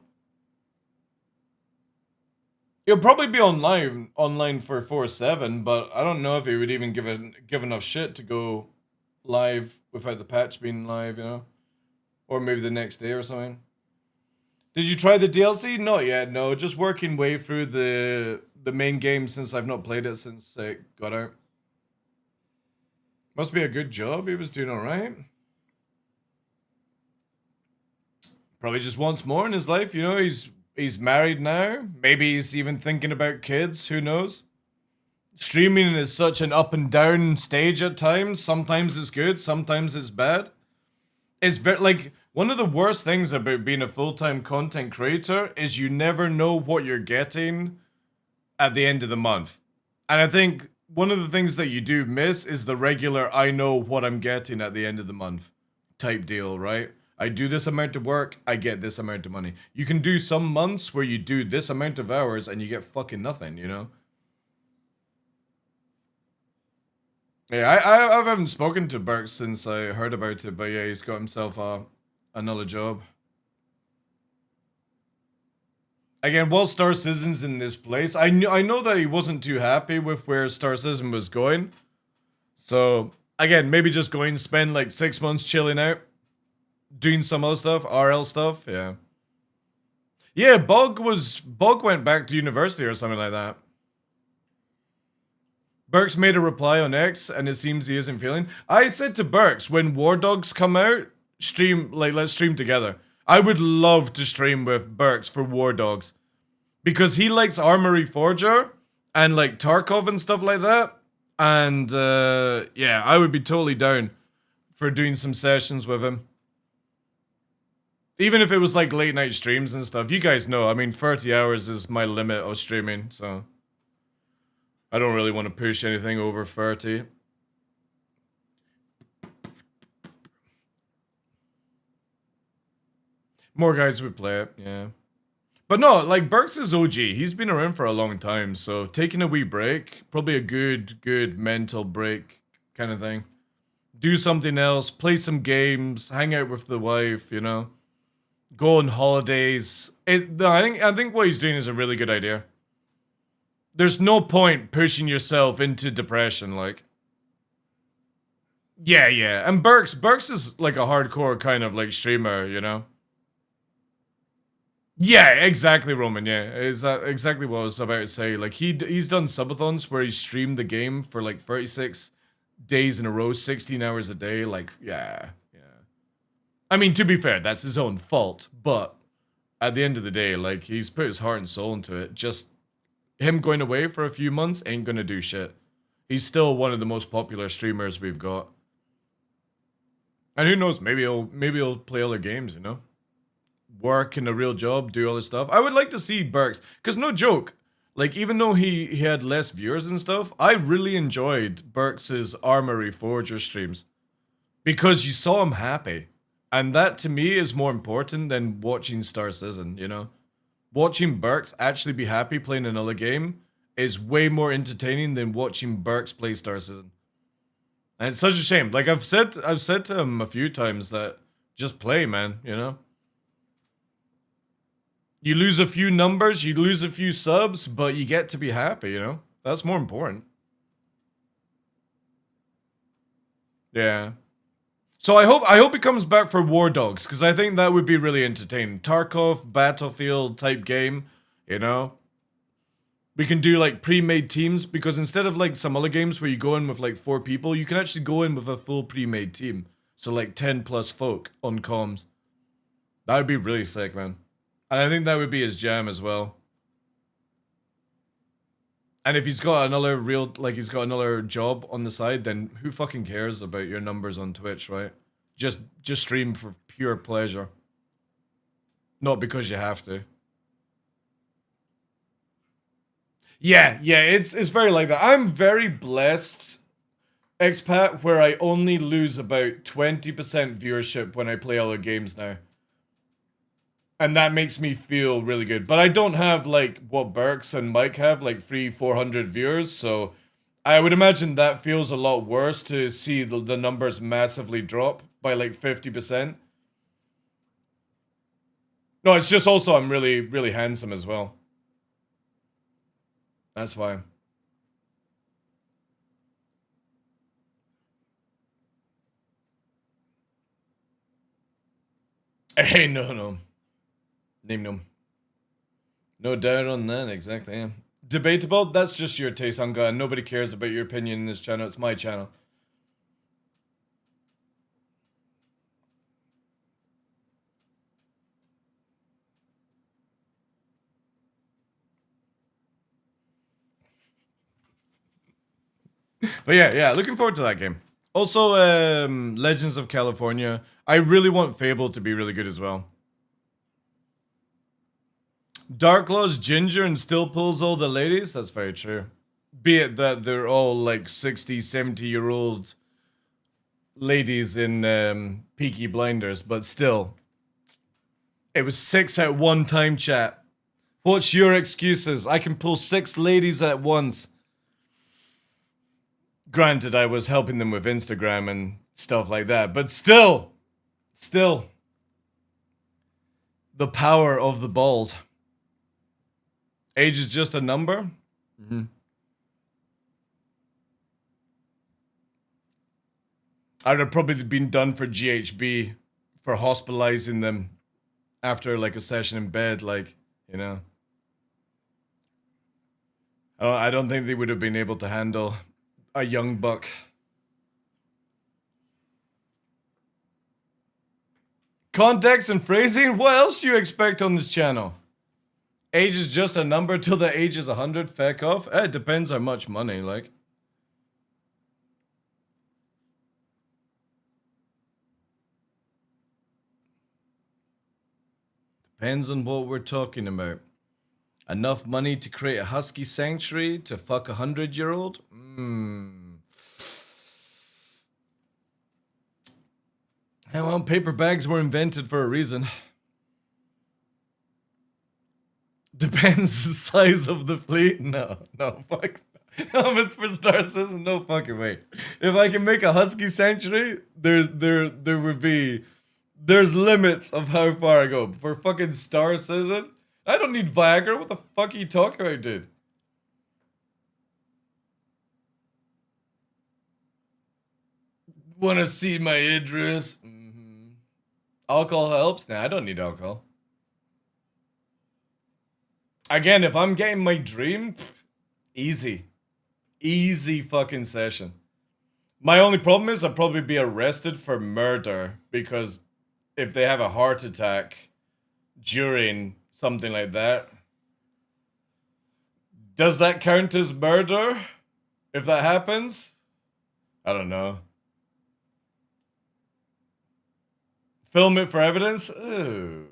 He'll probably be online for 4/7, but I don't know if he would even give enough shit to go live without the patch being live, you know? Or maybe the next day or something. Did you try the DLC? Not yet, no. Just working way through the main game since I've not played it since it got out. Must be a good job. He was doing alright. Probably just wants more in his life, you know? He's married now. Maybe he's even thinking about kids. Who knows? Streaming is such an up and down stage at times. Sometimes it's good. Sometimes it's bad. It's very like one of the worst things about being a full-time content creator is you never know what you're getting at the end of the month. And I think one of the things that you do miss is the regular I know what I'm getting at the end of the month type deal, right? I do this amount of work, I get this amount of money. You can do some months where you do this amount of hours and you get fucking nothing, you know? Yeah, I haven't spoken to Burke since I heard about it, but yeah, he's got himself another job. Again, while Star Citizen's in this place, I know that he wasn't too happy with where Star Citizen was going. So, again, maybe just go and spend like 6 months chilling out. Doing some other stuff, RL stuff, yeah. Yeah, Bog went back to university or something like that. Burks made a reply on X, and it seems he isn't feeling. I said to Burks, when War Dogs come out, let's stream together. I would love to stream with Burks for War Dogs. Because he likes Armory Forger, and like Tarkov and stuff like that. And, yeah, I would be totally down for doing some sessions with him. Even if it was like late night streams and stuff. You guys know, I mean, 30 hours is my limit of streaming, so I don't really want to push anything over 30. More guys would play it, yeah. But no, like, Burks is OG. He's been around for a long time, so taking a wee break, probably a good mental break kind of thing. Do something else, play some games, hang out with the wife, you know. Go on holidays. I think what he's doing is a really good idea. There's no point pushing yourself into depression, like. Yeah. And Burks is like a hardcore kind of like streamer, you know? Yeah, exactly, Roman, yeah. Is that exactly what I was about to say? Like, he's done subathons where he streamed the game for like 36 days in a row, 16 hours a day, like, yeah. I mean, to be fair, that's his own fault, but at the end of the day, like, he's put his heart and soul into it. Just him going away for a few months ain't gonna do shit. He's still one of the most popular streamers we've got. And who knows, maybe he'll play other games, you know? Work in a real job, do other stuff. I would like to see Burks, because no joke, like, even though he had less viewers and stuff, I really enjoyed Burks's Armory Forger streams. Because you saw him happy. And that, to me, is more important than watching Star Citizen, you know? Watching Burks actually be happy playing another game is way more entertaining than watching Burks play Star Citizen. And it's such a shame. Like, I've said to him a few times that just play, man, you know? You lose a few numbers, you lose a few subs, but you get to be happy, you know? That's more important. Yeah. So I hope he comes back for War Dogs, because I think that would be really entertaining. Tarkov, Battlefield type game, you know? We can do like pre-made teams, because instead of like some other games where you go in with like 4 people, you can actually go in with a full pre-made team. So like 10 plus folk on comms. That would be really sick, man. And I think that would be his jam as well. And if he's got another job on the side, then who fucking cares about your numbers on Twitch, right? Just stream for pure pleasure. Not because you have to. Yeah, it's very like that. I'm very blessed, expat, where I only lose about 20% viewership when I play other games now. And that makes me feel really good. But I don't have, like, what Burks and Mike have, like 300-400 viewers, so I would imagine that feels a lot worse to see the numbers massively drop by, like, 50%. No, it's just also I'm really, really handsome as well. That's why. Hey, no. Name no. No doubt on that, exactly. Yeah. Debatable, that's just your taste, Hunga, and nobody cares about your opinion in this channel. It's my channel. But yeah, looking forward to that game. Also, Legends of California. I really want Fable to be really good as well. DarkLaw's ginger and still pulls all the ladies? That's very true. Be it that they're all like 60, 70-year-old ladies in Peaky Blinders, but still. It was 6 at one time, chat. What's your excuses? I can pull 6 ladies at once. Granted, I was helping them with Instagram and stuff like that, but still. The power of the bald. Age is just a number? Mm-hmm. I'd have probably been done for GHB for hospitalizing them after like a session in bed, like, you know. I don't think they would have been able to handle a young buck. Context and phrasing? What else do you expect on this channel? Age is just a number till the age is 100, feck off. It depends how much money, like. Depends on what we're talking about. Enough money to create a husky sanctuary to fuck a 100-year-old? Well, paper bags were invented for a reason. Depends the size of the fleet. No, fuck. No, if it's for Star Citizen, no fucking way. If I can make a husky sanctuary, there's limits of how far I go. For fucking Star Citizen, I don't need Viagra. What the fuck are you talking about, dude? Wanna see my Idris? Alcohol helps? Nah, I don't need alcohol. Again, if I'm getting my dream, easy. Easy fucking session. My only problem is I'll probably be arrested for murder because if they have a heart attack during something like that, does that count as murder? If that happens? I don't know. Film it for evidence? Ooh.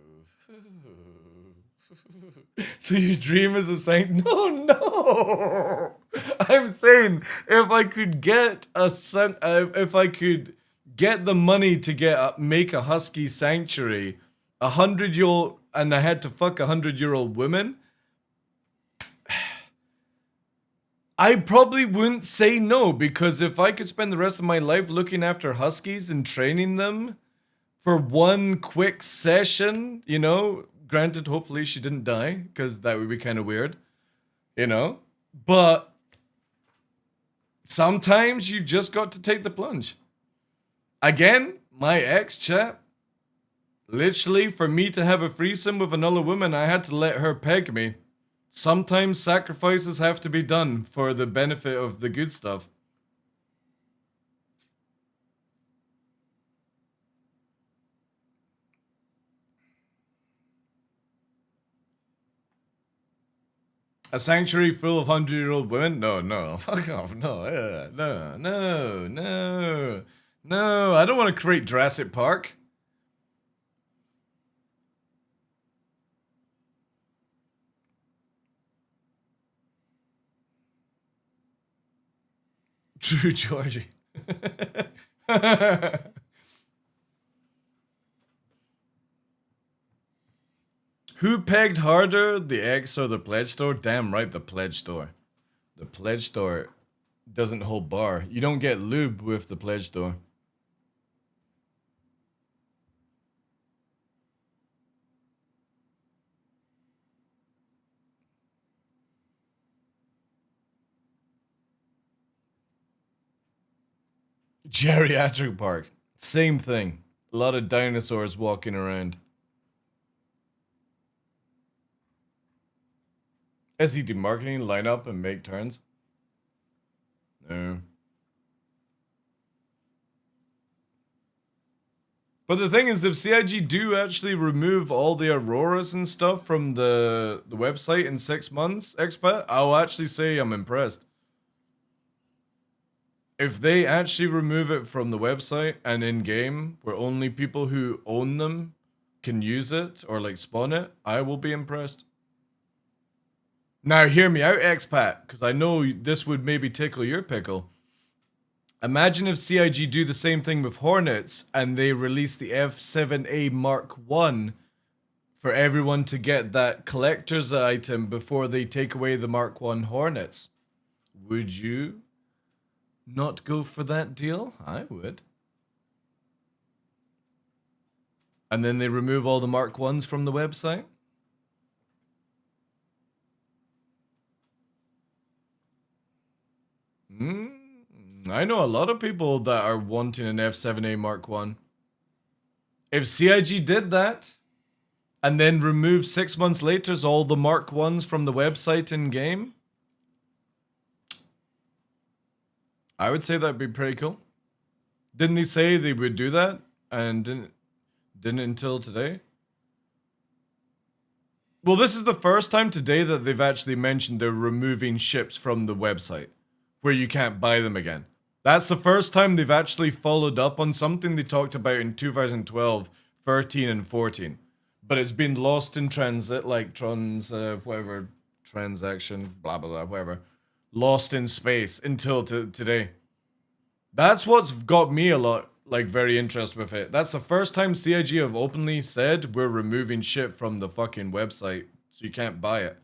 So your dream is a saint? No. I'm saying if I could get if I could get the money to make a husky sanctuary, 100-year-old, and I had to fuck 100-year-old women, I probably wouldn't say no, because if I could spend the rest of my life looking after huskies and training them for one quick session, you know. Granted, hopefully she didn't die, because that would be kind of weird, you know? But sometimes you just got to take the plunge. Again, my ex-chat, literally, for me to have a threesome with another woman, I had to let her peg me. Sometimes sacrifices have to be done for the benefit of the good stuff. A sanctuary full of 100-year-old women? No, fuck off, no. I don't want to create Jurassic Park. True, Georgie. Who pegged harder, the X or the Pledge Store? Damn right, the Pledge Store. The Pledge Store doesn't hold bar. You don't get lube with the Pledge Store. Geriatric park. Same thing. A lot of dinosaurs walking around. Is he do marketing, line up, and make turns? No. But the thing is, if CIG do actually remove all the auroras and stuff from the website in 6 months, expat, I'll actually say I'm impressed. If they actually remove it from the website and in-game, where only people who own them can use it or like spawn it, I will be impressed. Now hear me out, expat, because I know this would maybe tickle your pickle. Imagine if CIG do the same thing with Hornets and they release the F7A Mark I for everyone to get that collector's item before they take away the Mark I Hornets. Would you not go for that deal? I would. And then they remove all the Mark I's from the website? I know a lot of people that are wanting an F7A Mark I. If CIG did that, and then removed 6 months later all the Mark I's from the website in game, I would say that'd be pretty cool. Didn't they say they would do that, and didn't until today? Well, this is the first time today that they've actually mentioned they're removing ships from the website, where you can't buy them again. That's the first time they've actually followed up on something they talked about in 2012, 13, and 14. But it's been lost in transit, like whatever, transaction, blah, blah, blah, whatever. Lost in space until today. That's what's got me a lot, like, very interested with it. That's the first time CIG have openly said we're removing shit from the fucking website, so you can't buy it.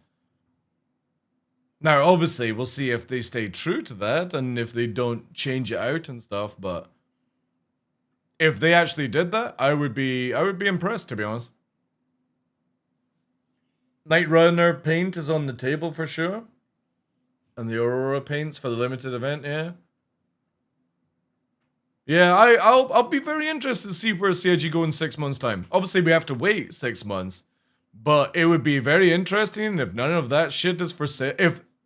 Now, obviously, we'll see if they stay true to that and if they don't change it out and stuff, but if they actually did that, I would be impressed, to be honest. Night Runner paint is on the table for sure. And the Aurora paints for the limited event, yeah. Yeah, I'll be very interested to see where CIG go in 6 months' time. Obviously, we have to wait 6 months, but it would be very interesting if none of that shit is for sale.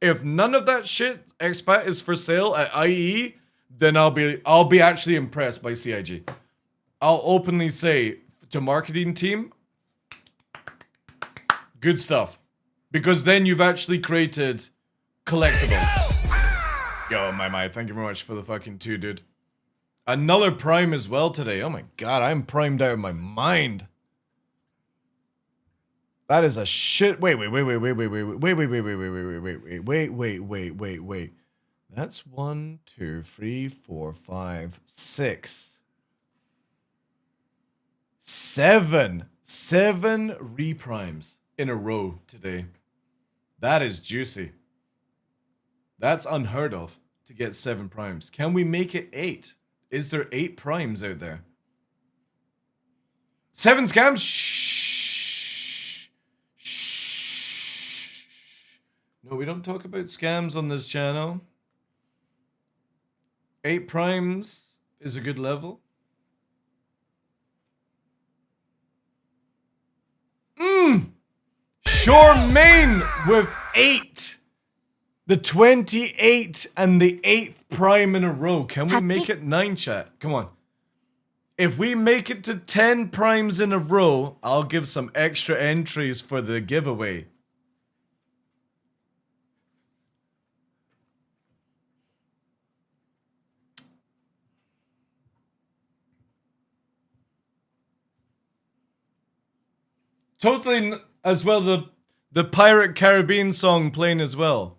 If none of that shit expat is for sale at IE, then I'll be actually impressed by CIG. I'll openly say to marketing team, good stuff, because then you've actually created collectibles. Yo, my, thank you very much for the fucking 2, dude. Another prime as well today. Oh my god, I'm primed out of my mind. That is a shit. Wait. That's 1, 2, 3, 4, 5, 6, 7 reprimes in a row today. That is juicy. That's unheard of to get 7 primes. Can we make it 8? Is there 8 primes out there? 7 scams? Shh. No, we don't talk about scams on this channel. 8 primes is a good level. Shore Main with 8. The 28 and the 8th prime in a row. Can we make it 9, chat? Come on. If we make it to 10 primes in a row, I'll give some extra entries for the giveaway. Totally as well, the Pirate Caribbean song playing as well.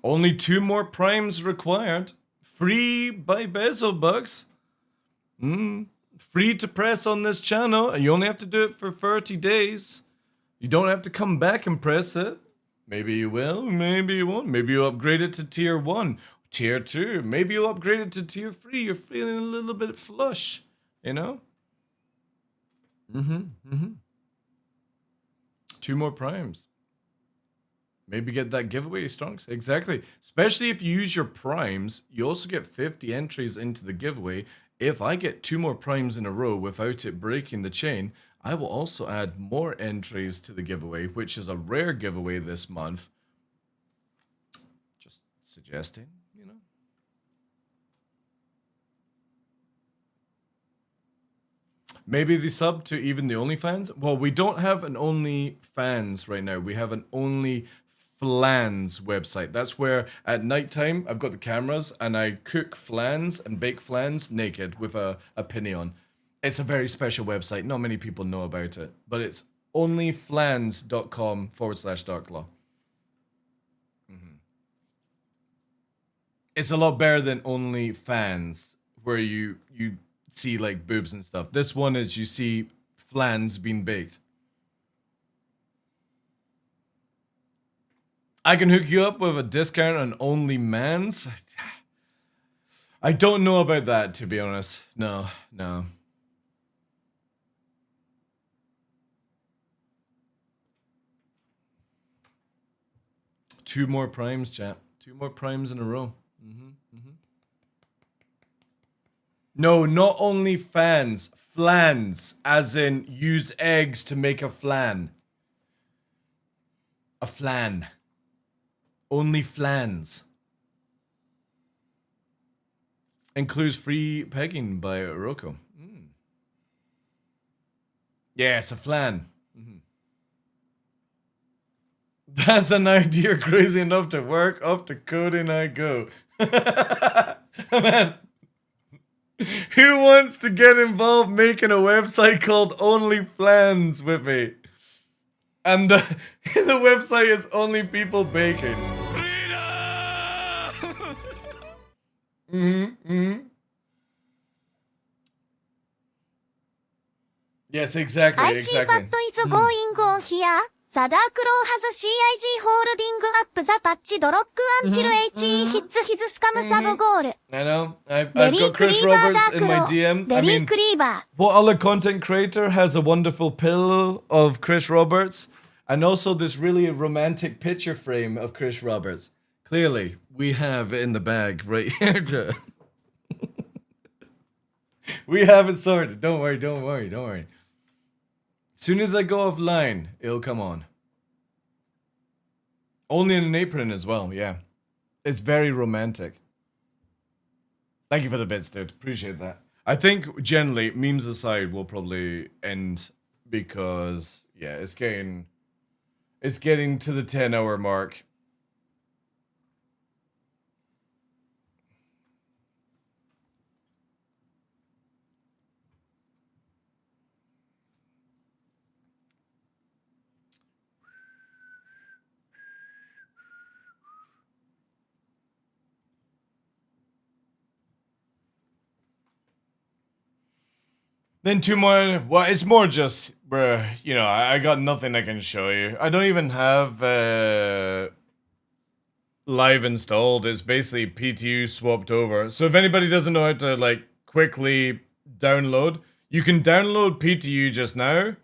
Only 2 more primes required. Free by Bezelbugs. Free to press on this channel. And you only have to do it for 30 days. You don't have to come back and press it. Maybe you will, maybe you won't. Maybe you'll upgrade it to tier 1, tier 2. Maybe you'll upgrade it to tier 3. You're feeling a little bit flush, you know? 2 more primes. Maybe get that giveaway, Strongs. Exactly. Especially if you use your primes, you also get 50 entries into the giveaway. If I get 2 more primes in a row without it breaking the chain, I will also add more entries to the giveaway, which is a rare giveaway this month. Just suggesting, you know. Maybe the sub to even the OnlyFans? Well, we don't have an OnlyFans right now. We have an OnlyFlans website. That's where at nighttime I've got the cameras and I cook flans and bake flans naked with a penny on. It's a very special website. Not many people know about it, but it's onlyflans.com/darklaw. It's a lot better than OnlyFans, where you see like boobs and stuff. This one is you see flans being baked. I can hook you up with a discount on OnlyMans. I don't know about that, to be honest. No. 2 more primes, chat. 2 more primes in a row. No, not only fans. Flans, as in use eggs to make a flan. A flan. Only flans. Includes free pegging by Rocco. Yes, a flan. That's an idea crazy enough to work. Up to coding I go. Man. Who wants to get involved making a website called OnlyFlans with me? And the website is only people baking. Yes, exactly. IC is going on here. TheDarkLaw has CIG holding up the patch drop until HE hits his scam sub goal. I know. I've got Chris Roberts in my DM. I mean, what other content creator has a wonderful pillow of Chris Roberts? And also this really romantic picture frame of Chris Roberts. Clearly, we have it in the bag right here. We have it sorted. Don't worry. As soon as I go offline, it'll come on. Only in an apron as well, yeah. It's very romantic. Thank you for the bits, dude. Appreciate that. I think, generally, memes aside, we'll probably end because, yeah, it's getting to the 10-hour mark. Then 2 more. Well, it's more just, bruh, you know, I got nothing I can show you. I don't even have live installed. It's basically PTU swapped over. So if anybody doesn't know how to like quickly download, you can download PTU just now,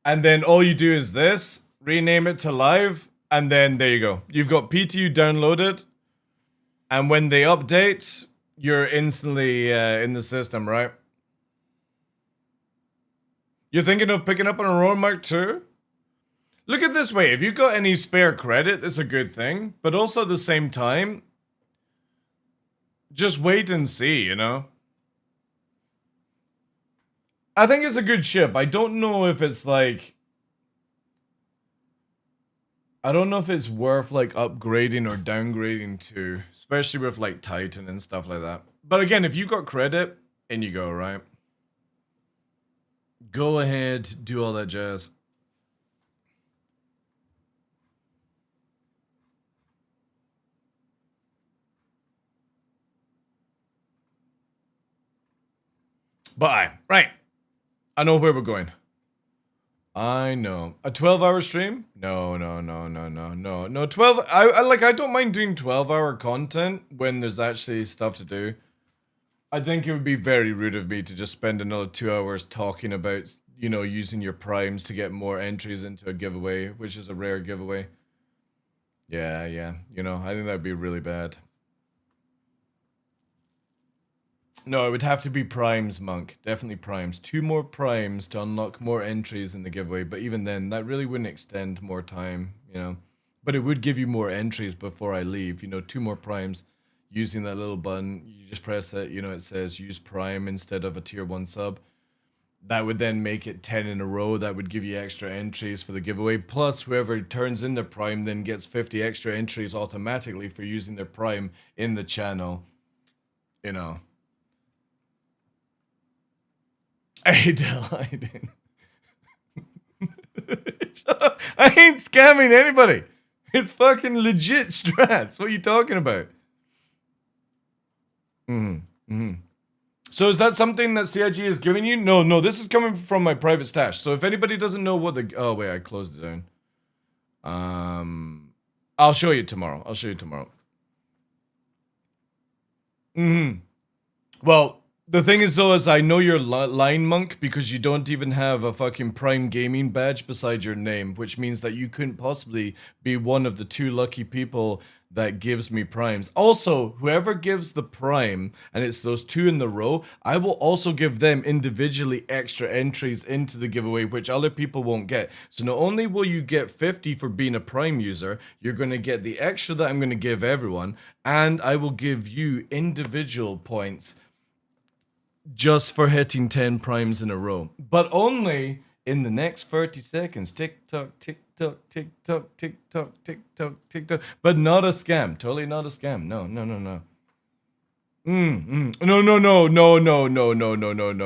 and then all you do is this, rename it to live, and then there you go. You've got PTU downloaded, and when they update, you're instantly in the system, right? You're thinking of picking up an Aurora Mark II? Look at it this way. If you've got any spare credit, it's a good thing. But also at the same time, just wait and see, you know? I think it's a good ship. I don't know if it's like... I don't know if it's worth like upgrading or downgrading to. Especially with like Titan and stuff like that. But again, if you got credit, in you go, right? Go ahead, do all that jazz. Bye. Right. I know where we're going. I know. A 12-hour stream? No. 12. I don't mind doing 12-hour content when there's actually stuff to do. I think it would be very rude of me to just spend another 2 hours talking about, you know, using your primes to get more entries into a giveaway, which is a rare giveaway. Yeah, you know, I think that'd be really bad. No, it would have to be primes, Monk. Definitely primes. 2 more primes to unlock more entries in the giveaway, but even then, that really wouldn't extend more time, you know. But it would give you more entries before I leave, you know, 2 more primes. Using that little button, you just press it, you know, it says use prime instead of a tier 1 sub. That would then make it 10 in a row. That would give you extra entries for the giveaway. Plus, whoever turns in their prime then gets 50 extra entries automatically for using their prime in the channel. You know. Hey, delighted. I ain't scamming anybody. It's fucking legit strats. What are you talking about? So is that something that CIG is giving you? No, this is coming from my private stash. So if anybody doesn't know what the... Oh, wait, I closed it down. I'll show you tomorrow. Well, the thing is, though, is I know you're line monk because you don't even have a fucking Prime Gaming badge beside your name, which means that you couldn't possibly be one of the 2 lucky people that gives me primes. Also, whoever gives the prime, and it's those 2 in the row, I will also give them individually extra entries into the giveaway, which other people won't get. So not only will you get 50 for being a prime user, you're going to get the extra that I'm going to give everyone, and I will give you individual points just for hitting 10 primes in a row. But only in the next 30 seconds. Tick tock, tick tock, tick tock, tick tock, tick tock, tick tock. But not a scam. Totally not a scam. No. No.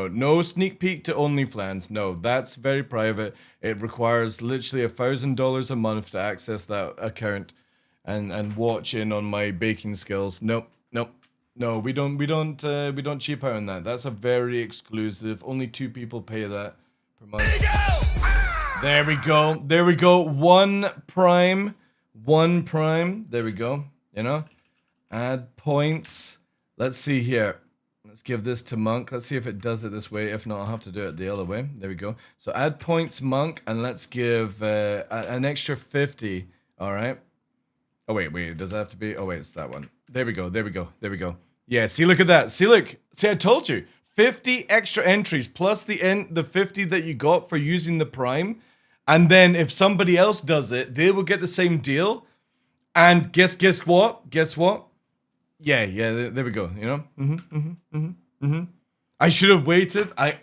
No sneak peek to OnlyFans. No, that's very private. It requires literally $1,000 a month to access that account and watch in on my baking skills. Nope. No, we don't cheap out on that. That's a very exclusive. Only 2 people pay that per month. There we go. 1 prime. There we go. You know, add points. Let's see here. Let's give this to Monk. Let's see if it does it this way. If not, I'll have to do it the other way. There we go. So add points, Monk, and let's give an extra 50. All right. Oh wait. Does it have to be? Oh wait, it's that one. There we go. Yeah, see, look at that. See, I told you. 50 extra entries plus the 50 that you got for using the prime. And then if somebody else does it, they will get the same deal. And guess what? Yeah, there we go, you know? I should have waited. I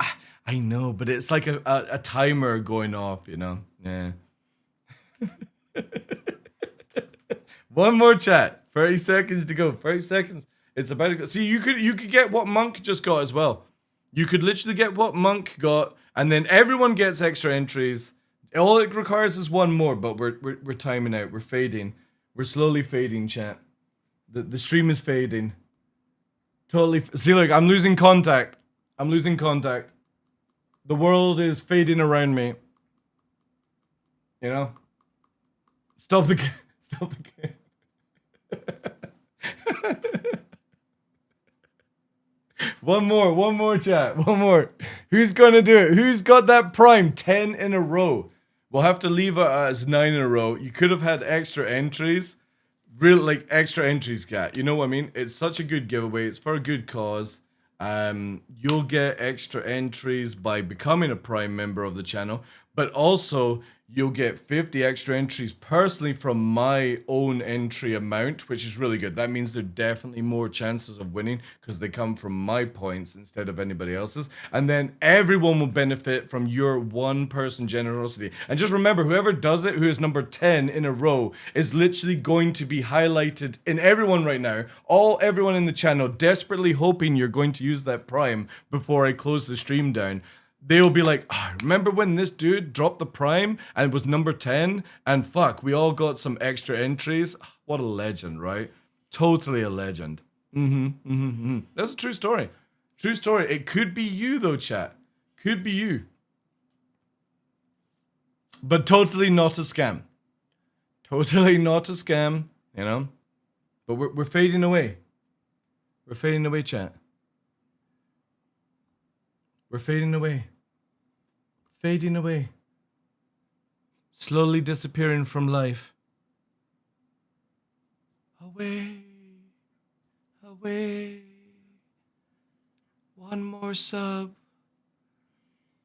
know, but it's like a timer going off, you know? Yeah. One more chat. 30 seconds to go. 30 seconds. It's about to go. See, you could get what Monk just got as well. You could literally get what Monk got, and then everyone gets extra entries. All it requires is 1 more, but we're timing out. We're fading. We're slowly fading, chat. The stream is fading. Totally. See, look, I'm losing contact. The world is fading around me. You know? Stop the game. One more chat. One more. Who's gonna do it? Who's got that prime 10 in a row? We'll have to leave it as 9 in a row. You could have had extra entries. Extra entries, cat. You know what I mean? It's such a good giveaway. It's for a good cause. You'll get extra entries by becoming a prime member of the channel, but also you'll get 50 extra entries personally from my own entry amount, which is really good. That means there are definitely more chances of winning because they come from my points instead of anybody else's. And then everyone will benefit from your 1-person generosity. And just remember, whoever does it, who is number 10 in a row, is literally going to be highlighted in everyone right now. Everyone in the channel desperately hoping you're going to use that prime before I close the stream down. They'll be like, remember when this dude dropped the prime and was number 10? And fuck, we all got some extra entries. What a legend, right? Totally a legend. That's a true story. True story. It could be you though, chat. Could be you. But totally not a scam. Totally not a scam, you know? But we're fading away. We're fading away, chat. We're fading away. fading away. Slowly disappearing from life. Away, away. One more sub.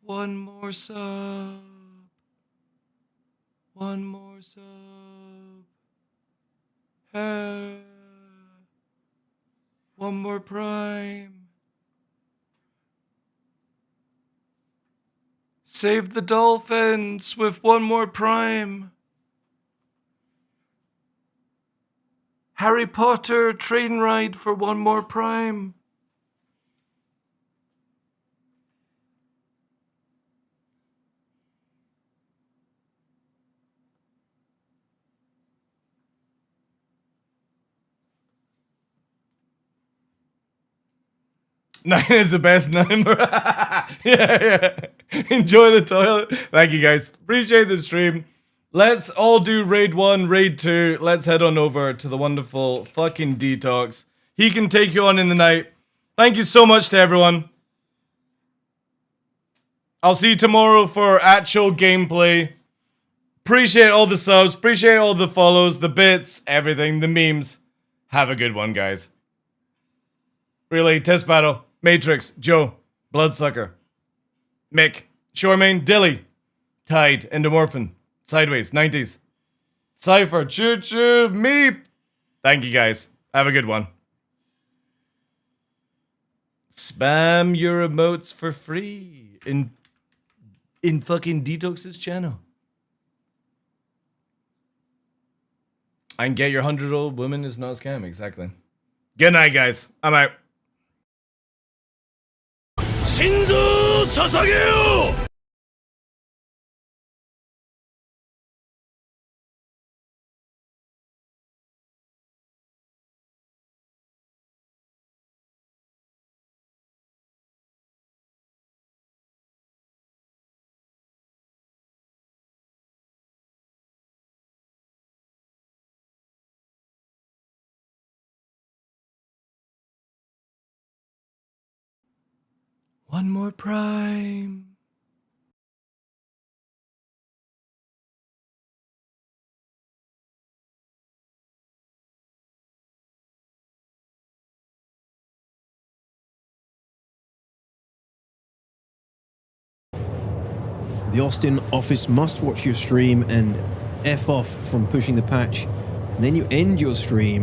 One more sub. One more sub. One more prime. Save the dolphins with one more prime. Harry Potter train ride for one more prime. Nine is the best number. yeah. Enjoy the toilet. Thank you guys. Appreciate the stream. Let's all do raid 1, raid 2. Let's head on over to the wonderful fucking Detox. He can take you on in the night. Thank you so much to everyone. I'll see you tomorrow for actual gameplay. Appreciate all the subs. Appreciate all the follows, the bits, everything, the memes. Have a good one, guys. Relay, Test Battle, Matrix, Joe, Bloodsucker, Mick, Shoremain, Dilly, Tide, Endomorphin, Sideways, 90s, Cypher, Choo Choo, Meep. Thank you guys. Have a good one. Spam your emotes for free in fucking Detox's channel. And get your 100-year-old woman is not a scam, exactly. Good night, guys. I'm out. 心臓を捧げよう One more prime. The Austin office must watch your stream and F off from pushing the patch. And then you end your stream